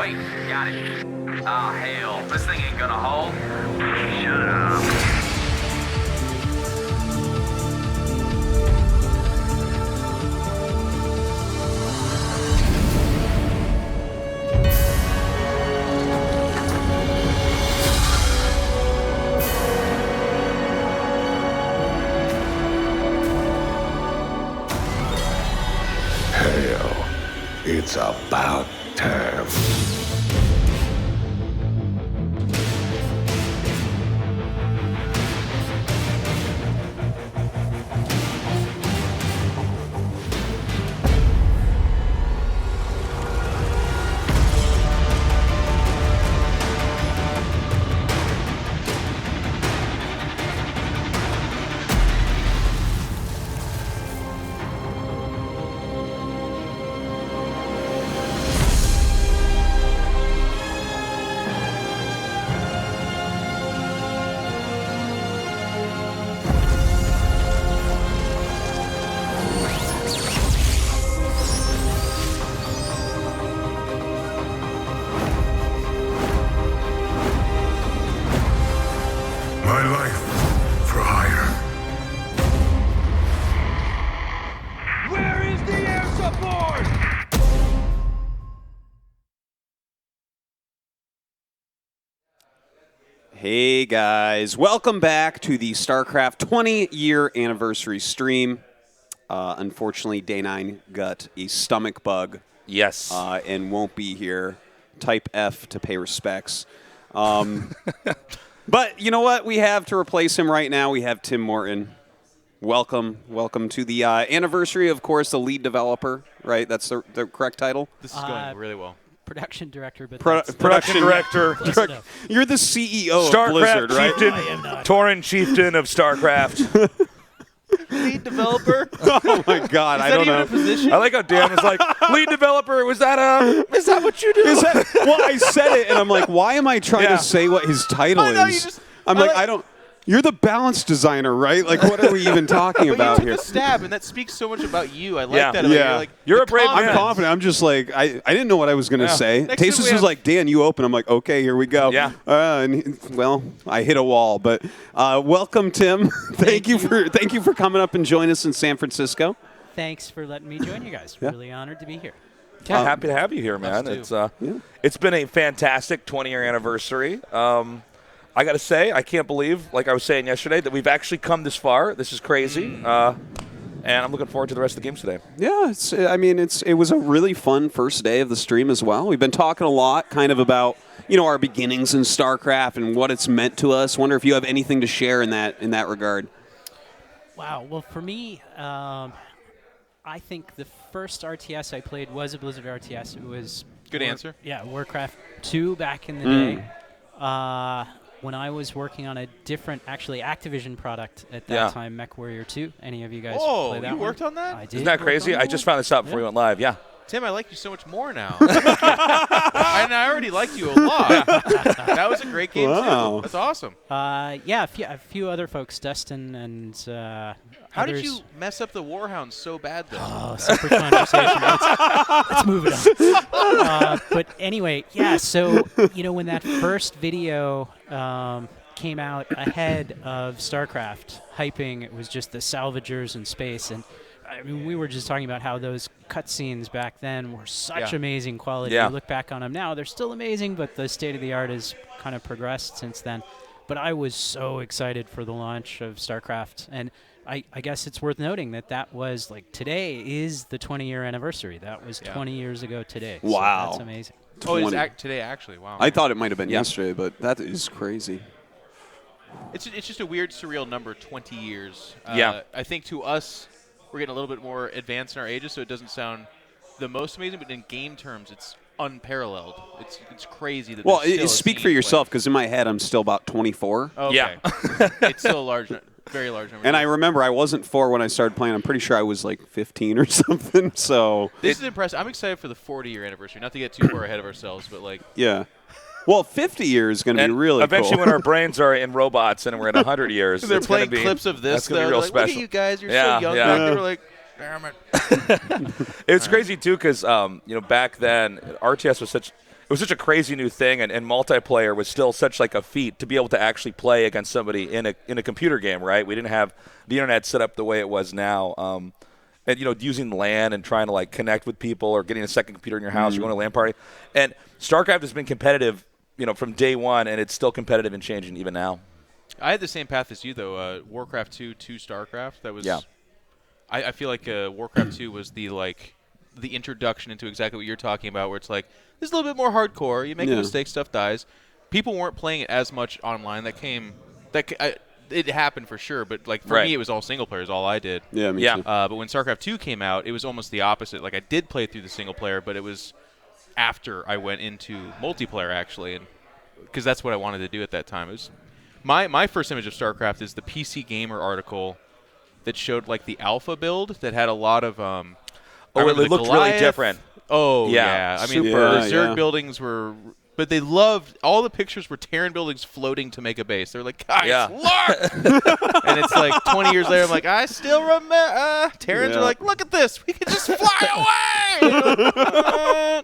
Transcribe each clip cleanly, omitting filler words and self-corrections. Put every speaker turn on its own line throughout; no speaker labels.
Wait, got it. Oh, hell. This thing ain't gonna hold. Shut up.
Hell, it's about time. My life for hire.
Where is the air support?
Hey guys, welcome back to the StarCraft 20-year anniversary stream. Unfortunately, Day 9 got a stomach bug.
Yes.
And won't be here. Type F to pay respects. But you know what? We have to replace him right now. We have Tim Morton. Welcome to the anniversary, of course, the lead developer, right? That's the correct title?
This is going really well.
Production director, but
Production director.
You're the CEO of
StarCraft
Blizzard, right?
chieftain,
I am not.
Tauren chieftain of StarCraft.
Lead developer?
Oh, my God. I don't know.
A position?
I like how Dan was like, lead developer, is that what you do?
Well, I said it, and I'm like, why am I trying to say what his title
I know, you
is?
just-
I'm like, I don't. You're the balance designer, right? Like, what are we even talking
But
about
you took
here?
a stab, and that speaks so much about you. I like
Yeah.
that. About
Yeah.
you. Like,
You're
the
a brave
confidence.
I'm confident. I'm just like, I didn't know what I was going to
Yeah.
say.
Next time
Tasus
we
was
have-
like, Dan, you open. I'm like, okay, here we go.
Yeah.
Well, I hit a wall. But welcome, Tim. thank you for coming up and joining us in San Francisco.
Thanks for letting me join you guys.
Yeah.
Really honored to be here.
Yeah, happy to have you here, man.
Us too.
It's been a fantastic 20-year anniversary. I got to say, I can't believe, like I was saying yesterday, that we've actually come this far. This is crazy. And I'm looking forward to the rest of the games today.
Yeah, it was a really fun first day of the stream as well. We've been talking a lot kind of about, our beginnings in StarCraft and what it's meant to us. Wonder if you have anything to share in that regard.
Wow. Well, for me, I think the first RTS I played was a Blizzard RTS. It was
Good answer.
Yeah, Warcraft 2 back in the day. When I was working on a different, actually, Activision product at that time, MechWarrior 2. Any of you guys play that
you
one?
worked on that?
I did.
Isn't that crazy? I just found this out before we went live. Yeah.
Tim, I like you so much more now. And I already liked you a lot. That was a great game,
Wow.
too. That's awesome.
Yeah, a few other folks, Dustin and
How
others.
did you mess up the Warhounds so bad, though?
Oh, separate conversation. Let's move it on. But anyway, yeah, so, when that first video came out ahead of StarCraft, hyping, it was just the salvagers in space. And, I mean, we were just talking about how those cutscenes back then were such amazing quality.
Yeah.
You look back on them now, they're still amazing, but the state-of-the-art has kind of progressed since then. But I was so excited for the launch of StarCraft, and I guess it's worth noting that was, like, today is the 20-year anniversary. That was 20 years ago today.
Wow.
So that's amazing.
Oh, it is
20.
today, actually. Wow.
I thought it might have been yesterday, but that is crazy.
It's just a weird, surreal number, 20 years.
Yeah.
I think to us, we're getting a little bit more advanced in our ages, so it doesn't sound the most amazing, but in game terms, it's unparalleled. It's crazy that
Well,
there's still a
speak
scene
for yourself,
playing.
because in my head, I'm still about 24.
Okay.
Yeah.
It's still a large, very large number.
And I remember I wasn't 4 when I started playing. I'm pretty sure I was like 15 or something. So
This is impressive. I'm excited for the 40-year anniversary. Not to get too far ahead of ourselves, but like,
yeah. Well, 50 years is going to be
And
really
eventually,
cool.
when our brains are in robots and we're at 100 years,
they're
it's gonna
playing
be,
clips of this.
That's gonna
Though.
be real
They're like, Look
special.
at you guys. You're
Yeah,
so young.
yeah.
Back. They were like, damn it.
It's crazy too because back then RTS was such was such a crazy new thing, and multiplayer was still such like a feat to be able to actually play against somebody in a computer game, right? We didn't have the internet set up the way it was now. And, using LAN and trying to, like, connect with people or getting a second computer in your house or going to a LAN party. And StarCraft has been competitive, from day one, and it's still competitive and changing even now.
I had the same path as you, though. Warcraft 2 to StarCraft. That was.
Yeah.
I feel like Warcraft 2 was the introduction into exactly what you're talking about, where it's like, this is a little bit more hardcore. You make a mistake, stuff dies. People weren't playing it as much online. It happened for sure, but for me, it was all single players. All I did.
Yeah, me too.
But when StarCraft 2 came out, it was almost the opposite. Like I did play through the single player, but it was after I went into multiplayer actually, and because that's what I wanted to do at that time. It was my first image of StarCraft is the PC Gamer article that showed like the alpha build that had a lot of.
It looked really different.
Oh yeah, I mean the Zerg buildings were. But they loved all the pictures were Terran buildings floating to make a base. They're like, guys, look! And it's like 20 years later, I'm like, I still remember. Terrans are like, look at this. We can just fly away!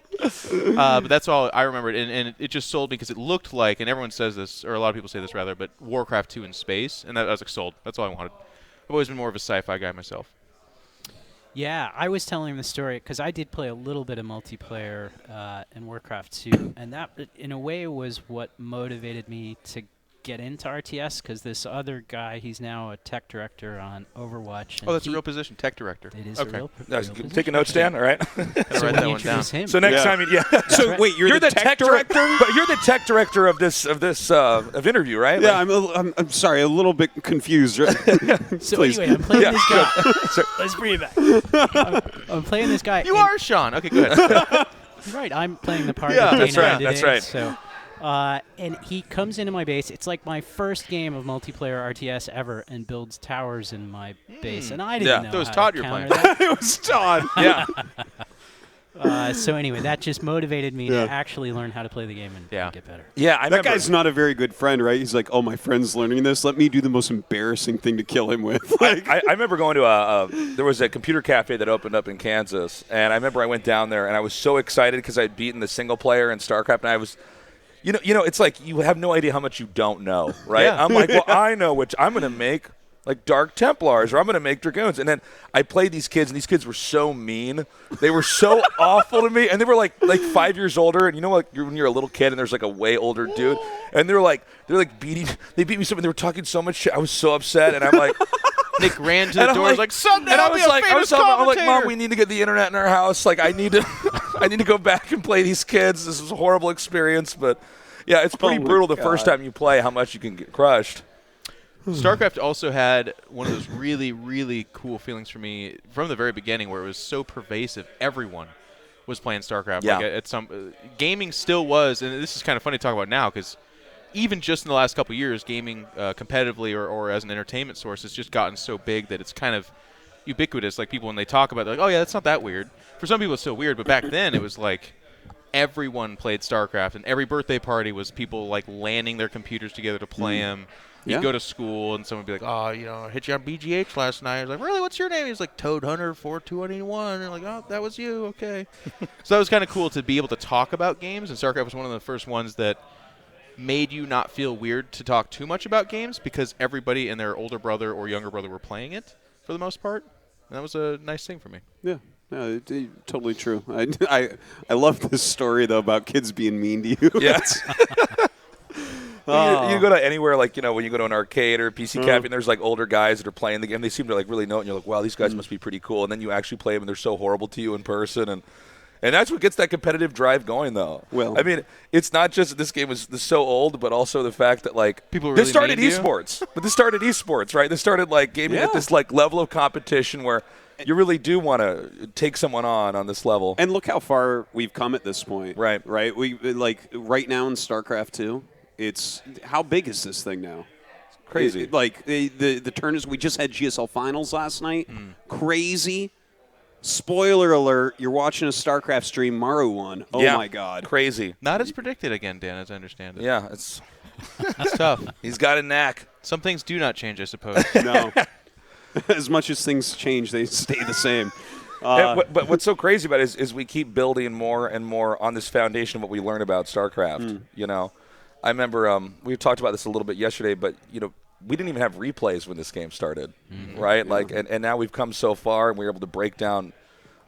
But that's all I remembered. And it just sold me because it looked like, and everyone says this, or a lot of people say this rather, but Warcraft 2 in space. And I was like, sold. That's all I wanted. I've always been more of a sci-fi guy myself.
Yeah, I was telling him the story because I did play a little bit of multiplayer in Warcraft 2, and that, in a way, was what motivated me to get into RTS, because this other guy, he's now a tech director on Overwatch.
Oh, that's a real position, tch director.
It is a real position.
Take a note, Stan, all right?
So
write
when
that
you
one down.
introduce him,
So next time,
So wait, you're the tech director?
But you're the tech director of this interview, right?
Yeah, I'm sorry, a little bit confused. Right?
So
Please.
anyway, I'm playing this guy. Let's bring it back. I'm playing this guy.
You are Sean. Okay, go ahead.
Right, I'm playing the part
Yeah,
of
that's
Dana
right,
today,
that's right.
So, and he comes into my base. It's like my first game of multiplayer RTS ever, and builds towers in my base. And I didn't know
That was
how
Todd
to
you're
counter
playing.
that.
It was Todd.
Yeah.
So anyway, that just motivated me
Yeah.
to actually learn how to play the game and get better.
Yeah, I
That
remember.
guy's not a very good friend, right? He's like, oh, my friend's learning this. Let me do the most embarrassing thing to kill him with.
I remember going to there was a computer cafe that opened up in Kansas, and I remember I went down there, and I was so excited because I'd beaten the single player in StarCraft, and I was, it's like you have no idea how much you don't know, right?
Yeah.
I'm like, well, I know which I'm going to make, like Dark Templars, or I'm going to make Dragoons. And then I played these kids, and these kids were so mean. They were so awful to me, and they were like 5 years older. And when you're a little kid, and there's like a way older dude, and they beat me so, and they were talking so much shit. I was so upset, and I'm like.
Nick ran to the
And I'm
door.
like,
Like, someday
and
I'll be a famous
I'm like,
commentator.
Mom, we need to get the internet in our house. Like, I need to, I need to go back and play these kids. This is a horrible experience, but yeah, it's pretty
Oh my
brutal the first
God.
time you play how much you can get crushed.
StarCraft also had one of those really, really cool feelings for me from the very beginning, where it was so pervasive. Everyone was playing StarCraft.
Yeah.
Like at some gaming still was, and this is kind of funny to talk about now because even just in the last couple of years, gaming competitively or as an entertainment source has just gotten so big that it's kind of ubiquitous. Like people, when they talk about it, they're like, oh yeah, that's not that weird. For some people, it's still weird, but back then it was like everyone played StarCraft, and every birthday party was people like landing their computers together to play them. You'd
Yeah.
go to school, and someone would be like, oh, I hit you on BGH last night. I was like, really? What's your name? He's like, Toad Hunter 4281. And like, oh, that was you. Okay. So that was kind of cool to be able to talk about games, and StarCraft was one of the first ones that made you not feel weird to talk too much about games because everybody and their older brother or younger brother were playing it for the most part. And that was a nice thing for me.
Yeah. No, totally true. I love this story, though, about kids being mean to you.
Yeah. You go to anywhere, like, when you go to an arcade or a PC cafe, and there's, like, older guys that are playing the game. They seem to, like, really know it, and you're like, wow, these guys must be pretty cool. And then you actually play them, and they're so horrible to you in person. And that's what gets that competitive drive going, though.
Well,
I mean, it's not just that this game was so old, but also the fact that, like,
People were
this
really
started
mean to you?
esports. But this started esports, right? This started, like, gaming at this, like, level of competition where you really do want to take someone on this level.
And look how far we've come at this point.
Right.
Right? Right now in StarCraft 2, it's how big is this thing now?
Crazy.
The turn is, we just had GSL finals last night. Crazy. Spoiler alert, you're watching a StarCraft stream, Maru won. Oh
Yeah.
my God.
Crazy.
Not as predicted again, Dan, as I understand it.
Yeah, it's
It's tough.
he's got a knack.
Some things do not change, I suppose.
No. As much as things change, they stay the same.
But what's so crazy about it is we keep building more and more on this foundation of what we learn about StarCraft. You know, I remember we talked about this a little bit yesterday, but you know, we didn't even have replays when this game started, right? Yeah. Like, and now we've come so far, and we're able to break down.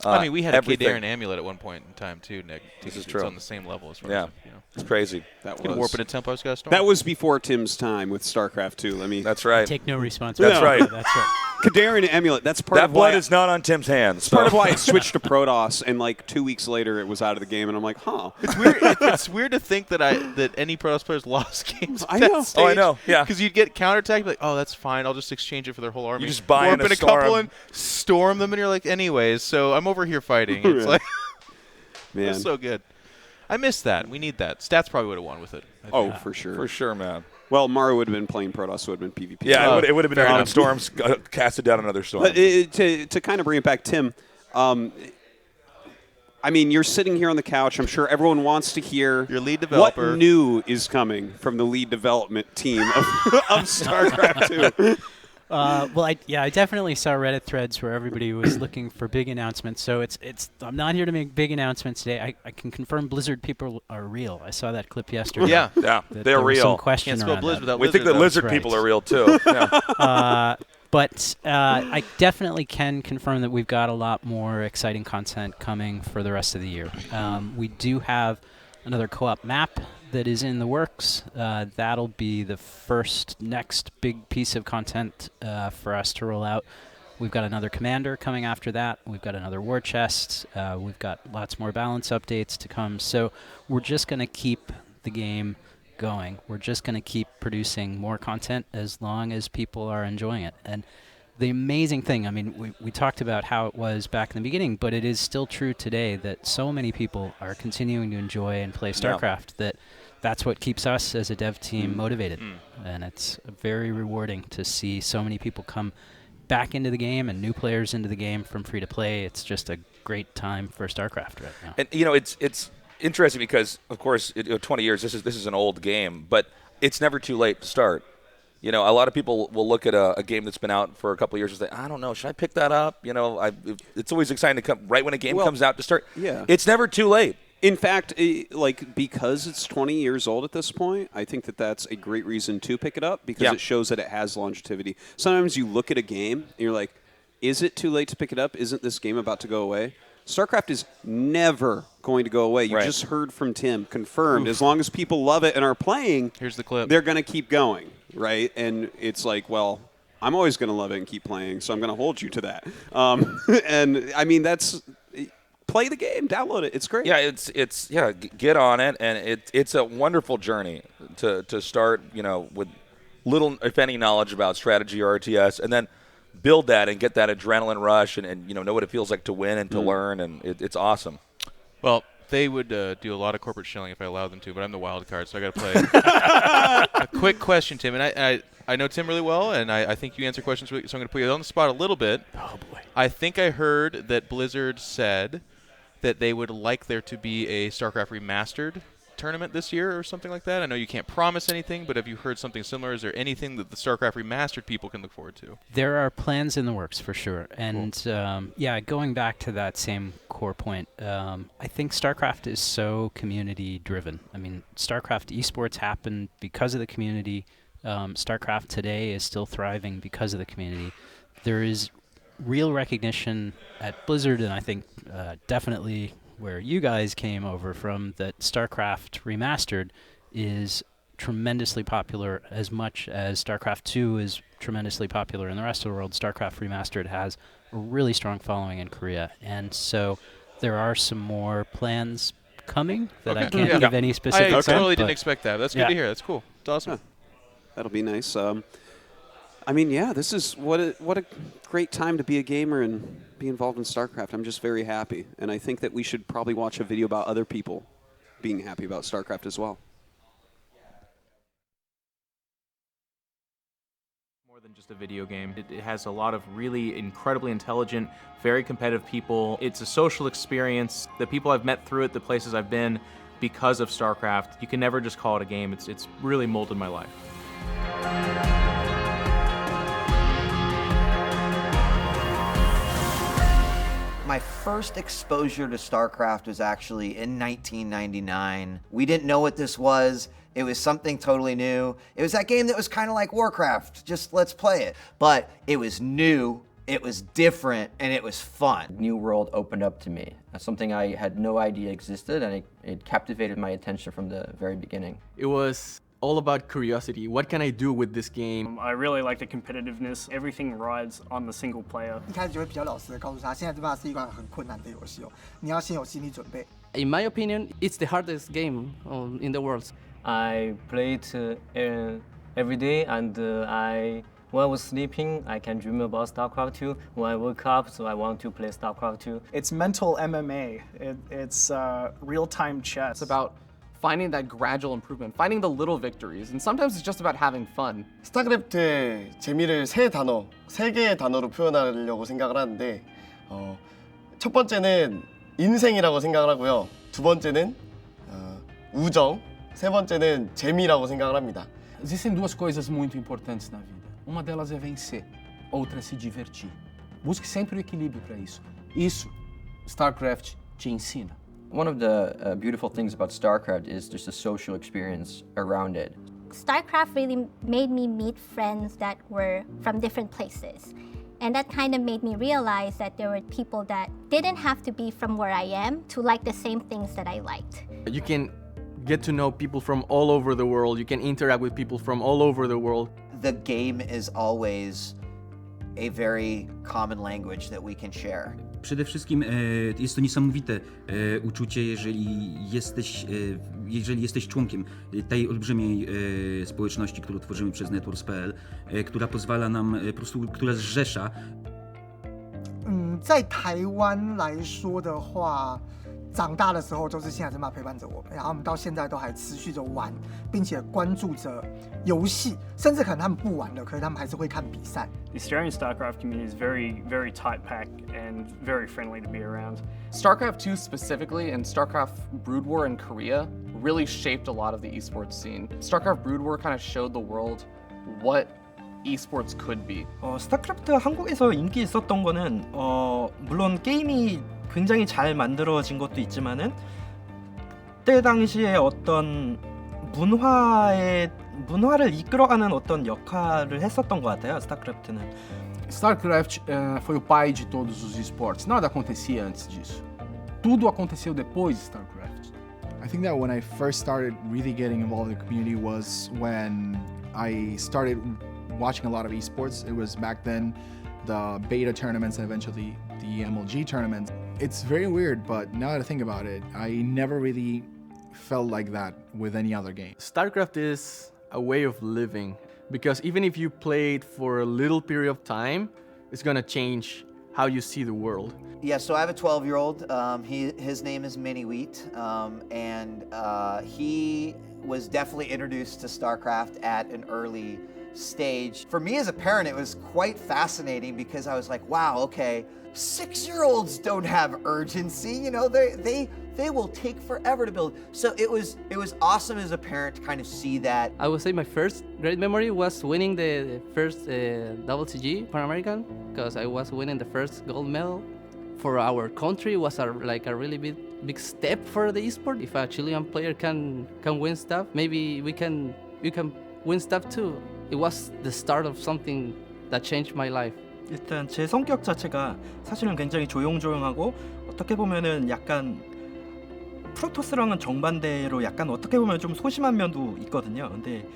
I mean, we had
everything.
a Kadarin amulet at one point in time too, Nick.
This is
it's
true.
on the same level as far
yeah.
as, you know.
It's crazy.
That
was. Warp into Templars got storm.
That was before Tim's time with StarCraft 2.
That's right.
Take no responsibility.
That's right.
That's right.
Kadarin Amulet. That's part
that
of why
blood is not on Tim's hands.
Part of why I switched to Protoss, and like 2 weeks later, it was out of the game, and I'm like, huh.
It's weird. It's weird to think that any Protoss players lost games.
I know.
Oh, I know. Yeah.
Because you'd get counterattacked, like, oh, that's fine. I'll just exchange it for their whole army.
You just buy
Warp in a couple
storm.
and storm them, and you're like, anyways. So I'm over here fighting. It's like,
Man.
it's so good. I miss that. We need that. Stats probably would have won with it.
Oh, for sure.
For sure, man.
Well, Mario would have been playing Protoss, so it would have been PvP.
Yeah, it would have been random storms, casted down another storm.
But to kind of bring it back, Tim, I mean, you're sitting here on the couch. I'm sure everyone wants to hear
your lead developer.
What new is coming from the lead development team of StarCraft 2.
Well, I definitely saw Reddit threads where everybody was looking for big announcements. So I'm not here to make big announcements today. I can confirm Blizzard people are real. I saw that clip yesterday.
Yeah,
they're real.
Some question
Can't spell
around
Blizz
that.
without
We think that lizard
right.
people are real too. Yeah.
But I definitely can confirm that we've got a lot more exciting content coming for the rest of the year. We do have another co-op map that is in the works. That'll be the next big piece of content for us to roll out. We've got another commander coming after that. We've got another war chest. We've got lots more balance updates to come. So we're just going to keep the game going. We're just going to keep producing more content as long as people are enjoying it. And the amazing thing, I mean, we talked about how it was back in the beginning, but it is still true today that so many people are continuing to enjoy and play StarCraft that's what keeps us as a dev team motivated. And it's very rewarding to see so many people come back into the game and new players into the game from free to play. It's just a great time for StarCraft right now.
And you know, it's interesting because, of course, 20 years. This is an old game, but it's never too late to start. You know, a lot of people will look at a game that's been out for a couple of years and say, I don't know, should I pick that up? You know, it's always exciting to come right when a game comes out to start.
Yeah.
It's never too late.
In fact, because it's 20 years old at this point, I think that's a great reason to pick it up because it shows that it has longevity. Sometimes you look at a game and you're like, is it too late to pick it up? Isn't this game about to go away? StarCraft is never going to go away. You just heard from Tim, confirmed. As long as people love it and are playing,
here's the clip.
They're going to keep going, right? And it's like, well, I'm always going to love it and keep playing, so I'm going to hold you to that. And I mean, play the game, download it. It's great.
Yeah, get on it, and it's a wonderful journey to start. You know, with little, if any, knowledge about strategy or RTS, and then build that and get that adrenaline rush, and you know what it feels like to win and to learn, and it's awesome.
Well, they would do a lot of corporate shilling if I allowed them to, but I'm the wild card, so I got to play. A quick question, Tim, and I know Tim really well, and I think you answer questions, so I'm going to put you on the spot a little bit.
Oh, boy.
I think I heard that Blizzard said that they would like there to be a StarCraft Remastered tournament this year or something like that. I know you can't promise anything, but have you heard something similar? Is there anything that the StarCraft Remastered people can look forward to?
There are plans in the works for sure. And going back to that same core point, I think StarCraft is so community driven. I mean, StarCraft esports happened because of the community. StarCraft today is still thriving because of the community. There is real recognition at Blizzard, and I think definitely where you guys came over from, that StarCraft Remastered is tremendously popular. As much as StarCraft 2 is tremendously popular in the rest of the world, StarCraft Remastered has a really strong following in Korea. And so there are some more plans coming that I can't give any specifics on.
I totally didn't expect that. That's good to hear. That's cool. It's awesome.
Yeah. That'll be nice. I mean, this is what a great time to be a gamer and be involved in StarCraft. I'm just very happy, and I think that we should probably watch a video about other people being happy about StarCraft as well.
More than just a video game. It has a lot of really incredibly intelligent, very competitive people. It's a social experience. The people I've met through it, the places I've been because of StarCraft, you can never just call it a game. It's really molded my life.
My first exposure to StarCraft was actually in 1999. We didn't know what this was. It was something totally new. It was that game that was kind of like Warcraft, just let's play it. But it was new, it was different, and it was fun.
New world opened up to me. Something I had no idea existed, and it captivated my attention from the very beginning.
It was all about curiosity. What can I do with this game?
I really like the competitiveness. Everything rides on the single player.
一开始就会比较老实的告诉他，现在这把是一款很困难的游戏哦，你要先有心理准备。
In my opinion, it's the hardest game in the world.
I play it every day, and when I was sleeping, I can dream about StarCraft 2. When I wake up, so I want to play StarCraft 2.
It's mental MMA. It's real-time chess.
It's about finding that gradual improvement, finding the little victories, and sometimes it's just about having fun.
스타크래프트의 재미를 세 개의 단어로 표현하려고 생각을 하는데 첫 번째는 인생이라고 생각을 하고요. 두 번째는 우정, 세 번째는 재미라고 생각을 합니다.
Existem duas coisas muito importantes na vida. Uma delas é vencer, outra é se divertir. Busque sempre o equilíbrio para isso. Isso, StarCraft te ensina.
One of the beautiful things about StarCraft is just the social experience around it.
StarCraft really made me meet friends that were from different places. And that kind of made me realize that there were people that didn't have to be from where I am to like the same things that I liked.
You can get to know people from all over the world. You can interact with people from all over the world.
The game is always a very common language that we can share.
Przede wszystkim jest to niesamowite uczucie, jeżeli jesteś członkiem tej olbrzymiej społeczności, którą tworzymy przez Networks.pl, która pozwala nam, po prostu, która zrzesza.
在台湾来说的话，长大的时候都是现在争霸陪伴着我们，然后我们到现在都还持续着玩，并且关注着游戏，甚至可能他们不玩了，可是他们还是会看比赛。
The Australian StarCraft community is very, very tight-packed and very friendly to be around.
StarCraft 2 specifically and StarCraft Brood War in Korea really shaped a lot of the esports scene. StarCraft Brood War kind of showed the world what esports could be.
스타크래프트 한국에서 인기 있었던 거는 물론 게임이 굉장히 잘 만들어진 것도 있지만은 그때 당시에 어떤 문화를 이끌어가는 어떤 역할을 했었던 것 같아요. 스타크래프트는.
StarCraft foi o pai de todos os esportes. Nada acontecia antes disso. Tudo aconteceu depois de StarCraft.
I think that when I first started really getting involved in the community was when I started watching a lot of esports. It was back then the beta tournaments and eventually the MLG tournaments. It's very weird, but now that I think about it, I never really felt like that with any other game.
StarCraft is a way of living, because even if you play it for a little period of time, it's gonna change how you see the world.
Yeah, so I have a 12-year-old. His name is Mini Wheat, and he was definitely introduced to StarCraft at an early stage. For me as a parent, it was quite fascinating because I was like, wow, okay, 6-year-olds don't have urgency. You know, they will take forever to build. So it was awesome as a parent to kind of see that.
I would say my first great memory was winning the first WCG Pan American, because I was winning the first gold medal. For our country, it was like a really big step for the esport. If a Chilean player can win stuff, maybe we can win stuff too. It was the start of something that changed my life.
일단 제 성격 자체가 사실은 굉장히 조용조용하고 어떻게 보면은 약간 프로토스랑은 정반대로 약간 어떻게 보면 좀 소심한 면도 있거든요. 근데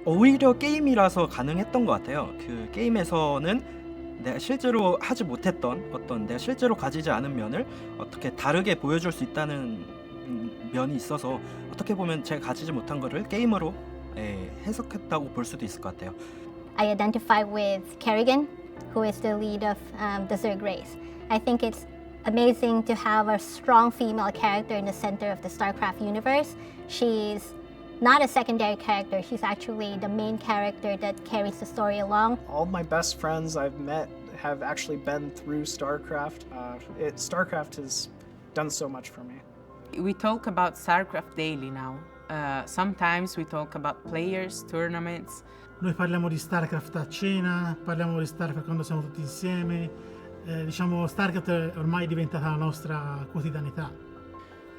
오히려 게임이라서 가능했던 것 같아요. 그 게임에서는 내가 실제로 하지 못했던 어떤 내가 실제로 가지지 않은 면을 어떻게 다르게 보여줄 수 있다는 면이 있어서 어떻게 보면 제가 가지지 못한 거를 게임으로 해석했다고 볼 수도 있을 것 같아요.
I identify with Kerrigan, who is the lead of the Zerg race. I think it's amazing to have a strong female character in the center of the StarCraft universe. She's not a secondary character, she's actually the main character that carries the story along.
All my best friends I've met have actually been through StarCraft. StarCraft has done so much for me.
We talk about StarCraft daily now. Sometimes we talk about players, tournaments.
Noi parliamo di StarCraft a cena, parliamo di StarCraft quando siamo tutti insieme,
diciamo StarCraft ormai è diventata la nostra quotidianità.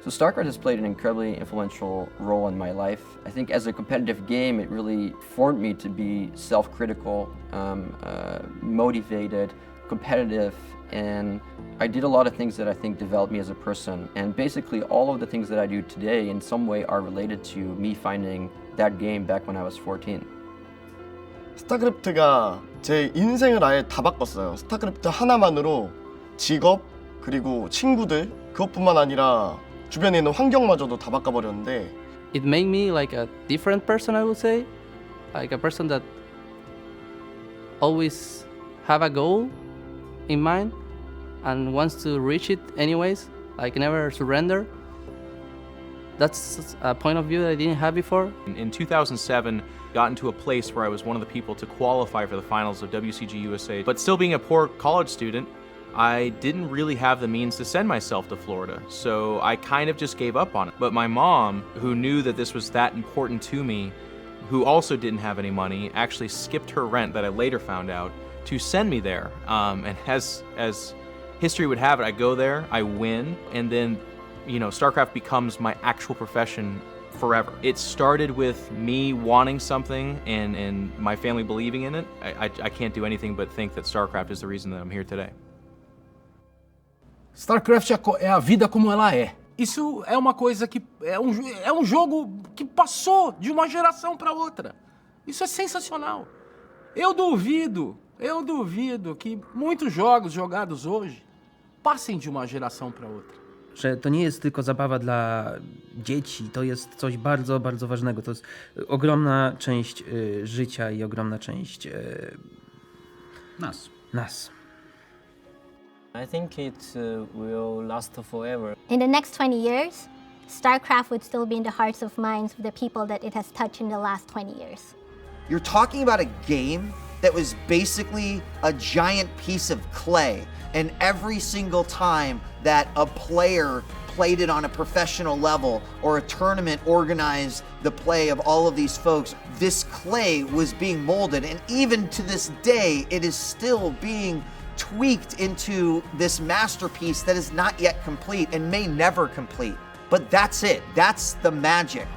So StarCraft has played an incredibly influential role in my life. I think as a competitive game, it really formed me to be self-critical, motivated, competitive, and I did a lot of things that I think developed me as a person. And basically all of the things that I do today in some way are related to me finding that game back when I was 14.
스타크래프트가 제 인생을 아예 다 바꿨어요. 스타크래프트 하나만으로 직업, 그리고 친구들, 그것뿐만 아니라 주변에 있는 환경마저도 다 바꿔버렸는데
It made me like a different person, I would say. Like a person that always have a goal in mind and wants to reach it anyways, like never surrender. That's a point of view that I didn't have before.
In 2007, got into a place where I was one of the people to qualify for the finals of WCG USA. But still being a poor college student, I didn't really have the means to send myself to Florida. So I kind of just gave up on it. But my mom, who knew that this was that important to me, who also didn't have any money, actually skipped her rent that I later found out to send me there. And as history would have it, I go there, I win, and then, you know, StarCraft becomes my actual profession forever. It started with me wanting something and my family believing in it. I can't do anything but think that StarCraft is the reason that I'm here today.
StarCraft é a vida como ela é. Isso é uma coisa que é um jogo que passou de uma geração para outra. Isso é sensacional. Eu duvido que muitos jogos jogados hoje passem de uma geração para outra.
Że to nie jest tylko zabawa dla dzieci, to jest coś bardzo, bardzo ważnego. To jest ogromna część życia i ogromna część nas.
I think it will last forever.
In the next 20 years, StarCraft would still be in the hearts of minds of the people that it has touched in the last 20 years.
You're talking about a game that was basically a giant piece of clay, and every single time that a player played it on a professional level or a tournament organized the play of all of these folks, this clay was being molded, and even to this day, it is still being tweaked into this masterpiece that is not yet complete and may never complete. But that's it. That's the magic.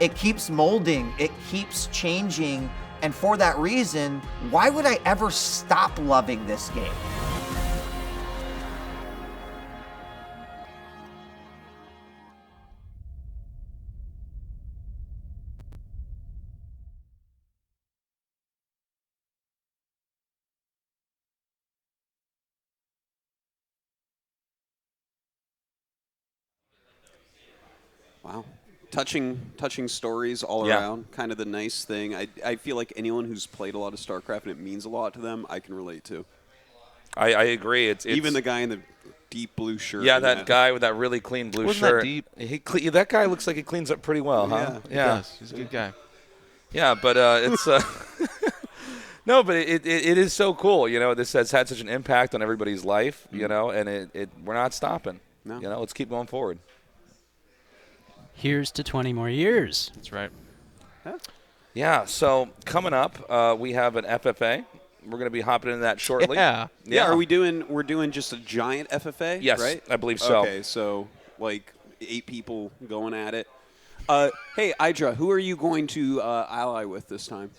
It keeps molding, it keeps changing, and for that reason, why would I ever stop loving this game?
Wow. Touching stories all around, kind of the nice thing. I feel like anyone who's played a lot of StarCraft and it means a lot to them, I can relate to.
I agree. It's
even the guy in the deep blue shirt.
Yeah, that guy with that really clean blue shirt.
That deep?
That guy looks like he cleans up pretty well, huh?
Yeah, he does. He's a good guy.
Yeah, but it's no, but it is so cool. You know, this has had such an impact on everybody's life. You know, and we're not stopping. No. You know, let's keep going forward.
Here's to 20 more years.
That's right.
Yeah, so coming up, we have an FFA. We're going to be hopping into that shortly.
Yeah. We're doing just a giant FFA?
Yes,
right?
I believe so.
Okay, so like 8 people going at it. Hey, Idra, who are you going to ally with this time?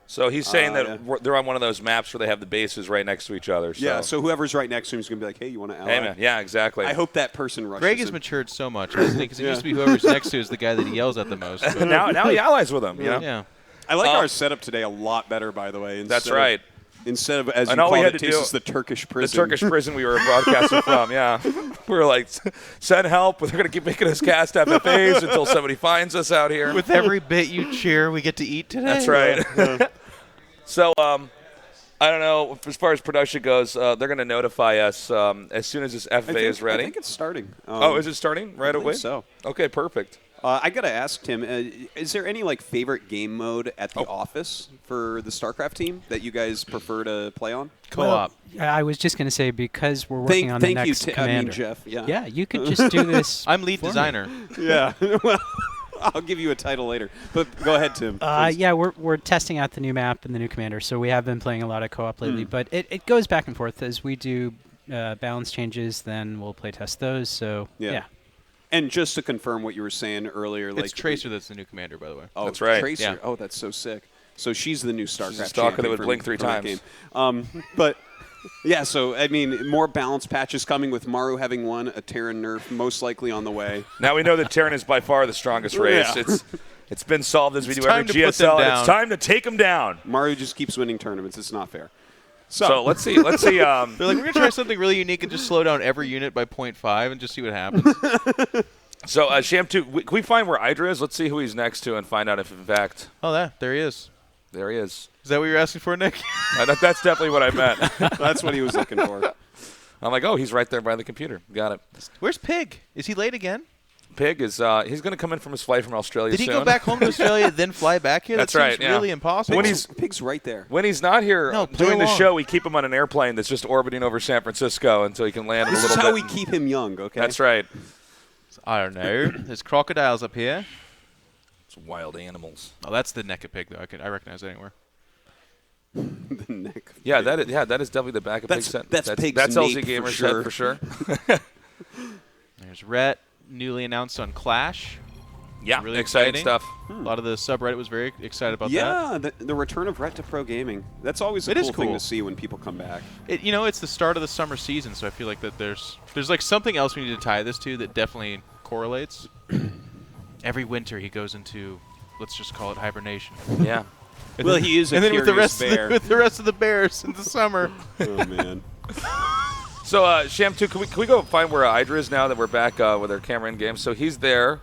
So he's saying that they're on one of those maps where they have the bases right next to each other. So.
Yeah, so whoever's right next to him is going to be like, hey, you want to ally?
Hey, man. Yeah, exactly.
I hope that person rushes
Greg has
him.
matured so much, hasn't he? Because it used to be whoever's next to is the guy that he yells at the most. But
now he allies with him. You know?
Yeah.
I like our setup today a lot better, by the way.
That's right.
Instead of, as you called it, Tastes the Turkish prison.
The Turkish prison we were broadcasting from, yeah. We were like, send help. They're going to keep making us cast FFAs until somebody finds us out here.
With every bit you cheer, we get to eat today.
That's right. So, I don't know, as far as production goes, they're going to notify us as soon as this FFA is ready.
I think it's starting.
Is it starting right away?
So.
Okay, perfect.
I got to ask Tim, is there any favorite game mode at the office for the StarCraft team that you guys prefer to play on?
Co-op.
Well, I was just going to say, because we're working on the next commander.
Jeff. Yeah.
Yeah, you could just do this.
I'm lead designer.
Yeah. I'll give you a title later. But go ahead, Tim.
Yeah, we're testing out the new map and the new commander, so we have been playing a lot of co-op lately. But it goes back and forth as we do balance changes. Then we'll play test those. So yeah.
And just to confirm what you were saying earlier,
it's Tracer that's the new commander, by the way.
Oh,
that's right.
Tracer.
Yeah.
Oh, that's so sick. So she's the new StarCraft.
She's a stalker that would
champion
blink 3
from that
times.
Game. But yeah, so I mean, more balance patches coming with Maru having won, a Terran nerf most likely on the way.
Now we know that Terran is by far the strongest race.
Yeah.
It's been solved as we do every
time to put them
GSL. And
down.
it's time to take them down.
Maru just keeps winning tournaments. It's not fair.
So let's see.
They're like, we're gonna try something really unique and just slow down every unit by 0.5 and just see what happens.
So Sham2, can we find where Idra is? Let's see who he's next to and find out if in fact.
Oh, there he is.
There he is.
Is that what you're asking for, Nick?
That's definitely what I meant.
That's what he was looking for.
I'm like, oh, he's right there by the computer. Got it.
Where's Pig? Is he late again?
Pig is he's going to come in from his flight from Australia
Did he
soon.
go back home to Australia then fly back here?
That's
that
right.
seems
Yeah.
really impossible.
Pig's right there.
When he's not here
play
doing the
along.
show, we keep him on an airplane that's just orbiting over San Francisco until he can land in a
This
little
is
bit.
how we keep him young, okay?
That's right.
I don't know. There's crocodiles up here.
It's wild animals.
Oh, that's the neck of Pig, though. I recognize it anywhere.
The neck.
Yeah, that is definitely the back of
That's-
Pig's head.
that's Pig's
That's LZ
nape for
Gamer's
sure.
head for sure.
There's Rhett, newly announced on Clash.
Yeah,
really
exciting stuff.
A lot of the subreddit was very excited about that.
Yeah, the return of Rhett to pro gaming. That's always a
It is
cool thing
cool.
to see when people come back.
It's the start of the summer season, so I feel like that there's like something else we need to tie this to that definitely correlates. Every winter he goes into, let's just call it hibernation.
Yeah.
And
Well,
then-
he is a
and then with the
curious
rest
bear.
with the rest of the bears in the summer.
Oh man.
So Sham2, can we go find where Idra is now that we're back with our camera in game? So he's there.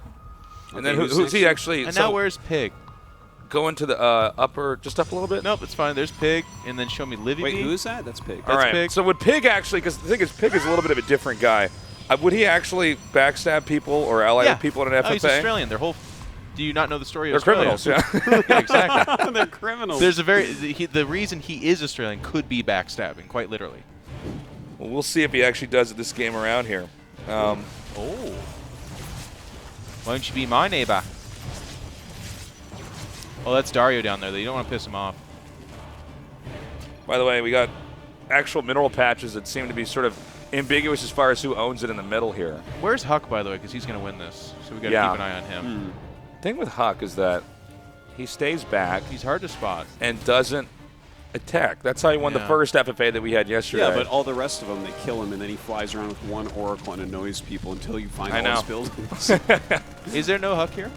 And then who's he actually?
And
so
now where's Pig?
Go into the upper, just up a little bit?
Nope, it's fine. There's Pig, and then show me Livy.
Wait,
Bee.
who's that? That's Pig.
All right.
Pig.
So would Pig actually, because the thing is, Pig is a little bit of a different guy. Would he actually backstab people or ally with people in an FFA?
Oh, he's Australian. Their whole. Do you not know the story of
They're
Australia?
criminals, yeah.
Yeah, exactly.
They're criminals.
There's the reason he is Australian could be backstabbing, quite literally.
Well, we'll see if he actually does it this game around here.
Oh. Won't you be my neighbor? Oh, that's Dario down there. You don't want to piss him off.
By the way, we got actual mineral patches that seem to be sort of ambiguous as far as who owns it in the middle here.
Where's Huck, by the way? Because he's going to win this. So we got to keep an eye on him.
Thing with Huck is that he stays back.
He's hard to spot.
And doesn't attack. That's how he won the
Yeah.
first FFA that we had yesterday.
Yeah, but all the rest of them, they kill him, and then he flies around with one oracle and annoys people until you find all his buildings.
Is there no Huck here?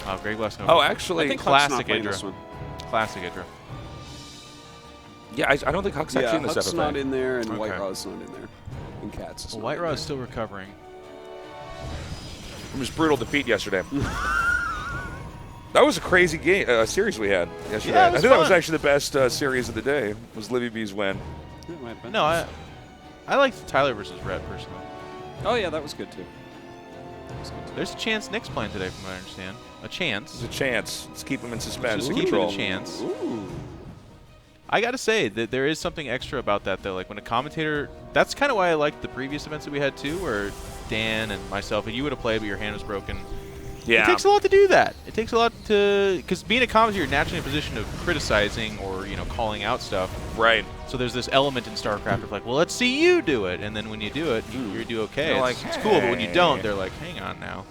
Oh, Greg West. No.
Oh, actually,
I think Huck's not
classic
playing
Idra.
this one.
Classic Idra.
Yeah, I don't think Huck's actually in this
Huck's
FFA.
not in there, and
Okay.
White Raw's not in there. And Cats is
Well,
not
White
in
Raw
there.
is still recovering.
From his brutal defeat yesterday. That was a crazy game series we had yesterday.
Yeah, it
I
was
think that was
fun.
actually the best series of the day. Was Livy B's win.
It might have been.
No, I liked Tyler versus Rhett personally.
Oh yeah, that was good too.
There's a chance Nick's playing today, from what I understand. A chance.
There's a chance. Let's keep him in suspense.
Just
and
keep it
control.
a chance.
Ooh.
I got to say that there is something extra about that, though. Like when a commentator, that's kind of why I liked the previous events that we had too, where Dan and myself, and you would have played, but your hand was broken.
Yeah.
It takes a lot to do that. It takes a lot to, because being a commentator, you're naturally in a position of criticizing or calling out stuff.
Right.
So there's this element in StarCraft of like, well, let's see you do it, and then when you do it, you do okay.
They're
It's,
like,
it's cool, but when you don't,
"Hey."
they're like, hang on now.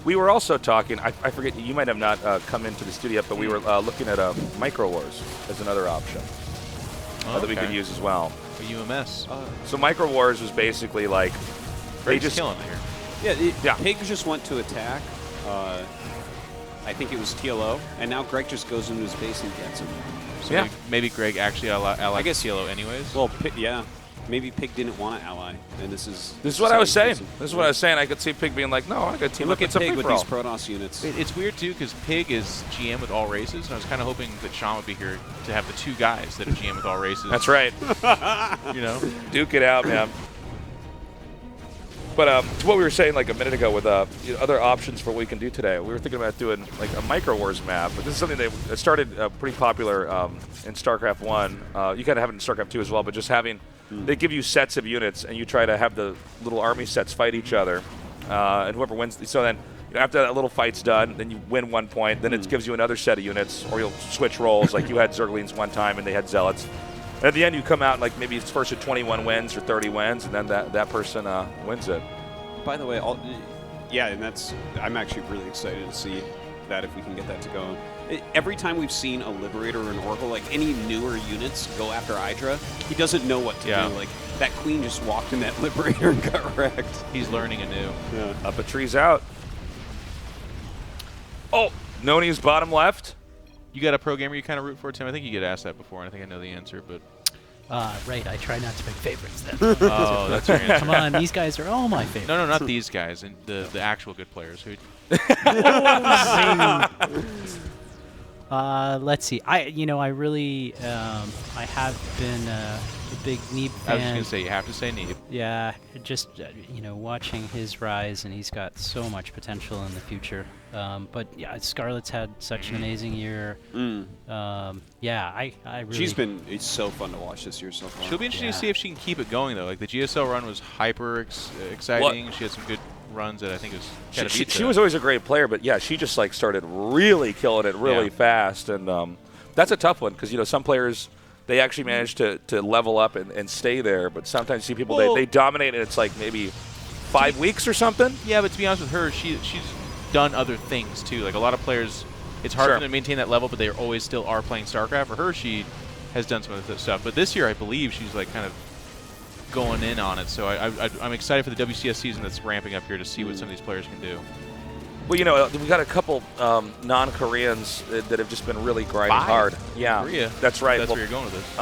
We were also talking, I forget, you might have not come into the studio yet, but we were looking at Micro Wars as another option that we could use as well.
A UMS.
So Micro Wars was basically like, they
Greg's
just
killing it here.
Yeah, Pig just went to attack. I think it was TLO, and now Greg just goes into his base and gets him.
So maybe Greg actually allied TLO anyways.
Well, yeah. Maybe Pig didn't want to ally, and this is
what I was
how he
saying.
does it.
This is what I was saying. I could see Pig being like, no, I got to team
Look
up.
at
It's a
Pig with
free-for-all.
these Protoss units.
It's weird too because Pig is GM with all races, and I was kind of hoping that Sean would be here to have the two guys that are GM with all races.
That's right. Duke it out, man. But to what we were saying like a minute ago with other options for what we can do today, we were thinking about doing like a Micro Wars map. But this is something that started pretty popular in StarCraft 1. You kind of have it in StarCraft 2 as well, but just having they give you sets of units, and you try to have the little army sets fight each other, and whoever wins. So then, after that little fight's done, then you win 1 point. Then it gives you another set of units, or you'll switch roles. Like you had Zerglings one time, and they had Zealots. And at the end, you come out and like maybe it's first at 21 wins or 30 wins, and then that person wins it.
By the way, yeah, and I'm actually really excited to see that if we can get that to go. Every time we've seen a Liberator or an Oracle, like any newer units go after Hydra, he doesn't know what to do. Like that Queen just walked in that Liberator and got wrecked.
He's learning anew.
Yeah.
Up a tree's out. Oh, Noni's bottom left.
You got a pro gamer you kind of root for, Tim? I think you get asked that before, and I think I know the answer, but...
Right, I try not to pick favorites.
Oh, that's your answer.
Come on, these guys are all my favorites.
No, not these guys, and the actual good players. Who?
Let's see. I really, I have been a big Neeb fan.
I was just gonna say you have to say Neeb.
Yeah, just watching his rise, and he's got so much potential in the future. But yeah, Scarlet's had such an amazing year. Yeah, I really.
It's so fun to watch this year so far.
She'll be interesting to see if she can keep it going though. Like the GSL run was hyper exciting. She had some good runs that I think was.
She was always a great player, but yeah, she just like started really killing it really fast, and that's a tough one because some players they actually manage to level up and stay there, but sometimes you see people they dominate and it's like maybe 5 weeks or something.
Yeah, but to be honest with her, she's done other things too. Like a lot of players, it's hard for them to maintain that level, but they always still are playing StarCraft. For her, she has done some other stuff, but this year I believe she's like kind of going in on it. So I'm excited for the WCS season that's ramping up here to see what some of these players can do.
Well, we got a couple non-Koreans that have just been really grinding hard. Yeah,
Korea.
That's right.
That's where you're going with this.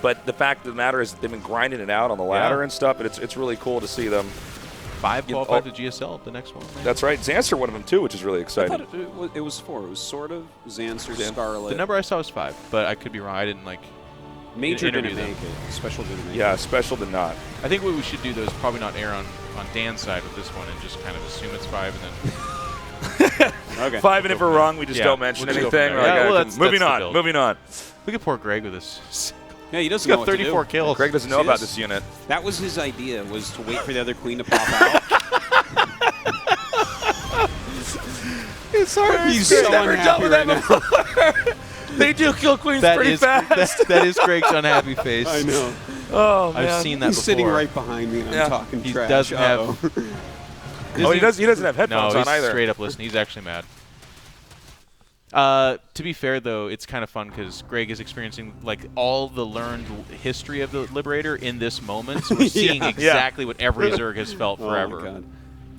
But the fact of the matter is they've been grinding it out on the ladder and stuff, and it's really cool to see them.
5 qualified to GSL, the next one.
That's right. Xanster one of them too, which is really exciting.
I thought it was 4. It was sort of Xanster, Scarlet.
The number I saw was 5, but I could be wrong. I didn't
Major didn't make it. Special didn't make it.
Yeah, Special did not.
I think what we should do though is probably not err on Dan's side with this one and just kind of assume it's 5 and then.
Okay. 5, and if we're wrong, we just don't mention anything. Moving on.
Look at poor Greg with this.
Yeah, he doesn't
He's
know
got 34 kills.
Greg doesn't know about this unit.
That was his idea, was to wait for the other Queen to pop out.
It's hard.
He's so
never dealt with that
before.
They do kill queens pretty fast.
That is Greg's unhappy face.
I know.
Oh, man.
I've seen that
He's
before.
sitting right behind me, and I'm talking
he
trash.
Doesn't have.
He doesn't have headphones
on
either.
No, he's straight up listening. He's actually mad. To be fair, though, it's kind of fun because Greg is experiencing like all the learned history of the Liberator in this moment. So we're seeing exactly what every Zerg has felt forever.
Oh my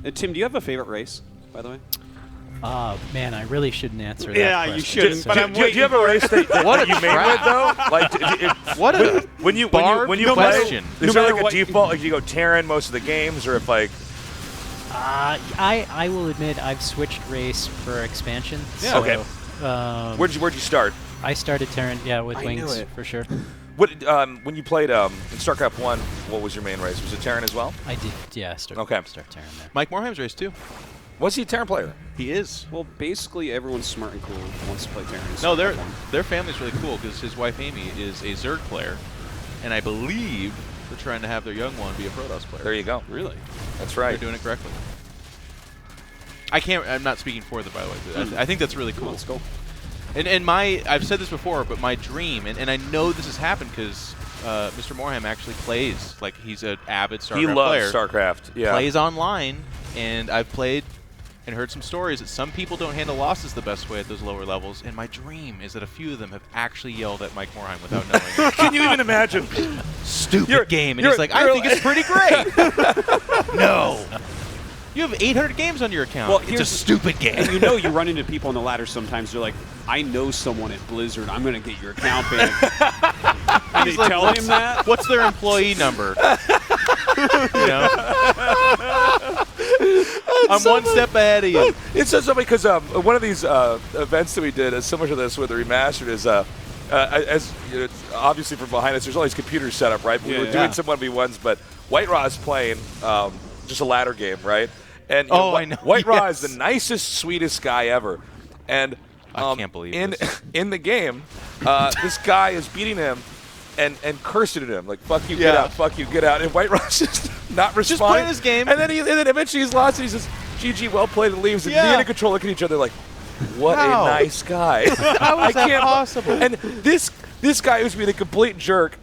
God. Tim, do you have a favorite race, by the way?
Man, I really shouldn't answer that.
Yeah,
question.
you shouldn't. But
do you have a race that you made with though? Like, when you play, is there like a default? Like you go Terran most of the games, or if like.
I will admit I've switched race for expansion.
Yeah.
So,
Okay. Where'd you start?
I started Terran, with Wings for sure.
What when you played in StarCraft 1? What was your main race? Was it Terran as well?
I did. Yeah. Start Terran there.
Mike Morhaim's race too.
Was he a Terran player?
He is.
Well, basically everyone's smart and cool who wants to play Terran.
No, their family's really cool because his wife Amy is a Zerg player, and I believe they're trying to have their young one be a Protoss player.
There you go.
Really?
That's right.
They're doing it correctly. I'm not speaking for them, by the way. I think that's really cool.
Let's go.
And I've said this before, but my dream, and I know this has happened because Mr. Morhaim actually plays, like he's an avid StarCraft player.
He loves StarCraft, yeah.
Plays online, and I've played and heard some stories that some people don't handle losses the best way at those lower levels, and my dream is that a few of them have actually yelled at Mike Morhaim without knowing it.
Can you even imagine?
Stupid game. And he's like, I think it's pretty great. No. You have 800 games on your account.
Well,
it's a stupid game.
And you run into people on the ladder sometimes. They're like, I know someone at Blizzard. I'm going to get your account banned. And
He's
they
like,
tell him that?
What's their employee number? I'm one step ahead of you.
It's so funny because one of these events that we did is similar to this with the remastered is as obviously from behind us, there's all these computers set up, right? We were doing some 1v1s, but White Raw is playing just a ladder game, right? And
I know.
White Raw is the nicest, sweetest guy ever. And
I can't believe this.
In the game, this guy is beating him and cursing at him like "fuck you, get out, fuck you, get out." And White Raw's just not responding.
Just playing his game.
And then eventually he's lost. And he says, GG, well played, and leaves. And me and Control look at each other like, what a nice guy.
How is that possible?
And this guy who's being a complete jerk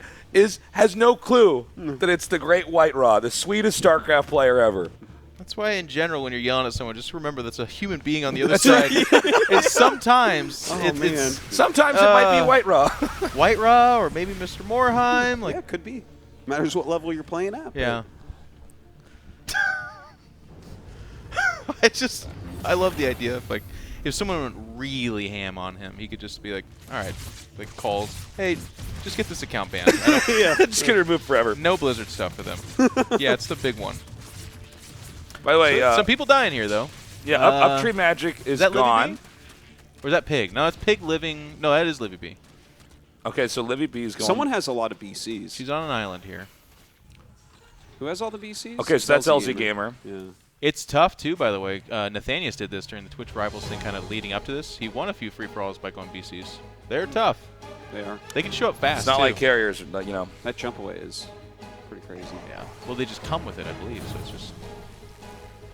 has no clue that it's the great White Raw, the sweetest StarCraft player ever.
That's why, in general, when you're yelling at someone, just remember that's a human being on the other side. And sometimes,
sometimes it might be White Raw.
White Raw, or maybe Mr. Morheim. Like,
yeah, it could be. Matters what level you're playing at.
Yeah. I love the idea of, like, if someone went really ham on him, he could just be like, all right, like, calls, hey, just get this account banned.
Just get it removed forever.
No Blizzard stuff for them. Yeah, it's the big one.
By the way,
some people dying here, though.
Yeah, Uptree Magic is
that
gone.
Livy B? Or is that Pig? No, it's Pig living. No, that is Livy B.
Okay, so Livy B is gone.
Someone has a lot of BCs.
She's on an island here.
Who has all the BCs?
Okay, so that's LZ Gamer.
Yeah.
It's tough, too, by the way. Nathanius did this during the Twitch Rivals thing kind of leading up to this. He won a few free-for-alls by going BCs. They're tough.
They are.
They can show up fast,
It's not like carriers, you know.
That jump away is pretty crazy.
Yeah. Well, they just come with it, I believe, so it's just...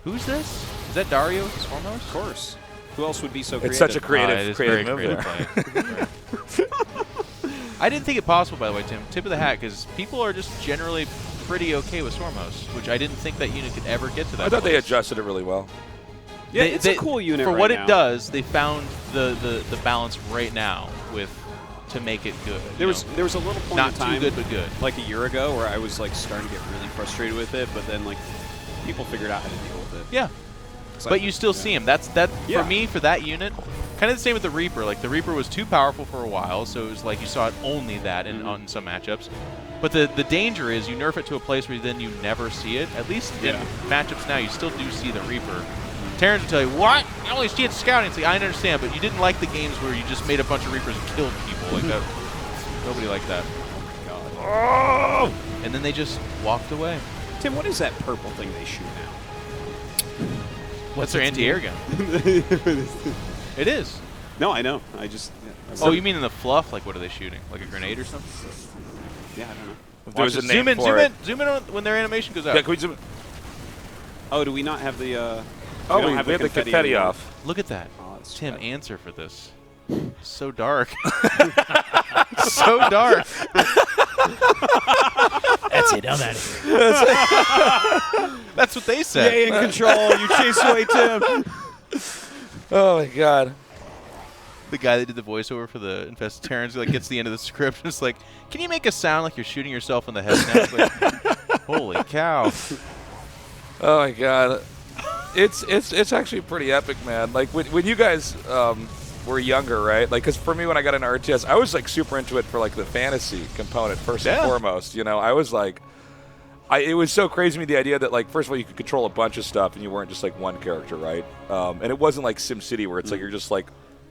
Who's this? Is that Dario Swarmos?
Of course. Who else would be so creative?
It's such a creative,
it is
creative
very
move
creative play. I didn't think it possible, by the way, Tim. Tip of the hat, because people are just generally pretty okay with Swarmos, which I didn't think that unit could ever get to that
I thought they
place.
adjusted it really well.
Yeah, it's a cool unit
For
right
what
now.
it does, they found the balance right now to make it good.
There was a little point
Not
in time,
too good, but good.
like a year ago, where I was like starting to get really frustrated with it, but then like people figured out how to deal with it.
Yeah. But you still see him. For me, for that unit, kind of the same with the Reaper. Like, the Reaper was too powerful for a while, so it was like you saw it only that on some matchups. But the danger is you nerf it to a place where then you never see it. At least in matchups now, you still do see the Reaper. Terrence will tell you, what? I only see it scouting. It's like, I understand, but you didn't like the games where you just made a bunch of Reapers and killed people. Like that. Nobody liked that.
Oh!
And then they just walked away.
Tim, what is that purple thing they shoot now?
That's their anti-air gun. It is.
No, I know. I just... Yeah,
oh, you mean in the fluff? Like, what are they shooting? Like a grenade or something?
Yeah, I don't know.
If there was a name
zoom in,
for
zoom
it.
in, zoom in on when their animation goes out.
Yeah, can we zoom in?
Oh, do we not have the...
Oh, we have the confetti off.
Look at that.
Oh, that's
Tim,
bad.
answer for this. So dark. So dark.
That's it. I'm out of here.
That's what they said.
Yay, in control. You chase away Tim.
Oh, my God.
The guy that did the voiceover for the Infested Terrans like gets to the end of the script and it's like, can you make a sound like you're shooting yourself in the head now? It's like, holy cow.
Oh, my God. It's actually pretty epic, man. Like, when you guys were younger, right? Like, because for me, when I got into RTS, I was, like, super into it for, like, the fantasy component, first and foremost. You know, I was, like... it was so crazy to me, the idea that, like, first of all, you could control a bunch of stuff and you weren't just, like, one character, right? And it wasn't like SimCity where it's like you're just, like,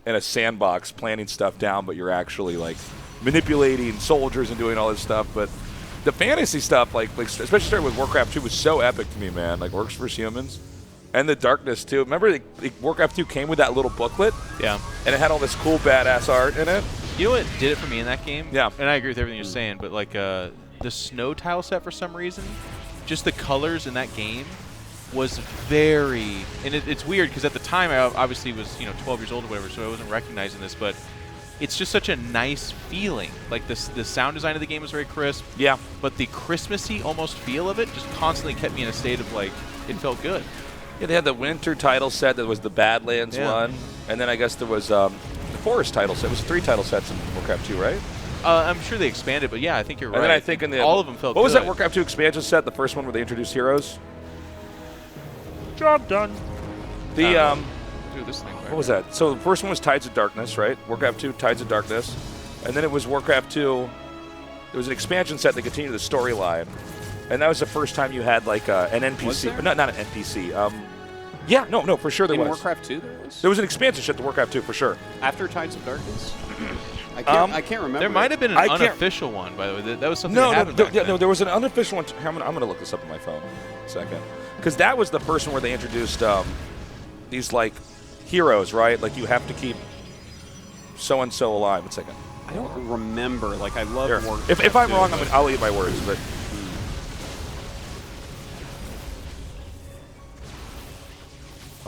in a sandbox planning stuff down, but you're actually, like, manipulating soldiers and doing all this stuff. But the fantasy stuff, like especially starting with Warcraft 2, was so epic to me, man. Like, Orcs vs. Humans. And the darkness, too. Remember, Warcraft 2 came with that little booklet?
Yeah.
And it had all this cool, badass art in it.
You know what did it for me in that game?
Yeah.
And I agree with everything you're saying, but, like, the snow tile set, for some reason, just the colors in that game was very... And it's weird, because at the time, I obviously was, 12 years old or whatever, so I wasn't recognizing this, but it's just such a nice feeling. Like, the sound design of the game was very crisp.
Yeah.
But the Christmassy almost feel of it just constantly kept me in a state of, like, it felt good.
Yeah, they had the winter title set that was the Badlands one, and then I guess there was the forest title set. It was 3 title sets in Warcraft 2, right?
I'm sure they expanded, but yeah, I think you're right.
And then I think in the
all of them felt
What was
good.
that Warcraft 2 expansion set? The first one where they introduced heroes.
Job done.
The
do this thing.
what was that? So the first one was Tides of Darkness, right? Warcraft 2, Tides of Darkness, and then it was Warcraft 2. There was an expansion set that continued the storyline, and that was the first time you had like an NPC.
Was there?
Not an NPC. Yeah, no, for sure there
In
was.
Warcraft 2 there was?
There was an expansion set to Warcraft 2 for sure.
After Tides of Darkness? I can't remember.
There might have been an unofficial one, by the way. That was something that happened back then.
No, there was an unofficial one. I'm going to look this up on my phone in a second. Because that was the first one where they introduced these, like, heroes, right? Like, you have to keep so-and-so alive. One second.
I don't remember. Like, I love
Here.
Warcraft.
If I'm wrong, I'll eat my words, but...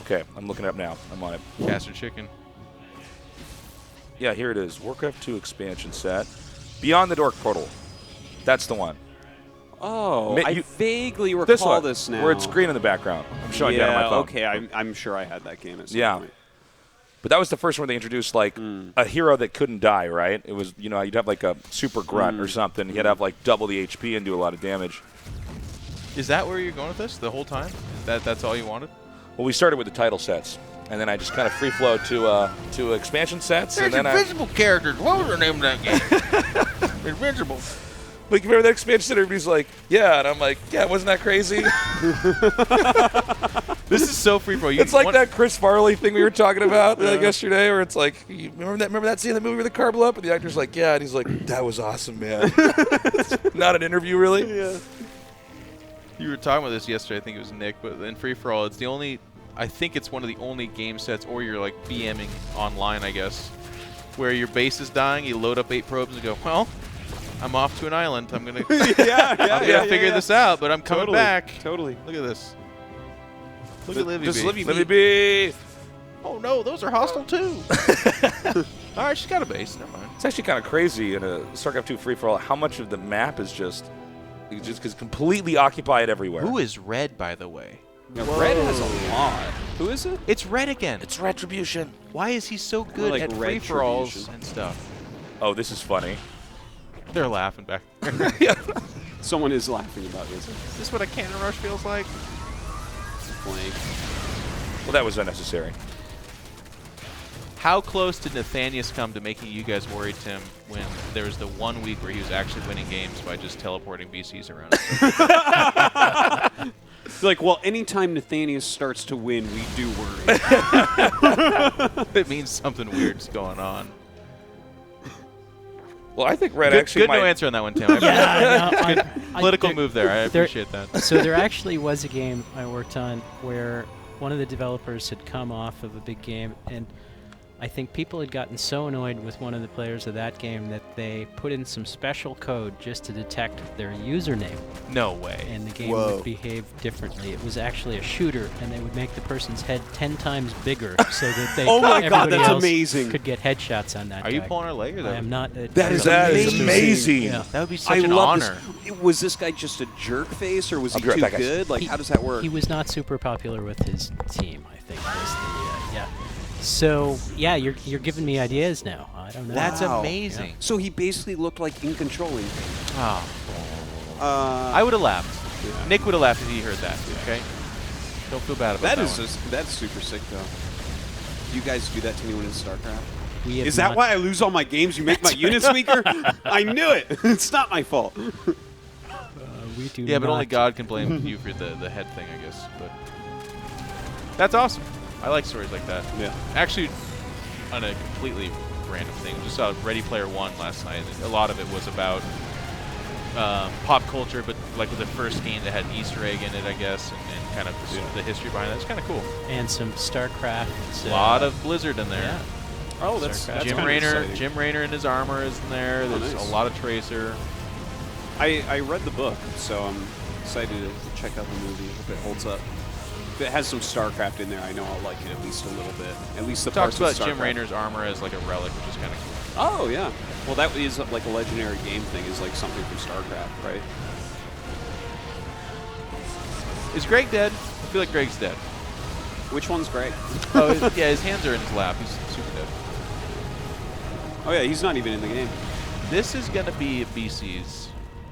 Okay, I'm looking it up now. I'm on it.
Caster Chicken.
Yeah, here it is. Warcraft 2 expansion set. Beyond the Dork Portal. That's the one.
Oh, I vaguely recall this now.
Where it's green in the background. I'm showing down on my phone.
Okay, I'm sure I had that game at some point.
But that was the first one they introduced, like, a hero that couldn't die, right? It was, you know, you'd have, like, a super grunt or something. You'd have, like, double the HP and do a lot of damage.
Is that where you're going with this the whole time? That's all you wanted?
Well, we started with the title sets, and then I just kind of free flow to expansion sets.
There's
and then
invisible characters. What was the name of that game? Invincible.
Like, remember that expansion set? Everybody's like, yeah. And I'm like, yeah, wasn't that crazy?
This is so free for you.
It's like that Chris Farley thing we were talking about yesterday, where it's like, you remember that scene in the movie where the car blew up? And the actor's like, yeah. And he's like, that was awesome, man. Not an interview, really?
Yeah. You were talking about this yesterday. I think it was Nick. But in Free For All, it's the only. I think it's one of the only game sets, or you're like BMing online, I guess, where your base is dying. You load up 8 probes and go, well, I'm off to an island. I'm gonna figure this out, but I'm coming back.
Totally.
Look at this. Look at Livy B.
Livy B.
Oh no, those are hostile too. All right, she's got a base. Never mind.
It's actually kind of crazy in a StarCraft 2 free for all how much of the map is just completely occupied everywhere.
Who is Red, by the way?
Yeah, Red has a lot. Who is it?
It's Red again.
It's Retribution.
Why is he so good
like
at free for alls and stuff?
Oh, this is funny.
They're laughing back.
Someone is laughing about this.
Is this what a cannon rush feels like?
Blank.
Well, that was unnecessary.
How close did Nathanius come to making you guys worried, Tim, when there was the 1 week where he was actually winning games by just teleporting BCs around?
Like, well, anytime Nathanius starts to win, we do worry.
It means something weird's going on.
Well, I think Red
good,
actually
no answer on that one, Tim. Political move there. I appreciate that.
So there actually was a game I worked on where one of the developers had come off of a big game, and I think people had gotten so annoyed with one of the players of that game that they put in some special code just to detect their username.
No way.
And the game would behave differently. It was actually a shooter, and they would make the person's head 10 times bigger so that they everybody else could get headshots on that.
Are you pulling our leg? Or
I am not.
That is amazing.
Yeah.
That would be such an honor.
Was this guy just a jerk face, or was he too good? Like, how does that work?
He was not super popular with his team, I think. Was the, yeah. So yeah, you're giving me ideas now. I don't know.
That's amazing.
Yeah. So he basically looked like In Controlling.
Oh. I would have laughed. Yeah. Nick would have laughed if he heard that. Okay. Don't feel bad about that.
That's super sick though. Do you guys do that to anyone in StarCraft?
Is
that why I lose all my games? You make my units weaker? I knew it. It's not my fault.
We do.
Yeah, but only God can blame you for the head thing, I guess. But that's awesome. I like stories like that.
Yeah.
Actually, on a completely random thing, just saw Ready Player One last night. A lot of it was about pop culture, but like with the first game that had an Easter egg in it, I guess, and kind of the history behind it. It's kind of cool.
And some StarCraft.
A lot of Blizzard in there.
Yeah.
Oh, that's
Jim Raynor. Jim Raynor in his armor is in there. There's a lot of Tracer.
I read the book, so I'm excited to check out the movie. Hope it holds up. If it has some StarCraft in there, I know I'll like it at least a little bit. At least the
talks
parts
about
of
Jim Raynor's armor as like a relic, which is kind of cool.
Oh yeah. Well, that is like a legendary game thing. Is like something from StarCraft, right?
Is Greg dead? I feel like Greg's dead.
Which one's Greg?
Oh yeah, his hands are in his lap. He's super dead.
Oh yeah, he's not even in the game.
This is gonna be a BC's.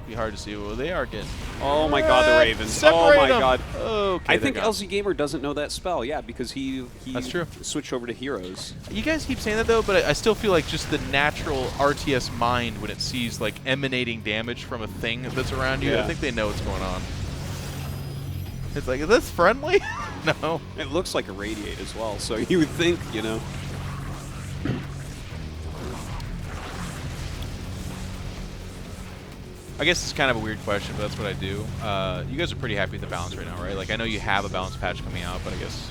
Be hard to see. Well, they are getting.
Oh my God, the Ravens!
Separate
oh my
them.
God.
Okay,
I think LZ Gamer doesn't know that spell. Yeah, because he
That's true.
switched over to Heroes.
You guys keep saying that though, but I still feel like just the natural RTS mind when it sees like emanating damage from a thing that's around you.
Yeah.
I think they know what's going on. It's like, is this friendly? No.
It looks like a Radiate as well, so you would think, you know.
I guess it's kind of a weird question, but that's what I do. You guys are pretty happy with the balance right now, right? Like, I know you have a balance patch coming out, but I guess...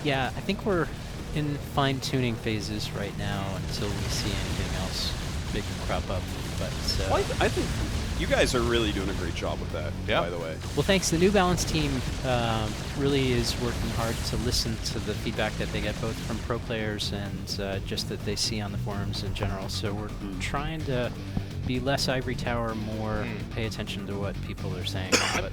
Yeah, I think we're in fine-tuning phases right now until we see anything else big crop up. But
Well, I think You guys are really doing a great job with that, by the way.
Well, thanks. The New Balance team really is working hard to listen to the feedback that they get both from pro players and just that they see on the forums in general. So we're trying to be less ivory tower, more pay attention to what people are saying. But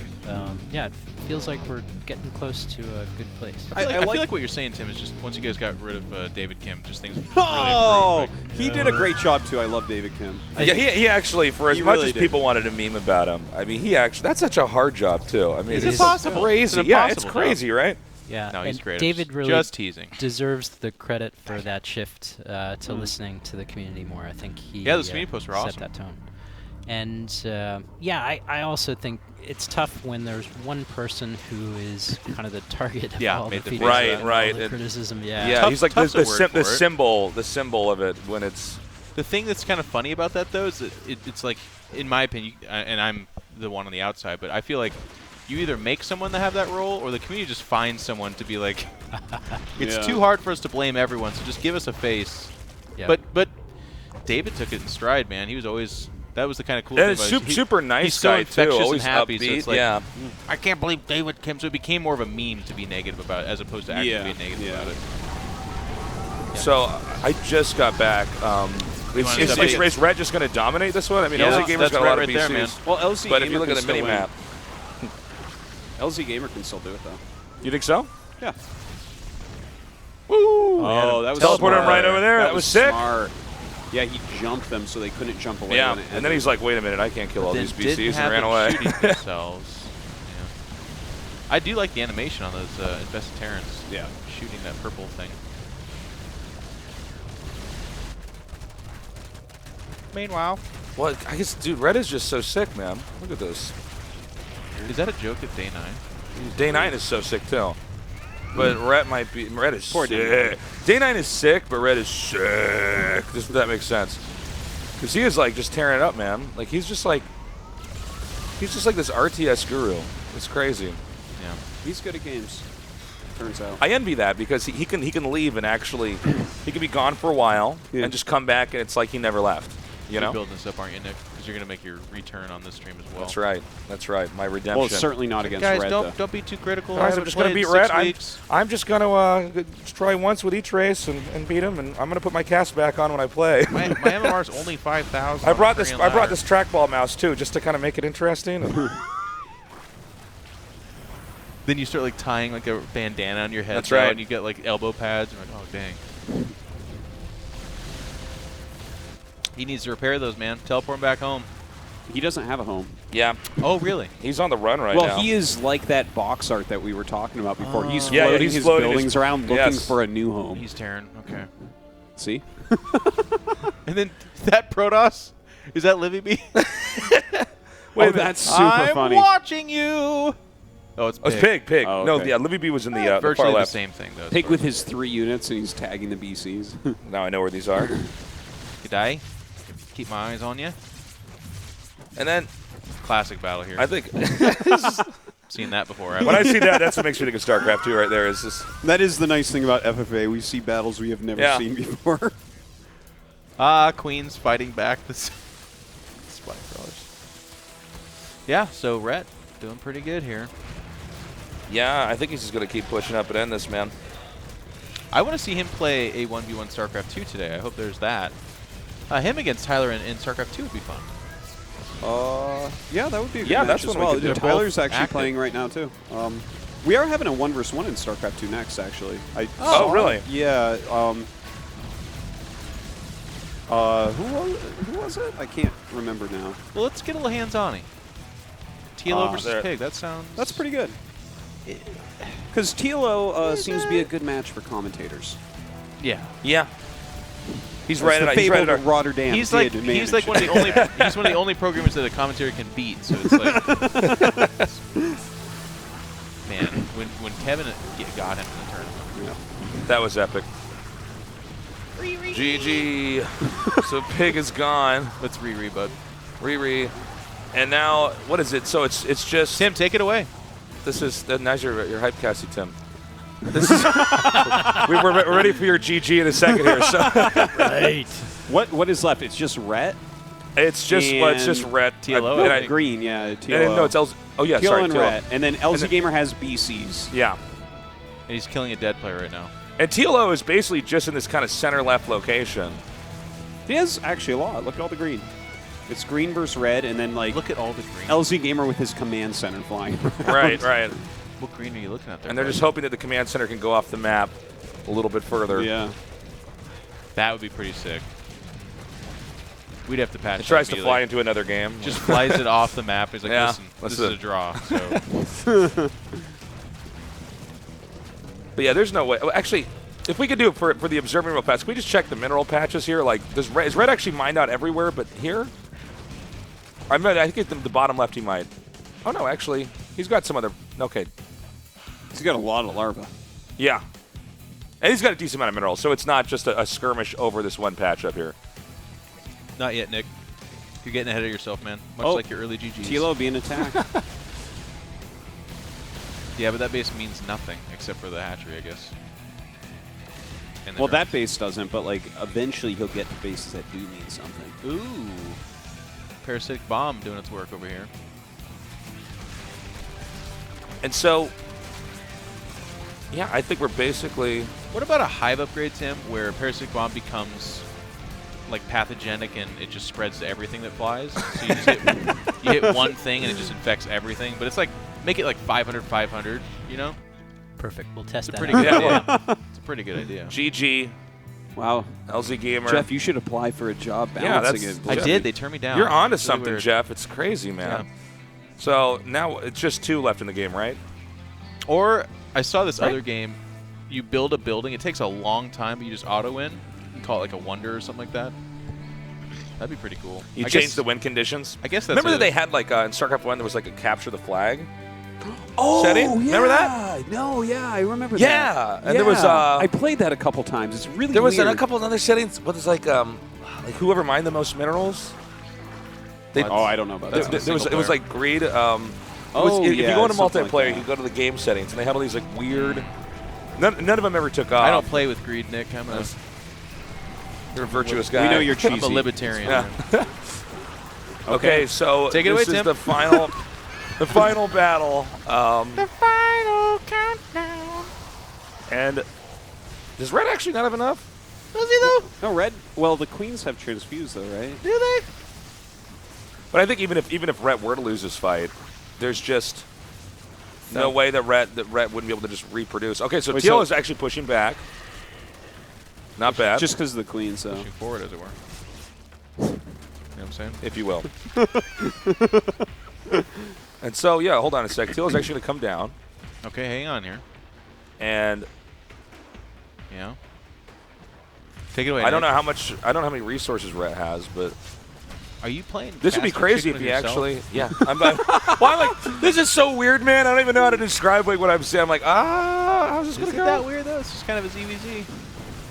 yeah, it feels like we're getting close to a good place.
I feel like what you're saying, Tim, is just once you guys got rid of David Kim, just things really
Oh,
improved.
he did a great job too. I love David Kim.
Yeah, he actually, for as
He
much
really
as
did.
people wanted to meme about him, I mean, that's such a hard job too. I mean,
It's
it's
impossible.
crazy.
It's an
Yeah, it's
impossible
crazy,
job.
right?
Yeah,
No, he's
and
great.
David really
Just teasing.
deserves the credit for that shift to listening to the community more. I think he
those community posts were
set
awesome.
that tone. And yeah, I also think it's tough when there's one person who is kind of the target of all the feedback, all the criticism. Yeah,
yeah. He's like the symbol of it when it's.
The thing that's kind of funny about that, though, is that it's like, in my opinion, and I'm the one on the outside, but I feel like you either make someone to have that role, or the community just finds someone to be like, it's too hard for us to blame everyone, so just give us a face.
Yep.
But David took it in stride, man. He was always. That was the kind of cool
And
thing.
it's
about it.
super nice
He's so
guy, too,
infectious
always
and happy. So
upbeat,
it's like,
yeah.
I can't believe David Kim. So it became more of a meme to be negative about it, as opposed to actually being negative about it.
So I just got back. Is Red just going to dominate this one? I mean, LZ Gamer's got a lot of BCs.
man.
Well, LZ
but
Gamer
if you look at
can
the mini
still
map,
LZ Gamer can still do it though.
You think so?
Yeah.
Woo!
Oh, that was
teleported him
smart.
right over there. That was sick.
Smart. Yeah, he jumped them so they couldn't jump away.
Yeah,
when it
and then he's like, "Wait a minute, I can't kill all these
Didn't
BCs,"
have
and ran
them
away.
shooting themselves. Yeah. I do like the animation on those Infested Terrans.
Yeah.
Shooting that purple thing. Meanwhile.
Well, I guess, dude, Red is just so sick, man. Look at this.
Is that a joke at day 9?
Day 9 is so sick too. But Red might be. Red is
Poor
sick. Day 9 is sick, but Red is sick. If that makes sense. Because he is like just tearing it up, man. Like he's just like this RTS guru. It's crazy.
Yeah.
He's good at games. Turns out.
I envy that because he can leave and actually he can be gone for a while and just come back and it's like he never left. You know?
You're building this up, aren't you, Nick? Because you're gonna make your return on this stream as well.
That's right. That's right. My redemption.
Well, it's certainly not against
Guys,
Red.
don't be too critical.
Guys, I'm just going to beat Red. I'm just going to try once with each race and beat him, and I'm going to put my cast back on when I play.
My MMR is only 5,000.
I brought this trackball mouse too, just to kind of make it interesting.
Then you start like tying like a bandana on your head.
That's right.
And you get like elbow pads. And you're like, oh dang. He needs to repair those, man. Teleport him back home.
He doesn't have a home.
Yeah.
Oh, really?
He's on the run right
well,
now.
he is like that box art that we were talking about before. He's
Yeah,
floating
he's
his
floating
buildings around looking for a new home.
He's tearing. Okay.
See?
And then that Protoss, is that Livy B?
Wait, that's super funny.
I'm watching you. Oh, it's Pig.
Pig.
Oh,
No,
okay.
yeah, Libby B was in the far
virtually
left.
the same thing though.
Pig with his 3 units and he's tagging the BCs.
Now I know where these are.
You die. Keep my eyes on you.
And then
classic battle here.
I think
seen that before.
When I see that, that's what makes me think of StarCraft 2 right there. Is this?
That is the nice thing about FFA. We see battles we have never seen before.
Queen's fighting back this spike throwers. Yeah, so Rhett doing pretty good here.
Yeah, I think he's just going to keep pushing up and end this, man.
I want to see him play a 1v1 StarCraft 2 today. I hope there's that. Him against Tyler in StarCraft 2 would be fun.
Yeah, that would be a good
Yeah,
match
that's
as
when we
well.
could do it.
Tyler's
Both
actually
active.
playing right now, too. We are having a 1v1 in StarCraft 2 next, actually.
Oh, really?
Yeah. Who was it? I can't remember now.
Well, let's get a little hands-on-y. TLO versus Pig. That sounds...
That's pretty good. Because TLO seems to be a good match for commentators.
Yeah.
Yeah. He's
That's
right
the
at he's
fable
right at
that Rotterdam
He's
did
like
manage.
one of the only he's one of the only programmers that a commentator can beat. So it's like, man, when Kevin got him in the tournament,
That was epic. GG. So Pig is gone.
Let's re bud.
Re. And now, what is it? So it's just
Tim. Take it away.
This is now's your hype, Cassie, Tim. This is we're ready for your GG in a second here. So
Right. What is left? It's just Rhett.
It's just red.
TLO. Green, yeah. TLO.
No, it's LZ. Oh, yeah,
TLO
sorry.
and
TLO.
red. And then LZ Gamer has BCs.
Yeah.
And he's killing a dead player right now.
And TLO is basically just in this kind of center-left location.
He has actually a lot. Look at all the green. It's green versus red, and then like
look at all the green.
LZ Gamer with his command center flying around.
Right.
What green are you looking at there?
And they're just hoping that the command center can go off the map a little bit further.
Yeah.
That would be pretty sick. We'd have to patch.
It tries to fly into another game.
Just flies it off the map. He's like,
yeah,
listen, this is a draw. So.
But yeah, there's no way. Actually, if we could do it for the observing mineral patch, can we just check the mineral patches here? Like, is red actually mined out everywhere but here? I think at the bottom left he might. Oh, no, actually, he's got some other. Okay.
He's got a lot of larvae.
Yeah. And he's got a decent amount of minerals, so it's not just a skirmish over this one patch up here.
Not yet, Nick. You're getting ahead of yourself, man. Much like your early GGs.
TLO being attacked.
Yeah, but that base means nothing except for the hatchery, I guess.
Well, that base doesn't, but like eventually he'll get to bases that do mean something.
Ooh. Parasitic Bomb doing its work over here.
And so, yeah, I think we're basically...
What about a hive upgrade, Tim, where Parasitic Bomb becomes like pathogenic and it just spreads to everything that flies? So you just hit one thing and it just infects everything. But it's like, make it like 500-500, you know?
Perfect. We'll test that.
Pretty good idea. It's a pretty good idea.
GG.
Wow.
LZ Gamer.
Jeff, you should apply for a job balancing it.
I did. They turned me down.
You're on to
Really
something,
weird.
Jeff. It's crazy, man.
Yeah.
So now it's just 2 left in the game, right?
Or I saw this other game. You build a building. It takes a long time, but you just auto-win. You call it like a wonder or something like that. That'd be pretty cool.
You change the win conditions?
I guess that's
Remember that they had like in StarCraft 1 there was like a capture the flag setting?
Yeah.
Remember that?
No, yeah, I remember
Yeah,
that.
and there was
I played that a couple times. It's really
there was
weird.
a couple of other settings. What is like whoever mined the most minerals?
I don't know about that.
It was like greed. If you
yeah,
go into
something like
multiplayer,
that.
you go to the game settings, and they have all these like weird. None of them ever took off.
I don't play with greed, Nick.
You're a virtuous guy.
We know you're cheesy.
I'm a libertarian.
Yeah. Okay, so
Take it
this
away,
is
Tim.
the final battle.
The final countdown.
And does red actually not have enough?
Does he though?
No, red. Well, the queens have transfused, though, right?
Do they?
But I think even if red were to lose this fight, there's just no way that red wouldn't be able to just reproduce. Okay, so Teal is actually pushing back. Not bad.
Just because of the queens, so.
Pushing forward, as it were. You know what I'm saying?
If you will. And so, yeah, hold on a sec. Teal is actually going to come down.
Okay, hang on here.
And
yeah, take it away.
I don't
Nick.
know how many resources red has, but
Are you playing?
this would be
Castle
crazy
Chicken
if he
with yourself?
actually. Yeah. I'm like, this is so weird, man. I don't even know how to describe what I'm saying. I'm like, how's this going to
Isn't
go?
that weird though? It's just kind of a ZVZ.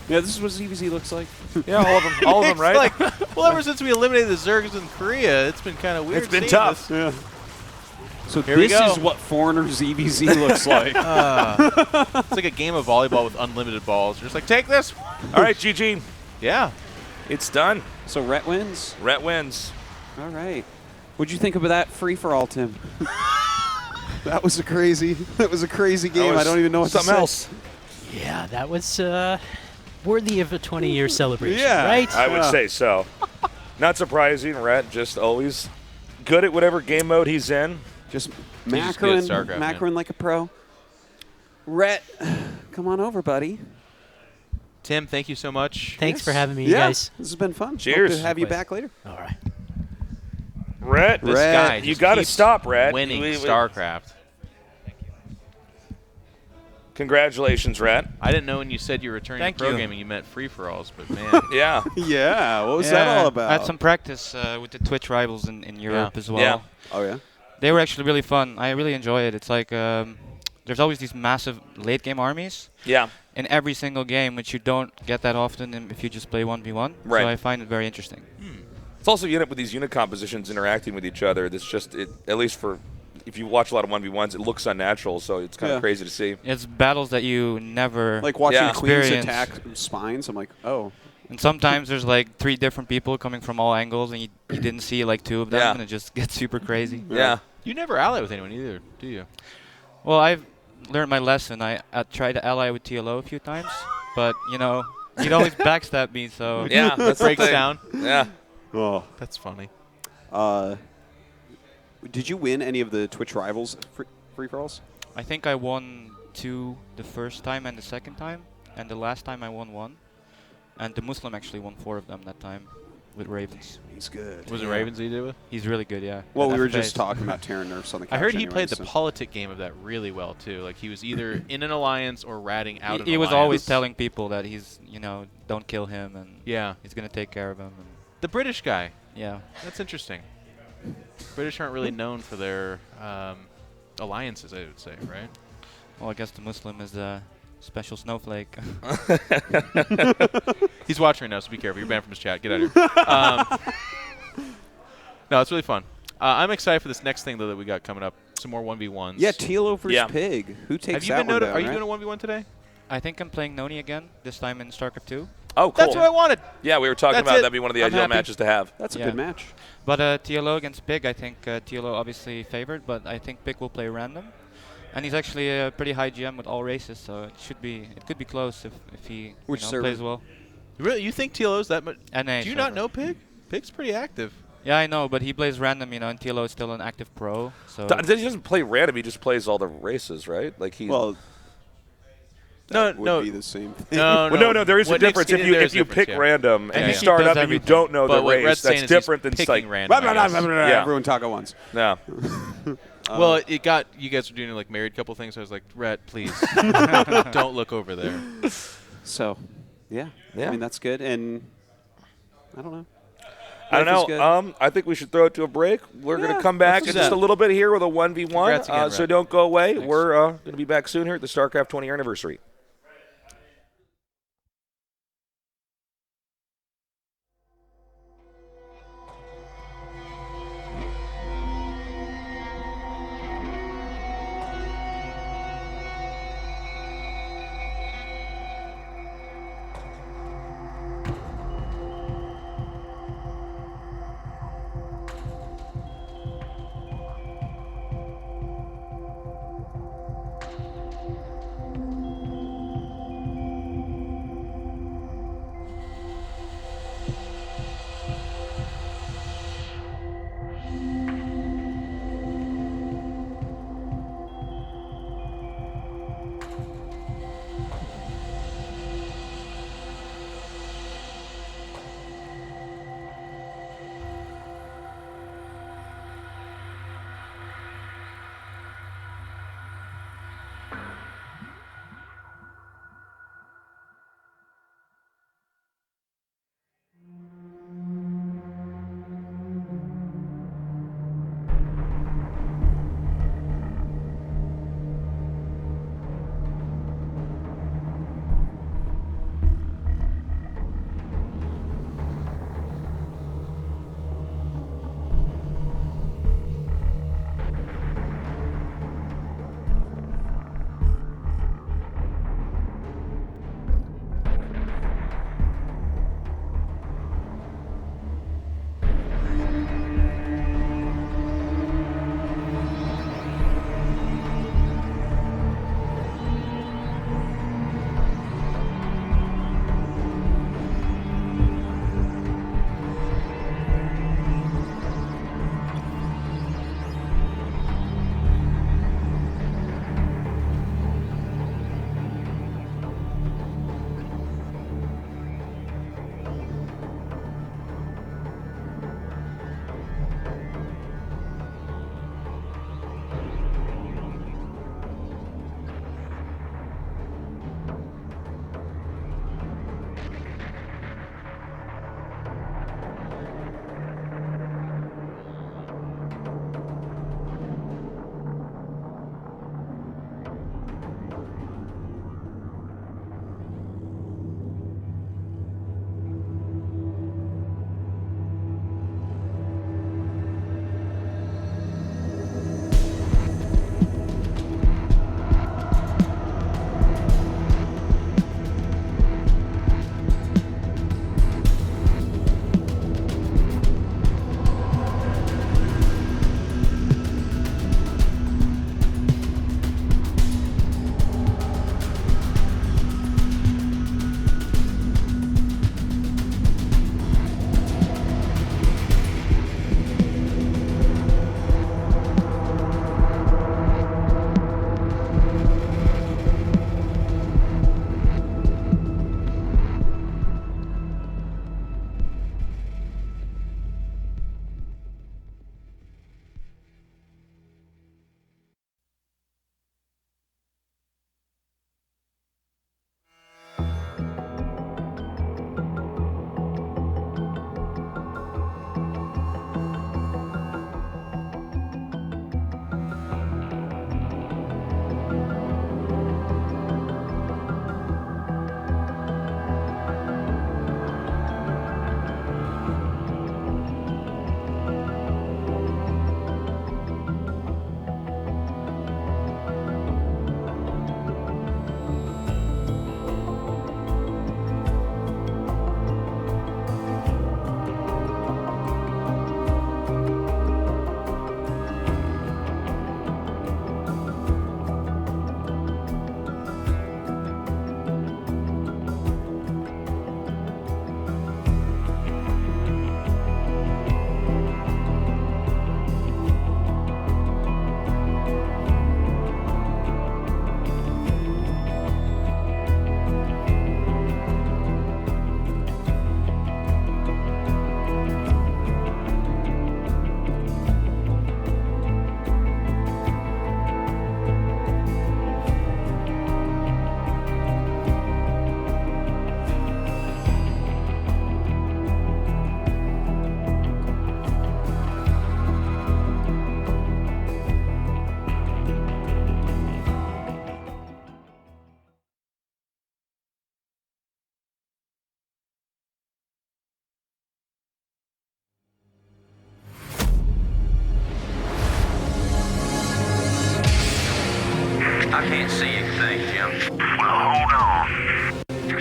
Yeah, this is what ZVZ looks like.
Yeah, all of them, right?
Like, well, ever since we eliminated the Zergs in Korea, it's been kind of weird.
It's been
seeing
tough.
this.
Yeah. So
Here we
this
go.
is what Foreigner ZVZ looks like.
It's like a game of volleyball with unlimited balls. You're just like, take this.
All right, GG.
Yeah.
It's done.
So Rhett wins?
Rhett wins.
All right. What'd you think of that free-for-all, Tim? That was a crazy game. I don't even know what to say.
Something else.
Yeah, that was worthy of a 20-year celebration,
Yeah.
right?
I would say so. Not surprising. Rhett just always good at whatever game mode he's in.
Just
just good at
macroing
StarCraft,
like a pro. Rhett, come on over, buddy.
Tim, thank you so much.
Thanks for having me,
Yeah,
guys.
this has been fun.
Cheers.
Hope to have you back later.
All right.
Rhett,
This guy
you
just
got to
keeps
stop, Rhett.
winning StarCraft.
Congratulations, Rhett.
I didn't know when you said you were returning
Thank
to pro
you.
gaming you meant free-for-alls, but man.
Yeah.
Yeah, what was that all about?
I had some practice with the Twitch rivals in Europe as well.
Yeah.
Oh, yeah?
They were actually really fun. I really enjoy it. It's like there's always these massive late-game armies
Yeah.
in every single game, which you don't get that often if you just play 1v1.
Right.
So I find it very interesting.
It's also you end up with these unit compositions interacting with each other. That's just at least for if you watch a lot of 1v1s, it looks unnatural. So it's kind of crazy to see.
It's battles that you never
Like watching
Yeah.
queens
experience.
attack spines. I'm like, oh.
And sometimes there's like 3 different people coming from all angles, and you didn't see like 2 of them, and it just gets super crazy.
Yeah.
You never ally with anyone either, do you?
Well, I've learned my lesson. I tried to ally with TLO a few times, but you know, he'd always backstab me, so
Yeah, that
breaks down.
Yeah.
Oh,
that's funny.
Did you win any of the Twitch Rivals free-for-alls?
I think I won 2 the first time and the second time, and the last time I won 1. And the Muslim actually won 4 of them that time with Ravens.
He's good.
Was it Ravens he did with?
He's really good, yeah.
Well, we were
FFAs.
just talking about Terran nerfs on the couch.
I heard he
anyway,
played the
so.
politic game of that really well too. Like he was either in an alliance or ratting out of an
He was
alliance.
always telling people that he's, you know, don't kill him, and
yeah,
he's gonna take care of him. And
the British guy.
Yeah,
that's interesting. British aren't really known for their alliances, I would say, right?
Well, I guess the Muslim is a special snowflake.
He's watching right now, so be careful. You're banned from his chat. Get out of here. No, it's really fun. I'm excited for this next thing though that we got coming up. Some more 1v1s.
Yeah, TLO versus Pig. Who takes that one down,
Are you
right?
doing a 1v1 today?
I think I'm playing Noni again, this time in StarCraft 2.
Oh, cool.
That's what I wanted.
Yeah, we were talking about that'd be one of the
I'm
ideal
happy.
matches to have.
That's a
Yeah.
good match.
But TLO against Pig, I think TLO obviously favored, but I think Pig will play random. And he's actually a pretty high GM with all races, so it could be close if he
Which
you know,
server?
plays well.
Really, you think TLO's that much?
NA
Do you not
server.
know Pig? Pig's pretty active.
Yeah, I know, but he plays random, you know, and TLO is still an active pro. So
He doesn't play random. He just plays all the races, right? Like he's
Well,
that
would be the same thing.
No,
Well, no, there is a
What Nick's
difference.
getting
If you
there
if
is
you
difference,
pick
yeah.
random and
Yeah,
you
yeah.
start
He does
up and you
everything.
don't know
But
the
what
race,
Red's saying
that's
is he's
different than just
picking
like
random, I guess.
Yeah.
Everyone talk at once.
Yeah.
Well, it got you guys were doing like married couple things. So I was like, Rhett, please don't look over there.
So, yeah. I mean, that's good. And I don't know.
I don't
Life is
know.
good.
I think we should throw it to a break. We're going to come back
let's
in
do
just
that.
a little bit here with a 1v1.
Congrats again,
So
Red.
don't go away.
Thanks.
We're going to be back soon here at the StarCraft 20 year anniversary.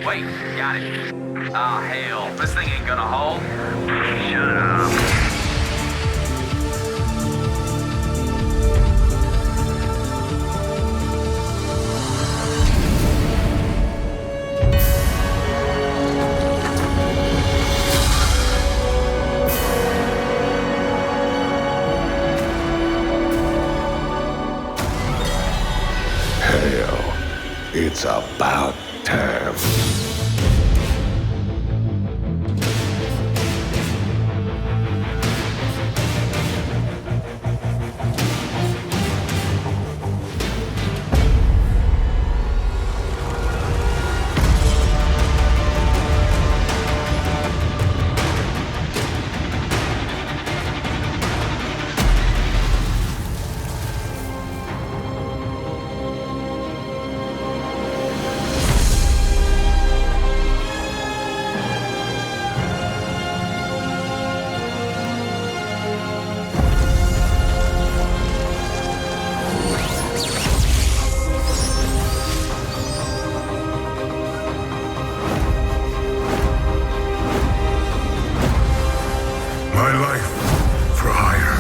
Wait, got it. Oh, hell. This thing ain't gonna hold. Shut up.
Hell, it's about time. My life for hire.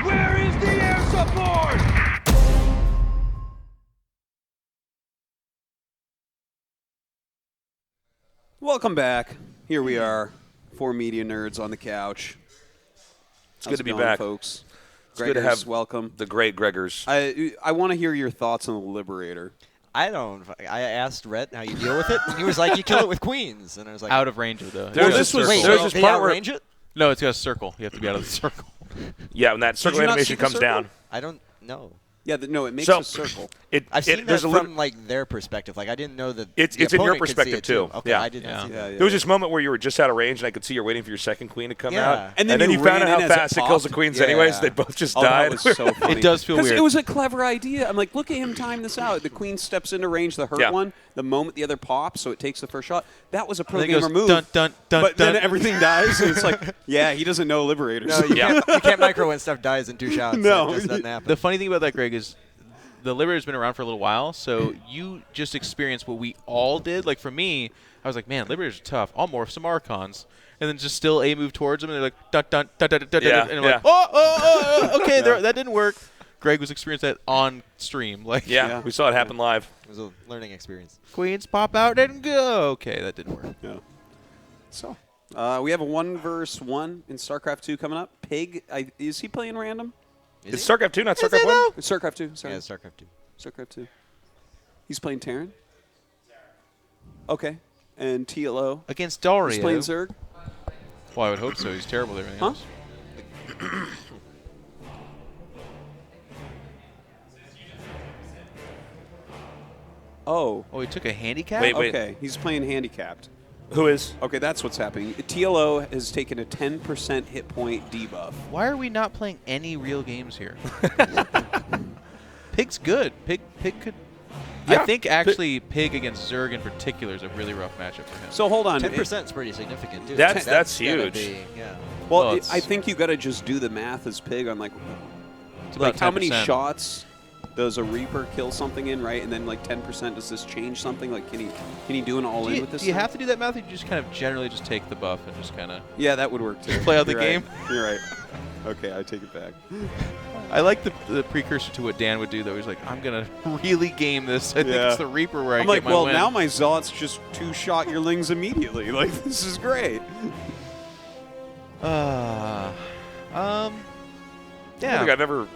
Where is the air support?
Welcome back. Here we are, 4 media nerds on the couch.
It's good to be back,
back, folks.
It's good to have
welcome.
The great Gregors.
I want to hear your thoughts on the Liberator.
I asked Rhett how you deal with it, and he was like, "You kill it with queens," and I was like,
out of range of the.
There's this part where
it?
No, it's got a circle. You have to be out of the circle.
Yeah, when that circle animation comes down.
I don't know.
Yeah, no, it makes
So,
a circle.
I've seen that from like their perspective. Like I didn't know that.
It's
the
in your
opponent could see
perspective
it
too.
Okay,
Yeah,
I didn't see that.
There was this moment where you were just out of range, and I could see you're waiting for your second queen to come
Yeah.
out,
And then you
found
ran
out
in
how
as it
fast it kills the
popped.
queens,
Yeah.
anyways. They both just
Oh,
died.
That was so funny.
It does feel weird.
Because it was a clever idea. I'm like, look at him time this out. The queen steps into range, the hurt one, the moment the other pops, so it takes the first shot. That was a pro
And then it
gamer
goes
move.
dun, dun, dun,
but then
dun.
everything dies, and it's like, yeah, he doesn't know Liberators.
No, you can't micro when stuff dies in 2 shots.
No.
It just doesn't happen.
The funny thing about that, Greg, is the Liberator's been around for a little while, so you just experienced what we all did. Like for me, I was like, man, Liberators are tough. I'll morph some Archons. And then just still A move towards them, and they're like, dun, dun, dun, dun, dun, dun,
Yeah,
and I'm
yeah.
like, oh, okay, that didn't work. Greg was experiencing that on stream. Like,
Yeah, we saw it happen live.
It was a learning experience.
Queens pop out and go. Okay, that didn't work.
Yeah. So, we have a 1v1 in StarCraft 2 coming up. Pig, is he playing random?
It's StarCraft 2, not StarCraft 1?
It's StarCraft 2. Sorry.
Yeah, it's StarCraft 2.
StarCraft 2. He's playing Terran? Okay. And TLO?
Against Dario.
He's playing Zerg?
Well, I would hope so. He's terrible at everything else.
Oh,
he took a handicap?
Wait.
Okay, he's playing handicapped.
Who is?
Okay, that's what's happening. TLO has taken a 10% hit point debuff.
Why are we not playing any real games here? Pig's good. Pig could.
Yeah,
I think actually Pig against Zerg in particular is a really rough matchup for him.
So hold on.
10% is pretty significant, too.
That's
gotta
huge.
be- yeah.
Well, I think you got to just do the math as Pig on like
about
how many
10%.
shots does a Reaper kill something in, right? And then like 10%, does this change something? Like can he do an all in with this?
Do you
thing?
have to do that math, or you just kind of generally just take the buff and just kind of?
Yeah, that would work too.
Play out the
You're
game.
Right. You're right. Okay, I take it back.
I like the precursor to what Dan would do, though. He's like, I'm going to really game this. I think it's the Reaper where I
I'm
get
like,
my
well,
win.
now my Zot's just 2-shot your Lings immediately. Like, this is great.
I don't
Yeah.
think I've ever.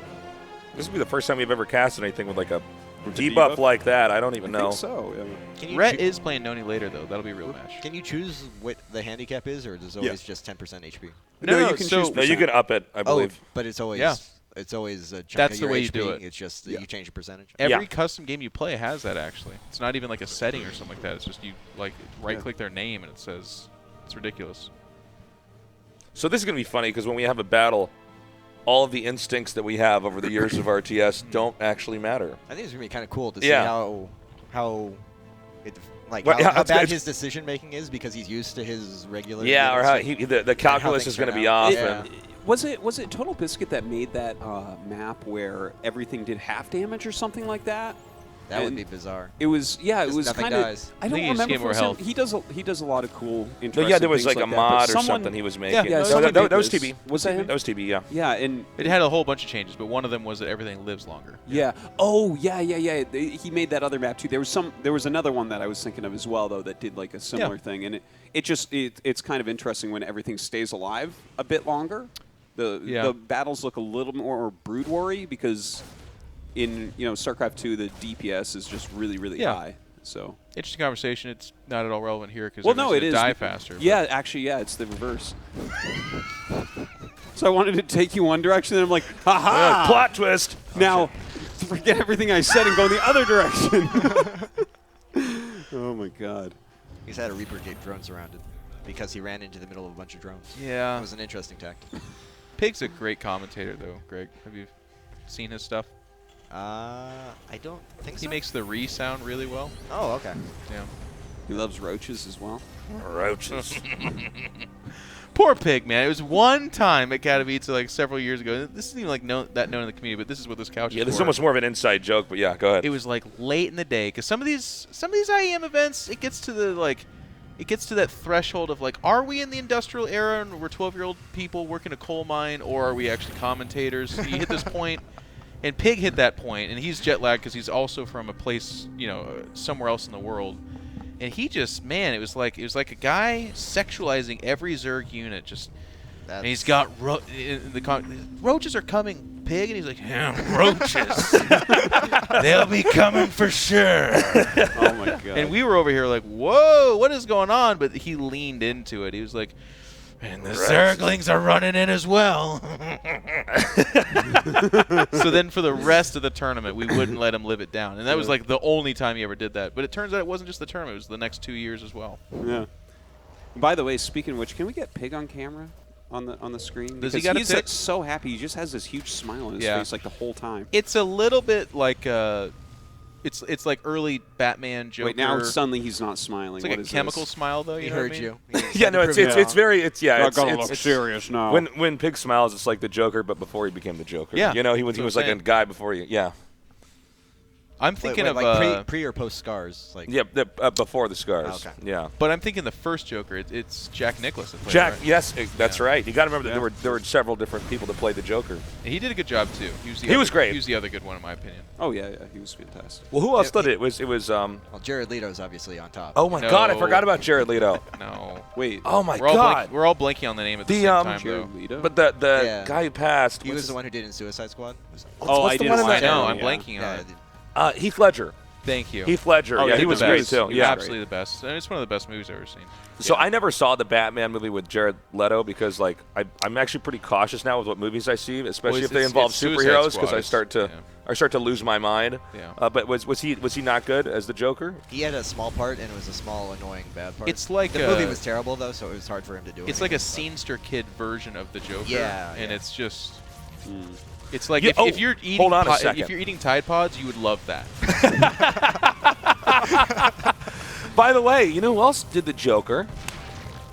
This would be the first time we've ever casted anything with like a debuff
debuff?
like that. I don't even
I
know.
think so. Yeah.
Can you
Rhett is playing Noni later, though. That'll be a real match.
Can you choose what the handicap is, or is it always just 10% HP?
No,
you can
so-
choose.
No, you can up it, I believe.
But it's always
Yeah.
it's always a chunk
That's
of
the
your
way
HP.
you do it.
It's just that you change the percentage.
Every custom game you play has that, actually. It's not even like a setting or something like that. It's just you like right-click their name, and it says it's ridiculous.
So this is going to be funny because when we have a battle, all of the instincts that we have over the years of RTS don't actually matter.
I think it's gonna be kind of cool to see
Yeah.
how it like
Well,
how,
yeah,
how bad
it's-
his decision making is because he's used to his regular.
Yeah, or
units
how
and
the calculus
things
is going to
turn
be
out.
off.
Yeah.
And
Was it Total Biscuit that made that map where everything did half damage or something like that?
That would be bizarre.
It was it
Just
was
nothing
kind of.
dies.
I don't
think he just
remember
gave more
for some-
health.
He does a lot of cool,
No,
interesting.
yeah, there was
things
like a
that, but
mod or
someone-
something he was making.
Yeah,
No,
someone
that
did
was
this.
TB.
Was that him?
That was TB. Yeah.
Yeah, and
It had a whole bunch of changes, but one of them was that everything lives longer.
yeah. Oh, yeah. He made that other map too. There was another one that I was thinking of as well, though, that did like a similar thing, and it's kind of interesting when everything stays alive a bit longer. The battles look a little more brood war-y because in StarCraft 2 the DPS is just really high. So
interesting conversation. It's not at all relevant here because
it is
die faster.
Yeah, actually, it's the reverse. So I wanted to take you one direction, and I'm like, ha
plot twist.
Now, forget everything I said and go in the other direction. Oh my God.
He's had a Reaper get drone surrounded because he ran into the middle of a bunch of drones.
Yeah.
It was an interesting tactic.
Pig's a great commentator, though. Greg, have you seen his stuff?
I don't think so.
He makes the re sound really well.
Oh, okay.
Yeah.
He loves roaches as well.
Roaches.
Poor Pig, man. It was one time at Katowice like several years ago. This isn't even like known in the community, but this is what this couch is
Yeah, this is
for.
almost more of an inside joke, but yeah, go ahead.
It was like late in the day because some of these IEM events, it gets to that threshold of like, are we in the industrial era and we're 12-year-old people working a coal mine, or are we actually commentators? You hit this point, and Pig hit that point, and he's jet lagged because he's also from a place, somewhere else in the world. And he just, man, it was like a guy sexualizing every Zerg unit. And he's got roaches are coming, Pig, and he's like, yeah, roaches. They'll be coming for sure.
Oh my God.
And we were over here like, whoa, what is going on? But he leaned into it. He was like, and the Zerglings are running in as well. So then for the rest of the tournament, we wouldn't let him live it down. And that was like the only time he ever did that. But it turns out it wasn't just the tournament. It was the next 2 years as well.
Yeah. By the way, speaking of which, can we get Pig on camera on the screen?
Does he
Because
got a
he's
pic?
like so happy. He just has this huge smile on his face like the whole time.
It's a little bit like it's like early Batman Joker.
Wait, now suddenly he's not smiling.
It's like a chemical smile, though. You know what I mean?
Yeah, no, it's very
gotta look serious now.
When Pig smiles, it's like the Joker, but before he became the Joker.
Yeah,
he was like a guy before he. Yeah.
I'm thinking of
like pre or post scars. Like
before the scars.
Oh, okay.
Yeah.
But I'm thinking the first Joker. It's Jack Nicholson.
Jack, right? Yes, that's right. You got to remember that there were several different people that played the Joker.
And he did a good job too.
He was great.
He was the other good one in my opinion.
Oh yeah, he was fantastic.
Well, who else did it? It was.
Well, Jared Leto's obviously on top.
Oh my God, I forgot about Jared Leto.
No.
Wait.
Oh my God.
We're all blanking on the name at the same time
Jared
though.
Leto?
But the guy who passed.
He was the one who did in Suicide Squad.
What's the one in that?
No, I'm blanking on it.
Heath Ledger.
Thank you.
Heath Ledger.
Oh,
yeah, he was great too.
He was absolutely the best. And it's one of the best movies I've ever seen.
So I never saw the Batman movie with Jared Leto because like I'm actually pretty cautious now with what movies I see, especially if they involve superheroes, because I start to lose my mind.
Yeah.
But was he not good as the Joker?
He had a small part, and it was a small, annoying, bad part.
It's like
the movie was terrible though, so it was hard for him to do.
It's like a scenester kid version of the Joker.
Yeah.
And it's just. It's like if you're eating
hold on a second.
If you're eating Tide Pods, you would love that.
By the way, you know who else did the Joker?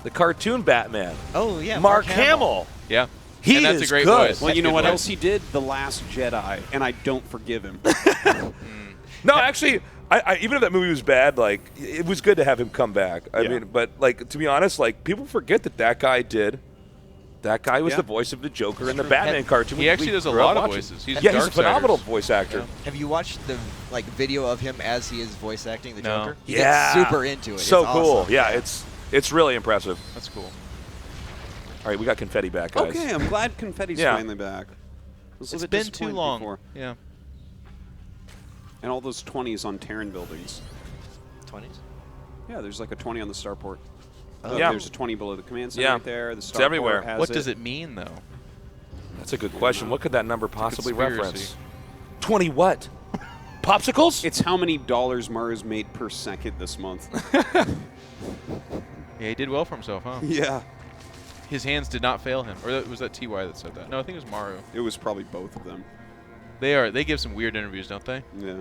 The cartoon Batman.
Oh yeah,
Mark Hamill.
Yeah,
he
that's
is
a great
good.
voice.
Well, you know
Good
what
voice.
else he did? The Last Jedi, and I don't forgive him.
No, actually, I even if that movie was bad, like it was good to have him come back. I mean, but like to be honest, like people forget that guy did. That guy was the voice of the Joker in the Batman cartoon.
He actually does a lot of voices. He's
he's a phenomenal voice actor.
Have you watched the video of him as he is voice acting the Joker? He
gets
super into it.
So
it's
cool.
Awesome.
Yeah, it's really impressive.
That's cool.
All right, we got confetti back, guys.
Okay, I'm glad confetti's finally back.
It's been too long.
Before.
Yeah.
And all those 20s on Terran buildings.
20s?
Yeah, there's like a 20 on the starport.
Yeah.
There's a 20 below the command center right there. The
it's everywhere.
Has
what does it mean, though?
That's a good question. What could that number possibly
Conspiracy.
reference? 20 what? Popsicles?
It's how many dollars Mars made per second this month.
Yeah, he did well for himself, huh?
Yeah.
His hands did not fail him. Or was that TY that said that? No, I think it was Maru.
It was probably both of them.
They give some weird interviews, don't they?
Yeah.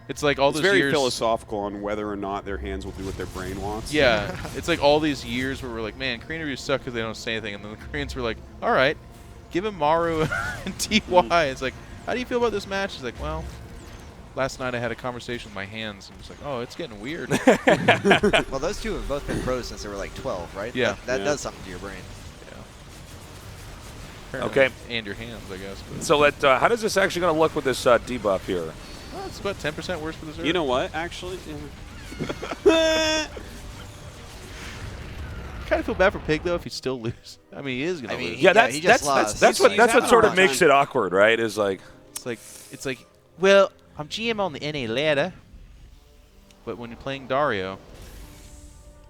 It's like all
it's
those
very
years.
philosophical on whether or not their hands will do what their brain wants.
Yeah, it's like all these years where we're like, man, Korean interviews suck because they don't say anything, and then the Koreans were like, all right, give him Maru and TY. It's like, how do you feel about this match? He's like, well, last night I had a conversation with my hands and was like, oh, it's getting weird.
Well, those two have both been pros since they were like 12, right?
Yeah.
That does something to your brain.
Okay.
And your hands, I guess. But.
So how does this actually going to look with this debuff here?
Well, it's about 10% worse for the Zerg.
You know what, actually? Yeah.
Kind of feel bad for Pig though if he still loses. I mean, he is gonna lose.
Yeah, that's what sort of makes it awkward, right? Is like
it's like well, I'm GM on the NA ladder, but when you're playing Dario,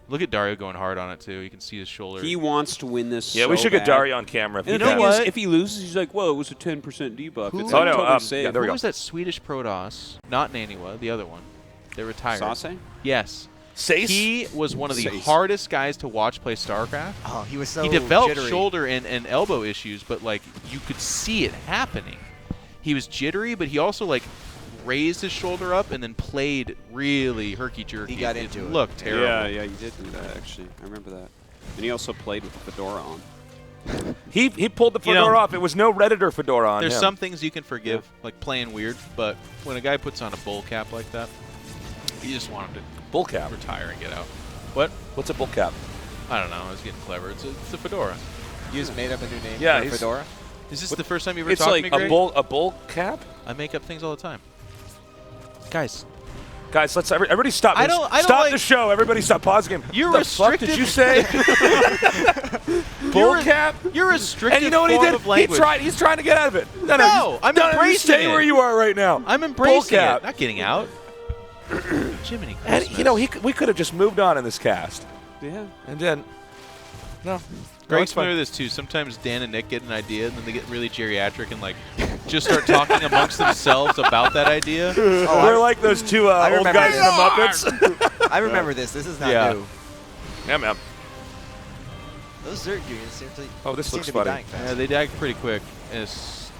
look at Dario going hard on it too. You can see his shoulder.
He wants to win this.
Yeah,
so
we should get
bad.
Dario on camera. If
and the thing is, if he loses, he's like, "Whoa, it was a 10% debuff."
Who,
it's totally safe.
Yeah, there we
who
go.
was that Swedish Protoss? Not Naniwa, the other one. They retired.
Sase?
Yes.
Sace?
He was one of the
Sace.
hardest guys to watch play StarCraft.
Oh, he was so
He developed
jittery.
shoulder and elbow issues, but like you could see it happening. He was jittery, but he also like raised his shoulder up and then played really herky-jerky.
He got into it.
Looked terrible.
Yeah, you did do that actually. I remember that. And he also played with the fedora on.
He pulled the fedora off. It was no Redditor fedora on
There's
him.
some things you can forgive, like playing weird, but when a guy puts on a bull cap like that, you just want him to
bull cap
retire and get out. What?
What's a bull cap?
I don't know. I was getting clever. It's a fedora.
You just made up a new name
Yeah,
for Fedora?
Is this the first time you ever
It's
talked
like
to me, Greg?
a bull cap.
I make up things all the time. Guys,
let's everybody stop.
I don't
stop
like-
the show. Everybody stop. Pause the game.
You're
the
restricted.
Fuck did you say? Bull cap.
You're restricted.
And you know what he
form
did?
Of language.
He's trying to get out of it.
No, I'm
you
embracing
stay
it.
where you are right now.
I'm embracing
Bull cap.
it. Not getting out. Jiminy
And
Christmas.
you know, we could have just moved on in this cast.
Yeah.
And then, no.
Greg's familiar with this too. Sometimes Dan and Nick get an idea, and then they get really geriatric and like just start talking amongst themselves about that idea.
We're like those two old guys in the Muppets.
I remember this. This is not new.
Yeah, man.
Those Zerg units seem to,
Oh, this
seem
looks
to be
funny.
dying fast.
Yeah, they died pretty quick. And it's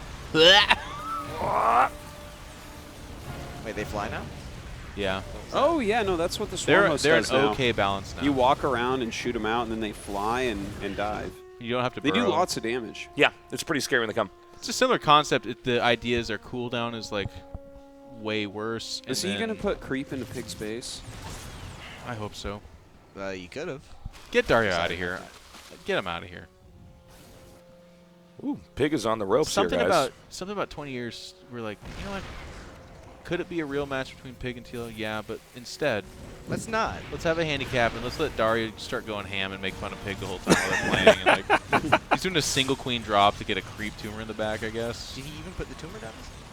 Wait, they fly now?
yeah.
Oh yeah, no, that's what the
They're
Swarmos
an
does now.
okay balance now.
You walk around and shoot them out, and then they fly and dive.
You don't have to.
They do
burrow.
lots of damage.
Yeah, it's pretty scary when they come.
It's a similar concept. The idea is their cooldown is like way worse.
Is he gonna put creep into Pig's base?
I hope so.
You could have.
Get Dario out of here. Get him out of here.
Ooh, Pig is on the ropes
Something
here, guys.
about 20 years. We're like, you know what? Could it be a real match between Pig and Teal? Yeah, but instead,
let's not.
Let's have a handicap and let's let Dario start going ham and make fun of Pig the whole time while they're playing. And like, he's doing a single queen drop to get a creep tumor in the back, I guess.
Did he even put the tumor down?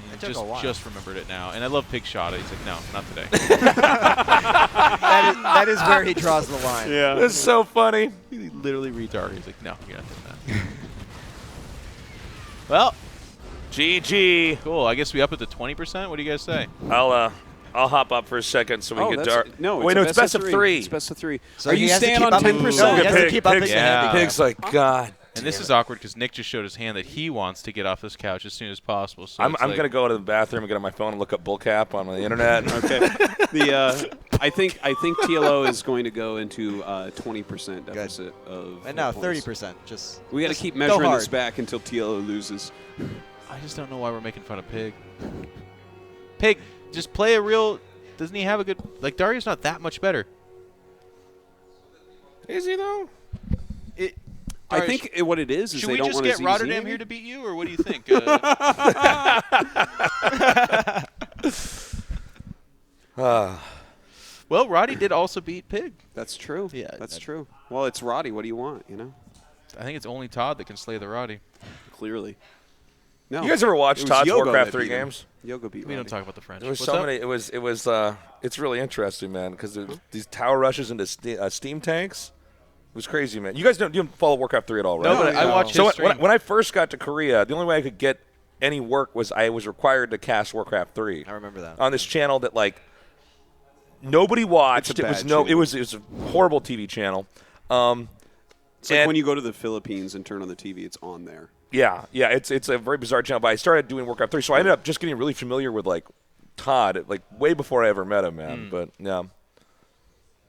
Yeah,
It took a while.
just remembered it now. And I love Pig shot it. He's like, no, not today.
that is where he draws the line.
Yeah, it's so funny.
He literally reads Dario. He's like, no, you're not doing that. Well,
GG.
Cool. I guess we up it to 20%. What do you guys say?
I'll hop up for a second so we can get
that's-
Dar.
no,
wait,
it's
no,
a
it's best of three.
It's best of three.
So
Are
he
you
has to
staying
keep
on
up-
10%?
No, he has to keep up his handicap.
Pig's like, God.
And this is awkward because Nick just showed his hand that he wants to get off this couch as soon as possible. So
I'm
it's
going
like-
to go to the bathroom and get on my phone and look up bull cap on the internet.
Okay. I think TLO is going to go into 20% deficit of.
And now
points.
30%. Just
We got to
just
keep
go
measuring
hard.
this back until TLO loses.
I just don't know why we're making fun of Pig. Pig, just play a real. Doesn't he have a good? Like Dario's not that much better.
Is he though?
I think what it is
Should
they
we
don't
just
want
get
to
Rotterdam here to beat you, or what do you think? Well, Roddy did also beat Pig.
That's true.
Yeah,
that's true. Well, it's Roddy. What do you want? You know.
I think it's only Todd that can slay the Roddy.
Clearly. No.
You guys ever watched
It was
Todd's
Yogo
Warcraft
that
3
beat him.
games?
Yogo beat
We don't
Roddy.
talk about the French.
There was
What's
so
up?
many. It's really interesting, man, because these tower rushes into steam tanks. It was crazy, man. You guys you don't follow Warcraft 3 at all, right?
No, but I watched
So
his stream.
when I first got to Korea, the only way I could get any work was I was required to cast Warcraft 3.
I remember that.
On this channel that like nobody watched.
It's a
It was
bad
no.
channel.
It was a horrible TV channel.
It's like
and-
when you go to the Philippines and turn on the TV, it's on there.
Yeah, it's a very bizarre channel. But I started doing Warcraft 3, so I ended up just getting really familiar with like Todd, like way before I ever met him, man. But yeah,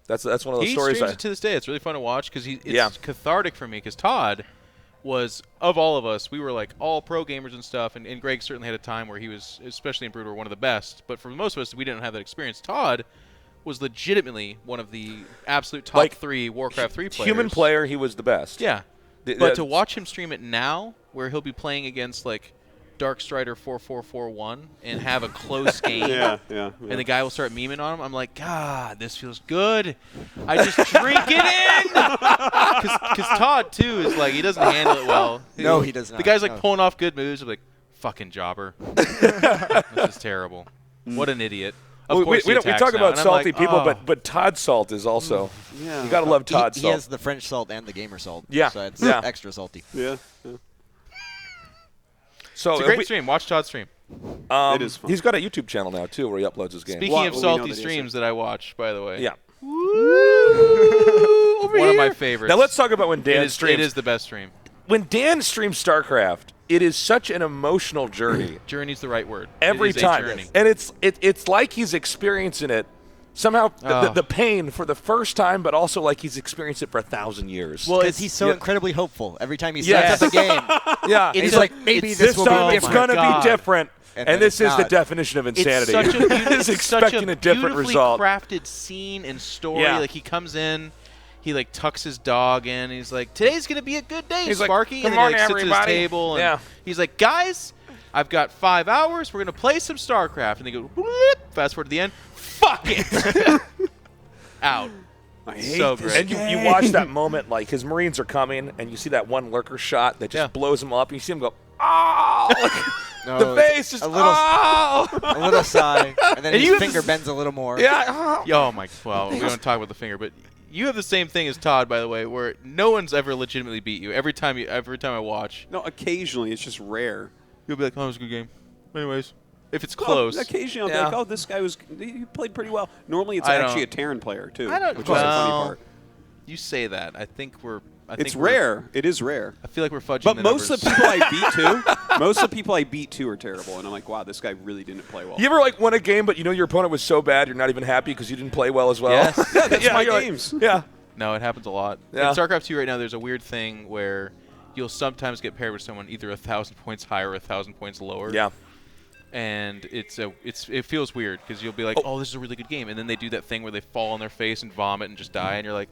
that's one of those
He
stories.
streams it to this day. It's really fun to watch because it's
Yeah.
cathartic for me because Todd was, of all of us, we were like all pro gamers and stuff, and Greg certainly had a time where he was, especially in Brood War, one of the best. But for most of us, we didn't have that experience. Todd was legitimately one of the absolute top 3 Warcraft 3 players.
Human player, he was the best.
Yeah. But to watch him stream it now, where he'll be playing against like Darkstrider 4441 and have a close game, and the guy will start memeing on him, I'm like, God, this feels good. I just drink it in! Because Todd, too, is like, he doesn't handle it well.
No, he does not.
The guy's like pulling off good moves. I'm like, fucking jobber. This is terrible. What an idiot. Of course
we talk about salty people,
oh.
but Todd Salt is also. You gotta love Todd Salt.
He has the French salt and the gamer salt.
Yeah,
so it's extra salty.
Yeah.
So it's a great stream. Watch Todd stream.
It is fun. He's got a YouTube channel now too, where he uploads his games.
Speaking of salty streams that I watch, by the way.
Yeah.
One of my favorites.
Now let's talk about when Dan streams.
It is the best stream.
When Dan streams StarCraft, it is such an emotional journey.
Journey's the right word.
Every
it is
time,
a journey.
and it's like he's experiencing it somehow, the pain for the first time, but also like he's experienced it for 1,000 years.
Well, he's so incredibly hopeful every time he sets up a game.
Yeah,
he's like, maybe this will
time
be.
It's going to be different. And this is the definition of insanity.
It's
expecting a different result.
Crafted scene and story.
Yeah.
Like he comes in, he like tucks his dog in. And he's like, "Today's gonna be a good day,
He's like,
Sparky."
"Good
and
morning,
then he like, sits at his
everybody."
table. And
Yeah.
he's like, "Guys, I've got 5 hours. We're gonna play some StarCraft." And they go, "Bloop." Fast forward to the end. Fuck it. Out.
I hate
so
this
great.
And you watch that moment, like his Marines are coming, and you see that one lurker shot that just blows him up. And you see him go, "Oh!" The face just
a little,
oh!
a little sigh, and then
And
his finger bends a little more.
Yeah.
Oh my. Well, we don't talk about the finger, but you have the same thing as Todd, by the way, where no one's ever legitimately beat you. Every time I watch.
No, occasionally it's just rare.
You'll be like, "Oh, it was a good game." Anyways, if it's close.
Occasionally I'll be like, "Oh, this guy he played pretty well." Normally it's actually a Terran player too, which is the funny part.
You say that. I think we're.
It's rare. It is rare.
I feel like we're fudging.
But
the
most
numbers.
of the people I beat too, most of the people I beat too are terrible, and I'm like, wow, this guy really didn't play well.
You ever like won a game, but you know your opponent was so bad, you're not even happy because you didn't play well as well.
Yes.
Yeah, that's my
you're
games.
Like, yeah.
No, it happens a lot.
Yeah.
In StarCraft 2 right now, there's a weird thing where you'll sometimes get paired with someone either 1,000 points higher or 1,000 points lower.
Yeah.
And it feels weird because you'll be like, oh, this is a really good game, and then they do that thing where they fall on their face and vomit and just die, and you're like,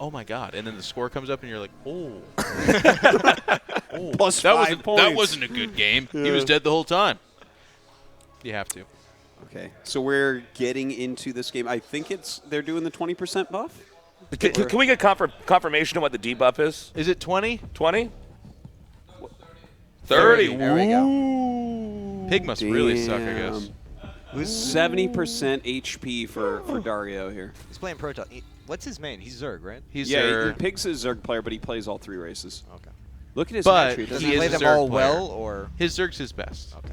oh my god! And then the score comes up, and you're like, oh,
Plus
that
5 points.
That wasn't a good game. He was dead the whole time. You have to.
Okay, so we're getting into this game. I think they're doing the 20% buff.
Can we get confirmation of what the debuff is?
Is it 20?
20? 30.
There we go.
Pig must really suck, I guess.
Who's 70% HP for Dario here?
He's playing Protoss. What's his main? He's Zerg, right?
He's
Zerg. Pig's a Zerg player, but he plays all 3 races.
Okay.
Look at his
but
attribute.
Does he play them all well, or
his Zerg's his best?
Okay.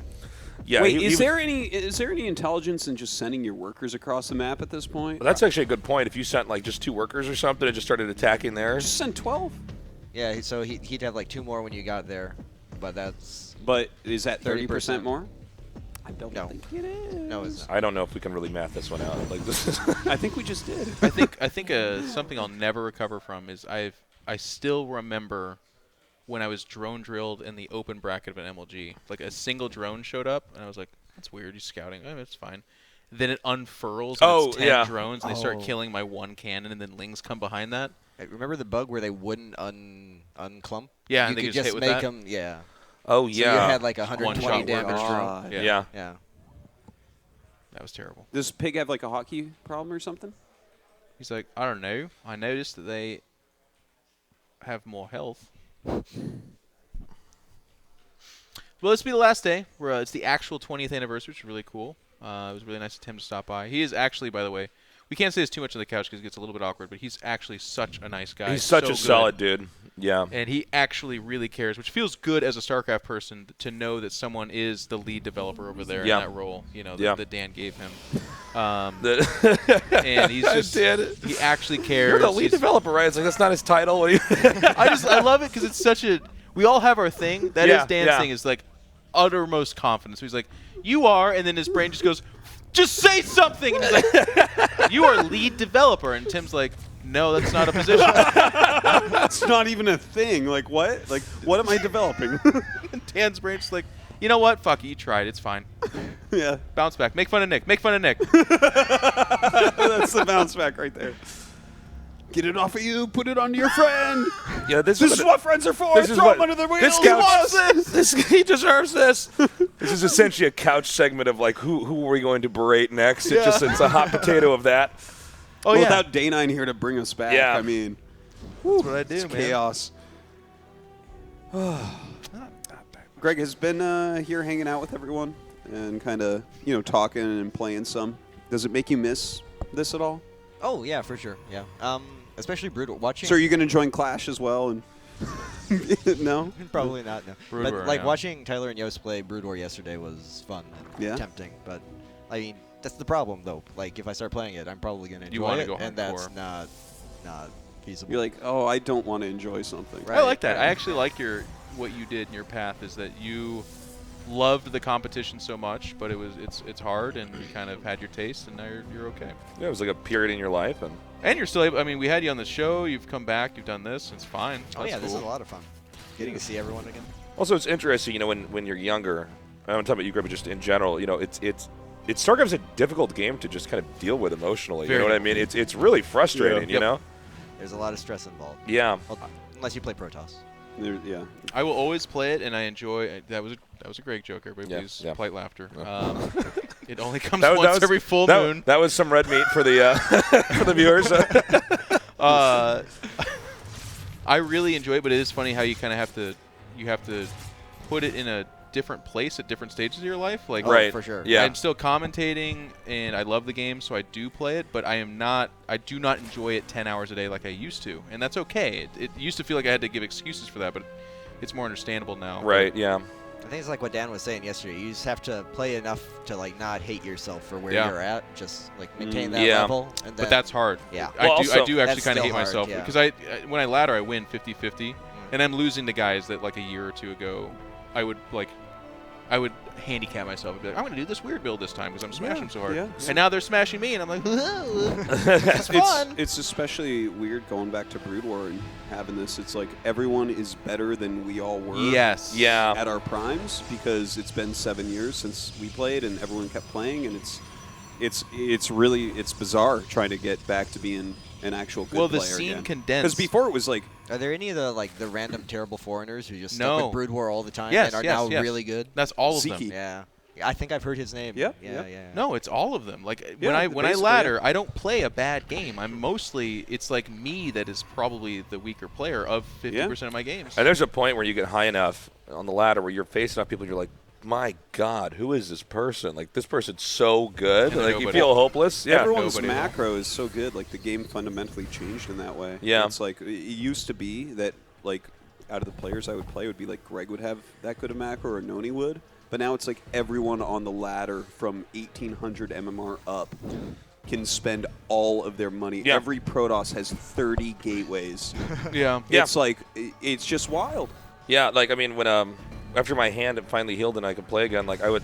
Yeah.
Wait, is there any intelligence in just sending your workers across the map at this point?
Well, that's actually a good point. If you sent like just 2 workers or something and just started attacking there,
just send 12.
Yeah, so he'd have like 2 more when you got there, but that's.
But is that 30% more? I don't think it is.
No, it's not.
I don't know if we can really math this one out. Like this is
I think we just did.
I think something I'll never recover from is I still remember when I was drone drilled in the open bracket of an MLG. Like a single drone showed up, and I was like, "That's weird. He's scouting. Oh, that's fine." Then it unfurls. And it's 10 drones, and they start killing my 1 cannon, and then Lings come behind that.
Hey, remember the bug where they wouldn't unclump?
Yeah,
you
and they
could
just hit
just
with
make
that?
them. Yeah.
Oh
So
yeah.
you had like 120
One-shot
damage
workers.
drone.
Yeah.
Yeah.
That was terrible.
Does Pig have like a hotkey problem or something?
He's like, I don't know. I noticed that they have more health. Well, this will be the last day. It's the actual 20th anniversary, which is really cool. It was really nice of Tim to stop by. He is actually, by the way, we can't say this too much on the couch because it gets a little bit awkward, but he's actually such a nice guy.
He's such a
good.
solid dude. Yeah.
And he actually really cares, which feels good as a StarCraft person to know that someone is the lead developer over there in that role, that Dan gave him. And he's just, he actually cares.
You're the lead developer, right? It's like, that's not his title.
I love it because it's such a, we all have our thing. That is Dan's thing, is like uttermost confidence. So he's like, you are, and then his brain just goes, just say something. And he's like, you are lead developer. And Tim's like, no, that's not a position.
That's not even a thing. Like, what? Like, what am I developing?
And Dan's brain's just like, you know what? Fuck it. You tried. It's fine.
Yeah.
Bounce back. Make fun of Nick. Make fun of Nick.
That's the bounce back right there. Get it off of you. Put it onto your friend.
Yeah, this
is what friends are for. Throw them under the wheels.
This couch, he deserves this. This is essentially a couch segment of like who are we going to berate next?
Yeah.
It's a hot potato of that.
Oh, well, without Day9 here to bring us back,
Yeah.
I mean,
that's what I do,
it's
man.
chaos. Greg has been here hanging out with everyone and kind of, talking and playing some. Does it make you miss this at all?
Oh yeah, for sure. Yeah. Especially Brood War. Watching.
So are you going to join Clash as well? And no?
Probably not. No.
Brood
But
War,
like
yeah.
watching Tyler and Yost play Brood War yesterday was fun and tempting. But I mean, that's the problem though. Like if I start playing it, I'm probably going to enjoy
wanna
it,
go
and
hardcore.
that's not feasible.
You're like, oh, I don't want to enjoy something.
I like that. I actually like what you did in your path is that you loved the competition so much, but it's hard, and you kind of had your taste, and now you're okay.
Yeah, it was like a period in your life,
and you're still able. I mean, we had you on the show. You've come back. You've done this. It's fine.
Oh
That's
yeah, this
cool.
is a lot of fun. Getting to see everyone again.
Also, it's interesting, when you're younger. I'm talking about you, Greg, but just in general. It's StarCraft's a difficult game to just kind of deal with emotionally.
Very
you know what I mean? It's really frustrating.
Yeah.
You know.
There's a lot of stress involved.
Yeah.
Well, unless you play Protoss.
Yeah.
I will always play it, and I enjoy. That was a great joke. Everybody, please, polite laughter. It only comes once every full moon.
That was some red meat for the for the viewers.
I really enjoy it, but it is funny how you kind of have to put it in a different place at different stages of your life. Like,
right,
for sure.
Yeah.
I'm still commentating, and I love the game, so I do play it. But I do not enjoy it 10 hours a day like I used to, and that's okay. It used to feel like I had to give excuses for that, but it's more understandable now.
Right. Yeah.
I think it's like what Dan was saying yesterday. You just have to play enough to like not hate yourself for where
Yeah.
you're at. Just like maintain that
Yeah.
level. And
But
then,
that's hard.
Yeah.
I do actually
That's
kind of
still
hate
hard,
myself
yeah.
because when I ladder, I win 50-50, and I'm losing to guys that like a year or two ago I would handicap myself and be like, I'm going to do this weird build this time because I'm smashing so hard.
yeah.
And now they're smashing me, and I'm like, it's fun.
It's especially weird going back to Brood War and having this. It's like everyone is better than we all were.
Yes.
Yeah.
At our primes, because it's been 7 years since we played and everyone kept playing, and it's really bizarre trying to get back to being an actual good
Well,
player
the scene
again.
condensed.
Because before it was like,
Are there any of the random terrible foreigners who just stuck
No.
with Brood War all the time
Yes,
and are
yes,
now
yes.
really good?
That's all of
Zeke.
them.
Yeah. I think I've heard his name.
Yeah,
Yeah.
No, it's all of them. Like
Yeah,
when I
basically,
ladder, I don't play a bad game. It's like me that is probably the weaker player of 50% of my games.
And there's a point where you get high enough on the ladder where you're facing off people and you're like, my God, who is this person? Like, this person's so good.
And
Like, you
nobody.
feel hopeless. Yeah.
everyone's
Nobody will.
macro is so good. Like the game fundamentally changed in that way.
Yeah.
It's like it used to be that like out of the players I would play would be like Greg would have that good a macro or Noni would. But now it's like everyone on the ladder from 1800 MMR up can spend all of their money.
Yeah.
Every Protoss has 30 gateways.
Yeah.
It's like it's just wild.
Yeah, like, I mean, when after my hand finally healed and I could play again, like, I would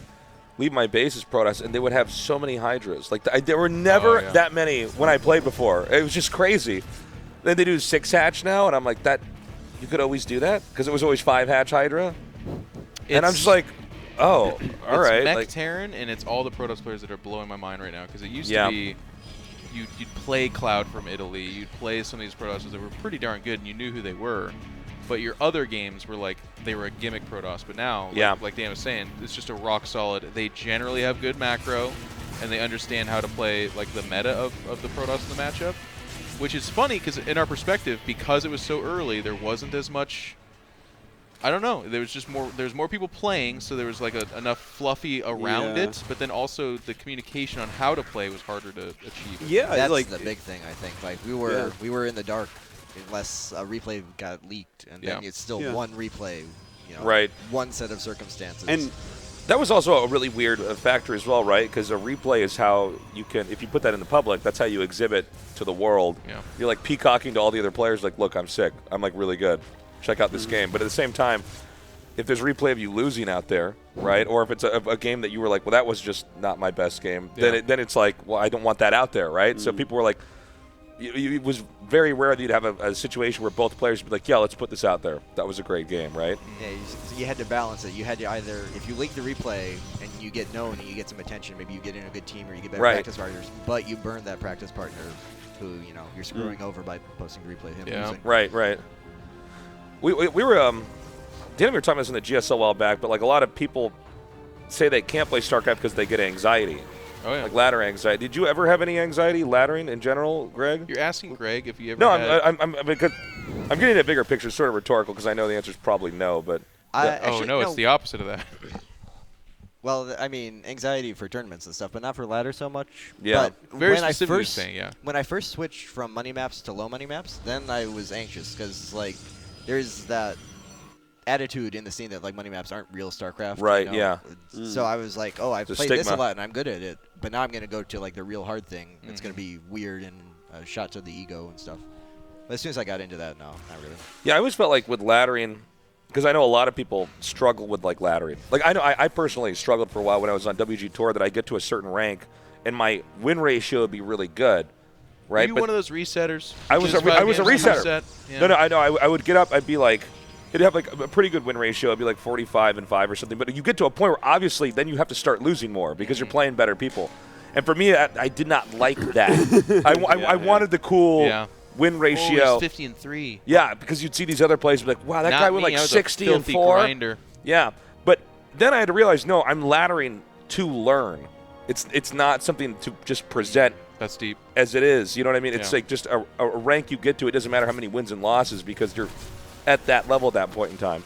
leave my base as Protoss, and they would have so many Hydras. Like, there were never that many when I played before. It was just crazy. Then they do 6-hatch now, and I'm like, that you could always do that? Because it was always 5-hatch Hydra. And I'm just like, oh, all right.
It's Mech
Like,
Terran, and it's all the Protoss players that are blowing my mind right now. Because it used
Yeah.
to be you'd play Cloud from Italy. You'd play some of these Protoss that were pretty darn good, and you knew who they were. But your other games were like, they were a gimmick Protoss. But now, like Dan was saying, it's just a rock solid. They generally have good macro, and they understand how to play like the meta of the Protoss in the matchup. Which is funny, because in our perspective, because it was so early, there wasn't as much... I don't know. There was just there's more people playing, so there was like enough fluffy around
Yeah.
it. But then also the communication on how to play was harder to achieve.
Yeah,
That's
like
the big thing, I think. Like we were in the dark unless a replay got leaked, and then it's still one replay. You know,
Right.
One set of circumstances.
and that was also a really weird factor as well, right? Because a replay is how you can, if you put that in the public, that's how you exhibit to the world.
Yeah.
You're like peacocking to all the other players, like, look, I'm sick. I'm like really good. Check out this game. But at the same time, if there's replay of you losing out there, right? Or if it's a game that you were like, well, that was just not my best game, then it's like, well, I don't want that out there, right? So people were like, it was very rare that you'd have a situation where both players would be like, yeah, let's put this out there. That was a great game, right?
Yeah, you had to balance it. You had to either, if you leak the replay and you get known and you get some attention, maybe you get in a good team or you get better practice partners, but you burn that practice partner who, you know, you're screwing over by posting the replay of him losing.
Right. We were, Dan and we were talking about this in the GSL a while back, but like a lot of people say they can't play StarCraft because they get anxiety.
Oh, yeah.
Like ladder anxiety. Did you ever have any anxiety laddering in general, Greg?
You're asking Greg if you ever
No,
had...
I'm getting a bigger picture, sort of rhetorical, because I know the answer is probably no, but...
Actually, no, it's the opposite of that.
Well, I mean, anxiety for tournaments and stuff, but not for ladder so much.
Yeah.
But
Very
when
specific thing, yeah.
When I first switched from money maps to low money maps, then I was anxious, because, like, there's that attitude in the scene that, like, money maps aren't real StarCraft.
Right,
you know?
yeah.
So I was like, oh, I've
It's a
played this a
stigma.
lot, and I'm good at it, but now I'm going to go to, like, the real hard thing. It's going to be weird and a shot to the ego and stuff. But as soon as I got into that, no, not really.
Yeah, I always felt like with laddering, because I know a lot of people struggle with, like, laddering. Like, I know I personally struggled for a while when I was on WG Tour that I get to a certain rank, and my win ratio would be really good. Right?
Were you one of those resetters?
I was a resetter.
Reset? Yeah.
No, I know. I would get up. I'd be like, it'd have like a pretty good win ratio. It'd be like 45-5 or something. But you get to a point where obviously then you have to start losing more because you're playing better people. And for me, I did not like that. I wanted the cool win ratio.
50-3.
Yeah, because you'd see these other players be like, wow, that
Not
guy went
me.
like
I was a
60-4.
filthy grinder.
Yeah, but then I had to realize, no, I'm laddering to learn. It's not something to just present.
That's deep.
As it is, you know what I mean? It's like just a rank you get to. It doesn't matter how many wins and losses because you're at that level at that point in time.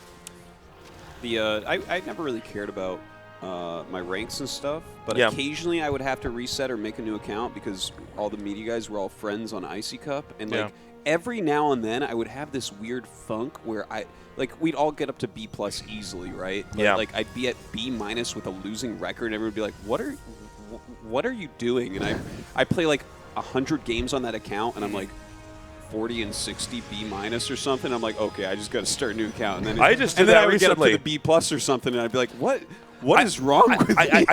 I never really cared about my ranks and stuff, but occasionally I would have to reset or make a new account because all the media guys were all friends on Icy Cup, and like every now and then I would have this weird funk where we'd all get up to B+ easily, right? But like I'd be at B- with a losing record, and everyone would be like, what are you doing? And I play like 100 games on that account, and I'm like 40 and 60 B- or something. I'm like, okay, I just got to start a new account. And then
I
would get up to the B+ or something, and I'd be like, what is wrong with me?
I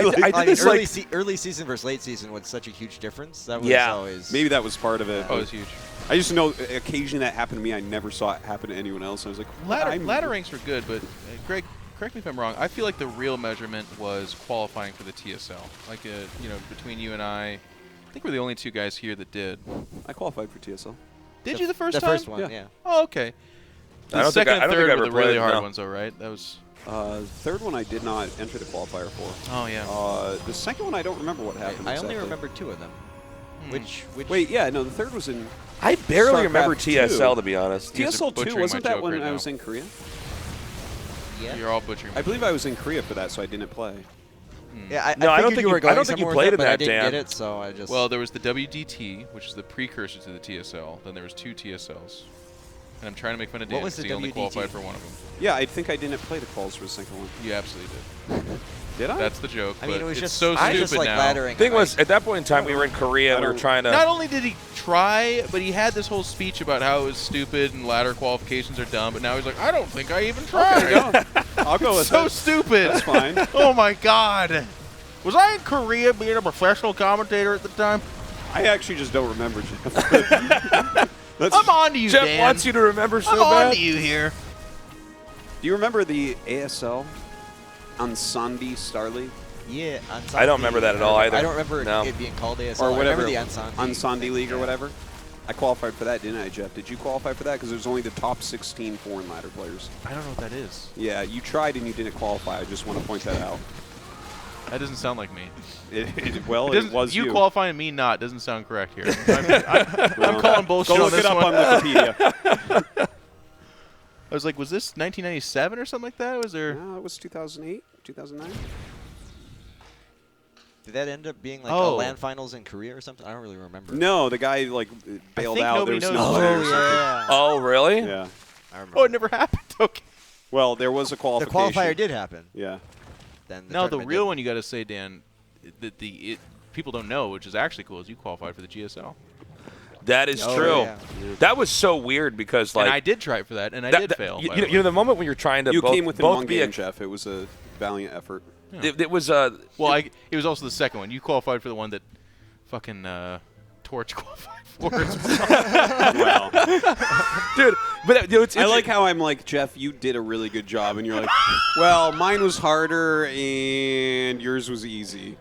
did this early season versus late season was such a huge difference. That was always
maybe that was part of it.
Oh, it was huge.
I just know occasionally that happened to me. I never saw it happen to anyone else. I was like,
ladder ranks were good, but Greg, correct me if I'm wrong. I feel like the real measurement was qualifying for the TSL. Like, between you and I think we're the only two guys here that did.
I qualified for TSL.
Did you the first time?
The first one, yeah.
Oh, okay. The second and third were the really hard ones, though, right? That was.
Third one I did not enter the qualifier for.
Oh yeah.
The second one I don't remember what happened.
I only remember two of them. Which?
Wait, yeah, no, the third was in.
I barely remember
StarCraft
TSL
2.
to be honest.
TSL 2 wasn't that when I was in Korea?
Yeah.
You're all butchering.
I believe I was in Korea for that, so I didn't play.
Yeah, I
don't
figured
think
you were going
I don't think you
somewhere
played
with
in
that,
that,
but I didn't
Dan.
get it, so I just.
Well, there was the WDT, which is the precursor to the TSL. Then there was two TSLs. And I'm trying to make fun of Dan
was
because
the
he only
WDT?
qualified for one of them.
Yeah, I think I didn't play the calls for the second one.
You absolutely did.
Did I?
That's the joke.
I mean,
but
it was
it's
just
so
I
stupid
just like
now.
laddering.
Thing was, at that point in time, we were in Korea and we were trying to.
Not only did he try, but he had this whole speech about how it was stupid and ladder qualifications are dumb. But now he's like, I don't think I even tried.
I'll go with
so
that.
stupid.
That's fine.
Oh my God. Was I in Korea being a professional commentator at the time?
I actually just don't remember, Jeff.
I'm on to you,
Jeff
Dan.
wants you to remember so
I'm
bad.
on to you here.
Do you remember the ASL Ansandi Star League?
Yeah, Ansandi.
I don't remember that at all either.
I don't remember
No.
it being called ASL.
Or whatever.
I remember the
Ansandi League or whatever. I qualified for that, didn't I, Jeff? Did you qualify for that? Because there's only the top 16 foreign ladder players.
I don't know what that is.
Yeah, you tried and you didn't qualify. I just want to point that out.
That doesn't sound like me.
It was
you
you.
qualifying me not doesn't sound correct here. I'm calling bullshit
Go
on
look
this
it up
one.
on Wikipedia.
I was like, was this 1997 or something like that? Was there?
No, it was 2008, 2009.
Did that end up being like a LAN finals in Korea or something? I don't really remember.
No, the guy like bailed
think
out. There
nobody
was
knows.
no player or
Oh,
something.
yeah.
Oh, really?
Yeah.
I remember.
Oh, it never happened. Okay.
Well, there was a
The
qualification.
qualifier did happen.
Yeah.
Then
No, the
tournament
real
didn't.
one you got to say, Dan, that people don't know, which is actually cool, is you qualified for the GSL.
That is
Oh,
true.
yeah.
That was so weird because like
and I did try for that, and I did fail. by the way.
You know, the moment when you're trying to
You
both,
came within
both
one
be
game, Jeff. It was a valiant effort.
It was
Well, it was also the second one. You qualified for the one that fucking Torch qualified for as
Wow.
Dude, but
I like how I'm like, Jeff, you did a really good job, and you're like, well, mine was harder and yours was easy.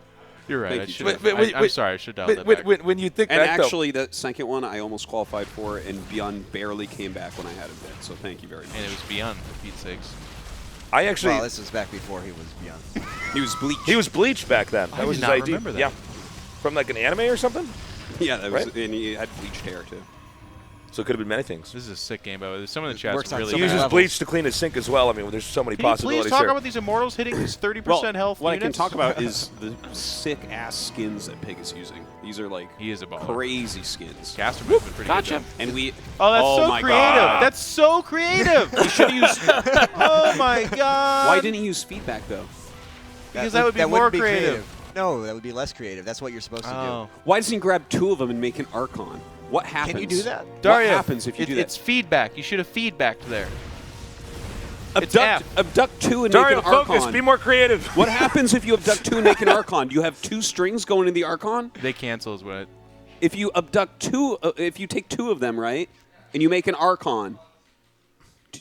You're right.
Thank
I
you,
should
Jeff.
have. I'm sorry. I should have dialed that back.
When you think
and
back,
actually, the second one I almost qualified for, and Beyond barely came back when I had a bit. So thank you very much.
And it was Beyond, for Pete's sakes.
I actually.
Well, this was back before he was Beyond.
He was bleached.
He was bleached back then. That
I
was
did
his
not
ID.
remember that.
Yeah, from like an anime or something.
Yeah, that was,
Right?
and he had bleached hair too.
So it could have been many things.
This is a sick game, by the way. Some of the chat's
works on
really
so
He
many
bad.
uses
levels.
bleach to clean his sink as well. I mean, there's so many
Can you
possibilities
please talk
here.
about these Immortals hitting these 30% health
What
units?
I can talk about is the sick-ass skins that Pig is using. These are like
He is a baller.
crazy skins.
Casterman's been pretty
Gotcha.
good.
And we.
Oh, that's so
my
creative.
God.
That's so creative.
We should use.
Oh my god.
Why didn't he use feedback though?
Because that would be more
wouldn't be
creative.
No, that would be less creative. That's what you're supposed to do.
Why doesn't he grab two of them and make an Archon? What happens?
Can you do that?
Dario,
what happens if you do that?
It's feedback. You should have feedbacked there.
Abduct two and
Dario,
make an Archon.
focus. Be more creative.
What happens if you abduct two and make an Archon? Do you have two strings going in the Archon?
They cancel is what.
If you abduct two, if you take two of them, right, and you make an Archon, do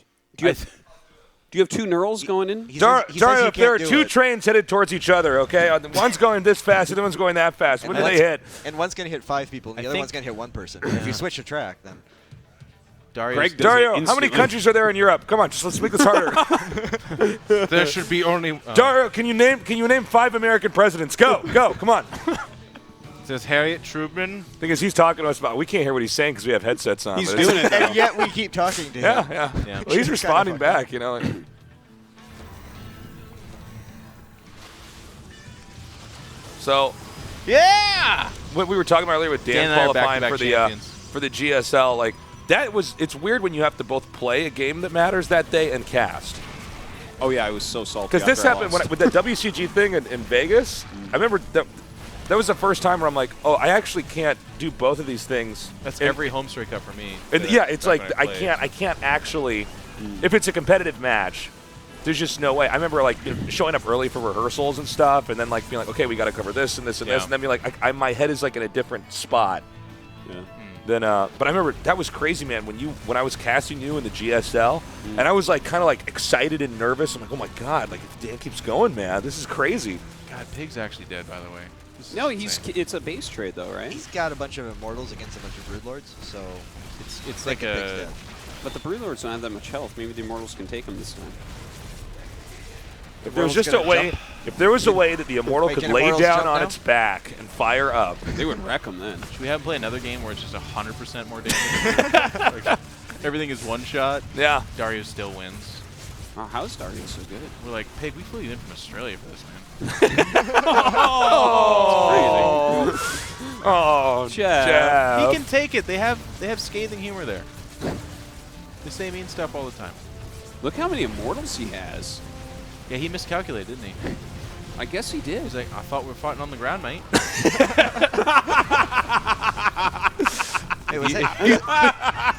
you have two neurals going in?
Dario, if there are two trains headed towards each other, okay, one's going this fast, the other one's going that fast. When do they hit?
And one's going to hit 5 people, and the other one's going to hit 1 person. If you switch the track, then...
Dario, how many countries are there in Europe? Come on, just let's make this harder.
There should be only.
Dario, can you name 5 American presidents? Go, come on.
It says Harriet Truman.
Thing is, he's talking to us about. We can't hear what he's saying because we have headsets on.
He's doing it,
and yet we keep talking to him.
Yeah. Well, he's responding back, you know. Like. So,
yeah,
what we were talking about earlier with Dan
and I are
qualifying
back-to-back
for the GSL, like that was. It's weird when you have to both play a game that matters that day and cast.
Oh yeah, I was so salty.
Because this
after I
happened
lost.
with that WCG thing in Vegas. I remember that was the first time where I'm like, oh, I actually can't do both of these things.
That's every home straight cup for me.
And yeah, it's like I can't actually. If it's a competitive match, there's just no way. I remember like showing up early for rehearsals and stuff, and then like being like, okay, we got to cover this and this and this, and then being like, my head is like in a different spot.
Yeah.
Then, but I remember that was crazy, man. When I was casting you in the GSL, and I was like kind of like excited and nervous. I'm like, oh my god, like if Dan keeps going, man, this is crazy.
God, Pig's actually dead, by the way.
No, it's a base trade though, right?
He's got a bunch of Immortals against a bunch of Broodlords, so
it's like a.
But the Broodlords don't have that much health. Maybe the Immortals can take them this time.
If there was just a way, if there was a way that the Immortal could lay down on its back and fire up,
they would wreck them then.
Should we have him play another game where it's just 100% more damage? Like, everything is one shot.
Yeah.
Dario still wins.
Oh, how is Dario so good?
We're like, Pig, we flew you in from Australia for this, man.
Oh, Jeff.
He can take it. They have scathing humor there. They say mean stuff all the time.
Look how many Immortals he has.
Yeah, he miscalculated, didn't he?
I guess he did.
He's like, I thought we were fighting on the ground, mate.
Hey, was that?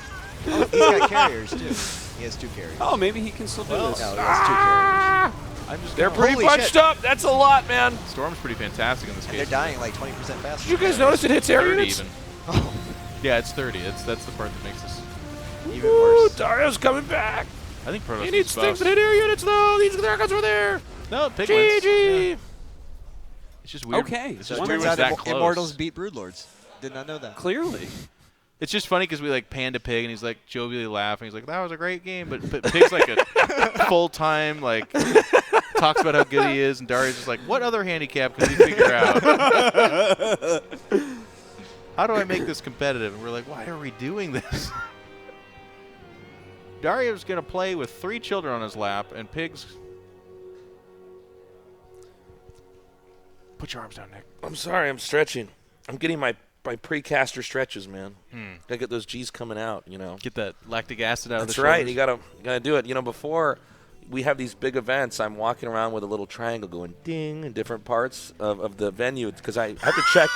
Oh, he's got carriers too. He has 2 carriers.
Oh, maybe he can still do this.
No, he has 2 carriers.
They're pretty punched up. That's a lot, man.
Storm's pretty fantastic in this case.
They're dying like 20% faster.
Did you guys notice it hits air
30
units?
even. Oh. Yeah, it's 30. That's the part that makes this
even worse.
Dario's coming back.
I think Protoss
He needs
buffs.
things that hit air units, though. These guys were there.
No, Pig wins.
GG.
Yeah. It's just weird.
Okay.
It's
So
just
it
weird
turns
when
out
it's that close.
Immortals beat Broodlords. Did not know that.
Clearly.
It's just funny because we like pan to Pig and he's like jovially laughing. He's like, "That was a great game," but Pig's like a full time like talks about how good he is, and Dario's just like, "What other handicap can we figure out? How do I make this competitive?" And we're like, "Why are we doing this?" Dario's gonna play with 3 children on his lap, and Pig's. Put your arms down, Nick.
I'm sorry, I'm stretching. I'm getting my pre-caster stretches, man. Gotta get those G's coming out, you know.
Get that lactic acid out of the
That's right.
shoulders.
You gotta do it. You know, before we have these big events, I'm walking around with a little triangle going ding in different parts of the venue because I have to check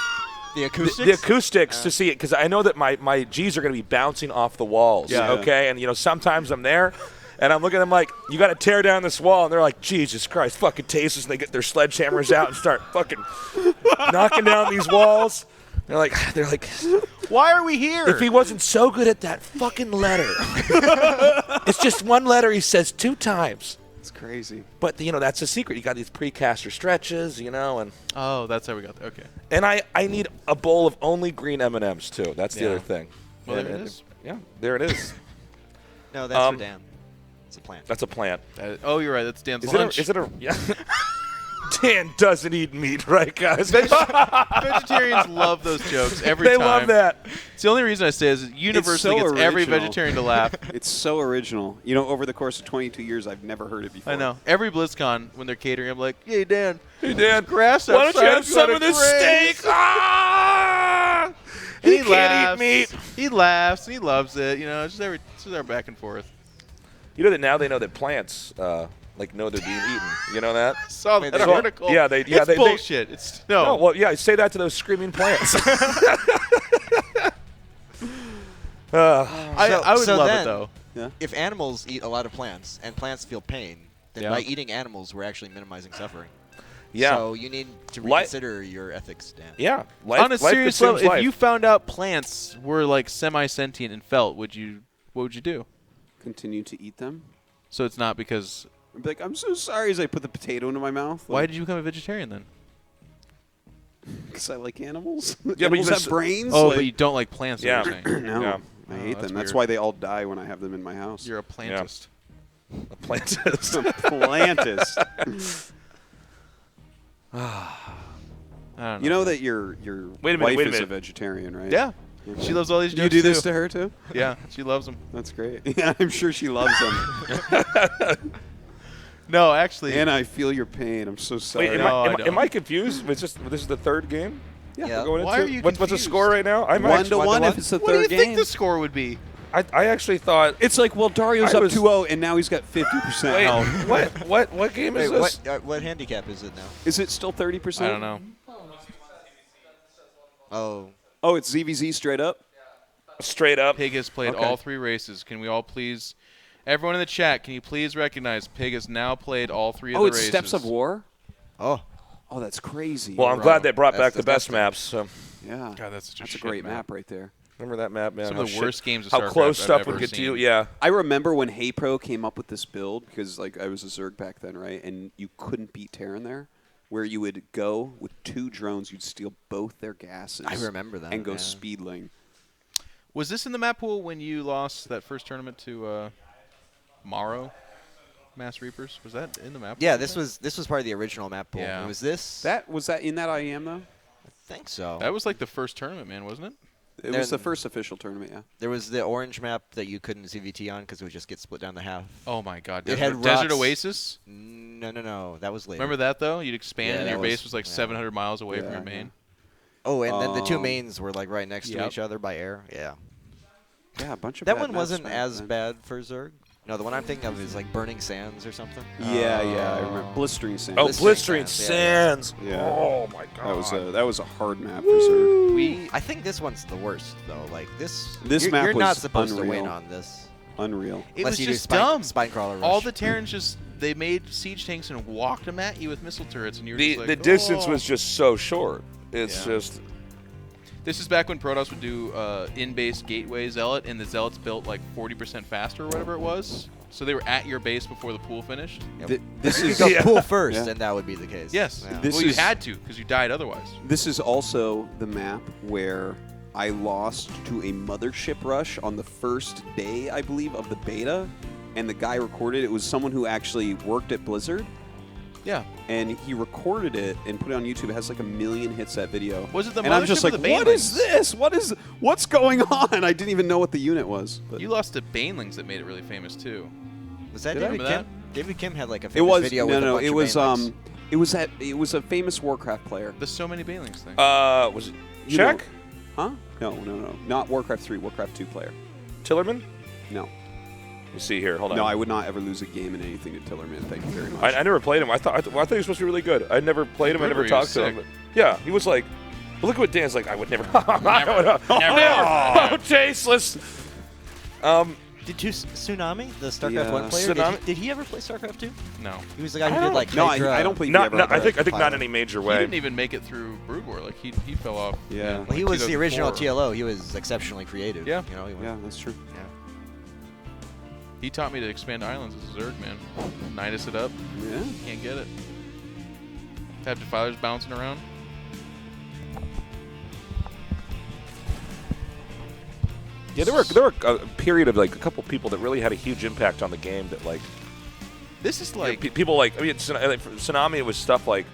the acoustics.
The acoustics to see it because I know that my G's are gonna be bouncing off the walls.
Yeah.
Okay, and you know sometimes I'm there. And I'm looking at them like, you got to tear down this wall. And they're like, Jesus Christ, fucking tasteless. And they get their sledgehammers out and start fucking knocking down these walls. They're like,
why are we here?
If he wasn't so good at that fucking letter, it's just one letter he says 2 times.
It's crazy.
But that's a secret. You got these precaster stretches, and
oh, that's how we got there. Okay.
And I need a bowl of only green M&Ms too. That's the other thing.
Well, there it is.
Yeah, there it is.
No, that's for Dan. It's a plant.
That's a plant.
Oh, you're right. That's Dan's lunch.
Is it a? Yeah. Dan doesn't eat meat, right, guys?
Vegetarians love those jokes every time.
They love that.
It's the only reason I say is it universally gets every vegetarian to laugh.
It's so original. Over the course of 22 years, I've never heard it before.
I know. Every BlizzCon, when they're catering, I'm like, hey, Dan.
Hey, Dan.
Grass
why don't you have some of this steak? Ah! He can't eat meat.
He laughs. And he loves it. It's just every back and forth.
You know that now they know that plants know they're being eaten. You know that?
Saw that article.
Yeah,
it's bullshit. It's no.
Well, yeah, say that to those screaming plants.
I would love it though.
Yeah. If animals eat a lot of plants and plants feel pain, then by eating animals, we're actually minimizing suffering.
Yeah.
So you need to reconsider your ethics, Dan.
Yeah.
On a serious level, if you found out plants were like semi-sentient and felt, what would you do?
Continue to eat them.
So it's not because.
I'd be like, I'm so sorry as I put the potato into my mouth.
Why did you become a vegetarian then?
Because I like animals.
Yeah,
animals have brains.
Oh, but you don't don't like plants.
Yeah.
No,
Yeah.
I hate them. That's
weird.
why they all die when I have them in my house.
You're a plantist.
Yeah. A plantist.
A plantist.
I don't know.
You know that your wife is a vegetarian, right?
Yeah.
Okay.
She loves all these jokes.
You do this
too.
to her too?
Yeah, she loves them.
That's great. Yeah, I'm sure she loves them.
No, actually.
And I feel your pain. I'm so sorry.
Wait, am I confused? This is the third game?
Yeah.
We're going
Why
into?
are you
What's the
confused?
score right now? I'm
1-1 if it's the
What do you
third game.
think the score would be?
I actually thought
It's like, well, Dario's
I
up
was-
2-0, and now he's got 50%
Wait,
health.
what game is this?
What handicap is it now?
Is it still 30%?
I don't know.
Oh.
Oh, it's ZVZ straight up?
Straight up.
Pig has played
Okay.
all 3 races. Can we all please, everyone in the chat, can you please recognize Pig has now played all 3 of the races?
Oh, it's Steps of War?
Oh.
Oh, that's crazy.
Well, I'm glad they brought
That's
back the best
disgusting.
maps. So.
Yeah.
God, that's such a
That's a
shit
great
map.
map right there.
Remember that map, man?
Some
How
of the
shit-
worst games of
How
StarCraft
close
I've
stuff
ever
would get to
seen.
you. Yeah.
I remember when HeyPro came up with this build, because like I was a Zerg back then, right? And you couldn't beat Terran there, where you would go with 2 drones, you'd steal both their gases.
I remember that,
And go
yeah.
speedling.
Was this in the map pool when you lost that first tournament to Morrow, Mass Reapers? Was that in the map pool?
Yeah, this was part of the original map pool.
Yeah.
It was this.
Was that in that IEM though?
I think so.
That was like the first tournament, man, wasn't it?
It was the first official tournament, yeah.
There was the orange map that you couldn't CVT on because it would just get split down to half.
Oh my God!
It had
Desert
rocks.
Oasis.
No. That was later.
Remember that though? You'd expand,
Yeah,
and your
that
base was like 700 miles away from
Yeah,
your main.
Oh, and then the 2 mains were like right next to
Yep.
each other by air. Yeah.
Yeah, a bunch of
That
bad
one
maps
wasn't
back
as
then.
bad for Zerg. No, the one I'm thinking of is like Burning Sands or something.
Yeah, I remember. Blistering Sands.
Oh, Blistering
Sands,
Sands.
Yeah.
Oh my God.
That was a hard map for Zerg.
I think this one's the worst though. Like this.
This map
you're
was
not supposed to
unreal.
win on this.
Unreal.
It
Unless
was
you do
just dumb.
Spinecrawler rush.
All the Terrans they made siege tanks and walked them at you with missile turrets, and you were just like,
The distance
"Oh."
was just so short. It's
Yeah.
just.
This is back when Protoss would do in-base gateway zealot, and the zealots built like 40% faster or whatever it was. So they were at your base before the pool finished.
This
you
is
could go pool first,
Yeah.
and that would be the case.
Yes.
Yeah.
This
Well, you
is-
had to because you died otherwise.
This is also the map where I lost to a mothership rush on the first day, I believe, of the beta, and the guy recorded it. It was someone who actually worked at Blizzard.
Yeah.
And he recorded it and put it on YouTube. It has like 1 million hits, that video.
Was it the
And I'm just
mothership or
like,
the
what is
banelings?
this? What's going on? I didn't even know what the unit was. But
You lost to Banelings that made it really famous too.
Was that
Did I
David
remember
Kim? David Kim had like a
it
famous
was
video
no,
with a
no.
bunch
It
of
was
Banelings.
it was a famous Warcraft player.
The So Many Banelings thing.
Was it
You
Czech?
Huh? No. Not Warcraft 3. Warcraft 2 player.
Tillerman?
No.
Let's see here. Hold on.
No, I would not ever lose a game in anything to Tillerman. Thank you very much.
I never played him. I thought he was supposed to be really good. I never played him. I never
He
talked
was
to him.
sick.
But yeah, he was like. But look at what Dan's like. I would never.
Never.
Oh, tasteless.
Did you Tsunami, the StarCraft 1 player, did he ever play StarCraft 2?
No.
He was the guy who did like
No,
Hydra.
I don't believe
not, I think not in any major way.
He didn't even make it through Brood War. Like he fell off.
Yeah.
Well, he
like
was the original
2004.
TLO. He was exceptionally creative.
Yeah.
You know,
Yeah, that's true.
Yeah.
He taught me to expand islands as a Zerg, man. Nidus it up.
Yeah.
Can't get it. Tap defilers bouncing around.
Yeah, there were a period of like a couple people that really had a huge impact on the game. That like,
this is like
people like. I mean, for Tsunami, it was stuff like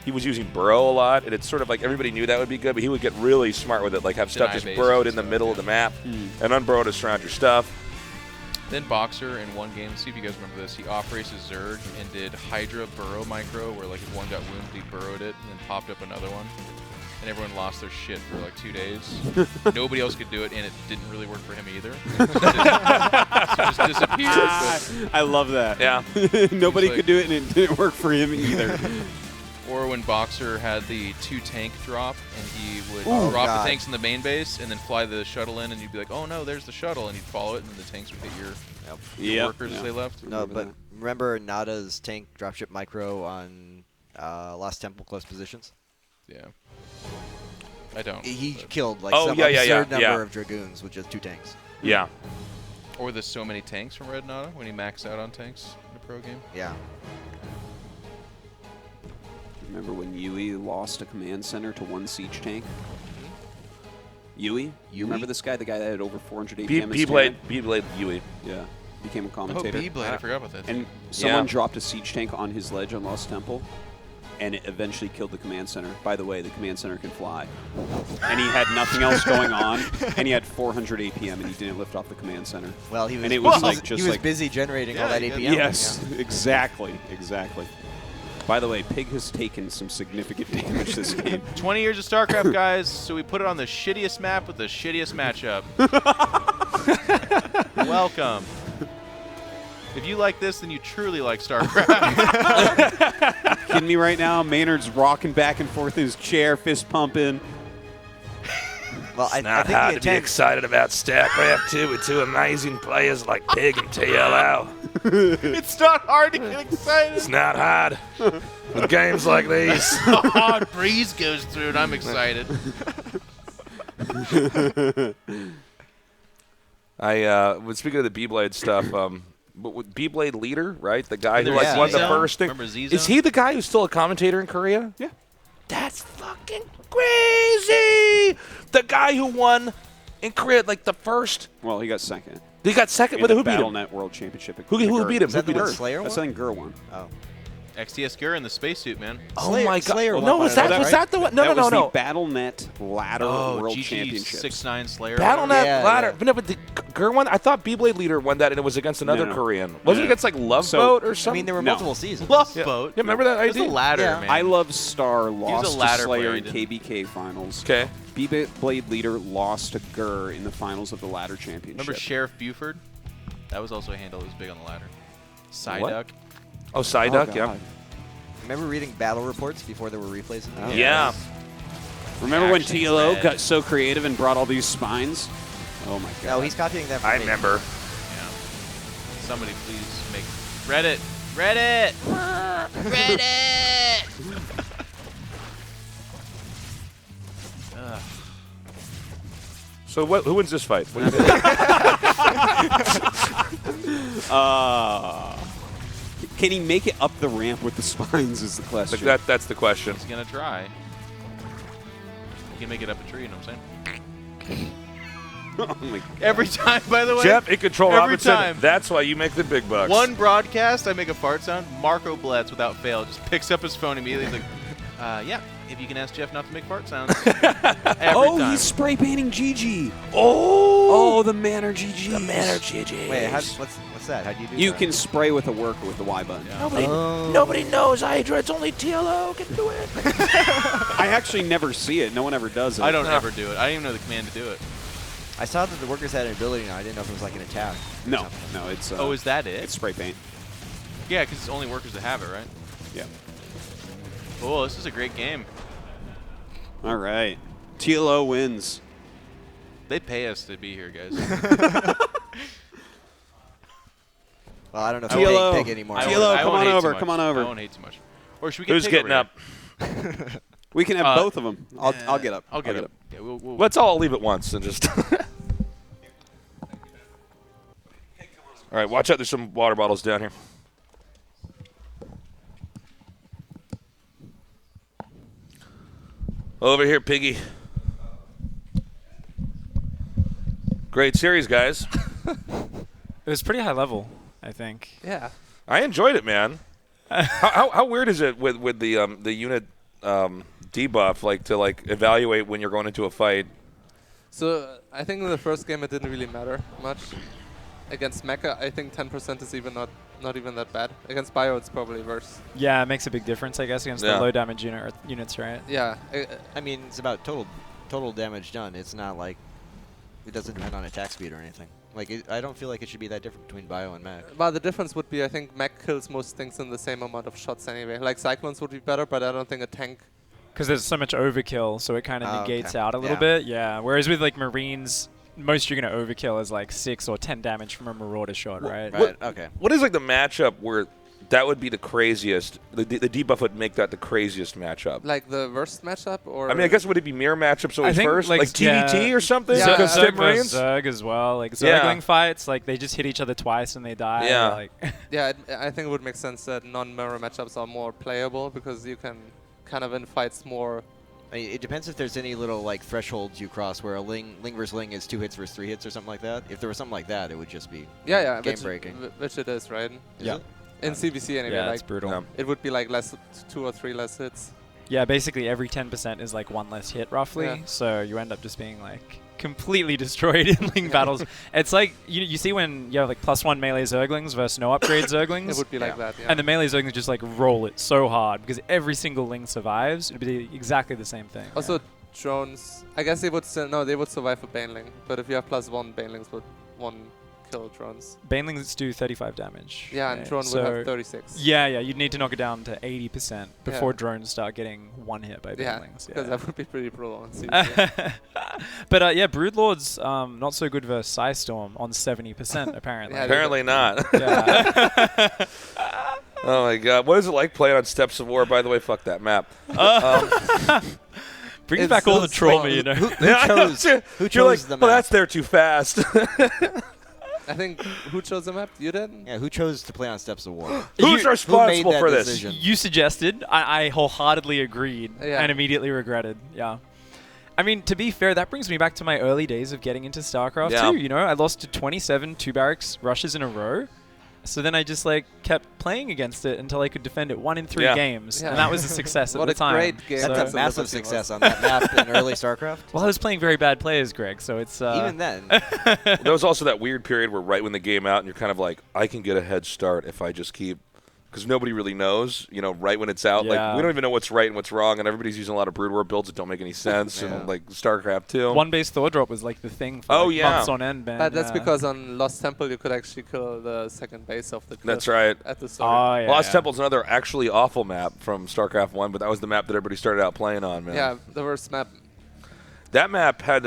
he was using burrow a lot, and it's sort of like everybody knew that would be good, but he would get really smart with it, like have stuff just burrowed in the middle of the map and unburrowed to surround your stuff.
Then Boxer in one game, see if you guys remember this, he off-raced his Zerg and did Hydra burrow micro, where like if one got wounded, he burrowed it and then popped up another one. And everyone lost their shit for like 2 days. Nobody else could do it, and it didn't really work for him either. So it just disappeared.
I love that.
Yeah.
Nobody
like-
could do it, and it didn't work for him either.
Or when Boxer had the 2-tank drop, and he would
Oh,
drop
God.
the tanks in the main base, and then fly the shuttle in, and you'd be like, oh no, there's the shuttle, and you'd follow it, and then the tanks would hit your workers as they left.
No, but remember Nada's tank dropship micro on Lost Temple close positions?
Yeah. I don't.
He killed like
Oh,
some
yeah,
absurd number
yeah.
of Dragoons with just 2 tanks.
Yeah.
Or the so many tanks from Red Nada when he maxed out on tanks in a pro game.
Yeah.
Remember when Yui lost a command center to 1 siege tank? Yui? You remember this guy? The guy that had over 400 APM?
B-Blade Yui.
Yeah. Became a commentator.
Oh, B-Blade. I forgot about that.
And someone dropped a siege tank on his ledge on Lost Temple, and it eventually killed the command center. By the way, the command center can fly. And he had nothing else going on, and he had 400 APM, and he didn't lift off the command center.
Well, he was,
and it was like just
he was
like
busy generating all that APM.
Yes, exactly. By the way, Pig has taken some significant damage this game.
20 years of StarCraft, guys, so we put it on the shittiest map with the shittiest matchup. Welcome. If you like this, then you truly like StarCraft.
Kidding me right now? Maynard's rocking back and forth in his chair, fist pumping.
Well,
It's not hard to be excited about StarCraft 2 with 2 amazing players like Pig and TLO.
It's not hard to get excited.
It's not hard with games like these.
A hard breeze goes through, and I'm excited.
Speaking of the B-Blade stuff, B-Blade leader, right? The guy who like won the first thing.
Remember Z-Zone?
Is he the guy who's still a commentator in Korea?
Yeah.
That's fucking crazy. The guy who won in Korea, like the first.
Well, he got second.
He got second.
In
Who
the
beat him?
BattleNet World Championship.
Who beat him?
Is that
Who
the
beat
one
him?
Slayer
That's
won?
something Gur won.
Oh.
XTS Gur in the spacesuit, man.
Oh my God!
Slayer
No,
won
was
one of
that
those,
was
right?
that the one?
That
No.
was the BattleNet Ladder World
GG
Championships.
6'9" Slayer.
BattleNet
Yeah,
ladder.
yeah.
But no, but the Gur won. I thought B-Blade leader won that, and it was against another
No.
Korean. Was it
No.
against like Love
So-
Boat or
I
something?
mean, there were
No.
multiple seasons.
Love
Yeah.
Boat.
Yeah, remember that
It was a
idea?
ladder,
Yeah.
man.
I Love Star lost to
ladder
Slayer
boy,
in
didn't
KBK finals.
Okay.
B-Blade leader lost to Gur in the finals of the Ladder Championship.
Remember Sheriff Buford? That was also a handle that was big on the ladder.
What?
Psyduck.
Oh, Psyduck, yeah.
God.
Remember reading battle reports before there were replays? In the game?
Yeah.
Remember when
Action
TLO
Thread.
got so creative and brought all these spines? Oh my God.
No, he's copying that from
I
me.
remember.
Yeah. Somebody please make Reddit. Reddit. Reddit.
So who wins this fight? What do you think?
Can he make it up the ramp with the spines is the question.
That's the question.
He's gonna try. He can make it up a tree, you know what I'm saying?
Oh my God.
Every time, by the way.
Jeff in control.
Every
Robinson,
time.
That's why you make the big bucks.
One broadcast, I make a fart sound. Marco Bletz, without fail, just picks up his phone immediately. He's like, yeah, if you can ask Jeff not to make fart sounds. Every time.
He's spray painting GG. Oh, the Manor GG.
The Manor GG.
Wait, what's that? How do you do
You
that?
can spray with a worker with the Y button.
Nobody knows Hydra. It's only TLO can do it.
I actually never see it. No one ever does it.
I don't ever do it. I didn't even know the command to do it.
I saw that the workers had an ability now. I didn't know if it was like an attack.
No, it's.
Oh, is that it?
It's spray paint.
Yeah, because it's only workers that have it, right?
Yeah.
Oh, this is a great game.
All right. TLO wins.
They pay us to be here, guys.
Well, I don't know if
TLO.
I'm big anymore.
TLO, come on over. Come on over.
I won't hate too much. Or should we get
Who's
Pig
getting
over
up?
We can have both of them. I'll get up.
I'll get up. Yeah, we'll
Let's all leave at once and just. All right, watch out. There's some water bottles down here. Over here, Piggy. Great series, guys.
It was pretty high level, I think.
Yeah.
I enjoyed it, man. how weird is it with the unit debuff, like to evaluate when you're going into a fight?
So I think in the first game it didn't really matter much. Against Mecha, I think 10% is even not even that bad. Against Bio, it's probably worse.
Yeah, it makes a big difference, I guess, against the low damage units, right?
Yeah.
I mean, it's about total damage done. It's not like it doesn't depend on attack speed or anything. Like I don't feel like it should be that different between Bio and Mech.
But the difference would be, I think Mech kills most things in the same amount of shots anyway. Like Cyclones would be better, but I don't think a tank.
Because there's so much overkill, so it kind of negates out a little bit. Yeah. Whereas with like Marines, most you're going to overkill is like 6 or 10 damage from a Marauder shot, right?
Okay.
What is like the matchup where that would be the craziest? The debuff would make that the craziest matchup.
Like the worst matchup, or
I mean, I guess would it be mirror matchups always
think
first,
like
TVT or something?
Yeah,
Because
Zerg
Marines.
versus Zerg as well. Like Zergling fights, like they just hit each other twice and they die.
Yeah.
Like
yeah, I think it would make sense that non-mirror matchups are more playable because you can kind of in fights more.
I mean, it depends if there's any little like thresholds you cross where a Ling versus Ling is 2 hits versus 3 hits or something like that. If there was something like that, it would just be game breaking.
Which it is, right?
Yeah.
In CBC anyway,
yeah,
like
it's brutal.
It would be like 2 or 3 less hits.
Yeah, basically every 10% is like 1 less hit roughly.
Yeah.
So you end up just being like completely destroyed in Ling battles. It's like you see when you have like +1 melee Zerglings versus no upgrade Zerglings.
It would be like that, yeah.
And the melee Zerglings just like roll it so hard because every single Ling survives. It'd be exactly the same thing.
Also, drones. I guess they would still they would survive a Baneling, but if you have +1, Banelings would 1 kill drones.
Banelings do 35 damage.
Yeah, and drone would have 36.
Yeah, you'd need to knock it down to 80% before drones start getting 1 hit by Banelings.
Because that would be pretty brutal on CBC.
But yeah, Broodlord's not so good versus Psystorm on 70% apparently.
Yeah, apparently not.
Yeah.
Oh my god, what is it like playing on Steps of War? By the way, fuck that map.
Brings back all the trauma, you know.
Who chose the map?
Well, that's there too fast.
I think who chose the map? You did?
Yeah, who chose to play on Steps of War?
Who's responsible for this?
Decision?
You suggested. I wholeheartedly agreed and immediately regretted. Yeah. I mean, to be fair, that brings me back to my early days of getting into StarCraft too. You know, I lost to 27 2-barracks rushes in a row. So then I just like kept playing against it until I could defend it 1 in 3 games, and that was a success at the time.
What a great game!
That's a massive success on that map in early StarCraft.
Well, I was playing very bad players, Greg, so it's
even then.
There was also that weird period where right when the game out, and you're kind of like, I can get a head start if I just keep. Because nobody really knows, you know, right when it's out.
Yeah.
Like, we don't even know what's right and what's wrong, and everybody's using a lot of Brood War builds that don't make any sense, and like StarCraft 2.
1 base Thor drop was like the thing for months on end, man.
But that's because on Lost Temple you could actually kill the second base of the cliff.
That's right.
At the start.
Lost Temple's another actually awful map from StarCraft 1, but that was the map that everybody started out playing on, man.
Yeah, the worst map.
That map had...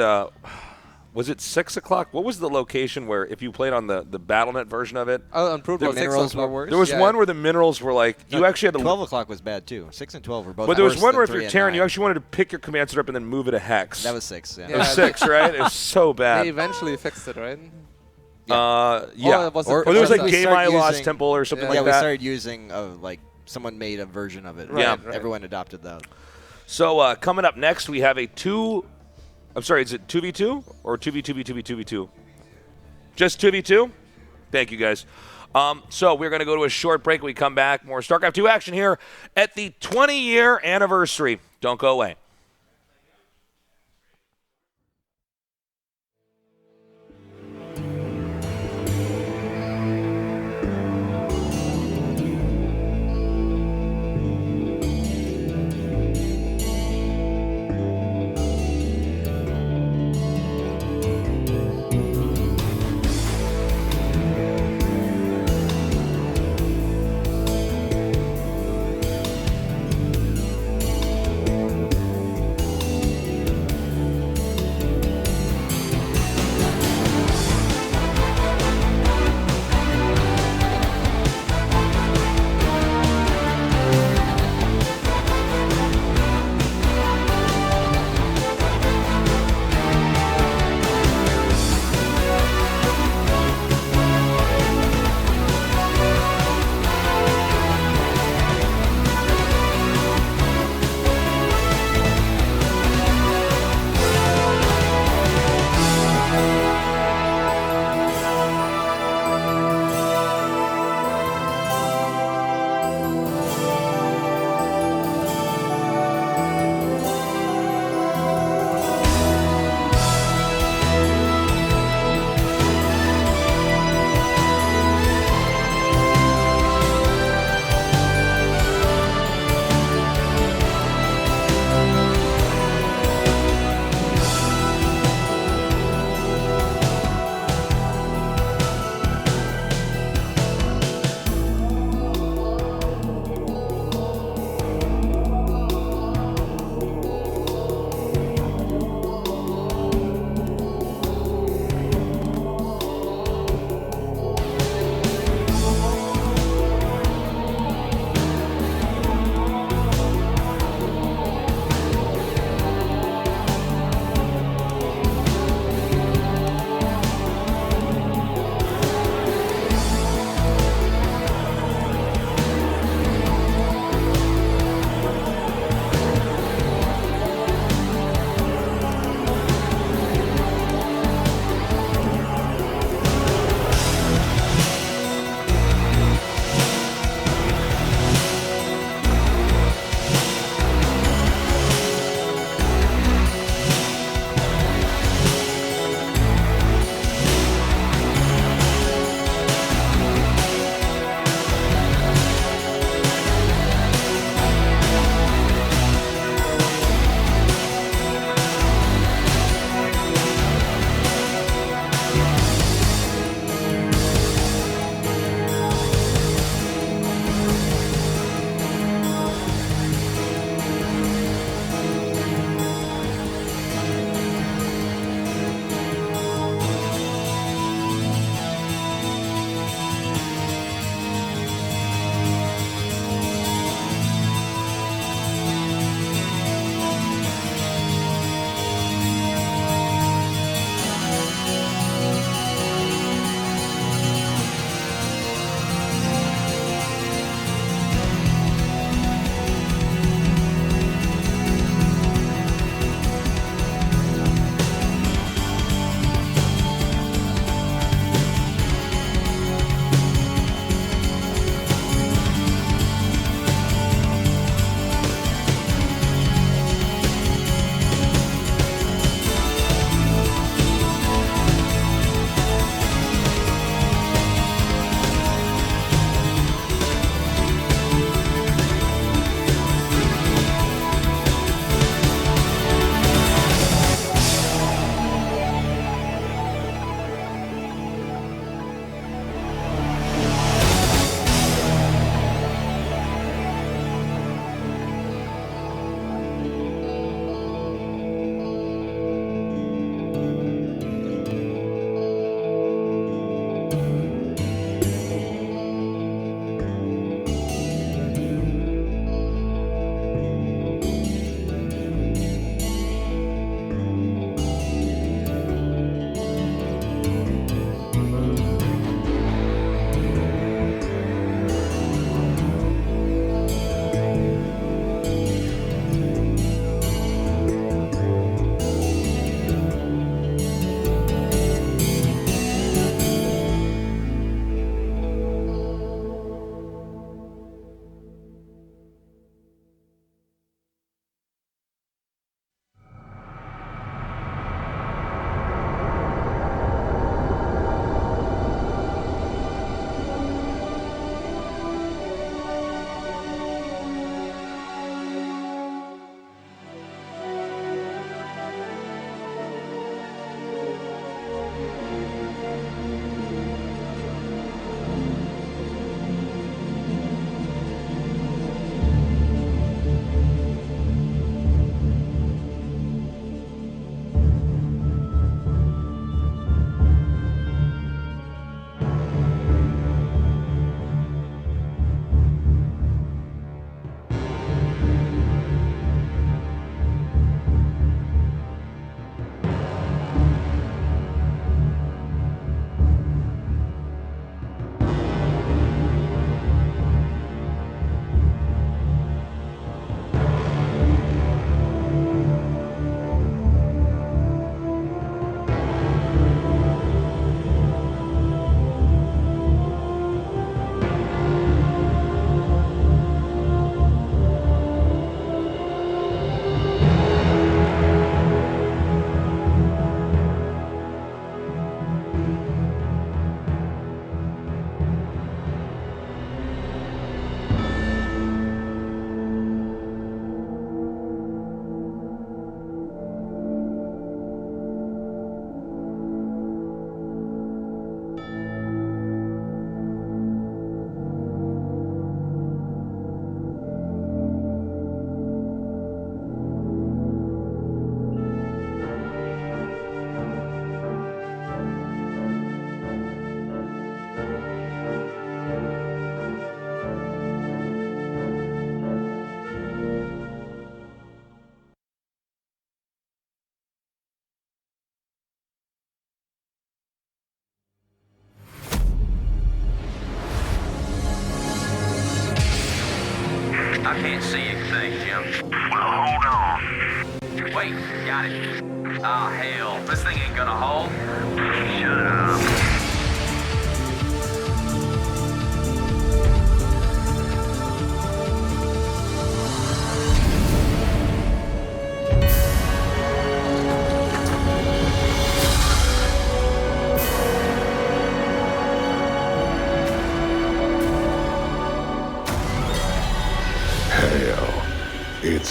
was it 6 o'clock? What was the location where if you played on the BattleNet version of it?
Oh, on Brood War,
the minerals were worse?
There was one where the minerals were like... you actually had to...
12 o'clock was bad, too. 6 and 12 were both
But there was
worse
one where
than
if
3
you're
and
Terran,
9.
you actually wanted to pick your command center up and then move it a hex.
That was 6, yeah.
It was 6, right? It was so bad.
They eventually fixed it, right?
Yeah.
Was
or there was like Game I Lost Temple or something like that.
Yeah, we started using, like, someone made a version of it.
Right,
yeah. Everyone adopted that.
So coming up next, we have a I'm sorry, is it 2v2 or 2v2v2v2v2? Just 2v2? Thank you, guys. So we're going to go to a short break. When we come back, more StarCraft 2 action here at the 20-year anniversary. Don't go away.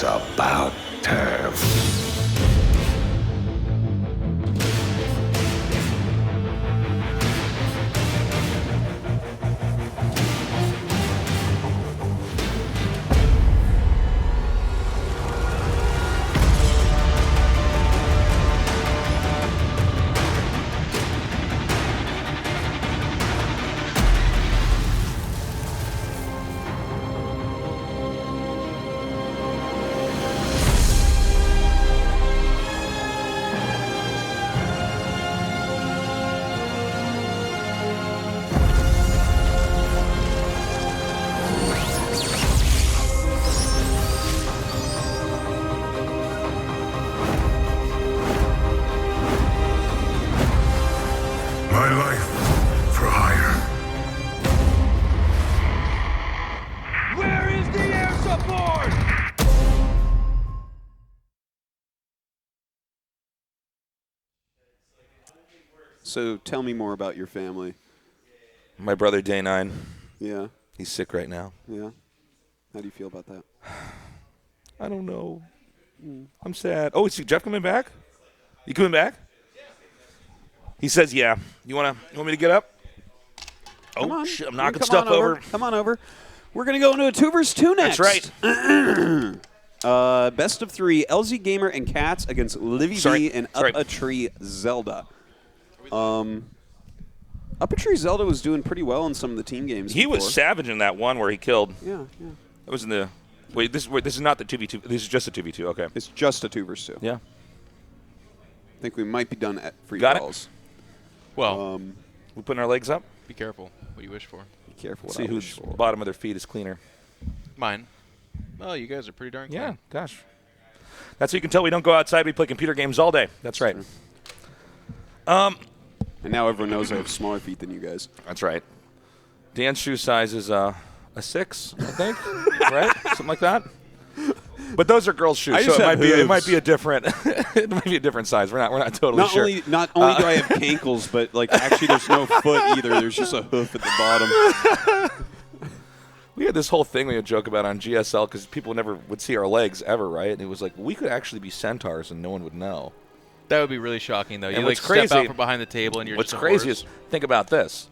It's about time. My life for hire.
Where is the air support?
So tell me more about your family.
My brother, Day 9.
Yeah.
He's sick right now.
Yeah. How do you feel about that?
I don't know. I'm sad. Oh, is Jeff coming back? You coming back? He says, yeah. You want me to get up?
Come
Oh,
on.
shit, I'm
You
knocking
come
stuff
on
over.
Come on over. We're going to go into a 2 vs. 2 next.
That's
right. Best of 3, LZ Gamer and Cats against Livy B and Up a Tree Zelda. Up a Tree Zelda was doing pretty well in some of the team games.
He was savage in that one where he killed.
Yeah, yeah.
That was in the. Wait, this is not the 2v2. This is just a 2v2. Okay.
It's just a 2 vs. 2.
Yeah.
I think we might be done at free
Got
falls.
Well,
we putting our legs up.
Be careful what you wish for.
Be careful what
See
I wish
whose
for.
bottom of their feet is cleaner.
Mine. Oh, you guys are pretty darn clean.
Yeah, gosh. That's how you can tell we don't go outside. We play computer games all day. That's right.
And now everyone knows I have smaller feet than you guys.
That's right. Dan's shoe size is a 6, I think, right? Something like that. But those are girls' shoes, so it might be a different size. We're not totally sure.
Not only do I have cankles, but like actually there's no foot either. There's just a hoof at the bottom.
We had this whole thing we would joke about on GSL because people never would see our legs ever, right? And it was like we could actually be centaurs and no one would know.
That would be really shocking, though.
And
You
what's
like
crazy,
step out from behind the table and you're
what's
just a
crazy
horse.
is think about this: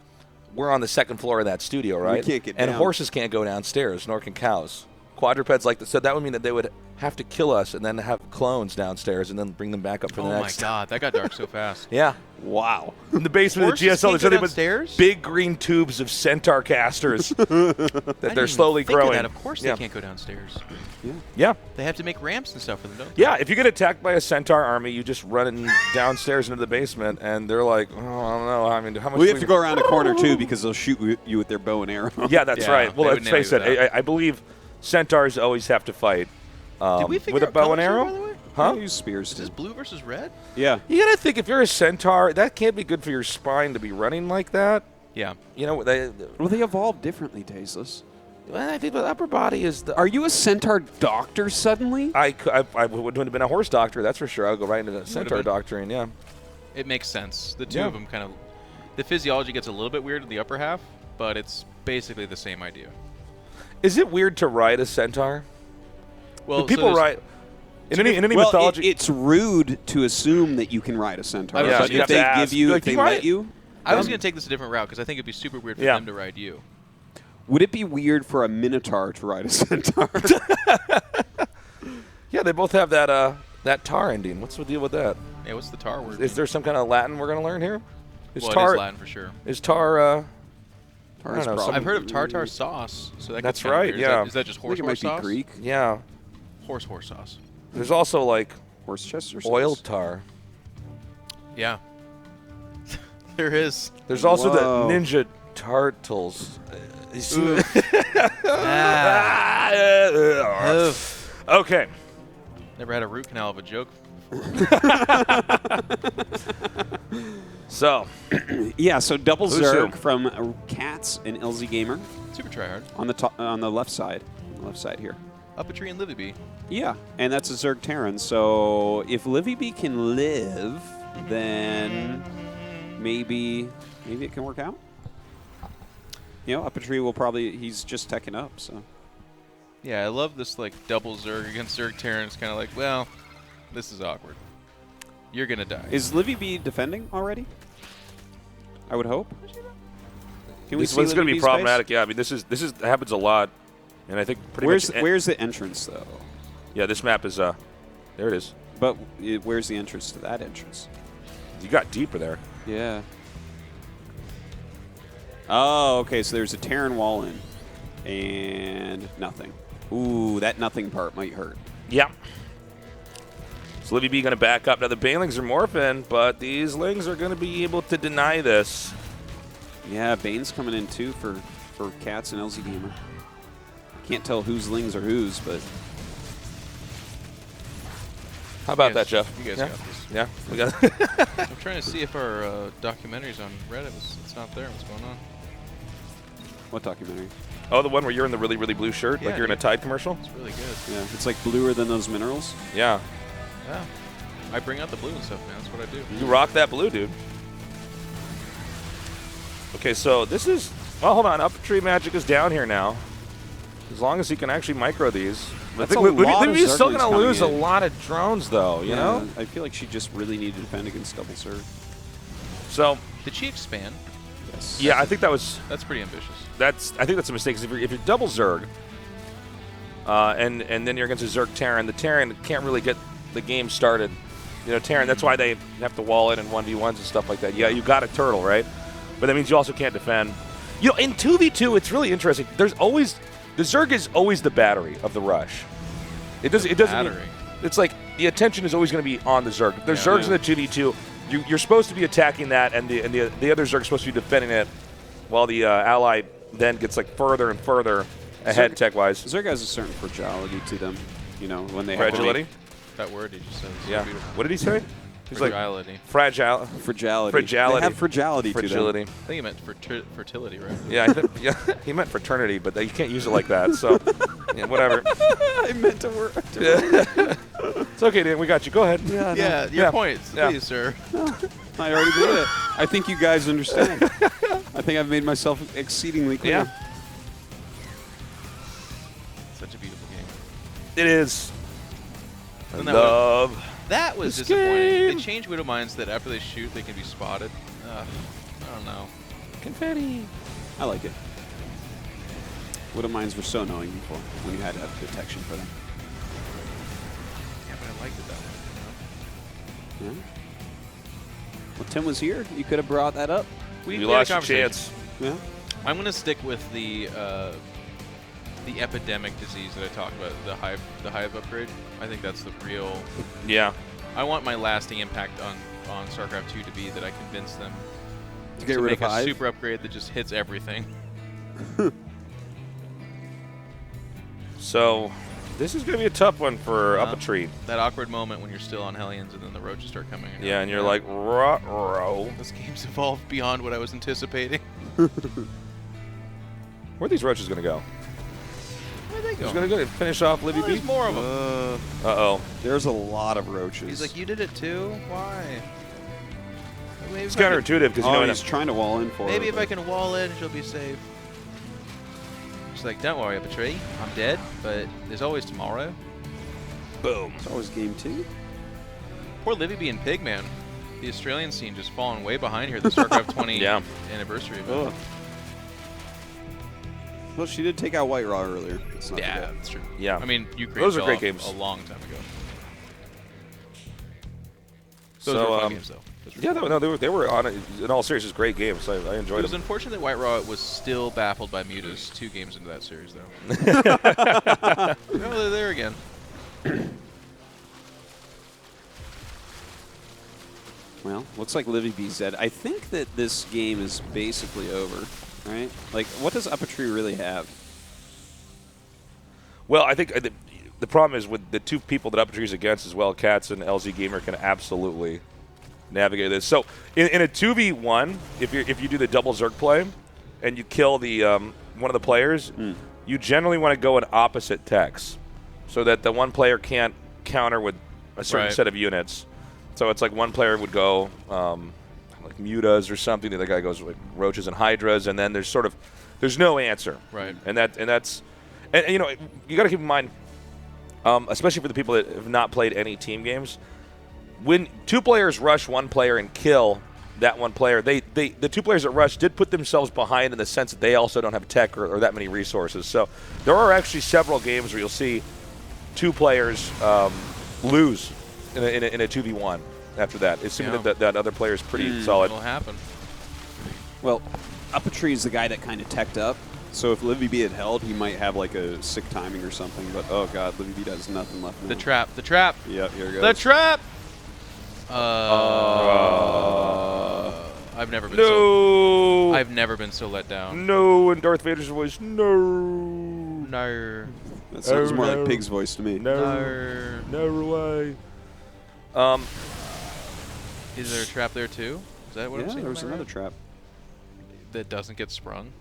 we're on the second floor of that studio, right?
can't get
and
down.
horses can't go downstairs, nor can cows. Quadrupeds like this, so that would mean that they would have to kill us and then have clones downstairs and then bring them back up for the next.
Oh my God, that got dark so fast.
Yeah.
Wow.
In the basement of the
Horses
GSL,
can't
there's
go
nothing
downstairs?
but big green tubes of centaur casters that they're slowly
think of
growing.
that. Of course they can't go downstairs.
Yeah.
They have to make ramps and stuff for them, don't
Yeah, if you get attacked by a centaur army, you just run in downstairs into the basement, and they're like, oh, I don't know. I mean, how much?
We have to go around a corner too because they'll shoot you with their bow and arrow.
Yeah, that's right. Well,
they
let's
would
face
nail you
it.
with
I believe centaurs always have to fight.
Did we figure
with a
out
bow and
colors here,
arrow?
by the way?
Huh?
Use spears.
Is this blue versus red?
Yeah.
You gotta think if you're a centaur, that can't be good for your spine to be running like that.
Yeah.
You know,
Well, they evolve differently, Tasteless.
Well, I think the upper body is the.
Are you a centaur doctor suddenly?
I wouldn't have been a horse doctor, that's for sure. I'll go right into the centaur doctoring, yeah.
It makes sense. The two
Yeah.
of them kind of. The physiology gets a little bit weird in the upper half, but it's basically the same idea.
Is it weird to ride a centaur?
Well,
people
so
ride. In any
well,
mythology,
it's rude to assume that you can ride a centaur.
I was
But
just
if they
gonna
give
ask.
you,
Like,
if they
you ride
let
it?
you.
I was going to take this a different route because I think it'd be super weird for them to ride you.
Would it be weird for a minotaur to ride a centaur?
Yeah, they both have that tar ending. What's the deal with that?
Yeah, what's the tar word?
Is there some kind of Latin we're going to learn here?
Well, it is Latin for sure.
Is tar? I don't know.
I've heard of tartar sauce, so that
That's
gets kinda
right.
weird.
Yeah.
Is that just
I
horse
think it might
sauce?
be Greek.
Yeah.
Horse sauce.
There's also like
Worcestershire
oil
sauce.
tar.
Yeah. There is.
There's also the
Whoa.
ninja turtles. Okay.
Never had a root canal of a joke.
So,
yeah, so double
Who's
Zerg
who?
from Cats and LZ Gamer
Super tryhard.
on the top, on the left side here.
Up a tree and Livy B.
Yeah, and that's a Zerg Terran. So if Livy B can live, then maybe it can work out. You know, Up a Tree will probably, he's just teching up, so.
Yeah, I love this like double Zerg against Zerg Terran. It's kind of like, well, this is awkward. You're gonna die.
Is Livy B defending already? I would hope. Can we
This
see
one's going to
Livy
be
B's
problematic.
base?
Yeah, I mean, this happens a lot, and I think pretty much.
Where's the entrance though?
Yeah, this map is there. It is.
But where's the entrance to that entrance?
You got deeper there.
Yeah. Oh, okay. So there's a Terran wall in, and nothing. Ooh, that nothing part might hurt.
Yeah. So Livy B going to back up. Now the Banelings are morphing, but these Lings are going to be able to deny this.
Yeah, Bane's coming in too for Cats and LZ Gamer. Can't tell whose Lings are whose, but.
How about that, Jeff?
You guys
Yeah?
got this.
Yeah, we got.
I'm trying to see if our documentary's on Reddit. It's not there. What's going on?
What documentary?
Oh, the one where you're in the really, really blue shirt,
Yeah,
like you're in a
dude.
Tide commercial?
It's really good.
Yeah, it's like bluer than those minerals.
Yeah.
Yeah. I bring out the blue and stuff, man. That's what I do.
You rock that blue, dude. Okay, so this is... Well, hold on. Up Tree Magic is down here now. As long as he can actually micro these.
That's
I think
a lot of
Livy's still
Zerglings
going to lose a
coming in.
lot of drones, though, you know?
I feel like she just really needed to defend against double serve.
So...
Did she expand?
Yes.
Yeah, I think that was...
That's pretty ambitious.
I think that's a mistake. 'Cause if you're double Zerg, and then you're against a Zerg Terran, the Terran can't really get the game started. You know, Terran, that's why they have to wall in 1v1s and stuff like that. Yeah, you got a turtle, right? But that means you also can't defend. You know, in 2v2, it's really interesting. There's always... The Zerg is always the battery of the rush. It doesn't
Battery.
mean, it's like the attention is always going to be on the Zerg. If there's
Yeah.
Zergs in the 2v2, you're supposed to be attacking that, and the other Zerg's supposed to be defending it, while the ally then gets like further and further ahead tech-wise.
Zerg has a certain fragility to them, you know, when they have to
Fragility?
make-
That word he just said. is so
Yeah.
beautiful.
What did he say? He's like
Fragility.
fragility.
Fragility. They have fragility to
Fragility.
I think he meant fertility, right?
Yeah, I think, yeah, he meant fraternity, but you can't use it like that. So, yeah, whatever.
I meant to work.
It's okay, Dan. We got you. Go ahead.
Yeah,
Yeah, your points,
Yeah.
please, sir.
I already did it. I think you guys understand. I think I've made myself exceedingly clear.
Yeah.
Such a beautiful game.
It is. I
Isn't that
love.
That was
this
disappointing.
game.
They changed Widow Mines that after they shoot, they can be spotted. I don't know.
Confetti.
I like it. Widow Mines were so annoying before when you had to have detection for them.
Yeah, but I liked it that way.
Yeah. Well, Tim was here. You could have brought that up.
We
You
had a
lost your
conversation.
chance.
Yeah.
I'm going to stick with the epidemic disease that I talked about, the hive upgrade. I think that's the real.
Yeah.
I want my lasting impact on StarCraft 2 to be that I convince them
To get rid
make
of
a
Hive?
super upgrade that just hits everything.
So, this is going to be a tough one for Up a Tree.
That awkward moment when you're still on Hellions and then the roaches start coming in.
Yeah, and you're like, ruh-roh.
This game's evolved beyond what I was anticipating.
Where are these roaches going to go?
Where'd they
He's
go?
going to go finish off Livy
Oh,
B?
there's more of them.
Uh-oh.
There's a lot of roaches.
He's like, you did it too? Why? Maybe
It's
if I could-
counterintuitive because you know
he's trying to wall in for
Maybe
it.
if I can wall in, she'll be safe. She's like, don't worry, Up a Tree. I'm dead, but there's always tomorrow.
Boom.
It's always game 2.
Poor Livy being Pigman. The Australian scene just falling way behind here. The StarCraft 20
Yeah.
anniversary event.
Ugh. Well, she did take out White Raw earlier. It's not too
Yeah,
bad.
that's true.
Yeah.
I mean, Ukraine
Those are
fell
great
off
games.
a long time ago.
So,
Those were fun games, though. Those were
yeah,
fun.
no, they were on it. In all seriousness, great games. I enjoyed
It was
them.
unfortunate that White Raw was still baffled by mutas 2 games into that series, though. No, they're there again.
Well, looks like Livy B said. I think that this game is basically over, right? Like, what does Up a Tree really have?
Well, I think the problem is with the two people that Up a Tree's against as well, Cats and LZ Gamer can absolutely navigate this. So in a 2v1, if you do the double Zerg play and you kill the one of the players, you generally want to go in opposite techs so that the one player can't counter with a certain
Right.
set of units. So it's like one player would go like mutas or something, the other guy goes with roaches and hydras, and then there's no answer.
Right.
And that's And you know, you got to keep in mind, especially for the people that have not played any team games, when 2 players rush 1 player and kill that 1 player, the 2 players that rush did put themselves behind in the sense that they also don't have tech or that many resources. So there are actually several games where you'll see 2 players lose in a 2v1 after that, assuming that other player is pretty solid.
It'll happen.
Well, Uppatry is the guy that kind of teched up. So if Livy B had held, he might have like a sick timing or something. But oh god, Livy B does nothing left now.
The trap. The trap.
Yep, here it goes.
The trap. I've never been so. I've never been so let down.
No, and Darth Vader's voice. No.
No.
That sounds more like Pig's voice to me.
No. No way.
Is there a trap there too? Is that what I'm saying?
There was another trap
that doesn't get sprung.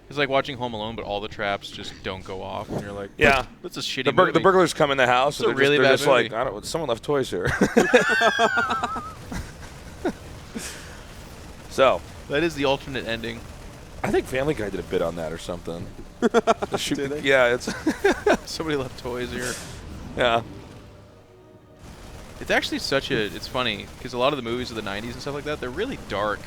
It's like watching Home Alone, but all the traps just don't go off, and you're like,
yeah,
that's a shitty movie.
The burglars come in the house,
and
they're
really
just
movie.
like, I don't. Someone left toys here. So
that is the alternate ending.
I think Family Guy did a bit on that or something.
Did they?
Yeah, it's
somebody left toys here.
Yeah.
It's actually it's funny, because a lot of the movies of the 90s and stuff like that, they're really dark.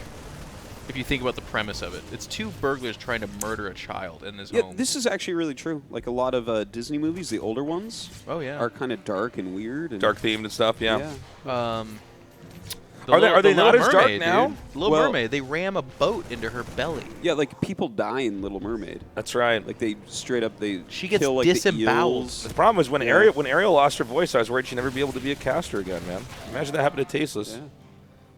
If you think about the premise of it, it's 2 burglars trying to murder a child in his home.
This is actually really true. Like a lot of Disney movies, the older ones, are kind of dark and weird, and
dark themed and stuff. Yeah.
Are they
not as dark
Mermaid,
now?
Dude. Little Mermaid, they ram a boat into her belly.
Yeah, like people die in Little Mermaid.
That's right.
Like they straight up
she gets
kill, like,
disemboweled.
The problem is when Ariel lost her voice, I was worried she'd never be able to be a caster again, man. Imagine that happened to Tasteless.
Yeah.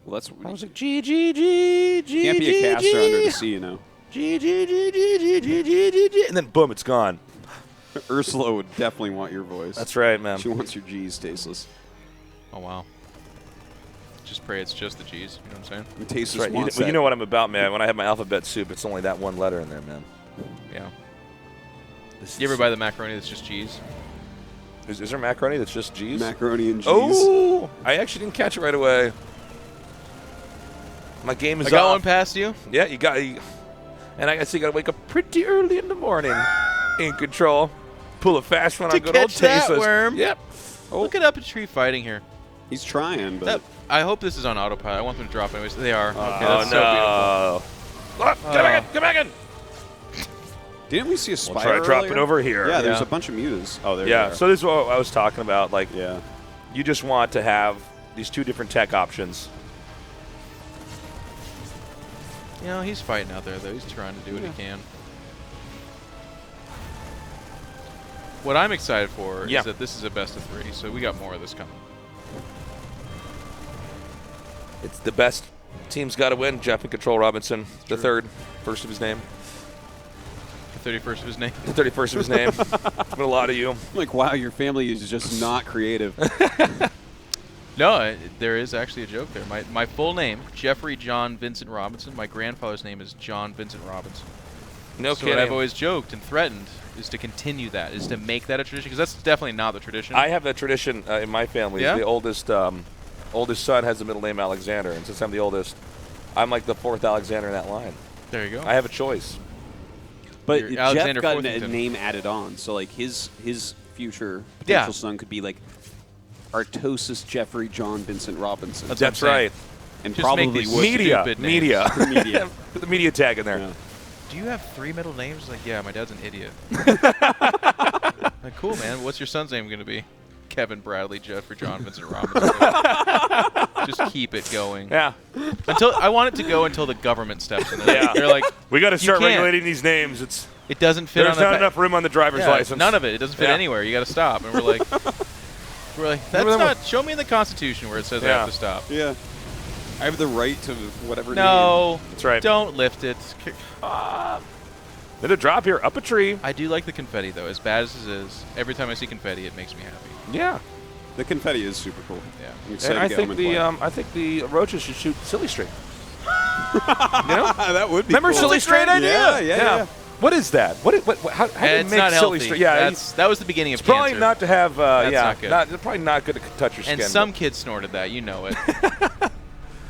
Well, that's.
I was like, G G G G.
Can't be a caster under the sea, you know.
G G G G G G G G G, and then boom, it's gone.
Ursula would definitely want your voice.
That's right, man.
She wants your G's, Tasteless.
Oh wow. Just pray it's just the G's. You know what I'm saying?
Tasteless wants
you know what I'm about, man. When I have my alphabet soup, it's only that 1 letter in there, man.
Yeah. You ever buy the macaroni that's just G's?
Is there macaroni that's just G's?
Macaroni and G's.
Oh, I actually didn't catch it right away. My game is
I got
off.
one past you.
Yeah, you got. And I guess you got to wake up pretty early in the morning. In control. Pull a fast one on good old Tasteless.
Worm.
Yep.
Oh. Look at Uppatry fighting here.
He's trying, but
I hope this is on autopilot. I want them to drop anyways. They are. Okay,
oh
that's
no!
So beautiful.
Get back in! Get back in!
Didn't we see a spider?
We'll try dropping over here.
Yeah, there's a bunch of mutas. Oh, there.
Yeah. So this is what I was talking about. Like, you just want to have these 2 different tech options.
You know, he's fighting out there, though. He's trying to do what he can. What I'm excited for is that this is a best of 3, so we got more of this coming.
It's the best team's got to win. Jeff and Control Robinson, the third, first of his name.
The 31st of his name.
The 31st of his name. But a lot of you.
Like, wow, your family is just not creative.
No, there is actually a joke there. My full name, Jeffrey John Vincent Robinson. My grandfather's name is John Vincent Robinson.
No
so
kidding.
what I've always joked and threatened is to continue that, is to make that a tradition, because that's definitely not the tradition.
I have that tradition in my family.
Yeah?
The oldest son has the middle name Alexander, and since I'm the oldest, I'm like the 4th Alexander in that line.
There you go.
I have a choice.
But Jeff
Alexander
got a
Forthington.
name added on, so like his future potential son could be like Artosis Jeffrey John Vincent Robinson.
That's right.
And
Just
probably
make these
would.
Media.
Media.
Put the media tag in there.
Yeah.
Do you have 3 middle names? Like, yeah, my dad's an idiot. Like, cool, man. What's your son's name going to be? Kevin Bradley, Jeffrey John Vincent Robinson. Just keep it going.
Yeah.
I want it to go until the government steps in there.
Yeah.
They're like,
we got to start
can't.
regulating these names.
It doesn't fit.
There's not enough room on the driver's license.
None of it. It doesn't fit anywhere. You got to stop. And we're like, that's not. Show me in the Constitution where it says I have to stop.
Yeah. I have the right to whatever.
No.
name.
That's right.
Don't lift it.
Did a drop here up a tree.
I do like the confetti though. As bad as it is, every time I see confetti, it makes me happy.
Yeah.
The confetti is super cool.
Yeah.
I'm excited
And
to get home and play.
I think the roaches should shoot silly string. You know?
That would be
Remember
cool.
silly string idea?
Yeah.
What is that? How do you
It's
make
not
silly
healthy.
string? Yeah,
that was the beginning of
it's probably
cancer.
not to have.
That's not good.
probably not good to touch your skin.
And some kids snorted that. You know it.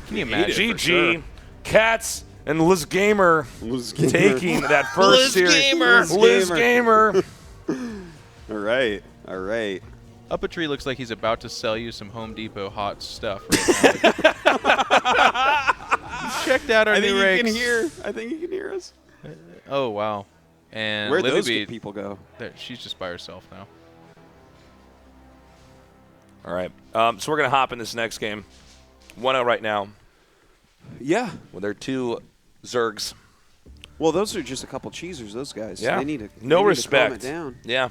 Can you imagine?
GG, Cats, and Liz Gamer taking that first
Liz
series.
Gamer.
Liz Gamer.
All right. All right.
Up a Tree looks like he's about to sell you some Home Depot hot stuff right now. Checked out our new rakes.
I think you can hear us.
Oh, wow. And
Where'd
Libby
those
Beat,
people go?
She's just by herself now.
All right. So we're going to hop in this next game. 1-0 right now.
Yeah.
Well, they're 2 Zergs.
Well, those are just a couple cheesers, those guys.
Yeah.
They need to
no
they
respect.
Need to calm it down.
Yeah.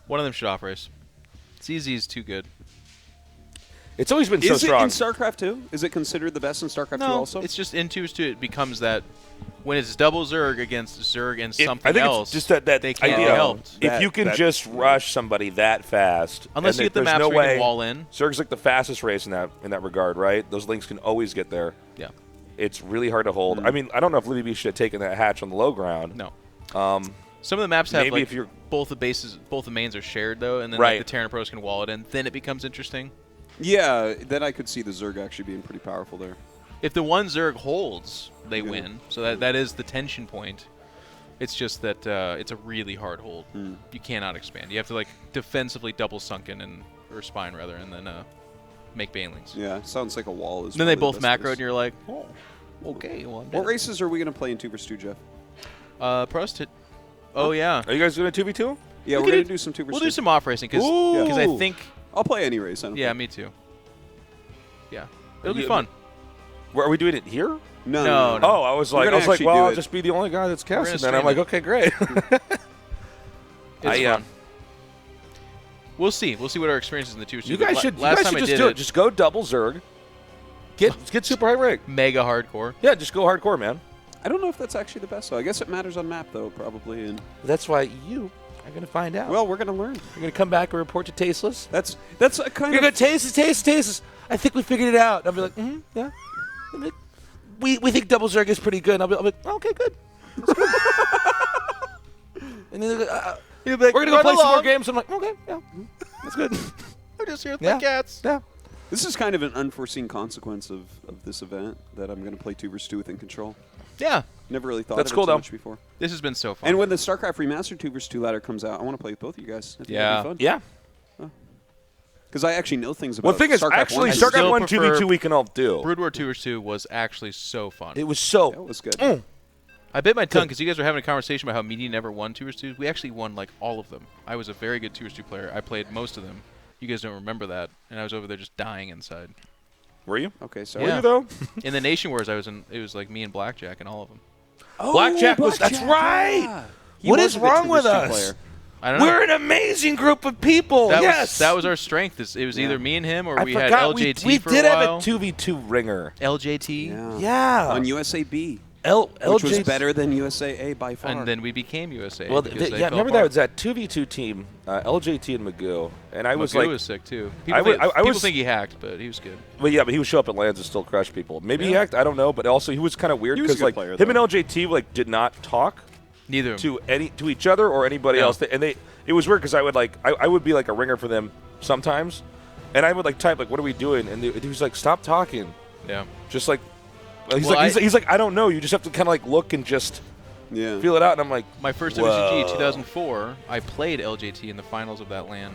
One of them should off race. CZ is too good.
It's always been so strong.
Is it in StarCraft 2? Is it considered the best in StarCraft 2
No,
also?
it's just in 2 it becomes that when it's double Zerg against Zerg and
I
something
think
else,
it's just that
they can't
idea.
be helped.
If you can just rush somebody that fast,
Unless
and
you get the
there's
maps
no
where you
way
can wall in.
Zerg's like the fastest race in that regard, right? Those links can always get there.
Yeah.
It's really hard to hold. I mean, I don't know if Libby should have taken that hatch on the low ground.
No. Some of the maps have
maybe
like
if you're
both the mains are shared though, and then
Right.
like, the Terran pros can wall it in. Then it becomes interesting.
Yeah, then I could see the Zerg actually being pretty powerful there.
If the one Zerg holds, they win. So that is the tension point. It's just that it's a really hard hold. You cannot expand. You have to like defensively double sunken or spine rather, and then make banelings.
Yeah, sounds like a wall. Is
And then they
probably
both
the best
macro, and
place.
you're like, oh, okay. Well,
What races are we going to play in 2 vs 2, Jeff?
Prost. Oh yeah.
Are you guys doing a 2v2?
Yeah, we're going to do some 2 vs 2.
We'll do some off racing because I think
I'll play any race. I don't
Yeah,
care.
me too. Yeah, it'll be fun.
Where are we doing it here?
No.
Oh, I was like, well, I'll just be the only guy that's
We're gonna
casting. Then I'm
stream
like, okay, great.
It's fun. We'll see. We'll see what our experience is in the 2 vs 2.
You guys should
Last time
just
I did
do it. Just go double Zerg. Get super high rig.
Mega hardcore.
Yeah, just go hardcore, man.
I don't know if that's actually the best, though. I guess it matters on map, though, probably. And
That's why you are going to find out.
well, we're going to learn.
You're going to come back and report to Tasteless.
That's a kind
You're
of...
going to Tasteless. I think we figured it out. And I'll be like, yeah. I'll be like, we think double Zerg is pretty good. And I'll be like, okay, good. And then we're going to go play some more games. I'm like, okay, yeah, that's good.
I'm just here with my cats.
Yeah.
This is kind of an unforeseen consequence of this event that I'm going to play 2 vs 2 within Control.
Yeah.
Never really thought
That's
of
cool,
it so
though.
much before.
This has been so fun.
And when the StarCraft Remastered 2 vs 2 ladder comes out, I want to play with both of you guys. I think that'd be fun.
Yeah.
Because I actually know things about
One thing is,
StarCraft
actually,
1.
StarCraft 1 2v2 we can all do.
Brood War 2 vs 2 was actually so fun.
It was so.
That was good.
I bit my tongue because you guys were having a conversation about how Media never won 2 vs 2. We actually won like all of them. I was a very good 2 vs 2 player. I played most of them. You guys don't remember that, and I was over there just dying inside.
Were you?
Okay, so
Were you though?
In the Nation Wars, it was like me and Blackjack and all of them.
Oh, Blackjack was. That's right.
Yeah.
What is wrong with us?
Player.
I don't know.
We're an amazing group of people.
That was our strength. It was either me and him, or we had LJT
we
for
did
a
have a
while.
2v2 ringer.
LJT.
Yeah.
On USA B.
LJT.
Which was better than USA A by far.
And then we became USA.
Well,
because they
yeah,
fell
remember that
apart.
was that 2v2 team, LJT and Magoo, and I was
Magoo
like,
was sick too.
I
People
was
think he hacked, but he was good.
Well, yeah, but he would show up at lands and still crush people. Maybe he hacked, I don't know, but also he was kind of weird
He was a
because
good
like
player,
him and
though.
LJT like did not talk.
Neither of them.
to each other or anybody
No.
else, and it was weird because I would I would be like a ringer for them sometimes, and I would like type like, what are we doing? And he was like, stop talking.
Yeah.
Just like. He's
Well,
like, he's like, I don't know. You just have to kind of like look and just feel it out. And I'm like,
My first
whoa.
WCG 2004, I played LJT in the finals of that LAN,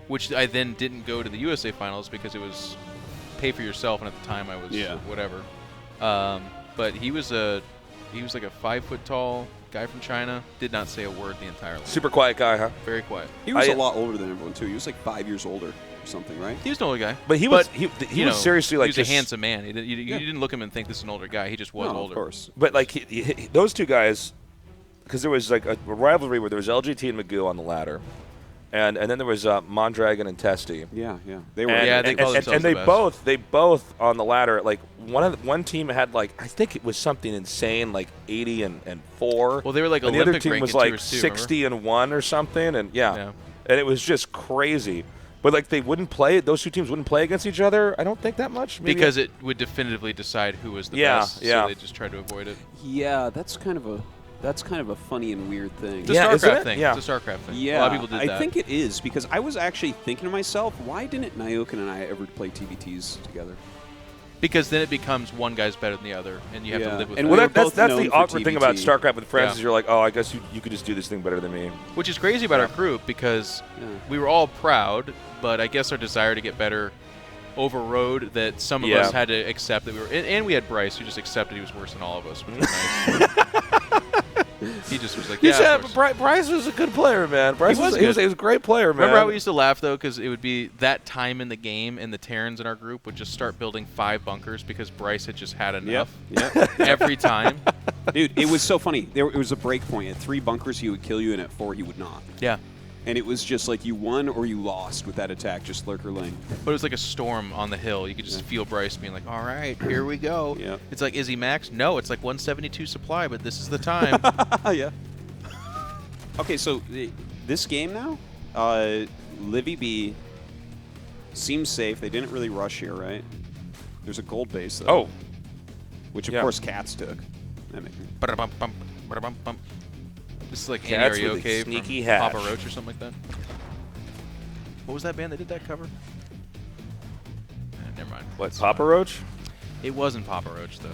which I then didn't go to the USA finals because it was pay for yourself, and at the time I was whatever. But he was like a 5 foot tall guy from China. Did not say a word the entire LAN.
Super quiet guy, huh?
Very quiet.
He was a lot older than everyone, too. He was like 5 years older or something, right?
He was an older guy.
But he was seriously like
he was a
just-
handsome man. You didn't look at him and think this is an older guy. He just was
No,
older.
of course.
But like those two guys, because there was like a rivalry where there was LGT and Magoo on the ladder, and then there was Mondragon and Testy.
Yeah. They were.
they called themselves
and they
the best.
both on the ladder. Like one team had like I think it was something insane like 80 and 4.
Well, they were like
and the other
Olympic
team
rank
was
in 2
like
vs 2,
60 and 1 or something, and
Yeah.
and it was just crazy. But like they wouldn't play. Those two teams wouldn't play against each other. I don't think that much. Maybe.
Because it would definitively decide who was the best. So they just tried to avoid it.
Yeah, that's kind of a funny and weird thing.
It's a StarCraft thing.
Yeah.
It's a StarCraft thing.
Yeah,
A lot of people did that.
I think it is because I was actually thinking to myself, why didn't Nyokin and I ever play TVTs together?
Because then it becomes one guy's better than the other, and you have to live with
and
it.
Well, that's the awkward thing about StarCraft with friends
Yeah.
is you're like, oh, I guess you could just do this thing better than me.
Which is crazy about our group because we were all proud, but I guess our desire to get better overrode that some of us had to accept that we were. And we had Bryce who just accepted he was worse than all of us, which was nice. He just was like, yeah.
Bryce was a good player, man. Bryce
he was
a great player, man.
Remember how we used to laugh, though, because it would be that time in the game, and the Terrans in our group would just start building 5 bunkers because Bryce had just had enough.
Yep.
Every time.
Dude, it was so funny. It was a break point. At 3 bunkers, he would kill you, and at 4, he would not.
Yeah.
And it was just like you won or you lost with that attack, just lurker lane.
But it was like a storm on the hill. You could just feel Bryce being like, all right, here we go.
Yeah.
It's like, is he max? No, it's like 172 supply, but this is the time.
Yeah. Okay, so this game now, Livy B seems safe. They didn't really rush here, right? There's a gold base, though.
Oh.
Which, of course, Cats took. That makes
This is like
Cats
Annie, are you
with a
okay?
sneaky
from
hatch.
Papa Roach or something like that. What was that band that did that cover? Never mind.
What, Papa Roach?
It wasn't Papa Roach, though.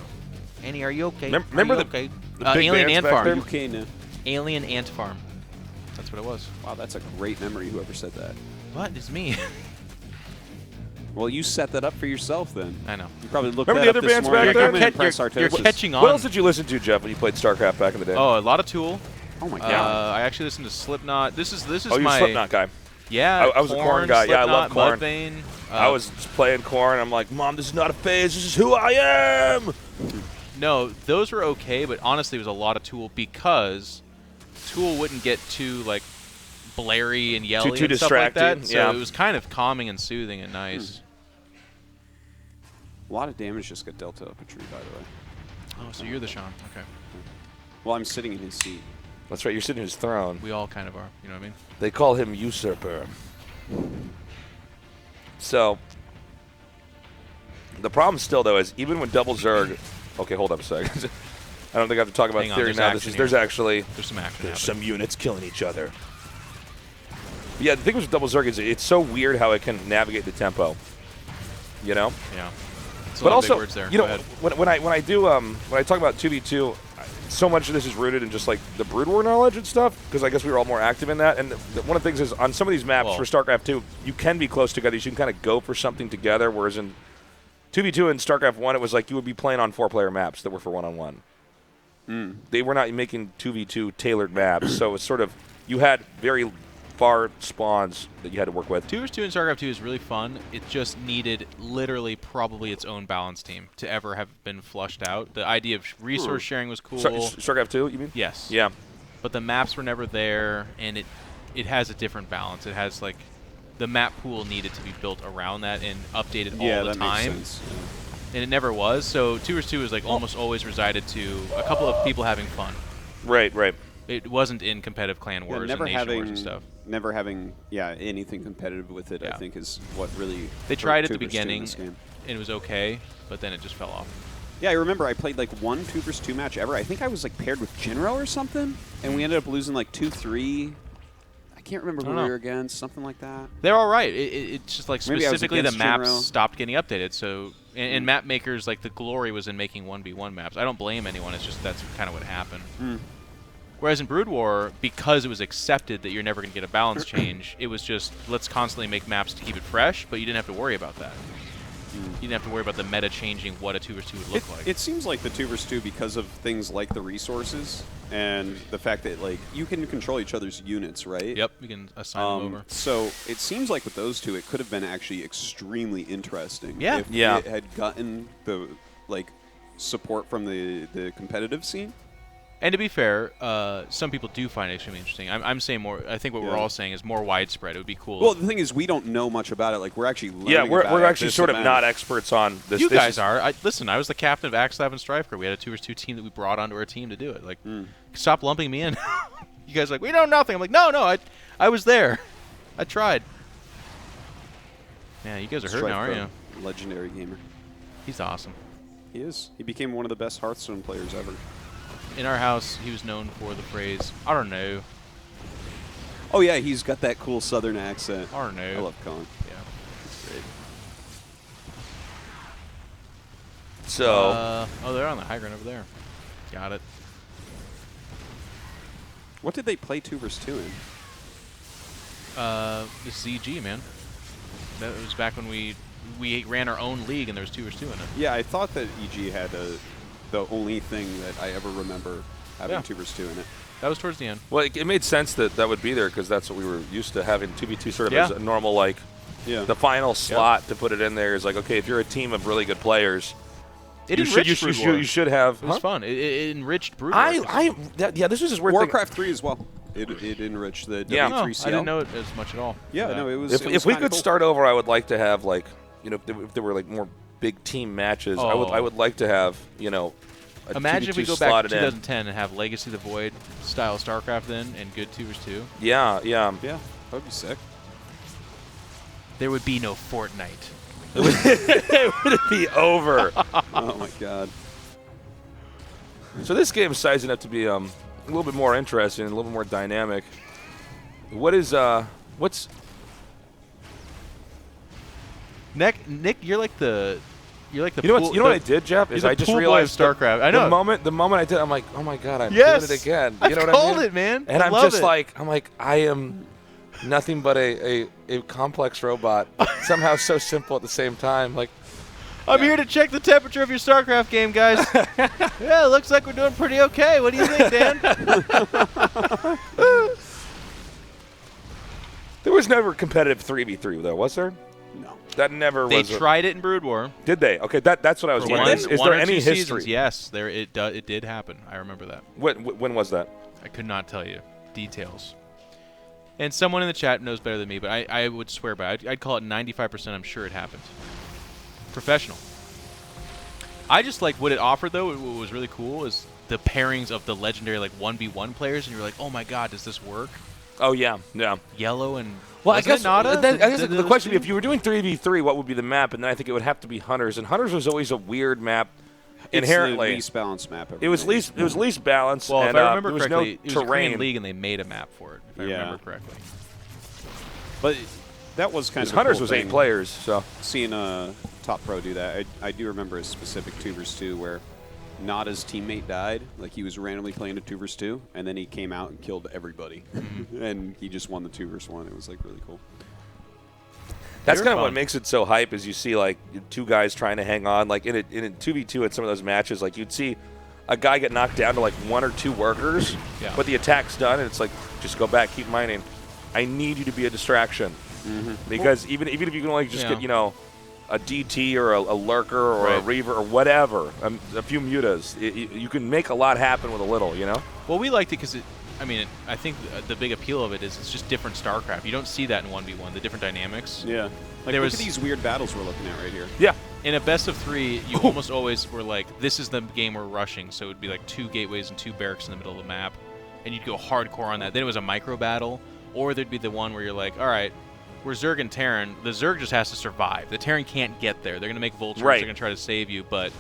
Annie, are you okay?
Remember
the
big
Alien
bands
Ant
back
Farm?
there?
Okay, no.
Alien Ant Farm. That's what it was.
Wow, that's a great memory, whoever said that.
What? It's me.
Well, you set that up for yourself, then.
I know.
You probably looked
Remember
that
the
up
other
this
bands
morning.
back there?
I'm gonna impress
You're
Artosis.
catching on.
What else did you listen to, Jeff, when you played StarCraft back in the day?
Oh, a lot of Tool.
Oh my God.
I actually listened to Slipknot. This is
Oh, you're a
my
Slipknot guy.
Yeah,
I was a Korn guy. Yeah, I love Korn.
Mudvayne,
I was playing Korn. I'm like, Mom, this is not a phase. This is who I am.
No, those were okay, but honestly, it was a lot of Tool because Tool wouldn't get too like blary and yelly
Too
and stuff like that.
distracting,
So
yeah.
it was kind of calming and soothing and nice.
A lot of damage just got dealt up a tree, by the way.
Oh, so you're the Sean. Okay.
Well, I'm sitting in his seat.
That's right. You're sitting in his throne.
We all kind of are. You know what I mean?
They call him Usurper. So, the problem still, though, is even when Double Zerg... Okay, hold up a second. I don't think I have to talk about
Hang on,
theory
there's
now.
action
There's
here.
actually...
There's some action
There's
happening.
some units killing each other. Yeah, the thing with Double Zerg is it's so weird how it can navigate the tempo. You know?
Yeah. It's a
But
lot of big
also,
words there.
you
Go
know,
ahead.
when I talk about 2v2, so much of this is rooted in just like the Brood War knowledge and stuff, because I guess we were all more active in that. And one of the things is on some of these maps for StarCraft 2, you can be close together. You can kind of go for something together, whereas in 2v2 and StarCraft 1, it was like you would be playing on 4-player maps that were for one-on-one. They were not making 2v2 tailored maps, so it's sort of you had very far spawns that you had to work with.
2 vs 2 in StarCraft 2 is really fun. It just needed literally probably its own balance team to ever have been flushed out. The idea of resource sharing was cool.
StarCraft 2, you mean?
Yes.
Yeah.
But the maps were never there, and it has a different balance. It has like the map pool needed to be built around that and updated all the time.
Makes sense.
And it never was. So 2 vs 2 is like almost always resided to a couple of people having fun.
Right, right.
It wasn't in competitive clan wars and nation wars and stuff.
Never having, anything competitive with it, I think, is what really...
They tried at the
2 versus 2 in
beginning,
this game.
and it was okay, but then it just fell off.
Yeah, I remember I played like one 2 versus 2 match ever. I think I was like paired with Jinro or something, and we ended up losing like 2-3. I can't remember who we were against, something like that.
They're all right. It's just like
Maybe
specifically the maps
Jinro.
stopped getting updated. So and map makers, like the glory was in making 1v1 maps. I don't blame anyone. It's just that's kind of what happened. Whereas in Brood War, because it was accepted that you're never going to get a balance change, it was just let's constantly make maps to keep it fresh, but you didn't have to worry about that. You didn't have to worry about the meta changing what a 2 vs 2 would look like.
It seems like the 2 versus 2 because of things like the resources and the fact that like you can control each other's units, right?
Yep, you can assign them over.
So it seems like with those two, it could have been actually extremely interesting.
Yeah.
If it had gotten the support from the competitive scene.
And to be fair, some people do find it extremely interesting. I'm saying more. I think what we're all saying is more widespread. It would be cool.
Well, the thing is, we don't know much about it. Like we're actually learning.
Yeah, we're
about it
actually
this
sort of
event.
not experts on this.
You guys are. Listen, I was the captain of Axlab and Strife Crew. We had a 2 vs 2 team that we brought onto our team to do it. Like, stop lumping me in. You guys are like, we know nothing. I'm like, no, I was there. I tried. Yeah, you guys are hurt now, aren't you?
Legendary gamer.
He's awesome.
He is. He became one of the best Hearthstone players ever.
In our house, he was known for the phrase, I don't know.
Oh, yeah, he's got that cool southern accent.
I don't know.
I love Colin.
Yeah, it's great.
So.
Oh, they're on the high ground over there. Got it.
What did they play 2 versus 2 in?
The ZG, man. That was back when we ran our own league and there was 2 versus 2 in it.
Yeah, I thought that EG had the only thing that I ever remember having 2 versus 2 in it.
That was towards the end.
Well, it made sense that that would be there because that's what we were used to having 2v2 sort of as a normal, like, the final slot to put it in there is like, okay, if you're a team of really good players, you should have.
It was fun. It enriched Brood War.
This was just weird.
Warcraft 3 as well. It enriched the W3CL.
I didn't know it as much at all.
Yeah, no, it was.
If we could start over, I would like to have, like, you know, if there were like more big team matches, I would like to have, you know.
Imagine if we go back to 2010 and have Legacy of the Void style StarCraft then and good 2 versus 2.
Yeah.
That would be sick.
There would be no Fortnite.
It would be over.
Oh my god.
So this game is sizing up to be a little bit more interesting, a little bit more dynamic. What's
Nick, you're like the
you know what I did, Jeff? Is I just realized
StarCraft. I know.
The moment I did, I'm like, oh my god, I'm
doing
it again.
You know what I mean? It, man.
And I'm just like, I am nothing but a complex robot, somehow so simple at the same time. Like,
I'm here to check the temperature of your StarCraft game, guys. Yeah, it looks like we're doing pretty okay. What do you think, Dan?
There was never competitive 3v3 though, was there?
No.
That never
they
was.
They tried it in Brood War.
Did they? Okay, that's what I was wondering. Is there any history?
Seasons, yes, it did happen. I remember that.
When was that?
I could not tell you details. And someone in the chat knows better than me, but I would swear by it. I'd call it 95%. I'm sure it happened. Professional. I just like what it offered, though. What was really cool is the pairings of the legendary like 1v1 players, and you're like, oh my god, does this work?
Oh yeah.
Yellow and
well, I guess the question would be, if you were doing 3v3, what would be the map? And then I think it would have to be Hunters, and Hunters was always a weird map. Inherently,
it's the least balanced map.
It was least balanced.
Well,
and,
if I remember
there
correctly,
was
it was a Korean league, and they made a map for it. If I remember correctly.
But that was kind of
Hunters
cool
was
thing.
8 players, so
seeing a top pro do that, I do remember a specific 2 versus 2 where Nada's teammate died. Like he was randomly playing a 2 versus 2, and then he came out and killed everybody, and he just won the 2 versus 1. It was like really cool.
That's kind of what makes it so hype. Is you see like 2 guys trying to hang on. Like in a 2v2 at some of those matches, like you'd see a guy get knocked down to like 1 or 2 workers, but the attack's done, and it's like just go back, keep mining. I need you to be a distraction because even if you can only just get a DT or a lurker or a reaver or whatever, a few mutas, you can make a lot happen with a little, you know.
Well, we liked it because I think the big appeal of it is it's just different StarCraft. You don't see that in 1v1, the different dynamics.
Yeah. Like, look at these weird battles we're looking at right here.
Yeah.
In a best of 3, you almost always were like, this is the game we're rushing, so it would be like 2 gateways and 2 barracks in the middle of the map, and you'd go hardcore on that. Then it was a micro battle, or there'd be the one where you're like, all right, we're Zerg and Terran. The Zerg just has to survive. The Terran can't get there. They're going to make vultures. They're going to try to save you, but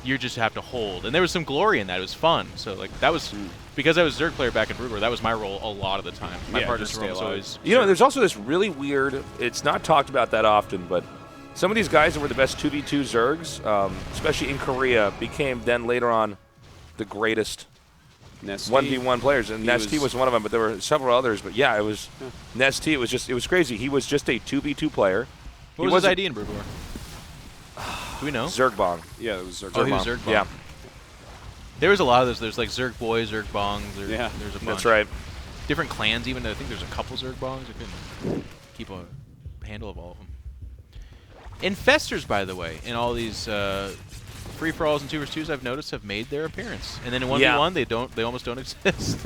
you just have to hold. And there was some glory in that. It was fun. So like that was because I was Zerg player back in Brood War. That was my role a lot of the time. My partners were always.
You know, there's also this really weird. It's not talked about that often, but some of these guys that were the best 2v2 Zergs, especially in Korea, became then later on the greatest 1v1 players, and Nesty was one of them, but there were several others. But yeah, it was Nesty. It was crazy. He was just a 2v2 player.
What was his ID in Brood War? Do we know?
Zergbong.
Yeah, it was Zergbong.
Oh, he was Zergbong.
Yeah.
There was a lot of those. There's like Zerg Boys, Zerg Bongs. There's a bunch.
That's right.
Different clans, even though I think there's a couple Zerg Bongs. I couldn't keep a handle of all of them. Infestors, by the way, in all these free-for-alls and 2 vs 2s I've noticed have made their appearance. And then in 1v1, they almost don't exist.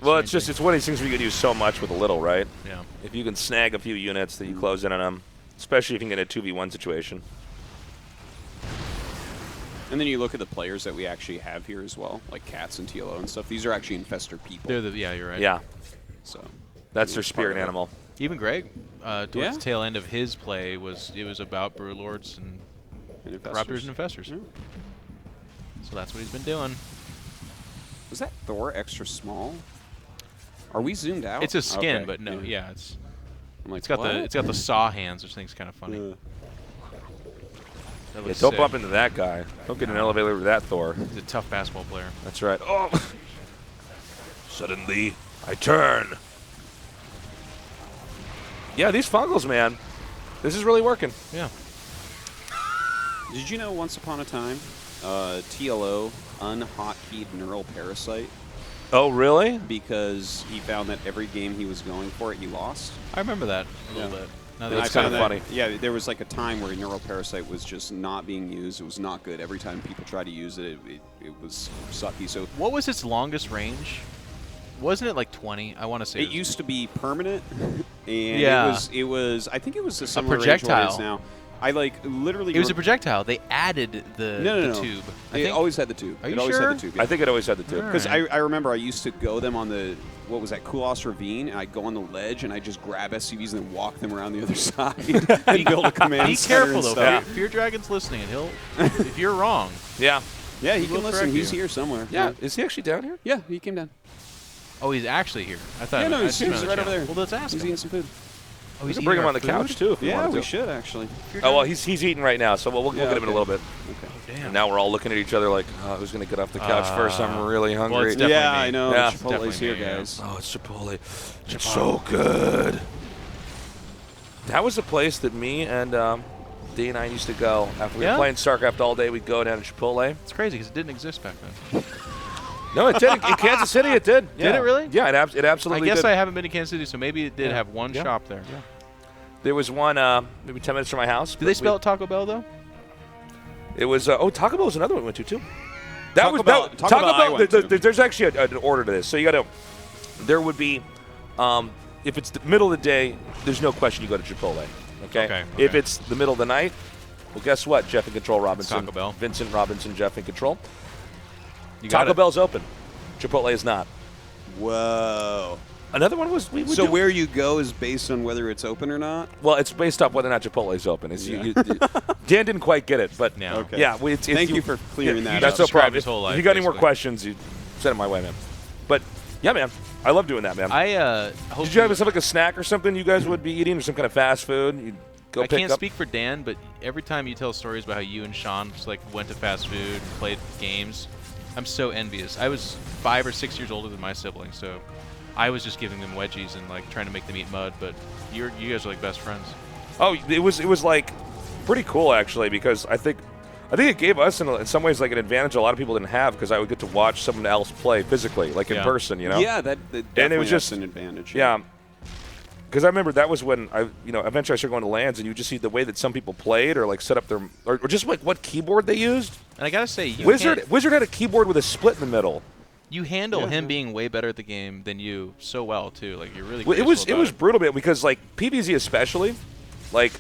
Well, it's one of these things where you can do so much with a little, right?
Yeah.
If you can snag a few units that you close in on them, especially if you can get a 2v1 situation.
And then you look at the players that we actually have here as well, like Cats and TLO and stuff. These are actually Infestor people.
Yeah, you're right.
Yeah.
So
that's their spirit animal.
Even Greg, towards the tail end of his play, was about Brewlords and Corruptors and Infestors.
Yeah.
So that's what he's been doing.
Was that Thor extra small? Are we zoomed out?
It's a skin,
okay.
but no, yeah, it's.
I'm like,
it's got the saw hands, which I think is kind of funny. That
Yeah,
looks
don't
sick.
bump into that guy. Don't get an elevator with that Thor.
He's a tough basketball player.
That's right. Oh! Suddenly, I turn. Yeah, these fungals, man. This is really working.
Yeah.
Did you know once upon a time, TLO unhotkeyed neural parasite?
Oh, really?
Because he found that every game he was going for it, he lost.
I remember that a little bit. Now that
That's kind of funny.
Yeah, there was like a time where neural parasite was just not being used. It was not good. Every time people tried to use it, it was sucky. So
what was its longest range? Wasn't it like 20? I want to say
it used to be permanent, and
Yeah.
it was. I think it was a
a
similar range to what it
projectile.
is now. I like literally.
It was a projectile. They added the,
No.
the tube.
It always had the tube.
Are you
it always
sure?
had the tube.
I think it always had the tube.
Because I remember I used to go them on the, what was that, Kulos Ravine, and I'd go on the ledge and I'd just grab SCVs and then walk them around the other side and build a command
Be
center
careful
and
though.
stuff.
Fear Dragon's listening, and he'll. If you're wrong.
Yeah.
Yeah, he
will
can listen.
correct
He's
you.
here somewhere.
Yeah. Is he actually down here?
Yeah, he came down.
Oh, he's actually here. I thought.
Yeah, no,
I
he's
seen him on the
right over
channel.
there.
Well, let's ask
He's
him.
eating some food.
Oh,
We
he's
can bring
eating
him on
our
the couch
food?
too if we
Yeah,
wanted
we
to.
should actually.
Oh well, he's eating right now, so we'll
Yeah,
get him in a little bit.
Okay.
Damn.
And now we're all looking at each other like, oh, who's gonna get off the couch first? I'm really hungry.
Well, it's definitely
Yeah,
me.
I know.
Yeah.
Chipotle's here,
Definitely me,
guys.
Oh, it's Chipotle. It's so good. That was a place that me and D and I used to go after we were
Yeah?
playing StarCraft all day. We'd go down to Chipotle.
It's crazy because it didn't exist back then.
No, it did. In Kansas City, it did. Yeah.
Did it really?
Yeah, it absolutely
I guess
did.
I haven't been to Kansas City, so maybe it did have one
Yeah.
shop there.
Yeah. There was one maybe 10 minutes from my house.
Do they spell it Taco Bell though?
It was Taco Bell was another one we went to too. That
Taco
was
Bell-
that,
Taco Bell I went to.
There's actually an order to this. So you got to. There would be, if it's the middle of the day, there's no question you go to Chipotle. Okay. If
Okay.
it's the middle of the night, well, guess what? Jeff and Control Robinson.
Taco Bell.
Vincent Robinson, Jeff and Control.
You got
Taco
it.
Bell's open. Chipotle is not.
Whoa.
Another one was we would
So
do-
where you go is based on whether it's open or not?
Well, it's based off whether or not Chipotle is open. Dan didn't quite get it, but
No.
Okay.
yeah.
Thank you for clearing that
That's
up.
no problem.
Described his whole
If
life,
you got any more
basically.
questions, you send it my way, man. But yeah, man, I love doing that, man.
I hope
Did you have something like a snack or something you guys would be eating, or some kind of fast food? You'd go
I
pick
can't
up.
speak for Dan, but every time you tell stories about how you and Sean just like went to fast food and played games, I'm so envious. I was 5 or 6 years older than my siblings, so I was just giving them wedgies and like trying to make them eat mud. But you guys are like best friends.
Oh, it was like pretty cool actually, because I think it gave us in some ways like an advantage a lot of people didn't have, because I would get to watch someone else play physically, like in
Yeah.
person, you know.
Yeah, that
and it
definitely
was just
that's an advantage.
Yeah. Because I remember that was when eventually I started going to LANs, and you just see the way that some people played, or like set up their, or just like what keyboard they used.
And I gotta say, you
Wizard
can't-
had a keyboard with a split in the middle.
You handle
Yeah.
him being way better at the game than you so well too. Like you're really.
Well, it
graceful
was
about
brutal, man, because like PvZ especially, like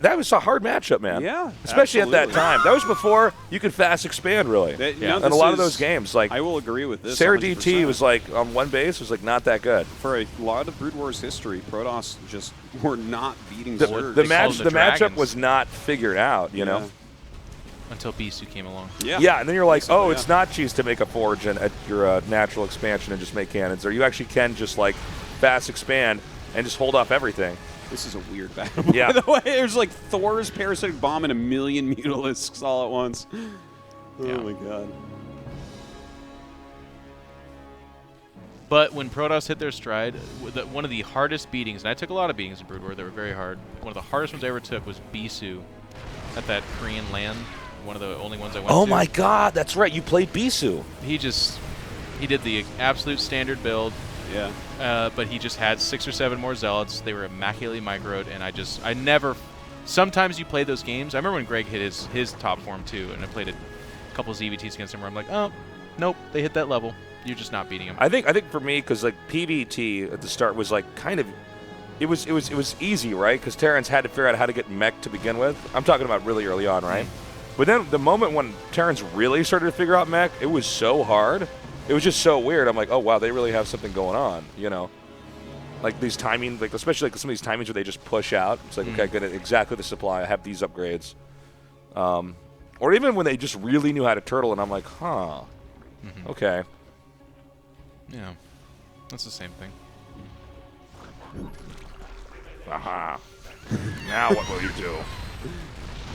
that was a hard matchup, man.
Yeah,
especially at that
absolutely.
time. That was before you could fast expand, really.
No,
And a
this
lot of
is-
those games, like
I will agree with this.
Sarah
100%.
DT was like on one base was like not that good.
For a lot of Brood Wars history, Protoss just were not beating
The
Zerg.
matchup
Dragons.
was not figured out, you know.
until Bisu came along.
Yeah, and then you're like,
Basically,
oh,
yeah.
it's not cheese to make a forge and at your natural expansion and just make cannons, or you actually can just like fast expand and just hold off everything.
This is a weird battle.
Yeah.
By the way, there's like Thor's parasitic bomb and a million mutalisks all at once. Oh
Yeah.
my god.
But when Protoss hit their stride, one of the hardest beatings, and I took a lot of beatings in Brood War, they were very hard. One of the hardest ones I ever took was Bisu at that Korean land. One of the only ones I went to.
Oh my God, that's right. You played Bisu.
He did the absolute standard build.
Yeah.
But he just had 6 or 7 more zealots. They were immaculately microed, and I never. Sometimes you play those games. I remember when Greg hit his top form too, and I played a couple ZVTs against him where I'm like, oh, nope, they hit that level. You're just not beating him.
I think for me, because like PvT at the start was like kind of, it was easy, right? Because Terrans had to figure out how to get mech to begin with. I'm talking about really early on, right? But then the moment when Terrans really started to figure out mech, it was so hard. It was just so weird. I'm like, oh wow, they really have something going on, you know? Like these timing, like especially like some of these timings where they just push out. It's like, okay, I get it, exactly the supply. I have these upgrades. Or even when they just really knew how to turtle, and I'm like, huh, okay.
Yeah, that's the same thing.
Aha. Now what will you do?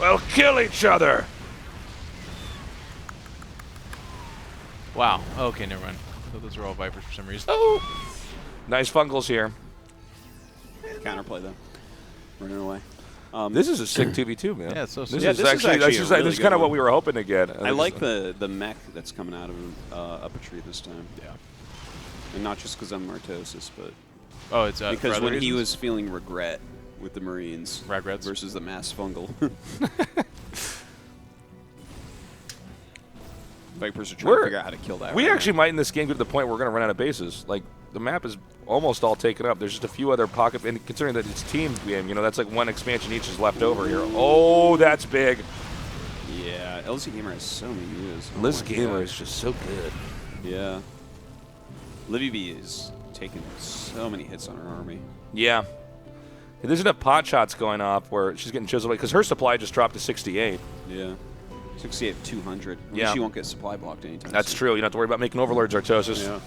We'll kill each other.
Wow. Okay, never mind. I thought those were all Vipers for some reason.
Oh. Nice fungals here.
Counterplay though. Running away.
This is a sick 2v2, man.
Yeah, it's so
this
sick.
is actually
this is
kind of what we were hoping to get.
I like the mech that's coming out of up a tree this time.
Yeah.
And not just because I'm Martosis, but
it's
because when he
reasons?
was feeling regret with the Marines
Regrets
versus the mass fungal. Vipers are trying to figure out how to kill that.
We
right
actually
now.
might in this game get to the point where we're going to run out of bases. Like, the map is almost all taken up. There's just a few other pockets, and considering that it's team game, you know, that's like one expansion each is left over here. Oh, that's big.
Yeah, LZ Gamer has so many units.
Liz Gamer is just so good.
Yeah. Livy B is taking so many hits on her army.
Yeah. There's enough pot shots going off where she's getting chiseled away because her supply just dropped to 68.
Yeah. 68 200.
Yeah.
She won't get supply blocked anytime
That's
soon.
true. You don't have to worry about making overlords, Artosis.
Yeah.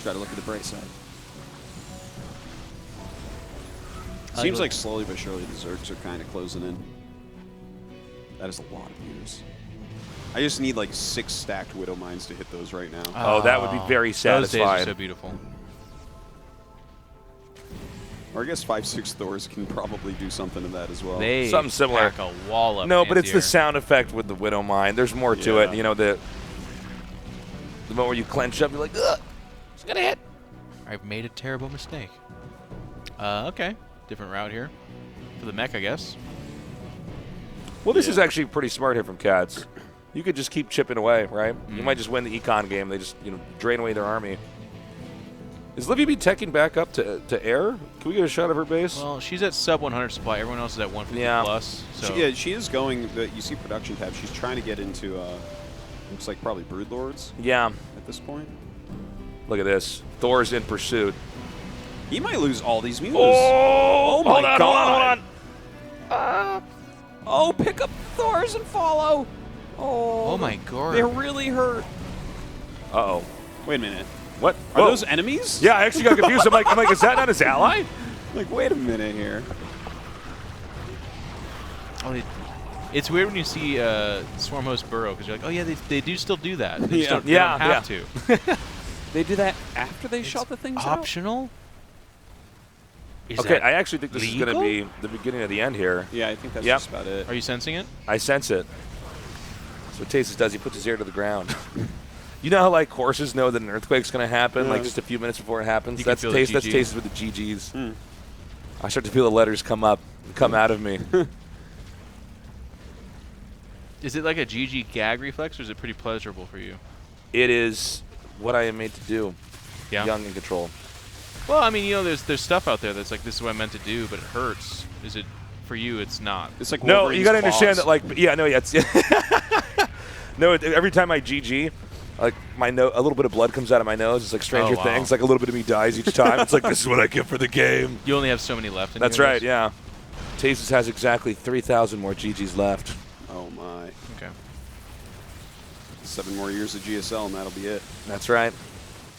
Try to look at the bright side. Seems like slowly but surely the Zergs are kind of closing in. That is a lot of units. I just need like 6 stacked Widow Mines to hit those right now.
Oh, that would be very satisfying.
Those days are so beautiful.
Or I guess 5-6 Thors can probably do something to that as well.
They
Something similar.
pack a wall up.
No, but it's the
Antier.
sound effect with the Widow Mine. There's more to
Yeah.
it. You know, the moment where you clench up, you're like, ugh, it's going to hit.
I've made a terrible mistake. Okay. Different route here. For the mech, I guess.
Well, this is actually pretty smart here from Cats. You could just keep chipping away, right? You might just win the econ game. They just, drain away their army. Is Livy B teching back up to air? Can we get a shot of her base?
Well, she's at sub 100 supply. Everyone else is at 150 plus. So.
She is going. You see production tab. She's trying to get into. Looks like probably Broodlords.
Yeah.
At this point.
Look at this. Thor's in pursuit.
He might lose all these mules.
Oh
my
God.
God!
Hold on.
Oh, pick up Thors and follow.
Oh my God.
They're really hurt.
Uh-oh.
Wait a minute.
What?
Are
Whoa.
those enemies?
Yeah, I actually got confused. I'm like, is that not his ally?
Like, wait a minute here.
Oh, it's weird when you see Swarm Host burrow because you're like, oh yeah, they do still do that. They just don't have to.
They do that after they shot the things
optional? Is
Okay,
that
I actually think this is going to be the beginning of the end here.
Yeah, I think that's just about it.
Are you sensing it?
I sense it. That's what Tasis does. He puts his ear to the ground. You know how like horses know that an earthquake's going to happen, like just a few minutes before it happens. That's Tasis. That's Tasis with the GGs. I start to feel the letters come out of me.
Is it like a GG gag reflex, or is it pretty pleasurable for you?
It is what I am made to do.
Yeah.
Young and control.
Well, I mean, there's stuff out there that's like, this is what I meant to do, but it hurts. Is it for you? It's not.
It's like
no. You got to understand that, like, no. Every time I GG, like a little bit of blood comes out of my nose. It's like Stranger Things. Like a little bit of me dies each time. It's like, this is what I get for the game.
You only have so many left.
That's right. Yeah. Tasis has exactly 3,000 more GGs left.
Oh my.
Okay.
7 more years of GSL and that'll be it.
That's right. Do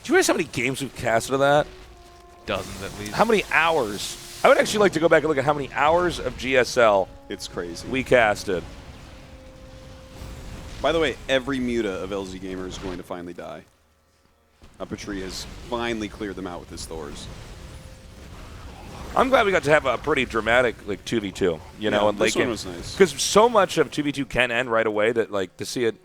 you realize how many games we've casted of that?
Dozens at least.
How many hours? I would actually like to go back and look at how many hours of GSL
it's crazy
we casted.
By the way, every muta of LZ Gamer is going to finally die. Up a Tree has finally cleared them out with his Thors.
I'm glad we got to have a pretty dramatic like 2v2. You know, and
this
like
one was nice.
because so much of 2v2 can end right away that like to see it.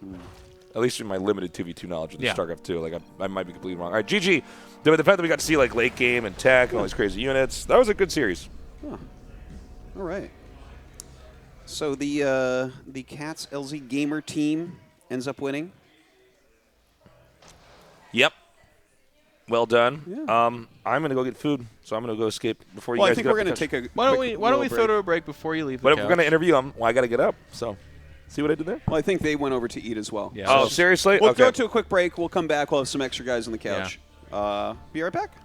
At least in my limited 2v2 knowledge of the StarCraft 2, like I might be completely wrong. All right, GG. The fact that we got to see like late game and tech and all these crazy units, that was a good series.
Huh. All right. So the Cats LZ Gamer team ends up winning.
Yep. Well done.
Yeah.
I'm gonna go get food, so I'm gonna go escape before you
Well,
guys.
I think
get
we're
up
gonna
because-
take a.
Why don't we throw to a break before you leave the
But if
couch?
we're gonna interview them, well, I gotta get up. So, see what I did there?
Well, I think they went over to eat as well.
Yeah.
Oh, seriously?
We'll
Okay.
go to a quick break. We'll come back. We'll have some extra guys on the couch. Be right back.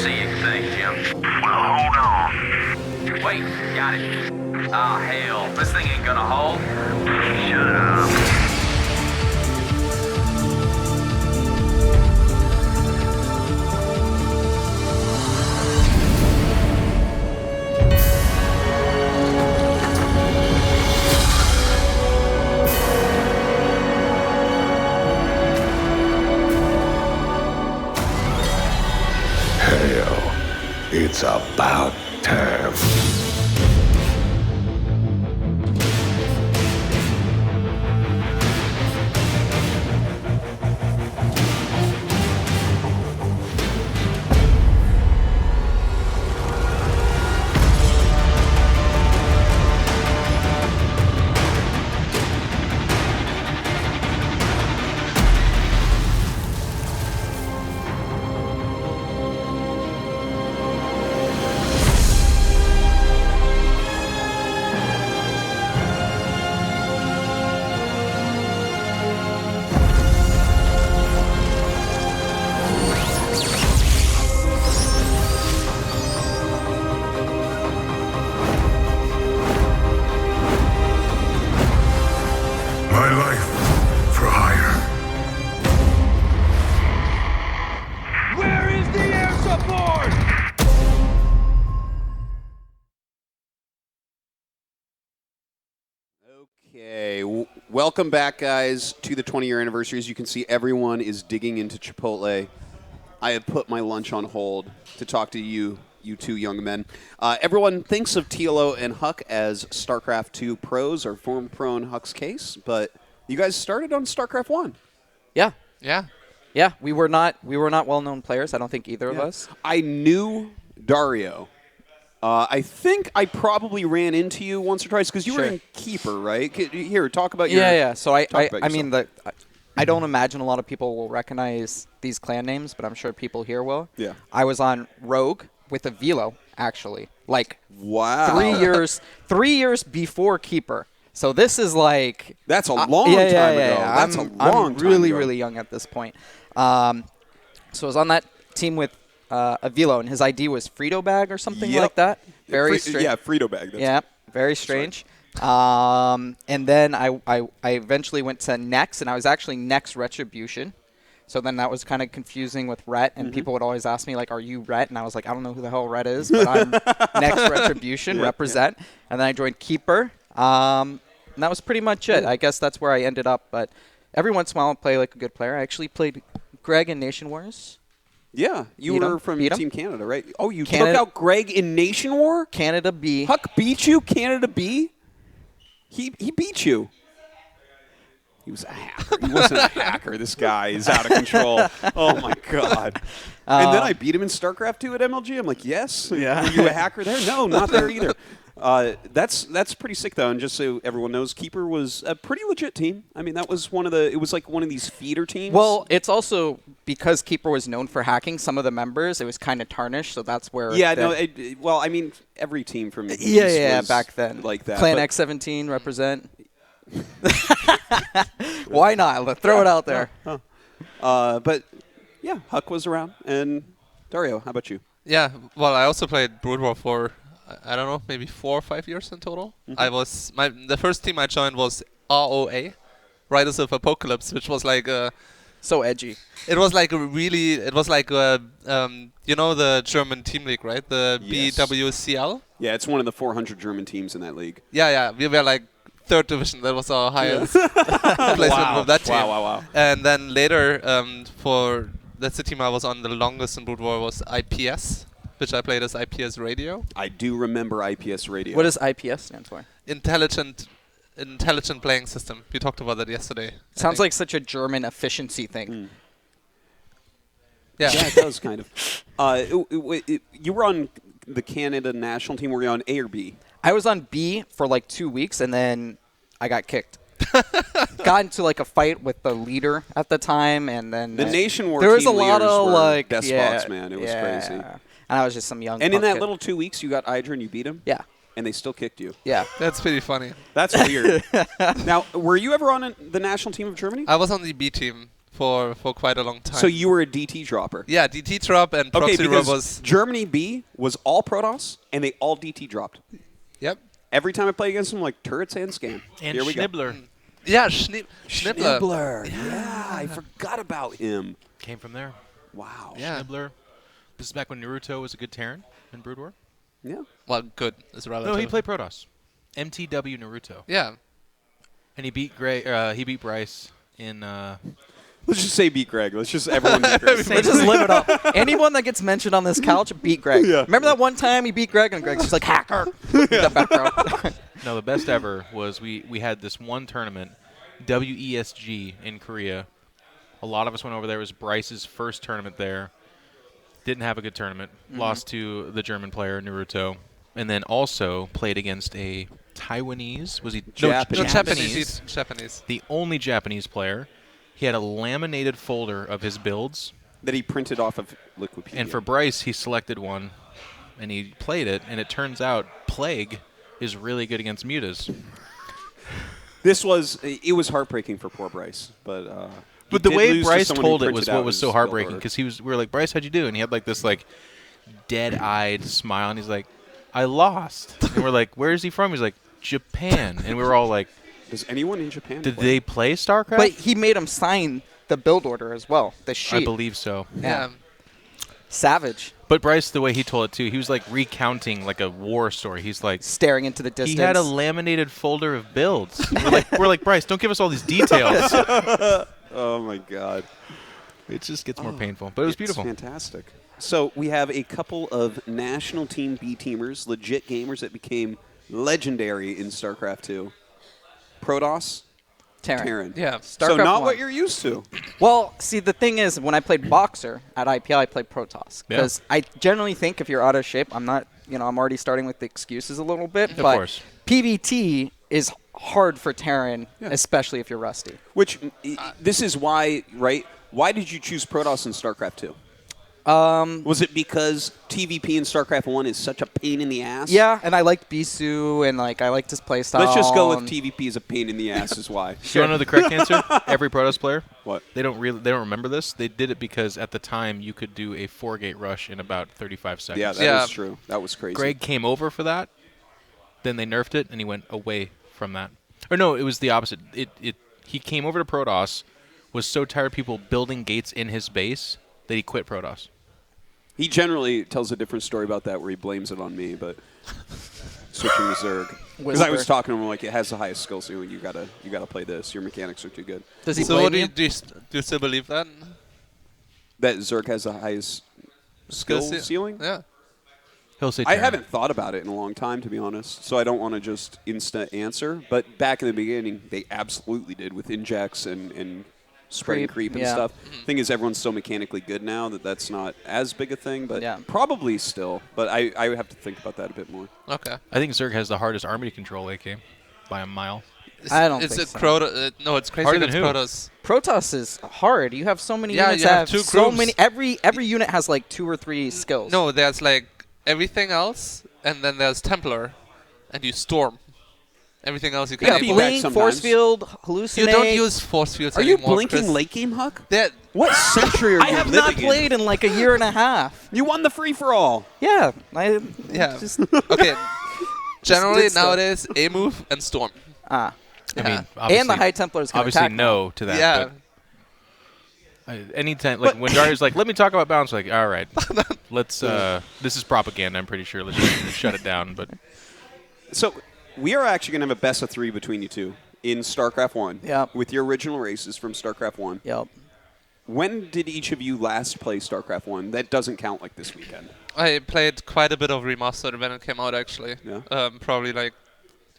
see you think, Jim. Well, hold on. Wait, got it. Oh, hell. This thing ain't gonna hold. Shut up.
Hell, it's about time. My life for hire.
Where is the air support?
Okay, welcome back, guys, to the 20-year anniversary. As you can see, everyone is digging into Chipotle. I have put my lunch on hold to talk to you two young men. Everyone thinks of TLO and Huck as StarCraft 2 pros or former pro in Huck's case, but you guys started on StarCraft 1.
Yeah.
Yeah.
Yeah, we were not well-known players. I don't think either of us.
I knew Dario. I think I probably ran into you once or twice because you were in Keeper, right? Here, talk about your...
Yeah. So I
mean,
I don't imagine a lot of people will recognize these clan names, but I'm sure people here will.
Yeah.
I was on Rogue with a Velo, actually. Like,
wow.
3 years before Keeper. So this is like...
That's a long time ago. That's
I'm really young at this point. So I was on that team with a Velo, and his ID was Frito Bag or something like that. Very strange.
Yeah, Frito Bag.
Yeah, very strange. And then I eventually went to Nex, and I was actually Nex Retribution. So then that was kind of confusing with Rhett, and people would always ask me, like, are you Rhett? And I was like, I don't know who the hell Rhett is, but I'm Nex Retribution, represent. And then I joined Keeper, and that was pretty much it. I guess that's where I ended up, but every once in a while I'll play like a good player. I actually played Greg in Nation Wars.
Yeah, you were from Team Canada, right? Oh, you took out Greg in Nation War?
Canada B.
Huck beat you? Canada B? He beat you. He was a hacker. He wasn't a hacker. This guy is out of control. Oh, my God. And then I beat him in StarCraft 2 at MLG. I'm like, yes?
Yeah.
Were you a hacker there? No, not there either. That's pretty sick, though. And just so everyone knows, Keeper was a pretty legit team. I mean, that was it was like one of these feeder teams.
Well, it's also because Keeper was known for hacking some of the members, it was kind of tarnished, so that's where...
Yeah, well, I mean, every team from East was
back then.
Like that.
Clan X17 represent. Why not? Let's throw it out there.
But, yeah, Huck was around. And Dario, how about you?
Yeah, well, I also played Brood War for, I don't know, maybe 4 or 5 years in total. I was the first team I joined was ROA, Riders of Apocalypse, which was like
so edgy.
It was like you know the German team league, right? The BWCL.
Yeah, it's one of the 400 German teams in that league.
Yeah, we were like 3rd division. That was our highest placement of that team.
Wow.
And then later, that's the team I was on the longest in Brood War was IPS, which I played as IPS Radio.
I do remember IPS Radio.
What does IPS stand for?
Intelligent playing system. We talked about that yesterday.
Sounds like such a German efficiency thing.
Yeah,
it does kind of. You were on the Canada national team. Were you on A or B?
I was on B for like 2 weeks, and then I got kicked. Got into like a fight with the leader at the time, and then
the Nation War
there was
team
a lot of like
despots, man. It was crazy.
And I was just some young.
And in that
kid.
little 2 weeks, you got Idra and you beat him.
Yeah.
And they still kicked you.
Yeah.
That's pretty funny.
That's weird. Now, were you ever on the national team of Germany?
I was on the B team for quite a long time.
So you were a DT dropper?
Yeah, DT drop and proxy
because
was
Germany B was all Protoss, and they all DT dropped.
Yep.
Every time I play against them, like turrets and scan.
And
Here we
Schnibbler.
go.
Yeah, Schnibbler.
Schnibbler. Yeah, I forgot about him.
Came from there.
Wow.
Yeah.
Schnibbler. This is back when Naruto was a good Terran in Brood War.
Yeah.
Well, good is relative.
No, he played Protoss. MTW Naruto.
Yeah.
And he beat he beat Bryce in.
Let's just say beat Greg. Let's just everyone beat Greg.
Let's just live it up. Anyone that gets mentioned on this couch, beat Greg.
Yeah.
Remember that one time he beat Greg and Greg's just like, hacker. The background.
No, the best ever was we had this one tournament, WESG in Korea. A lot of us went over there. It was Bryce's first tournament there. Didn't have a good tournament. Lost to the German player, Naruto. And then also played against a Taiwanese. Was he?
Japanese.
Japanese.
The only Japanese player. He had a laminated folder of his builds.
That he printed off of Liquipedia.
And for Bryce, he selected one, and he played it. And it turns out Plague is really good against mutas.
It was heartbreaking for poor Bryce, but
the way Bryce told it was what was so heartbreaking, because we were like, Bryce, how'd you do? And he had like this like dead-eyed smile, and he's like, I lost. And we're like, where is he from? He's like, Japan. And we were all like,
does anyone in Japan
did they play StarCraft?
But he made him sign the build order as well, the sheet.
I believe so.
Yeah. Savage.
But Bryce, the way he told it too, he was like recounting like a war story. He's like
staring into the distance.
He had a laminated folder of builds. we're like, Bryce, don't give us all these details.
Oh my God.
It just gets more painful. But it was beautiful.
Fantastic. So we have a couple of national team B teamers, legit gamers that became legendary in StarCraft 2. Protoss, Terran.
Yeah.
So not
1.
what you're used to.
Well, see, the thing is, when I played Boxer at IPL, I played Protoss. Because I generally think if you're out of shape, I'm not, I'm already starting with the excuses a little bit.
Of
but
course.
PvT is hard for Terran, especially if you're rusty.
Which, this is why, right? Why did you choose Protoss in StarCraft 2? Was it because TVP in StarCraft 1 is such a pain in the ass?
Yeah, and I liked Bisu, and I liked his playstyle.
Let's just go with TVP is a pain in the ass is why.
You want to know the correct answer? Every Protoss player?
What?
They don't remember this. They did it because at the time you could do a 4-gate rush in about 35 seconds.
Yeah, that was true. That was crazy.
Greg came over for that. Then they nerfed it, and he went away from that. Or no, it was the opposite. He came over to Protoss, was so tired of people building gates in his base that he quit Protoss.
He generally tells a different story about that where he blames it on me, but switching to Zerg. Because I was talking to him like, it has the highest skill ceiling. You gotta play this. Your mechanics are too good.
Does he
so what do you still believe that?
That Zerg has the highest skill ceiling?
Yeah.
He'll say
I haven't thought about it in a long time, to be honest, so I don't want to just instant answer. But back in the beginning, they absolutely did with injects and spreading creep and stuff. Thing is, everyone's so mechanically good now that that's not as big a thing, but probably still. But I would have to think about that a bit more.
Okay.
I think Zerg has the hardest army to control late game by a mile.
I don't
think
so.
No, it's crazy
Harder than
against
who?
Protoss.
Protoss is hard. You have so many
Yeah,
units
you
that
have two
so
groups.
many. Every unit has like 2 or 3 skills.
No, there's like everything else, and then there's Templar, and you storm. Everything else you can
Yeah, blink, force field, hallucinate.
You don't use force fields
Are you
anymore,
blinking
Chris.
late game, Huck?
What century are you
I have
living
not played in like a year and a half.
You won the free-for-all.
Yeah.
Yeah.
Just
Okay. Generally,
did stuff.
nowadays, A move and storm.
I
mean,
and
obviously-
the High Templars can
obviously
attack
no to that.
Yeah.
But anytime, like when Darius like, let me talk about balance. Like, all right, let's. This is propaganda. I'm pretty sure. Let's just shut it down. But
So we are actually going to have a best of 3 between you two in StarCraft 1.
Yep.
With your original races from StarCraft 1.
Yep.
When did each of you last play StarCraft 1? That doesn't count like this weekend.
I played quite a bit of remastered when it came out, actually.
Yeah.
Probably like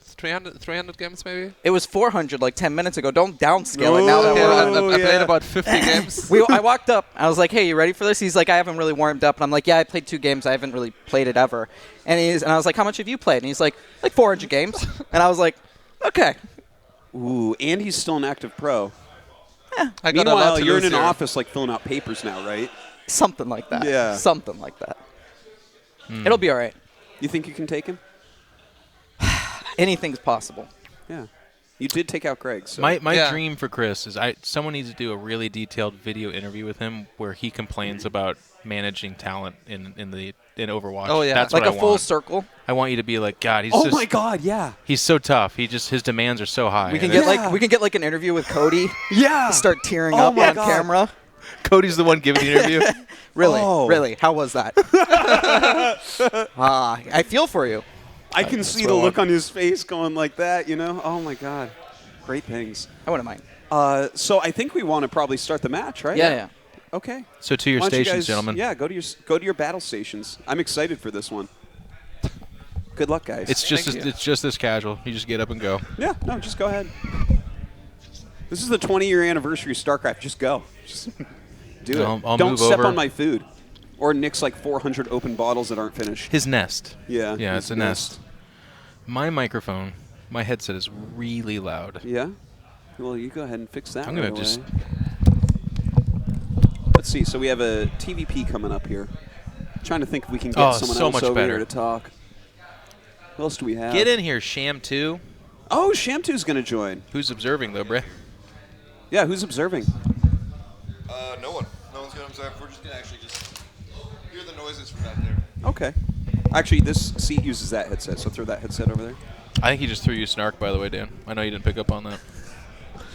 300 games, maybe.
It was 400 like 10 minutes ago. Don't downscale it now that we're
I played about 50 games.
I walked up. I was like, hey, you ready for this? He's like, I haven't really warmed up. And I'm like, yeah, I played 2 games. I haven't really played it ever. And I was like, how much have you played? And he's like 400 games. And I was like, okay.
Ooh, and he's still an active pro.
I got a lot
Meanwhile,
to
you're in
lose
an
here.
office like filling out papers now, right?
Something like that.
Yeah.
Something like that. It'll be all right.
You think you can take him?
Anything's possible.
Yeah. You did take out Greg. So.
My dream for Chris is someone needs to do a really detailed video interview with him where he complains about managing talent in Overwatch.
Oh yeah,
that's
like
what
a
I
full
want.
circle.
I want you to be like, God, he's
oh
just,
my God, yeah.
He's so tough. His demands are so high.
We can get like an interview with Cody.
Yeah.
Start tearing up on camera.
Cody's the one giving the interview.
Really? How was that? I feel for you.
I can see the look on his face going like that, you know? Oh, my God. Great things.
I wouldn't mind.
So I think we want to probably start the match, right?
Yeah.
Okay.
So to your stations, gentlemen.
Yeah, go to your battle stations. I'm excited for this one. Good luck, guys.
It's just this casual. You just get up and go.
Yeah, no, just go ahead. This is the 20-year anniversary of StarCraft. Just go. Just do it.
I'll
Don't
move
step
over.
on my food. Or Nick's like 400 open bottles that aren't finished.
His nest.
Yeah.
Yeah, it's a nest. My microphone, my headset is really loud.
Yeah? Well, you go ahead and fix that.
I'm going to just...
Let's see. So we have a TVP coming up here. Trying to think if we can get someone else over here to talk. Who else do we have?
Get in here, Sham 2.
Oh, Sham 2's going to join.
Who's observing, though, Bre?
Yeah, who's observing?
No one. No one's going to observe. We're just going to actually just hear the noises from back there.
Okay. Actually, this seat uses that headset, so throw that headset over there.
I think he just threw you snark, by the way, Dan. I know you didn't pick up on that.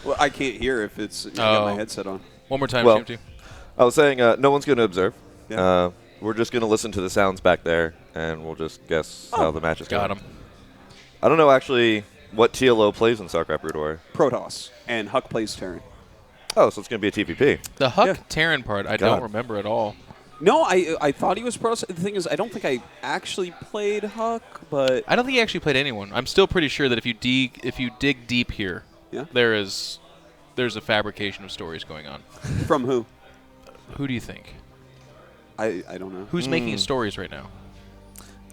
Well, I can't hear if it's I got my headset on.
One more time,
well,
Sham 2.
I was saying no one's going to observe.
Yeah.
We're just going to listen to the sounds back there, and we'll just guess how the match is going.
Got him.
I don't know, actually, what TLO plays in StarCraft Brood Warrior.
Protoss, and Huck plays Terran.
Oh, so it's going to be a TVP.
The Huck Terran part, I don't remember at all.
No, I thought he was Protoss. The thing is, I don't think I actually played Huck, but
I don't think he actually played anyone. I'm still pretty sure that if you dig deep here, there's a fabrication of stories going on.
From who?
Who do you think?
I don't know.
Who's making stories right now?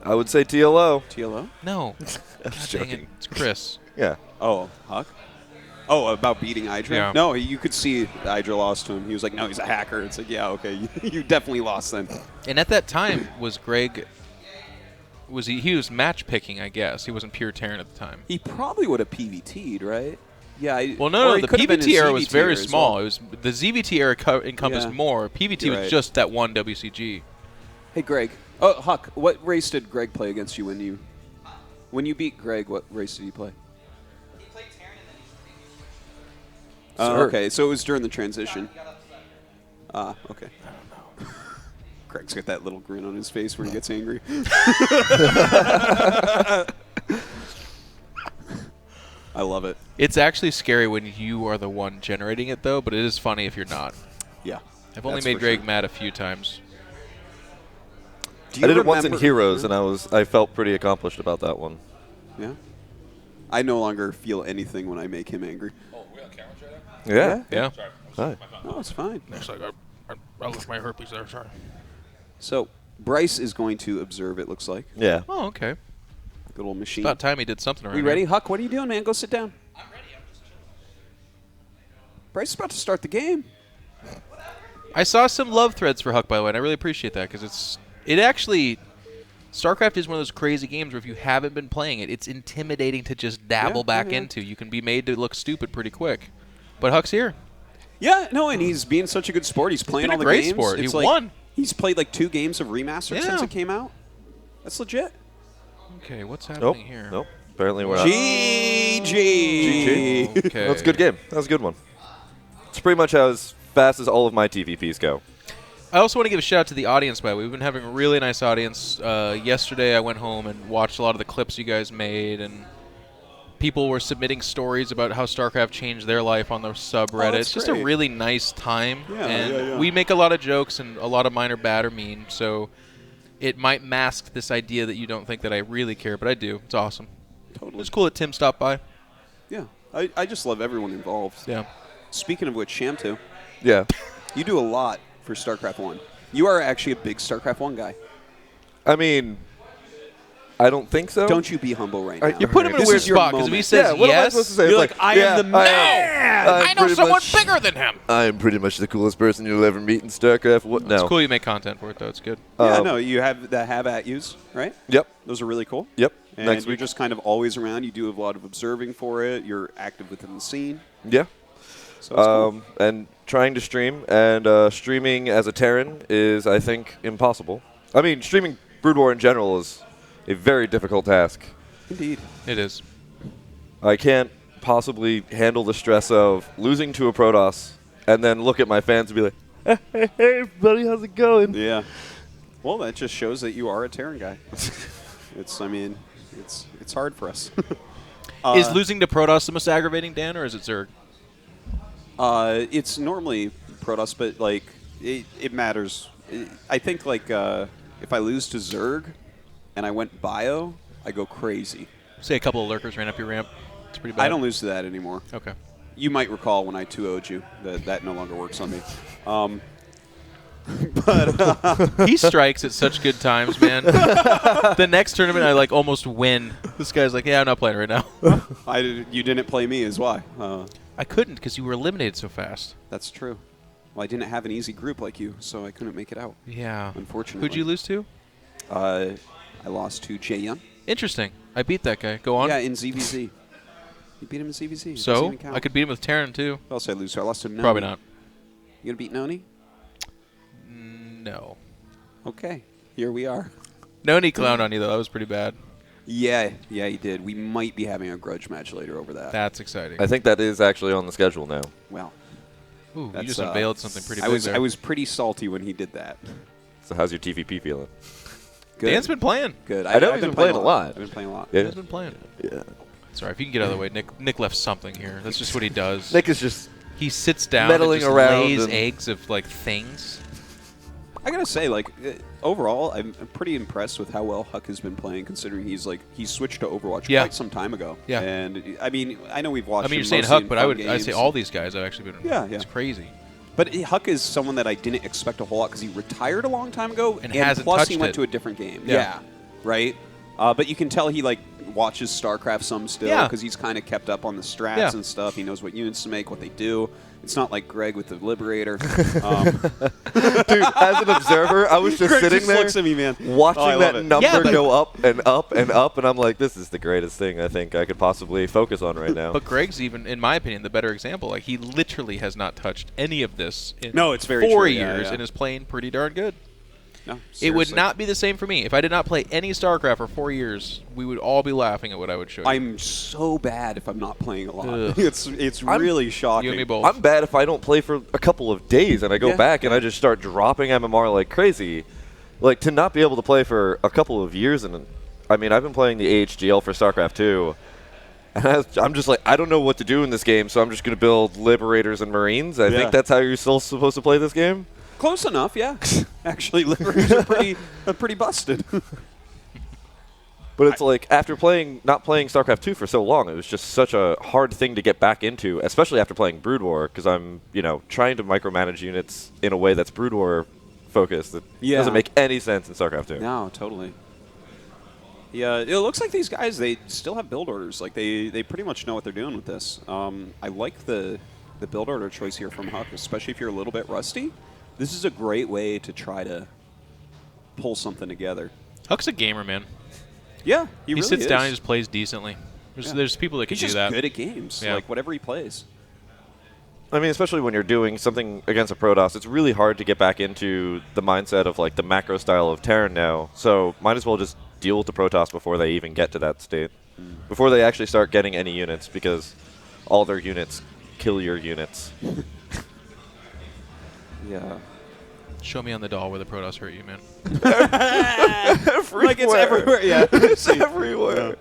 I would say TLO.
TLO?
No.
I'm
God
joking.
dang it. It's Chris.
Yeah.
Oh, Huck? Oh, about beating Hydra?
Yeah.
No, you could see Hydra lost to him. He was like, no, he's a hacker. It's like, yeah, okay, you definitely lost then.
And at that time, was Greg... He was match picking, I guess. He wasn't pure Terran at the time.
He probably would have PVT'd, right? Yeah.
Well, no, the PVT era was very small.
Well.
It was the ZVT era encompassed more. PVT was just that one WCG.
Hey, Greg. Oh, Huck, what race did Greg play against you when you beat Greg? What race did he play?
He played Terran and
Oh,
then
okay. So it was during the transition. Ah, okay. I don't know. Greg's got that little grin on his face when he gets angry. I love it.
It's actually scary when you are the one generating it, though, but it is funny if you're not.
Yeah.
I've only made Greg mad a few times.
I did it once in Heroes, and I felt pretty accomplished about that one.
Yeah. I no longer feel anything when I make him angry.
Oh, we're on camera right
now? Yeah.
Yeah.
Sorry.
Hi. No, it's fine.
Actually, I left my herpes there. Sorry.
So Bryce is going to observe. It looks like.
Yeah.
Oh, okay.
Good old machine.
It's about time he did something around
We
here.
ready, Huck? What are you doing, man? Go sit down. I'm ready. I'm just chilling. Bryce is about to start the game.
I saw some love threads for Huck, by the way, and I really appreciate that because it actually. StarCraft is one of those crazy games where if you haven't been playing it, it's intimidating to just dabble back into. You can be made to look stupid pretty quick. But Huck's here.
Yeah, no, and he's being such a good sport. He's playing
been
all
a
the
great
games.
sport.
It's
He
like,
won.
He's played like 2 games of remastered since it came out. That's legit.
Okay, what's happening here?
Nope. Apparently we're not.
GG.
GG. That was a good game. That was a good one. It's pretty much as fast as all of my TVPs go.
I also want to give a shout out to the audience, by the way. We've been having a really nice audience. Yesterday I went home and watched a lot of the clips you guys made, and people were submitting stories about how StarCraft changed their life on the subreddit. It's just a really nice time. And we make a lot of jokes, and a lot of mine are bad or mean, so it might mask this idea that you don't think that I really care, but I do. It's awesome.
Totally.
It's cool that Tim stopped by.
Yeah, I just love everyone involved.
Yeah.
Speaking of which, Sham2.
Yeah.
You do a lot for StarCraft 1. You are actually a big StarCraft 1 guy.
I mean, I don't think so.
Don't you be humble right now.
You put him in a weird spot because if he says
what am I
yes,
supposed to say?
You're
It's
like, I am the man.
I know someone bigger than him.
I am pretty much the coolest person you'll ever meet in StarCraft. What?
It's
No.
cool you make content for it, though. It's good.
Yeah, no, you have the have at yous, right?
Yep.
Those are really cool.
Yep.
And
next
you're
week.
just kind of always around. You do a lot of observing for it. You're active within the scene.
Yeah.
So it's cool.
And trying to stream, and streaming as a Terran is, I think, impossible. I mean, streaming Brood War in general is a very difficult task.
Indeed.
It is.
I can't possibly handle the stress of losing to a Protoss and then look at my fans and be like, hey, buddy, how's it going?
Yeah. Well, that just shows that you are a Terran guy. It's hard for us.
Is losing to Protoss the most aggravating, Dan, or is it Zerg?
It's normally Protoss, but like it matters. I think like if I lose to Zerg and I went bio, I go crazy.
Say a couple of lurkers ran up your ramp. It's pretty bad.
I don't lose to that anymore.
Okay.
You might recall when I 2-0'd you that no longer works on me.
He strikes at such good times, man. The next tournament, I like almost win. This guy's like, yeah, I'm not playing right now.
You didn't play me, is why.
I couldn't because you were eliminated so fast.
That's true. Well, I didn't have an easy group like you, so I couldn't make it out.
Yeah.
Unfortunately.
Who'd you lose to?
I lost to Jae Young.
Interesting. I beat that guy. Go on.
Yeah, in ZVZ. You beat him in ZVZ.
So? I could beat him with Terran, too.
What else did I lose to? I lost to Noni.
Probably not.
You going to beat Noni?
No.
Okay. Here we are.
Noni clowned on you, though. That was pretty bad.
Yeah, he did. We might be having a grudge match later over that.
That's exciting.
I think that is actually on the schedule now.
Well.
Ooh, you just unveiled something pretty big there.
I was pretty salty when he did that.
So how's your TVP feeling?
Good. Dan's been playing.
Good.
I know he's been playing a lot.
I've been playing a lot.
Yeah.
He's been playing.
Yeah.
Sorry, if you can get out of the way. Nick left something here. That's just what he does.
Nick is just
he sits down
meddling
and just
around
lays
and
eggs of like things.
I gotta say, like overall, I'm pretty impressed with how well Huck has been playing, considering he switched to Overwatch quite some time ago.
Yeah.
And I mean, I know we've watched.
I mean,
him
you're saying
mostly
Huck,
in
but
fun
I'd say
games.
all these guys have actually been.
Yeah.
It's crazy.
But Huck is someone that I didn't expect a whole lot because he retired a long time ago,
and hasn't
plus
touched
he went
it.
to a different game.
Yeah.
Right. But you can tell he like watches StarCraft some still because he's kind of kept up on the strats and stuff. He knows what units to make, what they do. It's not like Greg with the Liberator.
Dude, as an observer, I was just
Greg
sitting
just
there
looks at me, man.
watching that number
but
go up and up and up, and I'm like, this is the greatest thing I think I could possibly focus on right now.
But Greg's even, in my opinion, the better example. Like he literally has not touched any of this in
it's very
4
true.
years and is playing pretty darn good.
No,
it would
seriously.
not be the same for me. If I did not play any StarCraft for 4 years, we would all be laughing at what I would show you.
I'm so bad if I'm not playing a lot.
Ugh.
It's really shocking.
You and me both.
I'm bad if I don't play for a couple of days and I go back and I just start dropping MMR like crazy. Like, to not be able to play for a couple of years, and I mean, I've been playing the AHGL for StarCraft 2, and I'm just like, I don't know what to do in this game, so I'm just going to build Liberators and Marines. I think that's how you're still supposed to play this game.
Close enough, yeah. Actually, Liberators are pretty busted.
But it's like, after not playing StarCraft 2 for so long, it was just such a hard thing to get back into, especially after playing Brood War, because I'm, trying to micromanage units in a way that's Brood War focused. It doesn't make any sense in StarCraft 2.
No, totally. Yeah, it looks like these guys, they still have build orders. Like, they pretty much know what they're doing with this. I like the build order choice here from Huck, especially if you're a little bit rusty. This is a great way to try to pull something together.
Huck's a gamer, man.
Yeah, he really
sits
is.
down and just plays decently. There's people that can
He's
do that.
He's just good at games, like whatever he plays.
I mean, especially when you're doing something against a Protoss, it's really hard to get back into the mindset of like the macro style of Terran now. So might as well just deal with the Protoss before they even get to that state. Before they actually start getting any units, because all their units kill your units.
Yeah.
Show me on the doll where the Protoss hurt you, man.
Everywhere.
Like it's everywhere. Yeah,
it's everywhere.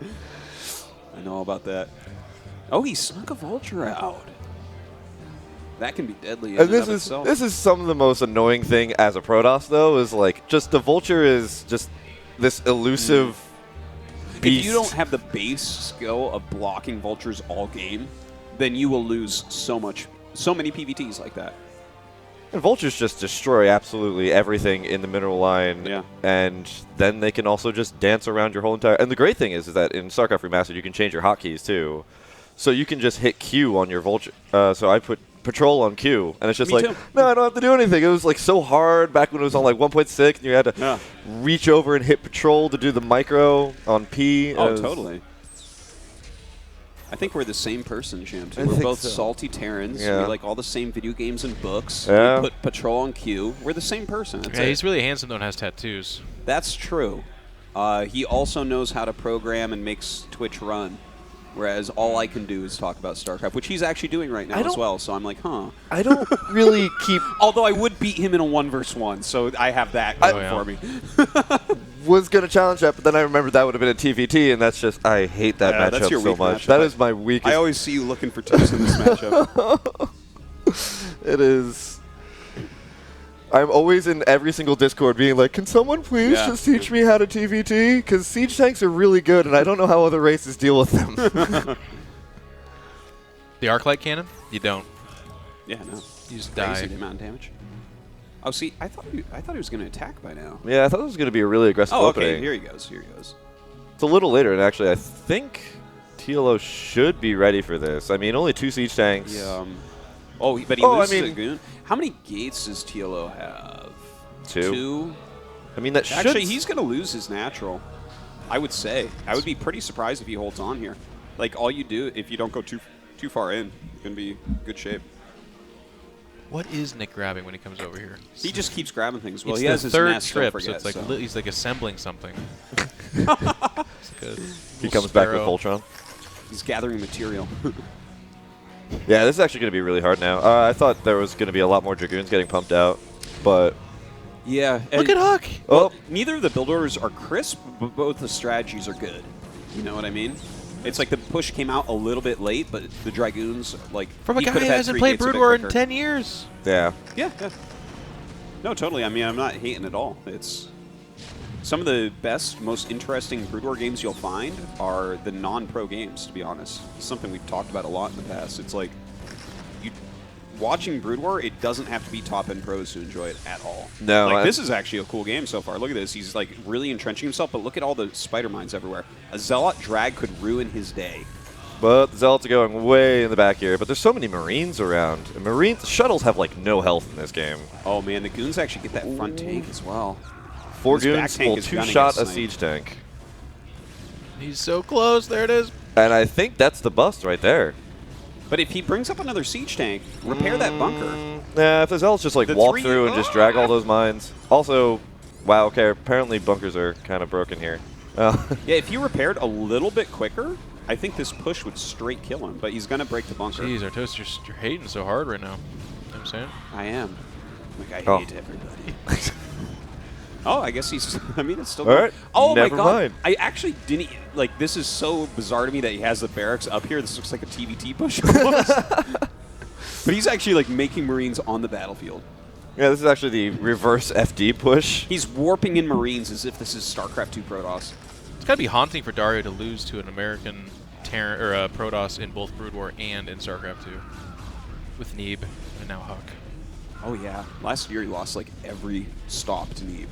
I know about that. Oh, he snuck a Vulture out. That can be deadly. In
And
and of itself.
this is some of the most annoying thing as a Protoss, though, is like just the Vulture is just this elusive beast.
If you don't have the base skill of blocking Vultures all game, then you will lose so many PVTs like that.
And Vultures just destroy absolutely everything in the mineral line, and then they can also just dance around your whole entire... And the great thing is that in StarCraft Remastered, you can change your hotkeys, too. So you can just hit Q on your Vulture. So I put patrol on Q, and it's just
Me
like,
too.
no, I don't have to do anything. It was like so hard back when it was on like 1.6, and you had to reach over and hit patrol to do the micro on P.
Oh, totally. I think we're the same person, Jim. Too. We're both salty Terrans.
Yeah.
We like all the same video games and books.
Yeah.
We put patrol on Q. We're the same person. That's
Yeah,
it.
he's really handsome though and has tattoos.
That's true. He also knows how to program and makes Twitch run, whereas all I can do is talk about StarCraft, which he's actually doing right now as well. So I'm like, huh.
I don't really keep...
Although I would beat him in a 1v1, so I have that going for me.
Was going to challenge that, but then I remembered that would have been a TVT, and that's just, I hate that matchup
that's your
so
weak
much.
matchup.
That is my weakest.
I always see you looking for tips in this matchup.
It is. I'm always in every single Discord being like, can someone please just teach me how to TVT? Because siege tanks are really good, and I don't know how other races deal with them.
The arc light cannon? You don't.
Yeah, no.
You just
Crazy
die.
the amount of damage. Oh, see, I thought he was going to attack by now.
Yeah, I thought it was going to be a really aggressive opening.
Okay, here he goes. Here he goes.
It's a little later, and actually, I think TLO should be ready for this. I mean, only 2 siege tanks.
Yeah. But he loses a goon. How many gates does TLO have?
2. I mean, that should...
Actually, he's going to lose his natural, I would say. I would be pretty surprised if he holds on here. Like, all you do, if you don't go too far in, you're going to be in good shape.
What is Nick grabbing when he comes over here?
He just keeps grabbing things. Well,
it's
he has his
third
nest,
trip,
don't forget,
so it's like he's like assembling something.
He comes back with Voltron.
He's gathering material.
Yeah, this is actually going to be really hard now. I thought there was going to be a lot more Dragoons getting pumped out, but...
Yeah.
Look at Huck!
Well, neither of the build orders are crisp, but both the strategies are good. You know what I mean? It's like the push came out a little bit late, but the Dragoons, like...
From a guy who hasn't played Brood War in 10 years.
Yeah.
Yeah. No, totally. I mean, I'm not hating at all. It's... Some of the best, most interesting Brood War games you'll find are the non-pro games, to be honest. It's something we've talked about a lot in the past. It's like, watching Brood War, it doesn't have to be top-end pros to enjoy it at all.
No.
Like, this is actually a cool game so far. Look at this. He's, like, really entrenching himself, but look at all the spider mines everywhere. A Zealot drag could ruin his day.
But the Zealots are going way in the back here. But there's so many Marines around. And shuttles have, like, no health in this game.
Oh, man. The Goons actually get that front tank as well.
4 Goons will 2-shot a siege tank.
He's so close. There it is.
And I think that's the bust right there.
But if he brings up another siege tank, repair that bunker.
Nah, if the Zealots just, like, walk through and just drag all those mines. Also, wow, okay, apparently bunkers are kind of broken here.
Yeah, if he repaired a little bit quicker, I think this push would straight kill him. But he's going to break the bunker.
Jeez, Artos, you're hating so hard right now. You know what I'm saying?
I am. Like, I hate everybody. Oh, I guess he's... I mean, it's still...
All right.
Oh,
Never
my God.
mind.
I actually didn't... Like, this is so bizarre to me that he has the barracks up here. This looks like a TVT push almost. But he's actually, like, making Marines on the battlefield.
Yeah, this is actually the reverse FD push.
He's warping in Marines as if this is StarCraft 2 Protoss.
It's got to be haunting for Dario to lose to an American Protoss in both Brood War and in StarCraft 2. With Neeb and now Huck.
Oh, yeah. Last year he lost, like, every stop to Neeb.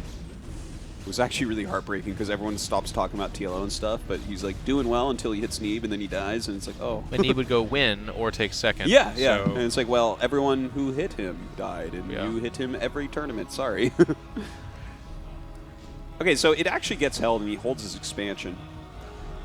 It was actually really heartbreaking because everyone stops talking about TLO and stuff, but he's, like, doing well until he hits Neeb and then he dies, and it's like, oh.
And Neeb would go win or take second.
Yeah.
So.
And it's like, well, everyone who hit him died, and you hit him every tournament. Sorry. Okay, so it actually gets held, and he holds his expansion.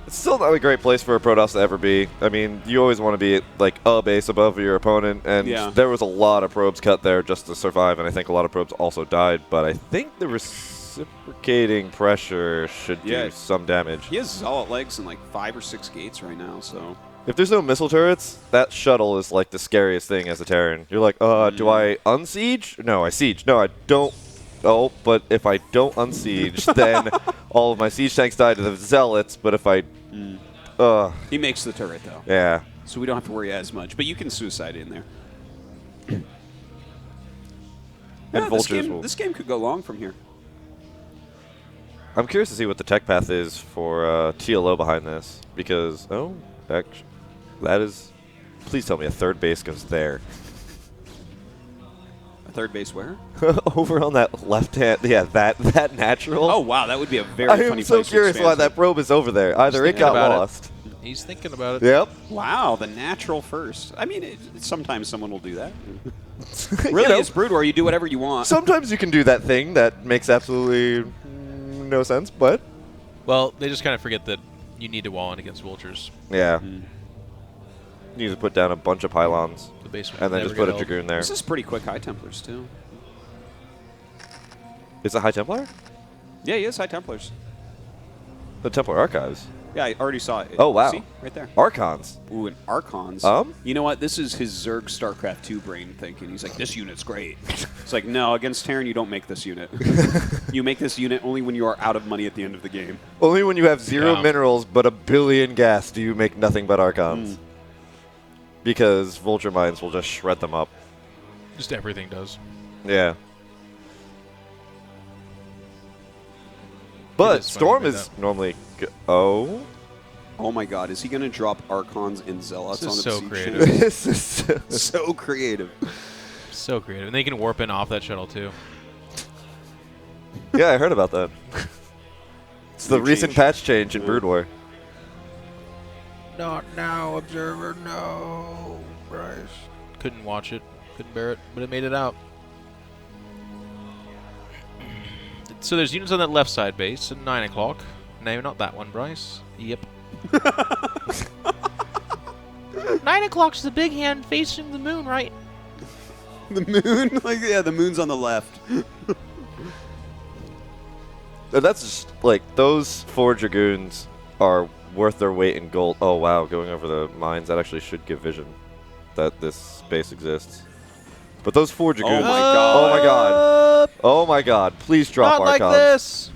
It's still not a great place for a Protoss to ever be. I mean, you always want to be, like, a base above your opponent, and there was a lot of probes cut there just to survive, and I think a lot of probes also died, but I think the reciprocating pressure should do some damage.
He has Zealot legs and, like, 5 or 6 gates right now, so...
If there's no missile turrets, that shuttle is, like, the scariest thing as a Terran. You're like, do I unsiege? No, I siege. No, I don't. Oh, but if I don't unsiege, then all of my siege tanks die to the Zealots, but if I...
He makes the turret, though.
Yeah.
So we don't have to worry as much, but you can suicide in there.
And vultures
this game could go long from here.
I'm curious to see what the tech path is for TLO behind this, because, that is... Please tell me a third base goes there.
A third base where?
Over on that left hand, that natural.
Oh wow, that would be a very funny place
I am so curious
to
why that probe is over there. Either it got lost.
He's thinking about it.
Yep.
Wow, the natural first. I mean, sometimes someone will do that. Really, it's Brood War. You do whatever you want.
Sometimes you can do that thing that makes absolutely no sense, but...
Well, they just kind of forget that you need to wall in against vultures.
Yeah. You need to put down a bunch of pylons.
The basement
and then just put a Dragoon there.
This is pretty quick High Templars, too.
Is it High Templar?
Yeah, he is High Templars.
The Templar Archives.
Yeah, I already saw it.
Oh, wow.
See? Right there.
Archons.
Ooh, and Archons. You know what? This is his Zerg StarCraft 2 brain thinking. He's like, this unit's great. It's like, no, against Terran, you don't make this unit. You make this unit only when you are out of money at the end of the game.
Only when you have 0 minerals but 1 billion gas do you make nothing but Archons. Because Vulture Mines will just shred them up.
Just everything does.
Yeah. But Storm is normally... Oh
my God! Is he going to drop Archons and Zealots on the
so
siege
creative.
ship?
This is
so creative.
So creative. And they can warp in off that shuttle, too.
Yeah, I heard about that. It's the recent patch change in Brood War.
Not now, Observer. No, Bryce. Couldn't watch it. Couldn't bear it. But it made it out. So there's units on that left side base at 9 o'clock. No, not that one, Bryce. Yep. 9 o'clock's the big hand facing the moon, right?
The moon? Like, yeah, the moon's on the left.
That's just, like, those 4 Dragoons are worth their weight in gold. Oh, wow, going over the mines, that actually should give vision that this base exists. But those 4 Dragoons...
Oh, my God.
Oh, my God. Oh, my God. Please drop
Not
Archons.
like this!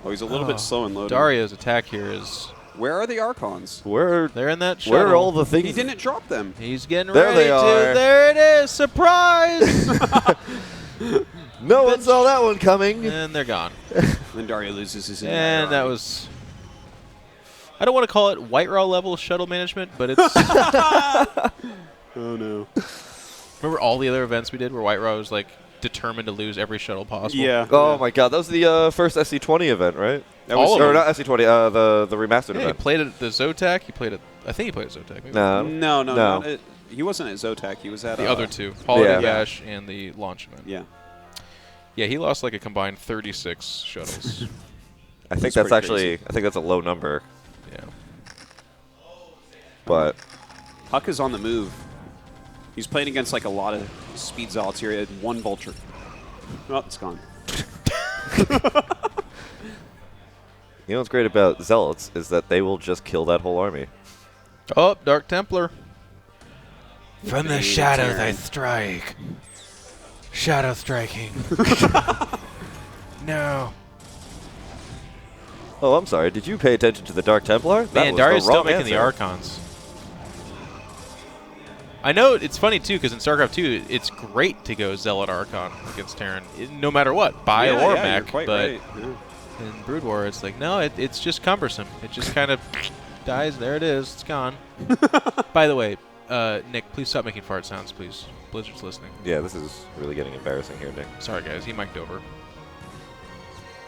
Oh, he's a little bit slow in loading.
Dario's attack here is...
Where are the Archons?
They're in that shuttle.
Where are all the things?
He didn't drop them.
He's getting
There
ready
they
to.
are.
There it is! Surprise!
No one saw that one coming.
And they're gone.
Then Dario loses his entire
And that
army.
was... I don't want to call it White Raw level shuttle management, but it's...
Oh, no.
Remember all the other events we did where White Raw was, like, determined to lose every shuttle possible?
Yeah.
Oh, my God. That was the first SC20 event, right? That
All
was,
of
or
them.
not SC20, the remastered
Yeah,
event.
he played it at the Zotac. He played it... I think he played at Zotac. Maybe.
No.
No. Not at, he wasn't at Zotac. He was at...
The other two. Holiday
Yeah.
Bash and the launch event.
Yeah.
Yeah, he lost like a combined 36 shuttles.
I think
That's
that's
pretty
actually...
crazy.
I think that's a low number.
Yeah.
But...
Huck is on the move. He's playing against like a lot of speed zealots here. He had 1 vulture. Oh, it's gone.
You know what's great about Zealots is that they will just kill that whole army.
Oh, Dark Templar.
From the shadows I strike. Shadow striking. No.
Oh, I'm sorry. Did you pay attention to the Dark Templar? That
Man,
was
Dario's
the
still
wrong
making the
answer.
Archons. I know it's funny, too, because in StarCraft 2, it's great to go Zealot Archon against Terran, no matter what, Bi or
yeah,
Mech.
you're quite
but
right. Yeah.
in Brood War, it's like, no, it's just cumbersome. It just kind of dies. There it is. It's gone. By the way, Nick, please stop making fart sounds, please. Blizzard's listening.
Yeah, this is really getting embarrassing here, Nick.
Sorry, guys. He mic'd over.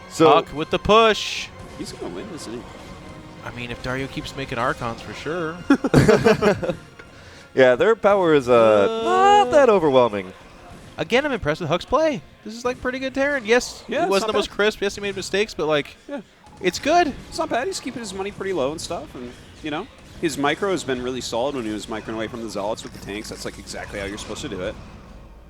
So
Huck with the push.
He's going to win, isn't he?
I mean, if Dario keeps making Archons, for sure.
yeah, their power is not that overwhelming.
Again, I'm impressed with Huck's play. This is like pretty good Terran. Yes,
Yeah,
it wasn't the
not
most
bad.
crisp. Yes, he made mistakes, but like,
Yeah.
it's good.
It's not bad. He's keeping his money pretty low and stuff. And, you know, his micro has been really solid when he was microing away from the Zealots with the tanks. That's like exactly how you're supposed to do it.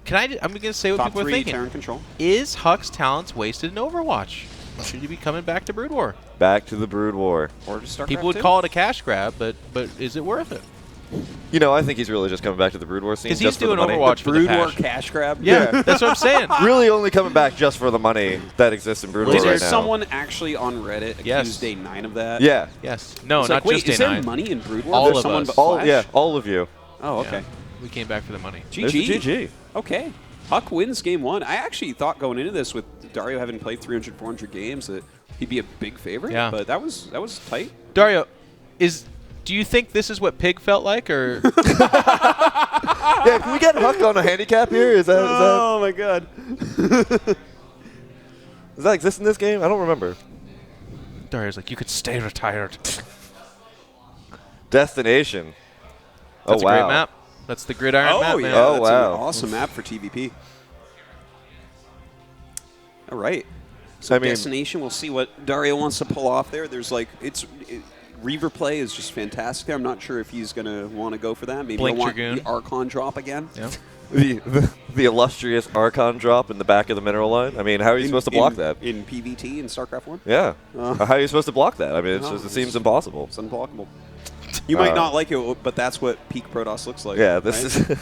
I'm going to say what
Top
people are
3
thinking.
Terran control.
Is Huck's talents wasted in Overwatch? Should he be coming back to Brood War?
Back to the Brood War.
Or to StarCraft
People would
2?
call it a cash grab, but is it worth it?
You know, I think he's really just coming back to the Brood War scene.
Because he's
just for
doing
the money.
Overwatch for the
Brood War
cash.
cash grab?
Yeah, that's what I'm saying.
Really only coming back just for the money that exists in Brood War
Is there
right now.
someone actually on Reddit accused
Yes.
Day 9 of that?
Yeah.
Yes. No,
It's
not
like, wait,
just
is
Day
there
9.
money in Brood War?
All
There's
of
someone
us.
but
All,
Flash?
yeah, all of you.
Oh, okay.
Yeah. We came back for the money.
GG.
There's the GG.
Okay. Huck wins game 1. I actually thought going into this with Dario having played 300, 400 games that he'd be a big favorite.
Yeah.
But that was tight.
Dario, do you think this is what Pig felt like, or?
Yeah, can we get Huck on a handicap here? Is that
Oh my god.
does that exist in this game? I don't remember.
Dario's like, you could stay retired.
Destination.
That's
oh, wow.
a great map. That's the gridiron map, man.
Oh,
that's
wow.
an awesome map for TVP. All right. So Destination, we'll see what Dario wants to pull off there. There's like, Reaver play is just fantastic there. I'm not sure if he's going to want to go for that. Maybe he'll want the Archon drop again.
Yeah. the illustrious Archon drop in the back of the mineral line. I mean, how are you supposed to block that?
In PvT in StarCraft 1?
Yeah. How are you supposed to block that? I mean, it seems impossible.
It's unblockable. You might not like it, but that's what peak Protoss looks like.
Yeah, this is...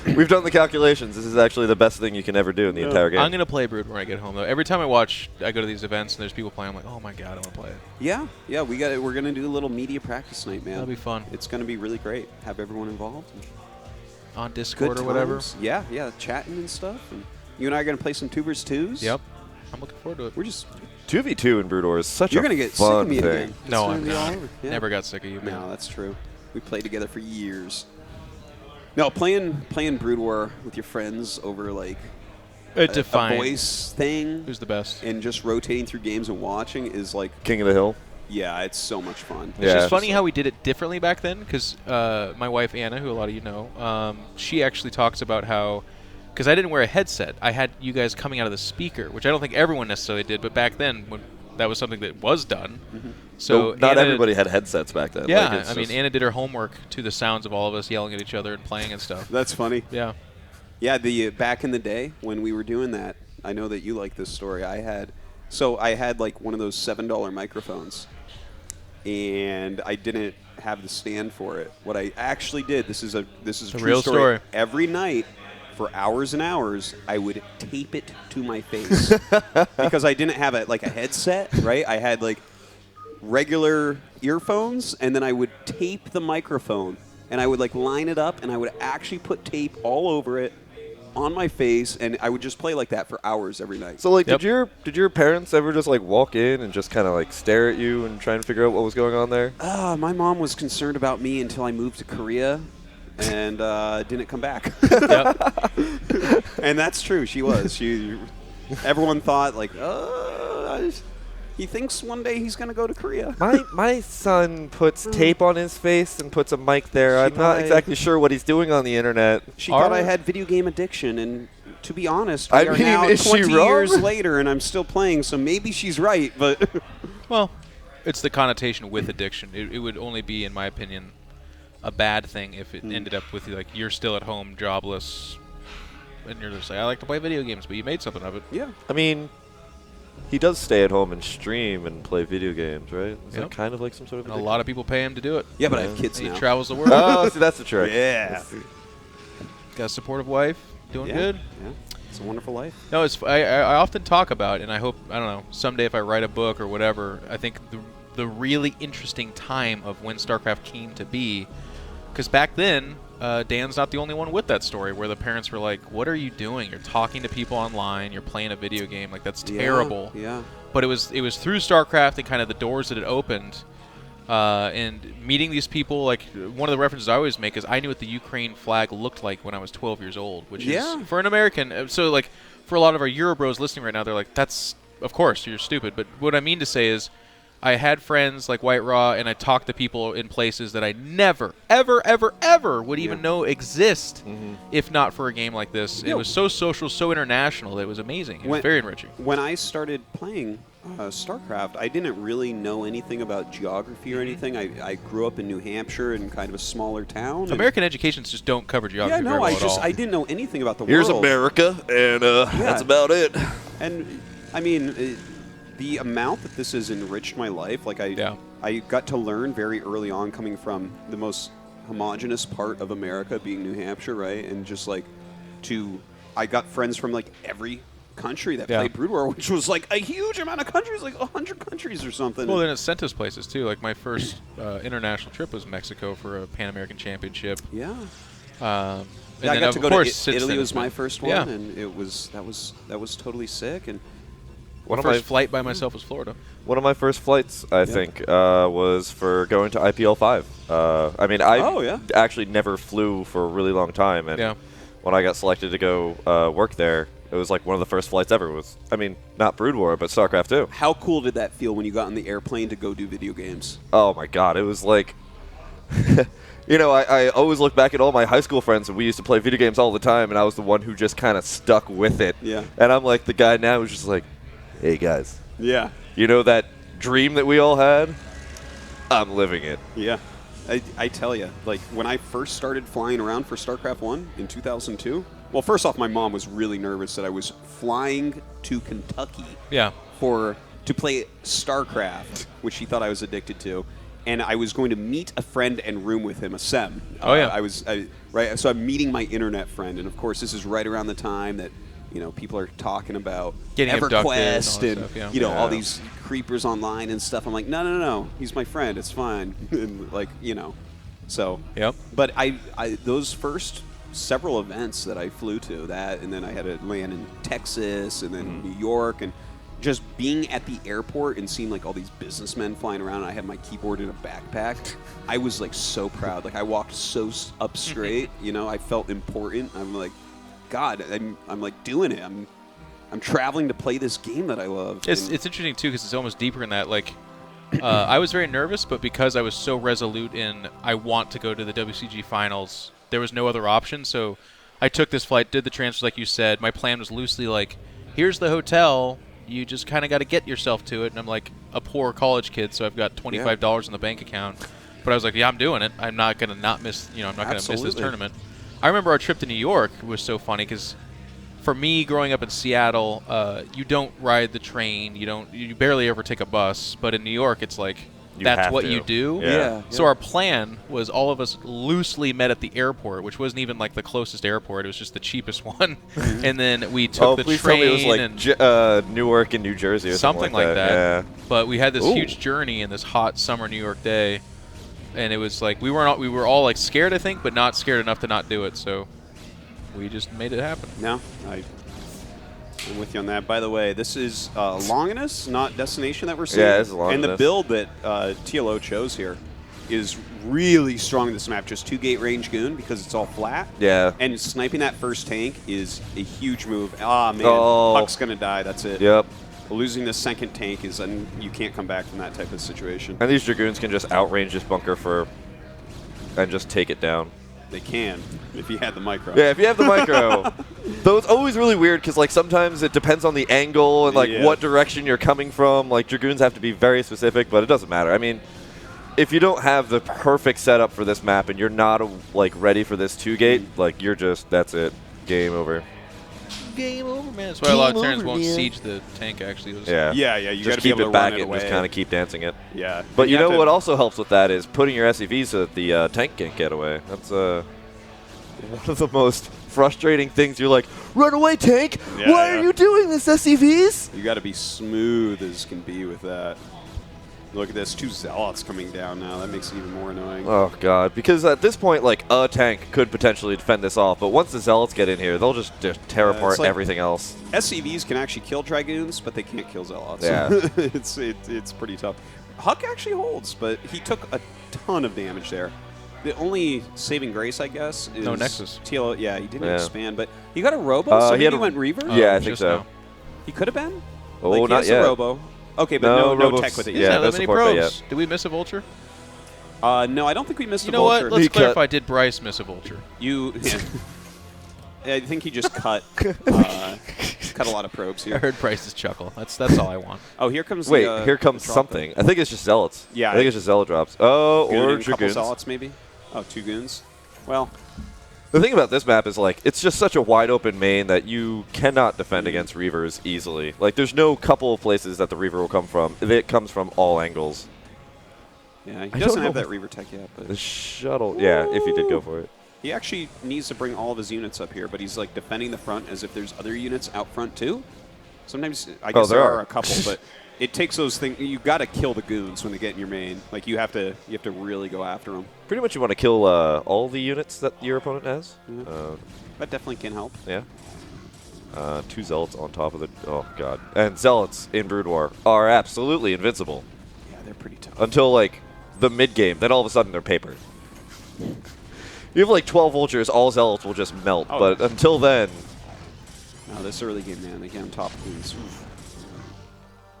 We've done the calculations. This is actually the best thing you can ever do in the entire game.
I'm going to play Brood when I get home, though. Every time I go to these events and there's people playing, I'm like, oh my god, I want to play it.
Yeah, we're going to do a little media practice night, man.
That'll be fun.
It's going to be really great. Have everyone involved.
On Discord or whatever.
Yeah, chatting and stuff. And you and I are going to play some 2vs2s.
Yep. I'm looking forward to it.
We're just
2v2 in Brood War is such
You're
a
gonna get
fun
sick of me
thing.
again.
No, I'm not. Never got sick of you, man.
No, that's true. We played together for years. No, playing Brood War with your friends over like a voice thing.
Who's the best?
And just rotating through games and watching is like
King of the Hill.
Yeah, it's so much fun.
It's just funny how we did it differently back then, because my wife Anna, who a lot of you know, she actually talks about how, because I didn't wear a headset, I had you guys coming out of the speaker, which I don't think everyone necessarily did, but back then when that was something that was done. So
not
Anna,
everybody had headsets back then.
Yeah,
like
I mean, Anna did her homework to the sounds of all of us yelling at each other and playing and stuff.
That's funny.
Yeah.
Yeah, the back in the day when we were doing that, I know that you like this story. I had like one of those $7 microphones, and I didn't have the stand for it. What I actually did, this is a true
real story.
Every night for hours and hours, I would tape it to my face because I didn't have a headset, right? I had like regular earphones, and then I would tape the microphone, and I would like line it up, and I would actually put tape all over it on my face, and I would just play like that for hours every night.
So like, did your parents ever just like walk in and just kind of like stare at you and try and figure out what was going on there?
My mom was concerned about me until I moved to Korea, and didn't come back. And that's true. She was. Everyone thought like, he thinks one day he's gonna go to Korea.
My son puts tape on his face and puts a mic there. I'm not exactly sure what he's doing on the internet.
She thought I had video game addiction, and to be honest, we are now 20 years later, and I'm still playing. So maybe she's right, but
well, it's the connotation with addiction. It would only be, in my opinion, a bad thing if it ended up with like you're still at home, jobless, and you're just like, I like to play video games, but you made something of it.
Yeah.
I mean, he does stay at home and stream and play video games, right? Is that kind of like some sort of addiction?
A lot of people pay him to do it.
Yeah, but I have kids now.
He travels the world.
Oh, see, that's the trick.
Yeah.
Got a supportive wife, doing good.
Yeah, it's a wonderful life.
No, I often talk about, and I hope, I don't know, someday if I write a book or whatever, I think the really interesting time of when StarCraft came to be, because back then, Dan's not the only one with that story where the parents were like, what are you doing? You're talking to people online, you're playing a video game, like that's terrible.
Yeah.
But it was through StarCraft and kind of the doors that it opened, and meeting these people. Like one of the references I always make is I knew what the Ukraine flag looked like when I was 12 years old, which is for an American. So like for a lot of our Eurobros listening right now, they're like, that's, of course, you're stupid. But what I mean to say is, I had friends like White Raw, and I talked to people in places that I never, ever, ever, ever would even know exist if not for a game like this. It was so social, so international that it was amazing. It was very enriching.
When I started playing StarCraft, I didn't really know anything about geography or anything. I grew up in New Hampshire in kind of a smaller town.
American educations just don't cover geography very well at all.
I didn't know anything about the
Here's
world.
America, and that's about it.
And, I mean... the amount that this has enriched my life, like I got to learn very early on, coming from the most homogenous part of America, being New Hampshire, right? And just like I got friends from like every country that played Brood War, which was like a huge amount of countries, like 100 countries or something.
Well, then it sent us places too. Like my first international trip was Mexico for a Pan American Championship.
Yeah.
And
I got to go to Italy. Was my first one,
yeah.
And that was totally sick. And
my first flight by myself was Florida.
One of my first flights, I think, was for going to IPL 5. I mean, I actually never flew for a really long time, and when I got selected to go work there, It was like one of the first flights ever. It was, I mean, not Brood War, but StarCraft 2.
How cool did that feel when you got on the airplane to go do video games?
Oh my God, it was like, you know, I always look back at all my high school friends, and we used to play video games all the time, and I was the one who just kind of stuck with it.
Yeah.
And I'm like the guy now who's just like, hey guys.
Yeah.
You know that dream that we all had? I'm living it.
Yeah. I tell you, like, when I first started flying around for StarCraft 1 in 2002, well, first off, my mom was really nervous that I was flying to Kentucky to play StarCraft, which she thought I was addicted to, and I was going to meet a friend and room with him, a SEM. Right. So I'm meeting my internet friend, and of course, this is right around the time that, you know, people are talking about
getting
EverQuest and
stuff,
you know, all these creepers online and stuff. I'm like, no, he's my friend. It's fine. And like, you know, so.
Yep.
But I those first several events that I flew to, that, and then I had to land in Texas and then New York, and just being at the airport and seeing like all these businessmen flying around, and I had my keyboard in a backpack. I was like so proud. Like I walked so up straight. You know, I felt important. I'm like, God, I'm like doing it. I'm traveling to play this game that I love.
It's interesting too because it's almost deeper in that. Like, I was very nervous, but because I was so resolute in I want to go to the WCG finals, there was no other option. So I took this flight, did the transfer like you said. My plan was loosely like, here's the hotel. You just kind of got to get yourself to it. And I'm like a poor college kid, so I've got $25 in the bank account. But I was like, yeah, I'm doing it. I'm not going to not miss. You know, I'm not going to miss this tournament. I remember our trip to New York was so funny because for me, growing up in Seattle, you don't ride the train. You barely ever take a bus. But in New York, it's like that's what you do.
Yeah.
So our plan was all of us loosely met at the airport, which wasn't even like the closest airport. It was just the cheapest one. And then we took the train.
Tell me it was like Newark and New Jersey or something
like that.
Yeah.
But we had this huge journey in this hot summer New York day. And it was like we were all like scared, I think, but not scared enough to not do it. So we just made it happen.
No, I'm with you on that. By the way, this is Longinus, not Destination, that we're seeing.
Yeah, this is Longinus.
And the build that TLO chose here is really strong in this map. Just 2-gate range goon because it's all flat.
Yeah.
And sniping that first tank is a huge move. Ah, man. Huck's going to die. That's it.
Yep.
Losing the second tank is, and you can't come back from that type of situation.
And these Dragoons can just outrange this bunker and just take it down.
They can, if you had the micro.
Yeah, if you have the micro. Though it's always really weird because like sometimes it depends on the angle and like what direction you're coming from. Like Dragoons have to be very specific, but it doesn't matter. I mean, if you don't have the perfect setup for this map and you're not like ready for this 2-gate, like you're just, that's it, game over.
Game over, man. That's why a lot of Terrans won't siege the tank, actually.
You got to
keep
be able
it back
to
and just kind of keep dancing it.
Yeah.
But you know what also helps with that is putting your SCVs so that the tank can't get away. That's one of the most frustrating things. You're like, run away, tank! Why are you doing this, SCVs?
You got to be smooth as can be with that. Look at this, 2 Zealots coming down now. That makes it even more annoying.
Oh, God. Because at this point, like, a tank could potentially defend this off, but once the Zealots get in here, they'll just tear apart
like
everything else.
SCVs can actually kill Dragoons, but they can't kill Zealots.
Yeah.
it's pretty tough. Huck actually holds, but he took a ton of damage there. The only saving grace, I guess, is
no Nexus.
TLO. Yeah, he didn't expand, but he got a Robo, so maybe he went Reaver?
Yeah, I think so.
No.
He could have been?
Oh,
like,
not
yet. A Robo. Okay, but no tech with it.
Yeah, no support
yet. Did we miss a Vulture?
No, I don't think we missed a Vulture.
You know what? Let's clarify. Did Bryce miss a Vulture?
I think he just cut a lot of probes here.
I heard Bryce's chuckle. That's all I want.
Oh, here comes
here comes something. I think it's just Zealots.
Yeah.
I think it's just Zealot drops. Oh, or
a couple
Dragoons.
Zealots maybe. Oh, 2 goons. Well,
the thing about this map is, like, it's just such a wide open main that you cannot defend against Reavers easily. Like, there's no couple of places that the Reaver will come from. It comes from all angles.
Yeah, he doesn't have that Reaver tech yet. But
the shuttle, yeah, if he did go for it.
He actually needs to bring all of his units up here, but he's, like, defending the front as if there's other units out front, too. Sometimes, I guess there are a couple, but it takes those things. You got to kill the goons when they get in your main. Like, you have to really go after them.
Pretty much you want to kill all the units that your opponent has.
That definitely can help.
Yeah. 2 Zealots on top of the... Oh, God. And Zealots in Brood War are absolutely invincible.
Yeah, they're pretty tough.
Until, like, the mid-game. Then all of a sudden they're paper. You have, like, 12 Vultures, all Zealots will just melt. But until then...
No, this early game, man, they get on top of things.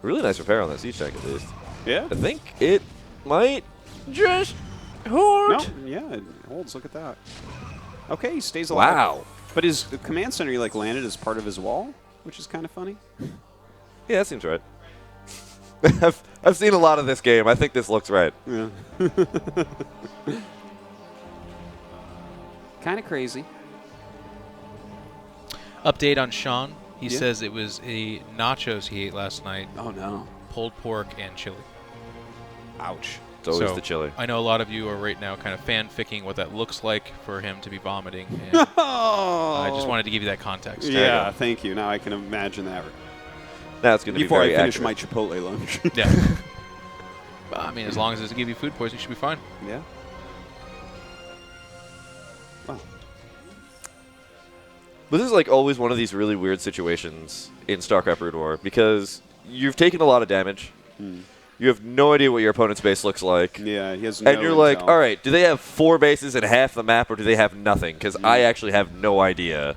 Really nice repair on that siege tank, at least.
Yeah.
I think it might just hold.
No, yeah, it holds. Look at that. Okay, he stays alive.
Wow.
But his command center, he like landed as part of his wall, which is kind of funny.
Yeah, that seems right. I've seen a lot of this game. I think this looks right.
Yeah. Kind of crazy.
Update on Sean. He
Yeah.
says it was a nachos he ate last night.
Oh, no.
Pulled pork and chili.
Ouch.
It's always
So,
the chili.
I know a lot of you are right now kind of fanficking what that looks like for him to be vomiting. And I just wanted to give you that context.
Yeah, thank you. Now I can imagine that.
Now it's going to be
before
very
I finish
accurate.
my Chipotle lunch.
Yeah. I mean, as long as it doesn't give you food poisoning, you should be fine.
Yeah. Wow.
This is like always one of these really weird situations in StarCraft Brood War because you've taken a lot of damage. You have no idea what your opponent's base looks like.
Yeah, he has
And
no
you're like,
intel.
all right, do they have 4 bases and half the map or do they have nothing? Because I actually have no idea.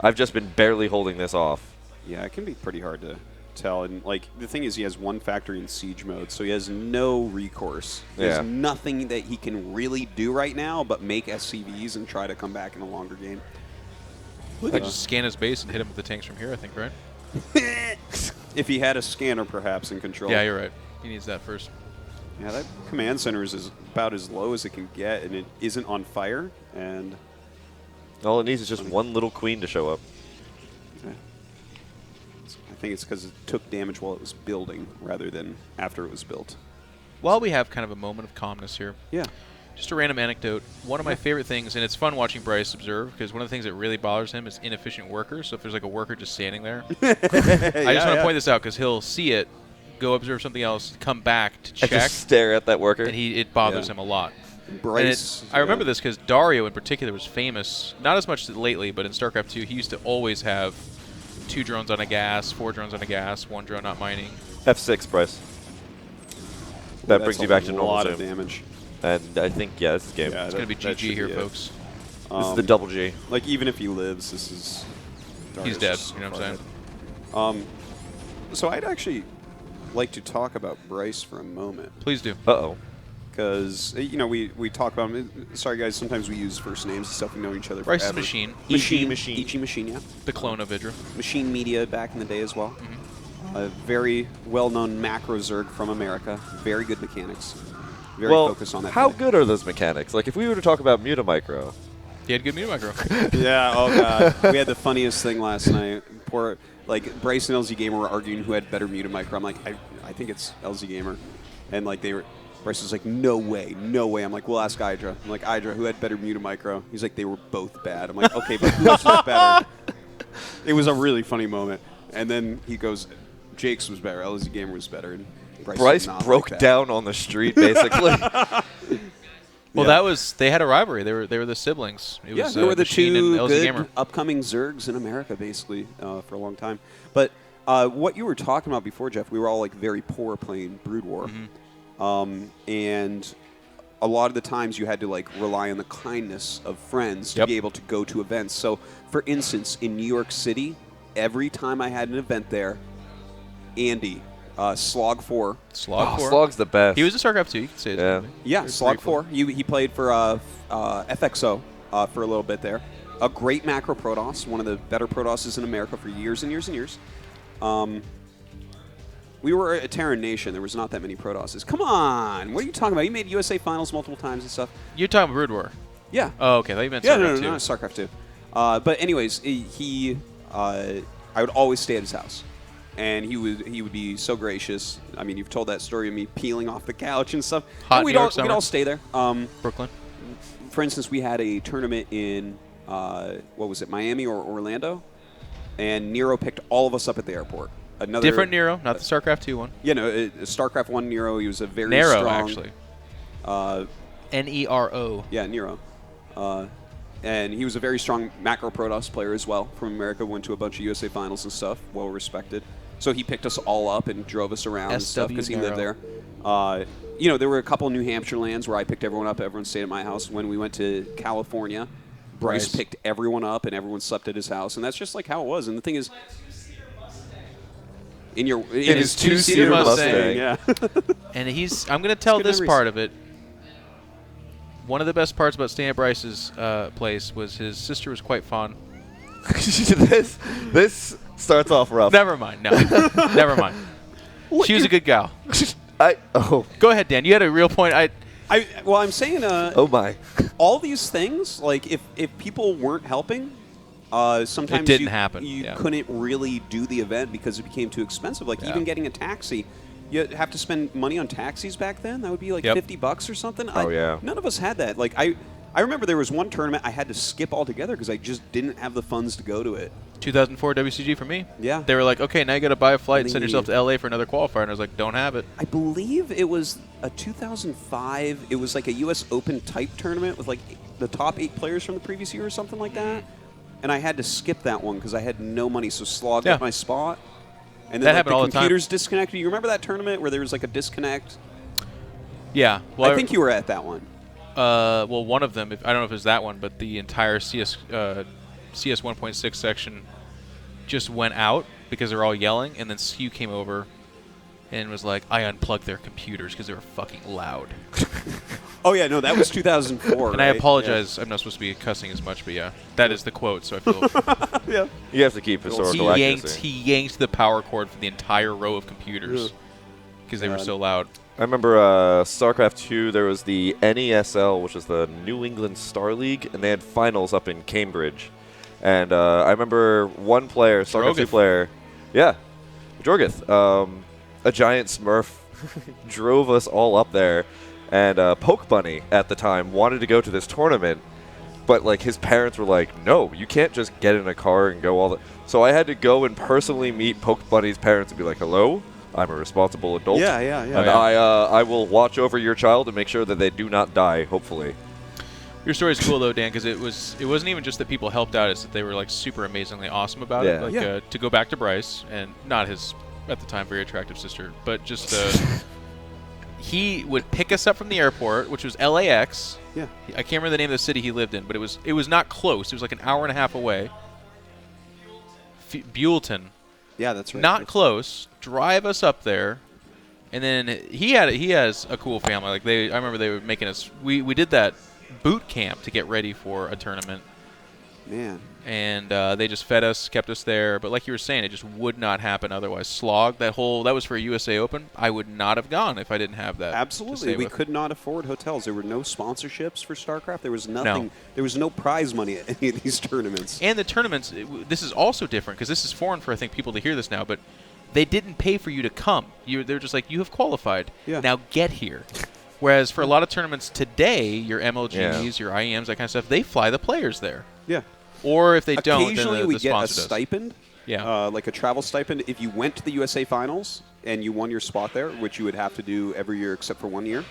I've just been barely holding this off.
Yeah, it can be pretty hard to tell. And like the thing is, he has one factory in siege mode, so he has no recourse. There's
Yeah.
nothing that he can really do right now but make SCVs and try to come back in a longer game.
We could just scan his base and hit him with the tanks from here, I think, right?
If he had a scanner, perhaps, in control.
Yeah, you're right. He needs that first.
Yeah, that command center is about as low as it can get, and it isn't on fire. And
all it needs is just one little queen to show up.
Okay. I think it's because it took damage while it was building rather than after it was built.
While we have kind of a moment of calmness here.
Yeah.
Just a random anecdote. One of my favorite things, and it's fun watching Bryce observe, because one of the things that really bothers him is inefficient workers. So if there's like a worker just standing there, I just want to point this out because he'll see it, go observe something else, come back to check,
And just stare at that worker.
and it bothers him a lot.
Bryce,
I remember this because Dario in particular was famous, not as much lately, but in StarCraft 2, he used to always have 2 drones on a gas, 4 drones on a gas, 1 drone not mining.
F6, Bryce. That
That's
brings you
a
back to normal
lot of
zoom.
damage.
And I think, yeah, this is game.
Yeah,
It's going to be
that
GG
should
here,
be it.
folks.
This is the double G.
Like, even if he lives, this is...
He's dead, you know what I'm
saying? So I'd actually like to talk about Bryce for a moment.
Please do.
Uh-oh.
Because, you know, we talk about him. Sorry, guys, sometimes we use first names and stuff. We know each other
Bryce is
forever.
Machine.
Machine.
Machine.
Ichi Machine, yeah.
The clone of Vidra.
Machine Media back in the day as well. A very well-known macro Zerg from America. Very good mechanics. Very focused on that.
How
play.
good are those mechanics? Like, if we were to talk about Mutamicro.
He had good micro.
Yeah, oh god. We had the funniest thing last night. Poor, like, Bryce and LZ Gamer were arguing who had better Mutamicro. I'm like, I think it's LZ Gamer. And, like, Bryce was like, no way, no way. I'm like, we'll ask Idra. I'm like, Idra, who had better Mutamicro? He's like, they were both bad. I'm like, okay, but whose was better? It was a really funny moment. And then he goes, Jake's was better, LZ Gamer was better. And
Bryce
did not
broke
like that.
down on the street, basically.
Well, they had a rivalry. They were the siblings. It was,
They were the
Machine and
two
LZ
good
Gamer.
upcoming Zergs in America, basically, for a long time. But what you were talking about before, Jeff, we were all like very poor playing Brood War, and a lot of the times you had to like rely on the kindness of friends to be able to go to events. So, for instance, in New York City, every time I had an event there, Andy. Slog 4.
Slog 4.
Slog's the best.
He was in StarCraft 2. You can say his name.
Yeah, Slog 4. He played for FXO for a little bit there. A great macro Protoss, one of the better Protosses in America for years and years and years. We were a Terran nation. There was not that many Protosses. Come on. What are you talking about? You made USA Finals multiple times and stuff.
You're talking about Brood War.
Yeah.
Oh, okay. I thought you meant
Yeah,
StarCraft 2.
no, StarCraft 2. But anyways, I would always stay at his house. And he would be so gracious. I mean, you've told that story of me peeling off the couch and stuff.
Hot
And
New York
we'd
summer.
all stay there.
Brooklyn.
For instance, we had a tournament in what was it, Miami or Orlando, and Nero picked all of us up at the airport. Another
Different Nero, not the StarCraft 2 one.
You know, StarCraft 1 Nero. He was a very
Nero,
strong,
actually.
Nero.
Yeah, Nero. And he was a very strong macro Protoss player as well from America. Went to a bunch of USA Finals and stuff. Well respected. So he picked us all up and drove us around and stuff because he lived there. You know, there were a couple of New Hampshire lands where I picked everyone up. Everyone stayed at my house. When we went to California, Bryce picked everyone up, and everyone slept at his house, and that's just like how it was. And the thing is, in his two-seater Mustang, yeah.
And I'm going to tell this part of it. One of the best parts about staying at Bryce's place was his sister was quite fond.
This starts off rough.
Never mind. No, never mind. She was a good gal. Go ahead, Dan. You had a real point.
I'm saying.
Oh my!
All these things, like if people weren't helping, sometimes
it didn't happen.
You couldn't really do the event because it became too expensive. Like even getting a taxi, you have to spend money on taxis back then. That would be like $50 or something.
Yeah.
None of us had that. Like I remember there was one tournament I had to skip altogether because I just didn't have the funds to go to it.
2004 WCG for me.
Yeah.
They were like, okay, now you got to buy a flight and send yourself to LA for another qualifier. And I was like, don't have it.
I believe it was a 2005. It was like a U.S. Open type tournament with like the top 8 players from the previous year or something like that. And I had to skip that one because I had no money. So slogged up my spot. And then
that
the computers disconnected. You remember that tournament where there was like a disconnect?
Yeah. Well,
I think you were at that one.
Well, one of them, I don't know if it was that one, but the entire CS 1.6 section just went out because they were all yelling, and then Skew came over and was like, I unplugged their computers because they were fucking loud.
Oh, yeah, no, that was 2004,
And I apologize. I'm not supposed to be cussing as much, but yeah, that is the quote, so I feel...
Yeah.
You have to keep historical accuracy.
He yanked the power cord for the entire row of computers because they were so loud.
I remember StarCraft 2, there was the NESL, which is the New England Star League, and they had finals up in Cambridge. And I remember one player, StarCraft 2 player, Jorgith, a giant Smurf, drove us all up there. And Poke Bunny at the time wanted to go to this tournament, but like his parents were like, no, you can't just get in a car and go all the... So I had to go and personally meet Poke Bunny's parents and be like, hello? I'm a responsible adult. And I will watch over your child and make sure that they do not die, hopefully.
Your story is cool, though, Dan, because it wasn't even just that people helped out. It's that they were, like, super amazingly awesome about it. Like, to go back to Bryce, and not his, at the time, very attractive sister, but just he would pick us up from the airport, which was LAX.
Yeah.
I can't remember the name of the city he lived in, but it was not close. It was like an hour and a half away. Buellton.
Yeah, that's right.
Not close. Drive us up there, and then he has a cool family. Like I remember they were making us. We did that boot camp to get ready for a tournament.
Man.
And they just fed us, kept us there. But like you were saying, it just would not happen otherwise. Slog, that was for a USA Open. I would not have gone if I didn't have that.
Absolutely. We could not afford hotels. There were no sponsorships for StarCraft. There was nothing. No. There was no prize money at any of these tournaments.
And the tournaments, this is also different because this is foreign for, I think, people to hear this now. But they didn't pay for you to come. They're just like, you have qualified.
Yeah.
Now get here. Whereas for a lot of tournaments today, your MLGs, your IEMs, that kind of stuff, they fly the players there.
Yeah.
Or if they don't,
occasionally
then
we
the
get a
sponsor does.
stipend, like a travel stipend. If you went to the USA Finals and you won your spot there, which you would have to do every year except for 1 year.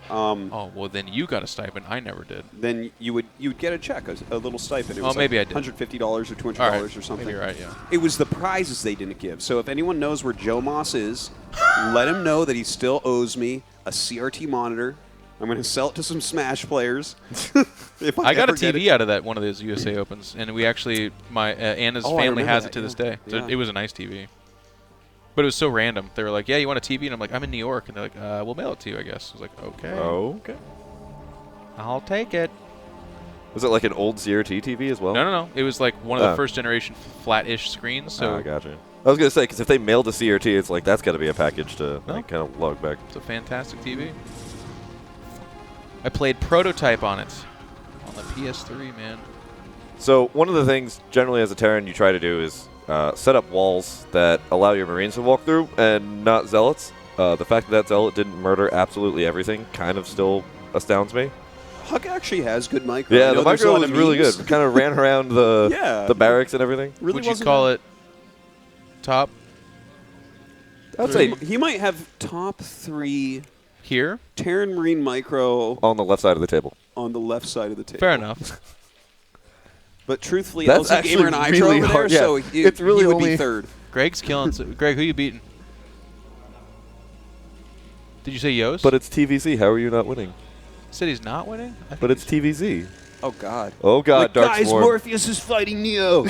Oh well, then you got a stipend. I never did.
Then you would get a check, a little stipend. It was
maybe
like
I did.
$150 or $200 or something.
Maybe you're right. Yeah.
It was the prizes they didn't give. So if anyone knows where Joe Moss is, let him know that he still owes me a CRT monitor. I'm going to sell it to some Smash players. If
I got a TV out of one of those USA Opens, and we actually, Anna's family has it to this day. So it was a nice TV. But it was so random. They were like, yeah, you want a TV? And I'm like, I'm in New York. And they're like, we'll mail it to you, I guess. I was like, okay.
Oh, okay.
I'll take it.
Was it like an old CRT TV as well?
No. It was like one of the first generation flat-ish screens. So
gotcha. I was going to say, because if they mailed a CRT, it's like, that's got to be a package to like, kind of log back.
It's a fantastic TV. I played Prototype on it, on the PS3, man.
So one of the things, generally as a Terran, you try to do is set up walls that allow your Marines to walk through and not Zealots. The fact that Zealot didn't murder absolutely everything kind of still astounds me.
Huck actually has good micro.
Yeah, the micro was really good. Kind of ran around the barracks and everything.
Really would you call it top?
I'd say
he might have top 3
here.
Terran Marine micro
on the left side of the table.
On the left side of the table.
Fair enough.
But truthfully,
that's
LC Gamer and I
really
over
hard.
There, so
it's really
he would
only
be third.
Greg's killing. Greg, who you beating? Did you say Yost?
But it's TVZ. How are you not winning?
Said he's not winning.
But it's TVZ.
Oh, God.
Oh, God,
like,
Dark
guys,
Swarm.
Morpheus is fighting Neo.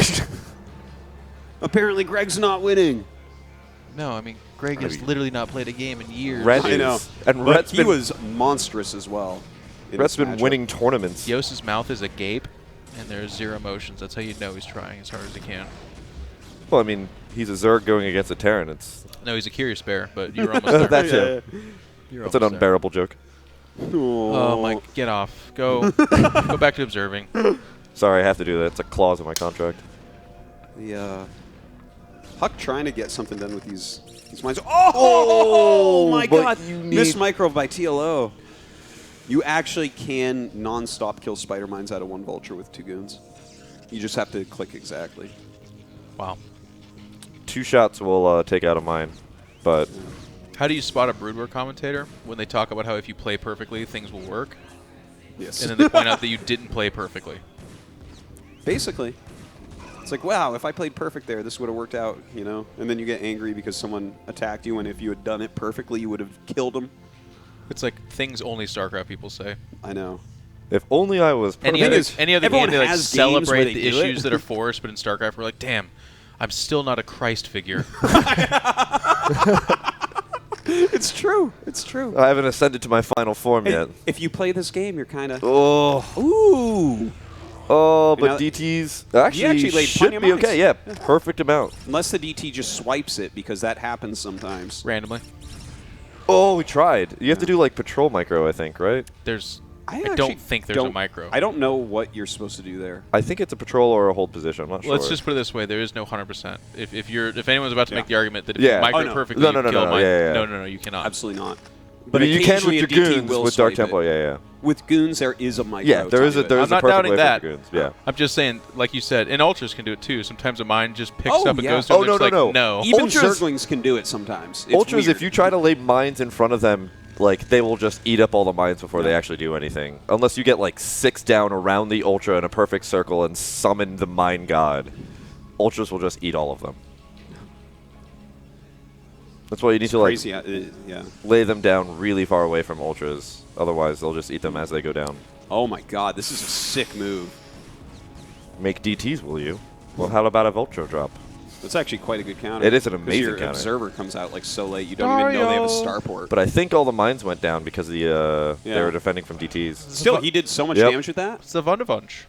Apparently, Greg's not winning.
No, I mean, Greg has literally not played a game in years.
I know.
And
but
Rhett's
he
been,
was monstrous as well.
Rhett's been winning tournaments.
Yos's mouth is agape, and there's zero emotions. That's how you know he's trying as hard as he can.
Well, I mean, he's a Zerg going against a Terran.
No, he's a Curious Bear, but you're almost there.
That's it.
You're
That's an
almost
unbearable joke.
Oh, my, get off. Go back to observing.
Sorry, I have to do that. It's a clause in my contract.
The Huck trying to get something done with these mines. Oh my God! Missed micro by TLO. You actually can non-stop kill spider mines out of one vulture with 2 goons. You just have to click exactly.
Wow.
2 shots will take out a mine, but...
How do you spot a Brood War commentator when they talk about how if you play perfectly, things will work?
Yes.
And then they point out that you didn't play perfectly.
Basically. It's like, wow, if I played perfect there, this would have worked out, you know? And then you get angry because someone attacked you, and if you had done it perfectly, you would have killed them.
It's like things only StarCraft people say.
I know.
If only I was perfect.
Any other game, they like celebrate the issues
it.
that are forced, but in StarCraft, we're like, damn, I'm still not a Christ figure.
It's true. It's true.
I haven't ascended to my final form
Hey,
yet.
if you play this game, you're kind of...
Oh.
Ooh.
Oh,
You
but
know,
DTs
you actually laid
should
plenty of
be
mines.
okay. Yeah, perfect amount.
Unless the DT just swipes it, because that happens sometimes.
Randomly.
Oh, we tried. You have to do like patrol micro, I think, right?
I don't think there's a micro.
I don't know what you're supposed to do there.
I think it's a patrol or a hold position. I'm not sure.
Let's just put it this way: there is no 100%. If anyone's about to make the argument that if
Yeah.
you micro
Oh, no.
perfectly,
No,
you
no, no,
kill
no,
mine.
yeah.
No, you cannot.
Absolutely not.
But you can with
occasionally
your
a DT
goons
will
with Dark
swipe
Tempo.
it.
Yeah.
With goons, there is a micro.
Yeah, there is a
I'm
perfect
not
way
doubting
for
that.
goons. Yeah.
I'm just saying, like you said, and ultras can do it too. Sometimes a mine just picks
Oh,
up and
yeah.
goes to them. It's like, no.
Even
Ultras-
Zerglings can do it sometimes. It's
Ultras,
weird.
if you try to lay mines in front of them, like they will just eat up all the mines before they actually do anything. Unless you get like 6 down around the Ultra in a perfect circle and summon the mine god, Ultras will just eat all of them. That's why you need to like
crazy, yeah.
lay them down really far away from Ultras. Otherwise, they'll just eat them as they go down.
Oh my God, this is a sick move.
Make DTs, will you? Well, how about a Vulture drop?
That's actually quite a good counter.
It is an
'cause
amazing
your
counter.
observer comes out like so late, you don't even know they have a starport.
But I think all the mines went down because they were defending from DTs.
Still, he did so much
Yep.
damage with that.
It's a Wunderwunsch.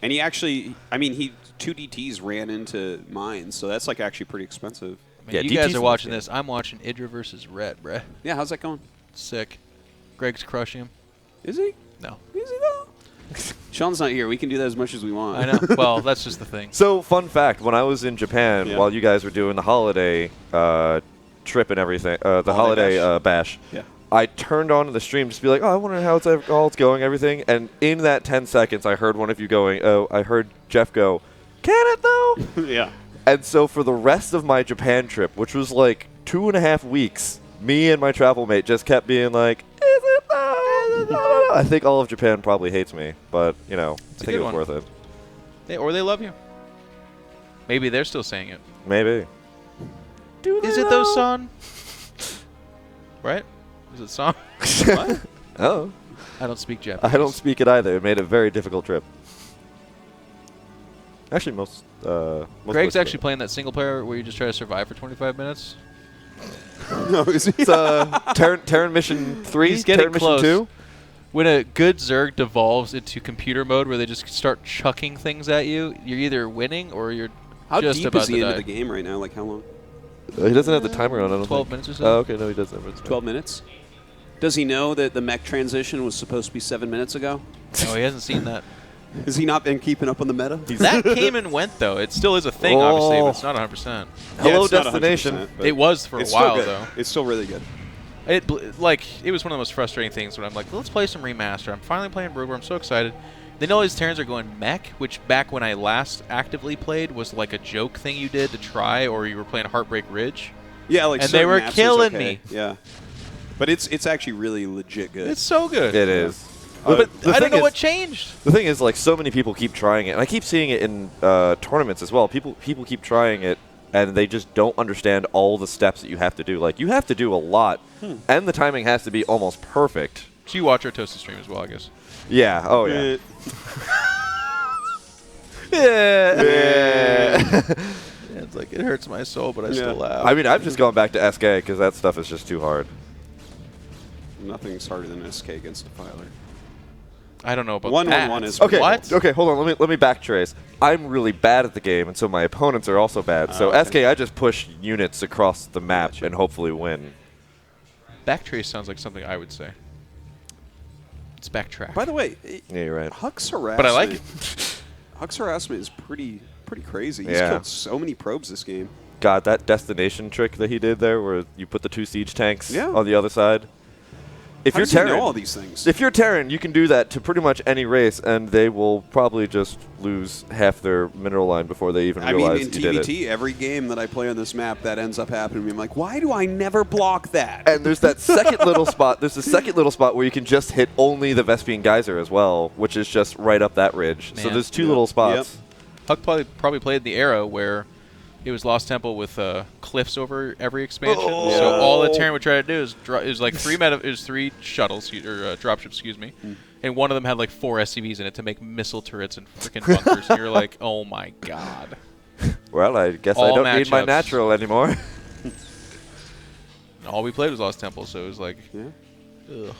And he actually, I mean, 2 DTs ran into mines, so that's like actually pretty expensive.
I mean, you guys are watching this. I'm watching Idra versus Red, bruh.
Yeah, how's that going?
Sick. Greg's crushing him.
Is he?
No.
Is he though? Sean's not here. We can do that as much as we want.
I know. Well, that's just the thing.
So, fun fact, when I was in Japan,
Yeah.
while you guys were doing the holiday trip and everything, the holiday bash,
Yeah.
I turned on the stream just to be like, oh, I wonder how it's going, everything. And in that 10 seconds, I heard one of you going, oh, I heard Jeff go, can it though?
Yeah.
And so for the rest of my Japan trip, which was like 2.5 weeks, me and my travel mate just kept being like, is it though? I think all of Japan probably hates me, but, you know, I think it was worth it.
Or they love you. Maybe they're still saying it.
Maybe.
Is it though, son? Right? Is it son? What?
Oh.
I don't speak Japanese.
I don't speak it either. It made a very difficult trip. Actually, most
Greg's actually playing that single player where you just try to survive for 25 minutes.
No, is he?
It's Terran Mission 3,
He's getting
Terran
close.
Mission 2.
When a good Zerg devolves into computer mode where they just start chucking things at you, you're either winning or you're
How
just
deep
about
is he
to
into
die.
the game right now? Like how long?
He doesn't have the timer on, I don't
12
think.
minutes or so.
Oh, okay, no, he doesn't.
12 minutes? Does he know that the mech transition was supposed to be 7 minutes ago?
No, he hasn't seen that.
Has he not been keeping up on the meta?
That came and went, though. It still is a thing, obviously, but it's not 100%.
Hello,
it's not
Destination.
100%, but
It was for a
it's still
while,
good.
though.
It's still really good.
It was one of the most frustrating things when I'm like, let's play some remaster. I'm finally playing Brood War. I'm so excited. Then all these Terrans are going mech, which back when I last actively played was like a joke thing you did to try, or you were playing Heartbreak Ridge.
Yeah, like
and they
certain
were
maps is
killing
okay.
me.
Yeah, but it's actually really legit good.
It's so good.
It is.
But
the
I don't
thing
know what
is-
changed.
The thing is, like, so many people keep trying it, and I keep seeing it in tournaments as well. People keep trying it, and they just don't understand all the steps that you have to do. Like, you have to do a lot, and the timing has to be almost perfect
So you watch our Toasted stream as well, I guess.
Yeah. Oh yeah.
It's like it hurts my soul, but I still laugh.
I mean, I've just gone back to SK because that stuff is just too hard.
Nothing's harder than SK against Defiler.
I don't know about
1-1-1 is
okay.
What?
Okay, hold on. Let me backtrace. I'm really bad at the game, and so my opponents are also bad. So
okay.
SK, I just push units across the map and hopefully win.
Backtrace sounds like something I would say. It's backtrack.
By the way,
yeah, you're right.
Huck's harassment.
But I like it.
Huck's harassment is pretty crazy. He's
Yeah.
killed so many probes this game.
God, that destination trick that he did there, where you put the 2 siege tanks
Yeah.
on the other side. If
How
you're
does he know
Terran,
all these things?
If you're Terran, you can do that to pretty much any race, and they will probably just lose half their mineral line before they even realize
I mean, in
you did it.
TVT, every game that I play on this map, that ends up happening to me. I'm like, why do I never block that?
And there's that second little spot. There's the second little spot where you can just hit only the Vespian Geyser as well, which is just right up that ridge. So
Man.
there's 2 little spots.
Huck probably played the Arrow where it was Lost Temple with cliffs over every expansion.
Oh.
So all the Terran would try to do is it was like 3 shuttles or dropships, excuse me, and one of them had like 4 SCVs in it to make missile turrets and freaking bunkers. And you're like, oh my god.
Well, I guess
All
I don't need my
matchups.
natural anymore.
And all we played was Lost Temple, so it was like, ugh.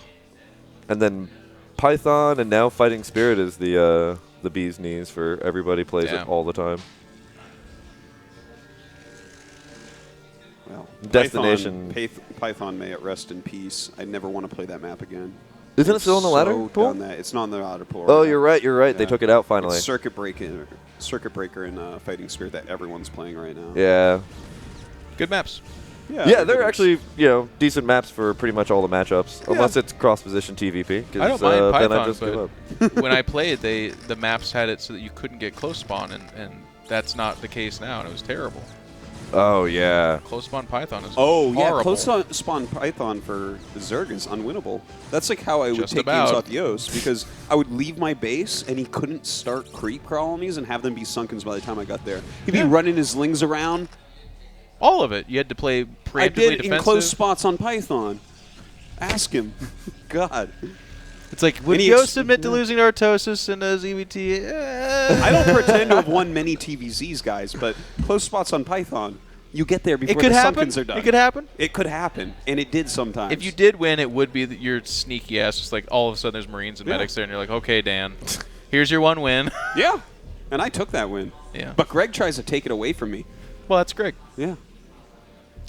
And then Python and now Fighting Spirit is the bee's knees for everybody plays
Yeah.
it all the time.
Well,
Destination.
Python may it rest in peace. I never want to play that map again.
Isn't it still on the ladder
So
pool?
done that. It's not on the ladder pool.
Oh,
right
you're
now.
right. You're right. They took it out finally.
It's Circuit Breaker and Fighting Spirit that everyone's playing right now.
Yeah.
Good maps.
Yeah, they're actually decent maps for pretty much all the matchups, unless it's cross-position TVP.
I don't mind Python,
then I just give up.
but when I played, the maps had it so that you couldn't get close spawn, and that's not the case now, and it was terrible.
Oh yeah.
Close spawn Python is
Oh
horrible.
yeah, close spawn Python for Zerg is unwinnable. That's like how I would
Just
take games
about.
off Yost, because I would leave my base and he couldn't start creep colonies and have them be sunkens by the time I got there. He'd be running his lings around.
All of it. You had to play preemptively
I did
defensive.
in close spots on Python. Ask him. God.
It's like, would Yost admit to losing to Artosis in a ZVT?
I don't pretend to have won many TVZs, guys, but close spots on Python, you get there before
could
the
happen.
sunkens are done.
It could happen.
It could happen, and it did sometimes.
If you did win, it would be that your sneaky ass. Just like all of a sudden, there's Marines and medics there, and you're like, okay, Dan, here's your one win.
Yeah, and I took that win.
Yeah.
But Greg tries to take it away from me.
Well, that's Greg.
Yeah.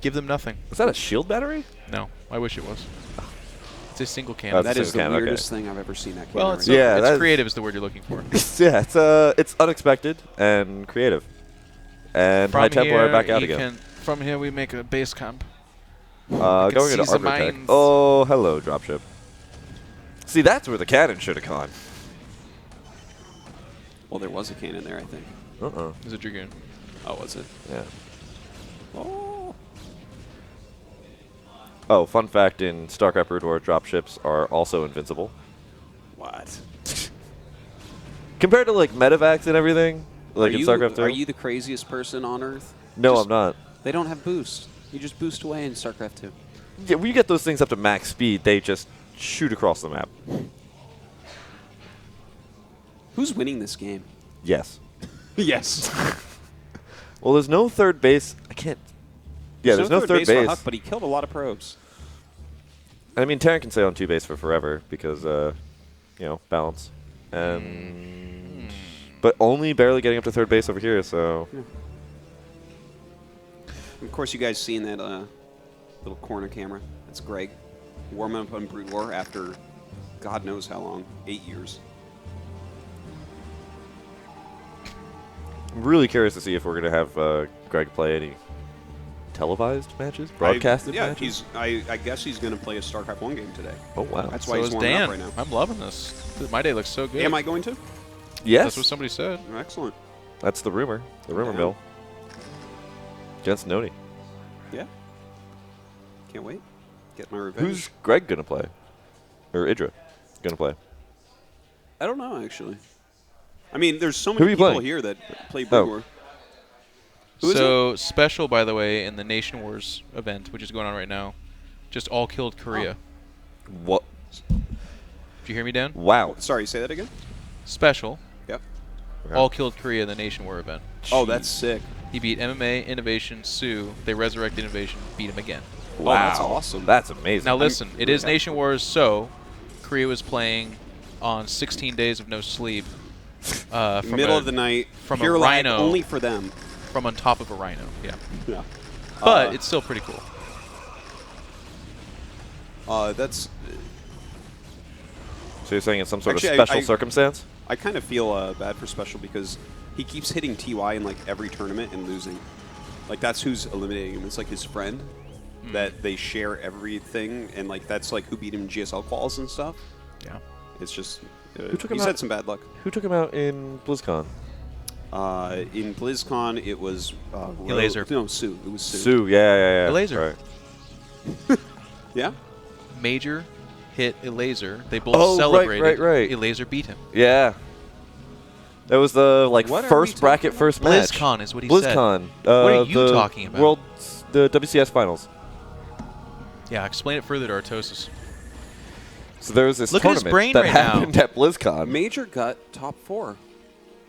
Give them nothing.
Is that a shield battery?
No, I wish it was. It's a single
Oh,
cannon.
That is the
cannon,
weirdest thing I've ever seen. That
Well,
cannon
it's,
right
Yeah,
it's
that's-
creative is the word you're looking for.
Yeah, it's unexpected and creative. And High Templar are back out again.
From here, we make a base camp.
Going into
seize the
Arbor Tech.
mines.
Oh, hello, dropship. See, that's where the cannon should have gone.
Well, there was a cannon there, I think.
It was a Dragoon.
Oh, was it?
Yeah.
Oh.
Oh, fun fact, in StarCraft Brood War, dropships are also invincible.
What?
Compared to, like, medevacs and everything, like
are
in StarCraft 2.
Are you the craziest person on Earth?
No, I'm not.
They don't have boost. You just boost away in StarCraft 2.
Yeah, when you get those things up to max speed, they just shoot across the map.
Who's winning this game?
Yes.
Yes.
Well, there's no third base. I can't. Yeah, there's no third
for
base.
Huck, but he killed a lot of probes.
I mean, Terran can stay on 2 base for forever because, balance. And but only barely getting up to third base over here, so.
Yeah. Of course, you guys seen that little corner camera. That's Greg warming up on Brood War after God knows how long, 8 years.
I'm really curious to see if we're going to have Greg play any televised matches, broadcasted matches.
I guess he's going to play a StarCraft 1 game today.
Oh, wow.
That's
So
why he's
is
warming
Dan.
up right now.
I'm loving this. My day looks so good.
Am I going to?
Yes.
That's what somebody said.
Excellent.
That's the rumor. The rumor mill. Against Noni.
Yeah. Can't wait. Get my revenge.
Who's Greg going to play? Or Idra going to play?
I don't know, actually. I mean, there's so
Who
many
are you
people
playing?
here that play Brood War. Who is
So special, by the way, in the Nation Wars event, which is going on right now, just all killed Korea.
What?
Did you hear me, Dan?
Wow.
Sorry, say that again?
Special.
Yep.
All killed Korea in the Nation War event.
Oh, that's sick.
He beat MMA, Innovation, Sue. They resurrect Innovation, beat him again.
Wow. Oh, that's awesome.
That's amazing.
Now listen, it is Nation Wars, so Korea was playing on 16 days of no sleep. From
Middle of the night.
From
pure
a
lag
rhino.
only for them.
From on top of a rhino, yeah.
Yeah.
But it's still pretty cool.
That's...
So you're saying it's some sort
Actually,
of special circumstance?
I kind of feel bad for Special because he keeps hitting TY in like every tournament and losing. Like that's who's eliminating him. It's like his friend that they share everything, and like that's like who beat him in GSL quals and stuff.
Yeah.
It's just
He's
had some bad luck.
Who took him out in BlizzCon?
In BlizzCon, it was
Elazer.
No, Sue. It was Sue.
Sue, yeah.
Elazer.
Right.
Yeah.
Major hit Elazer. They both celebrated.
Right.
Elazer beat him.
Yeah. That was the
What are
first
we
bracket,
talking
first
about?
match.
BlizzCon is what he
BlizzCon.
said. What are you talking about?
The WCS finals.
Yeah, explain it further to Artosis.
So there was this
Look at his
tournament
brain
that
right now.
happened at BlizzCon.
Major got top 4.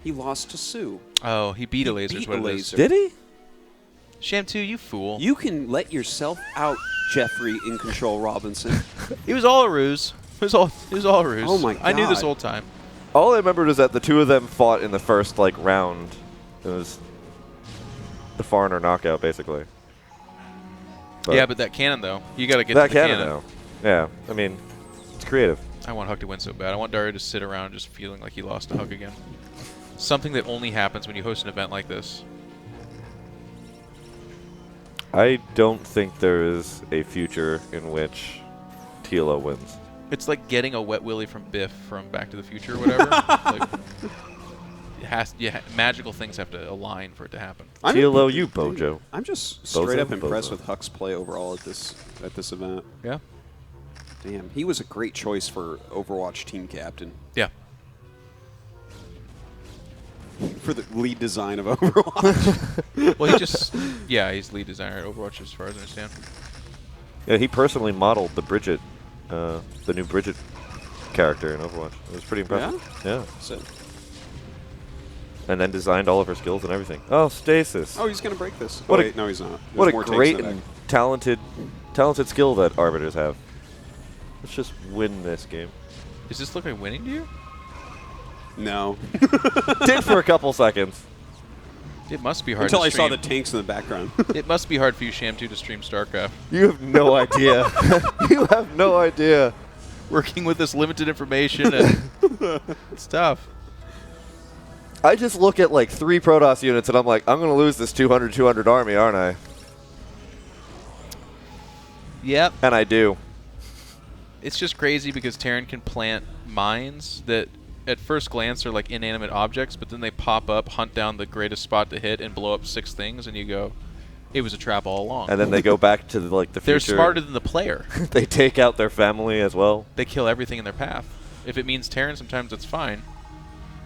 He lost to Sue.
Oh, he beat Elazer.
Beat
What it is.
Elazer.
Did he?
Sham 2, you fool.
You can let yourself out, Jeffrey in Control Robinson.
It was all a ruse. It was all a ruse.
Oh my
I knew this
God.
whole time.
All I remembered is that the two of them fought in the first round. It was the foreigner knockout, basically.
Yeah, but that cannon though, you got to get
that
to the
cannon though. Yeah, I mean, it's creative.
I want Huck to win so bad. I want Dario to sit around just feeling like he lost to Huck again. Something that only happens when you host an event like this.
I don't think there is a future in which TLO wins.
It's like getting a wet willy from Biff from Back to the Future or whatever. Like, magical things have to align for it to happen.
TLO, you Bojo.
I'm just straight up
Bozo.
impressed with Huck's play overall at this event.
Yeah.
Damn, he was a great choice for Overwatch team captain.
Yeah.
For the lead design of Overwatch.
Well, he's lead designer at Overwatch as far as I understand.
Yeah, he personally modeled the Bridget, the new Bridget character in Overwatch. It was pretty impressive. Yeah.
So.
And then designed all of her skills and everything. Oh, Stasis.
Oh, he's gonna break this. No, he's not.
What
There's
a
more takes
great
in the
and
back.
talented skill that Arbiters have. Let's just win this game.
Does this look like winning to you?
No.
Did for a couple seconds.
It must be hard
Until
to
I
stream.
saw the tanks in the background.
It must be hard for you, Sham 2, to stream StarCraft.
You have no idea. You have no idea.
Working with this limited information, and it's tough.
I just look at 3 Protoss units and I'm like, I'm going to lose this 200 army, aren't I?
Yep.
And I do.
It's just crazy because Terran can plant mines that at first glance are like inanimate objects, but then they pop up, hunt down the greatest spot to hit, and blow up 6 things, and you go, it was a trap all along.
And then they go back to the future.
They're smarter than the player.
They take out their family as well.
They kill everything in their path. If it means Terran, sometimes it's fine.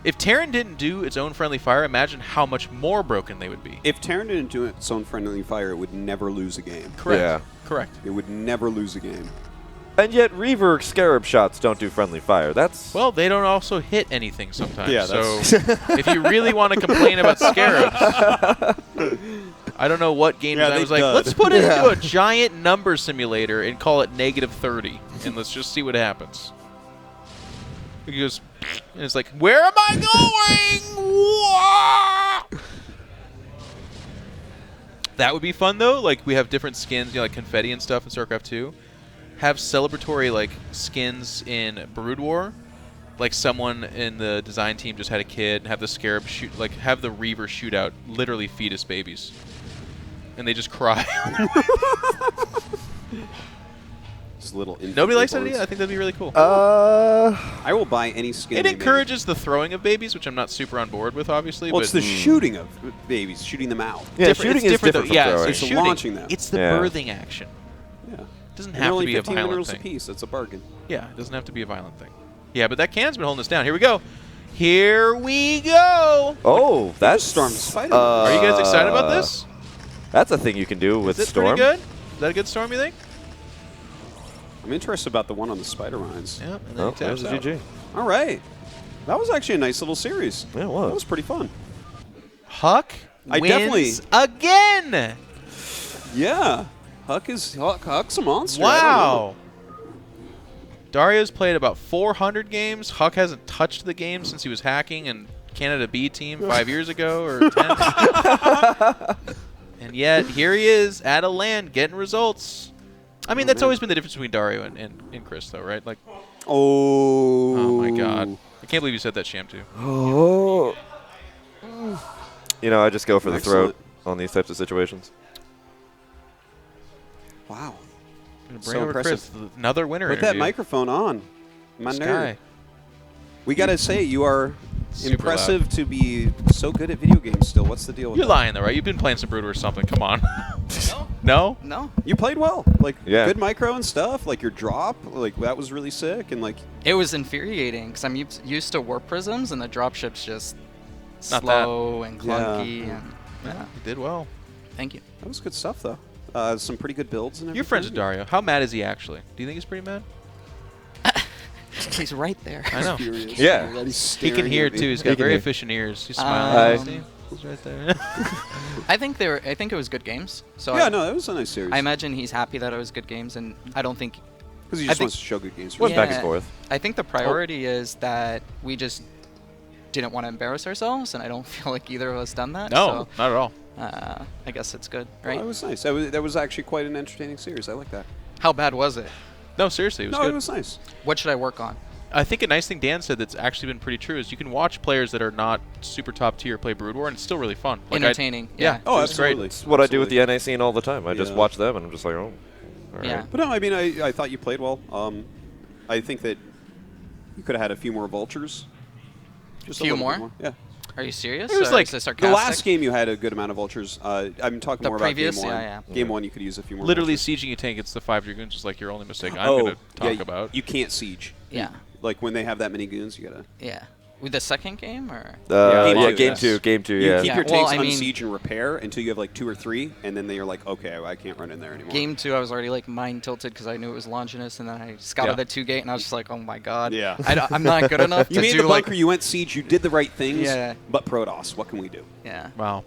If Terran didn't do its own friendly fire, imagine how much more broken they would be.
If Terran didn't do its own friendly fire, it would never lose a game.
Correct.
Yeah.
Correct.
It would never lose a game.
And yet Reaver Scarab shots don't do friendly fire. That's
well, they don't also hit anything sometimes.
Yeah,
so if you really want to complain about Scarabs, I don't know what game design was like. Let's put it into a giant number simulator and call it -30, and let's just see what happens. He goes, and it's like, where am I going? That would be fun though. Like we have different skins, like confetti and stuff in StarCraft 2. Have celebratory skins in Brood War, like someone in the design team just had a kid, and have the Scarab shoot, have the Reaver shoot out literally fetus babies, and they just cry. Nobody likes that idea. I think that'd be really cool.
I will buy any skin.
It encourages the throwing of babies, which I'm not super on board with, obviously.
Well,
but
it's the shooting of babies, shooting them out.
Yeah, shooting is different from throwing.
It's the launching them.
It's the birthing action.
Yeah.
It doesn't
And
have
they're
to be
only
a
15
violent
minerals
thing.
apiece. It's a bargain.
Yeah, it doesn't have to be a violent thing. Yeah, but that can's been holding us down. Here we go. Here we go.
Oh, that's
Storm Spider.
Are you guys excited about this?
That's a thing you can do with
Is it
Storm.
pretty good? Is that a good Storm, you think?
I'm interested about the one on the spider mines.
Yep, and then
there's a GG.
All right. That was actually a nice little series.
Yeah, it was.
That was pretty fun.
Huck wins again.
Yeah. Huck's a monster.
Wow. Dario's played about 400 games. Huck hasn't touched the game since he was hacking in Canada B team 5 years ago or 10. And yet, here he is at a LAN getting results. I mean, that's always been the difference between Dario and Chris, though, right? Like,
oh
my God. I can't believe you said that, Sham, too.
Oh. You know, I just go for the throat on these types of situations.
Wow.
Bring over Chris, another winner.
Put that microphone on. My nerd. We got to say, you are impressive
loud.
To be so good at video games still. What's the deal with
You're
that?
lying, though, right? You've been playing some Brood or something. Come on. No?
No.
You played well. Like, good micro and stuff. Like, your drop, like, that was really sick. And, like...
It was infuriating, because I'm used to warp prisms, and the dropship's just
Not
slow and clunky.
Yeah.
And,
You did well.
Thank you.
That was good stuff, though. Some pretty good builds and everything.
You're friends with Dario. How mad is he, actually? Do you think he's pretty mad?
He's right there.
I know.
Yeah.
He can hear, too. He's got very efficient ears. He's smiling. He's right there.
I think it was good games. So
yeah, no, that was a nice series.
I imagine he's happy that it was good games, and I don't think
because he just wants to show good games.
Went back and forth.
I think the priority is that we just didn't want to embarrass ourselves, and I don't feel like either of us done that.
No,
so,
not at all.
I guess it's good, right?
Well, that was nice. That was actually quite an entertaining series. I like that.
How bad was it?
No, seriously, it was good.
It was nice.
What should I work on?
I think a nice thing Dan said that's actually been pretty true is you can watch players that are not super top tier play Brood War, and it's still really fun. Like
Entertaining.
Yeah.
Oh,
it's
absolutely.
great.
It's what I do with the NA scene all the time. I just watch them, and I'm just like, oh, all right.
But no, I mean, I thought you played well. I think that you could have had a few more vultures. Just
a few
little bit
more?
Yeah.
Are you serious?
It was
or
like
is it
the last game you had a good amount of vultures. I'm talking
The
more
previous?
about game one.
Yeah.
Game one, you could use a few more.
Literally
vultures.
sieging a tank, it's the 5 Dragoons, is like your only mistake I'm going to talk about.
You can't siege.
Yeah.
Like when they have that many goons, you gotta.
Yeah. With the second game, or?
Game two.
You keep your tanks
I
on
mean,
siege and repair until you have like 2 or 3, and then you're like, okay, I can't run in there anymore.
Game 2, I was already like mind tilted because I knew it was Longinus, and then I scouted the 2 gate, and I was just like, oh my god.
Yeah.
I'm not good enough
You
to
made
do
the bunker, you went siege, you did the right things.
Yeah.
But Protoss, what can we do?
Yeah.
Wow.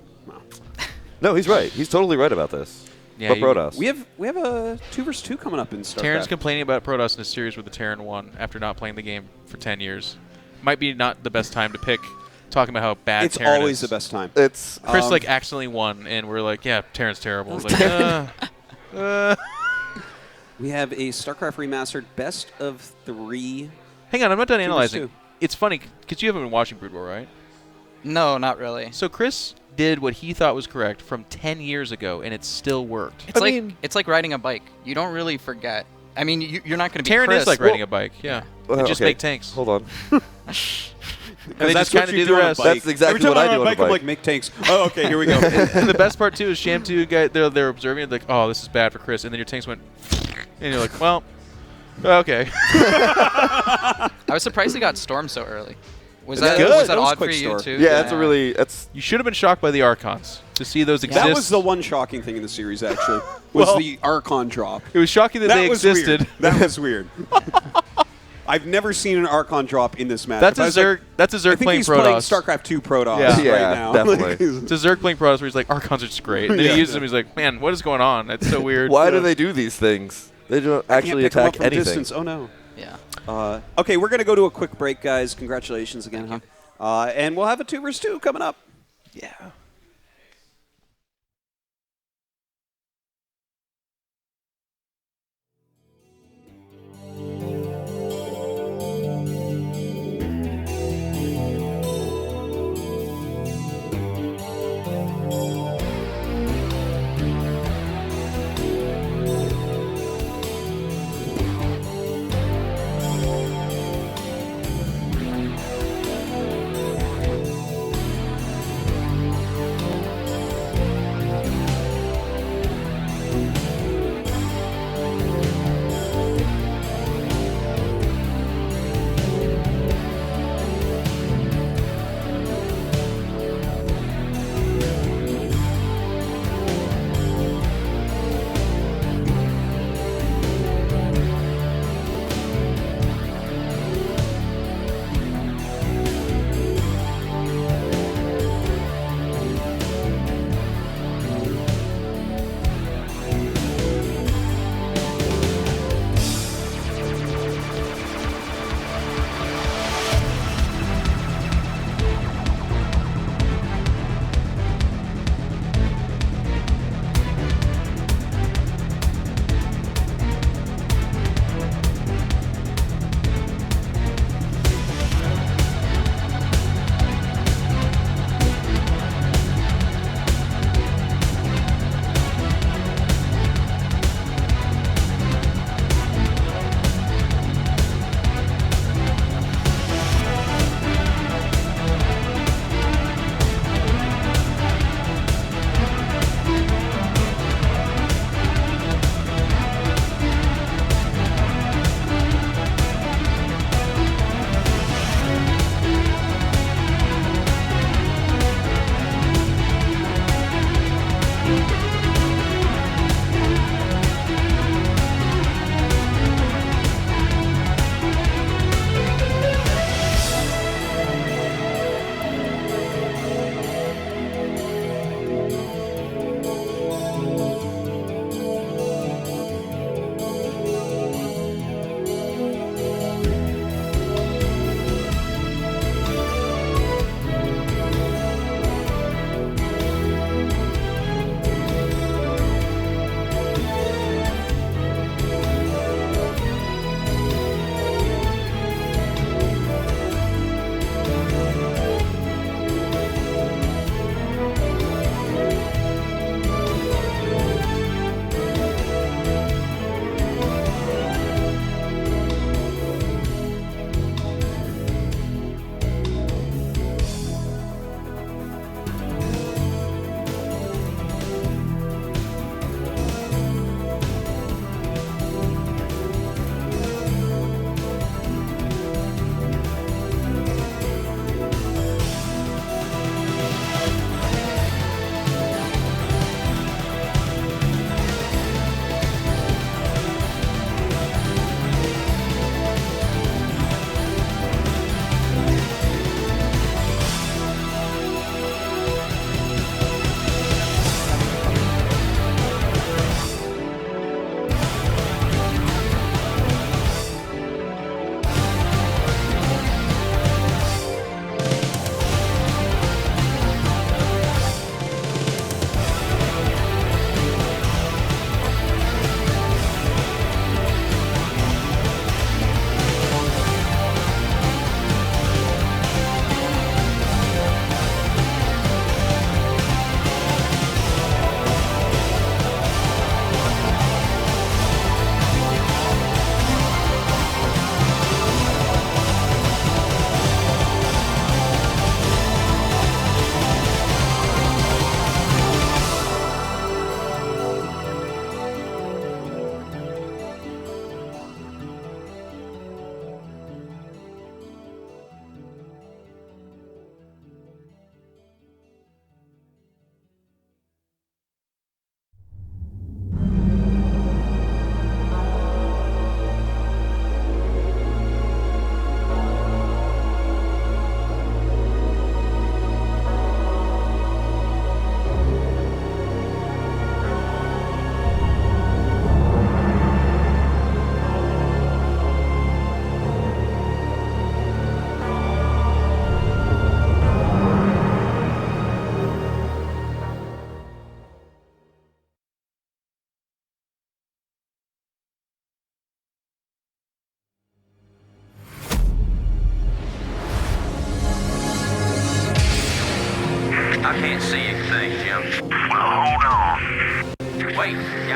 No, he's right. He's totally right about this.
Yeah,
but Protoss.
We have a 2 vs 2 coming up in StarCraft.
Terran's complaining about Protoss in a series where the Terran won after not playing the game for 10 years. Might be not the best time to pick. Talking about how bad
it's
Terran
always
is.
the best time.
It's
Chris like accidentally won, and we're like, yeah, Terran's terrible. It's like,
We have a StarCraft remastered best of 3.
Hang on, I'm not done
2 vs.
analyzing.
2.
It's funny because you haven't been watching Brood War, right?
No, not really.
So Chris did what he thought was correct from 10 years ago, and it still worked.
It's like riding a bike. You don't really forget. I mean, you're not going to be
Terran
Chris.
is like riding a bike, yeah. They just
okay.
make tanks.
Hold on.
And they just kind of do the rest.
That's exactly what I do on a bike.
I'm like, make tanks. Oh, okay, here we go.
And the best part, too, is Sham 2, they're observing it, like, oh, this is bad for Chris. And then your tanks went, and you're like, well, okay.
I was surprised he got stormed so early. Was that odd for you, too?
Yeah,
You should have been shocked by the Archons to see those exist.
That was the one shocking thing in the series, actually, was the Archon drop.
It was shocking that they existed.
Weird. That was weird. I've never seen an Archon drop in this match.
That's a Zerg. That's a Zerg
I think
playing
he's
Protoss.
playing StarCraft 2 Protoss right now.
Definitely.
It's a Zerg playing Protoss where he's like, Archons are just great. And then he uses them. He's like, man, what is going on? That's so weird.
Why do they do these things? They don't actually
Can't pick 'em up
attack
from
anything.
Distance. Oh no.
Yeah.
Okay, we're gonna go to a quick break, guys. Congratulations again. And we'll have a 2 vs 2 coming up.
Yeah.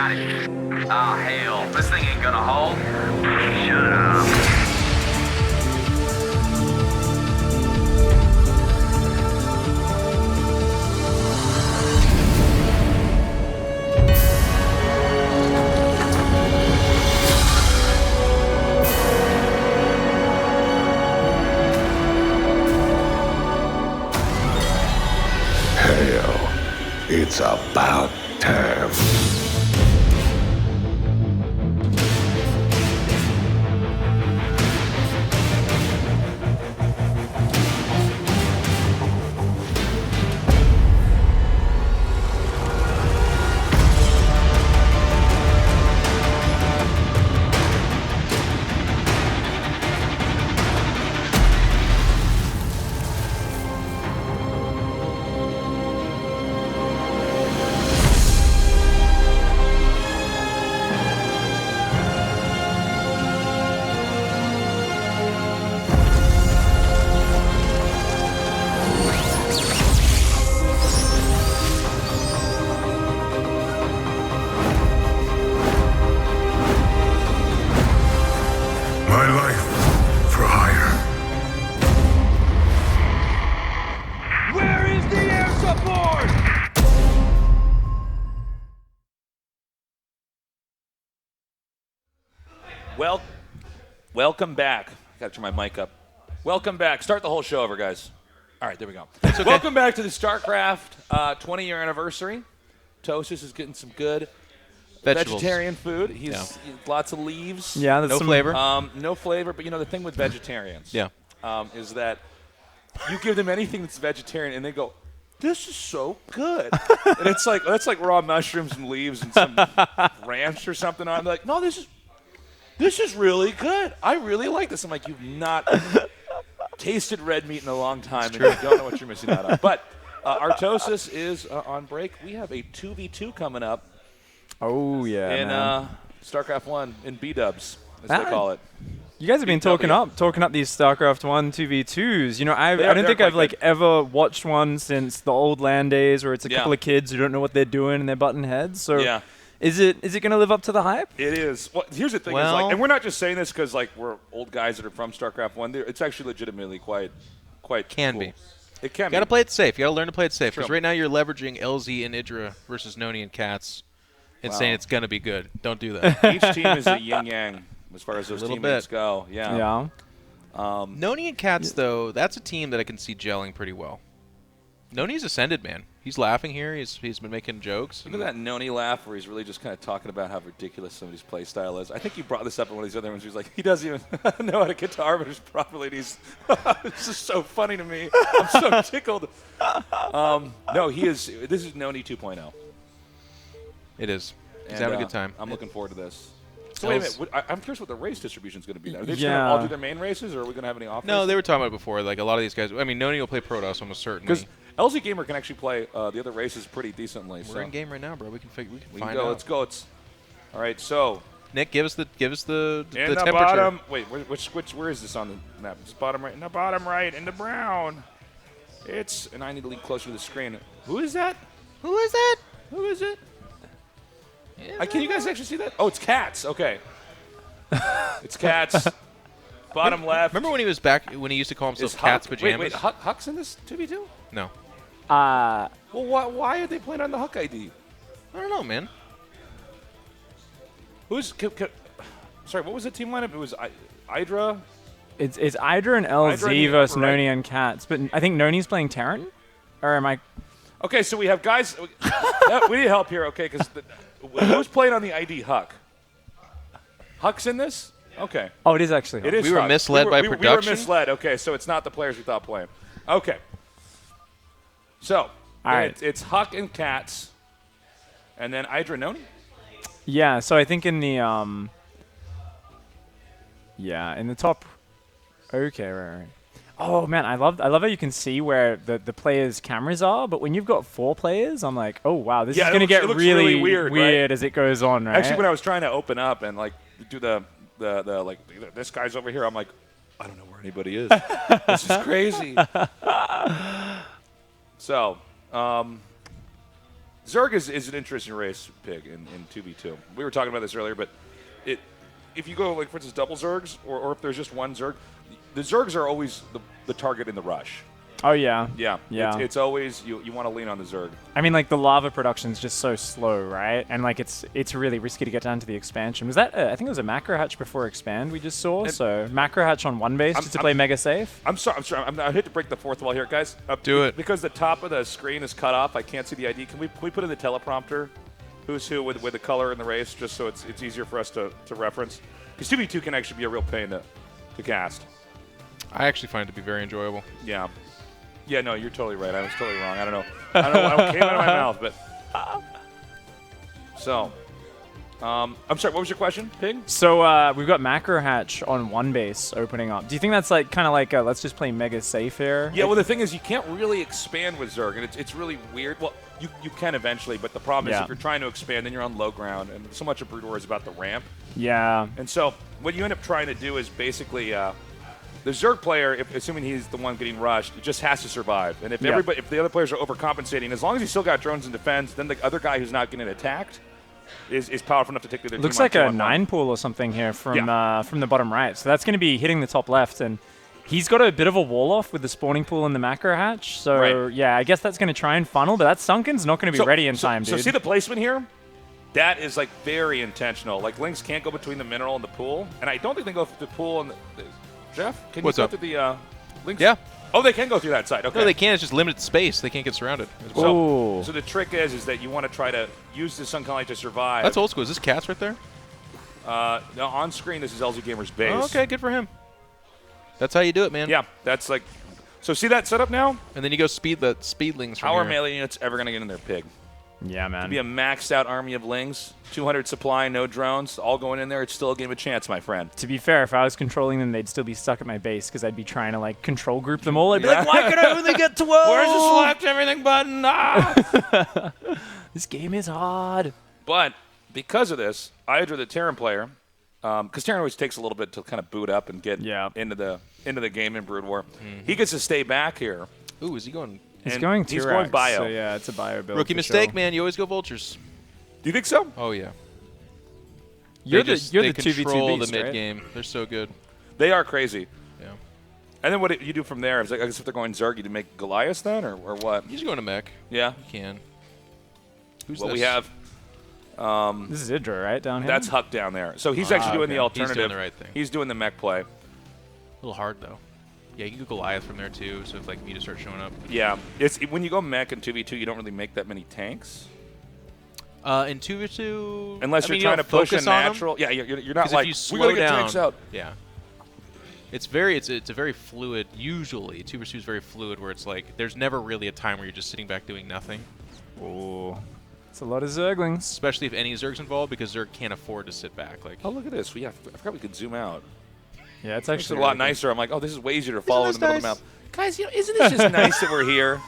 got it. Oh, hell. This thing ain't gonna hold. Shut up.
Hell, it's about time. My life for hire.
Where is the air support?
Well, welcome back. Got to turn my mic up. Welcome back. Start the whole show over, guys. All right, there we go.
Okay.
Welcome back to the StarCraft 20-year anniversary. Tosis is getting some good
Vegetables.
vegetarian food. He's lots of leaves.
Yeah, there's
No
some
flavor.
No flavor, but you know the thing with vegetarians,
Yeah.
is that you give them anything that's vegetarian, and they go, "This is so good," and it's like that's like raw mushrooms and leaves and some ranch or something on. They're like, "No, this is really good. I really like this." I'm like, "You've not tasted red meat in a long time, and you don't know what you're missing out on." But Artosis is on break. We have a 2v2 coming up.
Oh, yeah,
in
man.
StarCraft 1 in B-dubs, as they call it.
You guys have been talking up these StarCraft 1 2v2s. You know, I don't think I've ever watched one since the old LAN days where it's a couple of kids who don't know what they're doing and they're butting heads. So is it going to live up to the hype?
It is. Well, here's the thing, is and we're not just saying this because we're old guys that are from StarCraft 1. It's actually legitimately quite
Can
cool.
be.
It can
You got to
be.
play it safe. You got to learn to play it safe because
True.
right now you're leveraging LZ and Idra versus Noni and Cats and saying it's going to be good. Don't do that.
Each team is a yin-yang as far as those
Little
teammates
bit.
go. Yeah.
Noni and Cats, though, that's a team that I can see gelling pretty well. Noni's ascended, man. He's laughing here. He's been making jokes.
Look at that Noni laugh where he's really just kind of talking about how ridiculous somebody's play style is. I think you brought this up in one of these other ones. He's like, he doesn't even know how to get to arbiters properly. And he's this is so funny to me. I'm so tickled. No, he is. This is Noni 2.0.
It is. He's
And,
having a good time.
I'm looking forward to this. So wait a minute. I'm curious what the race distribution is going to be now. Are they just going to
Yeah.
all do their main races, or are we going to have any off
No,
races?
they were talking about it before. Like a lot of these guys. I mean, Noni will play Protoss almost certainly.
Because LZ Gamer can actually play the other races pretty decently.
We're in game right now, bro. We can
We can
find
go.
out.
Let's go. All right. So
Nick, give us the
in the
temperature.
bottom. Wait, where is this on the map? It's bottom right. In the bottom right, in the brown. And I need to lean closer to the screen. Who is that?
Who is that?
Who is it? Can you guys actually see that? Oh, it's Cats. Okay. It's Cats. Bottom left.
Remember when he was back when he used to call himself
Is
Cat's
Huck-
Pajamas?
Wait, Huck's in this 2v2?
No.
Well, why are they playing on the Huck ID?
I don't know, man.
Who's? Sorry, what was the team lineup? It was Hydra.
It's Idra and LZ
Hydra and
versus
right.
Noni and Cats, but I think Noni's playing Terran, or am I?
Okay, so we have guys. We need help here, okay? Because who's playing on the ID Huck? Huck's in this? Okay.
Oh, it is actually.
It is.
We were
Huck.
misled by
We
production?
were misled. Okay, so it's not the players we thought playing. Okay. So
All right.
it's Huck and Cats, and then Hydra Noni.
Yeah, so I think in the in the top. Okay, right. Oh man, I love how you can see where the players' cameras are, but when you've got 4 players, I'm like, oh wow, this is gonna get
it looks
really
weird, right?
as it goes on, right?
Actually, when I was trying to open up and like do the like this guy's over here, I'm like, I don't know where anybody is. This is crazy. So, Zerg is an interesting race, Pig, in 2v2. We were talking about this earlier, but if you go, like, for instance, double Zergs, or if there's just one Zerg, the Zergs are always the target in the rush.
Oh, yeah.
Yeah.
Yeah.
It's always, you want to lean on the Zerg.
I mean, like, the lava production's just so slow, right? And, like, it's really risky to get down to the expansion. Was that, I think it was a macro hatch before expand we just saw, so macro hatch on one base just to play mega safe.
I'm sorry. I hate to break the fourth wall here, guys.
Do it.
Because the top of the screen is cut off, I can't see the ID. Can we put in the teleprompter who's who with the color in the race, just so it's easier for us to reference? Because 2v2 can actually be a real pain to cast.
I actually find it to be very enjoyable.
Yeah. Yeah, no, you're totally right. I was totally wrong. I don't know what came out of my mouth, but... So, I'm sorry, what was your question, Pig?
So we've got macro hatch on one base opening up. Do you think that's like kind of like let's just play mega safe here?
Yeah, well, the thing is you can't really expand with Zerg, and it's really weird. Well, you can eventually, but the problem is if you're trying to expand, then you're on low ground, and so much of Brood War is about the ramp.
Yeah.
And so what you end up trying to do is basically... the Zerg player, assuming he's the one getting rushed, just has to survive. And if if the other players are overcompensating, as long as he's still got drones in defense, then the other guy who's not getting attacked is powerful enough to take the other team.
Looks like a 9 pool or something here from the bottom right. So that's going to be hitting the top left, and he's got a bit of a wall off with the spawning pool and the macro hatch. So yeah, I guess that's going to try and funnel, but that Sunken's not going to be ready in time, dude.
So see the placement here? That is like very intentional. Like Lynx can't go between the mineral and the pool, and I don't think they go through the pool and Jeff, can you go through the links?
Yeah.
Oh, they can go through that side. Okay.
No, they can't. It's just limited space. They can't get surrounded.
So the trick is that you want to try to use the Sun Light to survive.
That's old school. Is this Cats right there?
No, on screen, this is LZ Gamer's base.
Oh, okay, good for him. That's how you do it, man.
Yeah, that's like... So see that setup now?
And then you go speed the speedlings from
How are
here.
melee units ever going to get in there, Pig?
Yeah, man.
To be a maxed out army of Lings, 200 supply, no drones, all going in there, it's still a game of chance, my friend.
To be fair, if I was controlling them, they'd still be stuck at my base because I'd be trying to like control group them all. I'd be like, why could I only get 12?
Where's the select everything button? Ah!
This game is hard.
But because of this, Hydra, the Terran player, because Terran always takes a little bit to kind of boot up and get into the game in Brood War, he gets to stay back here.
Ooh, is he going...
He's going
bio.
So yeah, it's a bio build.
Rookie mistake, man. You always go vultures.
Do you think so?
Oh yeah.
You're
they
the 2v2
control
beast,
the mid
right?
game. They're so good.
They are crazy.
Yeah.
And then what do you do from there? I guess if they're going Zerg, you do make Goliath then, or what?
You just go into mech.
Yeah.
You can. Who's
well,
this?
we have.
This is Idra, right down here.
That's Huck down there. So he's actually doing the alternative.
He's doing the right thing.
He's doing the mech play.
A little hard though. Yeah, you can go Goliath from there too. So if like Meta starts showing up.
Yeah, it's when you go mech in 2v2, you don't really make that many tanks.
In 2v2,
unless you're trying to push a natural. Yeah, you're not like we gotta get tanks out.
Yeah. It's a very fluid. Usually, 2v2 is very fluid, where it's like there's never really a time where you're just sitting back doing nothing.
Oh, it's a lot of Zerglings,
especially if any Zerg's involved, because Zerg can't afford to sit back. Like,
oh look at this, I forgot we could zoom out.
Yeah, it's actually
a lot nicer. I'm like, oh, this is way easier to follow in the middle of the map. Guys, isn't this just nice that we're here?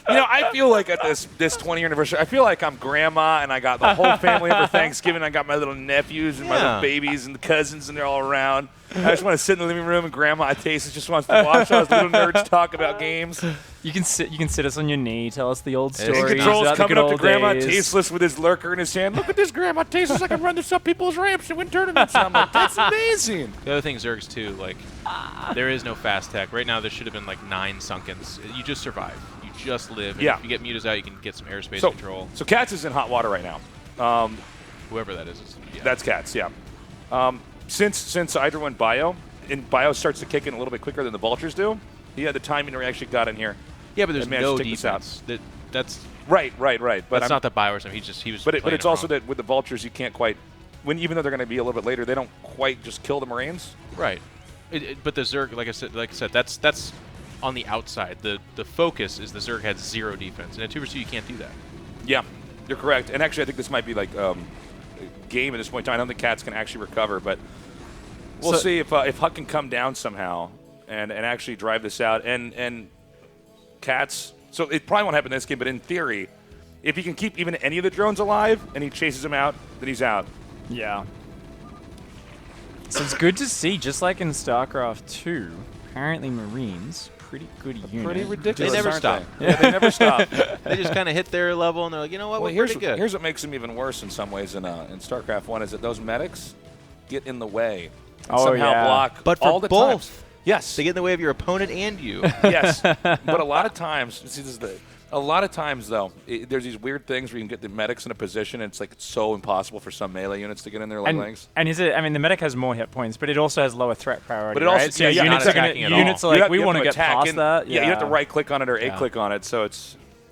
I feel like at this 20th anniversary, I feel like I'm grandma and I got the whole family over Thanksgiving. I got my little nephews and my little babies and the cousins, and they're all around. I just want to sit in the living room and Grandma Tastes just wants to watch us little nerds talk about games.
You can sit us on your knee, tell us the old stories.
And Control's coming up to Grandma
days.
Tasteless with his lurker in his hand. Look at this Grandma Tasteless. I can run this up people's ramps and win tournaments. I'm like, that's amazing.
The other thing, Zergs too, like there is no fast tech. Right now there should have been like 9 Sunkens. You just survive. You just live. And if you get mutas out, you can get some airspace control.
So Cats is in hot water right now.
Whoever that is.
That's Cats, yeah. Since Hydra went bio, and bio starts to kick in a little bit quicker than the Vultures do, he had the timing where he actually got in here.
Yeah, but there's no defense. That's
right. But
that's not that bio or something. He was.
But it's also that with the Vultures, you can't quite. Even though they're going to be a little bit later, they don't quite just kill the Marines.
Right. But the Zerg, like I said, that's on the outside. The focus is the Zerg has 0 defense, and at 2v2 you can't do that.
Yeah, you're correct. And actually, I think this might be like game at this point in time. I don't think Cats can actually recover, but we'll see if Huck can come down somehow and actually drive this out. And Cats. So it probably won't happen in this game, but in theory, if he can keep even any of the drones alive and he chases them out, then he's out.
Yeah. So it's good to see, just like in StarCraft 2, apparently Marines pretty good unit.
Pretty ridiculous.
They never
aren't
stop.
They? Yeah, they never stop.
They just kind of hit their level, and they're like, you know what,
Well,
we're pretty good.
Here's what makes them even worse in some ways in StarCraft 1 is that those medics get in the way and somehow block
but for
all the
both.
times. Yes.
They get in the way of your opponent and you.
Yes. But a lot of times, a lot of times, though, there's these weird things where you can get the medics in a position, and it's so impossible for some melee units to get in there like Lings.
And the medic has more hit points, but it also has lower threat priority.
But it also,
right? So units are like, we want to get past that.
Yeah, you have to right-click on it or A-click on it, so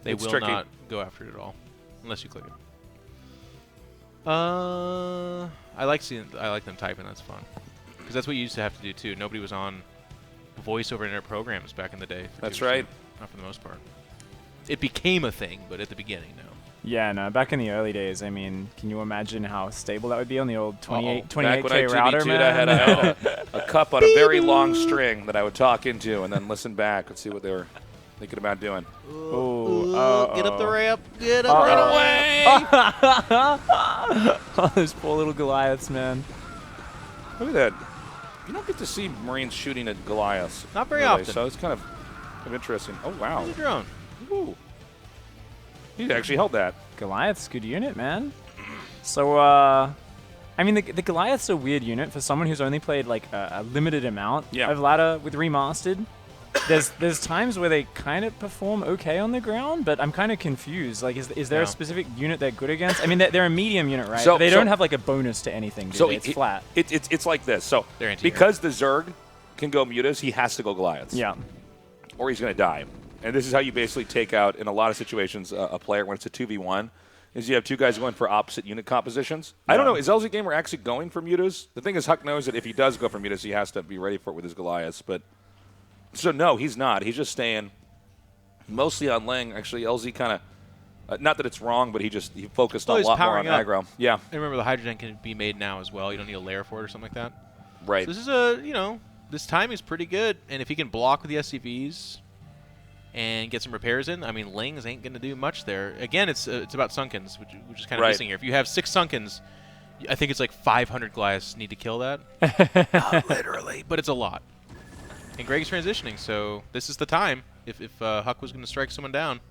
They will
tricky.
not go after it at all, unless you click it. I like them typing. That's fun, because that's what you used to have to do too. Nobody was on voice over internet programs back in the day.
That's right.
Not for the most part. It became a thing, but at the beginning, no.
Yeah, no. Back in the early days, I mean, can you imagine how stable that would be on the old 28K
Back when I
router, man?
I had a cup on a very long string that I would talk into and then listen back and see what they were thinking about doing.
Get up the ramp. Get up right away.
Oh, those poor little Goliaths, man.
Look at that. You don't get to see Marines shooting at Goliaths.
Not very
really,
often.
So it's kind of interesting. Oh, wow.
It's a drone.
Ooh. He actually held that.
Goliath's good unit, man. So, I mean, the Goliath's a weird unit for someone who's only played like a limited amount of ladder with Remastered. There's times where they kind of perform okay on the ground, but I'm kind of confused. Like, is there a specific unit they're good against? I mean, they're a medium unit, right?
So,
but they don't have like a bonus to anything, do they? It's flat.
It's like this. So because the Zerg can go mutas, he has to go Goliaths.
Yeah.
Or he's going to die. And this is how you basically take out, in a lot of situations, a player when it's a 2v1, is you have two guys going for opposite unit compositions. I don't know, is LZ Gamer actually going for mutas? The thing is, Huck knows that if he does go for mutas, he has to be ready for it with his Goliaths. But so, no, he's not. He's just staying mostly on Ling. Actually, LZ kind of, not that it's wrong, but he focused a lot more on aggro. Yeah.
And remember, the hydrogen can be made now as well. You don't need a layer for it or something like that.
Right.
So this is this time is pretty good. And if he can block with the SCVs and get some repairs in, I mean, Lings ain't going to do much there. Again, it's about Sunkens, which is kind of missing here. If you have 6 Sunkens, I think it's like 500 Goliaths need to kill that. Not literally, but it's a lot. And Greg's transitioning, so this is the time. If Huck was going to strike someone down,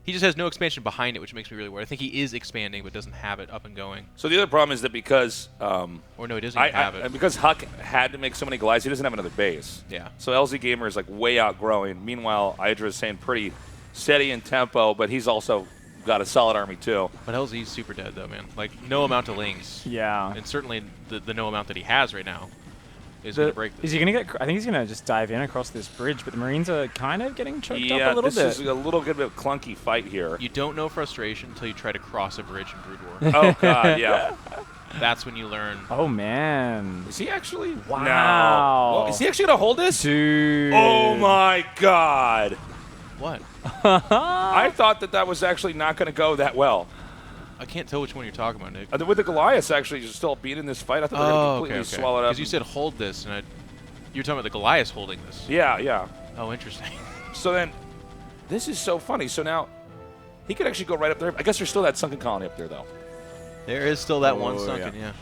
he just has no expansion behind it, which makes me really worried. I think he is expanding, but doesn't have it up and going.
So the other problem is that because
or no, he doesn't even have it.
Because Huck had to make so many Goliaths, he doesn't have another base.
Yeah.
So LZ Gamer is like way outgrowing. Meanwhile, Hydra is staying pretty steady in tempo, but he's also got a solid army too.
But LZ's super dead though, man. Like no amount of Lings.
Yeah.
And certainly the no amount that he has right now is going to break this.
Is he going to get? I think he's going to just dive in across this bridge, but the Marines are kind of getting choked up a little bit.
This is a little bit of a clunky fight here.
You don't know frustration until you try to cross a bridge in Brood War.
Oh god, yeah.
That's when you learn.
Oh man.
Is he actually?
Wow.
No. Well, is he actually going to hold this?
Dude.
Oh my god.
What?
I thought that was actually not going to go that well.
I can't tell which one you're talking about, Nick.
With the Goliaths actually just still beating this fight, I thought they were going to completely swallow it up.
Because you said hold this, and you're talking about the Goliaths holding this.
Yeah, yeah.
Oh, interesting.
So then, this is so funny. So now, he could actually go right up there. I guess there's still that sunken colony up there, though.
There is still that one sunken, yeah.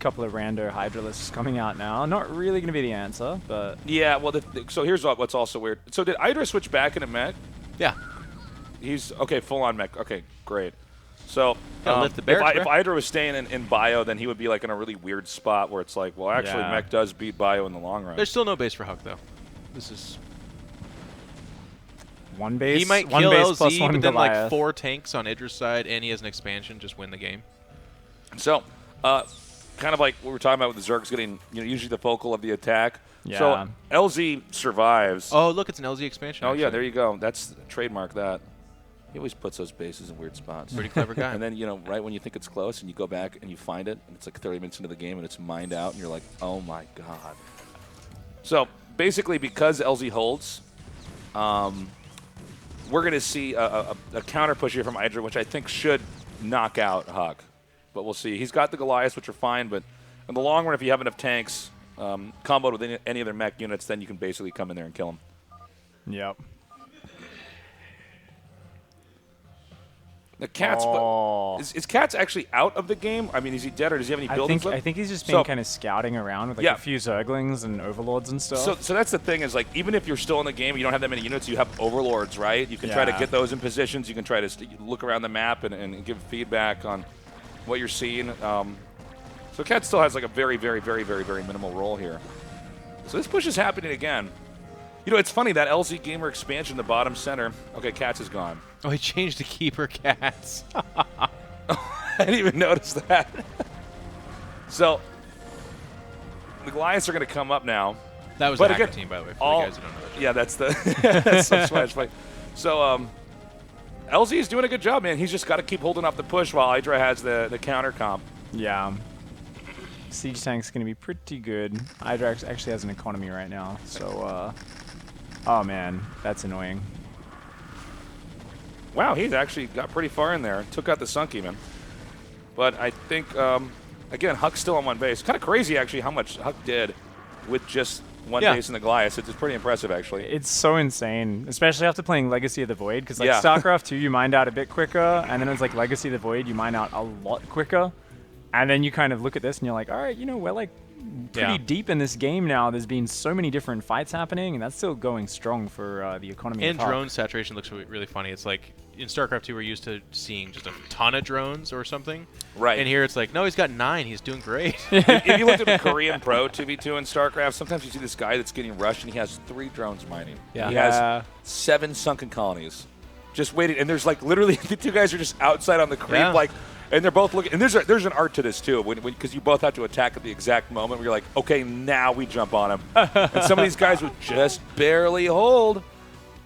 Couple of rando Hydralisks coming out now. Not really going to be the answer, but...
Yeah, well, so here's what's also weird. So did Hydra switch back into mech?
Yeah.
He's, okay, full-on mech. Okay, great. So
lift the barracks,
if Hydra was staying in bio, then he would be like in a really weird spot where it's like, well, actually, mech does beat bio in the long run.
There's still no base for Huck, though. This is...
One base,
he might
one
kill
base
LZ,
plus one
but then
Goliath.
like 4 tanks on Idra's side, and he has an expansion, just win the game.
So, kind of like what we were talking about with the Zergs getting, usually the focal of the attack.
Yeah.
So LZ survives.
Oh, look, it's an LZ expansion.
Oh,
actually.
yeah, there you go. That's trademark that. He always puts those bases in weird spots.
Pretty clever guy.
And then, right when you think it's close and you go back and you find it, and it's like 30 minutes into the game and it's mined out, and you're like, oh my god. So, basically, because LZ holds, we're going to see a counter push here from Hydra, which I think should knock out Huck. But we'll see. He's got the Goliaths, which are fine, but in the long run, if you have enough tanks comboed with any other mech units, then you can basically come in there and kill them.
Yep.
The Cat's is Cat's actually out of the game? I mean, is he dead or does he have any buildings left?
I think he's just been kind of scouting around with like a few Zerglings and Overlords and stuff.
So that's the thing is like even if you're still in the game, you don't have that many units. You have Overlords, right? You can try to get those in positions. You can try to look around the map and give feedback on what you're seeing. So Cat still has like a very, very, very, very, very minimal role here. So this push is happening again. You know, it's funny, that LZ Gamer expansion in the bottom center. Okay, Cats is gone.
Oh, he changed to keeper Cats.
I didn't even notice that. So, the Goliaths are going to come up now.
That was the hacker team, by the way, for you guys who don't know that.
Yeah, that's the that's some Smash fight. So, LZ is doing a good job, man. He's just got to keep holding off the push while Hydra has the counter comp.
Yeah. Siege Tank's going to be pretty good. Hydra actually has an economy right now, so... oh, man, that's annoying.
Wow, he's actually got pretty far in there. Took out the Sunky, man. But I think, again, Huck's still on one base. Kind of crazy, actually, how much Huck did with just one base in the Goliath. It's pretty impressive, actually.
It's so insane, especially after playing Legacy of the Void, because like StarCraft 2, you mined out a bit quicker, and then it was like Legacy of the Void, you mine out a lot quicker. And then you kind of look at this and you're like, all right, you know, we're like pretty deep in this game now. There's been so many different fights happening, and that's still going strong for the economy.
And drone saturation looks really funny. It's like in StarCraft 2, we're used to seeing just a ton of drones or something.
Right.
And here it's like, no, he's got 9. He's doing great.
If you looked at a Korean Pro 2v2 in StarCraft, sometimes you see this guy that's getting rushed, and he has 3 drones mining.
Yeah.
He has 7 sunken colonies just waiting. And there's like literally the 2 guys are just outside on the creep, like, and they're both looking. And there's an art to this, too, because you both have to attack at the exact moment where you're like, okay, now we jump on him. And some of these guys would just barely hold.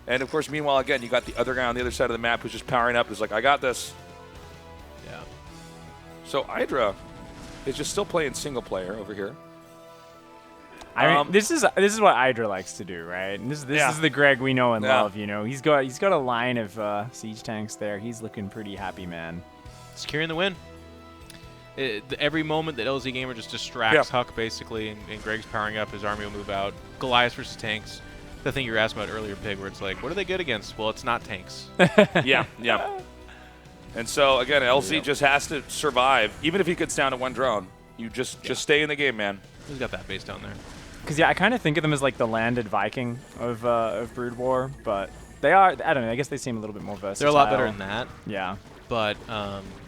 And, of course, meanwhile, again, you got the other guy on the other side of the map who's just powering up. Who's like, I got this.
Yeah.
So Hydra is just still playing single player over here.
I mean, this is what Hydra likes to do, right? And this is the Greg we know and love. You know, he's got a line of siege tanks there. He's looking pretty happy, man.
Securing the win. Every moment that LZ Gamer just distracts Huck, basically, and Greg's powering up, his army will move out. Goliath versus tanks. The thing you were asking about earlier, Pig, where it's like, what are they good against? Well, it's not tanks.
Yeah. And so, again, LZ just has to survive. Even if he gets down to 1 drone, you just stay in the game, man.
He's got that base down there.
Because, I kind of think of them as like the landed Viking of Brood War, but they are, I don't know, I guess they seem a little bit more versatile.
They're a lot better than that.
Yeah.
But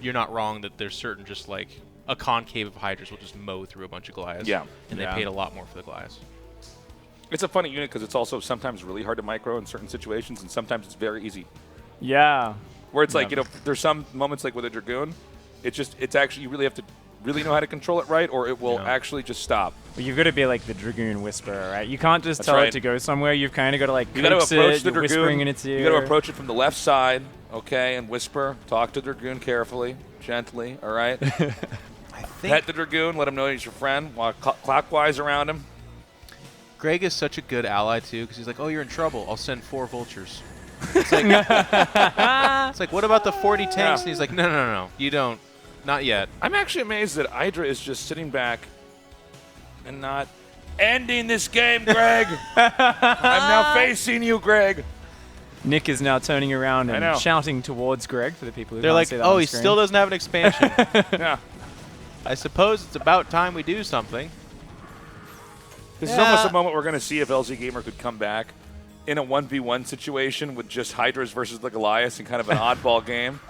you're not wrong that there's certain just like a concave of Hydras will just mow through a bunch of Goliaths.
Yeah.
And they paid a lot more for the Goliaths.
It's a funny unit because it's also sometimes really hard to micro in certain situations, and sometimes it's very easy.
Yeah.
Where it's like, you know, there's some moments like with a Dragoon, it's actually, you really have to really know how to control it right, or it will actually just stop.
Well, you've got to be like the Dragoon Whisperer, right? You can't just tell it to go somewhere. You've kind of got to like coax
approach
it,
the Dragoon.
whispering in its ear.
You got to approach it from the left side, okay, and whisper. Talk to the Dragoon carefully, gently, all right? Pet the Dragoon, let him know he's your friend, walk clockwise around him.
Greg is such a good ally, too, because he's like, oh, you're in trouble. I'll send 4 vultures. It's like, what about the 40 tanks? And he's like, no, you don't. Not yet.
I'm actually amazed that Hydra is just sitting back and not ending this game, Greg. I'm now facing you, Greg.
Nick is now turning around and shouting towards Greg for the people who
They're
can't
like,
see that
oh,
on
he
screen.
still doesn't have an expansion.
Yeah.
I suppose it's about time we do something.
This is almost a moment we're going to see if LZ Gamer could come back in a 1v1 situation with just Hydras versus the Goliaths in kind of an oddball game.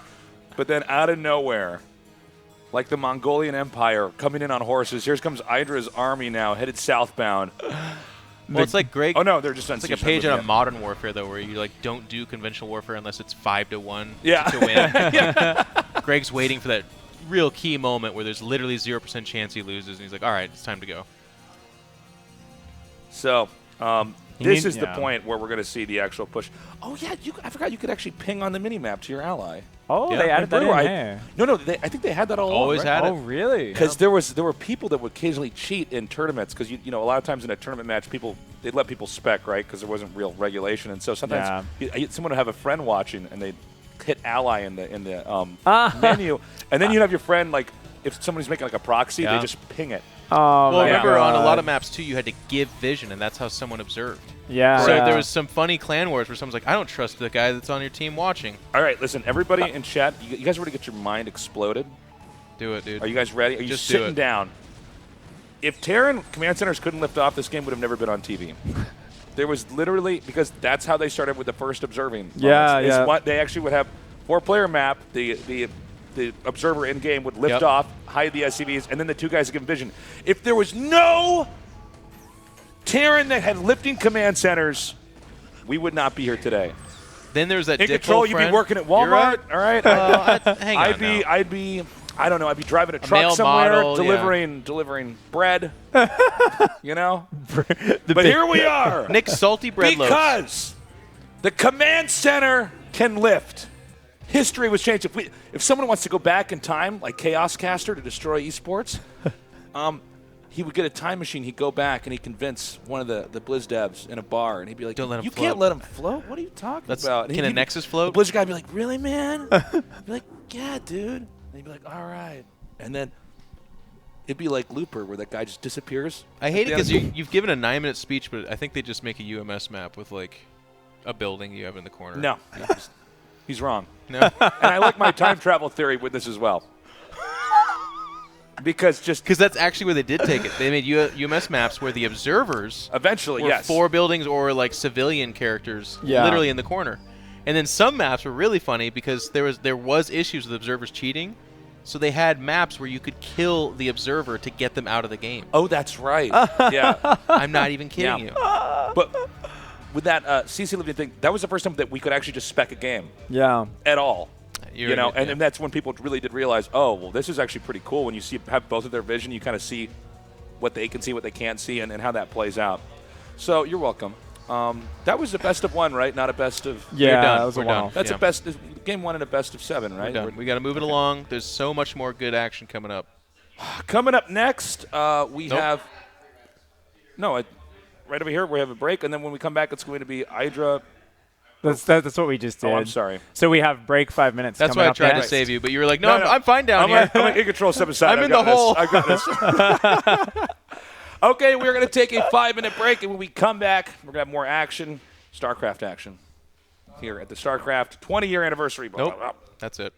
But then out of nowhere, like the Mongolian Empire coming in on horses, here comes Hydra's army now headed southbound.
Well, it's like Greg.
Oh no, they're just on.
It's like a page out of Modern Warfare though, where you like don't do conventional warfare unless it's 5-1
to
win. Greg's waiting for that real key moment where there's literally 0% chance he loses, and he's like, "All right, it's time to go."
So this is the point where we're going to see the actual push. Oh yeah, I forgot you could actually ping on the mini map to your ally.
Oh, they added that in there.
No, I think they had that all along.
Always had it.
Oh, really?
Because there were people that would occasionally cheat in tournaments. Because you know a lot of times in a tournament match, they'd let people spec, right? Because there wasn't real regulation, and so sometimes someone would have a friend watching, and they'd hit ally in the menu, and then you'd have your friend like if somebody's making like a proxy, they just ping it.
Well, remember on a lot of maps too, you had to give vision, and that's how someone observed.
Yeah.
So there was some funny clan wars where someone's like, I don't trust the guy that's on your team watching.
All right, listen, everybody in chat, you guys ready to get your mind exploded?
Do it, dude.
Are you guys ready? Are you
Just
sitting down? If Terran command centers couldn't lift off, this game would have never been on TV. There was literally, because that's how they started with the first observing.
Yeah,
moments,
yeah.
Is what they actually would have 4-player map. The observer in game would lift off, hide the SCVs, and then the two guys would give vision. If there was no Terran that had lifting command centers, we would not be here today.
Then there's that
in control. You'd be working at Walmart. All right.
Hang on.
I'd be. I don't know. I'd be driving a truck somewhere,
model,
delivering bread. You know. But
big-
here we are.
Nick salty bread loaves.
Because the command center can lift. History was changed. If someone wants to go back in time, like Chaos Caster to destroy esports, he would get a time machine. He'd go back and he'd convince one of the Blizz devs in a bar, and he'd be like,
Don't let him
"You
float.
can't let him float. What are you talking about?" And
Can a
he'd-
Nexus float?
The Blizz guy would be like, "Really, man?" He'd be like, "Yeah, dude." And he'd be like, "All right." And then it'd be like Looper, where that guy just disappears.
I hate it because you've given a 9-minute speech, but I think they just make a UMS map with like a building you have in the corner.
No, he's wrong.
No.
And I like my time travel theory with this as well. Because
that's actually where they did take it. They made UMS maps where the observers
eventually,
were
yes,
4 buildings or like civilian characters,
Yeah.
literally in the corner. And then some maps were really funny because there was issues with observers cheating, so they had maps where you could kill the observer to get them out of the game.
Oh, that's right. Yeah,
I'm not even kidding you.
But with that CC Living thing, that was the first time that we could actually just spec a game.
Yeah.
At all.
You're
You know,
right,
and that's when people really did realize, oh, well, this is actually pretty cool. When you have both of their vision, you kind of see what they can see, what they can't see, and how that plays out. So you're welcome. That was a best of 1, right? Not a best of.
Yeah, that was
We're
a
done.
one-off.
That's
Yeah.
a best game 1 and a best of 7, right?
We're done. We got to move it along. There's so much more good action coming up.
Coming up next, we have. No, right over here we have a break, and then when we come back, it's going to be Hydra.
That's what we just did.
Oh, I'm sorry.
So we have break 5 minutes.
That's why
coming
I
up
tried
next.
to save you, but you were like, no, I'm fine down
I'm
here.
in control 7 side.
I'm in the hole.
I've got this. Okay, we're going to take a 5-minute break, and when we come back, we're going to have more action, StarCraft action, here at the StarCraft 20-year anniversary. Blah,
Nope.
blah, blah.
That's it.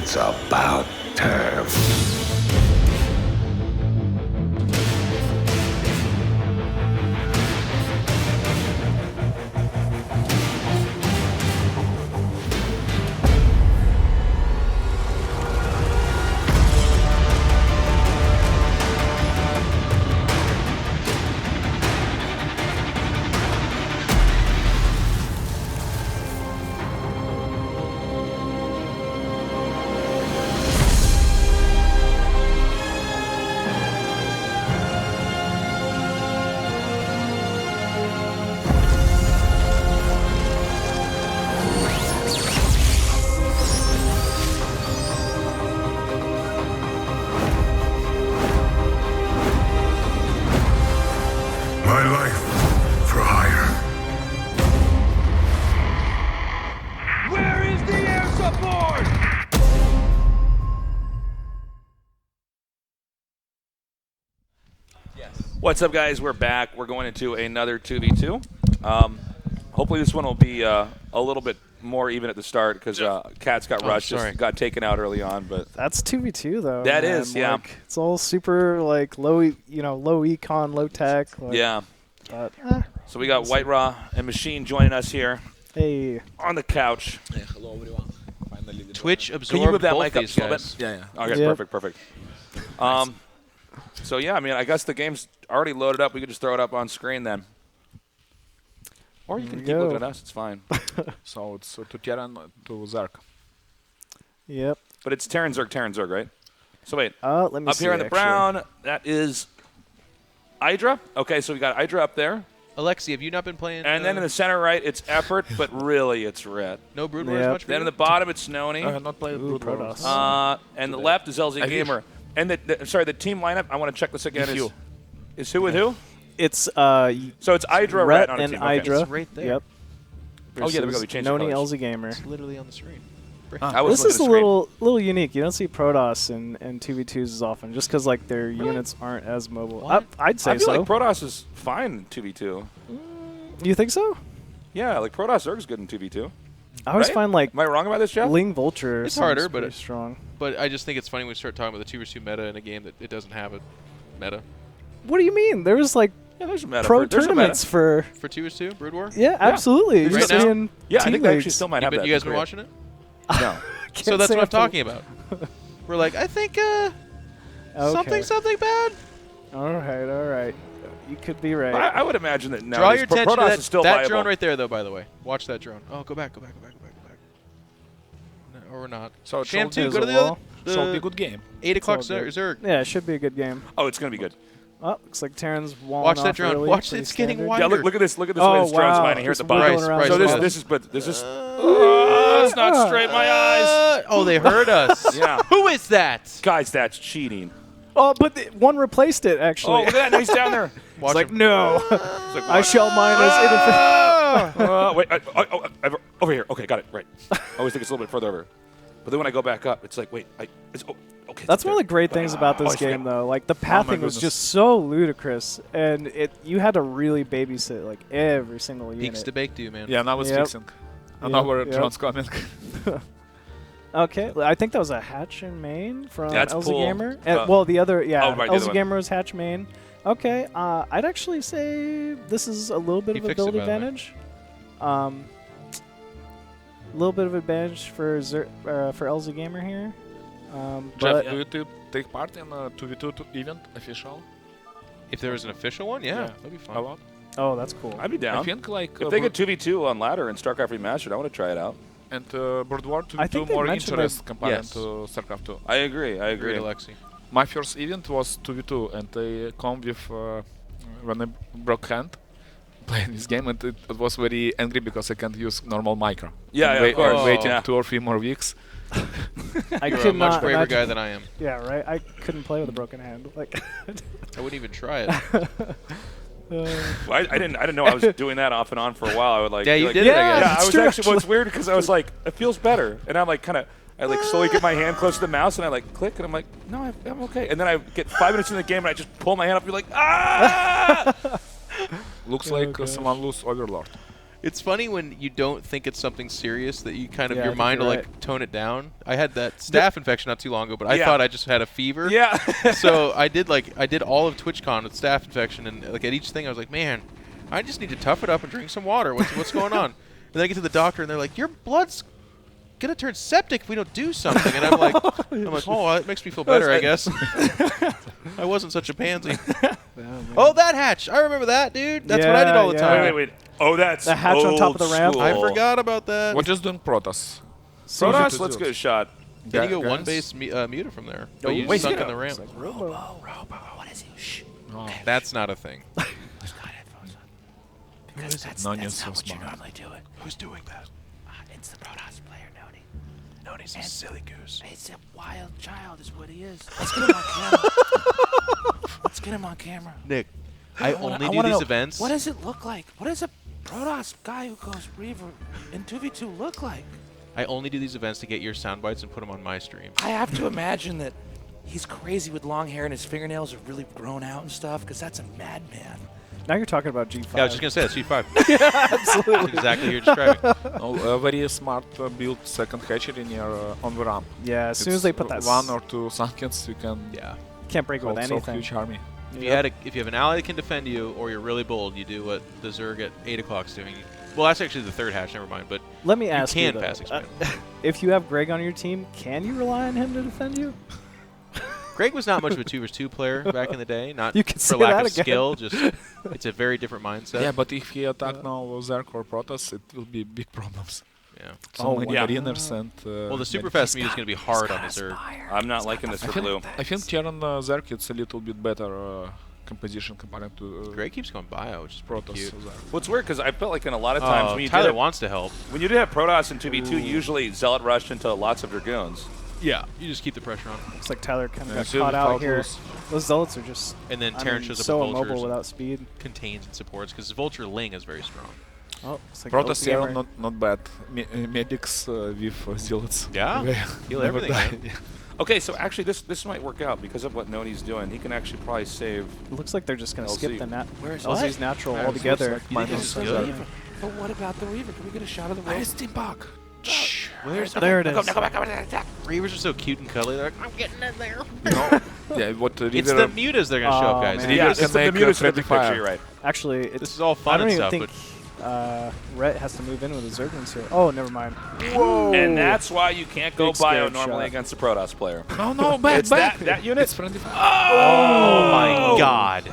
It's about time. My life for hire.
Where is the air support?
What's up, guys? We're back. We're going into another 2v2. Hopefully this one will be a little bit more even at the start because Cats got rushed, just got taken out early on. But
that's 2v2 though.
That
man.
is, yeah.
Like, it's all super like low, low econ, low tech. Like,
yeah.
But,
so we got White Raw and Machine joining us here.
Hey.
On the couch.
Yeah, hello everyone. Finally.
Twitch
Can you
absorbed
move that
both
mic up
these
just a little
guys.
bit?
Yeah.
Okay,
Yep.
perfect. So yeah, I mean, I guess the game's already loaded up. We could just throw it up on screen then. Or you can keep looking at us. It's fine.
So it's to Terran to Zerg.
Yep.
But it's Terran Zerg, right? So wait.
Let me
up
see,
here in the
actually.
brown, that is Hydra. Okay, so we got Hydra up there.
Alexi, have you not been playing?
And then in the center right, it's Effort, but really it's Red.
No Brood Wars much for
Then
you?
in the bottom, it's Snony.
I have not played Brood Wars.
And the left is LZ
I
Gamer. And the team lineup, I want to check this again.
With you.
Is who with who?
It's
So it's Hydra
Rhett
on a
and
team.
Hydra.
Okay.
right there.
Yep.
Oh, yeah, there we go. We changed the
Noni
colors.
LZ Gamer.
It's literally on the screen.
This is a little unique. You don't see Protoss in 2v2s as often, just because like their units aren't as mobile. I'd say
I feel
so.
like Protoss is fine in 2v2.
You think so?
Yeah, like Protoss Zerg is good in 2v2.
I always
Right?
find like.
Am I wrong about this, Jeff?
Ling Vulture.
It's harder,
seems
but
pretty strong.
But I just think it's funny when we start talking about the 2v2 meta in a game that it doesn't have a meta.
What do you mean? There's like
there's a meta
pro
for- there's a meta.
tournaments for.
For 2v2 Brood War?
Yeah, absolutely.
Right
Just
now?
seeing
Yeah, I
team
think they actually
leagues.
still might have that.
You guys
in
been
Korea.
watching it?
No.
So
Can't
that's
say
what I'm
I've
talking about. We're like, I think something bad.
All right. You could be right.
I would imagine that now
Draw your attention to
Protoss
that,
is still
that
viable.
drone right there, though, by the way. Watch that drone. Oh, go back. No, or not.
So it
Sham
should
2,
be
go to
as
the
well.
other.
Should be a good game.
8 o'clock
It's all good.
Zerg.
Yeah, it should be a good game.
Oh, it's going to be good.
Oh, looks like Terran's walling
Watch that
off
drone.
early,
Watch
pretty
it's getting
standard.
wider.
Yeah, look at this. Look at this
Oh,
way this drone's
wow.
mining here at
Just
the bottom.
wiggling around
So
as well.
this is it's not straight. My eyes.
Oh, they heard us.
Yeah.
Who is that?
Guys, that's cheating.
Oh, but one replaced it actually.
Oh, look at that. Now he's down there.
It's like no.
It's like,
I shall mine as
wait, over here. Okay, got it. Right. I always think it's a little bit further over. But then when I go back up, it's like, wait, okay.
That's one of the great things about this
I forgot.
game, though. Like the pathing was just so ludicrous, and you had to really babysit like every single unit.
Peaks to bake do, man.
Yeah, now it's fixing. And now we're drones coming.
Okay, I think that was a hatch and main from
That's
LZ
cool.
Gamer. And, well, the other, yeah,
right, the other
LZ
one.
Gamer was hatch main. Okay, I'd actually say this is a little bit
He
of
fixed it,
ability
by the way.
advantage. A little bit of advantage for LZ Gamer here.
Jeff,
But
do you take part in a 2v2 event official?
If there was an official one, yeah. That'd be fun.
A lot.
oh, that's cool.
I'd be down.
I think like
if they get 2v2 on ladder in StarCraft Remastered, I want to try it out.
and Brood War
I
2v2
think they
more
mentioned
interest
that-
compared
Yes.
to StarCraft 2.
I agree.
Agreed, Alexi.
My first event was 2v2 and they come with when I broke hand playing this game and it was very angry because I can't use normal micro.
Yeah,
And
yeah, of course.
waiting
Yeah.
2 or 3 more weeks.
I
You're a
could
much
not
braver
imagine-
guy than I am.
Yeah, right. I couldn't play with a broken hand. Like,
I wouldn't even try it.
Well, I didn't know I was doing that off and on for a while. I would like.
Yeah,
be
you
like,
did it, I guess.
Yeah, I
It's
was
true,
actually. What's weird because I was like, it feels better, and I'm like kind of. I like slowly get my hand close to the mouse and I like click and I'm like, no, I'm okay. And then I get 5 minutes in the game and I just pull my hand up and be like, ah!
Looks like someone lose Overlord.
It's funny when you don't think it's something serious that you kind of
Yeah,
your
I think
mind will
you're
like tone it down. I had that staph infection not too long ago, but I
Yeah.
thought I just had a fever.
Yeah.
So I did all of TwitchCon with staph infection, and like at each thing I was like, man, I just need to tough it up and drink some water. What's going on? And then I get to the doctor and they're like, your blood's gonna turn septic if we don't do something. And I'm like, oh, it makes me feel better, I guess. I wasn't such a pansy. Oh, that hatch! I remember that, dude. That's what I did all the time.
Wait. Oh, that's
the hatch on top of the ramp.
I forgot about that.
What is doing Protoss?
Protoss, let's get a shot.
Then you go one base muta from there. But you
wait,
sunk
yeah.
in the ramp.
Like Robo.
What is it? Shh.
Oh, that's not a thing.
Because that's
Nonya's
not
so
what you
smart.
normally do it.
Who's doing that?
It's the Protoss player, Noni.
Noni's a silly goose.
He's a wild child is what he is. Let's get him on camera. Let's get him on camera.
Nick, I only do
wanna
these
know,
events.
What does it look like? What does a Protoss guy who goes Reaver in 2v2 look like?
I only do these events to get your sound bites and put them on my stream.
I have to imagine that he's crazy with long hair and his fingernails are really grown out and stuff, because that's a madman.
Now you're talking about G5.
Yeah, I was just gonna say that's G5.
Yeah, absolutely.
That's exactly what you're describing.
Oh, very smart build second hatchery near on the ramp.
Yeah, as soon as they put that
one or two Sunkens, you can
can't break it with
also
anything.
huge army.
If you have an ally that can defend you, or you're really bold, you do what the Zerg at 8 o'clock's doing. Well, that's actually the third hatch. Never mind. But
Let me ask you,
can
though,
pass expand.
if you have Greg on your team, can you rely on him to defend you?
Greg was not much of a 2v2 player back in the day. Not
You can
for
say
lack
that
of
again.
skill. Just it's a very different mindset.
Yeah, but if he attack now Zerg or Protoss, it will be big problems.
Yeah.
So many mariners and.
Well, the super fast meat is going to be hard on the Zerg.
I'm not liking this for blue.
I think here on Zerg it's a little bit better composition compared to.
Greg keeps going bio, which is
Protoss.
cute.
What's weird because I felt like in a lot of times when you
Tyler
did
wants to help.
When you did have Protoss in 2v2, usually Zealot rushed into lots of Dragoons.
Yeah, you just keep the pressure on.
Looks like Tyler kind of
Yeah,
got
so
caught out
without
here.
rules.
Those Zealots are just
And then
I
Terran
mean,
shows up
so
with vultures
immobile
and
without speed.
contains and supports because Vulture Ling is very strong.
Oh, it's like
Protoss
OP
here
gamer.
not bad. Medics with Zealots.
Yeah,
They
heal
never
everything.
die.
Man.
Yeah.
Okay, so actually this might work out because of what Noni's doing. He can actually probably save.
It looks like they're just going to
LZ.
skip the
Where's
LZ's natural
Yeah,
altogether.
looks like
You think this is
minus
good?
But what about the Reaver? Can we get a shot of the
Where
Reaver?
is Steampunk?
There it is.
Go back.
Reavers are so cute and cuddly. They're like, I'm getting in there.
Yeah, what the
It's the mutas they're going to show up, guys.
man.
Yeah,
Reavers
it's
can
the
make
mutas in the
friendly
big picture.
fire.
You're right.
Actually,
This is all fun
I don't
and
even
stuff,
think Rhett has to move in with the Zerglings here. Oh, never mind.
And that's why you can't go
Big
bio
scared
normally
shot.
against a Protoss player.
No, back,
It's
back.
that unit.
It's friendly fire.
Oh my god.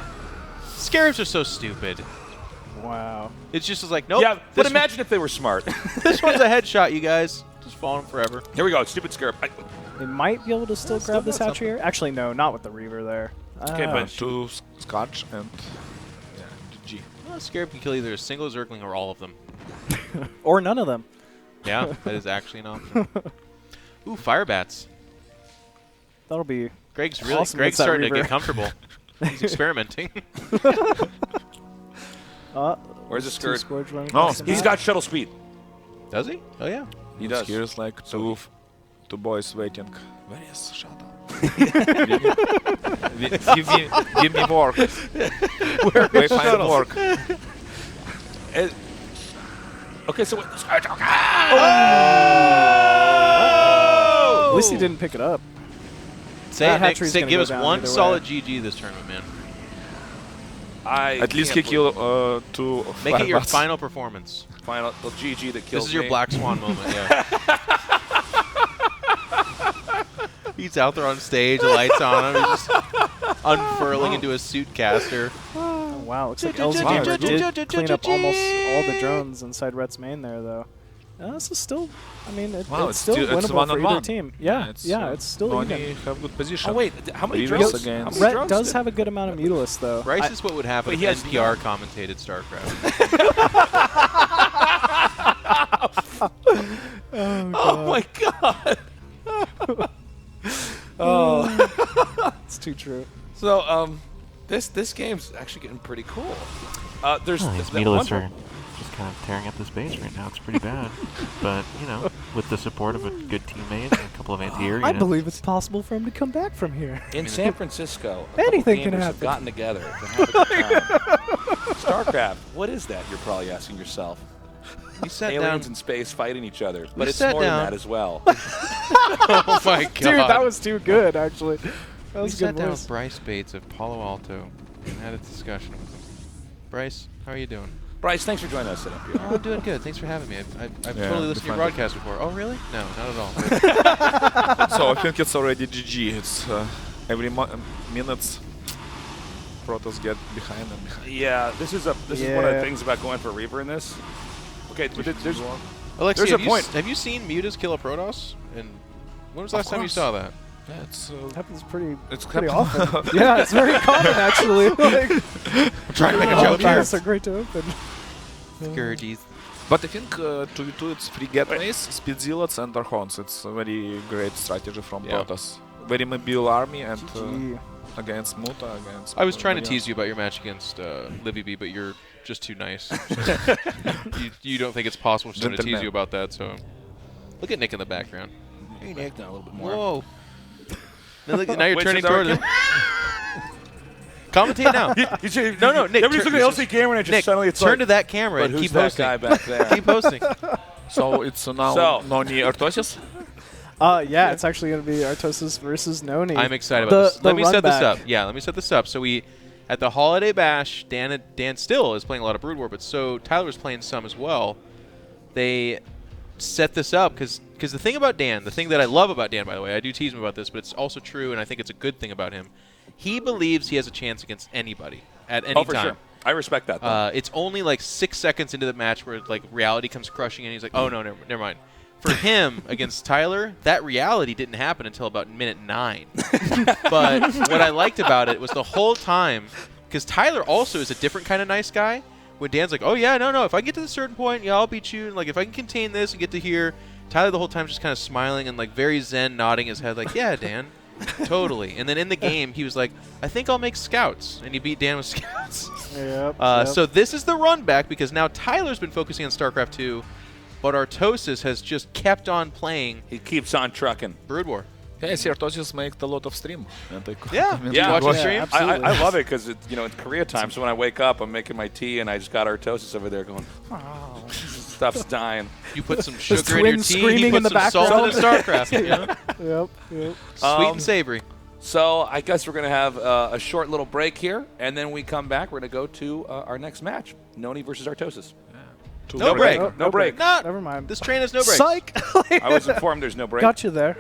Scarabs are so stupid.
Wow.
It's just like, nope.
Yeah, but
this
imagine if they were smart.
this one's a headshot, you guys. Just falling forever.
Here we go, stupid Scarab.
They might be able to still grab this
got
hatch here. Actually, no, not with the Reaver there.
Okay,
Ah.
but
Two Scotch and GG.
Well, Scarab can kill either a single Zergling or all of them.
Or none of them.
Yeah, that is actually an option. Ooh, fire bats.
That'll be
Greg's really
awesome
Greg's
with that
starting to
Reaver.
get comfortable. He's experimenting.
Where's the
two
skirt?
Scourge running
Oh,
past him
He's
now.
got shuttle speed.
Does he? Oh yeah.
He does.
Here's like two boys waiting. Where is Shadow? Give me work. Where find work?
Okay, so what?
At least he didn't pick it up.
Say
That
it, Nick.
hatchery's
Say,
gonna
give
go
us
down
one
either way.
solid GG this tournament, man.
At least he killed two.
Make it your
firebots.
final performance.
Final the GG that kills
This is your
me.
Black Swan moment, yeah. He's out there on stage, the lights on him, he's just unfurling into a suit caster.
Oh, wow, looks like LZ Gamer did clean up almost all the drones inside Rhett's main there, though. This is still, I mean,
Wow,
it's still
it's
winnable for either
one-on-one.
team. Yeah, it's still
Noni
even.
have good position.
Oh wait, how many
Reavers
drones?
against-
How many
Rhett
drones
does
did-
have a good amount of Mutalists, though.
Bryce is what would happen
but
if
he has
NPR commentated StarCraft.
Oh my god. Oh,
it's too true.
So this game's actually getting pretty cool. There's
These
that one
Mutalists
part-
are just kind of tearing up the space right now. It's pretty bad. But, you know, with the support of a good teammate and a couple of anti-air
I
units.
believe it's possible for him to come back from here.
In San Francisco,
Anything
can
can
have
happen.
gotten together to have a good time. StarCraft, what is that? You're probably asking yourself.
You sat
aliens
down
in space fighting each other, but
You
it's
sat
more
down.
than that as well.
Oh my god.
Dude, that was too good, actually. That
We
was a
sat
good
down
voice.
with Bryce Bates of Palo Alto and had a discussion with him. Bryce, how are you doing?
Bryce, thanks for joining us today.
Oh, I'm doing good. Thanks for having me. I've
Yeah,
totally listened to your
fun.
broadcast before. Oh, really? No, not at all.
So I think it's already GG. It's every minutes Protoss get behind and behind.
Yeah, this is one of the things about going for Reaver in this. Okay, but there's
Alexi,
there's a point.
Have you seen Mutas kill a Protoss? And when was the last time you saw that?
Yeah, it's
happens pretty
it's
pretty
happen-
often. Yeah, it's very common actually. Like,
trying to make a
all
joke
the
here.
paths are great to open.
Scourges.
But I think 2v2 it's 3 gateways, speed zealots and Archons. It's a very great strategy from
Yeah.
Protoss. Very mobile army and
GG.
against Muta, against.
I was trying to
yeah.
tease you about your match against Livy B, but you're just too nice. you don't think it's possible for someone to tease
Gentleman.
you about that, so look at Nick in the background.
Hey, Nick, now a little bit more.
Whoa. Now you're
Which
turning
is our
toward him. Commentate now. No, Nick.
Everybody's looking at the LC camera and it just
Nick,
suddenly it's
turn
like,
to that camera
but
and
who's
keep
that
posting.
guy back there?
Keep posting.
So it's now
So-
Noni Artosis?
Yeah, it's actually going to be Artosis versus Noni.
I'm excited about this.
The
Let me set this
run
up.
back.
Yeah, let me set this up. So we, at the Holiday Bash, Dan still is playing a lot of Brood War, but so Tyler was playing some as well. They set this up because the thing about Dan, the thing that I love about Dan, by the way, I do tease him about this, but it's also true, and I think it's a good thing about him. He believes he has a chance against anybody at any
Oh, for
time.
sure. I respect that. Though.
It's only like 6 seconds into the match where like reality comes crushing in. And he's like, oh no, never mind. For him against Tyler, that reality didn't happen until about minute 9. But what I liked about it was the whole time, because Tyler also is a different kind of nice guy. When Dan's like, oh yeah, no, if I get to this certain point, yeah, I'll beat you. And like if I can contain this and get to here, Tyler the whole time just kind of smiling and like very zen, nodding his head, like, yeah, Dan. Totally. And then in the game, he was like, I think I'll make scouts. And he beat Dan with scouts.
Yep.
So this is the run back because now Tyler's been focusing on StarCraft 2, but Artosis has just kept on playing.
He keeps on trucking.
Brood War.
Yeah, I see Artosis make a lot of stream. And
Yeah.
Yeah,
watch the stream?
I love it because it's it's Korea time. So when I wake up, I'm making my tea and I just got Artosis over there going, oh, stuff's dying.
You put some
There's
sugar in your
twins
tea. He
screaming
put
in the
some salt in
background.
StarCraft. You know?
Yep.
Sweet and savory.
So I guess we're going to have a short little break here, and then we come back. We're going to go to our next match, Noni versus Artosis.
No break.
No break.
Never mind. This train has no breaks.
Psych.
I was informed there's no break.
Got you there.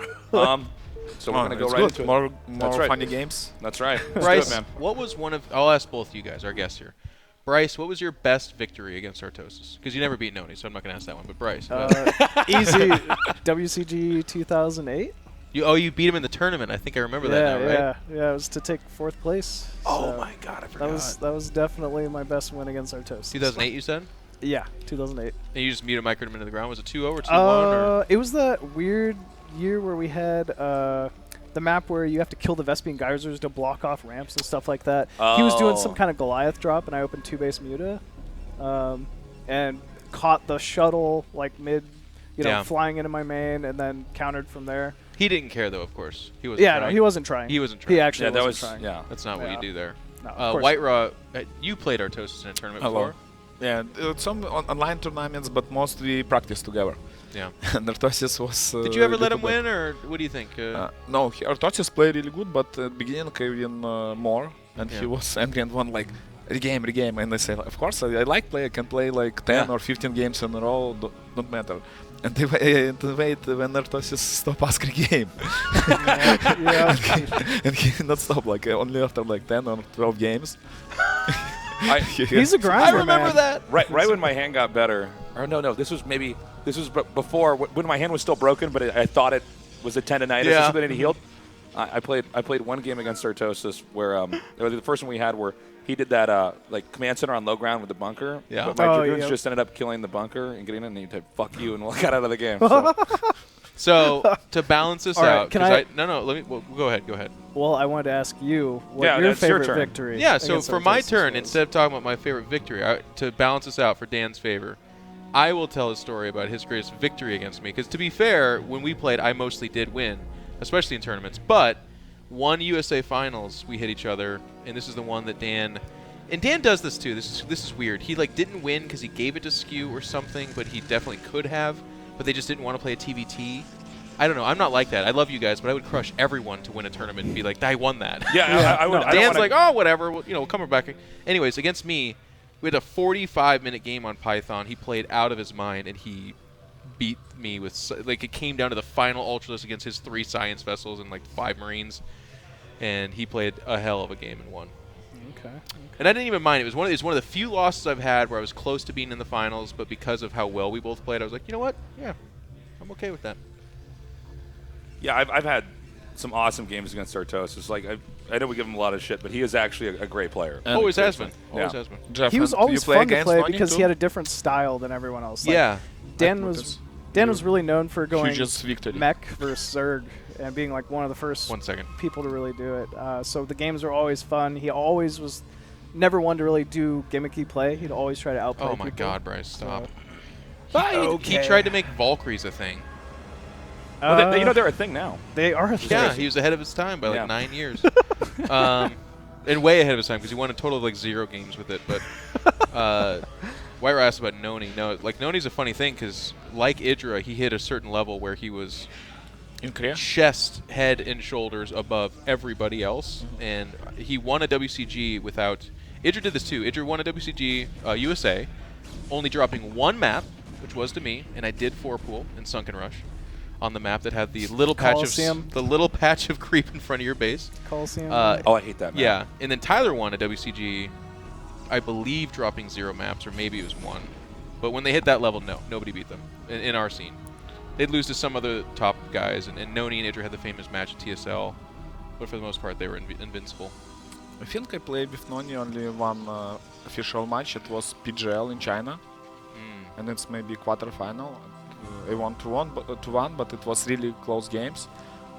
So we're going to go
it's
right
good.
into it.
More
That's right.
funny games.
That's right. Let's
Bryce,
do it, man.
what was one of... I'll ask both you guys, our guests here. Bryce, what was your best victory against Artosis? Because you never beat Noni, so I'm not going to ask that one. But Bryce.
Easy. WCG 2008.
You beat him in the tournament. I think I remember that now, right?
Yeah. It was to take 4th place.
Oh
so
my God, I forgot.
That was definitely my best win against Artosis.
2008, you said?
Yeah, 2008.
And you just muted microed him into the ground. Was it 2-0 or 2-1? Or?
It was that weird year where we had the map where you have to kill the Vespian geysers to block off ramps and stuff like that. He was doing some kind of Goliath drop, and I opened 2-base Muta, and caught the shuttle like mid, flying into my main, and then countered from there.
He didn't care though, of course. He wasn't trying.
No, he wasn't trying.
He wasn't trying.
He actually
that
wasn't trying.
Yeah,
that's not what you do there.
No, of course
White Raw, you played Artosis in a tournament before.
Yeah, some online tournaments, but mostly practice together.
Yeah.
And Artosis was...
Did you ever let him win, or what do you think?
No, Artosis played really good, but at the beginning I win more, and he was angry and won like, regame, and I say, of course, I like play, I can play like 10 or 15 games in a row, don't matter. And they wait when Artosis stop asking game. and he not stop, like only after like 10 or 12 games.
He's a grinder.
I remember that.
Right when my hand got better. Or no, this was before when my hand was still broken, but I thought it was a tendonitis or something and he healed. I played one game against Artosis where the first one we had where he did that like command center on low ground with the bunker.
Yeah.
But my Dragoons just ended up killing the bunker and getting in, and he said, "Fuck you," and got out of the game.
So to balance this out,
let
me go ahead.
Well, I wanted to ask you what your
that's your
favorite
turn.
victory.
Yeah, so
against
for my
Artosis
turn,
was.
instead of talking about my favorite victory, to balance this out for Dan's favor, I will tell a story about his greatest victory against me. Because to be fair, when we played, I mostly did win, especially in tournaments. But one USA Finals, we hit each other, and this is the one that Dan... And Dan does this too. This is weird. He like didn't win because he gave it to Skew or something, but he definitely could have. But they just didn't want to play a TVT. I don't know. I'm not like that. I love you guys, but I would crush everyone to win a tournament and be like, I won that.
Yeah, I would.
No, Dan's like, oh, whatever. We'll come back. Anyways, against me, we had a 45-minute game on Python. He played out of his mind, and he beat me with like it came down to the final Ultralisk against his 3 science vessels and like 5 Marines, and he played a hell of a game and won.
Okay.
And I didn't even mind. It was one of the few losses I've had where I was close to being in the finals, but because of how well we both played, I was like, you know what? Yeah, I'm okay with that.
Yeah, I've had some awesome games against Artos. It's like I know we give him a lot of shit, but he is actually a great player.
Always has been. Always has been.
Jeff,
he was always fun to play because
too?
he had a different style than everyone else. Like,
yeah.
Dan was really known for going
victory.
mech versus Zerg and being like one of the first people to really do it. So the games were always fun. He always was never one to really do gimmicky play. He'd always try to outplay
Oh my
people.
God, Bryce, stop.
Okay.
He tried to make Valkyries a thing.
Well, they're a thing now.
They are a thing.
Yeah, he was ahead of his time by like 9 years. And way ahead of his time because he won a total of like 0 games with it. But White asked about Noni. No, like Noni's a funny thing because like Idra, he hit a certain level where he was chest, head, and shoulders above everybody else. And he won a WCG without... Idra did this too. Idra won a WCG USA, only dropping 1 map, which was to me, and I did 4-pool in Sunken Rush on the map that had the little patch of creep in front of your base.
Coliseum.
I hate that map.
Yeah, and then Tyler won a WCG, I believe dropping 0 maps, or maybe it was 1. But when they hit that level, no, nobody beat them in our scene. They'd lose to some other top guys, and Noni and Idra had the famous match at TSL, but for the most part, they were invincible.
I think I played with Noni only one official match. It was PGL in China, and it's maybe quarterfinal. I won 2-1, but it was really close games.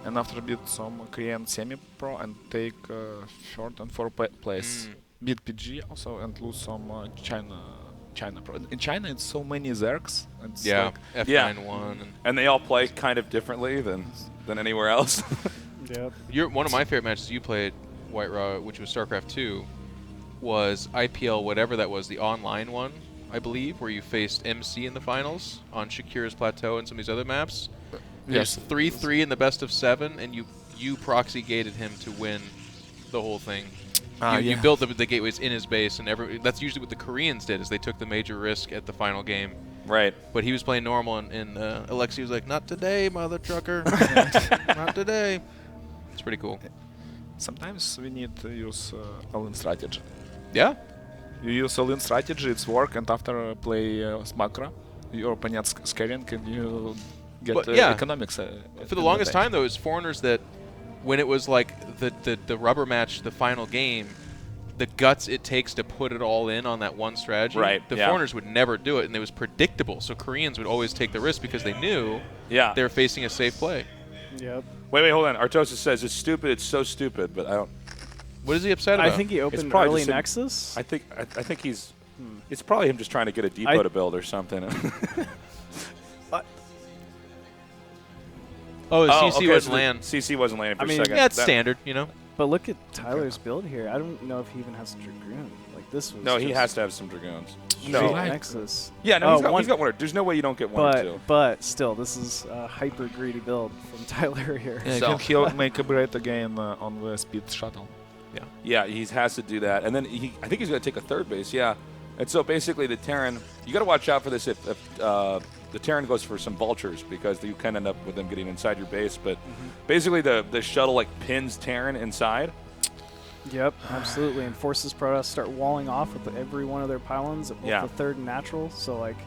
And after beat some Korean semi-pro and take 3rd and 4th place. Beat PG also and lose some China pro. In China, it's so many Zergs. It's
like F9-1.
And they all play kind of differently than anywhere else.
Yep.
One of my favorite matches you played, White Raw, which was StarCraft 2, was IPL, whatever that was, the online one, I believe, where you faced MC in the finals on Shakira's Plateau and some of these other maps.
Yes.
There's 3-3 in the best of 7, and you proxy gated him to win the whole thing. You built the gateways in his base, and that's usually what the Koreans did, is they took the major risk at the final game.
Right.
But he was playing normal, and Alexi was like, "Not today, mother trucker. Not today." It's pretty cool.
Sometimes we need to use all-in strategy.
Yeah.
You use all-in strategy, it's work, and after play Smakra, your opponent's scaring, and you get economics.
For the longest time, though, it was foreigners that, when it was like the rubber match, the final game, the guts it takes to put it all in on that one strategy, the foreigners would never do it, and it was predictable. So Koreans would always take the risk because they knew they were facing a safe play.
Yep.
Wait, hold on. Artosis says it's stupid. It's so stupid, but I don't.
What is he upset about?
I think he opened early Nexus.
I think he's. It's probably him just trying to get a depot to build or something.
CC wasn't land.
CC wasn't landing for a second.
Yeah, it's standard, you know.
But look at Tyler's build here. I don't know if he even has a Dragoon. Like this was.
No, he has to have some Dragoons.
No, Nexus.
Yeah, no, he's got one. There's no way you don't get one or two.
But still, this is a hyper greedy build from Tyler here.
Yeah, he'll make a break again on the speed shuttle.
Yeah, he has to do that, and then I think he's going to take a 3rd base. Yeah, and so basically the Terran, you got to watch out for this if the Terran goes for some vultures because you can end up with them getting inside your base. But basically the shuttle like pins Terran inside.
Yep, absolutely, and forces Protoss start walling off with every one of their pylons at both the 3rd and natural. So like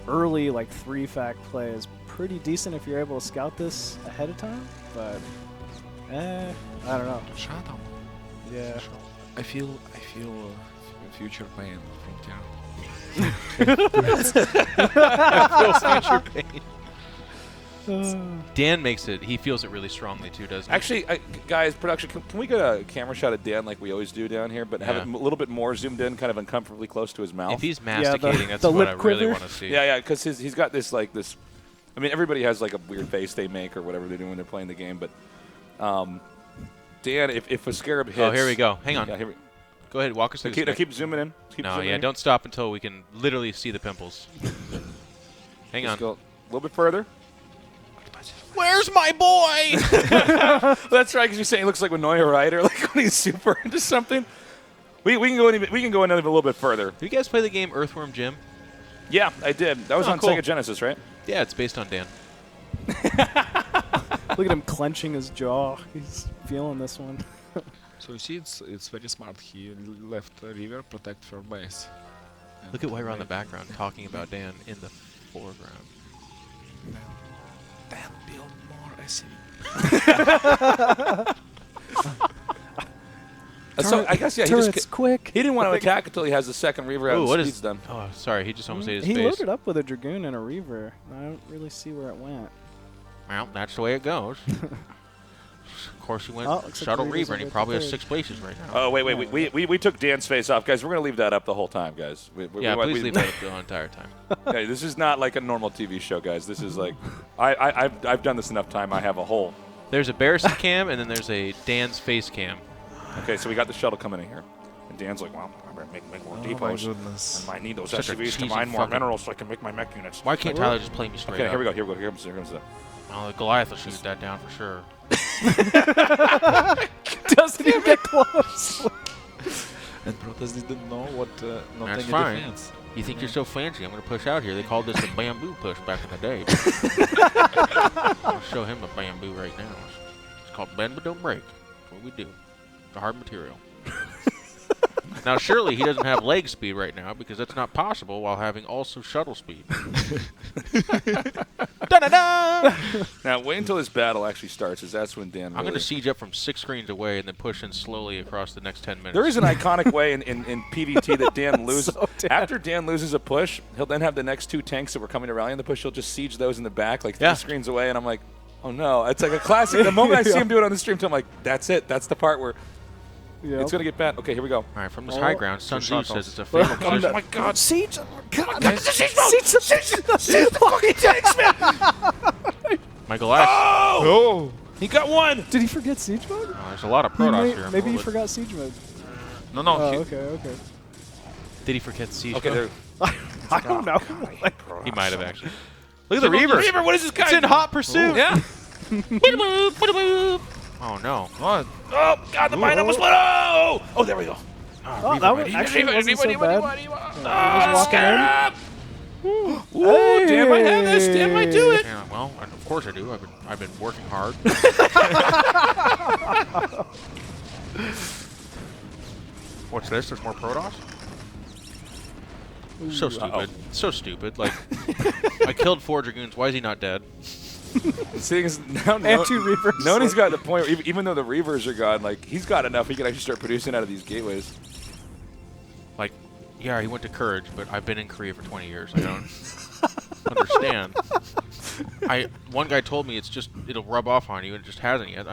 early 3-fact play is pretty decent if you're able to scout this ahead of time. But I don't know.
Shuttle.
Yeah.
I feel future pain from Terran.
I feel future pain. Dan makes it. He feels it really strongly too, doesn't he?
Actually, guys, production, can we get a camera shot of Dan like we always do down here, but have it a little bit more zoomed in, kind of uncomfortably close to his mouth?
If he's masticating, that's what I really want to see.
Yeah, because he's got this this. I mean, everybody has like a weird face they make or whatever they do when they're playing the game, but Dan, if a scarab hits...
Oh, here we go. Hang on.
Yeah,
Go ahead, walk us through this.
Keep zooming in.
Don't stop until we can literally see the pimples. Hang on.
Go a little bit further.
Where's my boy?
That's right, because you're saying he looks like Manoia Rider, like when he's super into something. We can go another little bit further.
Have you guys play the game Earthworm Jim?
Yeah, I did. That was on
cool.
Sega Genesis, right?
Yeah, it's based on Dan.
Look at him clenching his jaw. He's feeling this one.
So you see, it's very smart. He left river protect for base.
Look at White on the background talking about Dan in the foreground.
Dan, build more SCV.
So I guess
quick.
He didn't want to attack until he has the second reaver out.
What
is done?
Oh, sorry, he just almost ate his
He
face.
loaded up with a Dragoon and a Reaver. I don't really see where it went.
Well, that's the way it goes. Of course, he went shuttle
like
Reaver, and he probably has 6 places right now.
Oh wait, we took Dan's face off, guys. We're gonna leave that up the whole time, guys.
Please leave that up the entire time.
Okay, this is not like a normal TV show, guys. This is like I've done this enough time. I have a whole.
There's a Barrison cam, and then there's a Dan's face cam.
Okay, so we got the shuttle coming in here, and Dan's like, well, I better make more depots. And I need those SUVs to mine more minerals so I can make my mech units.
Why can't Tyler just play me straight
Okay,
up?
here we go. Here comes that.
Oh, the Goliath will shoot that down for sure.
Doesn't even get close.
And Protoss didn't know what not
That's
any
fine.
defense.
You think you're so fancy? I'm going to push out here. They called this a bamboo push back in the day. I'll show him a bamboo right now. It's called bend but don't break. That's what we do. The hard material. Now, surely he doesn't have leg speed right now because that's not possible while having also shuttle speed. Da-da-da!
Now, wait until this battle actually starts, because that's when Dan.
I'm going to siege up from 6 screens away and then push in slowly across the next 10 minutes.
There is an iconic way in PvT that Dan loses. After Dan loses a push, he'll then have the next 2 tanks that were coming to rally on the push. He'll just siege those in the back, like 3 screens away, and I'm like, oh no. It's like a classic. The moment I see him do it on the stream, I'm like, that's it. That's the part where it's going to get bad. Okay, here we go. All
right, from this high ground, Sun Tzu says it's a favorable position.
Oh my god.
Siege! God,
siege the fucking tanks, man!
My Goliath.
Oh! He got one!
Did he forget siege mode?
Oh, there's a lot of Protoss here.
Maybe he forgot siege mode.
No.
Oh, okay.
Did he forget siege
Okay,
mode?
I don't know.
He might have actually. Look at the Reaver.
Reaver, what is this guy?
It's in hot pursuit.
Ooh. Yeah.
Oh no.
Oh god, the mine almost went. Oh, there we go.
Oh, that was actually wasn't so bad.
Scab! Ooh, Dan might have this. Dan might do it.
Yeah, well, of course I do. I've been working hard. What's this? There's more Protoss? So stupid. So stupid. Like, I killed 4 Dragoons. Why is he not dead?
Seeing as now
and 2 Reavers.
Noni's got the point where even though the Reavers are gone, like he's got enough he can actually start producing out of these gateways.
Like, yeah, he went to Courage, but I've been in Korea for 20 years. I don't understand. One guy told me it'll rub off on you, and it just hasn't yet.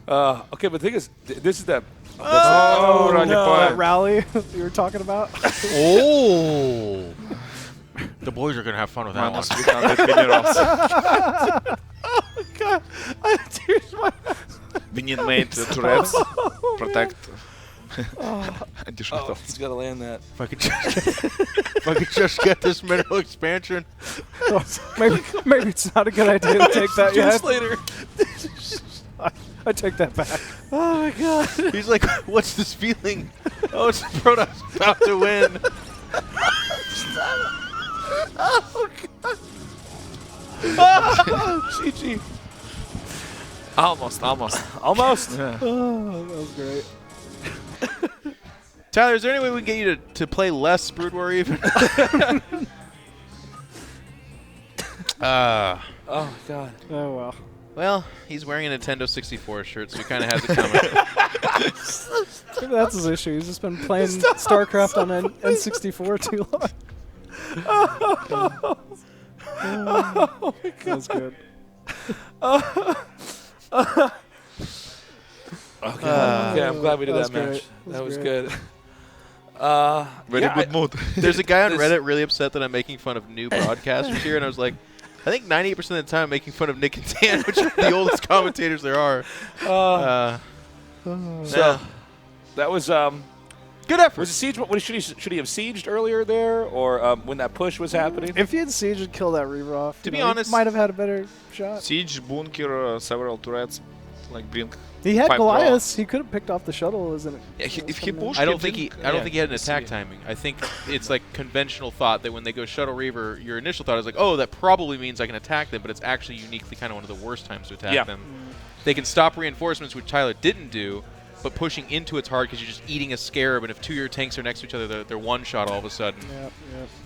Okay, but the thing is, this is that.
That rally you were talking about.
Oh. The boys are going to have fun with that one.
Oh, God. Tears my
Minion mate turrets protect.
He's got to land that.
If I could just get this mineral expansion.
Maybe it's not a good idea to take that yet.
Later.
I take that back.
Oh my god. He's like, what's this feeling? Oh, it's Protoss about to win.
Oh god. Oh, GG.
Almost.
Yeah.
Oh, that was great.
Tyler, is there any way we can get you to play less Brood War even?
Oh god.
Oh well.
Well, he's wearing a Nintendo 64 shirt, so he kind of has it coming.
Maybe that's his issue. He's just been playing StarCraft on an N64 too long. Oh my god. That was good.
Okay, I'm glad we did that match. That was good.
Very good mood.
There's a guy on Reddit really upset that I'm making fun of new broadcasters here, and I was like, I think 98% of the time I'm making fun of Nick and Dan, which are the oldest commentators there are.
So that was
good effort.
Was it siege? Should he have sieged earlier there, or when that push was happening?
If he had siege and killed that Reaver off,
To be honest,
he might have had a better shot.
Siege, bunker, several turrets, like bring.
He had
5
Goliaths. He could have picked off the shuttle, isn't it?
Yeah, if he pushed,
I don't think he had an attack timing. I think it's like conventional thought that when they go Shuttle Reaver, your initial thought is like, oh, that probably means I can attack them, but it's actually uniquely kind of one of the worst times to attack them. They can stop reinforcements, which Tyler didn't do, but pushing into it's hard because you're just eating a scarab, and if 2 of your tanks are next to each other, they're one shot all of a sudden.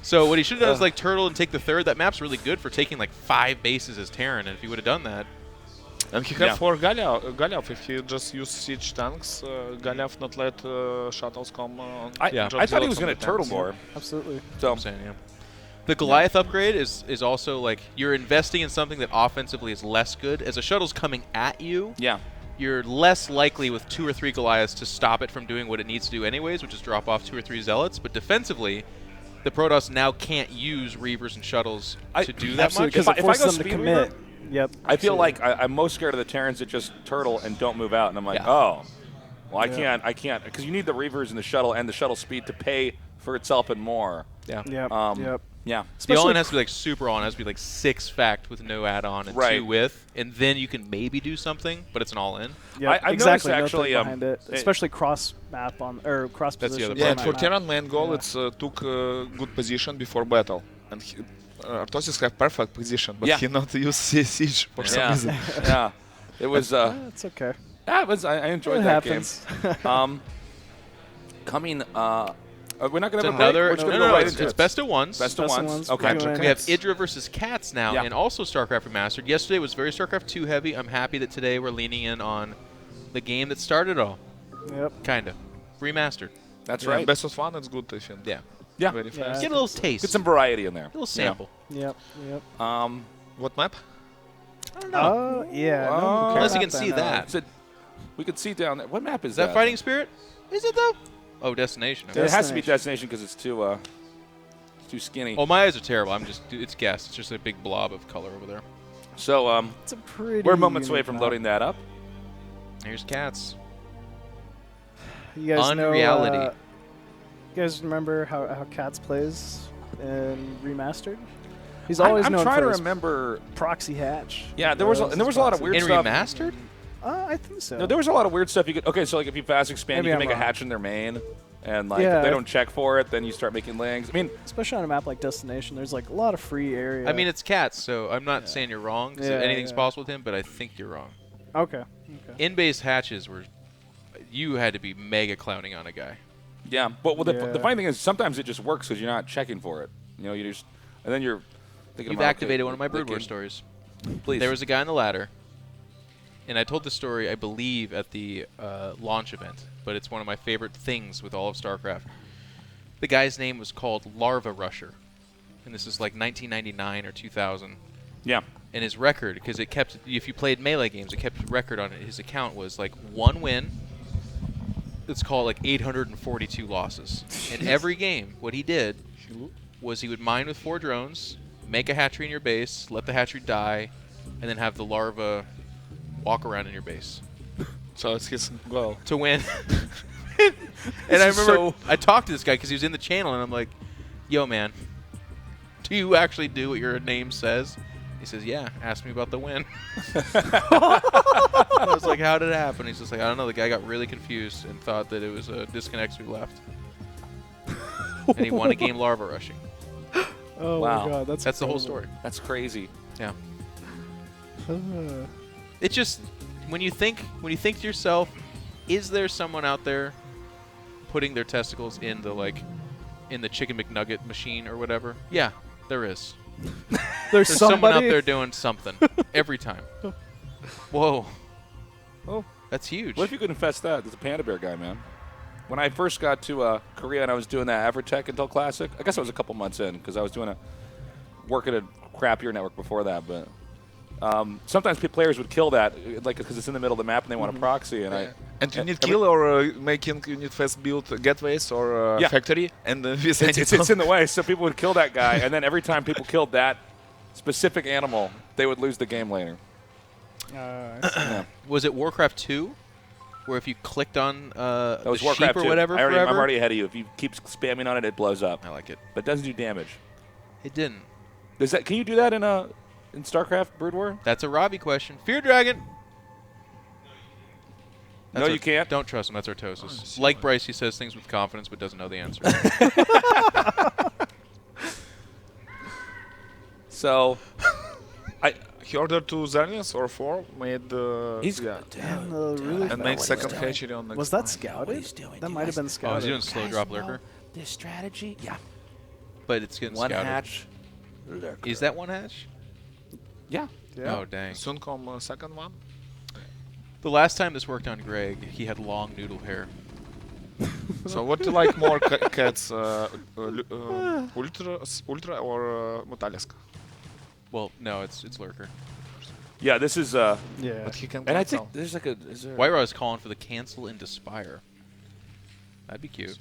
So what he should have done is like turtle and take the third. That map's really good for taking like 5 bases as Terran, and if he would have done that.
And he had 4 Galev. If he just used siege tanks, Galev not let shuttles come.
I thought he was going to turtle more.
Absolutely.
So
I'm saying, the Goliath upgrade is also like you're investing in something that offensively is less good. As a shuttle's coming at you, you're less likely with 2 or 3 Goliaths to stop it from doing what it needs to do anyways, which is drop off 2 or 3 Zealots. But defensively, the Protoss now can't use Reavers and shuttles to do that much.
If I go speed
commit.
Reaver,
Yep.
I feel like I'm most scared of the Terrans that just turtle and don't move out, and I'm like, oh, well, I can't, because you need the Reavers and the shuttle speed to pay for itself and more.
Yeah.
Yeah.
The all-in has to be like super all-in. It has to be like 6 fact with no add-on and 2 with, and then you can maybe do something, but it's an all-in.
Yeah,
I
exactly.
Actually,
behind it, especially cross map or cross position.
Yeah, and for Terran main goal, it's took good position before battle, and Artosis have perfect position, but he not use siege for some reason.
Yeah, it was.
It's okay.
Yeah, it was. I enjoyed that game. Coming. We're not going to have
another.
A break.
No, it's best of ones.
Best of ones. Okay.
We have Idra versus Cats now, and also StarCraft Remastered. Yesterday was very StarCraft 2 heavy. I'm happy that today we're leaning in on the game that started it all.
Yep.
Kind of. Remastered.
That's right.
Best of one, it's good, I think.
Yeah.
Very fast.
Get a little taste.
Get some variety in there.
A little sample.
Yep.
What map?
I don't know. Unless you can see that.
We could see down there. What map is
Is that Fighting Spirit? Is it though? Oh, Destination.
It has to be Destination because it's too skinny.
Oh, my eyes are terrible. It's guess. It's just a big blob of color over there.
So
it's a pretty
we're moments away from loading that up.
Here's Cats.
You guys
Unreality.
know, you guys remember how Cats plays in Remastered? He's always known
trying
for
to remember
Proxy Hatch.
Yeah, there was a lot of weird stuff.
In Remastered?
I think so.
No, there was a lot of weird stuff you could. Okay, so like if you fast expand, you can make a hatch in their main, and like if they don't check for it, then you start making lings. I mean,
especially on a map like Destination, there's like a lot of free area.
I mean, it's Cats, so I'm not saying you're wrong. Because anything's possible with him, but I think you're wrong.
Okay.
In-base hatches were, you had to be mega clowning on a guy.
Yeah, but the funny thing is sometimes it just works because you're not checking for it. You know, you just and then you're thinking.
You've activated one of my Brood War stories.
Please.
There was a guy on the ladder. And I told the story, I believe, at the launch event, but it's one of my favorite things with all of StarCraft. The guy's name was called Larva Rusher, and this is like 1999 or 2000.
Yeah.
And his record, because it kept, if you played Melee games, it kept record on it. His account was like 1 win. Let's call it like 842 losses. And every game, what he did was he would mine with 4 drones, make a hatchery in your base, let the hatchery die, and then have the larva walk around in your base.
So it's his goal.
To win. And I remember I talked to this guy because he was in the channel, and I'm like, yo, man, do you actually do what your name says? He says, yeah, ask me about the win. I was like, how did it happen? He's just like, I don't know. The guy got really confused and thought that it was a disconnect, so he left. And he won a game larva rushing.
Oh,
wow.
My God.
That's the whole story.
That's crazy.
Yeah. It's just when you think to yourself, is there someone out there putting their testicles in the Chicken McNugget machine or whatever? Yeah, there is.
There's
someone out there doing something every time. Whoa.
Oh,
that's huge.
What if you could infest that? There's a Panda Bear guy, man. When I first got to Korea and I was doing that Avertech Intel Classic, I guess I was a couple months in because I was doing work at a crappier network before that, but sometimes players would kill that, like because it's in the middle of the map and they want to proxy.
And you need kill or you need fast build gateways or factory, and
it's in the way. So people would kill that guy, and then every time people killed that specific animal, they would lose the game later.
Was it Warcraft 2? where if you clicked on
That was
the
Warcraft
sheep or
2.
whatever
I'm
forever,
already ahead of you. If you keep spamming on it, it blows up.
I like it.
But it doesn't do damage.
It didn't.
Does that? Can you do that in StarCraft Brood War?
That's a Robbie question. Fear Dragon.
No, you can't.
Don't trust him. That's Artosis. Like Bryce, he says things with confidence but doesn't know the answer.
So,
he ordered 2 Xerneas or 4, made
He's
really
and made second hatchery on next.
Was that scouted? That might have been scouted.
Oh, he's doing slow drop lurker.
This strategy, yeah.
But it's getting
One
scouted.
hatch. Lurker.
Is that one hatch?
Yeah.
Oh, dang.
Soon come second one.
The last time this worked on Greg, he had long noodle hair.
So what do you like more, cats? Ultra or Mutalisk?
Well, no, it's lurker.
Yeah, this is
But he can
and I
cancel.
think there's like a
White Rose calling for the cancel into Spire. That'd be cute.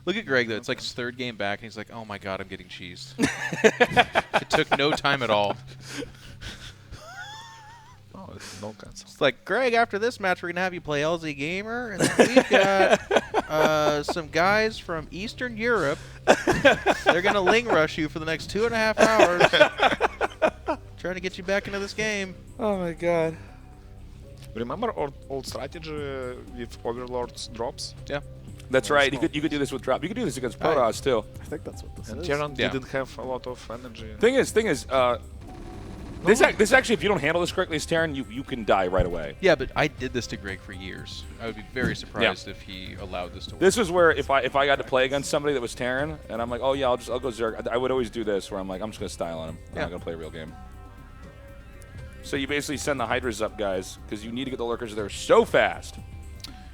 Look at Greg though. It's like his third game back, and he's like, "Oh my god, I'm getting cheesed." It took no time at all.
Oh, it's no cancel.
It's like, Greg, after this match, we're gonna have you play LZ Gamer, and then we've got some guys from Eastern Europe. They're gonna Ling Rush you for the next 2.5 hours, trying to get you back into this game.
Oh my god.
Remember old strategy with Overlord's drops?
Yeah.
That's right. You could do this with drop. You could do this against Protoss too.
I think that's what this
And
is.
Terran didn't have a lot of energy.
Thing is, this actually, if you don't handle this correctly as Terran, you can die right away.
Yeah, but I did this to Greg for years. I would be very surprised if he allowed this to work.
This is where if I got to play against somebody that was Terran, and I'm like, oh yeah, I'll go Zerg. I would always do this where I'm like, I'm just gonna style on him. I'm not gonna play a real game. So you basically send the Hydras up, guys, because you need to get the lurkers there so fast.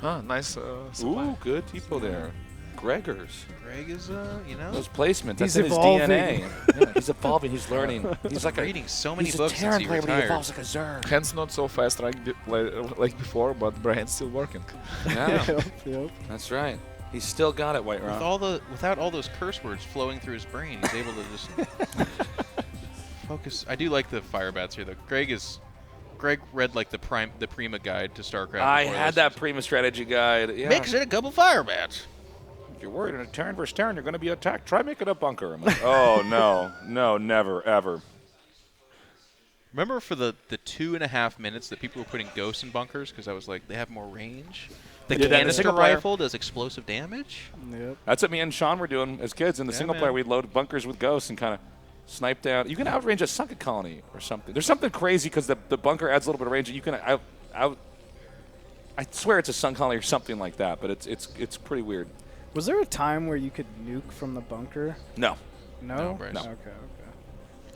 Ah, nice.
Ooh, good typo there. Gregors.
Greg is, you know.
Those placements. That's
He's
in his
evolving.
DNA. Yeah, he's evolving. He's learning. He's like
reading so many
he's
books
a
since
Terran
he
player, but he
retired.
evolves like a Zerg.
Hands not so fast like before, but brain's still working.
Yeah.
Yep.
That's right. He's still got it, White Rock.
Without all those curse words flowing through his brain, he's able to just focus. I do like the fire bats here, though. Greg read like the Prima guide to StarCraft.
I had that Prima strategy guide. Yeah.
Mix in a couple fire bats.
If you're worried in a Terran versus Terran, you're going to be attacked. Try making a bunker. I'm like, oh no, never, ever.
Remember for the 2.5 minutes that people were putting ghosts in bunkers because I was like, they have more range. The canister rifle does explosive damage.
Yep.
That's what me and Sean were doing as kids. In the single player, we'd load bunkers with ghosts and kind of snipe down. You can outrange a sunken colony or something. There's something crazy because the bunker adds a little bit of range. You can I swear it's a sun colony or something like that, but it's pretty weird.
Was there a time where you could nuke from the bunker?
No.
No?
No.
Okay.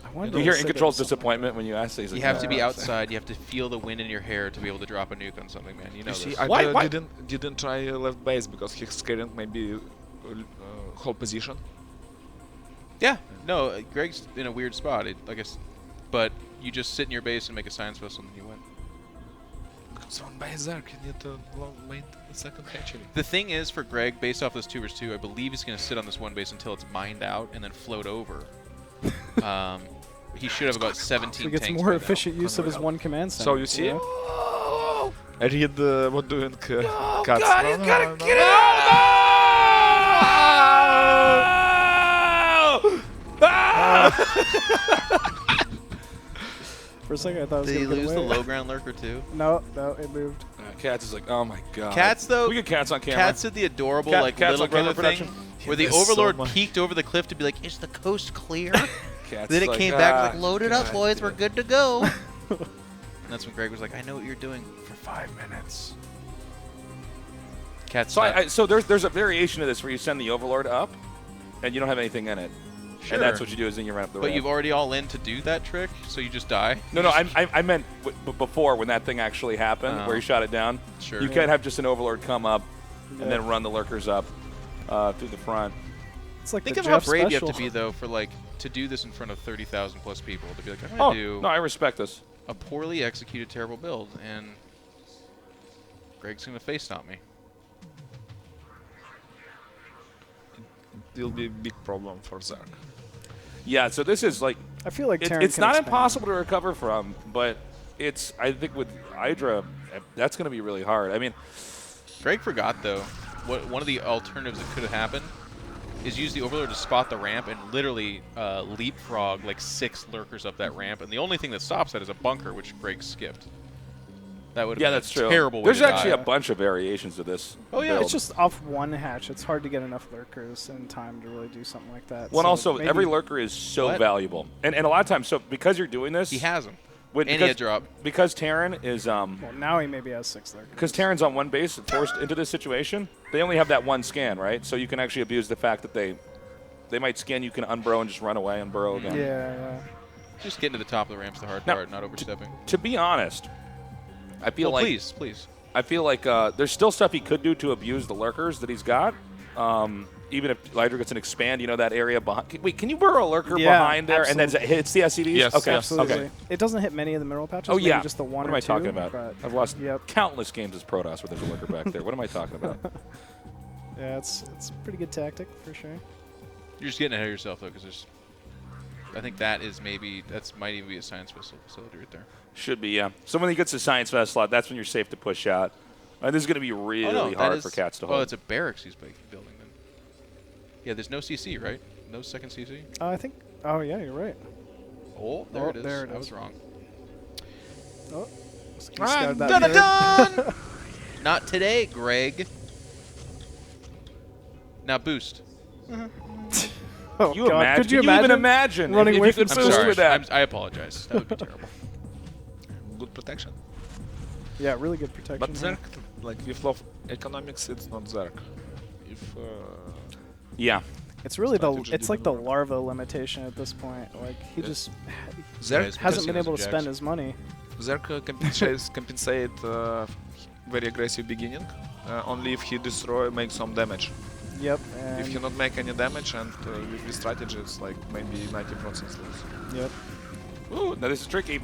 I wonder
You hear
if
In
there
Control's
was
disappointment when you ask these.
You have to be outside. You have to feel the wind in your hair to be able to drop a nuke on something, man. You know
See,
this.
I didn't try left base because he's scaring maybe hold position.
Yeah. No, Greg's in a weird spot. I guess, but you just sit in your base and make a science vessel and you win.
Because on base there, you need to wait a second hatchery.
The thing is, for Greg, based off this 2 vs 2, I believe he's going to sit on this one base until it's mined out and then float over. He should have about 17
so he gets
tanks
more
by
efficient
now.
use of his one command center.
So you see, I read what doing cats.
God, he's gotta get out!
For a second, I thought it was
Did he
going to
lose
get
the
away.
low ground lurker too?
No, it moved.
Cats is like, oh my god.
Cats though.
We get cats on camera.
Cats did the adorable
Cats
little
on
brother
camera
thing,
production.
where the
There's so
Overlord
much.
peeked over the cliff to be like, "Is the coast clear?"
Cats
Then it
like,
came back like,
"Ah,
"Load it up,
God,
boys.
dude."
We're good to go." And that's when Greg was like, "I know what you're doing for 5 minutes." Cats.
So there's a variation of this where you send the Overlord up, and you don't have anything in it.
Sure.
And that's what you do is then you run up the
But
ramp.
you've already all in to do that trick, so you just die.
No, I meant before when that thing actually happened, where he shot it down.
Sure.
You can't have just an Overlord come up and then run the lurkers up through the front.
It's like
Think
the
of how
Jeff
brave you
special.
have to be though for like to do this in front of 30,000 plus people. To be like, I'm gonna do.
No, I respect this.
A poorly executed, terrible build, and Greg's gonna face stomp me.
It'll be a big problem for Zerg.
Yeah, so this is like
I feel like Terran
it's
can
not
expand.
impossible to recover from, but it's I think with Hydra That's going to be really hard. I mean,
Greg forgot, though, one of the alternatives that could have happened is use the Overlord to spot the ramp and literally leapfrog like 6 lurkers up that ramp. And the only thing that stops that is a bunker, which Greg skipped. That would have been
that's
a
true.
terrible way
There's
to
actually
die.
a bunch of variations of this.
Oh yeah,
build.
it's just off one hatch. It's hard to get enough lurkers in time to really do something like that.
Well,
so
also,
maybe
every lurker is so valuable. And a lot of times, so because you're doing this...
He has them.
And
he had drop.
Because Terran is...
well, now he maybe has 6 lurkers.
Because Terran's on one base and forced into this situation, they only have that one scan, right? So you can actually abuse the fact that they might scan, you can unburrow and just run away and burrow again.
Yeah.
Just getting to the top of the ramp's the hard part, not overstepping.
To be honest, I feel like...
Please.
I feel like there's still stuff he could do to abuse the lurkers that he's got. Even if Lydra gets an expand, that area behind. Wait, can you burrow a lurker behind there and then it hits the SCVs?
Yes,
okay.
Absolutely.
Okay.
It doesn't hit many of the mineral patches.
Oh, yeah.
Maybe just the one
what am
or
I
two,
talking about?
but-
I've lost
Yep.
countless games as Protoss where there's a lurker back there. What am I talking about?
Yeah, it's a pretty good tactic for sure.
You're just getting ahead of yourself, though, because I think that might even be a science facility right there.
Should be, yeah. So when he gets a science vest slot, that's when you're safe to push out. And this is going to be really hard for Cats to hold.
Oh, it's a barracks he's building then. Yeah, there's no CC, right? No second CC?
I think. Oh yeah, you're right.
Oh, there it is.
There it is.
I was wrong.
Oh,
done. Not today, Greg. Now boost.
Oh,
you
God.
imagine?
Could you
even imagine
running
if
away
you could
from
boost
sorry.
with that?
I apologize. That would be terrible.
Good protection.
Yeah, really good protection.
But
here.
Zerg, like with love economics, it's not Zerg. If
yeah,
it's really it's like the larva limitation at this point. Like he just
Zerg
hasn't been able to spend his money.
Zerg compensate very aggressive beginning. Only if he make some damage.
Yep.
If he not make any damage and with this strategy, it's like maybe 90% lose.
Yep.
Ooh, now this is tricky.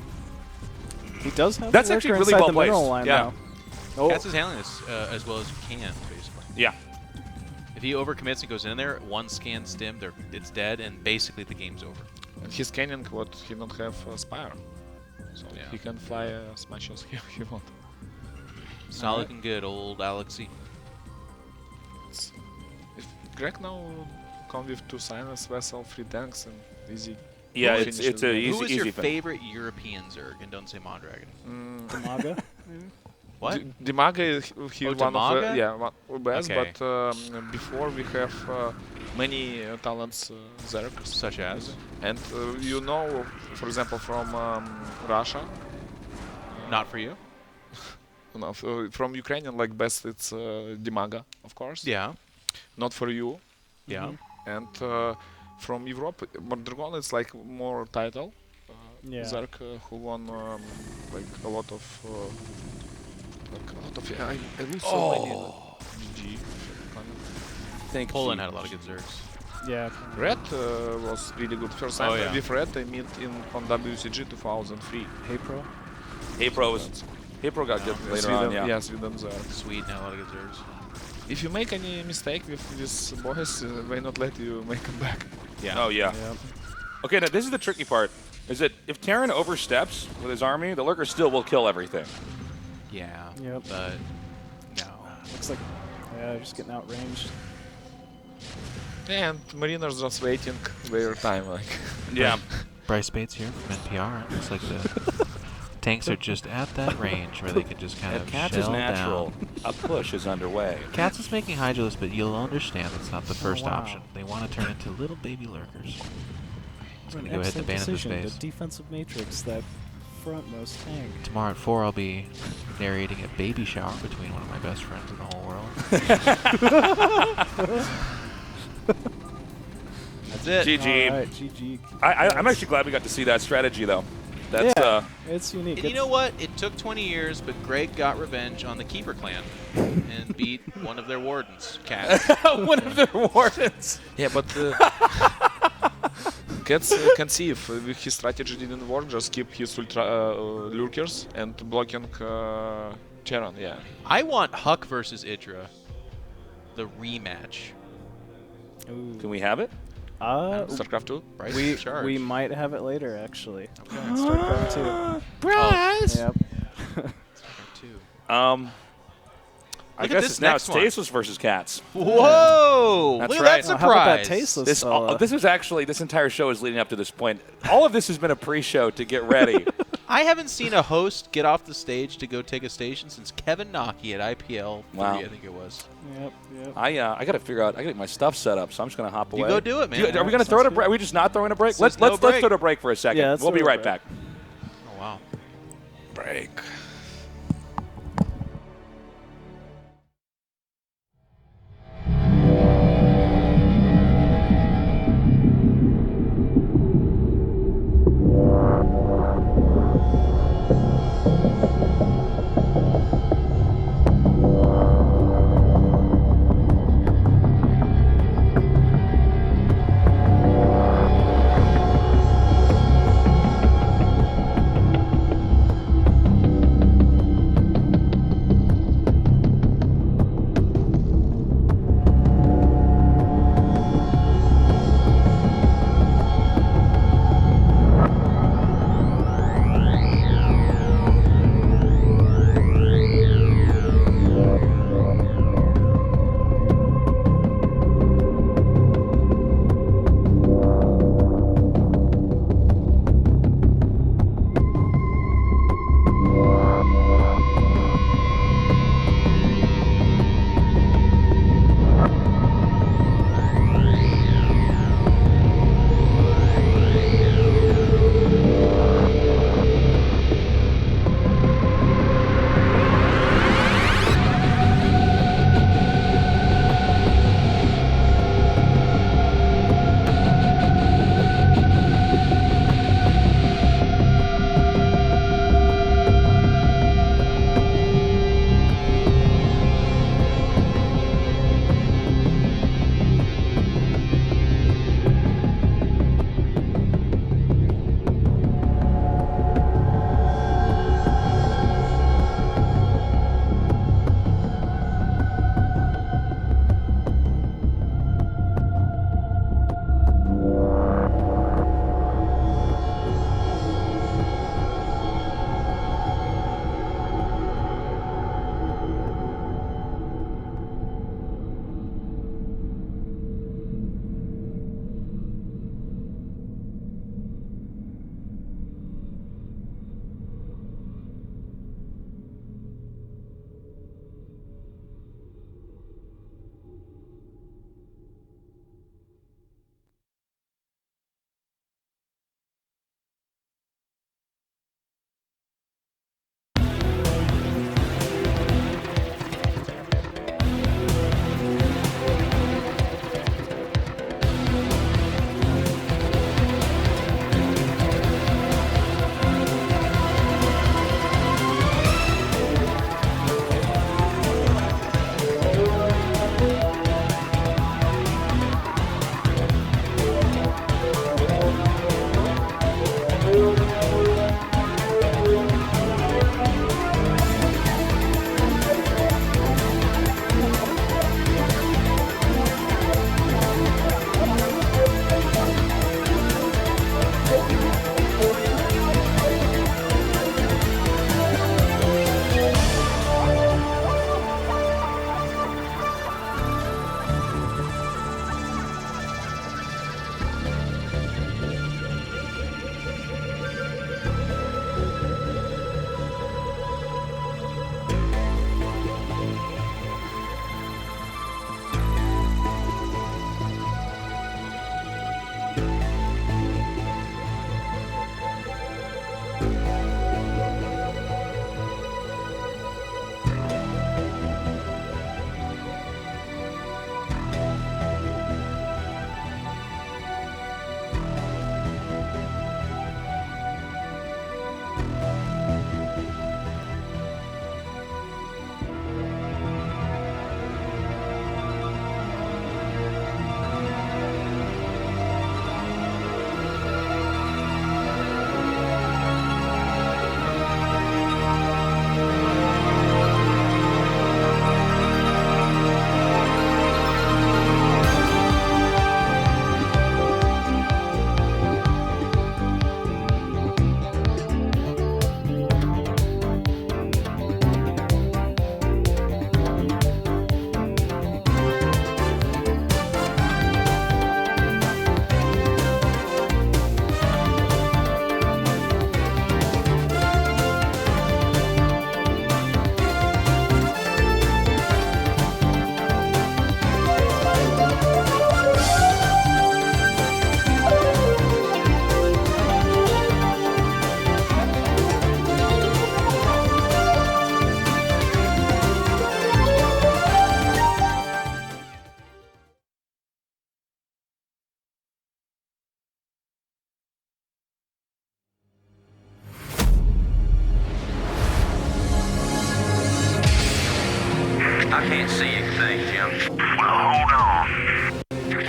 He does have
That's
a
actually
lurker
really
inside
well
the
placed.
mineral line
Yeah.
now. Oh.
Cats is handling this as well as you can, basically.
Yeah.
If he overcommits and goes in there, one scan stim, it's dead, and basically the game's over.
And he's scanning what he don't have Spire. So he can fly as much as he want.
It's not looking good, old Alexi.
If Greg now come with 2 silence vessel, 3 tanks, and easy.
Yeah, it's a easy.
Who is your
thing.
favorite European Zerg? And don't say Mondragon.
Demaga?
What?
Demaga, he one
Demaga?
of the best,
Okay.
but before we have many talents Zerg.
Such as?
And for example, from Russia.
Not for you?
No, from Ukrainian, like best it's Demaga, of course.
Yeah.
Not for you.
Yeah.
And from Europe, Mondragon is like more title.
Yeah.
Zerg who won like a lot of I lose so many. GG.
Thank
Poland
you.
had a lot of good Zergs.
Yeah.
Red was really good. First time
yeah.
with Red I meet on WCG 2003.
Hey Pro.
Hey-Pro got good later on, yeah.
Yes, Sweden Zerg.
Sweden had a lot of good Zergs.
If you make any mistake with these boys, they not let you make them back.
Yeah.
Oh, yeah.
Yep.
Okay, now this is the tricky part. Is that if Terran oversteps with his army, the lurker still will kill everything.
Yeah.
Yep.
But no.
Looks like they're just getting outranged.
And Mariners just waiting their time, like.
Yeah.
Bryce Bates here from NPR. It looks like the tanks are just at that range where they can just kind of
Cats
shell
is natural.
down.
A push is underway.
Cats is making Hydralis, but you'll understand it's not the first
wow.
option. They want to turn into little baby lurkers. It's going
An
to go hit the
excellent
ban in
decision,
space.
the defensive matrix, that frontmost tank.
Tomorrow at 4, I'll be narrating a baby shower between one of my best friends in the whole world.
That's it.
GG.
All right, GG.
I'm actually glad we got to see that strategy, though. That's
it's unique.
And you know what? It took 20 years, but Greg got revenge on the Keeper clan and beat one of their wardens, Cat.
One of their wardens.
Yeah, but Cats can see if his strategy didn't work, just keep his ultra lurkers and blocking Charon, yeah.
I want Huck versus Idra, the rematch.
Ooh.
Can we have it?
StarCraft 2?
Bryce
We might have it later, actually. Okay. StarCraft 2.
Bryce!
Yep.
StarCraft 2.
I guess it's now it's Tasteless versus Cats.
Whoa!
That's
Look at
right.
that surprise.
How about that Tasteless?
This is actually, this entire show is leading up to this point. All of this has been a pre-show to get ready.
I haven't seen a host get off the stage to go take a station since Kevin Nocky at IPL 3, I think it was.
Yep.
I got to figure out, I got to get my stuff set up, so I'm just going to hop away.
You go do it, man.
Are we going to throw it a break? Are we just not throwing a break? Let's throw it a break for a second.
Yeah,
we'll be right back.
Oh, wow.
Break.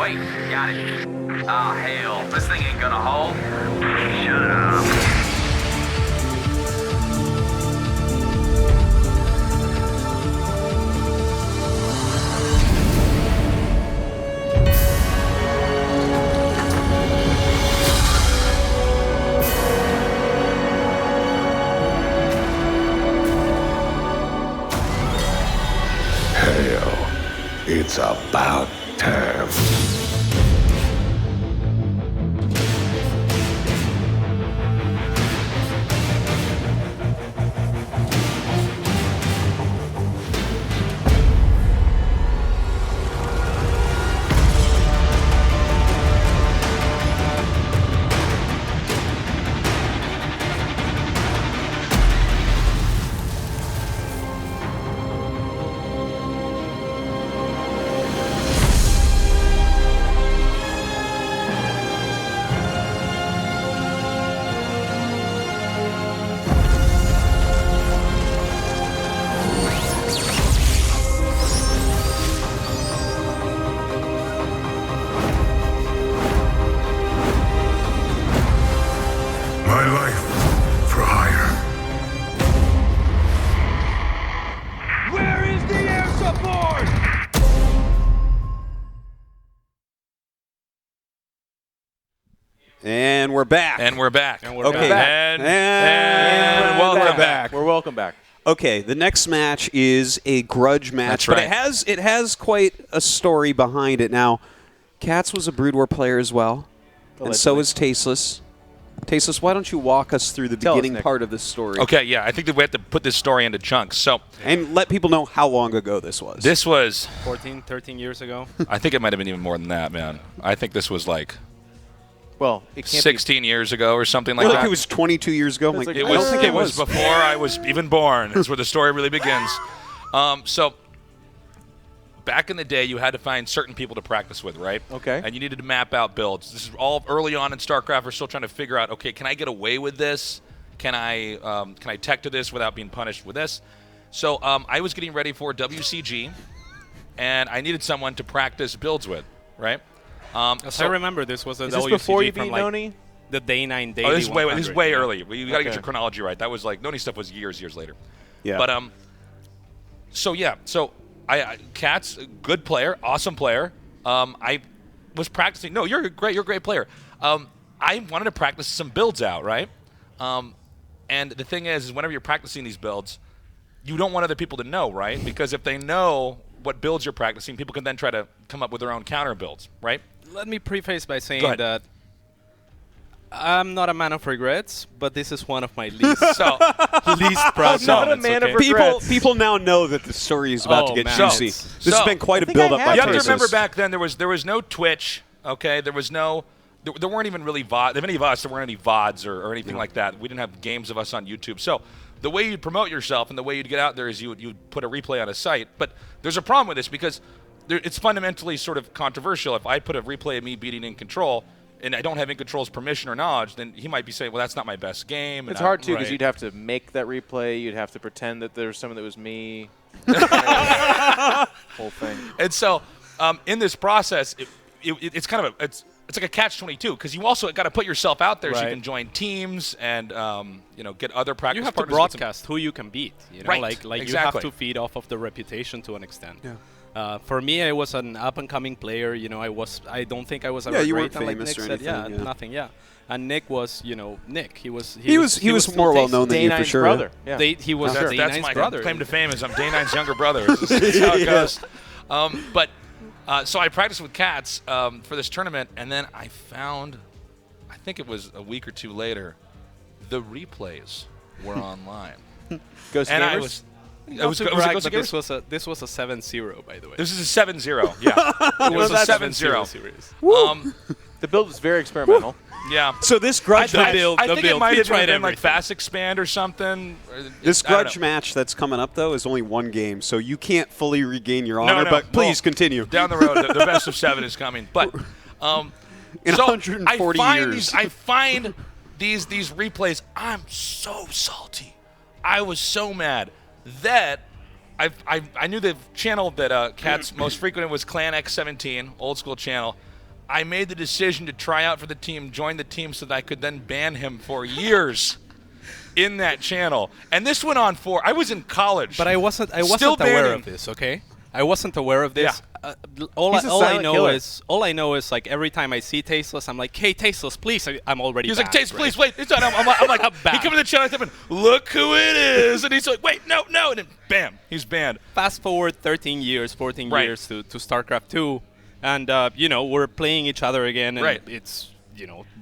Wait, got it. Oh, hell. This thing ain't gonna hold. Shut up.
Hell, it's about time. My life for hire.
Where is the air support?
And we're back.
And we're back.
And we're back.
And welcome back.
We're welcome back.
Okay, the next match is a grudge match,
That's
but
right.
it has quite a story behind it. Now, Katz was a Brood War player as well, and so is Tasteless. Tasteless, why don't you walk us through the beginning part of this story?
Okay, yeah, I think that we have to put this story into chunks. So,
and let people know how long ago this was.
This was
14, 13 years ago.
I think it might have been even more than that, man. I think this was like
Well, it can't
16 years ago or something like
Well,
that.
like it was 22 years ago. Like,
It was before I was even born. That's where the story really begins. So back in the day, you had to find certain people to practice with, right?
Okay.
And you needed to map out builds. This is all early on in StarCraft. We're still trying to figure out, okay, can I get away with this? Can I tech to this without being punished with this? So I was getting ready for WCG, and I needed someone to practice builds with, right?
As I remember, this was a
Is this
WCG
before you
from
beat
like
Nony?
the Day 9 Daily.
Oh, this is way
100,
way
you know?
early. You got to get
Okay.
your chronology right. That was like Noni stuff was years later.
Yeah.
But so I Katz, good player, awesome player. I was practicing. No, you're a great player. I wanted to practice some builds out, right? And the thing is whenever you're practicing these builds, you don't want other people to know, right? Because if they know what builds you're practicing, people can then try to come up with their own counter builds, right?
Let me preface by
Go
saying
ahead.
that I'm not a man of regrets, but this is one of my least proud moments. Okay?
People now know that the story is about to get
man.
juicy. This has been quite a build-up by
You have to
Tasteless.
remember back then there was no Twitch, okay? There weren't even really VOD. There weren't any VODs or anything like that. We didn't have games of us on YouTube. So the way you'd promote yourself and the way you'd get out there is you'd put a replay on a site. But there's a problem with this because it's fundamentally sort of controversial. If I put a replay of me beating In Control and I don't have In Control's permission or knowledge, then he might be saying, well, that's not my best game.
It's hard, too, because you'd have to make that replay. You'd have to pretend that there was someone that was me. Whole thing.
And so in this process, it's kind of it's like a catch-22 because you also got to put yourself out there so you
Right.
can join teams and get other practice
You have to
partners.
broadcast who you can beat. You know?
Right,
Like
exactly.
you have to feed off of the reputation to an extent. Yeah. For me, I was an up-and-coming player. You know, I don't think I was ever
you
great.
weren't
And like
famous
Nick
or
said,
anything, yeah.
nothing. Yeah. And Nick was, Nick. He was
was more well known than you for sure.
brother. Yeah.
He was
That's
Day9's
my
brother.
claim to fame is I'm Day9's younger brother. This is how it goes. So I practiced with Katz for this tournament, and then I found, I think it was a week or two later, the replays were online.
Ghost
and
Gamers?
I was.
Not
Was
to
it
brag,
Ghost
but
Gamers?
this was a 7-0, by the way.
This is a 7-0. Yeah, it was a 7-0
series.
The build was very experimental.
Yeah.
So this grudge
I
match,
think it might have been like Fast Expand or something.
This
I don't
grudge
know.
match that's coming up though is only one game, so you can't fully regain your honor.
No.
But please
Well,
continue.
Down the road, the best of 7 is coming. But
in
so
140 years,
I find these replays. I'm so salty. I was so mad that I knew the channel that Katz most frequented was Clan X17, old school channel. I made the decision to try out for the team, join the team, so that I could then ban him for years in that channel. And this went on for, I was in college.
But I wasn't aware of this, okay? I wasn't aware of this.
Yeah.
All I know is like every time I see Tasteless, I'm like, hey, Tasteless, please. I'm already
He's
banned,
like, Tasteless,
right?
please, wait. It's not, I'm like, he come in the channel, and look who it is. And he's like, wait, no. And then, bam, he's banned.
Fast forward 13 years, 14 years to StarCraft 2. And, we're playing each other again. And it's,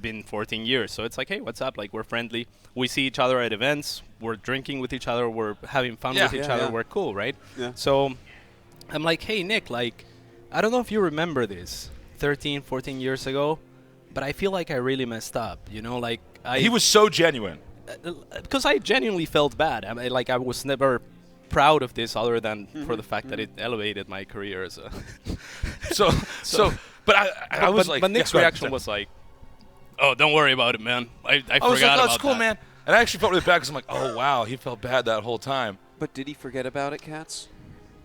been 14 years. So it's like, hey, what's up? Like, we're friendly. We see each other at events. We're drinking with each other. We're having fun with each other. We're cool, right? Yeah. So I'm like, hey, Nick, like, I don't know if you remember this 13, 14 years ago, but I feel like I really messed up. He
was so genuine.
Because I genuinely felt bad. I mean, I was never proud of this other than for the fact that it elevated my career as a But Nick's reaction was like, oh, don't worry about it, man. I forgot
was like, oh,
it's
cool, man. And I actually felt really bad because I'm like, oh, wow, he felt bad that whole time.
But did he forget about it, Katz?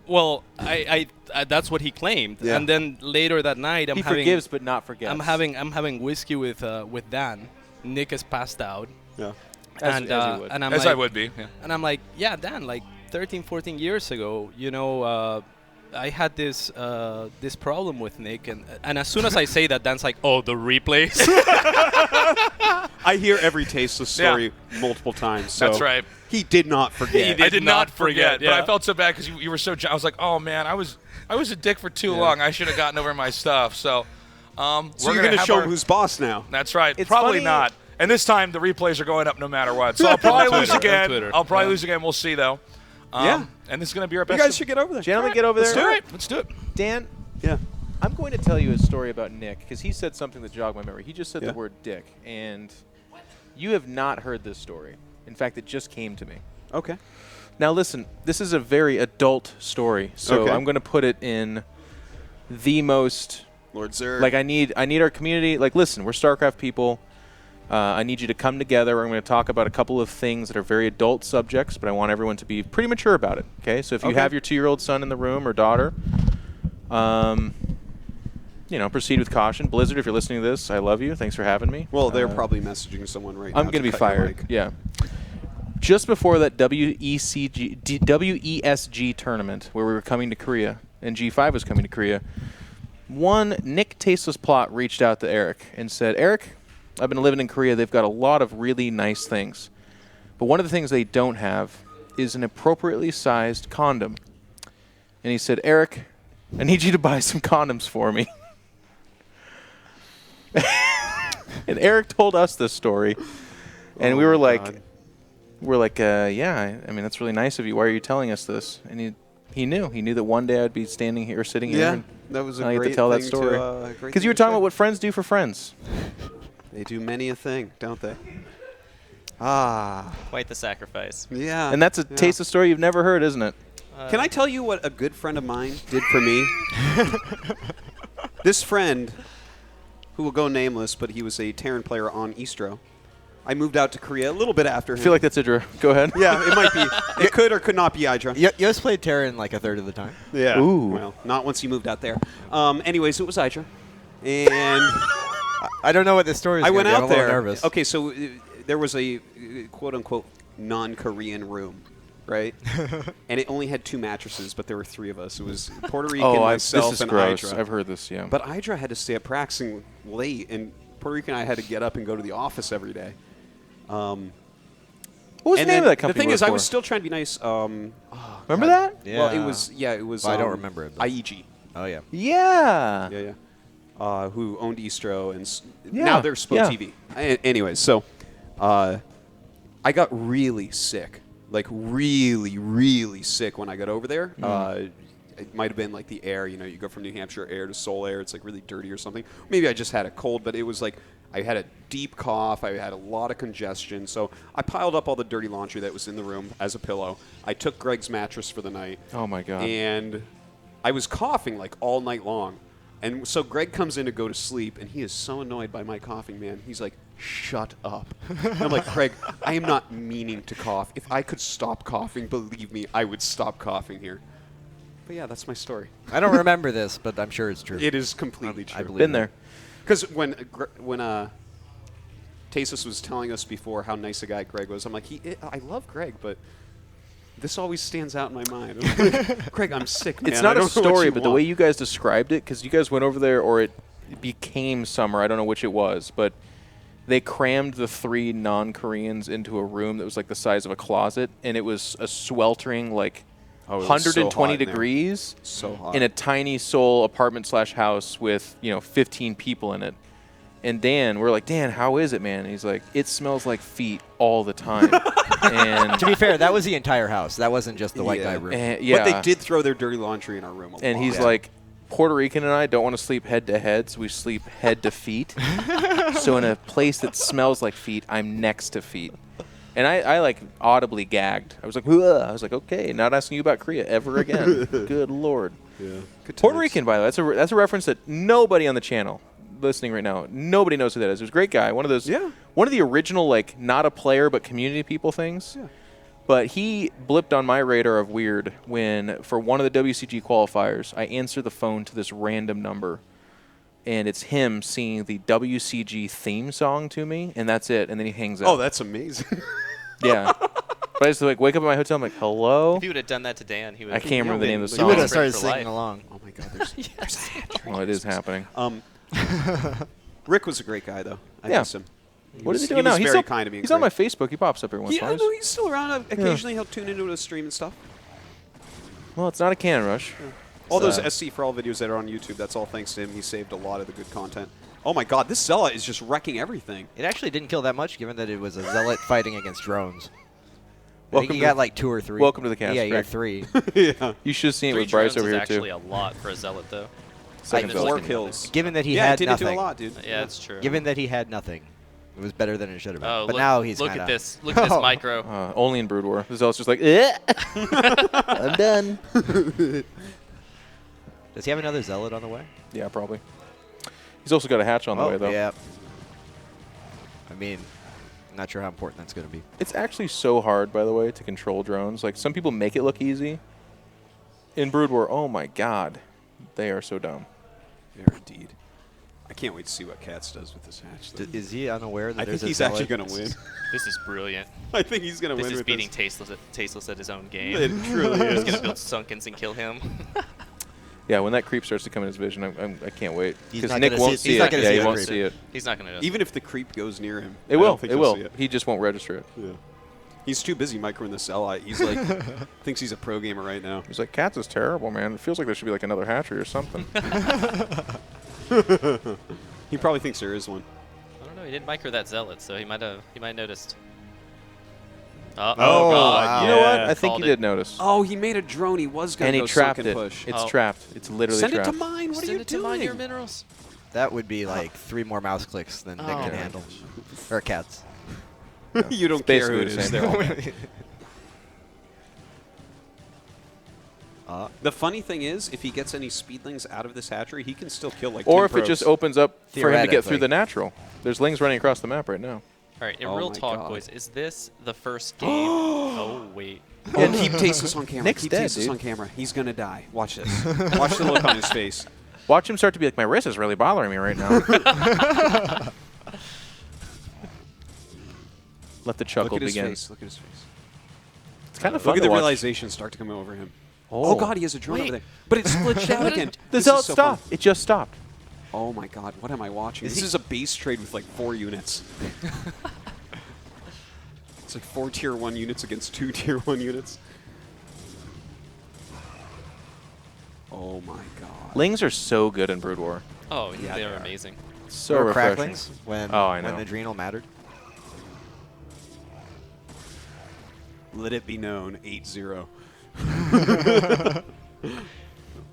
Well, I that's what he claimed. Yeah. And then later that night,
he forgives but not forgets.
I'm having whiskey with Dan. Nick is passed out.
Yeah.
As
you would.
And I'm
as
like,
I would be. Yeah.
And I'm like, yeah, Dan, like 13, 14 years ago, I had this problem with Nick, and as soon as I say that, Dan's like, oh, the replays.
I hear every Tasteless story multiple times. So
that's right.
He did not forget.
I did not forget. But I felt so bad because you were so. I was like, oh man, I was a dick for too long. I should have gotten over my stuff. So,
so you're going to show him who's boss now.
That's right. It's probably not. And this time the replays are going up no matter what. So I'll probably lose again. I'll probably lose again. We'll see though. And this is going to be our best.
You guys should get over there.
Gentlemen, get over there.
Let's do it.
Dan.
Yeah.
I'm going to tell you a story about Nick because he said something that jogged my memory. He just said the word dick, and you have not heard this story. In fact, it just came to me.
Okay.
Now listen, this is a very adult story, so I'm going to put it in the most
Lord Zerg.
Like I need our community. Like, listen, we're StarCraft people. I need you to come together. We're going to talk about a couple of things that are very adult subjects, but I want everyone to be pretty mature about it. Okay, so if you have your 2-year-old son in the room or daughter, proceed with caution. Blizzard, if you're listening to this, I love you. Thanks for having me.
Well, they're probably messaging someone right now.
I'm going to be fired. Yeah. Just before that WESG tournament where we were coming to Korea and G5 was coming to Korea, one Nick Tasteless Plot reached out to Eric and said, Eric, I've been living in Korea. They've got a lot of really nice things. But one of the things they don't have is an appropriately sized condom. And he said, Eric, I need you to buy some condoms for me. And Eric told us this story. And we were like, yeah, I mean, that's really nice of you. Why are you telling us this? And he knew. He knew that one day I'd be standing here, sitting here. And
that was a
I
great
get to tell that
thing
story. Because you were talking about what friends do for friends.
They do many a thing, don't they? Ah.
Quite the sacrifice.
Yeah.
And that's a taste of story you've never heard, isn't it?
Can I tell you what a good friend of mine did for me? This friend, who will go nameless, but he was a Terran player on Eastro. I moved out to Korea a little bit after him.
I feel like that's Idra. Go ahead.
Yeah, it might be. It could or could not be Idra.
Yost played Terran like a third of the time.
Yeah.
Ooh.
Well, not once he moved out there. Anyways, it was Idra. And
I don't know what this story is.
I went out
I'm
there.
Nervous.
Okay, so there was a quote-unquote non-Korean room, right? And it only had 2 mattresses, but there were 3 of us. It was Puerto Rican, myself,
this is
and
gross.
Idra.
I've heard this, yeah.
But Idra had to stay up practicing late, and Puerto Rican and I had to get up and go to the office every day.
What was the name of that company?
The thing is, I was still trying to be nice.
Remember that?
Yeah. Well, it was.
Well, I don't remember it.
IEG.
Oh yeah.
Yeah.
Yeah. Who owned Eastro and now they're Spo TV. Anyways, so I got really sick, like really, really sick when I got over there. It might have been like the air. You go from New Hampshire air to Seoul air. It's like really dirty or something. Maybe I just had a cold, but it was like I had a deep cough. I had a lot of congestion. So I piled up all the dirty laundry that was in the room as a pillow. I took Greg's mattress for the night.
Oh, my God.
And I was coughing like all night long. And so Greg comes in to go to sleep, and he is so annoyed by my coughing, man. He's like, shut up. And I'm like, Greg, I am not meaning to cough. If I could stop coughing, believe me, I would stop coughing here. But yeah, that's my story.
I don't remember this, but I'm sure it's true.
It is completely true.
I believe
Been there.
Because when Tasis was telling us before how nice a guy Greg was, I'm like, I love Greg, but this always stands out in my mind. Greg, I'm sick, man.
It's not a story, but the way you guys described it, because you guys went over there, or it became summer, I don't know which it was, but they crammed the 3 non-Koreans into a room that was like the size of a closet, and it was a sweltering, like, 120 degrees
so hot.
In a tiny Seoul apartment/house with 15 people in it. And Dan, we're like, Dan, how is it, man? And he's like, it smells like feet all the time. And
to be fair, that was the entire house. That wasn't just the white guy room.
But they did throw their dirty laundry in our room.
And he's like, Puerto Rican and I don't want to sleep head to head, so we sleep head to feet. So in a place that smells like feet, I'm next to feet. And I like audibly gagged. I was like, ugh. I was like, okay, not asking you about Korea ever again. Good Lord.
Yeah.
Puerto Rican, by the way, that's a reference that nobody on the channel listening right now, nobody knows who that is. There's a great guy, one of the original, like, not a player but community people things.
Yeah.
But he blipped on my radar of weird when, for one of the WCG qualifiers, I answer the phone to this random number, and it's him singing the WCG theme song to me, and that's it, and then he hangs up.
Oh, that's amazing.
Yeah. But I just like wake up at my hotel, I'm like, hello?
If you would have done that to Dan, he would.
I can't remember the name of the song.
He would have started singing along.
Oh my God, there's a hatchery.
Well, it is happening.
Rick was a great guy, though. I miss him.
What is he doing now?
He's very kind to me.
He's on my Facebook. He pops up every once in a while.
No, he's still around. Occasionally, he'll tune into a stream and stuff.
Well, it's not a cannon rush.
All those SC for All videos that are on YouTube, that's all thanks to him. He saved a lot of the good content. Oh my God, this Zealot is just wrecking everything.
It actually didn't kill that much, given that it was a Zealot fighting against drones. I think he got like 2 or 3.
Welcome to the cast.
Yeah, he got
Greg.
3.
Yeah.
You should have seen it
3
with Bryce over
drones
here,
is
too.
actually a lot for a Zealot, though.
Second
Like
4 kills.
Given that he
Yeah,
had
it didn't
nothing.
do a lot, dude.
Yeah, that's true.
Given that he had nothing, it was better than it should have been.
Oh,
but
look,
now he's
look
kinda
at this. Look at this micro.
Only in Brood War. The Zealot's just like, I'm done.
Does he have another Zealot on the way?
Yeah, probably. He's also got a hatch on the way, though.
Yeah. I mean, I'm not sure how important that's going to be.
It's actually so hard, by the way, to control drones. Like, some people make it look easy. In Brood War, oh my God, they are so dumb.
They are indeed. I can't wait to see what Katz does with this hatch.
Is he unaware that
I
there's
think
a
he's
Zealot?
actually going to win.
This is brilliant.
I think he's going to win
This is
with
beating
this.
Tasteless at his own game.
It truly
He's
is.
going to build Sunkens and kill him.
Yeah, when that creep starts to come in his vision, I can't wait.
He's
Because
not
Nick
gonna
won't
see-
see
he's not
it.
gonna
Yeah,
see
he
that
won't
creep.
see it.
He's not going to.
Even if the creep goes near him.
It
I
will.
don't think
It
he'll
will.
see it.
He just won't register it.
Yeah. He's too busy microing the Zealot. He's like, thinks he's a pro gamer right now.
He's like, Cats is terrible, man. It feels like there should be like another hatchery or something.
He probably thinks there is one.
I don't know. He didn't micro that Zealot, so he might noticed.
Oh,
God.
wow.
You know what?
Yeah.
I think
Called
he
it.
did notice.
Oh, he made a drone. He was going
And
to
he
go
trapped
sunken
it.
push.
It's trapped. It's literally
Send
trapped.
it to mine. What are you
Send it to
doing?
mine your minerals.
That would be like 3 more mouse clicks than Nick can handle. Or Cats.
You don't
It's
care who it
basically
is.
the
They're all
same.
bad. The funny thing is, if he gets any speedlings out of this hatchery, he can still kill like 10
Or if it
pros.
just opens up for him to get through
Theoretically.
the natural. There's lings running across the map right now.
All right, in
Oh
real
my
talk,
God.
boys, is this the first game? Oh, wait.
Oh, keep Tasis on camera.
Nick's
keep
dead,
Tasis
dude.
on camera. He's going to die. Watch this. Watch the look on his face.
Watch him start to be like, my wrist is really bothering me right now. Let the chuckle
Look at his
begin.
face. Look at his face.
It's kind of fun
Look at
to
the
watch.
realization start to come over him.
Oh.
Oh, God, he has a drone over there. But it's glitched out again.
The
This
Zealot
is so fun.
stopped. It just stopped.
Oh, my God. What am I watching? This is a base trade with like 4 units. It's like 4 tier 1 units against 2 tier 1 units. Oh, my God.
Lings are so good in Brood War.
Oh,
Yeah,
they
they
are
are.
amazing.
So
Or
refreshing.
cracklings when
Oh, I know.
when Adrenal mattered.
Let it be known, 8-0.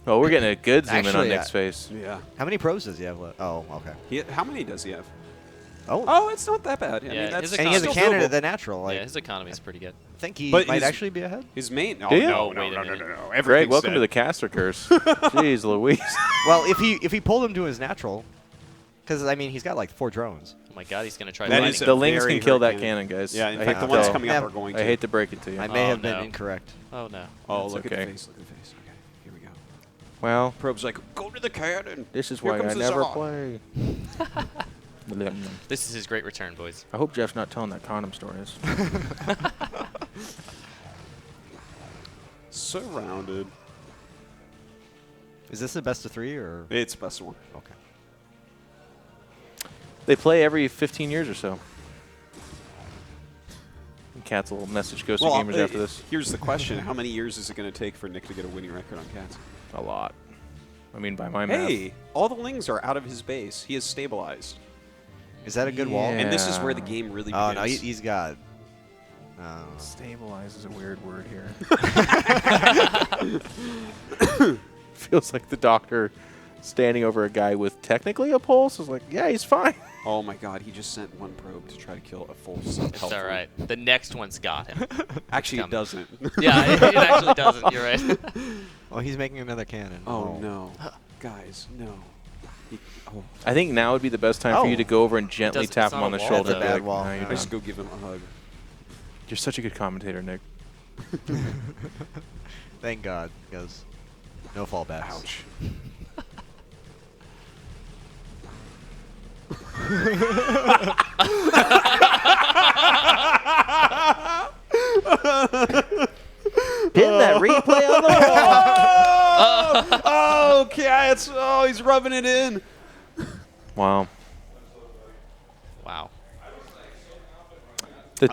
Oh, we're getting a good zoom in on
Actually,
Nick's face.
Yeah.
How many pros does he have left? Oh, okay.
How many does he have?
Oh.
Oh, it's not that bad. I
Yeah,
mean, that's
his
And he has a
Still
Canada,
doable.
the natural. Like,
Yeah, his economy is pretty good.
I think he
But
might
his-
actually be ahead.
His main. Oh,
Do you?
no,
Oh,
no,
wait a
no, no,
minute.
no, no.
Greg,
Everything's
welcome
dead.
to the caster curse. Jeez Louise.
Well, if he pulled him to his natural, because I mean he's got like 4 drones.
Oh my God, he's going to try
That
lighting.
is
The
a
lings
very
can kill
hurt
that cannon, guys.
Yeah, in
I
fact,
hate
the
to
ones
tell.
coming up are going to.
I hate to break it to you.
I may
Oh,
have been
no.
incorrect.
Oh, no.
Oh,
That's
look
okay.
at the face. Look at the face. Okay, here we go.
Well,
Probe's like, go to the cannon.
This is
Here
why I
comes the
never
Czar."
play.
This is his great return, boys.
I hope Jeff's not telling that condom stories.
Surrounded.
Is this the best of 3 or?
It's best of 1.
Okay.
They play every 15 years or so. Cat's a little message goes to gamers after this.
Here's the question. How many years is it going to take for Nick to get a winning record on Cats?
A lot. I mean, by my math.
Hey, all the lings are out of his base. He is stabilized.
Is that a good wall?
And this is where the game really begins.
Oh, no, he's got...
Stabilize is a weird word here. Feels like the doctor standing over a guy with technically a pulse is like, yeah, he's fine.
Oh my God, he just sent one probe to try to kill a full
It's
health
all right. The next one's got him.
Actually, it doesn't.
Yeah, it actually doesn't. You're right.
Oh, he's making another cannon.
Oh, no. Guys, no.
I think now would be the best time for you to go over and gently tap him on the shoulder.
That's a bad wall.
"No, you're
Just
done."
go give him a hug.
You're such a good commentator, Nick.
Thank God, because no fallbacks.
Ouch.
Pin that replay on the wall.
Oh, Cats. Oh, he's rubbing it in.
Wow.
Wow.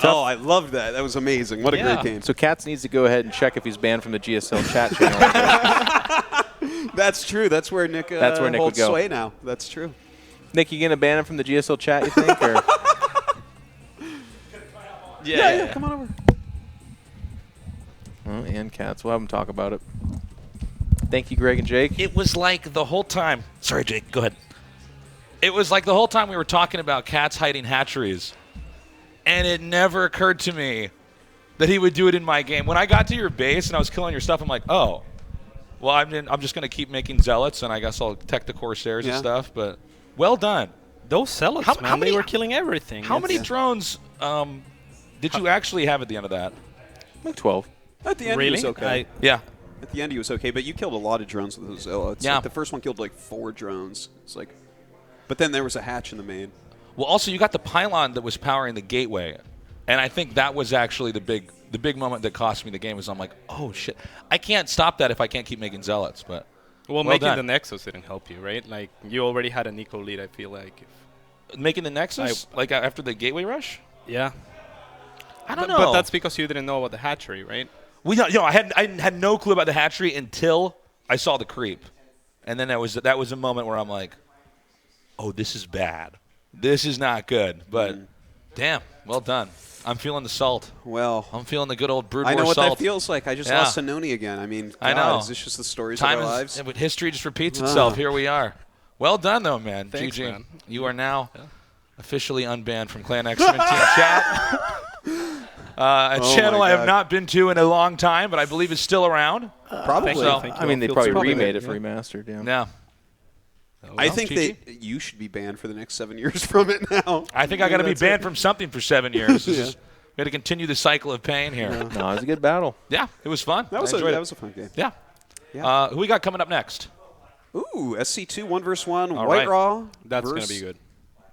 Oh, I loved that. That was amazing. What a great game.
So Katz needs to go ahead and check if he's banned from the GSL chat channel.
That's true. That's where Nick,
That's where Nick
holds
would go.
sway now. That's true.
Nick, you going to ban him from the GSL chat, you think? Or?
Yeah, come on over.
Oh, and Katz. We'll have him talk about it. Thank you, Greg and Jake.
It was like the whole time. Sorry, Jake. Go ahead. It was like the whole time we were talking about cats hiding hatcheries. And it never occurred to me that he would do it in my game. When I got to your base and I was killing your stuff, I'm like, oh, well, I'm just going to keep making zealots, and I guess I'll tech the Corsairs and stuff. But well done.
Those zealots, man, they were killing everything.
How many drones did you actually have at the end of that?
Like 12.
At the end, he was okay.
Yeah.
At the end, he was okay, but you killed a lot of drones with those zealots.
Yeah.
Like the first one killed like 4 drones. It's like, but then there was a hatch in the main.
Well, also, you got the pylon that was powering the gateway. And I think that was actually the big moment that cost me the game. Was I'm like, oh, shit. I can't stop that if I can't keep making zealots. But
well making the Nexus didn't help you, right? Like, you already had an equal lead, I feel like.
Making the Nexus? Like after the gateway rush?
Yeah.
I don't know.
But that's because you didn't know about the hatchery, right?
Well, I had no clue about the hatchery until I saw the creep. And then that was a moment where I'm like, oh, this is bad. This is not good. But, damn, well done. I'm feeling the salt.
Well,
I'm feeling the good old brood war
I know what
salt.
that feels like. I just lost Sanoni again. I mean,
I know.
Is this just the stories of our lives?
But history just repeats itself. Here we are. Well done, though, man.
Thanks,
GG.
man.
You are now officially unbanned from Clan X-Men Team Chat. A channel I have not been to in a long time, but I believe is still around.
Probably.
So,
I mean, they probably remade it for remastered. Yeah.
I think that you should be banned for the next 7 years from it now.
I think I got to be banned from something for 7 years. We got to continue the cycle of pain here.
No, it was a good battle.
Yeah, it was fun.
That was a fun game.
Yeah. Who we got coming up next?
Ooh, SC2 1 vs. 1.
All
White
right.
Raw.
That's going to be good.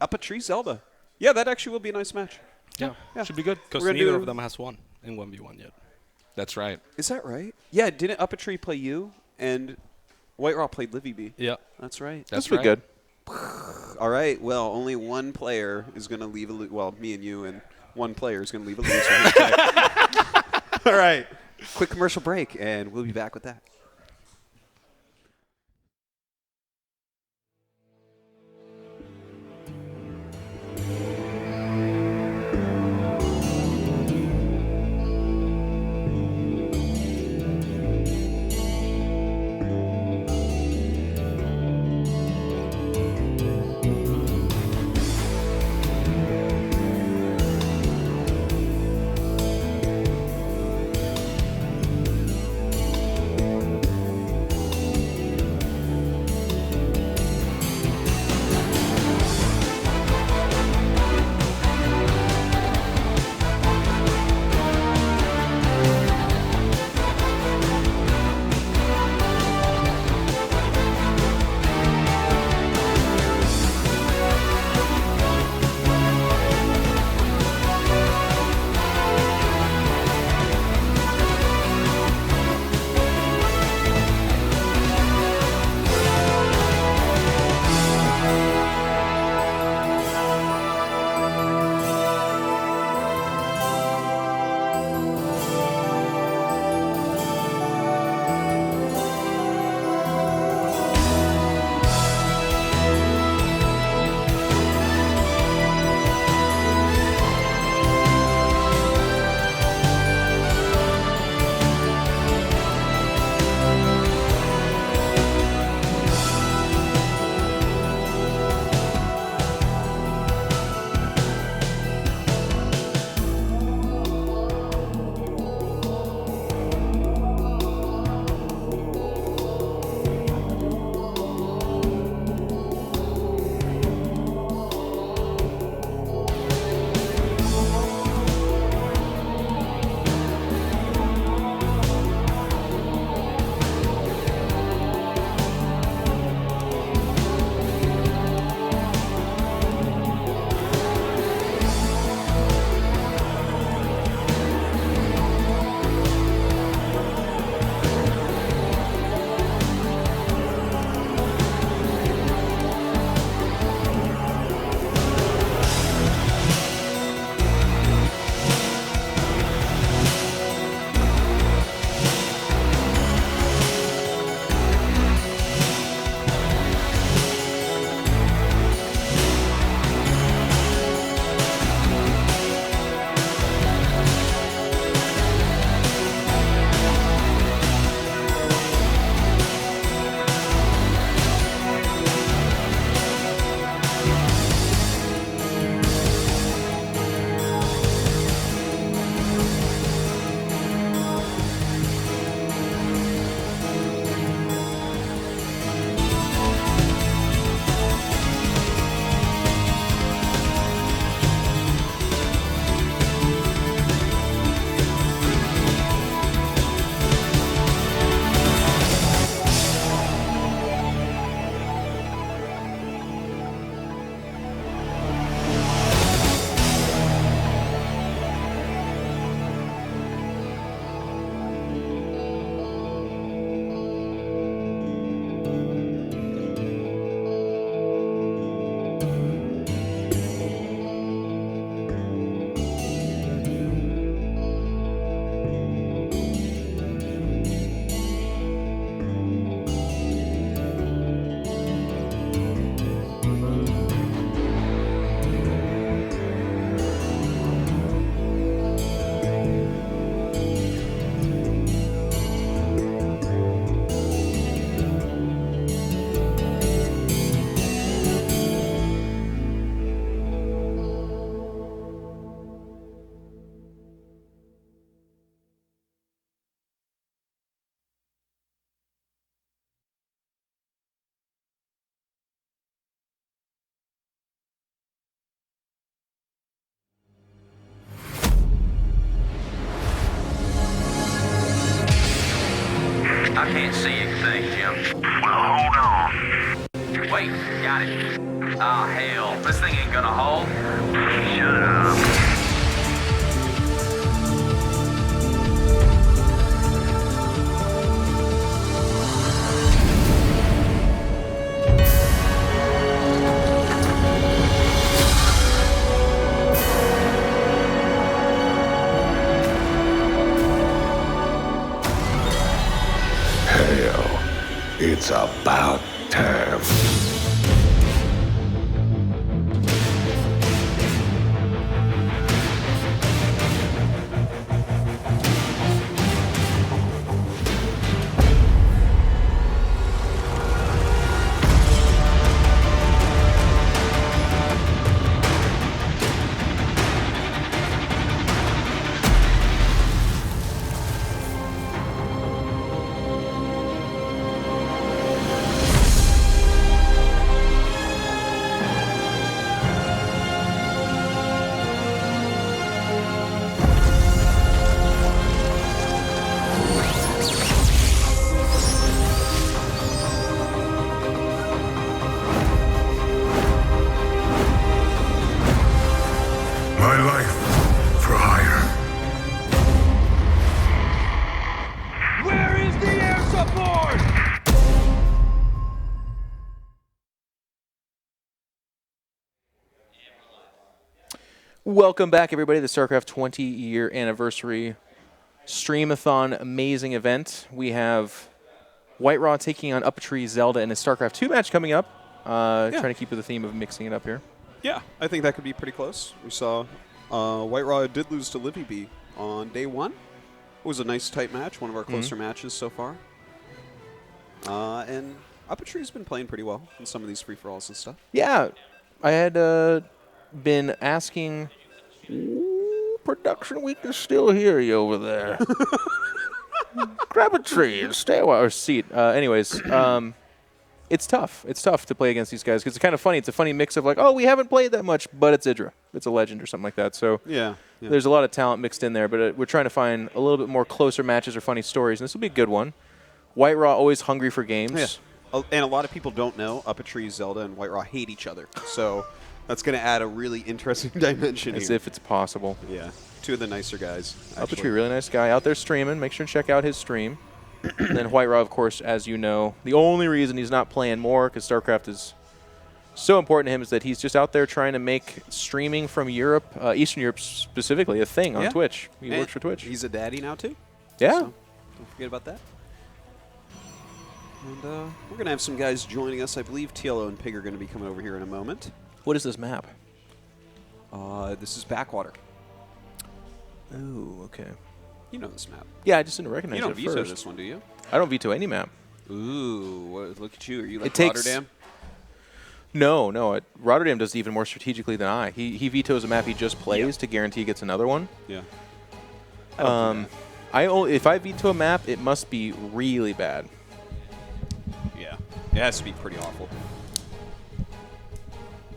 Up a Tree Zelda. Yeah, that actually will be a nice match.
Yeah. Should be good.
Because neither of them has won in 1v1 yet.
That's right.
Is that right? Yeah, didn't Up a Tree play you? And White Raw played Livy B.
Yeah.
That's right.
That's pretty good.
All right. Well, only one player is going to leave a well, me and you, and one player is going to leave a loser. All right. Quick commercial break, and we'll be back with that.
Oh, hell. This thing ain't gonna hold. Shut up.
Hail. It's about time. My life for hire.
Where is the air support?
Welcome back, everybody, to the StarCraft 20-year anniversary streamathon amazing event. We have White Raw taking on Uppetry Zelda in a StarCraft 2 match coming up. Trying to keep with the theme of mixing it up here.
Yeah, I think that could be pretty close. We saw White Raw did lose to Livy B on day one. It was a nice, tight match, one of our closer matches so far. And Uppetry's been playing pretty well in some of these free-for-alls and stuff.
Yeah, I had been asking, "Ooh, production week is still here, you over there. Grab a tree and stay a while, or seat." Anyways, it's tough. It's tough to play against these guys because it's kind of funny. It's a funny mix of like, oh, we haven't played that much, but it's Idra. It's a legend or something like that. So
yeah.
There's a lot of talent mixed in there, but we're trying to find a little bit more closer matches or funny stories, and this will be a good one. White Raw always hungry for games.
Yeah. And a lot of people don't know Uppetry, Zelda, and White Raw hate each other. So that's going to add a really interesting dimension
As
here.
if it's possible.
Yeah. Two of the nicer guys.
Uppetry, really nice guy out there streaming. Make sure to check out his stream. And then White Raw, of course, as you know, the only reason he's not playing more, because StarCraft is so important to him, is that he's just out there trying to make streaming from Europe, Eastern Europe specifically, a thing on Twitch. He works for Twitch.
He's a daddy now, too.
Yeah.
So don't forget about that. And we're going to have some guys joining us. I believe TLO and Pig are going to be coming over here in a moment.
What is this map?
This is Backwater.
Oh, okay.
You know this map.
Yeah, I just didn't recognize it
You don't
at
veto
first.
this one, do you?
I don't veto any map.
Ooh, look at you. Are you like
It takes-
Rotterdam?
No. Rotterdam does it even more strategically than I. He vetoes a map he just plays to guarantee he gets another one.
Yeah.
If I veto a map, it must be really bad.
Yeah. It has to be pretty awful.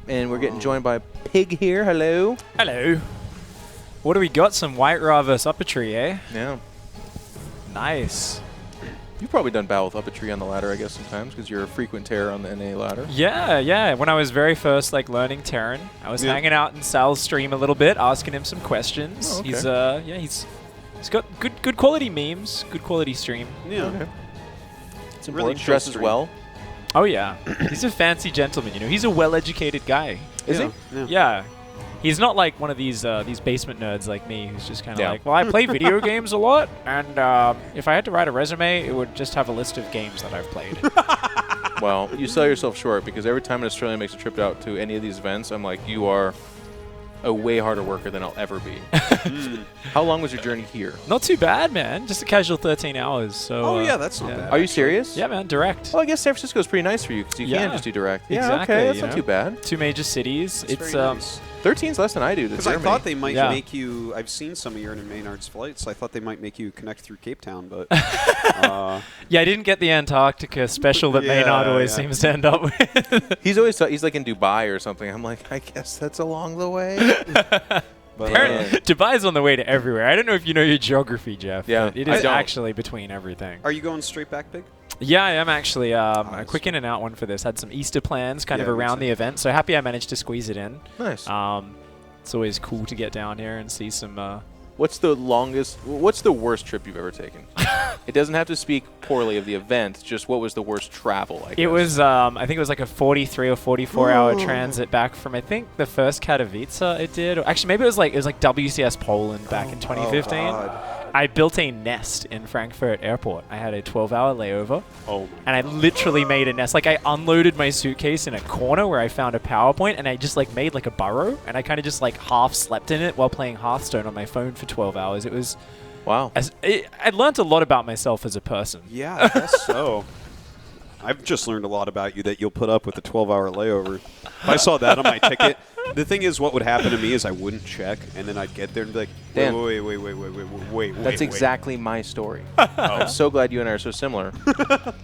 And we're getting joined by Pig here. Hello.
Hello. What do we got? Some White Raw versus Uppetry, eh?
Yeah.
Nice.
You've probably done battle with Uppetry on the ladder, I guess, sometimes, because you're a frequent terror on the NA ladder.
Yeah. When I was very first learning Terran, I was hanging out in Sal's stream a little bit, asking him some questions.
Oh, okay.
He's got good quality memes, good quality stream.
Yeah.
Okay. It's
Really
important.
chill
Dresses
stream.
well.
Oh yeah, he's a fancy gentleman. You know, he's a well-educated guy.
Is he?
Yeah.
Yeah. He's not like one of these basement nerds like me who's just kind of
Yeah.
like, well, I play video games a lot, and if I had to write a resume, it would just have a list of games that I've played.
Well, you sell yourself short, because every time an Australian makes a trip out to any of these events, I'm like, you are a way harder worker than I'll ever be. How long was your journey here?
Not too bad, man. Just a casual 13 hours. So.
Oh, yeah, that's not bad.
Are you serious?
Yeah, man. Direct.
Well, I guess San Francisco is pretty nice for you, because you can just do direct. Yeah,
Exactly,
okay, that's
you
not
know?
too bad.
2 major cities.
That's
It's
very nice.
13's less than I do to
Because I
Germany.
thought they might
Yeah.
make you. I've seen some of your and Maynard's flights. I thought they might make you connect through Cape Town, but
Yeah, I didn't get the Antarctica special that Maynard always seems to end up with.
He's always he's like in Dubai or something. I'm like, I guess that's along the way. But,
Dubai's on the way to everywhere. I don't know if you know your geography, Jeff.
Yeah,
but it
I
is
don't.
actually between everything.
are you going straight back, Big?
Yeah, I am actually. A quick in and out one for this. Had some Easter plans kind of around the event, so happy I managed to squeeze it in.
Nice.
It's always cool to get down here and see some.
What's the worst trip you've ever taken? It doesn't have to speak poorly of the event, just what was the worst travel, I guess.
It was, I think it was like a 43 or 44-hour transit back from, I think, the first Katowice it did. Or actually, maybe it was like WCS Poland back in 2015.
God.
I built a nest in Frankfurt Airport. I had a 12-hour layover. And I literally made a nest. Like, I unloaded my suitcase in a corner where I found a PowerPoint, and I just, like, made, like, a burrow. And I kind of just, like, half slept in it while playing Hearthstone on my phone for 12 hours. It was...
Wow.
I learned a lot about myself as a person.
Yeah, I guess so. I've just learned a lot about you that you'll put up with a 12-hour layover. If I saw that on my ticket, the thing is, what would happen to me is I wouldn't check, and then I'd get there and be like,
Dan,
wait.
That's exactly my story. I'm so glad you and I are so similar.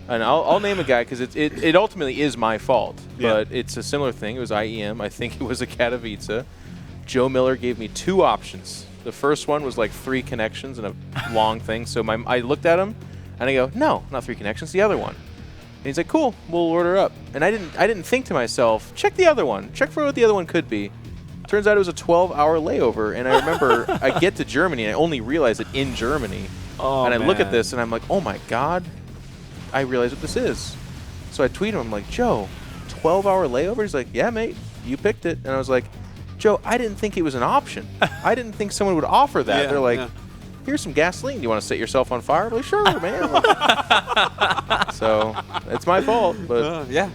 And I'll name a guy because it ultimately is my fault, but it's a similar thing. It was IEM. I think it was a Katowice. Joe Miller gave me 2 options. The first one was like 3 connections and a long thing. So I looked at him, and I go, no, not 3 connections, the other one. And he's like, cool, we'll order up. And I didn't think to myself, check the other one. Check for what the other one could be. Turns out it was a 12-hour layover. And I remember I get to Germany, and I only realize it in Germany. And I look at this, and I'm like, oh, my God. I realize what this is. So I tweet him. I'm like, Joe, 12-hour layover? He's like, yeah, mate, you picked it. And I was like, Joe, I didn't think it was an option. I didn't think someone would offer that. They're like, here's some gasoline. Do you want to set yourself on fire? I'm like, sure, man. So it's my fault, but
yeah,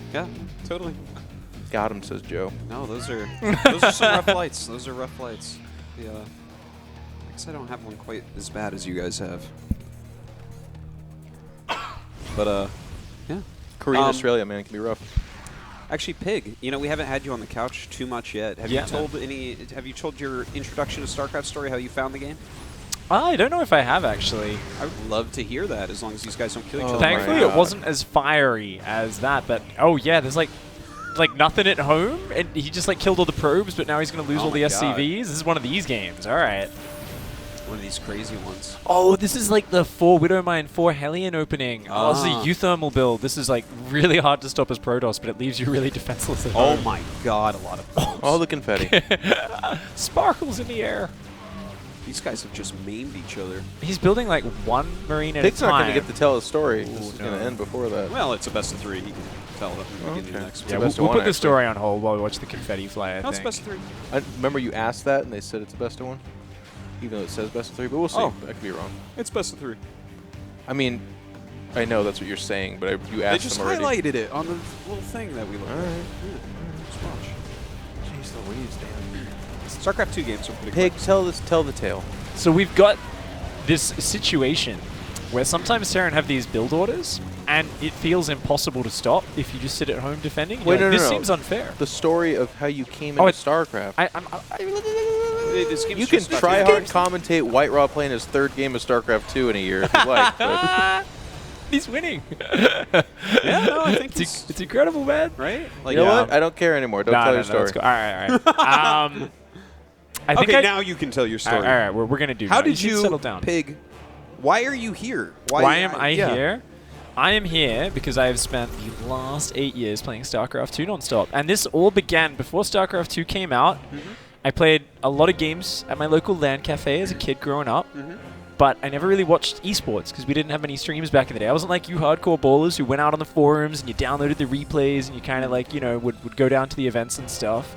totally.
Got him, says Joe.
No, those are some rough flights. Those are rough flights. Yeah, I guess I don't have one quite as bad as you guys have. But yeah,
Korea and Australia, man, it can be rough.
Actually, Pig, we haven't had you on the couch too much yet. Have you told your introduction to StarCraft story, how you found the game?
I don't know if I have, actually.
I would love to hear that, as long as these guys don't kill each other.
Thankfully, it wasn't as fiery as that, but there's like nothing at home, and he just like killed all the probes, but now he's going to lose all the SCVs. This is one of these games. All right.
One of these crazy ones.
Oh, this is like the 4 Widowmine, 4 Hellion opening. Oh, this is a U-thermal build. This is like really hard to stop as Protoss, but it leaves you really defenseless at home.
Oh my God, a lot of bombs.
All the confetti.
Sparkles in the air.
These guys have just maimed each other.
He's building like 1 Marine at a time.
Pig's not going to get to tell his story. This is going to end before that.
Well, it's a best of 3. He can tell it in the next one.
Yeah, we'll put the story on hold while we watch the confetti fly, I
That's
think.
best of 3.
I remember you asked that, and they said it's a best of 1? Even though it says best of 3, but we'll see.
Oh.
I could be wrong.
It's best of 3.
I mean, I know that's what you're saying, but you asked them already.
They just highlighted it on the little thing that we looked at.
All right.
Yeah. Just watch.
Jeez Louise, Dan.
StarCraft 2 games are pretty
Pig,
quick.
tell the tale.
So we've got this situation where sometimes Terran have these build orders, and it feels impossible to stop if you just sit at home defending.
Wait,
this seems unfair.
The story of how you came into StarCraft. You can try hard commentate White Raw playing his 3rd game of StarCraft 2 in a year if you like. But
he's winning.
Yeah, no, I think
it's incredible, man.
Right?
Like, you know what? I don't care anymore. Don't tell your story.
All right.
Now you can tell your story.
All right, we're going to do
How
that.
did you,
settle down.
Pig, why are you here?
Why am I here? I am here because I have spent the last 8 years playing StarCraft 2 nonstop. And this all began before StarCraft 2 came out. I played a lot of games at my local LAN cafe as a kid growing up. But I never really watched esports because we didn't have any streams back in the day. I wasn't like you hardcore ballers who went out on the forums and you downloaded the replays and you kind of like, would go down to the events and stuff.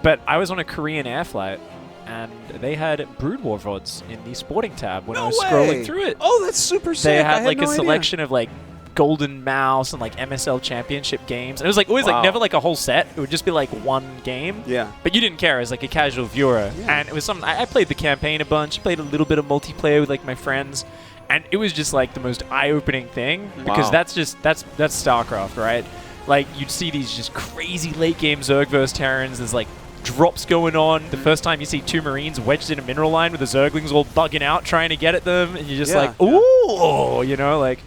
But I was on a Korean air flight, and they had Brood War VODs in the sporting tab when I was scrolling through it.
Oh, that's super sick.
They had like a selection of like Golden Mouse and like MSL Championship games. And it was like always like never like a whole set. It would just be like one game.
Yeah.
But you didn't care as like a casual viewer. Yeah. And it was something I played the campaign a bunch, played a little bit of multiplayer with like my friends. And it was just like the most eye-opening thing because that's StarCraft, right? Like you'd see these just crazy late game Zerg versus Terrans. There's like drops going on. The first time you see 2 Marines wedged in a mineral line with the Zerglings all bugging out trying to get at them, and you're just like, ooh, like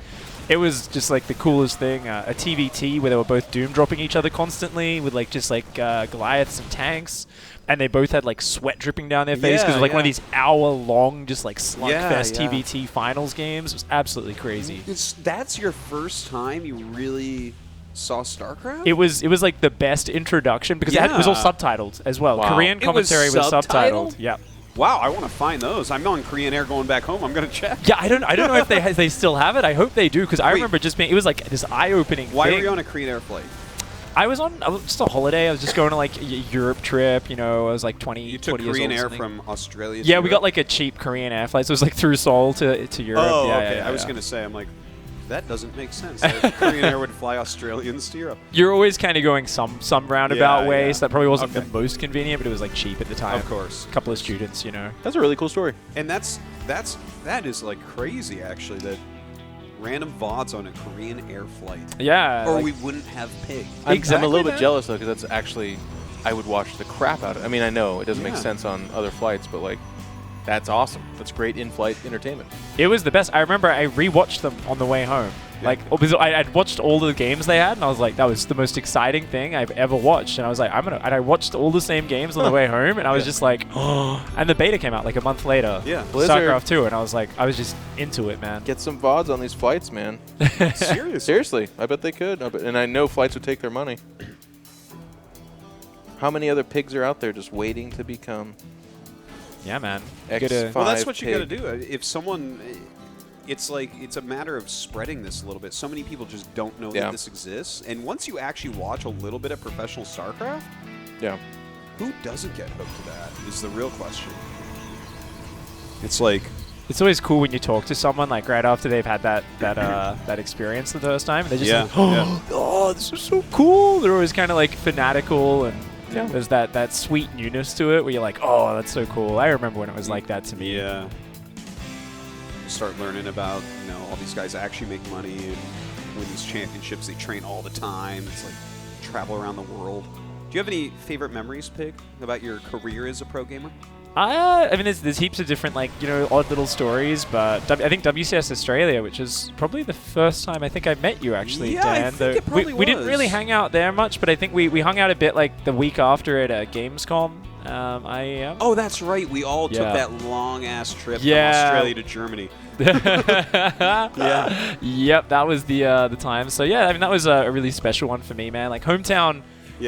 It was just like the coolest thing. A TVT where they were both doom dropping each other constantly with like just like Goliaths and tanks, and they both had like sweat dripping down their face because it was like one of these hour-long just like slugfest TVT finals games. It was absolutely crazy.
That's your first time you really saw StarCraft?
It was like the best introduction because it was all subtitled as well.
Wow.
Korean commentary was subtitled. Yeah.
Wow, I want to find those. I'm on Korean Air going back home. I'm gonna check.
Yeah, I don't know if they still have it. I hope they do because I remember just being. It was like this eye-opening.
Why
thing.
were you on a Korean Air flight?
I was just a holiday. I was just going to like a Europe trip. You know, I was like 20.
You took
20
Korean
years old
Air from Australia.
Yeah,
to
we
Europe?
got like a cheap Korean Air flight. So it was like through Seoul to Europe.
Oh,
yeah,
okay.
yeah,
I was gonna say, I'm like, that doesn't make sense. Korean Air would fly Australians to Europe.
You're always kind of going some roundabout way,
yeah.
so that probably wasn't the most convenient, but it was like cheap at the time.
Of course.
A couple of students, you know.
That's a really cool story.
And that is like crazy, actually, that random VODs on a Korean Air flight.
Yeah.
Or
like,
we wouldn't have Pig.
I'm a little bit jealous, though, because that's actually, I would watch the crap out of it. I mean, I know it doesn't make sense on other flights, but like, that's awesome. That's great in-flight entertainment.
It was the best. I remember I rewatched them on the way home. Like, I'd watched all the games they had, and I was like, that was the most exciting thing I've ever watched. And I was like, and I watched all the same games on the way home, and I was just like, oh. And the beta came out like a month later.
Yeah.
StarCraft 2, and I was like, I was just into it, man.
Get some VODs on these flights, man. Seriously, I bet they could. And I know flights would take their money. How many other pigs are out there just waiting to become?
Yeah, man.
X5
well, that's what you got to
pig.
do. If someone, it's a matter of spreading this a little bit. So many people just don't know that this exists. And once you actually watch a little bit of professional StarCraft, who doesn't get hooked to that is the real question. It's like,
it's always cool when you talk to someone like right after they've had that experience the first time. And they're just like, oh, this is so cool. They're always kind of like fanatical, and there's that sweet newness to it where you're like, oh, that's so cool. I remember when it was like that to me.
Yeah. Start learning about, all these guys actually make money and win these championships. They train all the time. It's like travel around the world. Do you have any favorite memories, Pig, about your career as a pro gamer?
I mean, there's heaps of different, odd little stories, but I think WCS Australia, which is probably the first time I think I met you, actually, Dan.
I think it probably
we didn't really hang out there much, but I think we hung out a bit, like, the week after at Gamescom.
Oh, that's right. We all took that long-ass trip from Australia to Germany.
Yep, that was the time. So, yeah, I mean, that was a really special one for me, man. Like, hometown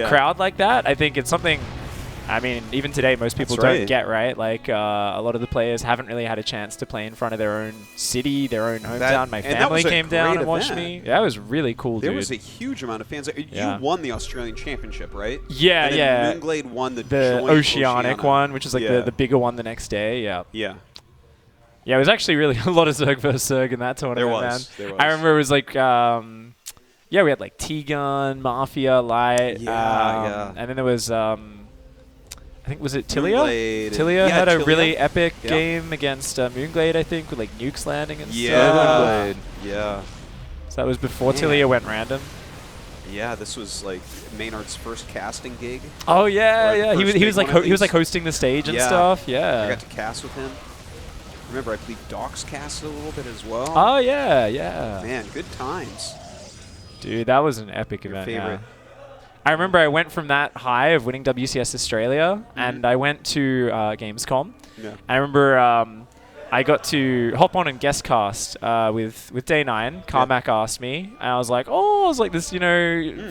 crowd like that, I think it's something... I mean, even today, most people don't get, right? Like, a lot of the players haven't really had a chance to play in front of their own city, their own hometown. My family came down and watched me. Yeah, it was really cool, dude.
There was a huge amount of fans. You won the Australian Championship, right?
Yeah,
and then Moonglade won the
Oceanic one, which is like the bigger one the next day. Yeah.
Yeah.
Yeah, it was actually really a lot of Zerg versus Zerg in that tournament, man.
There was.
I remember it was like... we had like T-Gun, Mafia, Light. And then there was... I think, was it Tilia? Tilia had a really epic game against Moonglade, I think, with like nukes landing and stuff.
Moonglade. Yeah.
So that was before Tilia went random.
Yeah, this was like Maynard's first casting gig.
Oh yeah. He was like hosting the stage and stuff. Yeah.
I got to cast with him. Remember, I believe Docs casted a little bit as well.
Oh yeah.
Man, good times.
Dude, that was an epic event.
Favorite.
I remember I went from that high of winning WCS Australia, and I went to Gamescom.
Yeah.
I remember I got to hop on and guest cast with Day 9. Carmack asked me, and I was like, this,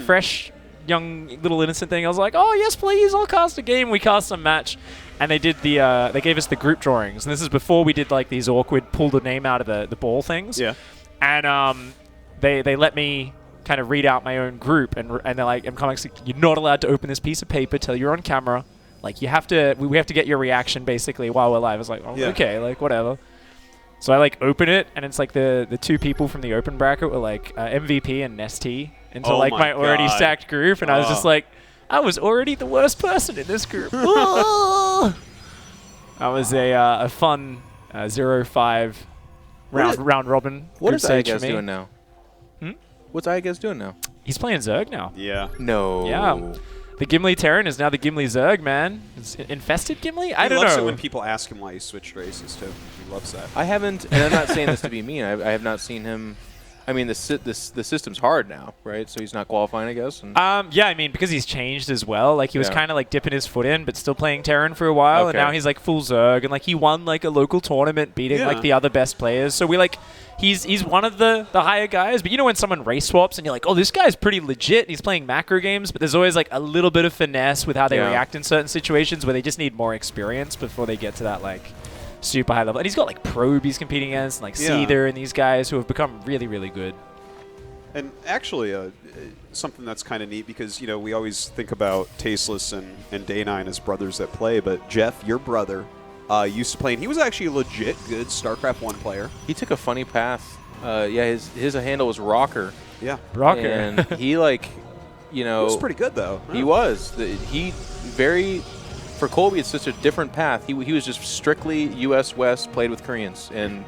fresh, young, little innocent thing. I was like, oh, yes, please, I'll cast a game. We cast a match, and they did they gave us the group drawings, and this is before we did like these awkward pull the name out of the ball things.
Yeah.
And they let me kind of read out my own group, and they're like, and comics like, you're not allowed to open this piece of paper till you're on camera. Like, you have to, we have to get your reaction basically while we're live. I was like, okay, like whatever. So I like open it, and it's like the two people from the open bracket were like MVP and Nesty into my already stacked group, and I was just like, I was already the worst person in this group. That was a fun 0-5 round robin.
What is IGS doing now? What's IGS doing now?
He's playing Zerg now.
Yeah.
No.
Yeah. The Gimli Terran is now the Gimli Zerg, man. It's infested Gimli? I don't know.
He loves it when people ask him why he switched races, too. He loves that.
I haven't, and I'm not saying this to be mean, I have not seen him I mean, the system's hard now, right? So he's not qualifying, I guess. And
yeah, I mean, because he's changed as well. Like, he was kind of, like, dipping his foot in, but still playing Terran for a while. And now he's, like, full Zerg. And, like, he won, like, a local tournament beating, like, the other best players. So we, like, he's one of the higher guys. But you know when someone race swaps and you're like, oh, this guy's pretty legit. And he's playing macro games. But there's always, like, a little bit of finesse with how they react in certain situations where they just need more experience before they get to that, like, super high level. And he's got, like, Probe he's competing against, and, like, Seether and these guys who have become really, really good.
And actually, something that's kind of neat because, you know, we always think about Tasteless and Day9 as brothers that play, but Jeff, your brother, used to play, and he was actually a legit good StarCraft 1 player.
He took a funny path. His handle was Rocker.
Yeah.
Rocker.
And he, like, you know...
He was pretty good, though.
He was. For Colby, it's just a different path. He was just strictly U.S. West, played with Koreans, and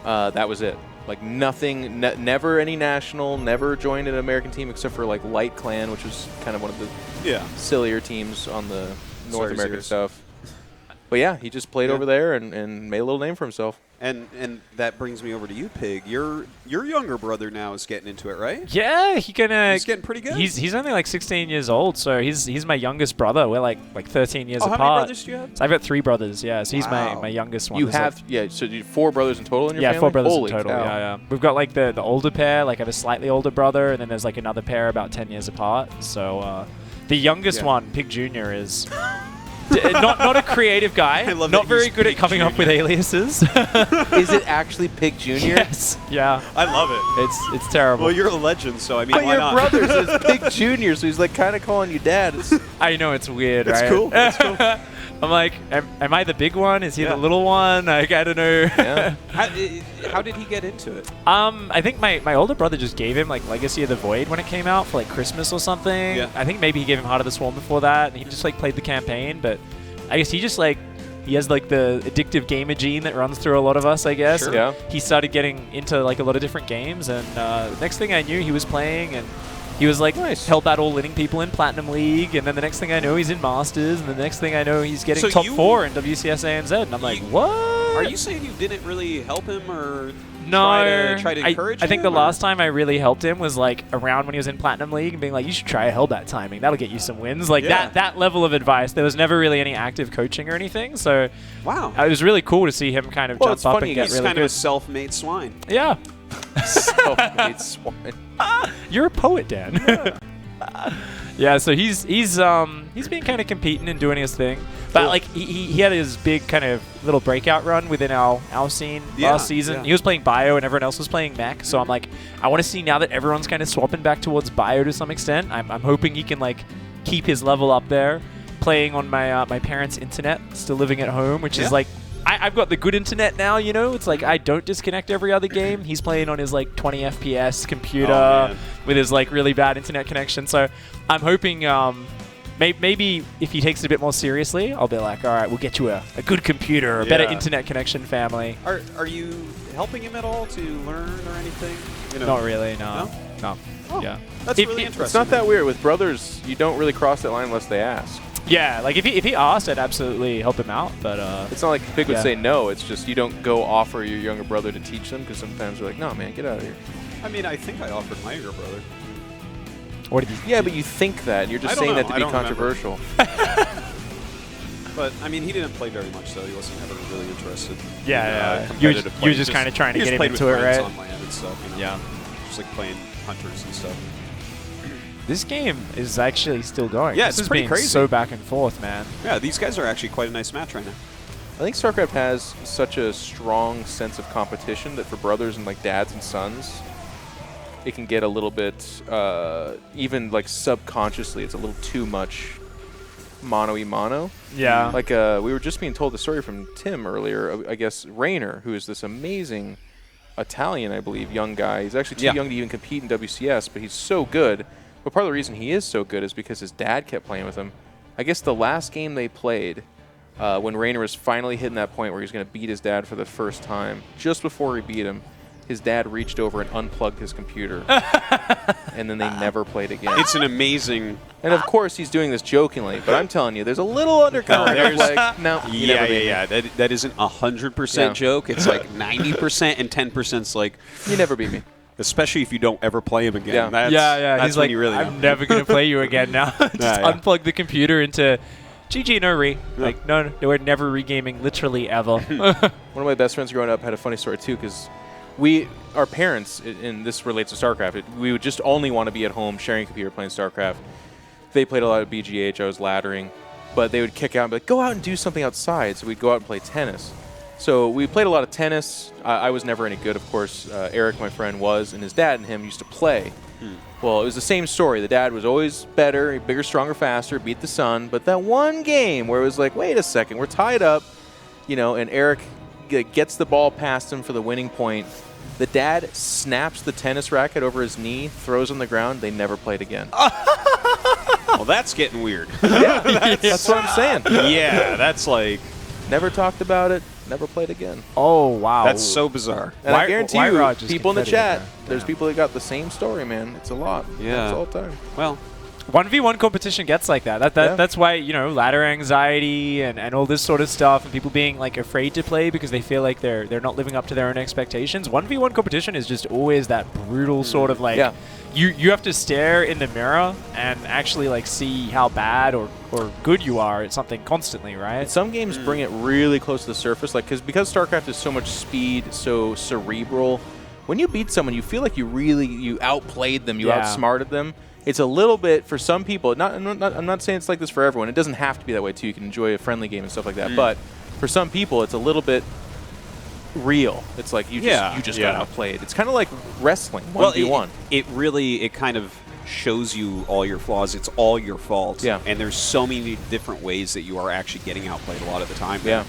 that was it. Like nothing, never any national, never joined an American team except for like Light Clan, which was kind of one of the sillier teams on the North American stuff. But yeah, he just played over there and made a little name for himself.
And that brings me over to you, Pig. Your younger brother now is getting into it, right?
Yeah, he's
getting pretty good.
He's only like 16 years old, so he's my youngest brother. We're like 13 years apart.
How many brothers do you have?
So I've got 3 brothers. Yeah, so he's my youngest one.
You have so you 4 brothers in total in your family?
Yeah, 4 brothers
Holy
in total.
cow.
Yeah. We've got like the older pair. Like I have a slightly older brother, and then there's like another pair about 10 years apart. So the youngest one, Pig Jr., is. not a creative guy. Not very good at coming up with aliases.
Is it actually Pig Jr.?
Yes. Yeah.
I love it.
It's terrible.
Well, you're a legend, so I mean,
but
why
your
not?
brother's is Pig Jr., so he's like kind of calling you dad.
I know, it's weird,
it's
right?
Cool. It's cool.
I'm like, am I the big one? Is he the little one? Like, I don't know.
Yeah. How did he get into it?
I think my older brother just gave him like Legacy of the Void when it came out for like Christmas or something. Yeah. I think maybe he gave him Heart of the Swarm before that, and he just like played the campaign. But I guess he just like he has like the addictive gamer gene that runs through a lot of us, I guess.
Sure. Yeah.
He started getting into like a lot of different games, and next thing I knew, he was playing and. He was like hell battle leading people in Platinum League, and then the next thing I know, he's in Masters, and the next thing I know, he's getting top 4 in WCS ANZ, and I'm like, what?
Are you saying you didn't really help him or try to encourage him?
I think the last time I really helped him was like around when he was in Platinum League and being like, you should try Hellbat timing. That'll get you some wins. Like that level of advice. There was never really any active coaching or anything. So
wow,
it was really cool to see him kind of jump up and get really good.
He's kind of a self-made swine.
Yeah.
Self-made swine.
You're a poet, Dan. Yeah, so he's been kind of competing and doing his thing. But like he had his big kind of little breakout run within our scene last season. Yeah. He was playing bio and everyone else was playing mech. So I'm like, I want to see now that everyone's kind of swapping back towards bio to some extent. I'm hoping he can like keep his level up there, playing on my my parents' internet, still living at home, which is like. I've got the good internet now, you know? It's like I don't disconnect every other game. He's playing on his like 20 FPS computer with his like really bad internet connection. So I'm hoping maybe if he takes it a bit more seriously, I'll be like, all right, we'll get you a good computer, a better internet connection family.
Are you helping him at all to learn or anything? You know?
Not really, no.
Oh,
yeah.
That's really interesting.
It's not that weird. With brothers, you don't really cross that line unless they ask.
Yeah, like if he asked, I'd absolutely help him out. But
it's not like Pig would say no. It's just you don't go offer your younger brother to teach them because sometimes they're like, no, man, get out of here.
I mean, I think I offered my younger brother.
What did you?
Yeah, but you think that. And you're just saying that to be controversial.
But I mean, he didn't play very much, so he wasn't ever really interested.
Yeah. You were just kind of trying to get him into it, right?
On land and stuff, you know? Yeah. Just like playing hunters and stuff.
This game is actually still going.
Yeah,
this
it's pretty crazy.
So back and forth, man.
Yeah, these guys are actually quite a nice match right now.
I think StarCraft has such a strong sense of competition that for brothers and like dads and sons, it can get a little bit, even like subconsciously, it's a little too much mono-y-mono.
Yeah.
Like we were just being told the story from Tim earlier. I guess Rainer, who is this amazing Italian, I believe, young guy. He's actually too young to even compete in WCS, but he's so good. But part of the reason he is so good is because his dad kept playing with him. I guess the last game they played, when Rainer was finally hitting that point where he was going to beat his dad for the first time, just before he beat him, his dad reached over and unplugged his computer. And then they never played again.
It's an amazing...
And of course, he's doing this jokingly, but I'm telling you, there's a little undercurrent of like, no, you never beat me.
That isn't 100% joke. It's like 90% and 10%'s like...
You never beat me.
especially if you don't ever play him again.
Yeah.
That's,
That's
He's
when
like,
you really I'm never going to play you again now. Just unplug the computer into GG, no re. Like, no, we're never regaming, literally ever.
One of my best friends growing up had a funny story, too, because our parents, and this relates to StarCraft, we would just only want to be at home sharing a computer playing StarCraft. They played a lot of BGH, I was laddering, but they would kick out and be like, go out and do something outside. So we'd go out and play tennis. So we played a lot of tennis. I was never any good, of course. Eric, my friend, was, and his dad and him used to play. Well, it was the same story. The dad was always better, bigger, stronger, faster, beat the son. But that one game where it was like, wait a second, we're tied up, and Eric gets the ball past him for the winning point. The dad snaps the tennis racket over his knee, throws on the ground. They never played again.
Well, that's getting weird.
That's what I'm saying.
Yeah, that's like...
Never talked about it, never played again.
Oh, wow.
That's so bizarre.
And I guarantee you, people in the chat, there's people that got the same story, man. It's a lot.
Yeah.
It's all the time.
Well,
1v1 competition gets like that. That's why, ladder anxiety and all this sort of stuff, and people being like afraid to play because they feel like they're not living up to their own expectations. 1v1 competition is just always that brutal sort of like you have to stare in the mirror and actually like see how bad or good you are at something constantly, right?
And some games bring it really close to the surface, like because StarCraft is so much speed, so cerebral. When you beat someone, you feel like you outplayed them, you outsmarted them. It's a little bit, for some people, I'm not saying it's like this for everyone. It doesn't have to be that way, too. You can enjoy a friendly game and stuff like that. But for some people, it's a little bit real. It's like you just got outplayed. It's kind of like wrestling, 1v1.
It kind of shows you all your flaws. It's all your fault.
Yeah.
And there's so many different ways that you are actually getting outplayed a lot of the time.
Yeah.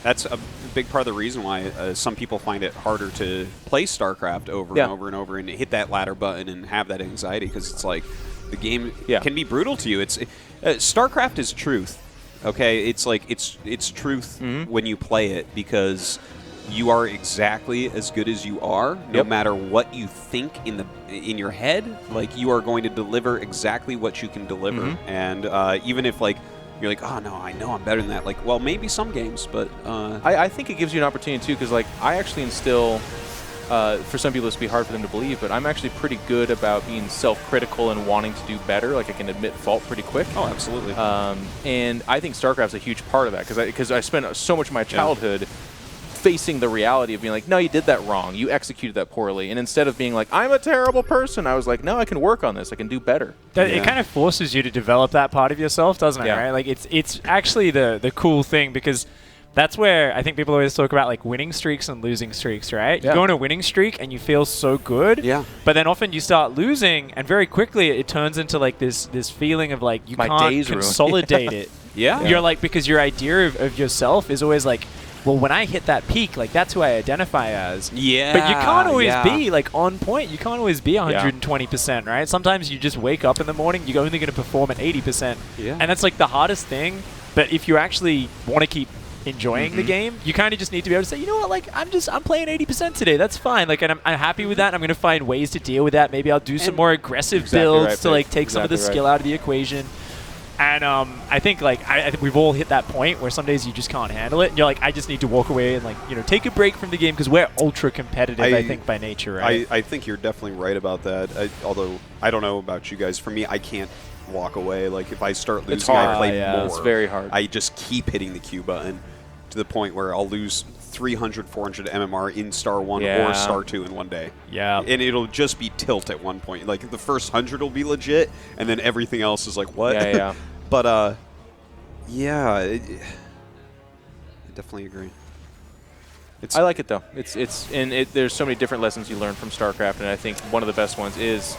That's a big part of the reason why some people find it harder to play StarCraft over and over and over and hit that ladder button and have that anxiety, because it's like the game can be brutal to you. StarCraft is truth. Okay, it's like it's truth when you play it, because you are exactly as good as you are, no matter what you think in your head. Like, you are going to deliver exactly what you can deliver, and even if like you're like, oh no, I know I'm better than that. Like, well, maybe some games, but
I think it gives you an opportunity too, because like I actually instill. For some people, this would be hard for them to believe, but I'm actually pretty good about being self-critical and wanting to do better. Like, I can admit fault pretty quick.
Oh, absolutely.
And I think StarCraft's a huge part of that, because I spent so much of my childhood facing the reality of being like, no, you did that wrong. You executed that poorly. And instead of being like, I'm a terrible person, I was like, no, I can work on this. I can do better.
It kind of forces you to develop that part of yourself, doesn't it? Right? Like, it's actually the cool thing, because that's where I think people always talk about like winning streaks and losing streaks, right? You go on a winning streak and you feel so good, but then often you start losing, and very quickly it turns into like this feeling of like you can't consolidate it. You're like, because your idea of yourself is always like, well, when I hit that peak, like that's who I identify as. Yeah. But you can't always be like on point. You can't always be 120%, right? Sometimes you just wake up in the morning, you're only going to perform at 80%. Yeah. And that's like the hardest thing. But if you actually want to keep enjoying the game, you kind of just need to be able to say, you know what, like I'm playing 80% today. That's fine. Like, and I'm happy with that. I'm going to find ways to deal with that. Maybe I'll do some more aggressive builds to like take some of the skill out of the equation. And I think like I think we've all hit that point where some days you just can't handle it, and you're like, I just need to walk away and like take a break from the game, because we're ultra competitive. I think by nature, right?
I think you're definitely right about that. Although I don't know about you guys, for me, I can't walk away. Like, if I start losing, I play more.
It's very hard.
I just keep hitting the Q button to the point where I'll lose 300, 400 MMR in Star 1 or Star 2 in one day.
Yeah.
And it'll just be tilt at one point. Like, the first 100 will be legit, and then everything else is like, what?
Yeah.
But, I definitely agree.
I like it, though. There's so many different lessons you learn from StarCraft, and I think one of the best ones is,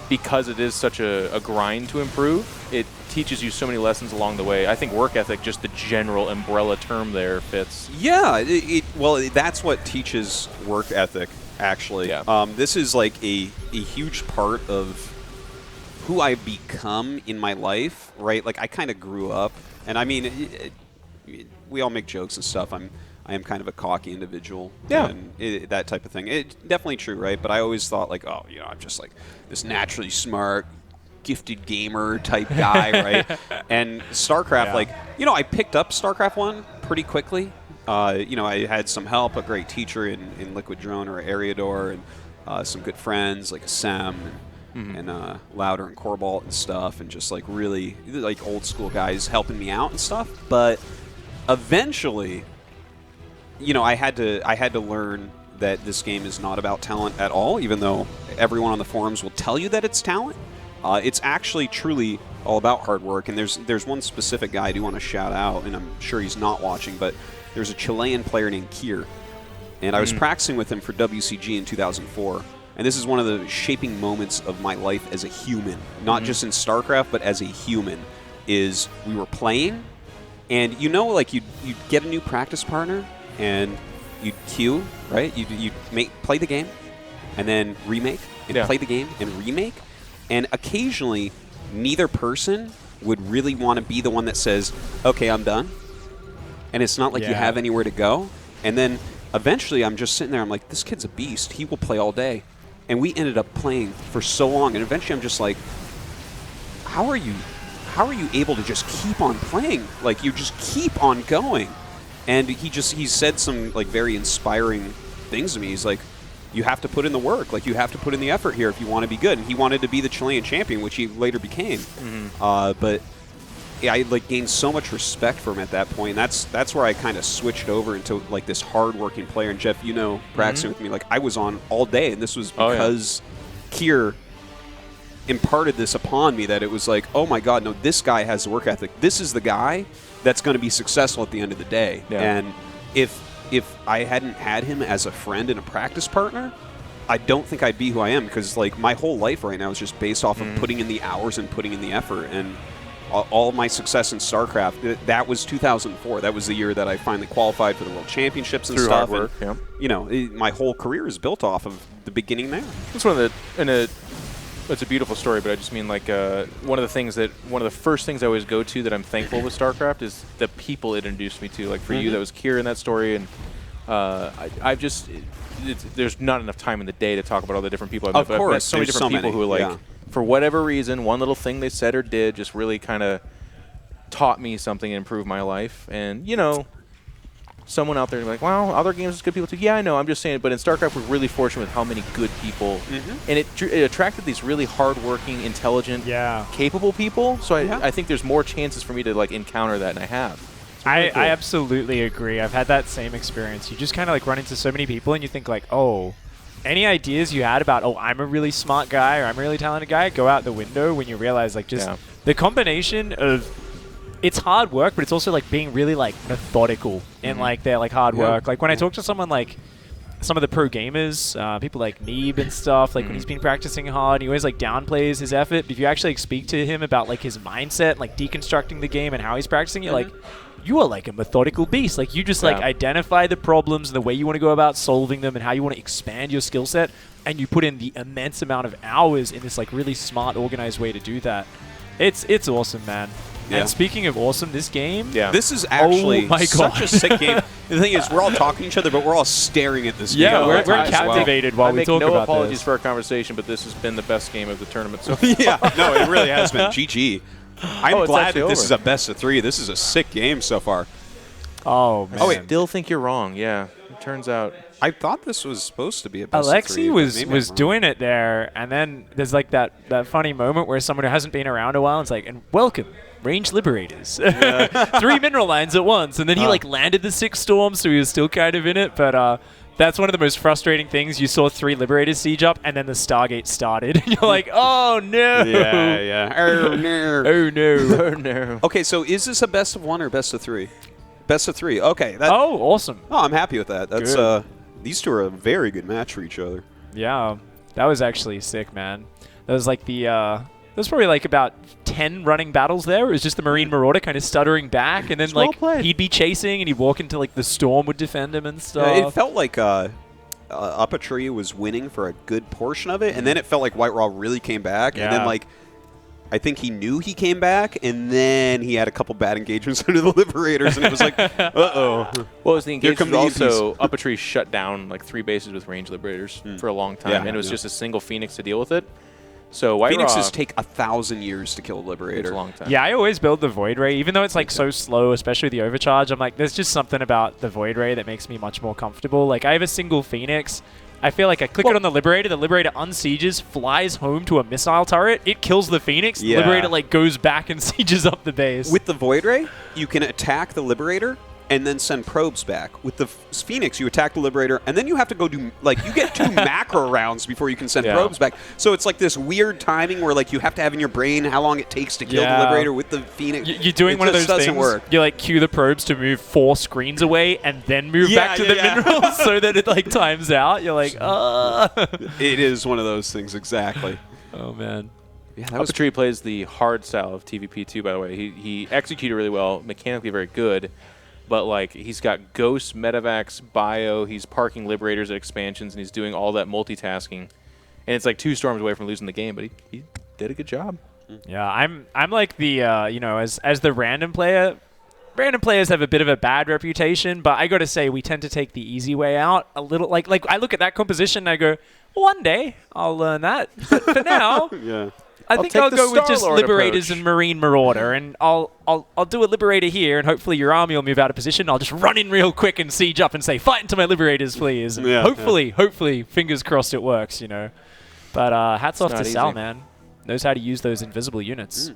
because it is such a grind to improve, it teaches you so many lessons along the way. I think work ethic, just the general umbrella term there, fits.
Yeah, well, that's what teaches work ethic, actually.
Yeah.
This is like a huge part of who I've become in my life, right? Like, I kind of grew up, and I mean, we all make jokes and stuff. I am kind of a cocky individual, and that type of thing. It's definitely true, right? But I always thought like, oh, I'm just like this naturally smart, gifted gamer type guy, right? And StarCraft, like, I picked up StarCraft 1 pretty quickly. I had some help, a great teacher in Liquid Drone or Ariador, and some good friends like Sam and Louder and Corbalt and stuff, and just like really like old school guys helping me out and stuff. But eventually, you know, I had to learn that this game is not about talent at all, even though everyone on the forums will tell you that it's talent. It's actually truly all about hard work, and there's one specific guy I do want to shout out, and I'm sure he's not watching, but there's a Chilean player named Kier, and I was practicing with him for WCG in 2004, and this is one of the shaping moments of my life as a human, not just in StarCraft, but as a human, is we were playing, and you know, like you'd get a new practice partner, and you'd queue, right? You'd play the game, and then remake, and play the game, and remake, and occasionally neither person would really want to be the one that says, okay, I'm done. And it's not like you have anywhere to go. And then eventually I'm just sitting there, I'm like, this kid's a beast. He will play all day. And we ended up playing for so long. And eventually I'm just like, how are you able to just keep on playing? Like, you just keep on going. And he said some like very inspiring things to me. He's like, you have to put in the work. Like, you have to put in the effort here if you want to be good. And he wanted to be the Chilean champion, which he later became. But yeah, I like gained so much respect for him at that point. And that's where I kind of switched over into like this hard-working player. And Jeff, you know, practicing with me, like I was on all day, and this was because Kier imparted this upon me, that it was like, oh my God, no, this guy has the work ethic. This is the guy that's going to be successful at the end of the day. And if I hadn't had him as a friend and a practice partner, I don't think I'd be who I am, because like my whole life right now is just based off of putting in the hours and putting in the effort. And all my success in StarCraft, that was 2004. That was the year that I finally qualified for the World Championships and
Through
stuff.
hard work,
You know, my whole career is built off of the beginning there.
It's it's a beautiful story, but I just mean like one of the first things I always go to that I'm thankful with StarCraft is the people it introduced me to. Like for you, that was Kier in that story, and there's not enough time in the day to talk about all the different people I've met. But I've met so many different people who like, for whatever reason, one little thing they said or did just really kind of taught me something and improved my life. And you know, someone out there like, wow, other games is good people too. Yeah, I know. I'm just saying. But in StarCraft, we're really fortunate with how many good people, and it attracted these really hardworking, intelligent, capable people. So I think there's more chances for me to like encounter that, and I have.
Really cool. I absolutely agree. I've had that same experience. You just kind of like run into so many people, and you think like, oh, any ideas you had about, oh, I'm a really smart guy or I'm a really talented guy, go out the window when you realize like just the combination of it's hard work, but it's also like being really like methodical in like their like hard work. Like when I talk to someone like some of the pro gamers, people like Neeb and stuff, like when he's been practicing hard, he always like downplays his effort. But if you actually like, speak to him about like his mindset, like deconstructing the game and how he's practicing, you're like, you are like a methodical beast. Like you just like identify the problems and the way you want to go about solving them and how you want to expand your skill set, and you put in the immense amount of hours in this like really smart, organized way to do that. It's awesome, man. And speaking of awesome, this game,
this is actually such a sick game. The thing is, we're all talking to each other, but we're all staring at this game.
Yeah, we're captivated while we talk about this.
I make no apologies for our conversation, but this has been the best game of the tournament so far.
No, it really has been. GG. I'm glad that this is a best of 3. This is a sick game so far.
Oh, man.
I still think you're wrong. Yeah, it turns out.
I thought this was supposed to be a best
Alexi
of 3.
was doing it there, and then there's like that funny moment where someone who hasn't been around a while is like, and welcome, Range Liberators. 3 mineral lines at once, and then he like landed the 6 storms, so he was still kind of in it, but that's one of the most frustrating things. You saw 3 Liberators siege up, and then the Stargate started. And you're like, oh, no.
Yeah. Oh, no.
Oh, no.
Oh, no.
Okay, so is this a best of 1 or best of 3? Best of 3. Okay.
Awesome.
Oh, I'm happy with that. That's these two are a very good match for each other.
Yeah. That was actually sick, man. That was like there's probably like about 10 running battles there. It was just the Marine Marauder kind of stuttering back, and then like he'd be chasing, and he'd walk into like the storm would defend him and stuff.
It felt like Up a Tree was winning for a good portion of it, and then it felt like White Raw really came back, and then like I think he knew he came back, and then he had a couple bad engagements under the Liberators, and it was like, uh-oh.
Well, it was the engagement also, Up a Tree shut down like 3 bases with Range Liberators for a long time, and it was just a single Phoenix to deal with it. So White
Phoenixes take 1,000 years to kill a Liberator.
It's a long time.
Yeah, I always build the Void Ray, even though it's like so slow, especially the Overcharge. I'm like, there's just something about the Void Ray that makes me much more comfortable. Like I have a single Phoenix, I feel like I click it on the Liberator unsieges, flies home to a missile turret, it kills the Phoenix, the Liberator like goes back and sieges up the base.
With the Void Ray, you can attack the Liberator and then send probes back. With the Phoenix, you attack the Liberator, and then you have to go do, like, you get 2 macro rounds before you can send probes back. So it's like this weird timing where, like, you have to have in your brain how long it takes to kill the Liberator with the Phoenix.
You're doing one of those things.
Work.
You, like, cue the probes to move 4 screens away and then move back to the minerals so that it, like, times out. You're like,
It is one of those things, exactly.
Oh, man.
Yeah, Puppetry plays the hard style of TVP too, by the way. He executed really well, mechanically very good. But, like, he's got Ghost, Medivacs, Bio, he's parking Liberators at expansions, and he's doing all that multitasking. And it's like 2 storms away from losing the game, but he did a good job.
Yeah, I'm like the, you know, as the random player, random players have a bit of a bad reputation, but I got to say we tend to take the easy way out a little. Like I look at that composition and I go, one day I'll learn that. But for now, I think I'll go with just Liberators and Marine Marauder, and I'll do a Liberator here, and hopefully your army will move out of position. I'll just run in real quick and siege up and say, fight into my Liberators, please. And hopefully, fingers crossed it works, you know. But hats off to Sal, man. Knows how to use those invisible units.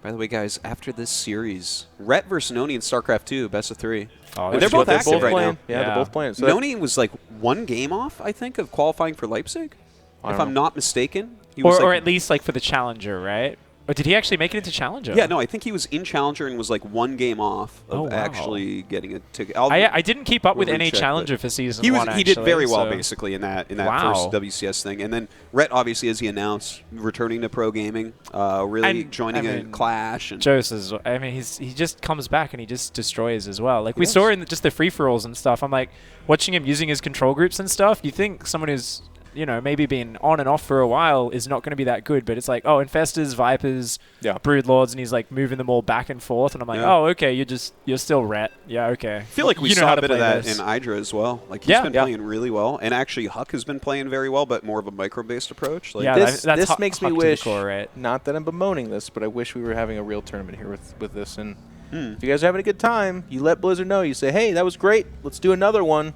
By the way, guys, after this series, Rhett versus Noni in StarCraft 2, best of 3.
Oh,
they're both active right now.
Yeah, they're both playing. So
Noni was like 1 game off, I think, of qualifying for Leipzig, if I'm not mistaken.
Or at least like for the Challenger, right? Or did he actually make it into Challenger?
Yeah, no, I think he was in Challenger and was like 1 game off of actually getting a ticket.
I didn't keep up with NA Challenger for season 1.
He did very well, basically, in that first WCS thing. And then Rhett, obviously, as he announced, returning to pro gaming, really joining a Clash. And
Joe says, I mean, he just comes back and he just destroys as well. Like we saw in just the free-for-alls and stuff. I'm like, watching him using his control groups and stuff, you think someone who's, you know, maybe been on and off for a while is not going to be that good, but it's like, oh, Infestors, Vipers, Broodlords, and he's like moving them all back and forth, and I'm like, oh, okay, you're still Rhett. Yeah, okay.
I feel like we saw a bit of that in Hydra as well. Like, he's been playing really well, and actually Huck has been playing very well, but more of a micro-based approach. Like,
this makes me wish, not that I'm bemoaning this, but I wish we were having a real tournament here with this, and if you guys are having a good time, you let Blizzard know. You say, hey, that was great. Let's do another one.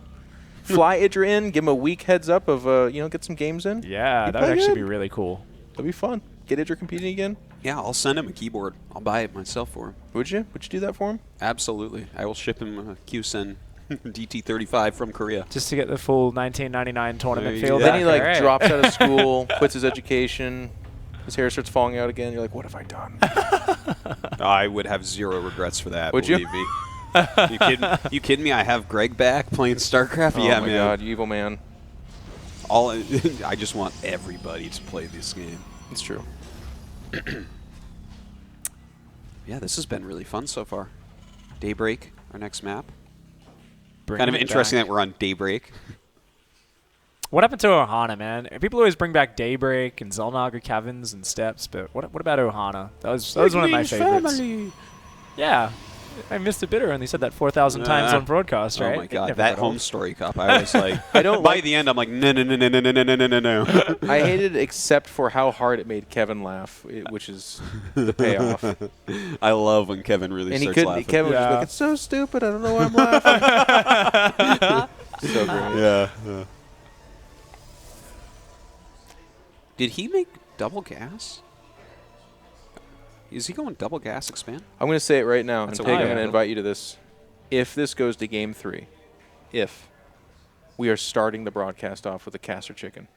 Fly Idra in, give him a week heads up of, get some games in.
Yeah, that would actually be really cool.
That'd be fun. Get Idra competing again.
Yeah, I'll send him a keyboard. I'll buy it myself for him.
Would you? Would you do that for him?
Absolutely. I will ship him a QSEN DT35 from Korea.
Just to get the full 1999 tournament feel.
Then he drops out of school, quits his education, his hair starts falling out again. You're like, what have I done?
I would have 0 regrets for that.
Would you?
Me. You kidding me? I have Greg back playing StarCraft.
Oh
yeah,
my
man.
God, you evil man.
I just want everybody to play this game.
It's true.
Yeah, this has been really fun so far. Daybreak, our next map.
Bring
kind of
it
interesting
back.
that we're on Daybreak.
What happened to Ohana, man? People always bring back Daybreak and Zelnaga Caverns and Steps, but what about Ohana? That was one of my favorites.
Family.
Yeah. I missed a bitter, and they said that 4,000 times on broadcast, right?
Oh my God, that home story cup! I was like,
I don't.
By the end, I'm like, no.
I hated it except for how hard it made Kevin laugh, which is the payoff.
I love when Kevin really starts laughing.
Kevin was just like, it's so stupid. I don't know why I'm laughing. So great.
Yeah. Did he make double gas? Is he going double gas expand?
I'm going to say it right now.
That's
and Pig, I'm going to invite you to this. If this goes to Game 3, we are starting the broadcast off with a caster chicken.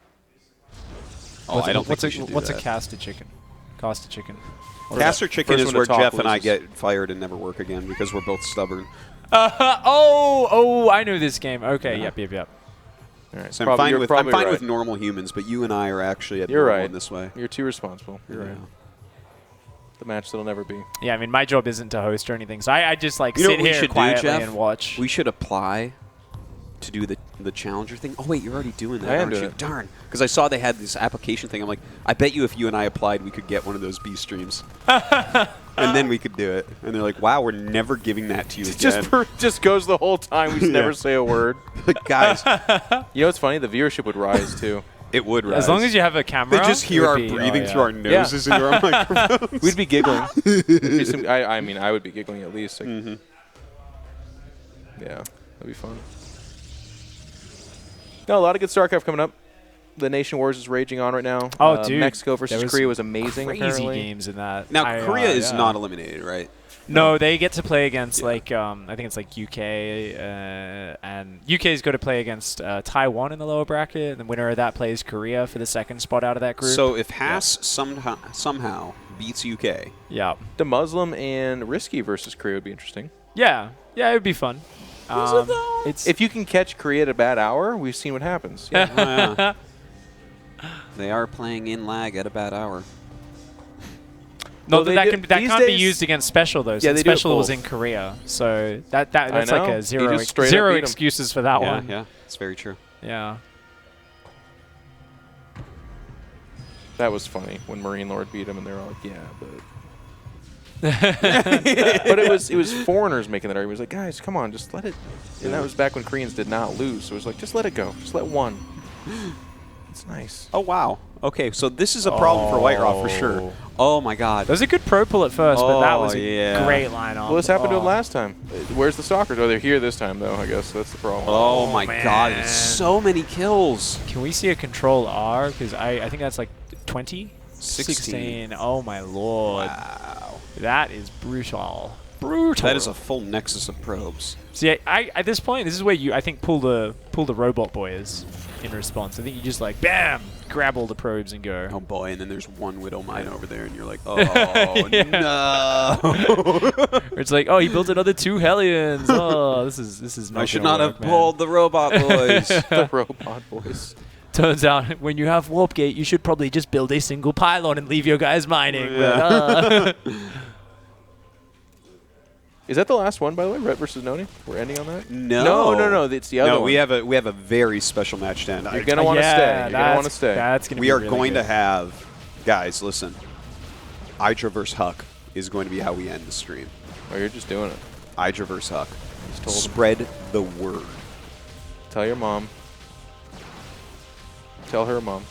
Oh, I don't think we should do
What's
that.
a caster chicken? Caster chicken.
Caster chicken is where Jeff and I get fired and never work again because we're both stubborn.
I know this game. Okay, yep.
All right, so I'm fine with normal humans, but you and I are actually at normal in this way.
You're too responsible. You're right. The match that'll never be.
Yeah, I mean, my job isn't to host or anything, so I just like sit here quietly and watch.
We should apply to do the Challenger thing. Oh wait, you're already doing that,
I am
aren't
doing
you?
it.
Darn, because I saw they had this application thing. I'm like, I bet you if you and I applied, we could get one of those B streams, and then we could do it. And they're like, wow, we're never giving that to you again.
Just goes the whole time. We never say a word.
Guys,
you know what's funny? The viewership would rise too.
It would rise.
As long as you have a camera.
They just hear our breathing through our noses into our microphones.
We'd be giggling. I mean, I would be giggling at least. Like, Yeah, that'd be fun. No, a lot of good StarCraft coming up. The Nation Wars is raging on right now.
Oh, dude.
Mexico versus Korea was amazing.
Crazy
apparently.
games in that.
Now, Korea is not eliminated, right?
No, they get to play against I think it's like UK, and UK's got to play against Taiwan in the lower bracket, and the winner of that plays Korea for the second spot out of that group.
So if Haas somehow beats UK,
the Muslim and Risky versus Korea would be interesting.
Yeah, it would be fun.
If you can catch Korea at a bad hour, we've seen what happens.
Yeah. They are playing in lag at a bad hour.
No, that can't be used against Special though. So
Yeah, they
Special was
both.
in Korea, so that's like a
You
zero
just straight up beat 'em.
excuses for that one.
Yeah, it's very true.
Yeah.
That was funny when Marine Lord beat him, and they were all like, "Yeah, but." But it was foreigners making that argument. It was like, guys, come on, just let it. And that was back when Koreans did not lose. So it was like, just let it go. Just let one. It's nice.
Oh, wow. Okay, so this is a problem for White Raw for sure. Oh, my God.
That was a good pro pull at first, but that was a
yeah.
great lineup.
Well, this happened to him last time. Where's the stalkers? Oh, they're here this time, though, I guess. That's the problem.
Oh, my God. It's so many kills.
Can we see a control R? Because I think that's like 20?
16.
Oh, my Lord.
Wow.
That is brutal. Brutal.
That is a full nexus of probes.
See, I at this point, this is where you, I think, pull the robot boys in response. I think you just like, bam, grab all the probes and go.
Oh, boy. And then there's one Widow Mine over there, and you're like, oh,
no. It's like, oh, he built another 2 Hellions. Oh, this is not
I should
gonna
not
work,
have
man.
pulled the robot boys.
The robot boys.
Turns out, when you have Warp Gate, you should probably just build a single pylon and leave your guys mining.
Yeah.
But,
Is that the last one, by the way? Rhett versus Noni? We're ending on that?
No.
It's the other one.
No, we have a very special match to end.
You're going to want to stay. You're going to want to stay.
That's going to
We
be
are
really
going
good.
to have, guys, listen. Hydra versus Huck is going to be how we end the stream.
Oh, you're just doing it.
Hydra versus Huck.
Just told him.
Spread the word.
Tell your mom. Tell her mom.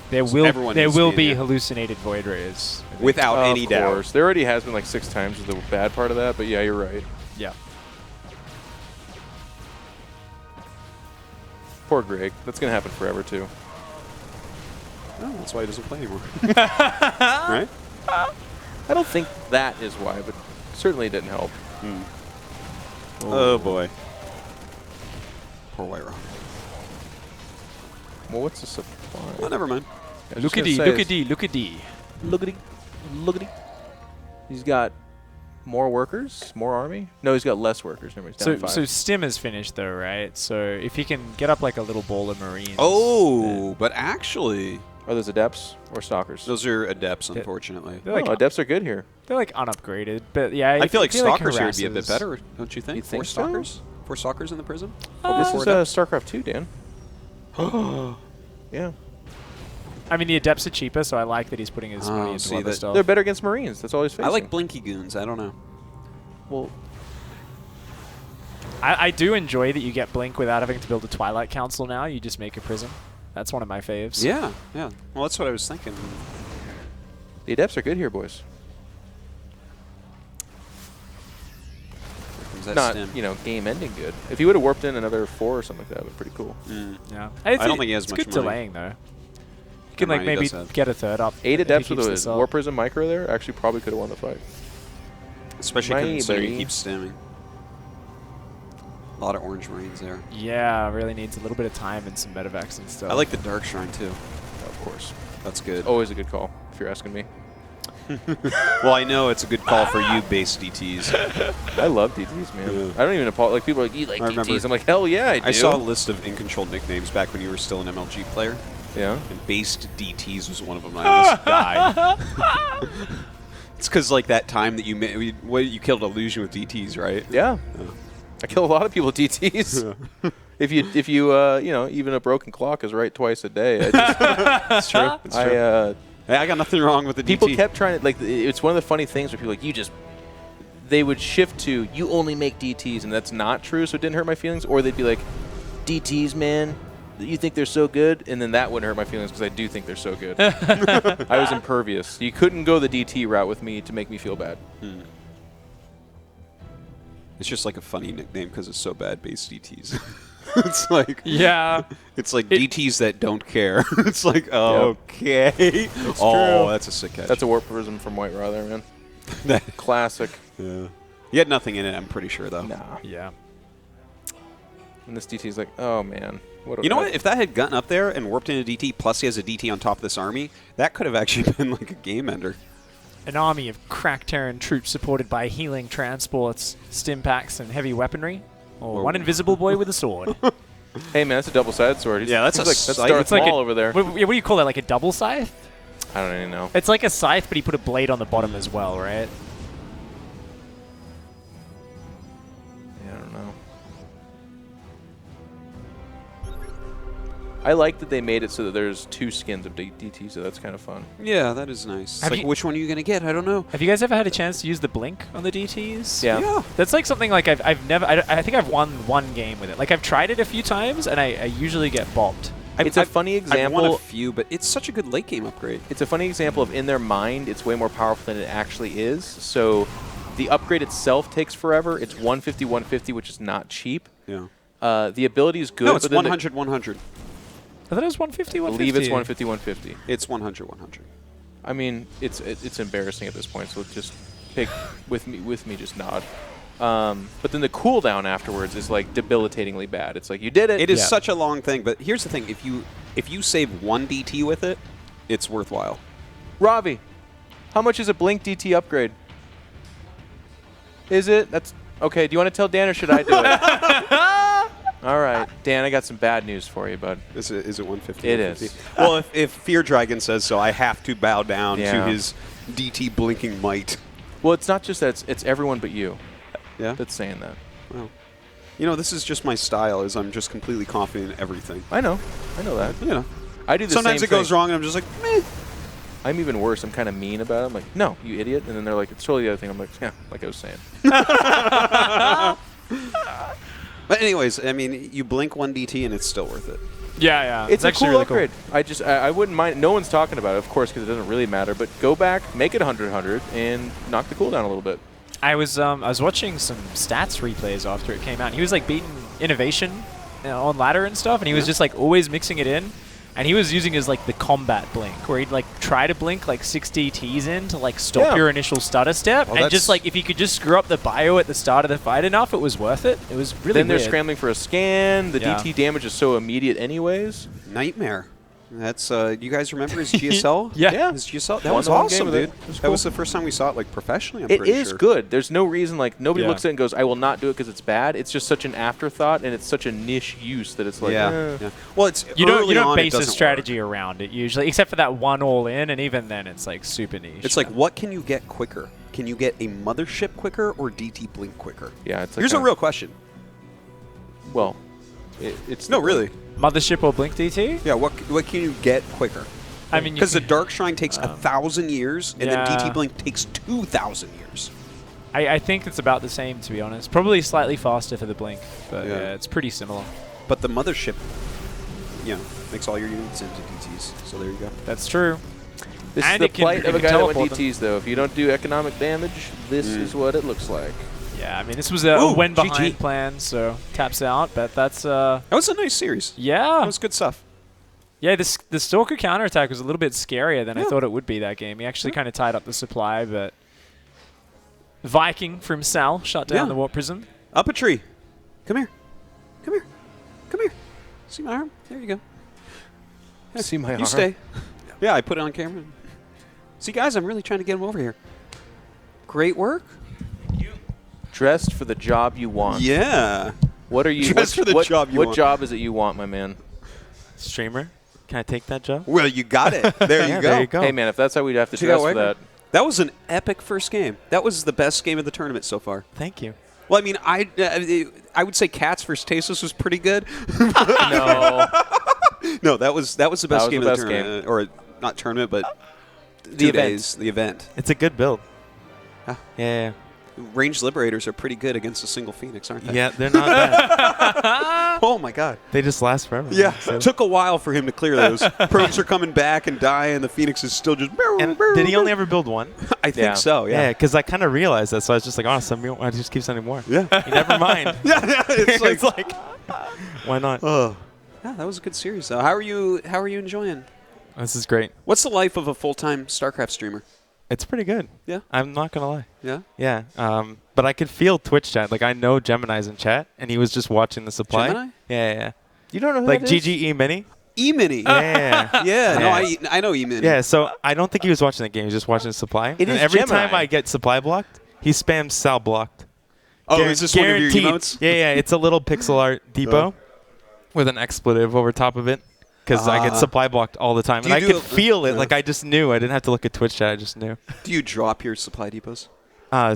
There will be hallucinated Void Rays.
Without any doubt.
Of course. There already has been like 6 times the bad part of that, but yeah, you're right.
Yeah.
Poor Greg. That's going to happen forever, too.
Oh, that's why he doesn't play anymore. Right?
I don't think that is why, but certainly it didn't help.
Oh, boy. Poor White Rock.
Well, what's the supply?
Oh, never mind.
Look at D, look at D, look at D.
Look at D. Look at D. He's got more workers, more army? No, he's got less workers. Never mind. He's down 5.
So Stim is finished though, right? So if he can get up like a little bowl of Marines.
Oh, but actually...
Are those Adepts or Stalkers?
Those are Adepts, unfortunately.
They're like,
Adepts are good here.
They're like unupgraded, but yeah.
I feel like Stalkers here would
harasses.
be a bit better, don't you think?
You think
4 Stalkers? 4 Stalkers in the prison?
This is StarCraft 2, Dan. Yeah.
I mean, the Adepts are cheaper, so I like that he's putting his money into other stuff.
They're better against Marines. That's all he's facing.
I like Blinky Goons. I don't know.
Well,
I do enjoy that you get Blink without having to build a Twilight Council now. You just make a prison. That's one of my faves.
Yeah, yeah. Well, that's what I was thinking.
The Adepts are good here, boys. Not, game-ending good. If he would have warped in another 4 or something like that, would be pretty cool.
Yeah.
I don't think he has
it's
much
good
money.
delaying, though. You can, like, maybe get a third up.
8
if he
Adepts with
keeps
a
this up.
Warp Prism Micro there actually probably could have won the fight.
Especially considering he keeps stimming. A lot of Orange Marines there.
Yeah, really needs a little bit of time and some medevacs and stuff.
I like the Dark Shrine, too.
Of course.
That's good.
Always a good call, if you're asking me.
Well, I know it's a good call for you, base DTs.
I love DTs, man.
Yeah.
I don't even apologize. Like, people are like, you like DTs. I'm like, hell yeah, I do.
I saw a list of in-controlled nicknames back when you were still an MLG player.
Yeah.
And based DTs was one of them. I almost died. It's because, like, that time that you killed Illusion with DTs, right?
Yeah. I kill a lot of people with DTs. If you even a broken clock is right twice a day.
It's true. It's true. I got nothing wrong with the
people
DT.
kept trying to, like, it's one of the funny things where people are like, they would shift to, you only make DTs, and that's not true, so it didn't hurt my feelings, or they'd be like, DTs, man, you think they're so good? And then that wouldn't hurt my feelings because I do think they're so good. I was impervious. You couldn't go the DT route with me to make me feel bad.
It's just like a funny nickname because it's so bad, base DTs. It's like it's like DTs that don't care. It's like okay.
It's
oh,
true.
that's a sick catch.
That's a warp prism from White Raw there, man. Classic.
Yeah. He had nothing in it, I'm pretty sure, though.
Nah.
Yeah.
And this DT's like, oh, man.
You know what? If that had gotten up there and warped into DT, plus he has a DT on top of this army, that could have actually been like a game ender.
An army of crack Terran troops supported by healing transports, stim packs, and heavy weaponry. Or one invisible boy with a sword.
Hey, man, that's a double-sided sword.
Yeah, that's
Darth
it's like
Maul over there.
What do you call that? Like a double scythe?
I don't even know.
It's like a scythe, but he put a blade on the bottom as well, right?
Yeah, I don't know. I like that they made it so that there's 2 skins of DT, so that's kind of fun.
Yeah, that is nice. It's like, which one are you going to get? I don't know.
Have you guys ever had a chance to use the blink on the DTs?
Yeah.
That's like something like I've never, I think I've won one game with it. Like I've tried it a few times, and I usually get bopped.
It's a funny example.
I've won a few, but it's such a good late game upgrade.
It's a funny example of in their mind, it's way more powerful than it actually is. So the upgrade itself takes forever. It's 150, 150, which is not cheap.
Yeah.
The ability is good.
No, it's
but
100, 100.
I thought it was 150, 150.
I believe it's 150, 150.
It's 100, 100.
I mean, it's embarrassing at this point, so just pick with me, just nod. But then the cooldown afterwards is like debilitatingly bad. It's like you did it.
It is such a long thing, but here's the thing: if you save 1 DT with it, it's worthwhile.
Ravi, how much is a Blink DT upgrade? Is it? That's okay. Do you want to tell Dan or should I do it? All right, Dan, I got some bad news for you, bud.
Is it 150?
It
150?
is.
Well, if Fear Dragon says so, I have to bow down to his DT blinking might.
Well, it's not just that; it's everyone but you.
Yeah,
that's saying that.
Well, you know, this is just my style. Is I'm just completely confident in everything.
I know that.
You know,
I do the
sometimes
same
it goes
thing.
wrong, and I'm just like, meh.
I'm even worse. I'm kind of mean about it. I'm like, no, you idiot. And then they're like, it's totally the other thing. I'm like, yeah, like I was saying.
But anyways, I mean, you blink 1 DT and it's still worth it.
Yeah.
It's a
actually
cool
really
upgrade. Cool. I wouldn't mind. No one's talking about it, of course, because it doesn't really matter. But go back, make it 100, and knock the cooldown a little bit.
I was watching some stats replays after it came out. And he was like beating Innovation on ladder and stuff, and he was just like always mixing it in. And he was using his like the combat blink, where he'd like try to blink like 6 DTs in to like stop your initial stutter step, and just like if you could just screw up the bio at the start of the fight enough, it was worth it. It was really.
Then they're scrambling for a scan. The DT damage is so immediate, anyways.
Nightmare. That's you guys remember his GSL?
Yeah,
his GSL. That was awesome, dude. That was the first time we saw it like professionally. I'm pretty
is
sure.
good. There's no reason like nobody looks at it and goes, "I will not do it because it's bad." It's just such an afterthought, and it's such a niche use that it's like,
yeah. Well, it's
you don't base a
doesn't
strategy around it usually, except for that one all in, and even then it's like super niche.
It's like, what can you get quicker? Can you get a mothership quicker or DT blink quicker?
Yeah, it's like
here's a real question.
Well, it's
no, really.
Mothership or blink DT?
Yeah, what can you get quicker?
I mean,
because the Dark Shrine takes 1,000 years, and then DT Blink takes 2,000 years.
I think it's about the same, to be honest. Probably slightly faster for the blink, but yeah, it's pretty similar.
But the Mothership, makes all your units into DTs. So there you go.
That's true.
This is the plight of a guy that went DTs, though. If you don't do economic damage, this is what it looks like.
Yeah, I mean, this was a when behind plan, so taps out, but that's...
that was a nice series.
Yeah.
That was good stuff.
Yeah, the Stalker counterattack was a little bit scarier than I thought it would be that game. He actually kind of tied up the supply, but... Viking from Sal shut down the Warp Prism.
Up a tree. Come here. Come here. Come here. See my arm? There you go. Yeah,
see my arm?
You stay. Yeah, I put it on camera. See, guys, I'm really trying to get him over here. Great work.
Dressed for the job you want.
Yeah.
What are you?
Dressed for the job you want.
What job is it you want, my man?
Streamer. Can I take that job?
Well, you got it. There you go.
There you go.
Hey, man, if that's how we'd have to dress for that.
That was an epic first game. That was the best game of the tournament so far.
Thank you.
Well, I mean, I would say Cats versus Tasteless was pretty good.
No.
No, that was the best game of the tournament. Or not tournament, but
the event.
The event.
It's a good build. Yeah.
Ranged Liberators are pretty good against a single Phoenix, aren't they?
Yeah, they're not bad.
Oh my God.
They just last forever.
Yeah,
So.
took a while for him to clear those. Probes are coming back and die, and the Phoenix is still just.
And did he only ever build one?
I think so. Yeah.
Yeah, because I kind of realized that, so I was just like, oh, I just keep sending more.
Yeah.
Never mind.
Yeah. It's like,
why not?
Yeah, that was a good series. Though. How are you enjoying?
This is great.
What's the life of a full-time StarCraft streamer?
It's pretty good.
Yeah.
I'm not gonna lie.
Yeah.
Yeah. But I could feel Twitch chat. Like I know Gemini's in chat, and he was just watching the supply.
Gemini?
Yeah.
You don't know who
like
that is?
GGE Mini.
E-Mini.
Yeah.
Yeah. No, I know E-Mini.
Yeah. So I don't think he was watching the game. He was just watching the supply.
It
and
is
every
Gemini.
time I get supply blocked, he spams Sal blocked.
Oh, is this one of your
Guaranteed.
emotes?
Yeah. It's a little pixel art depot with an expletive over top of it. Because I get supply blocked all the time. And I could feel it. Like, I just knew. I didn't have to look at Twitch chat. I just knew.
Do you drop your supply depots?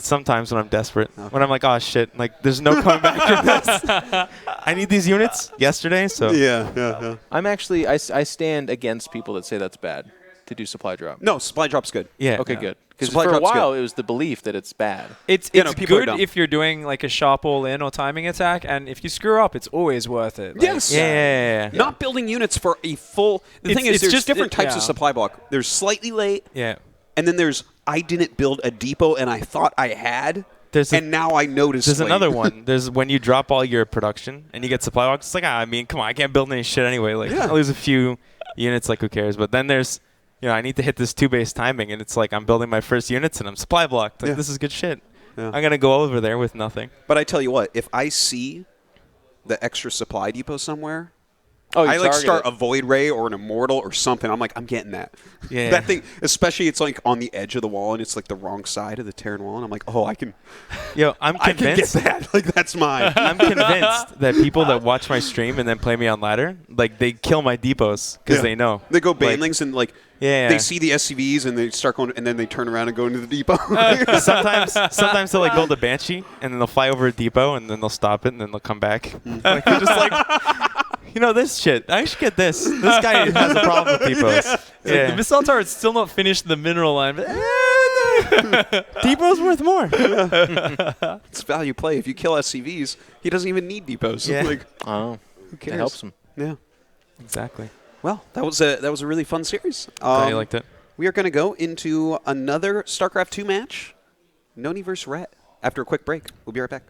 Sometimes when I'm desperate. Okay. When I'm like, oh, shit. Like, there's no coming back from this. I need these units yesterday, so.
Yeah.
I'm actually, I stand against people that say that's bad to do supply drop.
No, supply drop's good.
Yeah.
Okay, good. Because
Supply
for a
drop's
while,
good.
it was the belief that it's bad.
It's
people are
good
dumb.
if you're doing like a sharp all-in or timing attack, and if you screw up, it's always worth it. Like,
Yes.
Yeah.
Not building units for a full. The thing is,
it's
there's
just
different types of supply block. There's slightly late.
Yeah.
And then there's I didn't build a depot and I thought I had. And now I noticed.
There's
late.
another one. There's when you drop all your production and you get supply blocks. It's like, I mean, come on, I can't build any shit anyway. Like, I'll lose a few units. Like, who cares? But then there's, I need to hit this 2-base timing, and it's like I'm building my first units and I'm supply blocked. Like, this is good shit.
Yeah.
I'm gonna go over there with nothing.
But I tell you what, if I see the extra supply depot somewhere,
I
like
target
start
it.
a Void Ray or an Immortal or something. I'm like, I'm getting that.
Yeah.
That thing, especially it's like on the edge of the wall and it's like the wrong side of the Terran wall. And I'm like, oh, I can.
I'm convinced.
I can get that. Like, that's mine.
I'm convinced that people that watch my stream and then play me on ladder, like they kill my depots because they know.
They go banelings and like.
Yeah.
They see the SCVs and they start going, and then they turn around and go into the depot.
Sometimes they'll like build a Banshee and then they'll fly over a depot and then they'll stop it and then they'll come back. Like they're just like, this shit. I should get this. This guy has a problem with depots.
Yeah. The missile turret's still not finished the mineral line, but
depot's worth more.
It's value play. If you kill SCVs, he doesn't even need depots.
Yeah.
Like,
who
cares?
It helps him.
Yeah.
Exactly.
Well, that was a really fun series.
Glad you liked it.
We are going to go into another StarCraft 2 match, Noni versus Rhett, after a quick break. We'll be right back.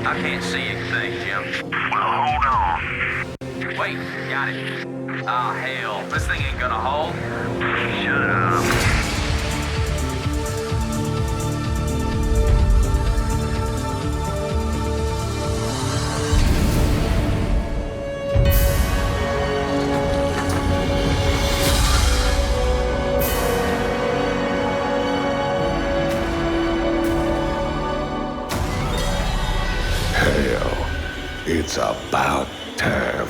I can't see anything, Jim. Hold on. Wait, got it. Ah, hell. This thing ain't gonna hold. Shut up.
Hell, it's about time.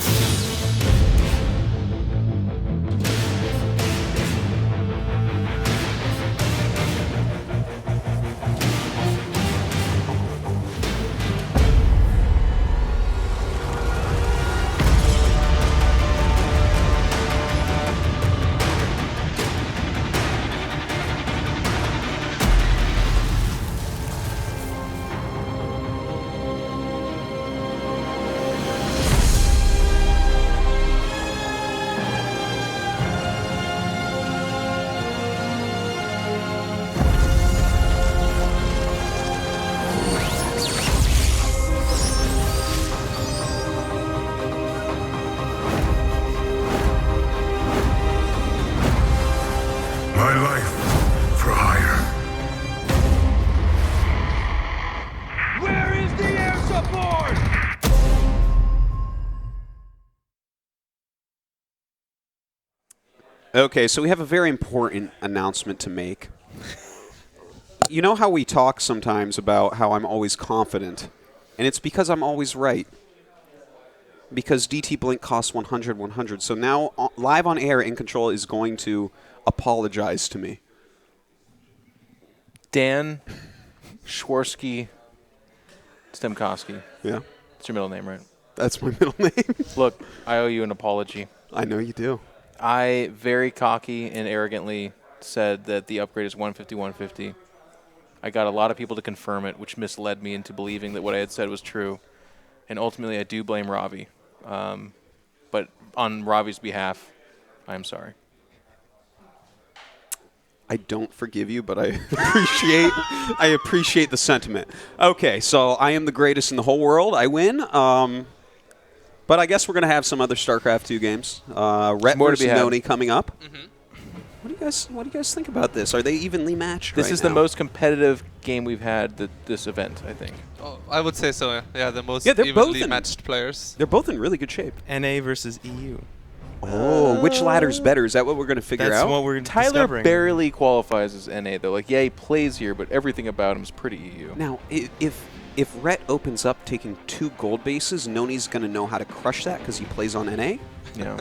My life for hire.
Where is the air support?
Okay, so we have a very important announcement to make. You know how we talk sometimes about how I'm always confident, and it's because I'm always right. Because DT Blink costs 100. So now, live on air, In Control is going to apologize to me.
Dan Schwarsky Stemkowski.
Yeah.
That's your middle name, right?
That's my middle name.
Look, I owe you an apology.
I know you do.
I very cocky and arrogantly said that the upgrade is 150. I got a lot of people to confirm it, which misled me into believing that what I had said was true. And ultimately, I do blame Ravi. But on Ravi's behalf, I am sorry.
I don't forgive you, but I appreciate the sentiment. Okay, so I am the greatest in the whole world. I win. But I guess we're going to have some other StarCraft 2 games. Rhett versus Noni coming up.
Mm-hmm.
What do you guys think about this? Are they evenly matched
This
right
is
now?
the most competitive game we've had this event, I think.
Oh, I would say so. Yeah, the most
they're
evenly
both
matched players.
They're both in really good shape.
NA versus EU.
Oh, which ladder's better? Is that what we're going to figure out?
That's what we're
Tyler
discovering.
barely qualifies as NA, though. Like, yeah, he plays here, but everything about him is pretty EU.
Now, if Rhett opens up taking 2 gold bases, Noni's going to know how to crush that because he plays on NA.
Yeah.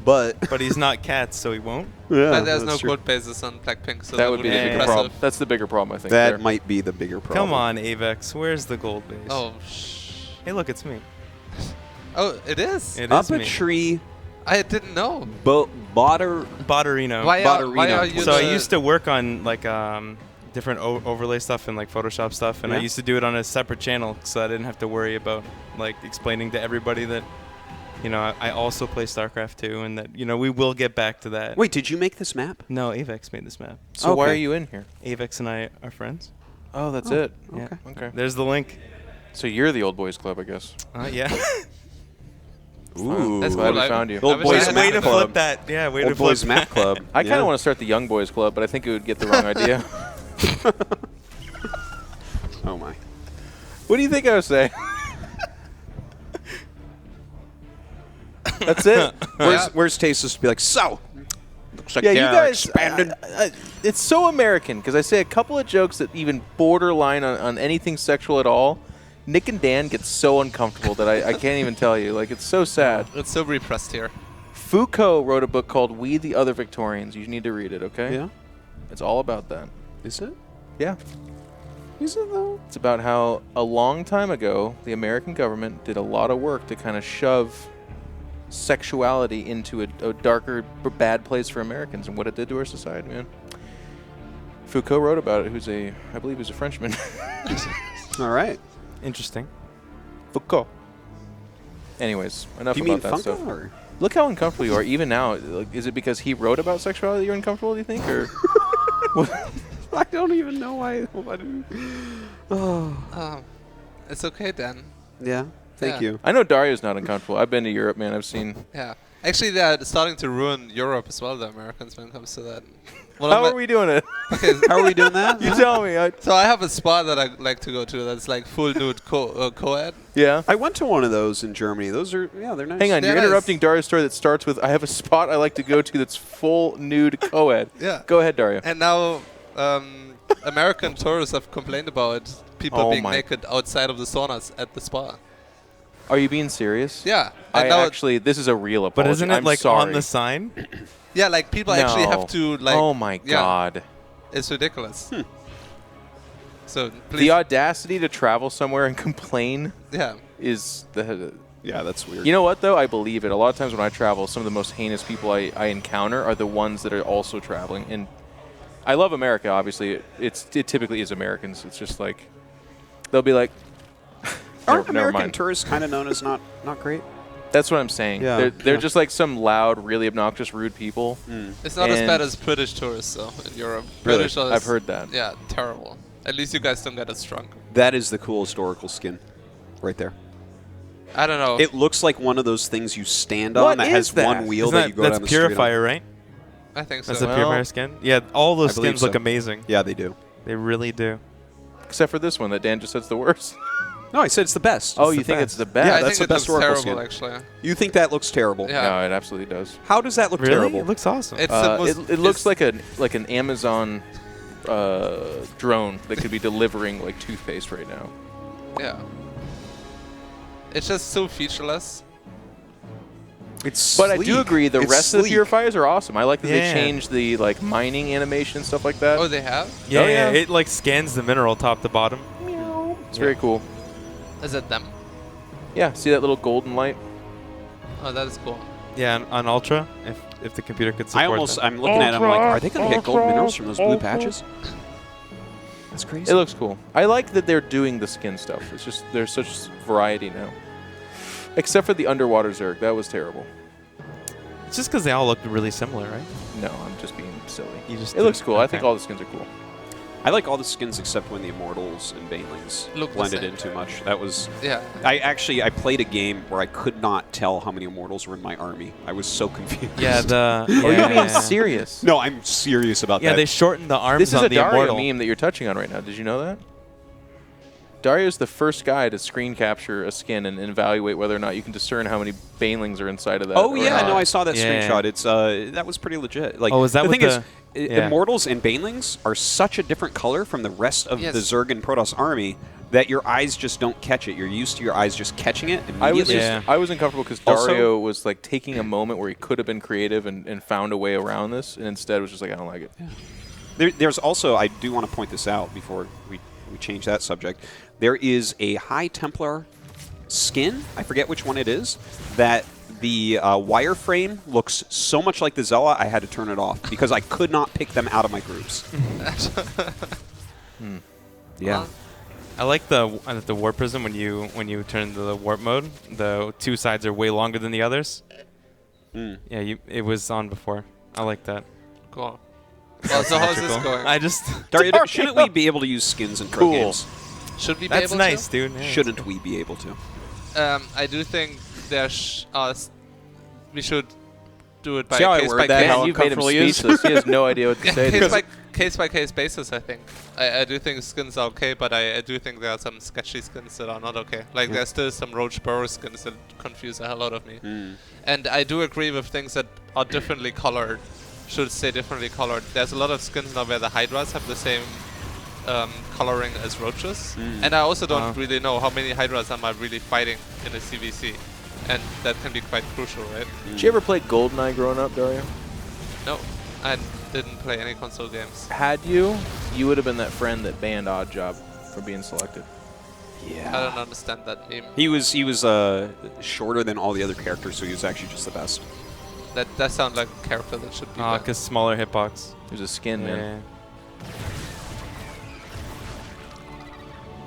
But
he's not Cats, so he won't.
Yeah,
but there's no
that's true.
gold bases on Blackpink, so
that would be the bigger
impressive.
problem. That's the bigger problem, I think.
That
there.
might be the bigger problem.
Come on, Avex. Where's the gold base?
Oh,
Hey, look, it's me.
Oh, it is?
It
Up
is
a
me.
tree.
I didn't know.
Botterino.
Why are you
So I used to work on like different overlay stuff and like Photoshop stuff, and I
Yeah.
used to do it on a separate channel, so I didn't have to worry about like explaining to everybody that, you know, I also play StarCraft 2, and that, you know, we will get back to that.
Wait, did you make this map?
No, Avex made this map.
So why are you in here?
Avex and I are friends.
Oh, that's it.
Yeah.
Okay.
There's the link.
So you're the old boys club, I guess.
Yeah.
Ooh,
That's
glad
cool.
we found you.
Old boys
way
map
to
club.
flip that. Yeah, way
Old
to flip
boys map club.
I kind of want to start the young boys club, but I think it would get the wrong idea.
Oh my.
What do you think I was saying? That's it.
Where's Tasteless to be like, so? Looks like
Yeah, you
they're
guys.
expanded.
It's so American because I say a couple of jokes that even borderline on anything sexual at all. Nick and Dan get so uncomfortable that I can't even tell you. Like, it's so sad.
It's so repressed here.
Foucault wrote a book called We the Other Victorians. You need to read it, okay?
Yeah.
It's all about that.
Is it?
Yeah.
Is it though?
It's about how a long time ago, the American government did a lot of work to kind of shove sexuality into a darker, bad place for Americans and what it did to our society, man. Foucault wrote about it, I believe he's a Frenchman.
All right.
Interesting.
Foucault. Anyways, enough
Do you
about
mean
that stuff.
Funko or?
Look how uncomfortable you are, even now. Like, is it because he wrote about sexuality that you're uncomfortable, do you think? Or
I don't even know why. Oh.
It's okay, Dan.
Yeah. Thank you.
I know Dario's not uncomfortable. I've been to Europe, man. I've seen.
Yeah. Actually, they're starting to ruin Europe as well, the Americans, when it comes to that.
How are we doing it?
Okay.
How are we doing that?
You tell me.
So I have a spa that I like to go to that's like full nude co-ed.
Yeah.
I went to one of those in Germany. Those are, they're nice.
Hang on, you're interrupting Dario's story that starts with, I have a spot I like to go to that's full nude co-ed.
Yeah.
Go ahead, Dario.
And now American tourists have complained about people being naked outside of the saunas at the spa.
Are you being serious?
Yeah.
This is a real apology.
But isn't it
I'm
like
sorry.
on the sign?
Yeah, like people actually have to like.
Oh my God.
It's ridiculous. So please.
The audacity to travel somewhere and complain.
Yeah.
Is the.
Yeah, that's weird.
You know what though? I believe it. A lot of times when I travel, some of the most heinous people I encounter are the ones that are also traveling. And I love America. Obviously, it typically is Americans. It's just like they'll be like.
Aren't American tourists kind of known as not great?
That's what I'm saying.
Yeah,
they're just like some loud, really obnoxious, rude people.
It's not as bad as British tourists, though, in Europe.
Really?
British tourists,
I've heard that.
Yeah, terrible. At least you guys don't get as drunk.
That is the cool historical skin, right there.
I don't know.
It looks like one of those things you stand on that has one wheel that you go down the street on.
That's Purifier, right?
I think so.
That's a Purifier skin? Yeah, all those skins look amazing.
Yeah, they do.
They really do.
Except for this one that Dan just said's the worst.
No, I said it's the best.
Oh, you think it's the best?
Yeah,
I
that's
think
the
it
best
looks
Oracle
terrible,
skin.
actually.
You think that looks terrible?
Yeah.
No, it absolutely does.
How does that look
Really?
terrible?
It looks awesome.
It's the most,
it looks like an Amazon drone that could be delivering like toothpaste right now.
Yeah. It's just so featureless.
But I do agree the rest of the purifiers are awesome. I like that they
Yeah.
changed the like mining animation and stuff like that.
Oh, they have?
Yeah,
Oh, yeah.
it like scans the mineral top to bottom.
It's very cool.
Is it them?
Yeah, see that little golden light?
Oh, that is cool.
Yeah, on Ultra, if the computer could support that.
I'm looking at it, I'm like, are they going to get gold minerals from those blue patches? That's crazy.
It looks cool. I like that they're doing the skin stuff. It's just there's such variety now. Except for the underwater Zerg. That was terrible.
It's just because they all look really similar, right?
No, I'm just being silly.
It
looks cool. I think all the skins are cool.
I like all the skins except when the Immortals and Banelings
Look the
blended
same.
in too much. That was...
Yeah.
I played a game where I could not tell how many Immortals were in my army. I was so confused.
Yeah,
Are you being serious?
No, I'm serious about that.
Yeah, they shortened the arms
This is
on
a
the
Dario
Immortal.
meme that you're touching on right now. Did you know that? Dario's the first guy to screen capture a skin and evaluate whether or not you can discern how many Banelings are inside of that.
Oh
or
yeah,
not.
no, I saw that
Yeah.
screenshot. It's that was pretty legit. Like,
Oh, is that
the
what
thing
the-
is,
yeah.
Immortals and Banelings are such a different color from the rest of
Yes.
the Zerg and Protoss army that your eyes just don't catch it. You're used to your eyes just catching it
I was
immediately.
I was uncomfortable because
Also-
Dario was like taking a moment where he could have been creative and found a way around this, and instead was just like, I don't like it.
There's also, I do want to point this out before we change that subject. There is a High Templar skin, I forget which one it is, that the wireframe looks so much like the Zella, I had to turn it off because I could not pick them out of my groups. Yeah.
I like the warp prism when you turn into the warp mode. The two sides are way longer than the others. Yeah, it was on before. I like that.
Cool. Well, so how's this
Symmetrical.
going?
I just
Dario, shouldn't we be able to use skins in pro games?
Should we be
That's
able
nice,
to?
dude. Yeah.
Shouldn't we be able to?
I do think we should do it by
See how I
case
word
by
that?
case.
How
You've made him
uncomfortable he is?
speechless. He has no idea what to say.
Case by case basis, I think. I do think skins are okay, but I do think there are some sketchy skins that are not okay. Like there's still some Roach Burrow skins that confuse the hell out of me. And I do agree with things that are differently colored should stay differently colored. There's a lot of skins now where the Hydras have the same coloring as Roaches. And I also don't really know how many Hydras am I really fighting in a CVC. And that can be quite crucial, right?
Did you ever play GoldenEye growing up, Dario?
No, I didn't play any console games.
Had you, you would have been that friend that banned Oddjob for being selected.
Yeah.
I don't understand that meme.
He was shorter than all the other characters, so he was actually just the best.
That sounds like a character that should be there.
because smaller hitbox.
There's a skin, man.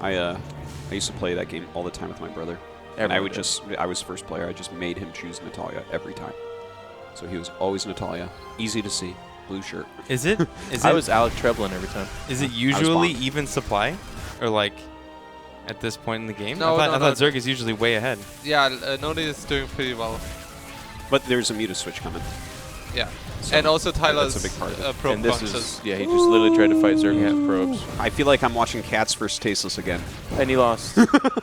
I used to play that game all the time with my brother. And I was first player. I just made him choose Natalia every time. So he was always Natalia. Easy to see. Blue shirt.
Is it?
I was Alec Treblin every time.
Is it usually even supply, or like?
at this point in the game?
No,
I
no,
thought Zerg is usually way ahead.
Yeah, Noni is doing pretty well.
But there's a Muta switch coming.
Yeah.
So
and also Tyler's
that's a big part of it.
probe
And this
boxes.
is, yeah, he just literally tried to fight Zerg with probes.
I feel like I'm watching Cats versus Tasteless again.
And he lost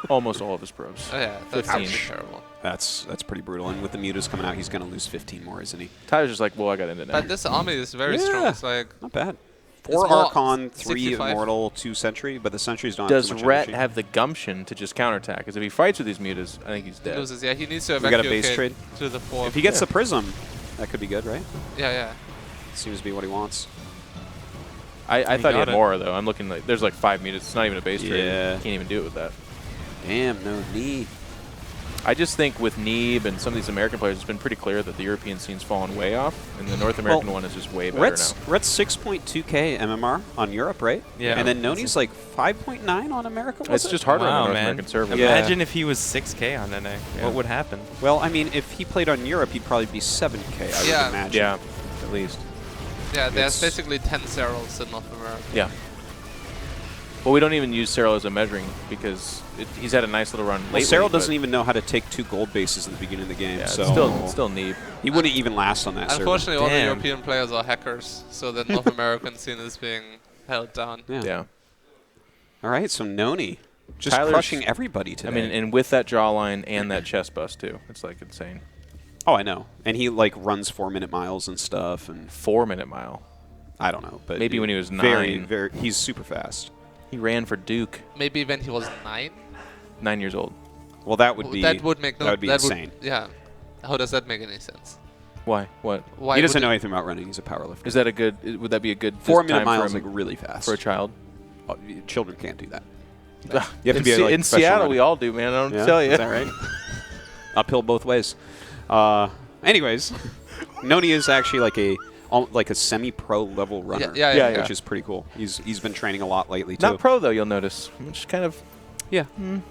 almost all of his probes.
Oh, yeah, that's
15.
actually terrible.
That's pretty brutal. And with the Mutas coming out, he's going to lose 15 more, isn't he?
Tyler's just like, well, I got into that.
But this army is very strong. It's like
not bad.
it's
4
more
Archon, 3
65.
Immortal, 2 Sentry, but the Sentries don't
Does
have too much
Rhett
energy.
have the gumption to just counterattack? Because if he fights with these mutas, I think he's
He
dead.
loses. Yeah, he needs to
We got a
evacuate
base trade.
to the 4.
If he gets the Prism, that could be good, right?
Yeah, yeah.
Seems to be what he wants.
I thought he had more, though. I'm looking like there's like 5 mutas. It's not even a base trade.
Yeah.
Can't even do it with that.
Damn, no knee.
I just think with Neeb and some of these American players, it's been pretty clear that the European scene's fallen way off, and the North American one is just way better
Rhett's
now.
6.2k MMR on Europe, right?
Yeah.
And then Noni's like 5.9 on America. Was
It's just harder on the North
man.
American server.
Imagine if he was 6K on NA.
Yeah.
What would happen?
Well, I mean, if he played on Europe, he'd probably be 7k, I
Yeah.
would imagine.
Yeah, at least.
Yeah, there's
It's-
basically 10 Zeros in North America.
Yeah. Well, we don't even use Cyril as a measuring because he's had a nice little run lately.
Well, Cyril
but-
doesn't even know how to take 2 gold bases at the beginning of the game.
Yeah,
so
it's still Neeb.
He wouldn't even last on that server.
Unfortunately, all the
Damn.
European players are hackers, so the North American scene is being held down.
Yeah.
All right, so Noni just
Tyler's-
crushing everybody today.
I mean, and with that jawline and that chest bust too, it's like insane.
Oh, I know. And he like runs 4-minute miles and stuff. And
4-minute mile.
I don't know, but
Maybe when he was
very,
9.
very, he's super fast.
He ran for Duke.
Maybe when he was 9.
9 years old.
Well, that would be
That would make no.
that would be insane.
Yeah. How does that make any sense?
Why? What?
Why
he doesn't
would
know
it-
anything about running. He's a powerlifter.
Is that a good? Would that be a good
4-minute
time
miles
for
like really fast
for a child?
Oh, children can't do that.
You
You have to be like,
in
professional
Seattle.
runner.
We all do, man. I don't
Yeah?
tell you.
Is that right? Uphill both ways. Anyways, Noni is actually like a semi-pro level runner.
Yeah.
Which is pretty cool. He's been training a lot lately too.
Not pro though. You'll notice. Just kind of.
Yeah.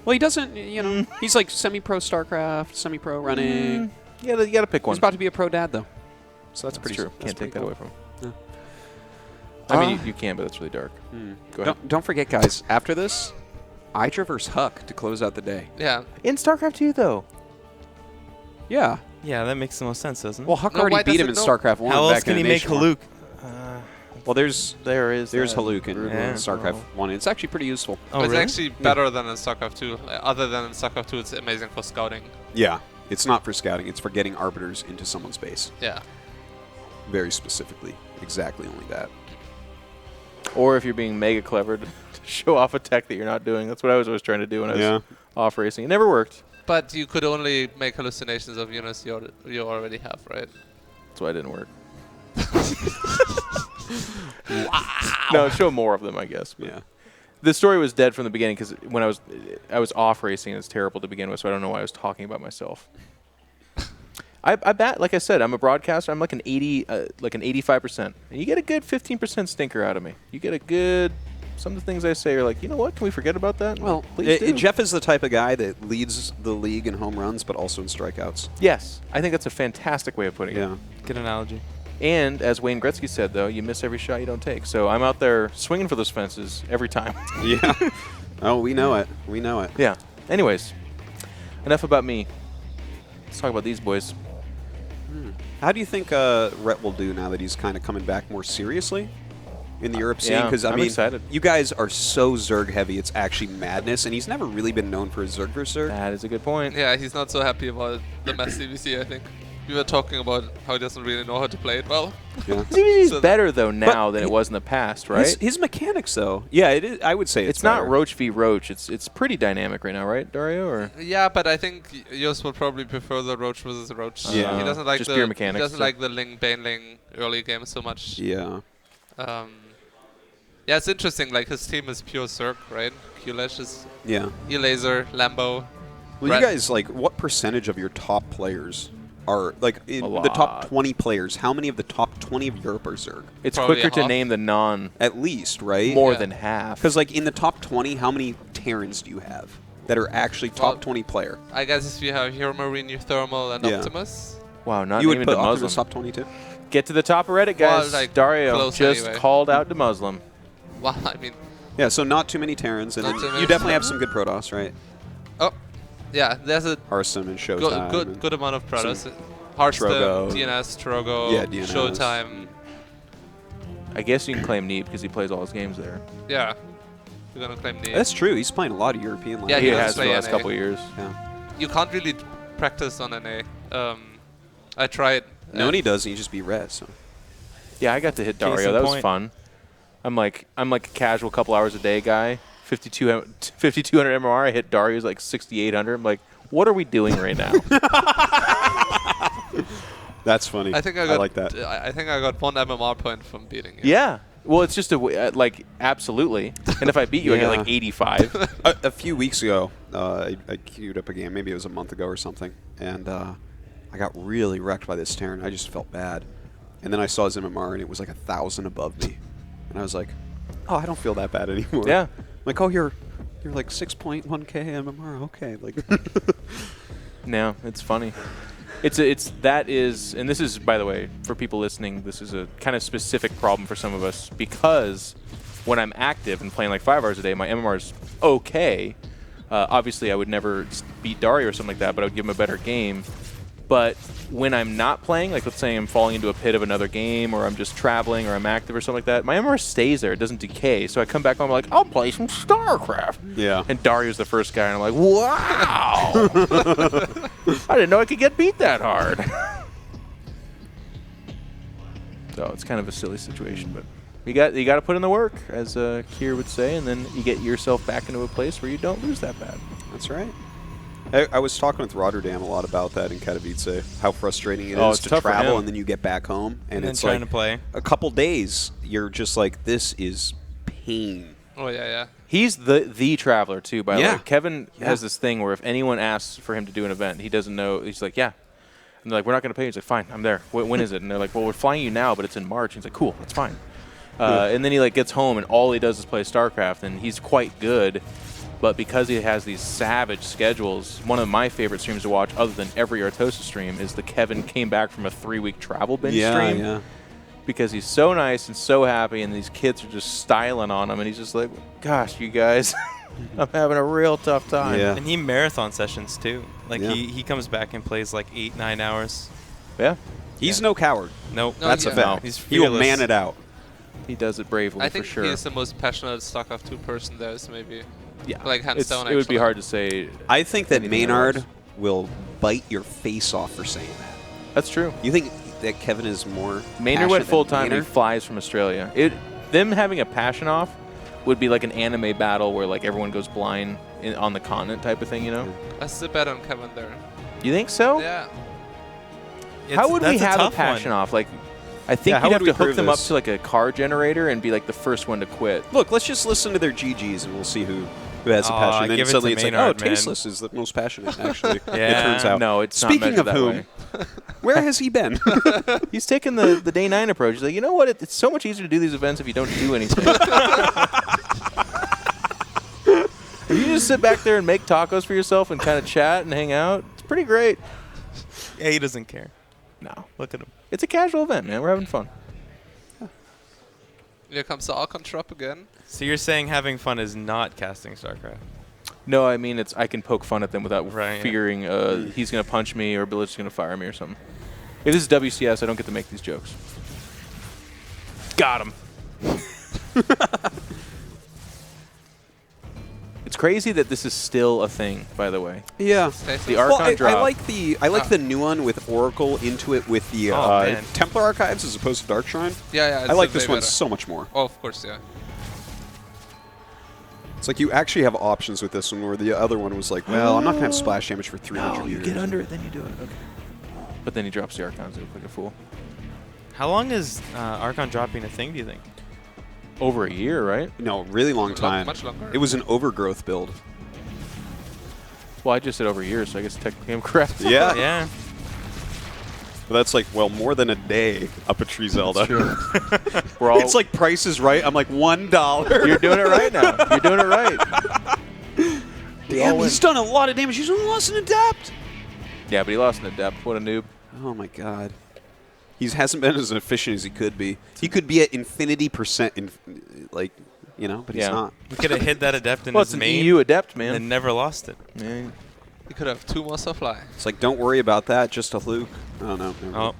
Well, he doesn't. You know, he's like semi-pro StarCraft, semi-pro running.
You gotta pick one.
He's about to be a pro dad though, so that's pretty
true.
that's
Can't
pretty
take that
cool.
away from him.
Yeah.
I mean, you can, but it's really dark. Go ahead.
Don't forget, guys. After this, I traverse Huck to close out the day.
Yeah.
In StarCraft 2, though.
Yeah.
Yeah, that makes the most sense, doesn't it?
Well, Huck already beat him in StarCraft 1.
How
back
else can
in
he make
Nation War.
Haluk?
Well, there's
there's
Haluk in
Yeah.
StarCraft 1. It's actually pretty useful.
Oh,
It's
really?
actually better than in StarCraft 2. Other than in StarCraft 2, it's amazing for scouting.
Yeah. It's not for scouting. It's for getting arbiters into someone's base.
Yeah.
Very specifically. Exactly only that.
Or if you're being mega clever to show off a tech that you're not doing. That's what I was always trying to do when I was off racing. It never worked.
But you could only make hallucinations of units you already have, right?
That's why it didn't work. No, show more of them, I guess.
Yeah.
The story was dead from the beginning because when I was off racing, it's terrible to begin with, so I don't know why I was talking about myself. I bet, like I said, I'm a broadcaster. I'm like an 85%. And you get a good 15% stinker out of me. You get a good. Some of the things I say are like, you know what? Can we forget about that?
Well,
please do.
Jeff is the type of guy that leads the league in home runs, but also in strikeouts.
Yes, I think that's a fantastic way of putting it.
Good analogy.
And as Wayne Gretzky said, though, you miss every shot you don't take. So I'm out there swinging for those fences every time.
Yeah. Oh, we know it. We know it.
Yeah. Anyways, enough about me. Let's talk about these boys.
How do you think Rhett will do now that he's kind of coming back more seriously in the Europe scene?
Yeah,
Because
I'm excited.
you guys are so Zerg heavy, it's actually madness, and he's never really been known for his Zerg versus Zerg.
That is a good point.
Yeah, he's not so happy about the mass CVC, I think. We were talking about how he doesn't really know how to play it well.
Yeah.
CVC is
So
better though now than it was in the past, right?
His mechanics, though, yeah, it is, I would say
It's not
better.
Roach v. Roach. It's pretty dynamic right now, right, Dario? Or
Yeah, but I think Yost would probably prefer the Roach versus Roach.
Yeah.
He doesn't like
Just
the
pure mechanics,
He doesn't
so-
like the Ling Baneling early game so much.
Yeah.
Yeah, it's interesting. Like his team is pure Zerg, right? Q-Lash is
Yeah.
E-Laser, Lambo.
Well,
Rat-
you guys, like, what percentage of your top players are, like, in the top 20 players, how many of the top 20 of Europe are Zerg?
it's quicker to name the non.
At least, right?
More than half.
Because, like, in the top 20, how many Terrans do you have that are actually top 20 player?
I guess if you have Hero Marine, Thermal, and
Yeah.
Optimus.
Wow, not
You would
naming
put
the
Optimus
Muslim.
top 22?
Get to the top of Reddit, guys.
Well, like,
Dario
close
just
anyway.
called out the Muslim.
Well, I mean,
Yeah, so not too many Terrans, and then you definitely have some good Protoss, right?
Oh, yeah, there's a
Hearthstone and Showtime.
good amount of Protoss. Hearthstone, DNS, Trogo,
yeah, DNS.
Showtime.
I guess you can claim Neep because he plays all his games there.
Yeah, you're gonna claim Neep.
That's true. He's playing a lot of European lands.
Yeah,
he has for the last couple of years.
Yeah.
You can't really practice on NA. I tried.
Noni does, and you just beat Res. So.
Yeah, I got to hit Dario. That was fun. I'm like a casual couple hours a day guy. 5200 MMR. I hit Dario's like 6800. I'm like, what are we doing right now?
That's funny.
I think I
like that.
I think I got 1 MMR point from beating you.
Yeah. Well, it's just like absolutely. And if I beat you, I get like 85.
A few weeks ago, I queued up a game. Maybe it was a month ago or something, and I got really wrecked by this Terran. I just felt bad. And then I saw his MMR, and it was like 1,000 above me. And I was like, oh, I don't feel that bad anymore.
Yeah.
I'm like, oh, you're like 6.1k MMR. Okay. Like.
No, it's funny. And this is, by the way, for people listening, this is a kind of specific problem for some of us because when I'm active and playing like 5 hours a day, my MMR is okay. Obviously, I would never beat Dario or something like that, but I would give him a better game. But when I'm not playing, like let's say I'm falling into a pit of another game or I'm just traveling or I'm active or something like that, my MMR stays there. It doesn't decay. So I come back home, I'm like, I'll play some StarCraft.
Yeah.
And Dario's the first guy, and I'm like, wow. I didn't know I could get beat that hard. So it's kind of a silly situation, but you got to put in the work, as Kier would say, and then you get yourself back into a place where you don't lose that bad.
That's right. I was talking with Rotterdam a lot about that in Katowice, how frustrating it is to travel and then you get back home and it's
trying
like
to play.
A couple days you're just like, this is pain.
Oh yeah.
He's the traveler too, by the way. Kevin has this thing where if anyone asks for him to do an event, he doesn't know. He's like, yeah. And they're like, we're not going to pay. He's like, fine, I'm there. When is it? And they're like, well, we're flying you now, but it's in March. And he's like, cool, that's fine. And then he like gets home and all he does is play StarCraft, and he's quite good. But because he has these savage schedules, one of my favorite streams to watch, other than every Artosa stream, is the Kevin came back from a 3-week travel binge stream.
Yeah.
Because he's so nice and so happy, and these kids are just styling on him, and he's just like, gosh, you guys, I'm having a real tough time.
Yeah. And he marathon sessions, too. Like, he comes back and plays, like, 8-9 hours.
Yeah.
He's no coward.
Nope.
That's a fact.
He's
he will man it out.
He does it bravely,
I think
for sure.
he's the most passionate StarCraft 2 person there is, maybe.
Yeah.
Like, hands down,
It would be hard to say.
I think that Maynard will bite your face off for saying that.
That's true.
You think that Kevin is more
Maynard went full time. He flies from Australia. Them having a passion off would be like an anime battle where like everyone goes blind on the continent type of thing, you know?
I still bet on Kevin there.
You think so?
Yeah.
How would we have a passion off? Like, I think you'd have to hook them up to like a car generator and be like the first one to quit.
Look, let's just listen to their GGs and we'll see who has a passion. And then suddenly it's
Maynard,
like, oh, Tasteless is the most passionate, actually.
Yeah.
It turns out.
No, it's
Speaking
not
of whom,
way.
where has he been?
He's taken the day 9 approach. He's like, you know what? It's so much easier to do these events if you don't do anything. If you just sit back there and make tacos for yourself and kind of chat and hang out, it's pretty great.
Yeah, he doesn't care.
No.
Look at him.
It's a casual event, man. We're having fun.
Here comes the Archon drop again.
So you're saying having fun is not casting StarCraft?
No, I mean I can poke fun at them without fearing he's going to punch me or Billich's going to fire me or something. If this is WCS, I don't get to make these jokes. Got him. It's crazy that this is still a thing, by the way.
Yeah.
The Archon drop.
I like the new one with Oracle into it with the Templar Archives as opposed to Dark Shrine.
Yeah.
I like this one so much more.
Oh, of course, yeah.
It's like you actually have options with this one, where the other one was like, well, I'm not going to have splash damage for 300
you
years.
get under it, then you do it. Okay. But then he drops the Archons, you look like a fool.
How long is Archon dropping a thing, do you think?
Over a year, right?
No, really long time.
Much longer.
It was an overgrowth build.
Well, I just said over a year, so I guess technically I'm correct.
Yeah.
Yeah.
But that's like, well, more than a day up a Tree Zelda.
We're all
it's like Price is Right. I'm like, $1.
You're doing it right now. You're doing it right.
Damn, he's done a lot of damage. He's only lost an Adept.
Yeah, but he lost an Adept. What a noob.
Oh, my God. He hasn't been as efficient as he could be. He could be at infinity %, like, you know, but he's not.
We could have hid that adept in
well,
his
it's an
main.
EU adept, man.
And never lost it.
Yeah.
You could have 2 more supply.
It's like, don't worry about that, just a fluke. Oh, no.
Oh.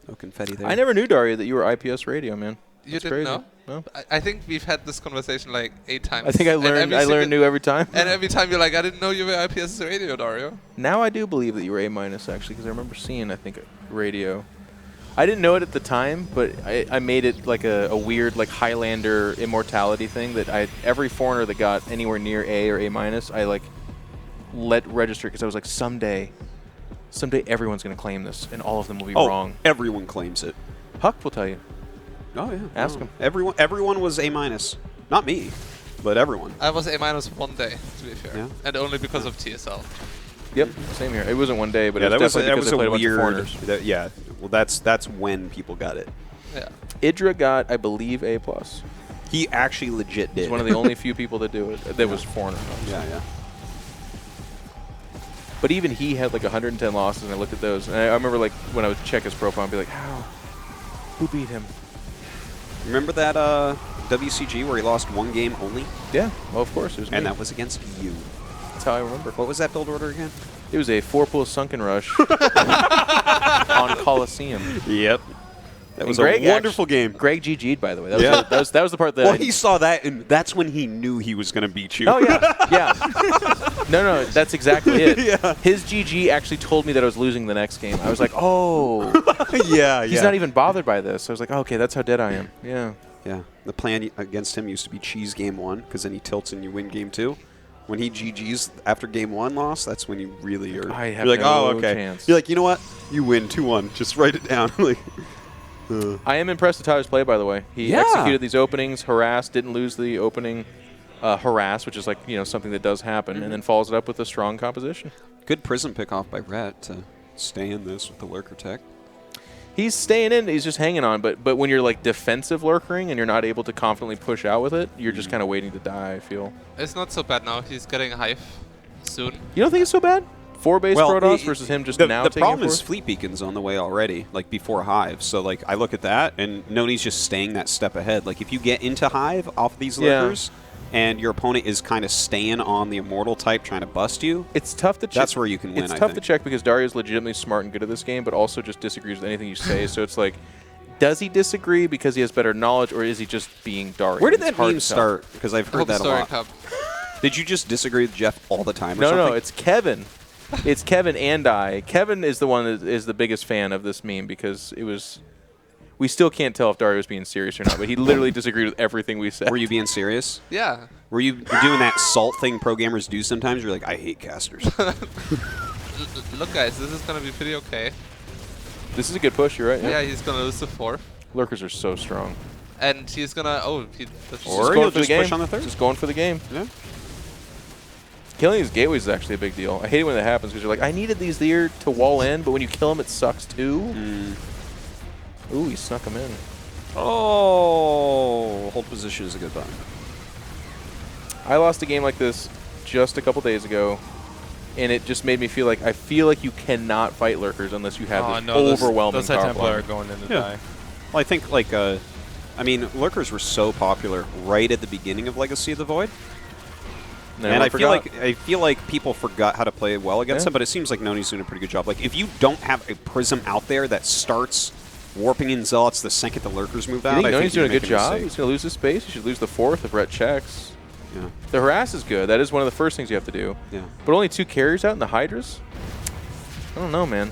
No confetti there.
I never knew, Daria, that you were IPS radio, man.
You
That's
didn't
crazy.
know?
No.
I think we've had this conversation like 8 times.
I think I learned new every time.
And every time you're like, I didn't know you were IPS radio, Dario.
Now I do believe that you were A- actually, because I remember seeing, I think, radio. I didn't know it at the time, but I made it like a weird like Highlander immortality thing that every foreigner that got anywhere near A or A-, I like let register because I was like, someday everyone's going to claim this and all of them will be wrong.
Everyone claims it.
Huck will tell you.
Oh, yeah.
Ask him.
Everyone was A-. Not me, but everyone.
I was A- one day, to be fair.
Yeah.
And only because of TSL.
Yep, same here. It wasn't one day, but
yeah,
it was definitely because I played
a
a bunch of
weird.
foreigners.
Yeah, well, that's when people got it.
Yeah.
Idra got, I believe, A+.
He actually legit did.
He's one of the only few people that do it. That was foreigner.
Yeah.
But even he had like 110 losses, and I looked at those, and I remember like when I would check his profile and be like, how? Who beat him?
Remember that WCG where he lost 1 game only?
Yeah, well, of course. It was
and
me.
that was against you.
That's how I remember.
What was that build order again?
It was a 4-pool sunken rush on Coliseum.
Yep. That was
Greg
a wonderful game.
Greg GG'd, by the way. That was the part that.
Well, he saw that, and that's when he knew he was going to beat you.
Oh yeah. No, that's exactly it.
Yeah.
His GG actually told me that I was losing the next game. I was like, oh.
Yeah.
He's not even bothered by this. I was like, okay, that's how dead I am. Yeah.
Yeah. The plan against him used to be cheese game 1, because then he tilts and you win game 2. When he GGs after game 1 loss, that's when you really are.
I have
you're like,
no
oh, okay.
chance.
You're like, you know what? You win 2-1. Just write it down. Like.
I am impressed with Tyler's play, by the way. He executed these openings, harassed, didn't lose the opening, harass, which is like something that does happen, and then follows it up with a strong composition.
Good prism pick off by Rhett to stay in this with the lurker tech.
He's staying in. He's just hanging on. But when you're like defensive lurkering and you're not able to confidently push out with it, you're just kind of waiting to die, I feel.
It's not so bad now. He's getting Hive soon.
You don't think it's so bad? 4 base Protoss versus him just now
the
taking
problem
it
is Fleet Beacon's on the way already, like before Hive. So like I look at that, and Noni's just staying that step ahead. Like if you get into Hive off these lurkers, and your opponent is kind of staying on the Immortal type trying to bust you,
it's tough to check.
That's where you can win,
It's tough to check because Dario's legitimately smart and good at this game, but also just disagrees with anything you say. So it's like, does he disagree because he has better knowledge, or is he just being Dario?
Where did that meme start? Because I've heard that a lot.
Cup.
Did you just disagree with Jeff all the time or
No,
something?
no, it's Kevin. It's Kevin and I. Kevin is the one that is the biggest fan of this meme because it was. We still can't tell if Dario was being serious or not, but he literally disagreed with everything we said.
Were you being serious?
Yeah.
Were you doing that salt thing programmers do sometimes? You're like, I hate casters.
Look, guys, this is going to be pretty okay.
This is a good push, you're right.
Yeah, he's going to lose the 4th.
Lurkers are so strong.
And he's going to... Oh,
or he'll just push on the 3rd. Just going for the game.
Yeah.
Killing these gateways is actually a big deal. I hate it when that happens because you're like, I needed these here to wall in, but when you kill them, it sucks too. Ooh, he snuck them in.
Oh, hold position is a good button.
I lost a game like this just a couple days ago, and it just made me feel like you cannot fight lurkers unless you have this overwhelming
those high
power
Templar
line.
are going in to die.
Well, I think like I mean, lurkers were so popular right at the beginning of Legacy of the Void. And I feel like people forgot how to play well against them, but it seems like Noni's doing a pretty good job. Like if you don't have a prism out there that starts warping in zealots the second the lurkers move out,
I think
I
Noni's
think
doing a good job. He's going to lose his space. He should lose the 4th if Rhett checks.
Yeah.
The harass is good. That is one of the first things you have to do.
Yeah.
But only 2 carriers out in the Hydras? I don't know, man.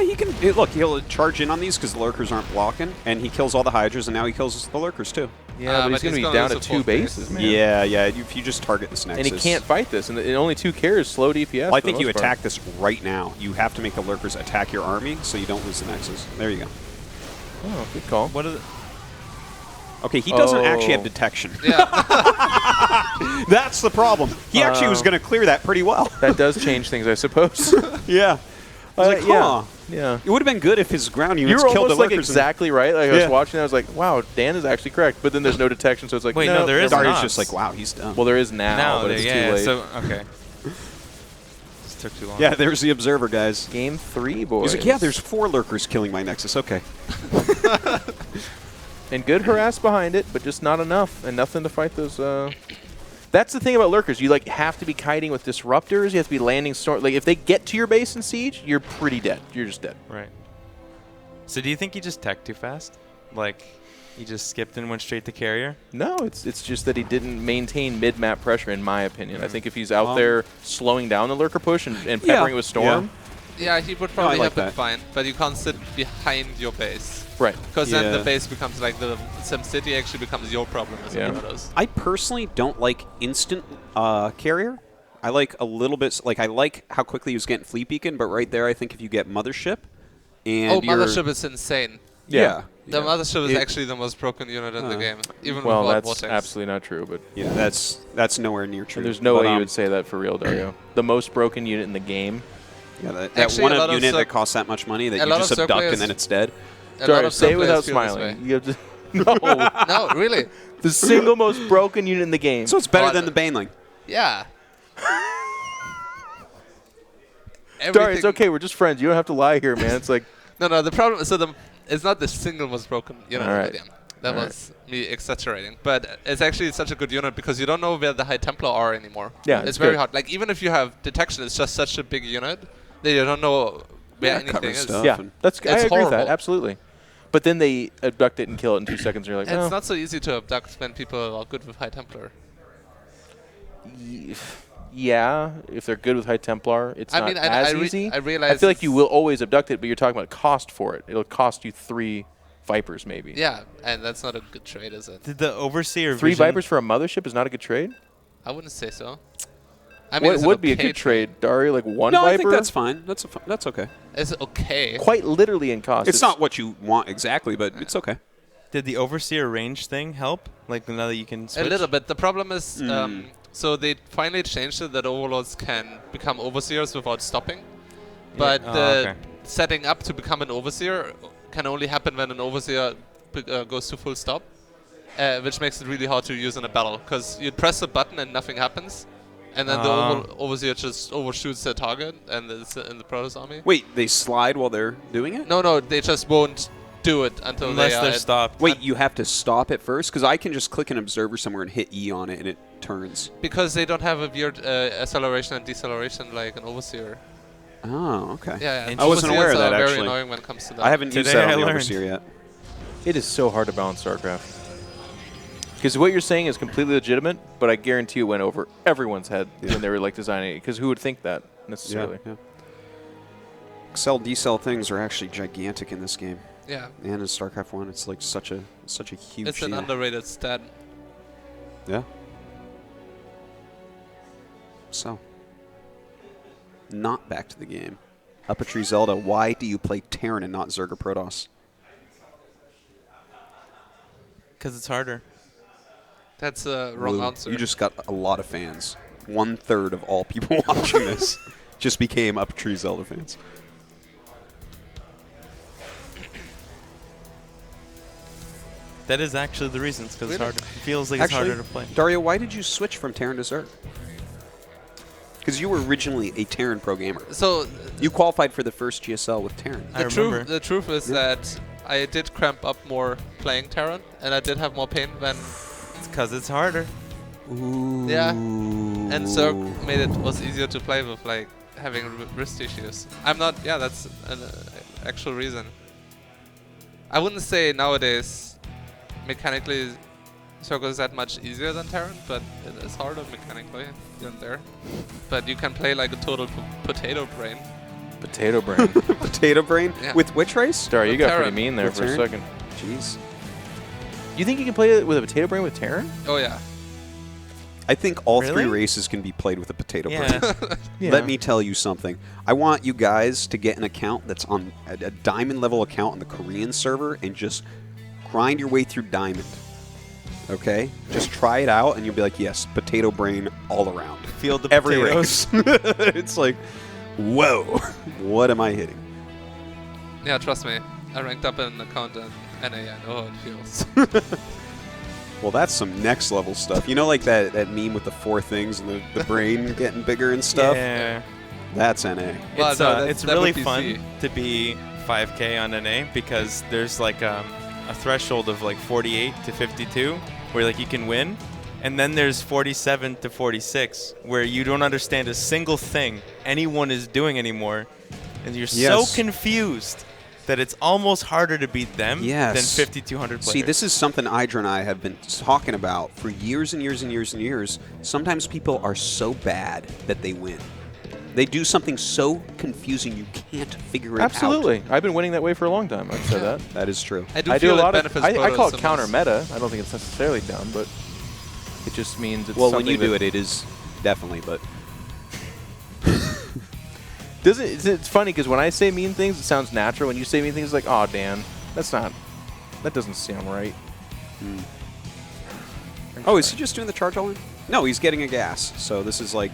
He can look. He'll charge in on these because the lurkers aren't blocking, and he kills all the Hydras, and now he kills the lurkers too.
Yeah, but he's going to be down to 2 bases, man.
Yeah. If you just target this Nexus.
And he can't fight this, and only 2 carriers slow DPS.
Well, I think you attack this right now. You have to make the lurkers attack your army so you don't lose the Nexus. There you go.
Oh, good call.
What is it?
Okay, he doesn't actually have detection.
Yeah.
That's the problem. He actually was going to clear that pretty well.
That does change things, I suppose.
Yeah. I was like, huh.
Yeah.
It would have been good if his ground units
You were
killed the
almost like
lurkers.
exactly right. Like I was watching, I was like, wow, Dan is actually correct. But then there's no detection, so it's like,
wait, no, there is not.
Darius just like, wow, he's done.
Well, there is now, but it's too late.
So, okay. This took too long.
Yeah, there's the observer, guys.
Game 3, boys.
He's like, yeah, there's 4 lurkers killing my Nexus. Okay.
And good harass behind it, but just not enough, and nothing to fight those. That's the thing about lurkers. You like have to be kiting with disruptors. You have to be landing storm. Like if they get to your base in siege, you're pretty dead. You're just dead.
Right. So do you think he just teched too fast? Like he just skipped and went straight to carrier?
No, it's just that he didn't maintain mid-map pressure, in my opinion. I think if he's out there slowing down the lurker push and peppering it with storm.
Yeah, he would probably have been fine, but you can't sit behind your base.
Right.
Because then the base becomes like the SimCity actually becomes your problem as well.
I personally don't like instant carrier. I like a little bit, like I like how quickly he was getting Fleet Beacon, but right there I think if you get Mothership and
Mothership is insane.
Yeah.
The Mothership is actually the most broken unit in the game, even
well,
without
that's
Vortex.
absolutely not true, but
yeah, that's nowhere near true.
And there's no way you would say that for real, Dario. The most broken unit in the game.
Yeah, that one unit that costs that much money that you just abduct and then it's dead.
Dario, say it without smiling. You have to no,
no, really.
The single most broken unit in the game.
So it's better than the Baneling.
Yeah.
Dario, it's okay. We're just friends. You don't have to lie here, man. It's like
no. The problem is it's not the single most broken unit
All
in
right.
the game. That was me exaggerating. But it's actually such a good unit because you don't know where the High Templar are anymore.
Yeah,
it's
it's
very
good.
hard. Like even if you have detection, it's just such a big unit that you don't know where anything is.
Yeah, that's I agree
horrible.
with that. Absolutely. But then they abduct it and kill it in 2 seconds, and you're like,
And
oh.
it's not so easy to abduct when people are good with High Templar.
Yeah, if they're good with High Templar, it's
I
not
mean,
as
I
easy.
realize
I feel like you will always abduct it, but you're talking about cost for it. It'll cost you 3 Vipers, maybe.
Yeah, and that's not a good trade, is it?
Did the Overseer
3
vision-
Vipers for a Mothership is not a good trade?
I wouldn't say so. I mean,
What
it's
would
an
be a
okay
good trade, Dario? Like 1
No,
Viper?
I think that's fine. That's okay.
It's okay.
Quite literally in cost.
It's not what you want exactly, but it's okay.
Did the Overseer range thing help? Like now that you can switch?
A little bit. The problem is, so they finally changed it that Overlords can become Overseers without stopping. But the setting up to become an Overseer can only happen when an Overseer goes to full stop, which makes it really hard to use in a battle. Because you press a button and nothing happens, and then the Overseer just overshoots the target and it's in the Protoss army.
Wait, they slide while they're doing it?
No, they just won't do it until
they're stopped.
Wait, you have to stop it first? Because I can just click an observer somewhere and hit E on it and it turns.
Because they don't have a weird acceleration and deceleration like an Overseer.
Oh, okay.
Yeah.
I wasn't aware of that,
very
actually.
annoying when it comes to that.
I haven't used that on the Overseer yet.
It is so hard to balance StarCraft. Because what you're saying is completely legitimate, but I guarantee it went over everyone's head when they were like designing it. Because who would think that necessarily?
Yeah. Excel decel things are actually gigantic in this game.
Yeah.
And in StarCraft 1, it's like such a huge
It's an
deal.
underrated stat.
Yeah. So, not back to the game. Up a Tree Zelda, why do you play Terran and not Zerg or Protoss?
Because it's harder.
That's a wrong
Lou,
answer.
You just got a lot of fans. 1/3 of all people watching this just became Up a Tree Zelda fans.
That is actually the reason. Because it's harder. It feels like
Actually,
it's harder to play.
Dario, why did you switch from Terran to Zerg? Because you were originally a Terran pro gamer.
So
you qualified for the first GSL with Terran.
The truth is that I did cramp up more playing Terran, and I did have more pain when.
It's because it's harder.
Ooh.
Yeah. And Zerg was easier to play with, like having wrist issues. I'm not. Yeah, that's an actual reason. I wouldn't say nowadays mechanically Zerg is that much easier than Terran, but it is harder mechanically here and there. But you can play like a total potato brain.
Potato brain.
Potato brain?
Yeah.
With which race?
Sorry, you
With
got
Terran.
pretty mean there
With
for
Terran?
a second.
Jeez.
You think you can play it with a potato brain with Terran?
Oh yeah.
I think all
Really?
3 races can be played with a potato
Yeah.
brain.
Yeah.
Let me tell you something. I want you guys to get an account that's on a diamond level account on the Korean server and just grind your way through diamond. Okay? Just try it out and you'll be like, yes, potato brain all around.
Feel the
Every
potatoes.
race. It's like, whoa, what am I hitting?
Yeah, trust me. I ranked up an account in NA. I know how it feels.
Well, that's some next level stuff. You know, like that meme with the 4 things and the brain getting bigger and stuff?
Yeah.
That's NA.
Well,
It's
no,
it's
that
really
would be
fun
C.
to be 5K on NA because there's like a threshold of like 48 to 52 where like you can win, and then there's 47 to 46 where you don't understand a single thing anyone is doing anymore, and you're so confused that it's almost harder to beat them than 5,200 players.
See, this is something Idra and I have been talking about for years and years and years and years. Sometimes people are so bad that they win. They do something so confusing you can't figure it out.
Absolutely. I've been winning that way for a long time. I've said that.
That is true.
I do a lot of. I call it counter meta. I don't think it's necessarily dumb, but it just means it's
when you do it, it is definitely. But
it's funny because when I say mean things, it sounds natural. When you say mean things, it's like, oh, Dan, that doesn't sound right.
Oh, is he just doing the charge all in? No, he's getting a gas. So this is like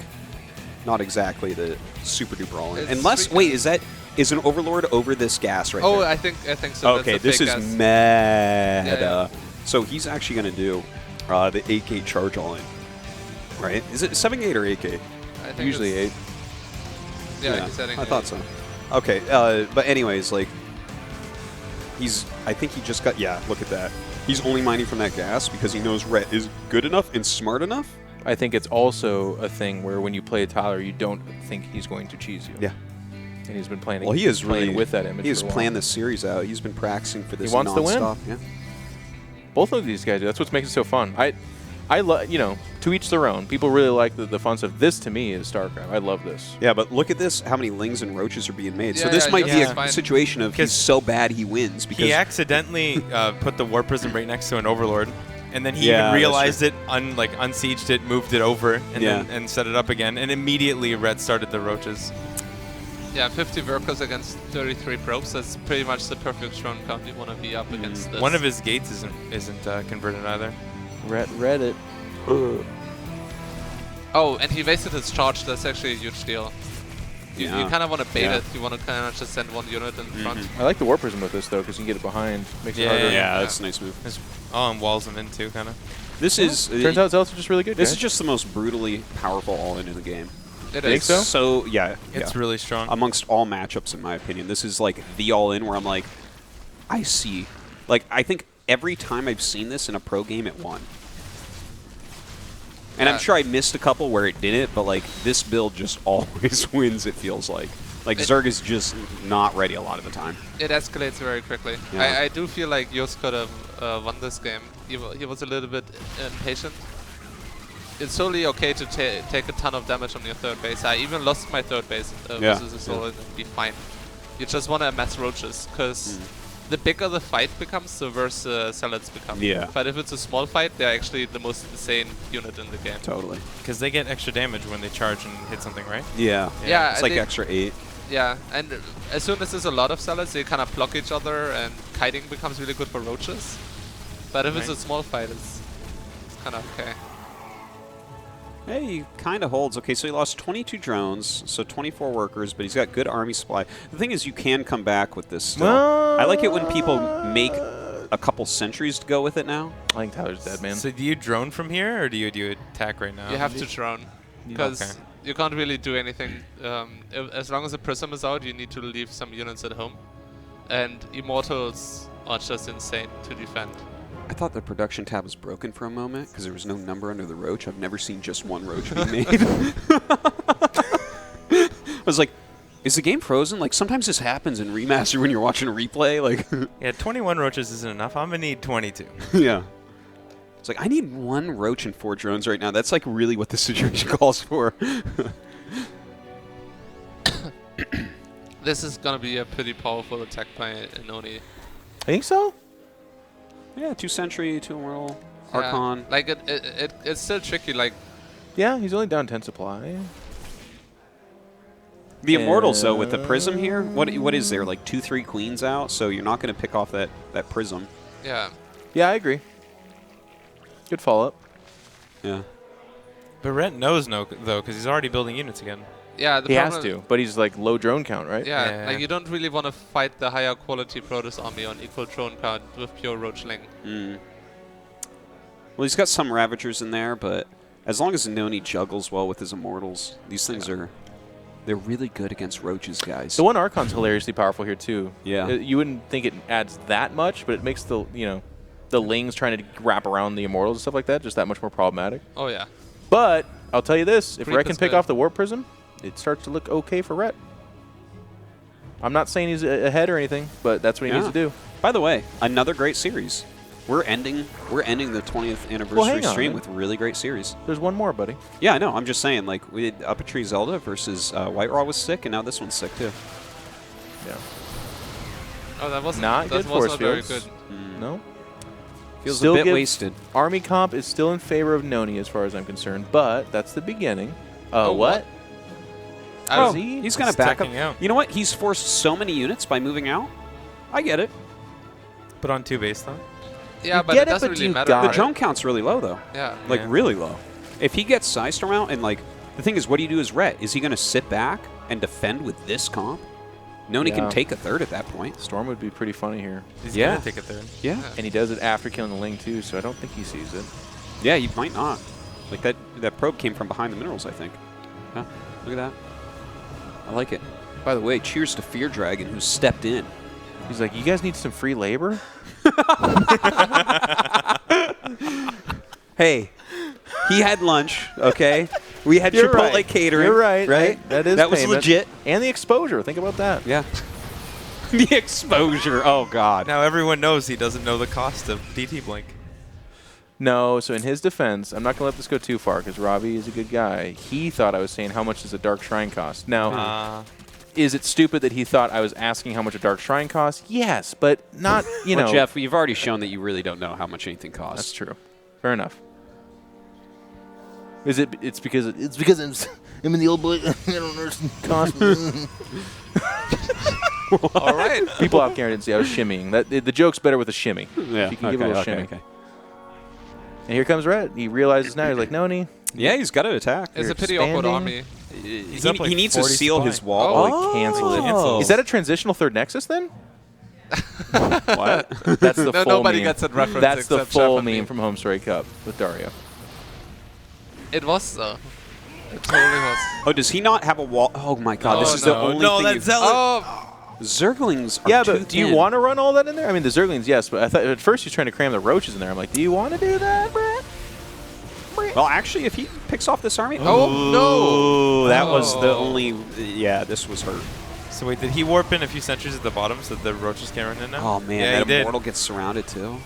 not exactly the super duper all in. Unless, wait, is an Overlord over this gas right there?
Oh, I think so.
Okay, this is meta. Yeah. So he's actually going to do the 8K charge all in, right? Is it 7-8 or 8K?
I think
usually 8.
Yeah,
I thought so. Okay, but anyways, like I think he just got. Yeah, look at that. He's only mining from that gas because he knows Rhett is good enough and smart enough.
I think it's also a thing where when you play Tyler, you don't think he's going to cheese you.
Yeah.
And he's been playing.
Well, he is
playing
really
with that image.
He has planned this series out. He's been practicing for this.
He wants to win.
Yeah.
Both of these guys do. That's what makes it so fun. I love, to each their own. People really like the fun stuff. This, to me, is StarCraft. I love this.
Yeah, but look at this, how many lings and roaches are being made. So this might be a situation of he's so bad he wins. Because
he accidentally put the War Prism right next to an Overlord, and then he even realized it, unsieged it, moved it over, and then set it up again, and immediately Red started the roaches.
Yeah, 50 workers against 33 probes. That's pretty much the perfect drone count you want to be up against this.
One of his gates isn't converted either.
Read it.
Oh, and he wasted his charge. That's actually a huge deal. You kind of want to bait it. You want to kind of just send one unit in front.
I like the War Prism with this, though, because you can get it behind. Makes it harder.
Yeah, that's a nice move.
And walls them in, too, kind of.
This is...
Turns out Zealots are just really good,
This is just the most brutally powerful all-in in the game.
It
is. Think
so? Yeah.
It's really strong.
Amongst all matchups, in my opinion. This is like the all-in where I'm like, I see. Like, I think every time I've seen this in a pro game, it won. And I'm sure I missed a couple where it didn't, but like this build just always wins, it feels like. Like Zerg is just not ready a lot of the time.
It escalates very quickly.
Yeah.
I do feel like Yos could have won this game. He was a little bit impatient. It's totally okay to take a ton of damage on your third base. I even lost my third base versus a solo and be fine. You just want to amass roaches, because the bigger the fight becomes, the worse Zealots become.
Yeah.
But if it's a small fight, they're actually the most insane unit in the game.
Totally.
Because they get extra damage when they charge and hit something, right?
Yeah.
Yeah.
It's like extra 8.
Yeah, and as soon as there's a lot of Zealots, they kind of block each other, and kiting becomes really good for roaches. But if it's a small fight, it's kind of okay.
Hey, he kind of holds. Okay, so he lost 22 drones, so 24 workers, but he's got good army supply. The thing is, you can come back with this still. I like it when people make a couple sentries to go with it now.
I think Tyler's dead, man.
So do you drone from here, or do you attack right now?
You have to drone, because you can't really do anything. As long as the Prism is out, you need to leave some units at home. And Immortals are just insane to defend.
I thought the production tab was broken for a moment because there was no number under the roach. I've never seen just one roach being made. I was like, is the game frozen? Like, sometimes this happens in remaster when you're watching a replay. Like,
yeah, 21 roaches isn't enough. I'm going to need 22.
Yeah. It's like, I need 1 roach and 4 drones right now. That's like really what the situation calls for.
This is going to be a pretty powerful attack by Inoni.
I think so.
Yeah, 2 Sentry, 2 Immortal, Archon.
Yeah. Like, it's still tricky, like...
Yeah, he's only down 10 supply.
The Immortals, though, with the Prism here, what is there, like 2-3 Queens out? So you're not going to pick off that Prism.
Yeah.
Yeah, I agree. Good follow-up.
Yeah.
But Rent knows though, because he's already building units again.
Yeah,
he has to, but he's like low drone count, right?
Yeah, like you don't really want to fight the higher quality Protoss army on equal drone count with pure roachling.
Well, he's got some Ravagers in there, but as long as Inoni juggles well with his Immortals, these things are They're really good against roaches, guys.
The one Archon's hilariously powerful here too.
Yeah.
You wouldn't think it adds that much, but it makes the the Lings trying to wrap around the Immortals and stuff like that just that much more problematic.
Oh yeah.
But I'll tell you this: if
Creep
Rhett can
is
pick
good.
off the Warp Prism, it starts to look okay for Rhett. I'm not saying he's ahead or anything, but that's what he needs to do.
By the way, another great series. We're ending the 20th anniversary stream with a really great series.
There's one more, buddy.
Yeah, I know. I'm just saying, like, we did Up a Tree Zelda versus White Raw was sick, and now this one's sick too.
Yeah.
Oh, that wasn't
Not
that
good
was
force
not very
fields.
good.
No.
Feels
Still
a bit
give-
wasted.
Army comp is still in favor of Noni as far as I'm concerned, but that's the beginning.
Oh,
What?
Oh,
Is he?
he's going to back up. You know what? He's forced so many units by moving out. I get it.
But on 2 base, though?
Yeah, but it doesn't really matter.
The drone count's really low, though.
Yeah.
Like, really low. If he gets Psystorm out, and, like, the thing is, what do you do as Rhett? Is he going to sit back and defend with this comp? Noni can take a third at that point.
Storm would be pretty funny here.
He's gonna take a third.
Yeah.
And he does it after killing the Ling, too, so I don't think he sees it.
Yeah, you might not. Like, that probe came from behind the minerals, I think. Yeah, look at that. I like it. By the way, cheers to Fear Dragon, who stepped in.
He's like, you guys need some free labor?
Hey, he had lunch, okay? We had
You're
Chipotle
right.
catering.
You're right.
Right?
That is
That was
payment.
legit.
And the exposure. Think about that.
Yeah. The exposure. Oh, God.
Now everyone knows he doesn't know the cost of DT Blink.
No, so in his defense, I'm not going to let this go too far because Robbie is a good guy. He thought I was saying how much does a Dark Shrine cost. Now, is it stupid that he thought I was asking how much a Dark Shrine costs? Yes, but not, you know.
Well, Jeff, you've already shown that you really don't know how much anything costs.
That's true. Fair enough. Is it? It's because I'm in the old boy. I don't understand cost.
All right.
People out there didn't see I was shimmying. The joke's better with a shimmy.
Yeah.
If you can give a little shimmy.
Okay.
And here comes Rhett. He realizes now. He's like, Noni.
Yeah, he's got to attack.
It's a pity awkward army.
He needs to seal his wall.
Oh, cancel it. Is that a transitional third Nexus then?
What?
That's the full
nobody
meme.
gets that reference.
That's the
except
full
Jeff and me.
meme from Home Story Cup with Dario.
It was though. It totally was.
Oh, does he not have a wall? Oh, my God. This is the only thing.
that's Zealot.
Oh,
Zerglings are
Yeah,
too
but do you
thin.
want to run all that in there? I mean, the Zerglings, yes, but I thought at first he's trying to cram the roaches in there. I'm like, do you want to do that, Brett?
Well, actually, if he picks off this army...
Oh, no.
That was the only... Yeah, this was hurt.
So wait, did he warp in a few sentries at the bottom so that the roaches can't run in now?
Oh, man,
yeah,
that
he did.
Immortal gets surrounded, too.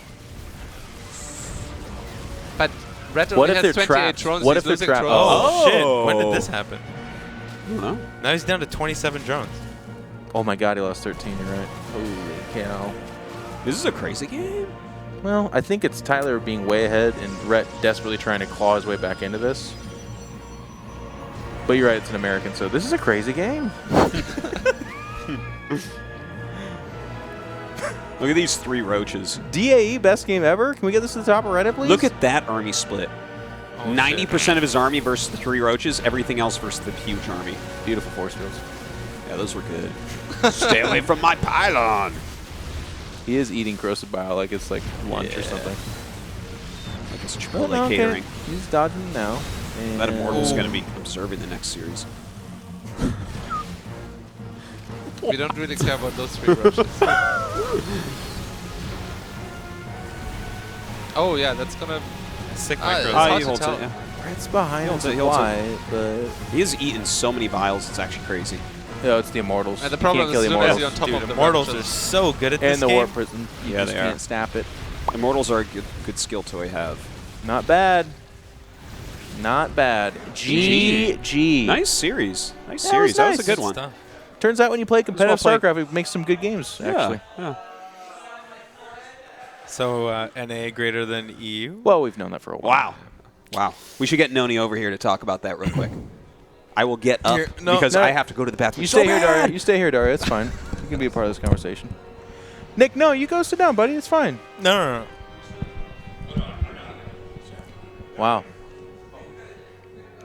but Red
What
only
if
has
they're
28
trapped?
drones.
What
He's
if they're
losing
trapped?
drones.
Oh, shit. When did this happen?
I don't know.
Now he's down to 27 drones.
Oh my God, he lost 13. You're right. Holy cow.
This is a crazy game.
Well, I think it's Tyler being way ahead and Rhett desperately trying to claw his way back into this. But you're right, it's an American, so this is a crazy game.
Look at these 3 roaches.
DAE, best game ever? Can we get this to the top of Reddit, please?
Look at that army split. 90% of his army versus the 3 roaches, everything else versus the huge army.
Beautiful force fields.
Yeah, those were good. Stay away from my pylon.
He is eating corrosive bile like it's like lunch or something.
Like it's Chipotle catering.
He's dodging now. And
That Immortal's going to be observing the next series.
We don't really care about those 3 roaches. Oh yeah, that's gonna
sick
micros.
He holds it, yeah.
It's behind
He
the
holds it.
white, but
He has eaten so many vials, it's actually crazy.
yeah, it's the Immortals.
And the
You
problem
can't kill
is
the
as soon as
Immortals.
you're on top
Dude,
of the
Immortals
roaches.
are so good at this
And the
game.
Warp Prison. You
Yeah,
just
they are.
can't snap it.
Immortals are a good skill to have.
Not bad. Not bad. GG.
Nice series. Nice
That
series.
was
That was a
nice.
good one.
Stuff.
Turns out when you play competitive
well played.
StarCraft, it makes some good games, actually.
Yeah.
So NA greater than EU?
Well, we've known that for a while.
Wow. We should get Noni over here to talk about that real quick. I will get up
Here, no,
because
no.
I have to go to the bathroom.
You
so
stay here,
bad.
Dario. You stay here, Dario. It's fine. You can be a part of this conversation. Nick, no, you go sit down, buddy. It's fine.
No.
Wow.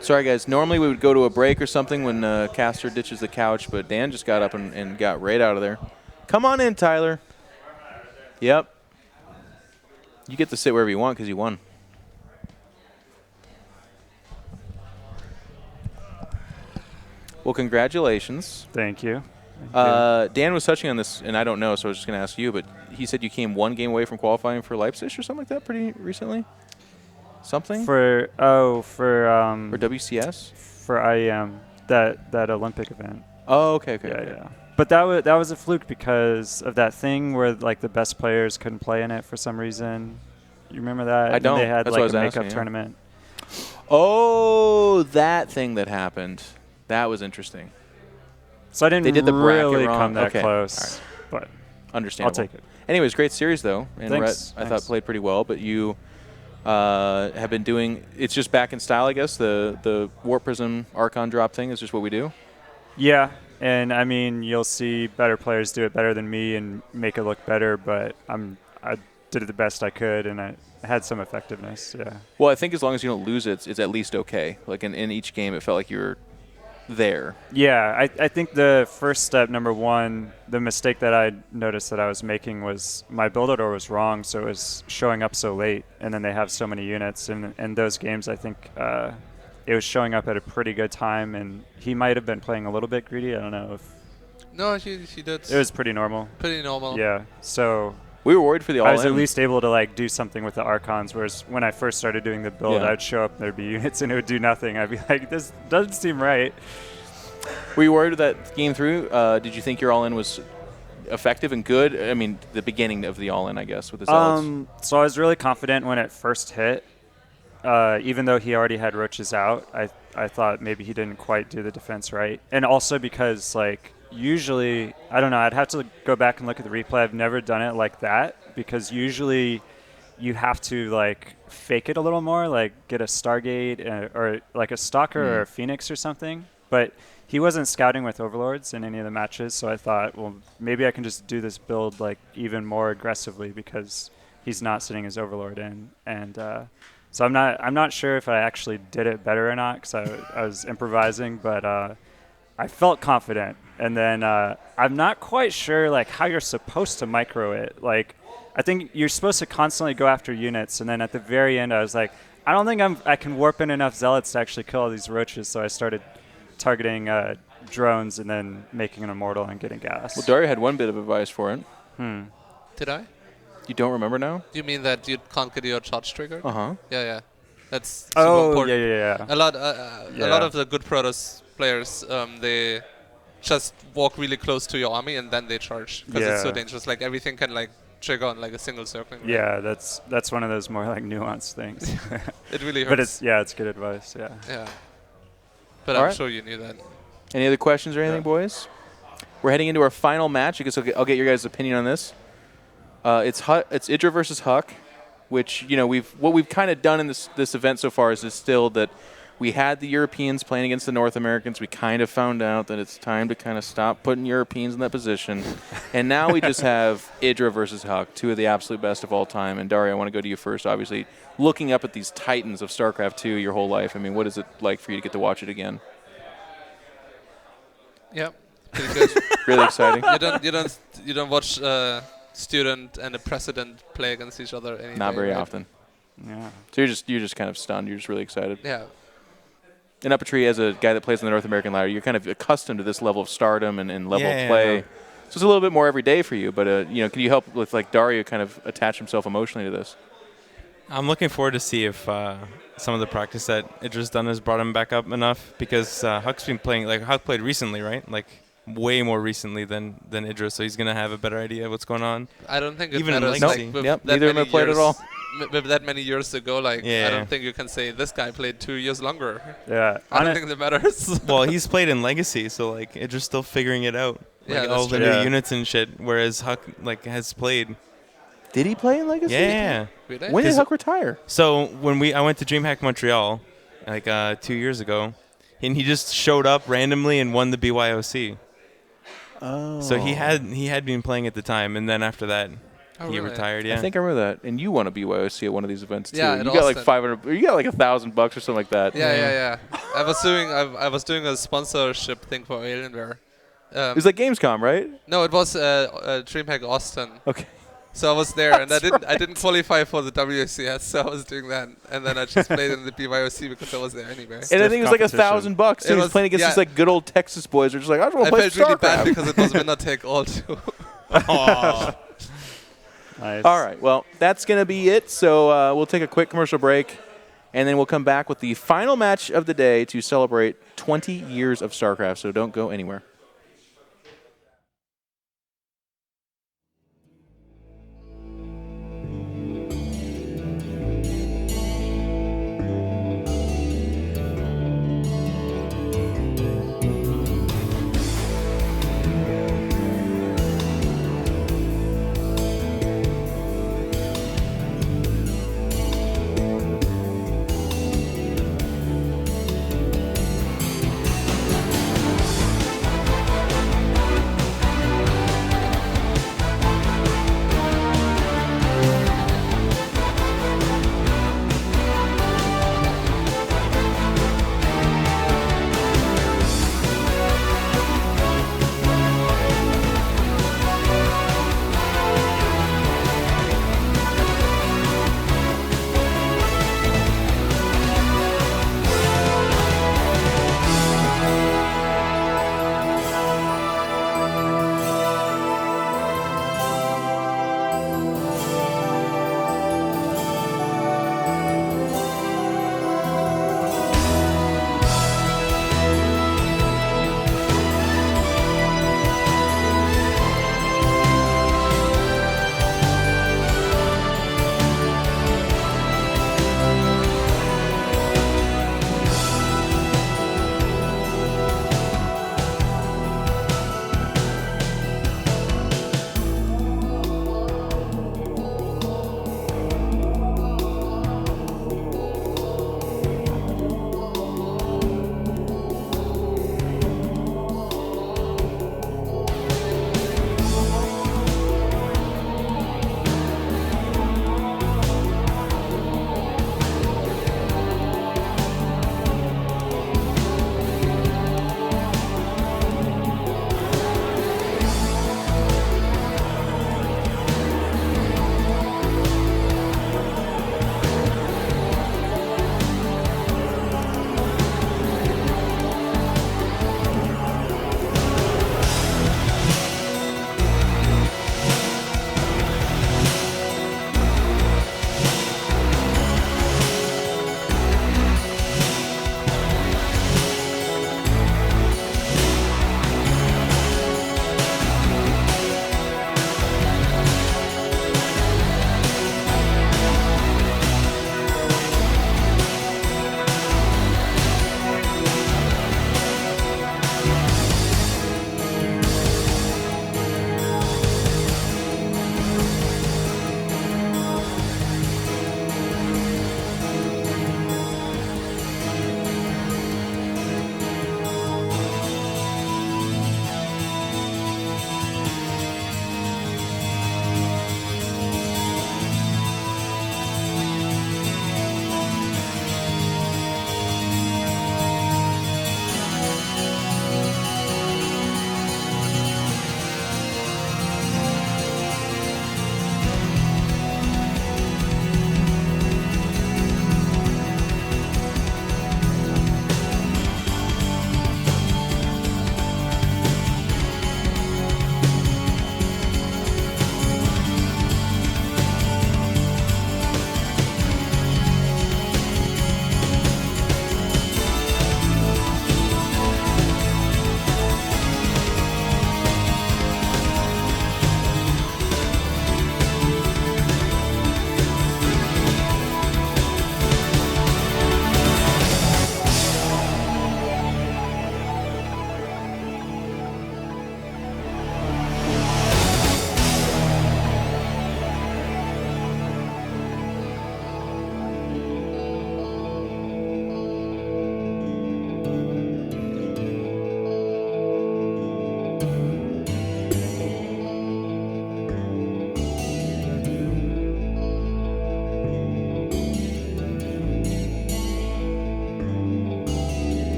Sorry, guys. Normally we would go to a break or something when Caster ditches the couch, but Dan just got up and got right out of there. Come on in, Tyler. Yep. You get to sit wherever you want because you won. Well, congratulations.
Thank you.
Dan was touching on this, and I don't know, so I was just going to ask you, but he said you came 1 game away from qualifying for Leipzig or something like that pretty recently? Something?
For
WCS?
For IEM, that Olympic event.
Oh, okay.
Yeah. But that was a fluke because of that thing where like the best players couldn't play in it for some reason. You remember that?
I don't.
And they had
That's
like
what
a
I was
makeup
asking,
tournament.
Oh, that thing that happened. That was interesting.
So I didn't
they did the
really
bracket
come
wrong.
that close, but
understandable.
I'll take it.
Anyways, great series though, and
Thanks.
Rhett I thought played pretty well. But you have been doing. It's just back in style, I guess. The Warp Prism Archon drop thing is just what we do.
Yeah, and I mean you'll see better players do it better than me and make it look better, but I did it the best I could, and I had some effectiveness. Yeah.
Well, I think as long as you don't lose it, it's at least okay. Like in each game, it felt like you were there.
Yeah, I think the first step, number one, the mistake that I noticed that I was making was my build order was wrong, so it was showing up so late, and then they have so many units. And in those games, I think it was showing up at a pretty good time, and he might have been playing a little bit greedy. I don't know if.
No, he did.
It was pretty normal.
Pretty normal.
Yeah, so.
We were worried for the all-in.
I was at least able to like do something with the Archons, whereas when I first started doing the build,
Yeah.
I'd show up and there'd be units and it would do nothing. I'd be like, this doesn't seem right.
Were you worried that game through? Did you think your all-in was effective and good? I mean, the beginning of the all-in, I guess, with the Zealots.
So I was really confident when it first hit. Even though he already had roaches out, I thought maybe he didn't quite do the defense right. And also because like usually, I don't know, I'd have to go back and look at the replay. I've never done it like that because usually you have to like fake it a little more, like get a Stargate or like a Stalker or a Phoenix or something. But he wasn't scouting with Overlords in any of the matches, so I thought, well, maybe I can just do this build like even more aggressively because he's not sitting his Overlord in. And so I'm not sure if I actually did it better or not because I was improvising, but I felt confident. And then I'm not quite sure like how you're supposed to micro it. Like I think you're supposed to constantly go after units, and then at the very end I was like, I don't think I can warp in enough Zealots to actually kill all these roaches, so I started targeting drones and then making an immortal and getting gas.
Well, Dario had one bit of advice for it.
Did I?
You don't remember now?
Do you mean that you can't get your charge triggered?
Uh-huh.
Yeah. That's super important.
Yeah.
A lot of the good Protoss players, they just walk really close to your army and then they charge because it's so dangerous. Like everything can like trigger on like a single circling. Right?
Yeah, that's one of those more like nuanced things.
It really hurts.
But it's good advice. Yeah.
Yeah. But
All
I'm
right.
sure you knew that.
Any other questions or anything, boys? We're heading into our final match. I guess I'll get your guys' opinion on this. It's Idra versus Huck, which what we've kind of done in this event so far is distilled that we had the Europeans playing against the North Americans. We kind of found out that it's time to kind of stop putting Europeans in that position, and now we just have Idra versus Huck, two of the absolute best of all time. And Dario, I want to go to you first. Obviously, looking up at these titans of StarCraft 2 your whole life. I mean, what is it like for you to get to watch it again?
Yeah, pretty good.
Really exciting.
You don't watch student and a president play against each other any
Not
day,
very
right?
often.
Yeah.
So you're just kind of stunned. You're just really excited.
Yeah.
And Uppatry, as a guy that plays in the North American ladder, you're kind of accustomed to this level of stardom and level of play. So it's a little bit more every day for you. But can you help with like Dario kind of attach himself emotionally to this?
I'm looking forward to see if some of the practice that Idra's done has brought him back up enough because Huck's been playing, like Huck played recently, right? Like way more recently than Idra, so he's going to have a better idea of what's going on.
I don't think it
even
matters.
in
Like, with that
neither of them have played at all.
With that many years ago, like
Yeah.
I don't think you can say this guy played 2 years longer.
Yeah.
I don't think that matters.
Well, he's played in Legacy, so like Idra's still figuring it out.
Yeah,
Like
that's
all the
true.
new
Yeah.
units and shit, whereas Huck like has played.
Did he play in Legacy?
Yeah.
Really?
When did Huck retire?
So when I went to DreamHack Montreal, like 2 years ago, and he just showed up randomly and won the BYOC.
Oh.
So he had been playing at the time, and then after that, he retired. Yeah.
I think I remember that. And you won a BYOC at one of these events too.
Yeah,
you
in
got like
Austin.
500. You got like $1,000 or something like that.
Yeah. I was doing a sponsorship thing for Alienware.
It was like Gamescom, right?
No, it was DreamHack Austin.
Okay.
So I was there, and I didn't qualify for the WCS, so I was doing that, and then I just played in the BYOC because I was there anyway.
And I think it was like $1,000. He was playing against these like good old Texas boys. They're just like, I just want to play
StarCraft. I felt really bad
StarCraft.
because it was winner take all too.
Nice. All right, well, that's going to be it. So we'll take a quick commercial break, and then we'll come back with the final match of the day to celebrate 20 years of StarCraft. So don't go anywhere.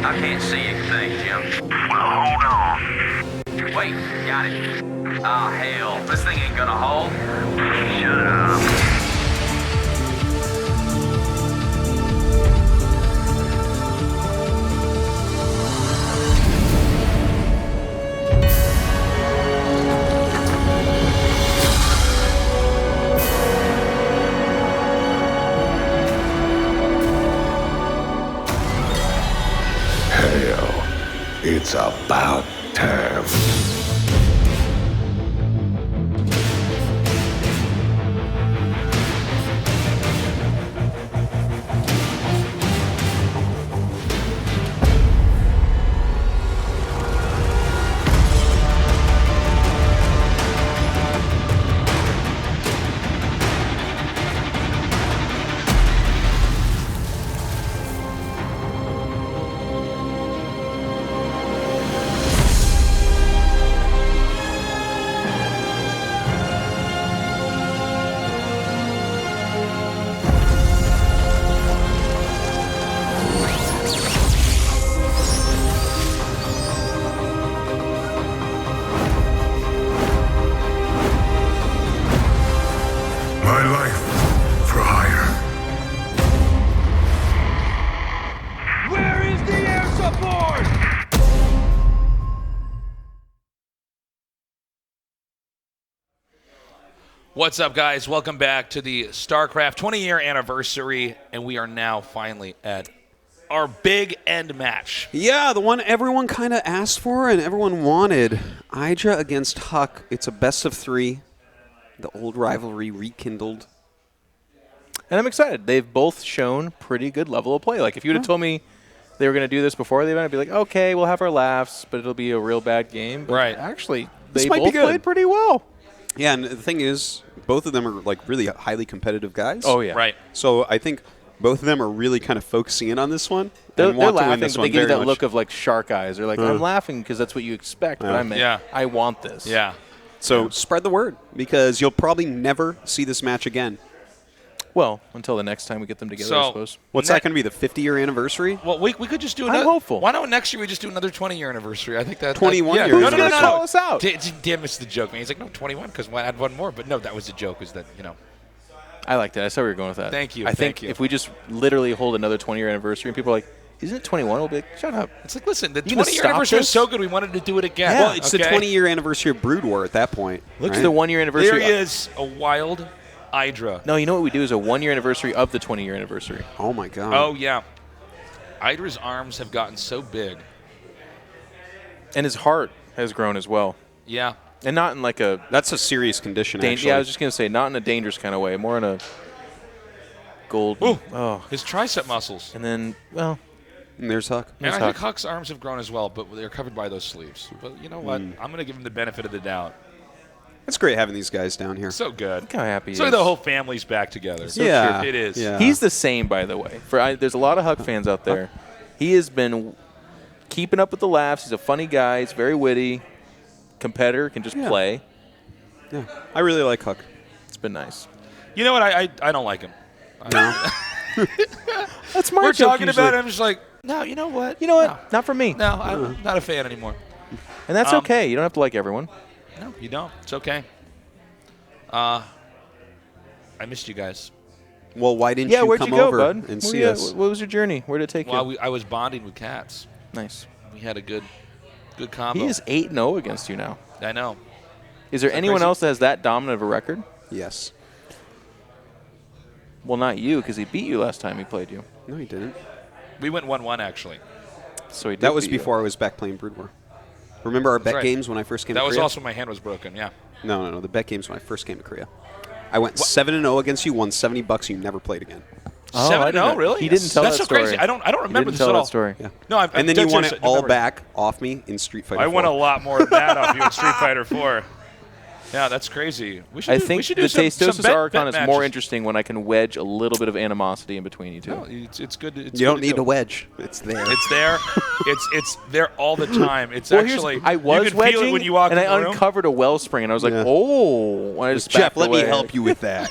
I can't see anything, Jim. Hold on. Wait, got it. Oh, hell. This thing ain't gonna hold. Shut up.
It's about time.
What's up, guys? Welcome back to the StarCraft 20-year anniversary, and we are now finally at our big end match.
Yeah, the one everyone kind of asked for and everyone wanted. Hydra against Huck. It's a best of 3. The old rivalry rekindled.
And I'm excited. They've both shown pretty good level of play. Like, if you would have told me they were going to do this before the event, I'd be like, okay, we'll have our laughs, but it'll be a real bad game. But
right.
Actually,
This
they
might be
both
good.
played pretty well.
Yeah, and the thing is, both of them are like really highly competitive guys.
Oh, yeah.
Right.
So I think both of them are really kind of focusing in on this one.
They're
and want to
laughing,
win this
but
one
they give you
very
that
much.
look of like shark eyes. They're like, I'm laughing because that's what you expect, but I want this.
Yeah.
So spread the word, because you'll probably never see this match again.
Well, until the next time we get them together, I suppose.
What's that going to be, the 50-year anniversary?
Well, we could just do
I'm
another.
hopeful.
Why not next year we just do another 20-year anniversary? I think that
21
yeah,
year
no,
anniversary.
no,
Call us out.
Damn, it's the joke, man. He's like, no, 21, because I had one more. But no, that was the joke. Is that
I liked it. I saw where you were going with that.
Thank you.
I think if we just literally hold another 20-year anniversary and people are like, isn't it 21? We'll be like, shut up.
It's like, listen, the
You gonna
20-year
stop
anniversary was
this?
so good, we wanted to do it again.
Well, it's the
okay?
20-year anniversary of Brood War at that point.
Look
right?
at the 1-year anniversary.
There is a wild Hydra.
No, you know what we do is a 1-year anniversary of the 20-year anniversary.
Oh, my God.
Oh, yeah. Hydra's arms have gotten so big.
And his heart has grown as well.
Yeah.
And not in like a...
That's a serious condition, actually.
Yeah, I was just going to say, not in a dangerous kind of way. More in a gold...
Ooh,
oh.
his tricep muscles.
And then, well...
And there's Huck.
And I think Huck's arms have grown as well, but they're covered by those sleeves. But you know what? I'm going to give him the benefit of the doubt.
It's great having these guys down here.
So good.
Look how happy he
so
is.
the whole family's back together.
So
yeah.
It is.
Yeah.
He's the same, by the way. There's a lot of Huck fans out there. He has been keeping up with the laughs. He's a funny guy. He's very witty. Competitor, can just play.
Yeah. I really like Huck.
It's been nice.
You know what? I don't like him.
No.
That's my
We're
joke
talking
usually.
about it. I'm just like, no, you know what?
You know what? Not for me.
No, I'm not a fan anymore.
And that's okay. You don't have to like everyone.
No, you don't. It's okay. I missed you guys.
Well, why didn't you
where'd
come
you go,
over
bud?
and see us?
What was your journey? Where did it take
Well,
you?
I was bonding with cats.
Nice.
We had a good combo.
He is 8-0 against you now.
I know.
Is there
that
anyone
crazy?
else that has that dominant of a record?
Yes.
Well, not you, because he beat you last time he played you.
No, he didn't.
We went 1-1, actually.
So he did
That was
beat you.
before I was back playing Brood War. Remember our bet
right.
games when I first came
That
to
was
Korea?
also when my hand was broken, yeah.
No. The bet games when I first came to Korea. I went 7-0 against you, won $70. You never played again.
Oh,
7-0, really?
He didn't tell
That's
that
so
story.
crazy. I don't remember this
tell
at
that
all.
story.
Yeah.
No,
And then you won it all back off me in Street Fighter
I
4.
won a lot more than that off you in Street Fighter 4. Yeah, that's crazy.
I think the Tastosis Archon is
matches.
more interesting when I can wedge a little bit of animosity in between you two.
No, it's good. It's
You
good
don't
to
need
do.
a wedge. It's there.
It's there. it's there all the time. It's
Well,
actually
I was
you can
wedging,
feel it when you walk
and
in the
I
room.
uncovered a wellspring, and I was like, oh. I just
Jeff,
backed
let me
away.
help you with that.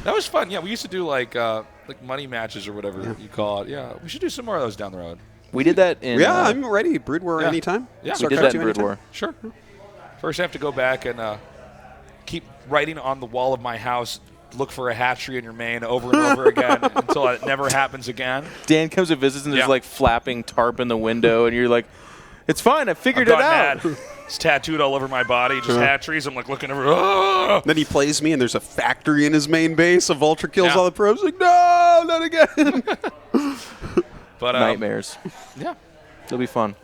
That was fun. Yeah, we used to do like money matches or whatever you call it. Yeah, we should do some more of those down the road.
We did that in.
Yeah, I'm ready. Brood War anytime.
Yeah,
we did that in Brood War.
Sure. First, I have to go back and keep writing on the wall of my house, look for a hatchery in your main over and over again until it never happens again.
Dan comes and visits, and there's like flapping tarp in the window, and you're like, it's fine, I figured it out.
Mad. It's tattooed all over my body, just hatcheries. I'm like looking over. Oh!
Then he plays me, and there's a factory in his main base. A vulture kills all the probes. Like, no, not again.
But
nightmares.
Yeah.
It'll be fun.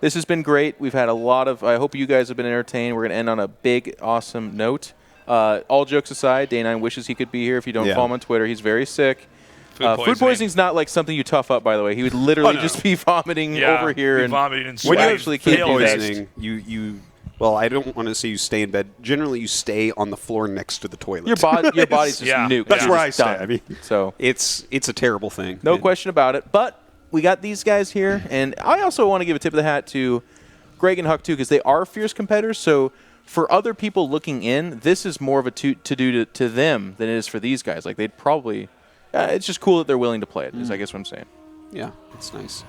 This has been great. We've had a lot of, I hope you guys have been entertained. We're going to end on a big, awesome note. All jokes aside, Day9 wishes he could be here. If you don't follow him on Twitter, he's very sick. Food poisoning's not like something you tough up, by the way. He would literally just be vomiting over here. And
vomiting and
when you
actually
food poisoning, well, I don't want to say you stay in bed. Generally, you stay on the floor next to the toilet.
Your body's just nuked.
That's where I stay.
Done.
I mean,
so
it's a terrible thing.
No question about it. But we got these guys here, and I also want to give a tip of the hat to Greg and Huck too, because they are fierce competitors. So for other people looking in, this is more of a to-do to them than it is for these guys. Like they'd probably, it's just cool that they're willing to play it. Is I guess what I'm saying.
Yeah, it's nice.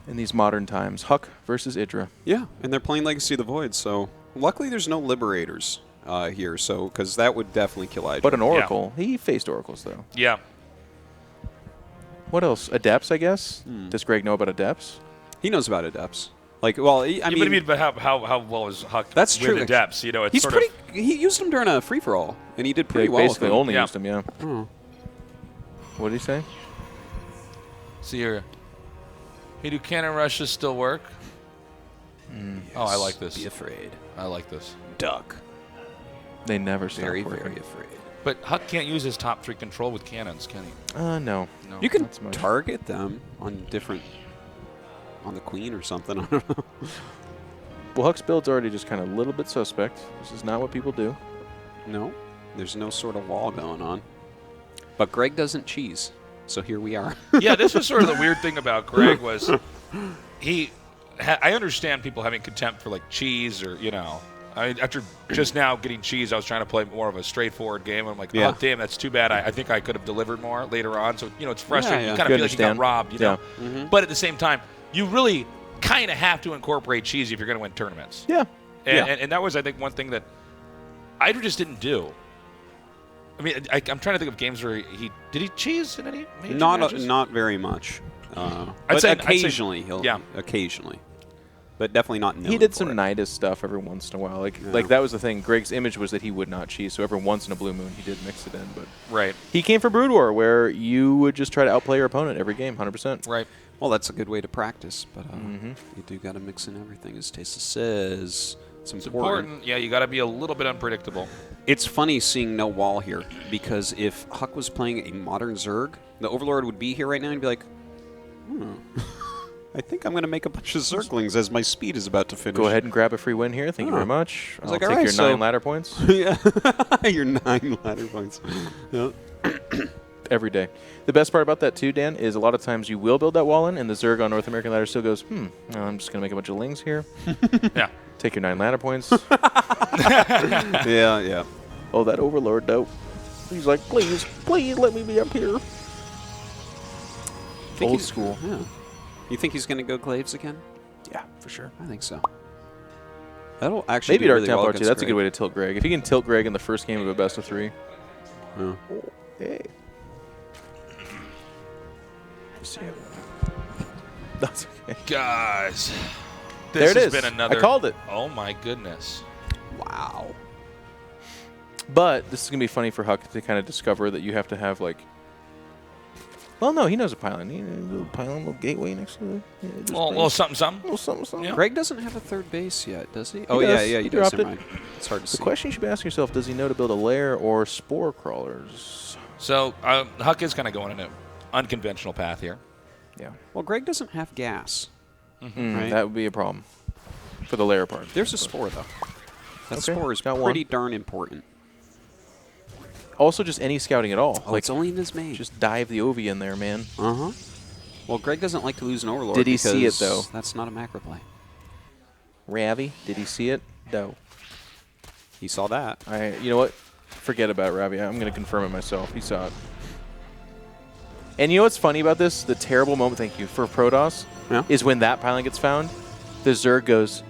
In these modern times, Huck versus Idra.
Yeah, and they're playing Legacy of the Void, so luckily there's no Liberators here, so because that would definitely kill Idra.
But an Oracle, he faced Oracles though.
Yeah.
What else? Adepts, I guess. Does Greg know about Adepts?
He knows about Adepts. Like, well, I mean,
but how well is Huck?
That's
with
true.
Adepts? You know, it's
he's
sort
pretty.
of
He used them during a free for all, and he did pretty well.
Basically,
with them.
only used them. Yeah. What did he say?
See here. Hey, do cannon rushes still work? Oh, I like this.
Be afraid.
I like this.
Duck.
They never stop
Very,
working.
very afraid.
But Huck can't use his top 3 control with cannons, can he?
No.
You can target them on different, on the queen or something. I don't know.
Well, Huck's build's already just kind of a little bit suspect. This is not what people do.
No, there's no sort of wall going on. But Greg doesn't cheese, so here we are.
Yeah, this was sort of the weird thing about Greg was I understand people having contempt for like cheese or, you know, after just now getting cheese, I was trying to play more of a straightforward game. And I'm like, oh, damn, that's too bad. I think I could have delivered more later on. So, you know, it's frustrating.
Yeah.
You kind of feel like you got robbed, you know.
Mm-hmm.
But at the same time, you really kind of have to incorporate cheese if you're going to win tournaments.
Yeah.
And that was, I think, one thing that Idra just didn't do. I mean, I'm trying to think of games where did he cheese in any major matches?
Not very much.
I'd
But
say
occasionally he'll.
Yeah.
Occasionally. But definitely not known
He did
for
some
it.
Nidus stuff every once in a while. Like that was the thing. Greg's image was that he would not cheese, so every once in a blue moon he did mix it in. But
right,
he came from Brood War, where you would just try to outplay your opponent every game, 100%.
Right.
Well, that's a good way to practice, but you do got to mix in everything, as Tesa says. It's important.
Yeah, you got to be a little bit unpredictable.
It's funny seeing no wall here, because if Huck was playing a modern Zerg, the Overlord would be here right now and be like, I think I'm going to make a bunch of Zerglings as my speed is about to finish.
Go ahead and grab a free win here. Thank you very much.
I was
I'll
like,
take your 9 ladder points.
Yeah, your 9 ladder points. Yep.
Every day. The best part about that too, Dan, is a lot of times you will build that wall in, and the Zerg on North American ladder still goes, I'm just going to make a bunch of lings here.
Yeah.
Take your 9 ladder points.
Yeah.
Oh, that Overlord, though. He's like, please let me be up here. Old school.
Yeah. You think he's going to go Glaives again?
Yeah, for sure.
I think so. That'll actually
maybe
do
Dark
really
Templar
well
too.
against
That's a
Greg.
good way to tilt Greg. If you can tilt Greg in the first game of a best of 3.
Yeah.
Hey. That's okay.
Guys,
there
this
it
has
is.
been another.
I called it.
Oh my goodness.
Wow.
But this is going to be funny for Huck to kind of discover that you have to have, like... Well, no, he knows a pylon. He knows a little pylon, little gateway next to it.
Little something.
Little something.
Yeah.
Greg doesn't have a third base yet, does he?
He
Oh,
does.
yeah,
He
he does.
dropped
Never
it.
mind. It's hard to see.
The question you should be asking yourself, does he know to build a lair or spore crawlers?
So Huck is kind of going in an unconventional path here.
Yeah.
Well, Greg doesn't have gas. Right?
That would be a problem for the lair part.
There's a spore, though. That
Okay,
spore is
got
pretty
one.
darn important.
Also, just any scouting at all.
Oh, it's only in his main.
Just dive the Ovi in there, man.
Uh-huh. Well, Greg doesn't like to lose an Overlord.
Did he see it,
because
though?
That's not a macro play.
Ravi, did he see it? No.
He saw that.
You know what? Forget about Ravi. I'm going to confirm it myself. He saw it. And you know what's funny about this? The terrible moment, thank you, for Protoss is when that pylon gets found, the Zerg goes,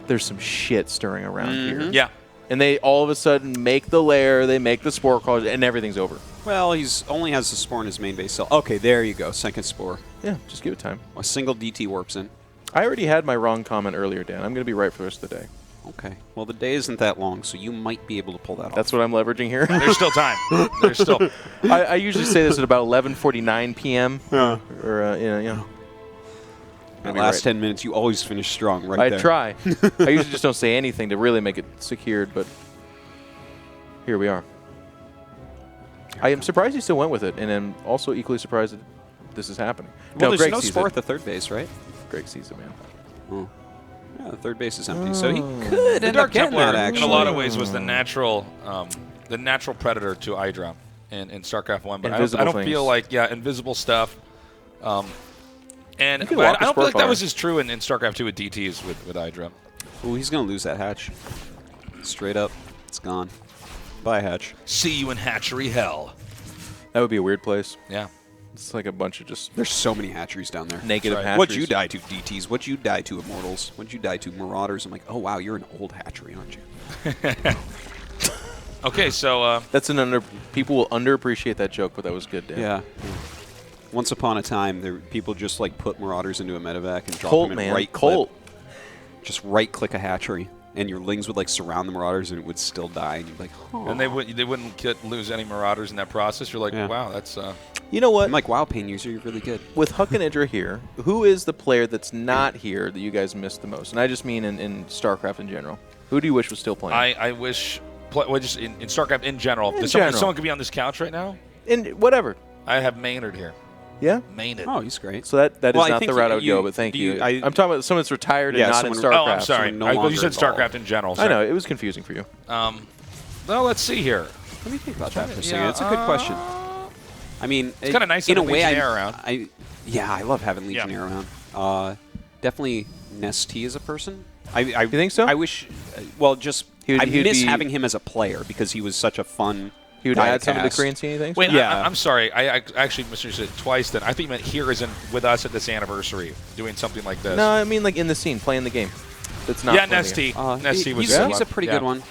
there's some shit stirring around here.
Yeah.
And they all of a sudden make the lair, they make the spore crawlers, and everything's over.
Well, he's only has the spore in his main base cell. Okay, there you go. Second spore.
Yeah, just give it time.
A single DT warps in.
I already had my wrong comment earlier, Dan. I'm going to be right for the rest of the day.
Okay. Well, the day isn't that long, so you might be able to pull that off.
That's what I'm leveraging here.
There's still time. There's still.
I usually say this at about 11:49 p.m.
Yeah.
Or you know.
The last 10 minutes, you always finish strong, right there.
I try. I usually just don't say anything to really make it secured, but here we are. I am surprised he still went with it, and I'm also equally surprised that this is happening.
Well, there's
Greg
no
sees
spore
it.
at the third base, right?
Greg sees it, man.
Oh. Yeah, the third base is empty, so he could
The
end
Dark
up getting
Templar,
that, actually.
in a lot of ways, was the natural predator to Hydra in StarCraft 1. But I don't feel like, invisible stuff. And I don't feel like that was as true in StarCraft 2 with DTs with Hydra.
Ooh, he's going to lose that hatch. Straight up, it's gone. Bye, hatch.
See you in hatchery hell.
That would be a weird place.
Yeah.
It's like a bunch of just...
There's so many hatcheries down there.
Negative hatcheries.
What'd you die to, DTs? What'd you die to, Immortals? What'd you die to, Marauders? I'm like, oh, wow, you're an old hatchery, aren't you?
Okay, so...
That's people will underappreciate that joke, but that was good, Dan.
Yeah. Once upon a time, people just like put Marauders into a medevac and drop them in right-click. Just right-click a hatchery, and your Lings would like surround the Marauders, and it would still die. And you'd be like, oh.
And they wouldn't lose any Marauders in that process. You're like, wow, that's...
You know what?
I'm like, wow, Pain user, you're really good.
With Huck and Idra here, who is the player that's not here that you guys missed the most? And I just mean in StarCraft in general. Who do you wish was still playing?
I wish... just in StarCraft in general.
In
Someone could be on this couch right now?
In whatever.
I have Maynard here.
Yeah?
Maynard.
Oh, he's great.
So that is not the route I would go, but thank you. I'm talking about someone that's retired and not in StarCraft.
Oh, I'm sorry. You said StarCraft in general.
I know. It was confusing for you.
Well, let's see here.
Let me think about that for a second. It's a good question. I mean,
it's kind of nice
in
to
a
have
way.
Legionnaire around.
I love having Legionnaire around. Definitely Nesty as a person.
You think so?
I wish. I miss having him as a player because he was such a fun.
He would add some of the Korean scene, you think?
Wait, I'm sorry. I actually misunderstood it twice then. I think you meant here as in with us at this anniversary, doing something like this.
No, I mean like in the scene, playing the game. That's not
Nesty. Nesty was
he's a pretty good one.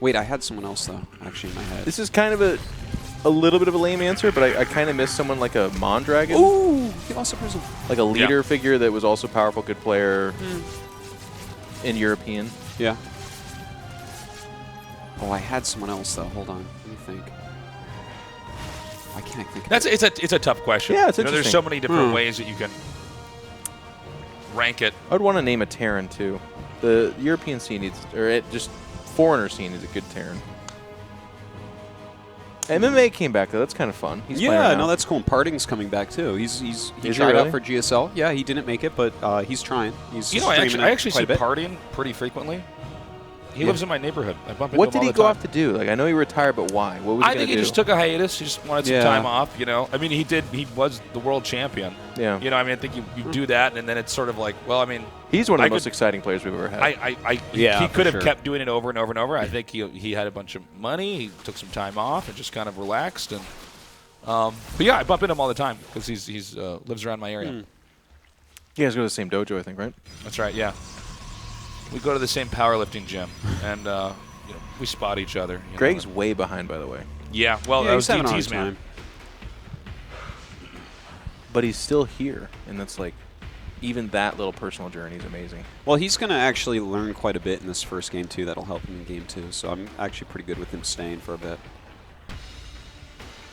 Wait, I had someone else, though, actually, in my head.
This is kind of a little bit of a lame answer, but I kind of miss someone like a Mondragon.
Ooh, he lost a prism.
Like a leader figure that was also powerful, good player in European.
Yeah. Oh, I had someone else, though. Hold on. Let me think. Why can't I think of it?
It's a tough question.
Yeah, it's
interesting. There's so many different ways that you can rank it.
I would want to name a Terran, too. The European scene needs, just foreigner scene is a good Terran. MMA came back, though. That's kind of fun. He's
no, that's cool. And Parting's coming back, too. He tried out for GSL. Yeah, he didn't make it, but he's trying. He's
I actually see Parting pretty frequently. He lives in my neighborhood. I bump into him all the time.
What did he go off to do? Like, I know he retired, but why? What was he
I think he just took a hiatus. He just wanted some time off, I mean, he was the world champion.
Yeah.
I mean, I think you do that, and then it's sort of like, well, I mean...
He's one of the most exciting players we've ever had.
He could have kept doing it over and over and over. I think he had a bunch of money. He took some time off and just kind of relaxed. And but yeah, I bump into him all the time because he's lives around my area.
You guys go to the same dojo, I think, right?
That's right, yeah. We go to the same powerlifting gym, and we spot each other.
Greg's way behind, by the way.
Yeah, well, that was DT's, man.
But he's still here, and that's like, even that little personal journey is amazing.
Well, he's going to actually learn quite a bit in this first game, too. That'll help him in game 2. So I'm actually pretty good with him staying for a bit.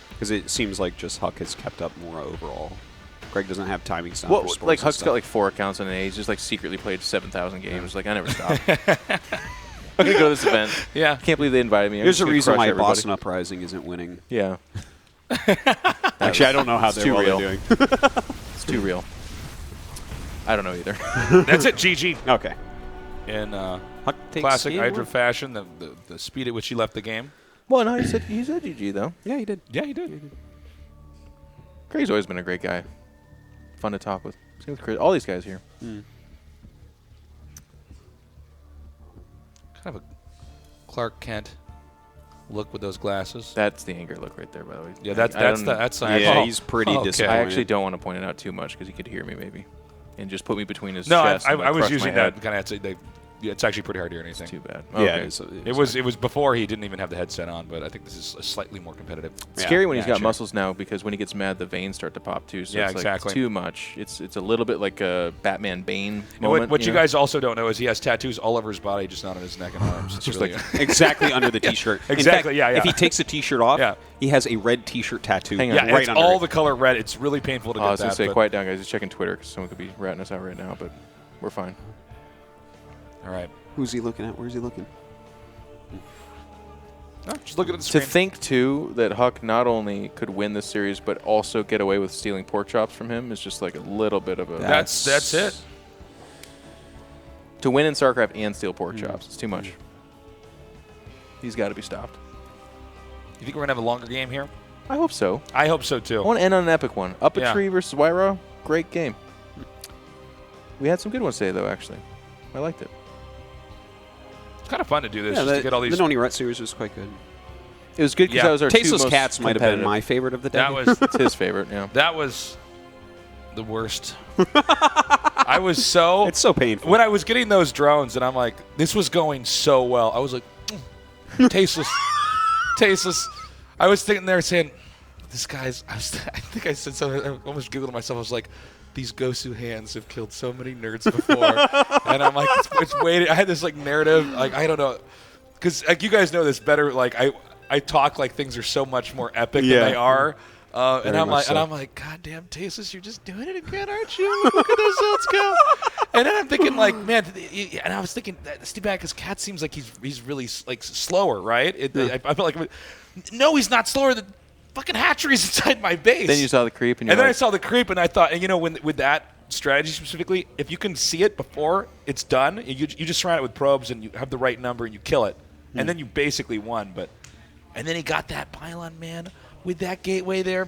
Because it seems like just Huck has kept up more overall. Greg doesn't have timing stuff.
Well, like Huck's got like 4 accounts in A. He's just like secretly played 7,000 games. Like, I never stop. I'm going to go to this event.
Yeah.
Can't believe they invited me.
There's a reason why Boston Uprising isn't winning.
Yeah.
Actually, I don't know how they're doing.
It's too real. I don't know either.
That's it, GG.
Okay.
In classic Hydra fashion, the speed at which he left the game.
Well, no, he said GG, though.
Yeah, he did.
Yeah, he did.
Greg's always been a great guy. Fun to talk with. Same with Chris. All these guys here.
Kind of a Clark Kent, look with those glasses.
That's the angry look right there, by the way.
Yeah, that's
yeah, he's pretty disappointed.
I actually don't want to point it out too much because he could hear me maybe, and just put me between his
no,
chest.
I was using that kind of. It's actually pretty hard to hear anything.
It's too bad.
Okay. Yeah, it was before he didn't even have the headset on, but I think this is slightly more competitive.
It's scary when he's got muscles now because when he gets mad, the veins start to pop too. So it's like it's too much. It's a little bit like a Batman Bane moment.
What you guys also don't know is he has tattoos all over his body, just not on his neck and arms. It's
just
really
like exactly under the T-shirt.
Exactly.
In fact, if he takes the T-shirt off, he has a red T-shirt tattoo.
Hang on.
Yeah,
right
it's
under
all
it.
the color red. It's really painful to get
I was
that.
gonna say, quiet down, guys. He's checking Twitter because someone could be ratting us out right now, but we're fine.
All right.
Who's he looking at? Where's he looking?
No, just look at the screen.
To think, too, that Huck not only could win this series, but also get away with stealing pork chops from him is just like a little bit of a...
That's it.
To win in StarCraft and steal pork chops, it's too much. He's got to be stopped.
You think we're going to have a longer game here?
I hope so.
I hope so, too.
I want to end on an epic one. Up a Tree versus Wyro, great game. We had some good ones today, though, actually. I liked it.
It's kind of fun to do this, just to get all these...
The Noni Ret series was quite good.
It was good because that was our
Tasteless
two most
Cats might have been my favorite of the day.
That was
it's his favorite, yeah.
That was the worst. I was so...
It's so painful.
When I was getting those drones, and I'm like, this was going so well. I was like, tasteless. Tasteless. I was sitting there saying, this guy's... I think I said something, I almost giggled to myself. I was like... These Gosu hands have killed so many nerds before, and I'm like, it's waiting. I had this like narrative, like I don't know, because like you guys know this better. Like I talk like things are so much more epic than they are, and I'm like, God damn, Tasteless, you're just doing it again, aren't you? Look at those, let's go. And then I'm thinking like, man, and I was thinking that Steve Backus Cat seems like he's really like slower, right? I felt like, no, he's not slower than. Fucking hatcheries inside my base.
Then you saw the creep, and
then I saw the creep, and I thought, and you know, with that strategy specifically, if you can see it before it's done, you just surround it with probes, and you have the right number, and you kill it, and then you basically won. And then he got that pylon, man, with that gateway there.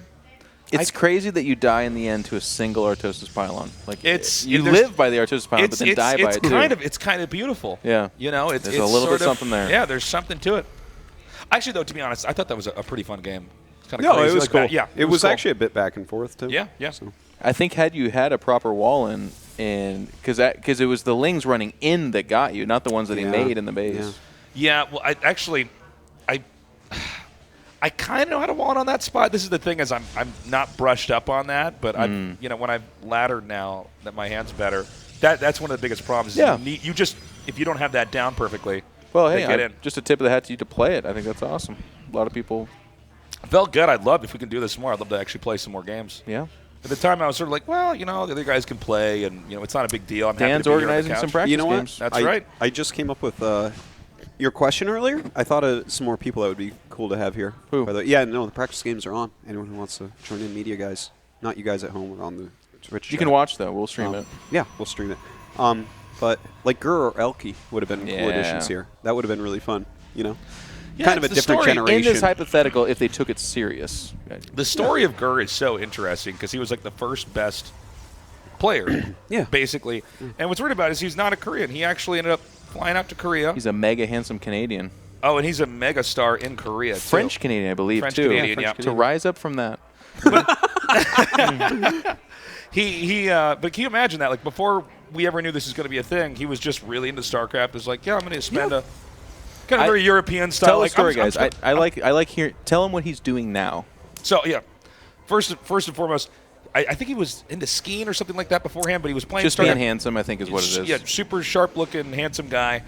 It's crazy that you die in the end to a single Artosis pylon. Like you
there's-
live by the Artosis pylon, but then die by it too.
It's kind of beautiful.
Yeah,
you know, it's
a little bit something there.
Yeah, there's something to it. Actually, though, to be honest, I thought that was a pretty fun game.
No,
crazy.
it was
like
cool.
that. Yeah,
it was
cool.
actually a bit back and forth too.
Yeah, yeah.
So.
I think had you had a proper wall in, because it was the Lings running in that got you, not the ones that he made in the base.
Yeah, well, I kind of know how to wall it on that spot. This is the thing is I'm not brushed up on that, but when I've laddered now that my hand's better, that's one of the biggest problems.
Yeah.
You just if you don't have that down perfectly.
Well, hey,
get in.
Just a tip of the hat to you to play it. I think that's awesome. A lot of people.
Felt good. I'd love if we can do this more. I'd love to actually play some more games.
Yeah.
At the time, I was sort of like, well, the other guys can play, and it's not a big deal. I'm happy
Dan's
to be
organizing
here on the
some
couch.
practice
You know what?
games.
That's right.
I just came up with your question earlier. I thought of some more people that would be cool to have here.
Who?
The practice games are on. Anyone who wants to join in, media guys, not you guys at home or on the Twitch.
You can watch though. We'll stream it.
Yeah, we'll stream it. But like Gur or Elky would have been cool additions here. That would have been really fun.
Yeah,
kind of a different generation.
In this hypothetical, if they took it serious.
The story of Gur is so interesting because he was like the first best player, basically. And what's weird about it is he's not a Korean. He actually ended up flying out to Korea.
He's a mega handsome Canadian.
Oh, and he's a mega star in Korea,
French Canadian, I believe,
French
too.
Canadian, yeah.
To rise up from that.
But can you imagine that? Like before we ever knew this was going to be a thing, he was just really into StarCraft. It's like, I'm going to spend a kind of very European style.
Tell the story, guys. I like hearing. Tell him what he's doing now.
So yeah, first and foremost, I think he was into skiing or something like that beforehand, but he was playing.
Just being handsome, I think, is what it is.
Yeah, super sharp-looking, handsome guy.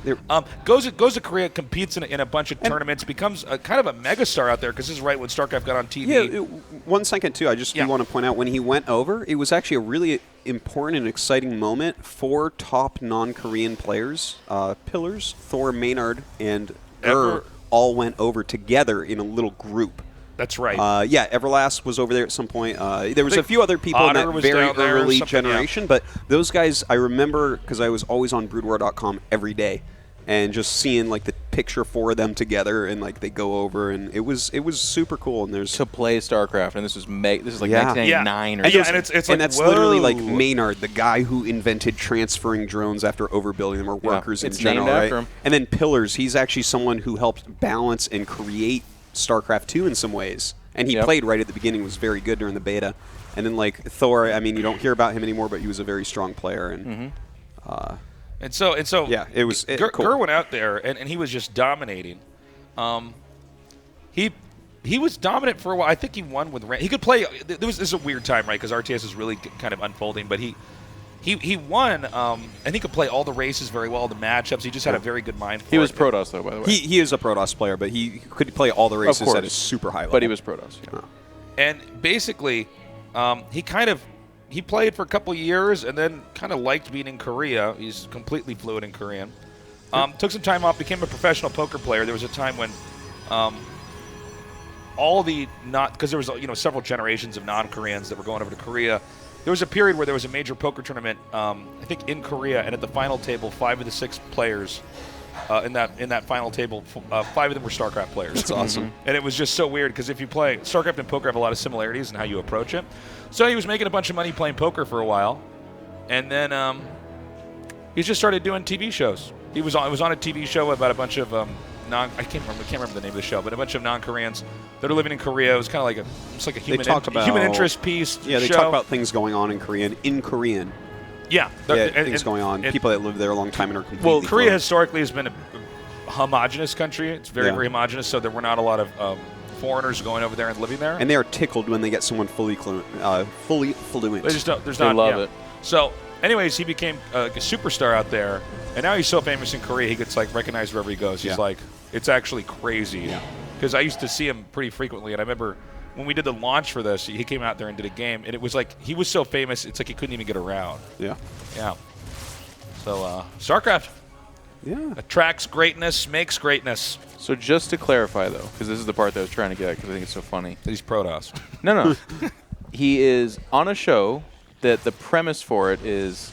Goes to Korea, competes in a bunch of tournaments, becomes kind of a megastar out there because this is right when StarCraft got on TV.
Yeah, 1 second too. I just do want to point out when he went over, it was actually a really important and exciting moment. 4 top non-Korean players, Pillars, Thor, Maynard, and all went over together in a little group.
That's right.
Everlast was over there at some point. There was a few other people
Otter
in that
was
very
down there
early
or something,
generation, but those guys I remember because I was always on BroodWar.com every day, and just seeing like the picture for them together, and like they go over, and it was super cool. And there's
to play StarCraft, and this is like 1999 or
and
something.
And that's literally like Maynard, the guy who invented transferring drones after overbuilding them, or workers in general,
named
right?
after him.
And then Pillars, he's actually someone who helped balance and create StarCraft 2 in some ways. And he played right at the beginning, was very good during the beta. And then like Thor, I mean, you don't hear about him anymore, but he was a very strong player. And
And so
yeah, it was
Gur
cool.
went out there and he was just dominating. He was dominant for a while. I think he won with He could play. This is a weird time, right? Because RTS is really kind of unfolding. But he won, and he could play all the races very well, the matchups. He just had a very good mind for it.
He was Protoss, though, by the way.
He is a Protoss player, but he could play all the races at a super high level.
But he was Protoss. Yeah.
And basically, he played for a couple years and then kind of liked being in Korea. He's completely fluent in Korean. Took some time off, became a professional poker player. There was a time when because there was several generations of non-Koreans that were going over to Korea. There was a period where there was a major poker tournament, I think in Korea, and at the final table, 5 of the 6 players in that final table, 5 of them were StarCraft players.
That's awesome.
And it was just so weird because if you play StarCraft and poker have a lot of similarities in how you approach it. So he was making a bunch of money playing poker for a while, and then he just started doing TV shows. It was on a TV show about a bunch of I can't remember the name of the show, but a bunch of non-Koreans that are living in Korea. It was kind of like a human interest piece.
Yeah, they
show.
talk about things going on in Korean.
Yeah,
things going on. People that live there a long time and are completely.
Well, Korea historically has been a homogenous country. It's very homogenous, so there were not a lot of foreigners going over there and living there.
And they are tickled when they get someone fully fluent.
They just don't.
They love it.
So, anyways, he became a superstar out there, and now he's so famous in Korea, he gets recognized wherever he goes. He's it's actually crazy. Because I used to see him pretty frequently, and I remember when we did the launch for this, he came out there and did a game, and it was like he was so famous, it's like he couldn't even get around.
Yeah.
So, StarCraft.
Yeah.
Attracts greatness, makes greatness.
So just to clarify, though, because this is the part that I was trying to get at, because I think it's so funny.
He's Protoss.
No. He is on a show that the premise for it is,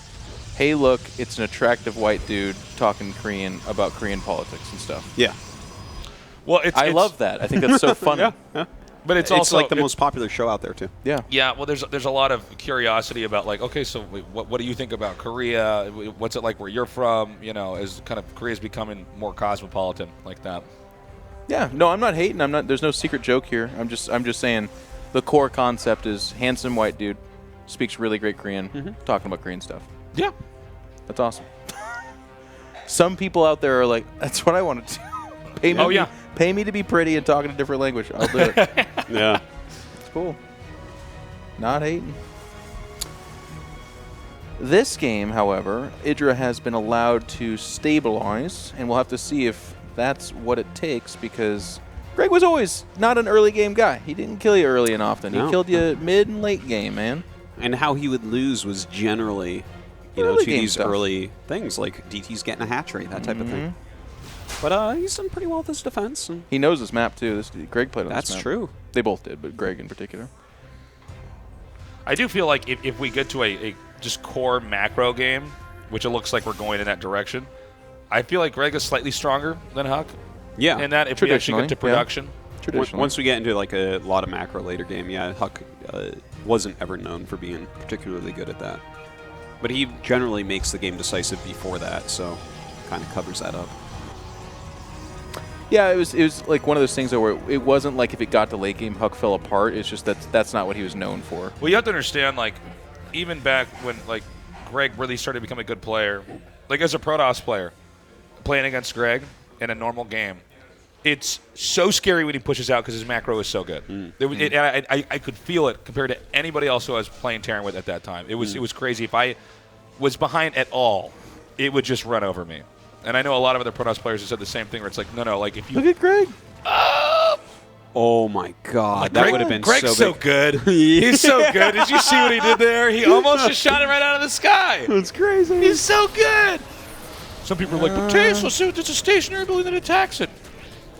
hey, look, it's an attractive white dude talking Korean about Korean politics and stuff.
Yeah.
Well,
I love that. I think that's so funny.
Yeah.
But it's also
like the most popular show out there too.
Yeah.
Yeah. Well, there's a lot of curiosity about okay, so what do you think about Korea? What's it like where you're from? As kind of Korea's becoming more cosmopolitan like that.
Yeah. No, I'm not hating. There's no secret joke here. I'm just saying, the core concept is handsome white dude, speaks really great Korean, talking about Korean stuff.
Yeah.
That's awesome. Some people out there are like, that's what I want to do. Pay me to be pretty and talk in a different language. I'll do it.
Yeah.
It's cool. Not hating. This game, however, Idra has been allowed to stabilize, and we'll have to see if that's what it takes, because Greg was always not an early game guy. He didn't kill you early and often.
No.
He killed you mid and late game, man.
And how he would lose was generally, to
Early game
these
stuff.
early things, like DT's getting a hatchery, that type of thing. But he's done pretty well with his defense. And
He knows this map, too. Greg played on this
that's
map.
true.
They both did, but Greg in particular.
I do feel like if we get to a just core macro game, which it looks like we're going in that direction, I feel like Greg is slightly stronger than Huck.
Yeah.
In that, if we actually get to production.
Traditionally.
Once we get into a lot of macro later game, Huck wasn't ever known for being particularly good at that. But he generally makes the game decisive before that, so kind of covers that up.
Yeah, it was like one of those things where it wasn't like if it got to late game, Huck fell apart. It's just that's not what he was known for.
Well, you have to understand, even back when Greg really started to become a good player, as a Protoss player, playing against Greg in a normal game, it's so scary when he pushes out because his macro is so good. I could feel it compared to anybody else who I was playing Terran with at that time. It was crazy. If I was behind at all, it would just run over me. And I know a lot of other Protoss players have said the same thing, where it's no, if you
look at Greg.
Oh my God, that would have been
Greg's
so
so good. He's so good. Did you see what he did there? He almost just shot it right out of the sky.
That's crazy.
He's so good. Some people are like, but Tesla, it's a stationary building that attacks it.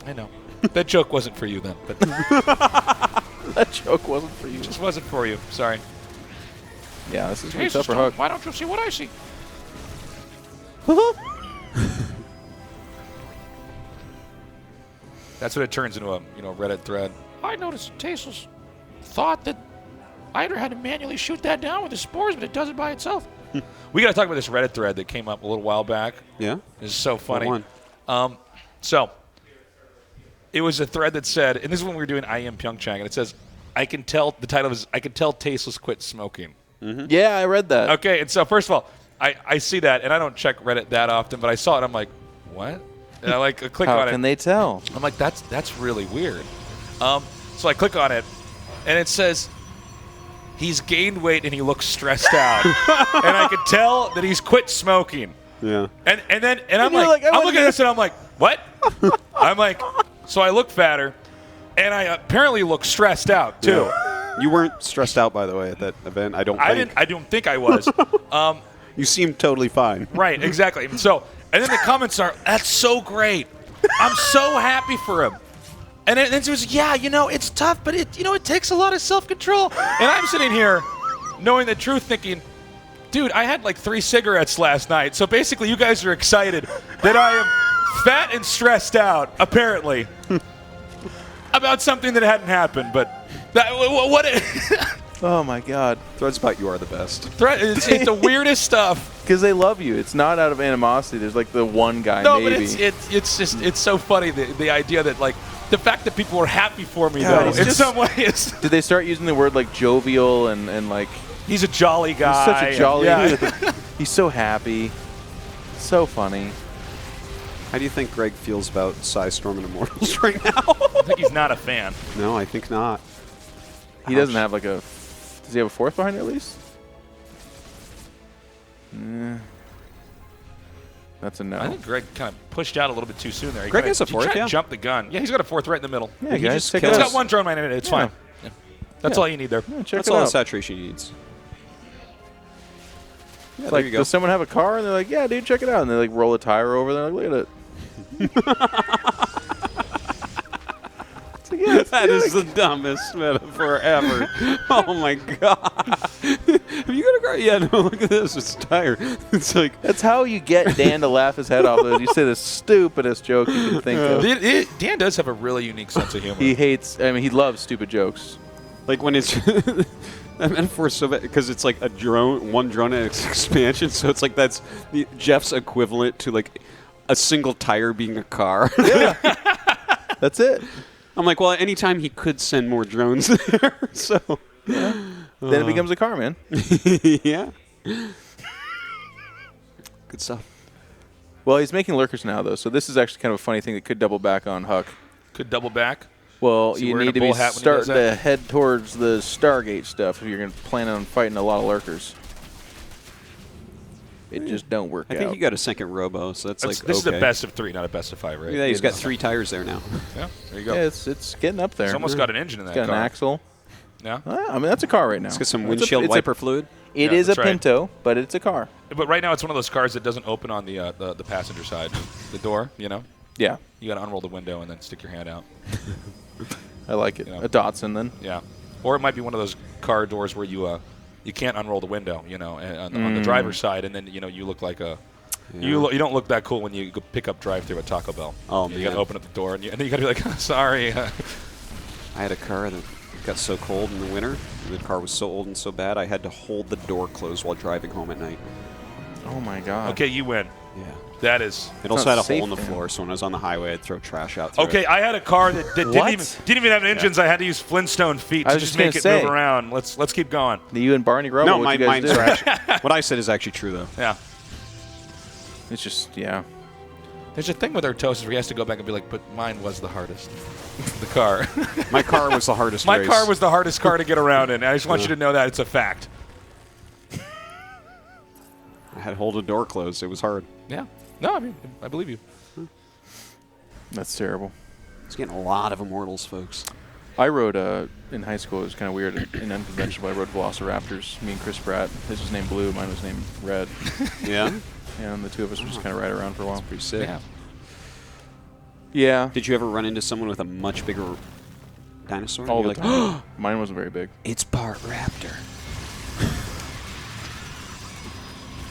I know. That joke wasn't for you then. But
that joke wasn't for you.
It just wasn't for you. Sorry.
Yeah, this is what's up for Huck.
Why don't you see what I see? That's what it turns into a Reddit thread. I noticed Tasteless thought that Eider had to manually shoot that down with the spores, but it does it by itself. We got to talk about this Reddit thread that came up a little while back.
Yeah?
This is so funny. So it was a thread that said, and this is when we were doing IEM Pyeongchang, and it says, the title is, I can tell Tasteless quit smoking.
Mm-hmm. Yeah, I read that.
Okay, and so first of all, I see that, and I don't check Reddit that often, but I saw it, I'm like, what? And I click on it.
How can they tell?
I'm like, that's really weird. So I click on it, and it says, he's gained weight and he looks stressed out. And I could tell that he's quit smoking.
Yeah.
And I'm like I'm looking at this and I'm like, what? I'm like, so I look fatter, and I apparently look stressed out too.
Yeah. You weren't stressed out, by the way, at that event. I don't think I was.
You
seemed totally fine.
Right, exactly. And then the comments are, that's so great. I'm so happy for him. And then it was, it's tough, but it takes a lot of self-control. And I'm sitting here knowing the truth thinking, dude, I had like 3 cigarettes last night. So basically you guys are excited that I am fat and stressed out, apparently, about something that hadn't happened. But what?
Oh, my God.
Threads about you are the best.
It's the weirdest stuff.
Because they love you. It's not out of animosity. There's like the one guy maybe.
But it's so funny, the idea that the fact that people are happy for me,
God,
though, in some ways.
Did they start using the word like jovial and like...
He's a jolly guy.
He's such a jolly
Yeah.
He's so happy. So funny.
How do you think Greg feels about Psystorm and Immortals right now?
I think he's not a fan.
No, I think not.
He doesn't have like a... Does he have a fourth behind it at least? That's a no.
I think Greg kind of pushed out a little bit too soon there.
Greg has a fourth,
He tried
yeah.
to jump the gun. Yeah, he's got a fourth right in the middle.
Yeah, guys,
He's got one drone mine in it. It's fine. Yeah. That's all you need there.
Yeah, check
That's
it
all
out.
the saturation needs. Yeah,
It's
there
like,
you go.
does someone have a car? And they're like, yeah, dude, check it out. And they like roll a tire over there. Like, look at it.
That is the dumbest metaphor ever. Oh my god! Have you got a car? Yeah, no. Look at this. It's a tire. It's like
that's how you get Dan to laugh his head off. You say the stupidest joke you can think of.
Dan does have a really unique sense of humor.
He hates. I mean, he loves stupid jokes.
Like when it's that metaphor is so bad because it's like one drone and its expansion. So it's like that's Jeff's equivalent to like a single tire being a car.
Yeah, that's it.
I'm like, well, anytime he could send more drones there, so
then it becomes a car, man.
Yeah, good stuff.
Well, he's making lurkers now, though, so this is actually kind of a funny thing that could double back on Huck.
Could double back?
Well,
Is he
you
wearing
need
a
to be
bull hat when he
starting
does that?
to head towards the Stargate stuff if you're going to plan on fighting a lot of lurkers. It just don't work out.
I think he got a second robo, so that's like
This is
okay.
a best of 3, not a best of 5, right?
Yeah, he's got 3 tires there now.
Yeah, there you go.
Yeah, it's getting up there.
It's almost got an engine in that
It's got
car.
an axle.
Yeah.
I mean, that's a car right now.
It's got some
It's
windshield
it's
wiper fluid.
It
Yeah,
is a
that's right.
Pinto, but it's a car.
But right now it's one of those cars that doesn't open on the passenger side, the door. You know.
Yeah.
You got to unroll the window and then stick your hand out.
I like it.
You know?
A Datsun, then.
Yeah. Or it might be one of those car doors where you can't unroll the window, on the driver's side, and then you look like a.
Yeah.
You don't look that cool when you go pick up drive-through at Taco Bell.
Oh,
You got to
man.
open up the door, and then you got to be like, sorry.
I had a car that got so cold in the winter. The car was so old and so bad, I had to hold the door closed while driving home at night.
Oh, my God.
Okay, you win.
Yeah.
That is.
It also had a hole in the floor, so when I was on the highway, I'd throw trash out through
Okay,
it.
I had a car that didn't even have engines.
Yeah.
I had to use Flintstone feet
I
to
was
just
just
make
gonna
it
say.
move around. Let's keep going.
You and Barney Rubble,
No,
what you guys
mine's
do?
actually, what I said is actually true, though.
Yeah.
It's just, yeah.
There's a thing with our toasters where he has to go back and be like, but mine was the hardest. The car.
My car was the hardest
My
race.
car was the hardest car to get around in. I just want you to know that. It's a fact.
I had to hold a door closed. It was hard.
Yeah. No, I mean, I believe you.
That's terrible.
It's getting a lot of Immortals, folks.
I rode, in high school, it was kind of weird and unconventional. I rode Velociraptors. Me and Chris Pratt. His was named Blue, mine was named Red.
Yeah?
Yeah, and the two of us would just kind of ride around for a while.
Pretty sick.
Yeah.
Yeah.
Did you ever run into someone with a much bigger dinosaur?
All
You're
the
like,
time. Mine wasn't very big.
It's part raptor.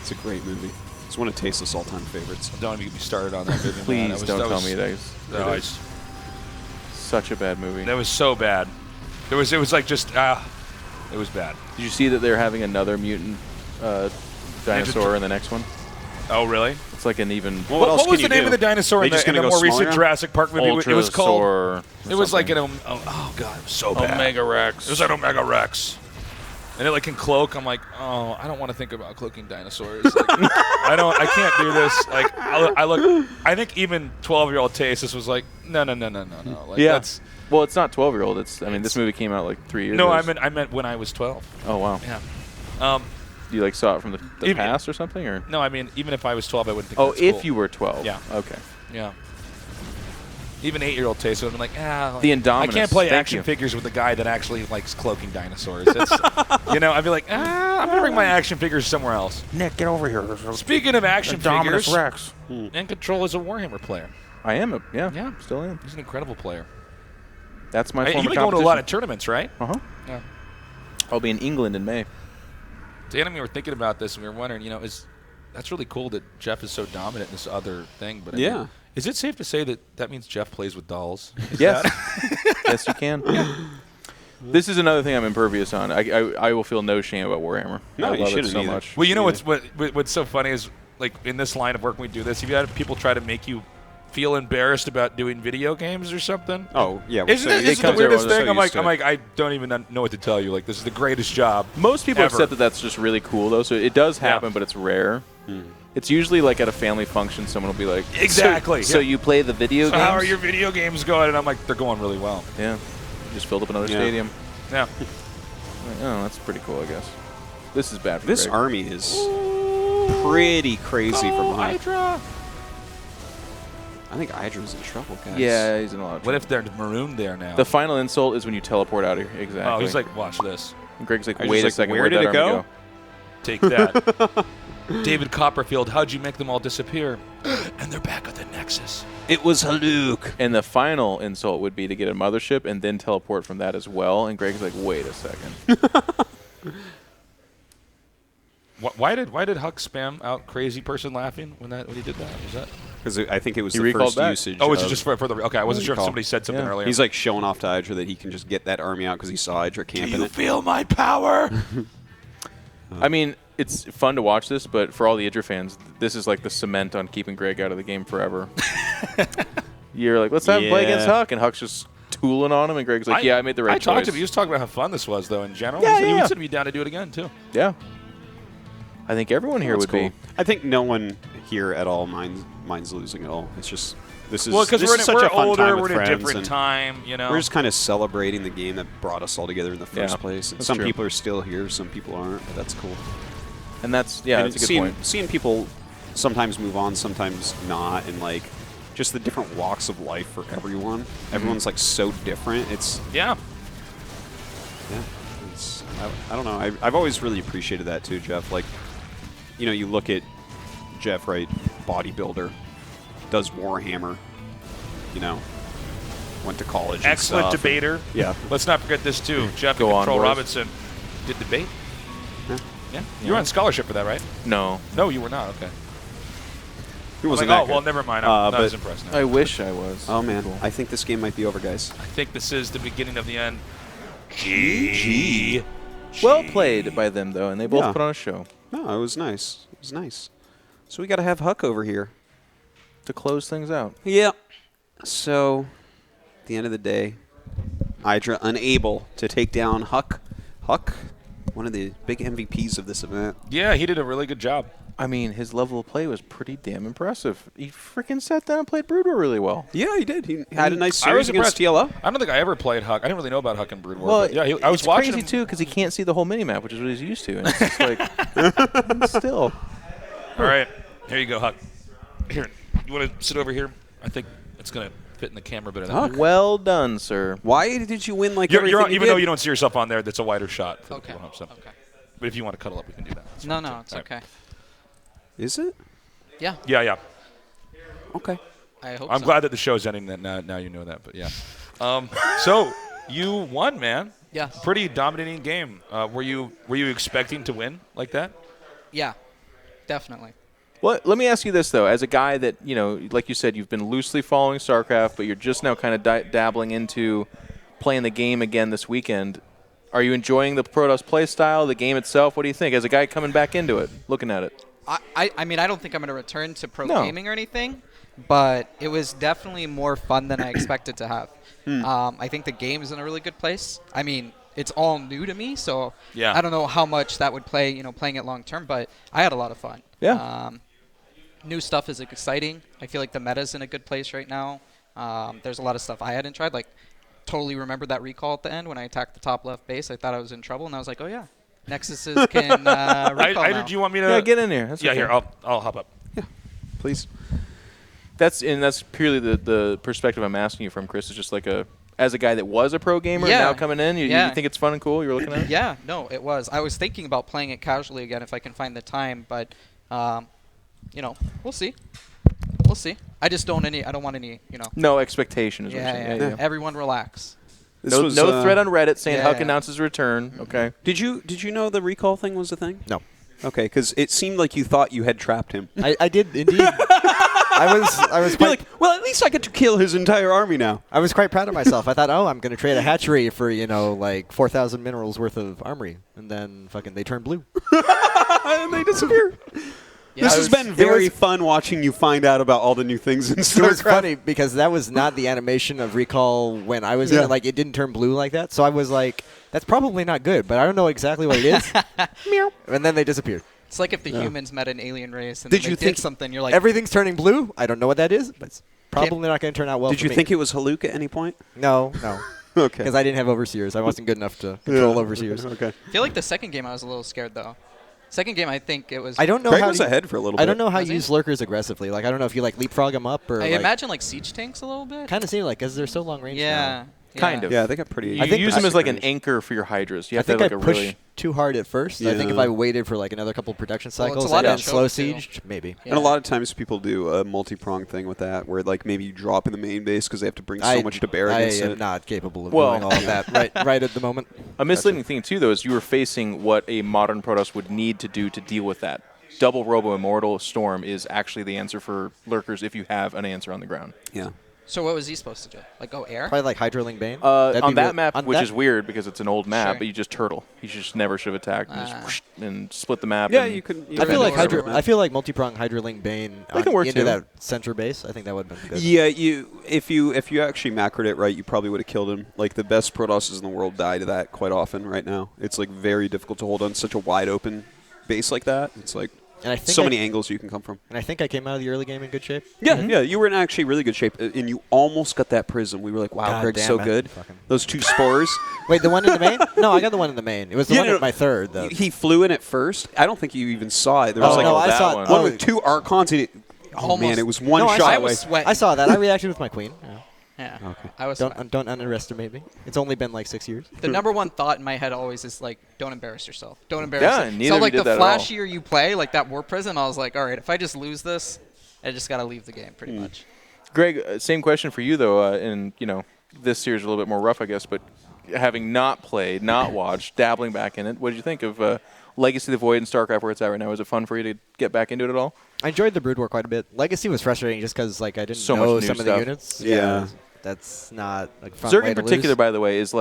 It's a great movie. It's one of Tasteless all-time favorites.
Don't even get me started on that movie.
Please
man.
don't tell me that.
No,
such a bad movie.
That was so bad. It was like just it was bad.
Did you see that they're having another mutant dinosaur in the next one?
Oh, really?
It's like an even.
What was the name of the dinosaur in the more recent Jurassic Park movie? It was called. It was like an. Oh god, it was so bad.
Omega Rex.
It was an Omega Rex. And it like can cloak. I'm like, oh, I don't want to think about cloaking dinosaurs. Like, I can't do this. Like, I look. I think even 12-year-old Tasis was like, no. Like,
yeah.
That's,
well, it's not 12-year-old. I mean, this movie came out like 3 years ago.
No, I meant when I was 12.
Oh wow.
Yeah.
You like saw it from the past or something, or?
No, I mean, even if I was 12, I wouldn't think.
Oh,
that's
if
cool.
you were 12.
Yeah.
Okay.
Yeah. Even 8-year-old Taste would have been like,
the Indominus.
I can't play
Thank
action
you.
figures with a guy that actually likes cloaking dinosaurs. It's, I'd be like, I'm going to bring my action figures somewhere else.
Nick, get over here.
Speaking of action figures,
Indominus Rex.
And Control is a Warhammer player.
I am still am.
He's an incredible player.
That's my former
competition. You've been going to a lot of tournaments, right?
Uh-huh.
Yeah.
I'll be in England in May.
Dan and me were thinking about this, and we were wondering, that's really cool that Jeff is so dominant in this other thing. But I mean, is it safe to say that means Jeff plays with dolls?
Yes. Yes, you can. This is another thing I'm impervious on. I will feel no shame about Warhammer.
No,
I
you
love
shouldn't
it so
either.
much.
Well, what's so funny is, like, in this line of work when we do this, if you had people try to make you feel embarrassed about doing video games or something.
Oh, yeah.
Isn't it the weirdest thing? I'm like,
I
I don't even know what to tell you. Like, this is the greatest job.
Most people
ever.
accept that that's just really cool, though. So it does happen, but it's rare. It's usually like at a family function, someone will be like,
exactly.
So you play the video games?
How are your video games going? And I'm like, they're going really well.
Yeah. You just filled up another stadium.
Yeah.
Oh, that's pretty cool, I guess. This is bad for
This
Greg.
army is pretty crazy from behind.
Hydra.
I think Hydra's in trouble, guys.
Yeah, he's in a lot of trouble.
What if they're marooned there now?
The final insult is when you teleport out of here. Exactly.
Oh, he's like, watch this.
And Greg's like,
I was
wait a
just like,
second,
where
where'd
did
that
it
army
go?
Take that. David Copperfield, how'd you make them all disappear? And they're back at the Nexus.
It was Haluk.
And the final insult would be to get a mothership and then teleport from that as well. And Greg's like, wait a second.
Why did Huck spam out crazy person laughing when he did that? Was that?
Because I think it was
He
the
recalled
first
back?
usage.
Oh, was it just for the? Okay, I wasn't sure if
recall.
somebody said something earlier.
He's like showing off to Hydra that he can just get that army out because he saw Hydra
Do
camping
you
it.
feel my power?
I mean, it's fun to watch this, but for all the Idra fans, this is like the cement on keeping Greg out of the game forever. You're like, let's have him play against Huck, and Huck's just tooling on him, and Greg's like, I made the right choice.
I talked to him. He was talking about how fun this was, though, in general.
Yeah,
he said he'd be down to do it again, too.
Yeah. I think everyone here would be.
I think no one here at all minds losing at all. It's just this is
because
this is such
we're
a fun
older,
time with
we're in a
friends,
different
and
time,
We're just kind of celebrating the game that brought us all together in the first place. And
that's
some
true.
people are still here, some people aren't, but that's cool.
And that's
and
that's a good point.
Seeing people sometimes move on, sometimes not, and like just the different walks of life for everyone.
Mm-hmm.
Everyone's like so different. It's
yeah.
It's, I don't know. I've always really appreciated that too, Jeff. Like, you look at Jeff, right? Bodybuilder, does Warhammer. Went to college. And
Excellent
stuff.
debater.
Yeah.
Let's not forget this too. Jeff
Go on,
Control
boys.
Robinson did debate. Yeah. You were on scholarship for that, right?
No.
No, you were not. Okay.
It wasn't
like,
that
oh, well,
good.
never mind. I'm not
but
as impressed now.
I wish I was.
Oh man,
Cool.
I think this game might be over, guys.
I think this is the beginning of the end.
GG.
Well played by them, though, and they both put on a show.
No, it was nice. It was nice. So we got to have Huck over here
to close things out.
Yep. So, at the end of the day, Hydra unable to take down Huck. Huck, one of the big MVPs of this event.
Yeah, he did a really good job.
I mean, his level of play was pretty damn impressive. He freaking sat down and played Brood War really well.
Yeah, he did. He had a nice
I was
series against
impressed.
TLO.
I don't think I ever played Huck. I didn't really know about Huck and Brood War.
Well,
but yeah, I was
it's
watching
crazy
him.
too because he can't see the whole minimap, which is what he's used to. And it's just like, still.
All right, here you go, Huck. Here, you want to sit over here? I think it's gonna fit in the camera better. Than
Well done, sir.
Why did you win like
you're
everything
on,
you
even
did?
though you don't see yourself on there, that's a wider shot. For
Okay.
The people okay. But if you want to cuddle up, we can do that. That's
No,
fine,
no,
too.
it's
All right.
okay.
Is it?
Yeah.
Yeah.
Okay.
I hope
I'm
so.
glad that the show's ending. That now you know that. But yeah. So you won, man.
Yes.
Pretty dominating game. Were you expecting to win like that?
Yeah, definitely.
Well, let me ask you this, though. As a guy that, like you said, you've been loosely following StarCraft, but you're just now kind of dabbling into playing the game again this weekend. Are you enjoying the Protoss play style, the game itself? What do you think? As a guy coming back into it, looking at it.
I mean, I don't think I'm going to return to pro gaming or anything, but it was definitely more fun than I expected to have. I think the game is in a really good place. I mean, it's all new to me, so I don't know how much that would play, playing it long term, but I had a lot of fun.
Yeah.
New stuff is exciting. I feel like the meta's in a good place right now. There's a lot of stuff I hadn't tried, like totally remembered that recall at the end when I attacked the top left base. I thought I was in trouble, and I was like, oh yeah, Nexuses can recall now.
Do you want me to?
Yeah, get in here. That's okay.
Here, I'll hop up.
Yeah, please.
That's purely the perspective I'm asking you from, Chris. Is just like as a guy that was a pro gamer and now coming in, you think it's fun and cool? You're looking at it?
Yeah, no, it was. I was thinking about playing it casually again if I can find the time, but we'll see. We'll see. I just don't want any.
No expectation is what you're saying.
Yeah. Everyone relax.
No thread on Reddit saying Huck announces return. Okay.
Did you know the recall thing was a thing?
No.
Okay, because it seemed like you thought you had trapped him.
I did indeed. I was quite,
like, well, at least I get to kill his entire army now.
I was quite proud of myself. I thought, I'm going to trade a hatchery for like 4,000 minerals worth of armory, and then fucking they turn blue,
and they disappear.
Yeah,
this has been very fun watching you find out about all the new things in StarCraft.
It was funny because that was not the animation of recall when I was in it. Like, it didn't turn blue like that. So I was like, that's probably not good, but I don't know exactly what it is. Meow. And then they disappeared.
It's like if the humans met an alien race and they did something, you're like...
Everything's turning blue? I don't know what that is, but it's probably not going to turn out well
Did you think it was Haluk at any point?
No.
Okay.
Because I didn't have overseers. I wasn't good enough to control overseers.
Okay.
I feel like the second game I was a little scared, though. Second game, I think it was...
I don't know
Greg
how
was ahead for a little bit.
I don't know how you use lurkers aggressively. Like, I don't know if you, leapfrog them up or...
I imagine, siege tanks a little bit?
Kind of seem like, because they're so long range now.
Kind of.
Yeah, they got pretty...
You use them as, an anchor for your Hydras. You have
I think
to
I pushed too hard at first. I think if I waited for, another couple production cycles and slow siege, maybe.
And a lot of times people do a multi-prong thing with that, where, maybe you drop in the main base because they have to bring so much to bear against it.
I am not capable of doing all of that right at the moment.
A misleading thing, too, though, is you were facing what a modern Protoss would need to do to deal with that. Double Robo Immortal Storm is actually the answer for lurkers if you have an answer on the ground.
Yeah.
So what was he supposed to do? Go air?
Probably Hydroling Bane.
On that map, which is weird because it's an old map, but you just turtle. You just never should have attacked and split the map.
Yeah, you can.
I feel like multi-prong Hydroling Bane into that center base. I think that would have been good.
Yeah, if you actually macroed it right, you probably would have killed him. The best Protosses in the world die to that quite often right now. It's very difficult to hold on such a wide open base like that. It's
and I think
so many angles you can come from.
And I think I came out of the early game in good shape.
Yeah, yeah, you were in actually really good shape, and you almost got that prism. We were like, wow, Greg's so good. Those 2 spores.
Wait, the one in the main? No, I got the one in the main. It was the one at my third, though.
He flew in at first. I don't think you even saw it. There was
I saw
one with 2 Archons. Oh, man, it was one shot away.
I saw that. I reacted with my queen.
Yeah.
Okay.
I was
don't underestimate me. It's only been 6 years.
The number one thought in my head always is don't embarrass yourself. Don't embarrass yourself.
Neither
so
did
the
that
flashier you play, that War Prison, I was like, all right, if I just lose this, I just got to leave the game pretty much.
Greg, same question for you though. And this series is a little bit more rough, I guess, but having not played, not watched, dabbling back in it, what did you think of Legacy of the Void and StarCraft where it's at right now? Was it fun for you to get back into it at all?
I enjoyed the Brood War quite a bit. Legacy was frustrating just because I didn't know some of the units.
Yeah.
That's not fun
Zerg
way
in
to
particular,
lose.
by the way, is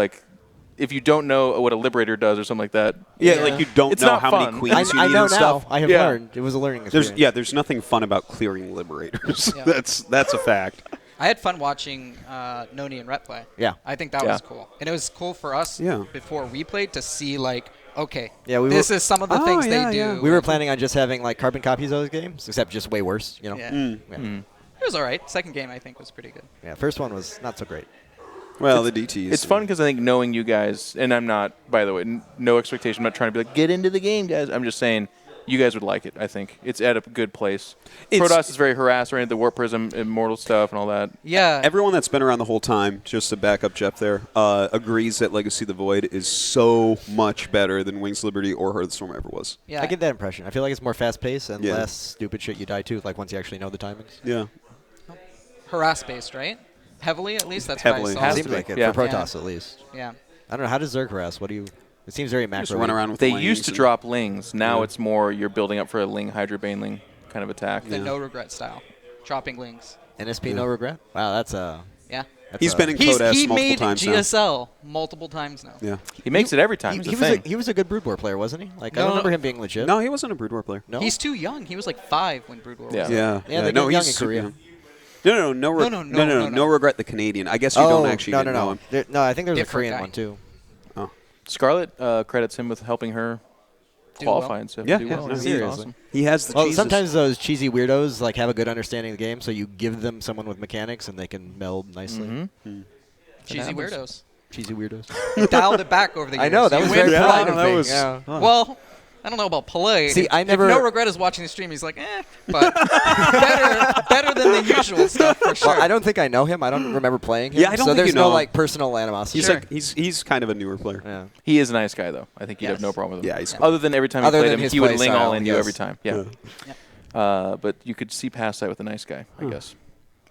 if you don't know what a Liberator does or something like that.
Yeah, you don't know how many queens you need
I know
and
now.
stuff.
I have learned. It was a learning experience.
There's nothing fun about clearing Liberators. That's a fact.
I had fun watching Noni and Rhett play.
Yeah.
I think that was cool. And it was cool for us before we played to see, this is some of the things they do.
Yeah. We were planning on just having, carbon copies of those games, except just way worse,
Yeah. It was all right. Second game, I think, was pretty good.
Yeah, first one was not so great.
Well, the DTs.
It's fun because I think knowing you guys, and I'm not, by the way, no expectation. I'm not trying to be get into the game, guys. I'm just saying you guys would like it, I think. It's at a good place. Protoss is very harass-oriented, the War Prism, Immortal stuff, and all that.
Yeah.
Everyone that's been around the whole time, just to back up Jeff there, agrees that Legacy of the Void is so much better than Wings of Liberty or Heart of the Storm ever was.
Yeah. I get that impression. I feel like it's more fast-paced and less stupid shit you die to, once you actually know the timings.
Yeah.
Harass-based, right? Heavily, at least? That's
heavily.
what I saw.
Seems like it, for Protoss at least.
Yeah.
I don't know. How does Zerg harass? What do you... It seems very macro.
Just run around with
They used to drop Lings. Now it's more you're building up for a Ling, Hydra Baneling kind of attack.
The no regret style, chopping links.
NSP no regret. Wow, that's
yeah.
He's been in Codes multiple times now.
He made GSL multiple times now.
Yeah,
he makes it every time.
He was a good Brood War player, wasn't he? Like I don't remember him being legit.
No, he wasn't a Brood War player.
No,
he's too young. He was like 5 when Brood War was.
Yeah.
No, he's in Korea.
No regret. The Canadian. I guess you don't actually know him.
No, I think there's a Korean
guy.
one too.
Oh,
Scarlett credits him with helping her qualify and stuff.
Yeah,
do well.
Seriously.
Awesome.
He has the cheeses.
Sometimes those cheesy weirdos like have a good understanding of the game, so you give them someone with mechanics and they can meld nicely.
Cheesy weirdos.
Cheesy weirdos.
You dialed it back over the years.
I know, that was very polite of me. Yeah.
Well, I don't know about polite.
See,
if No Regret is watching the stream, he's like, but better than the usual stuff for sure.
Well, I don't think I know him. I don't remember playing him.
Yeah, I don't
so
think
there's
you know
no
him.
like personal animosity.
He's kind of a newer player.
Yeah.
He is a nice guy, though. I think you'd have no problem with him.
Yeah, he's
Other than every time you played him, he would ling all into you every time. Yeah. But you could see past that with a nice guy, I guess.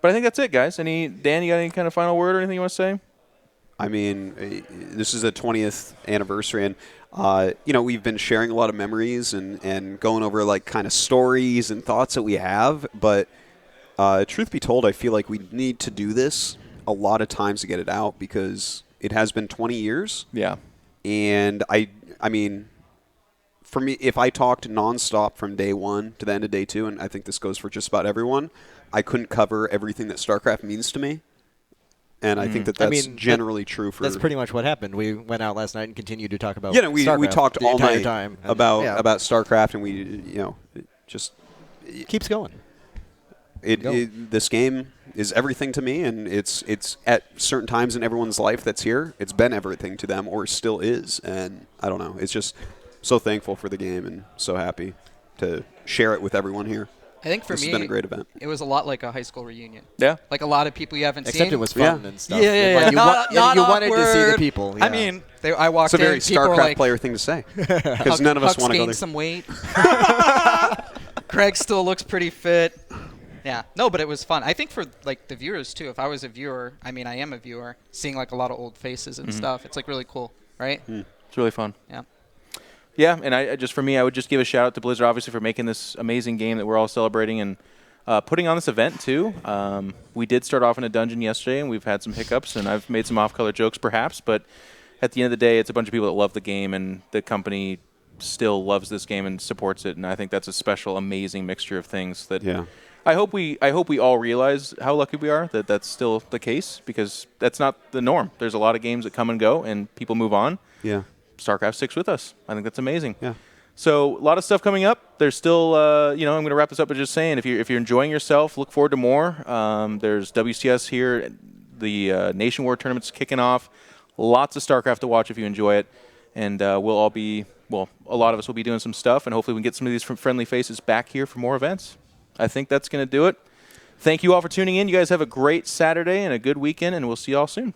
But I think that's it, guys. Dan, you got any kind of final word or anything you want to say?
I mean, this is the 20th anniversary, and we've been sharing a lot of memories and going over like kind of stories and thoughts that we have. But truth be told, I feel like we need to do this a lot of times to get it out because it has been 20 years.
Yeah.
And I mean, for me, if I talked nonstop from day one to the end of day two, and I think this goes for just about everyone, I couldn't cover everything that StarCraft means to me. And I think that's generally true for.
That's pretty much what happened. We went out last night and continued to talk about.
We talked all night time about StarCraft, and it just
keeps going.
This game is everything to me, and it's at certain times in everyone's life that's here. It's been everything to them, or still is, and I don't know. It's just so thankful for the game, and so happy to share it with everyone here.
I think for
this
me,
has been a great event.
It was a lot like a high school reunion.
Yeah.
Like a lot of people you haven't seen.
Except it was fun and stuff.
Yeah.
Like you wanted to see the people. Yeah.
I mean, I walked in.
It's a very StarCraft player thing to say. Because none of us want to go there.
Some weight. Craig still looks pretty fit. Yeah. No, but it was fun. I think for like the viewers too. If I was a viewer, I mean, I am a viewer, seeing like a lot of old faces and stuff. It's like really cool, right?
It's really fun.
Yeah.
Yeah, and I would just give a shout out to Blizzard, obviously, for making this amazing game that we're all celebrating and putting on this event too. We did start off in a dungeon yesterday, and we've had some hiccups, and I've made some off-color jokes, perhaps. But at the end of the day, it's a bunch of people that love the game, and the company still loves this game and supports it. And I think that's a special, amazing mixture of things that.
Yeah.
I hope we all realize how lucky we are that that's still the case, because that's not the norm. There's a lot of games that come and go, and people move on.
Yeah.
StarCraft sticks with us. I think that's amazing.
Yeah.
So a lot of stuff coming up. There's still, I'm going to wrap this up by just saying, if you're enjoying yourself, look forward to more. There's WCS here. The Nation War tournament's kicking off. Lots of StarCraft to watch if you enjoy it. And we'll all be, a lot of us will be doing some stuff, and hopefully we can get some of these friendly faces back here for more events. I think that's going to do it. Thank you all for tuning in. You guys have a great Saturday and a good weekend, and we'll see you all soon.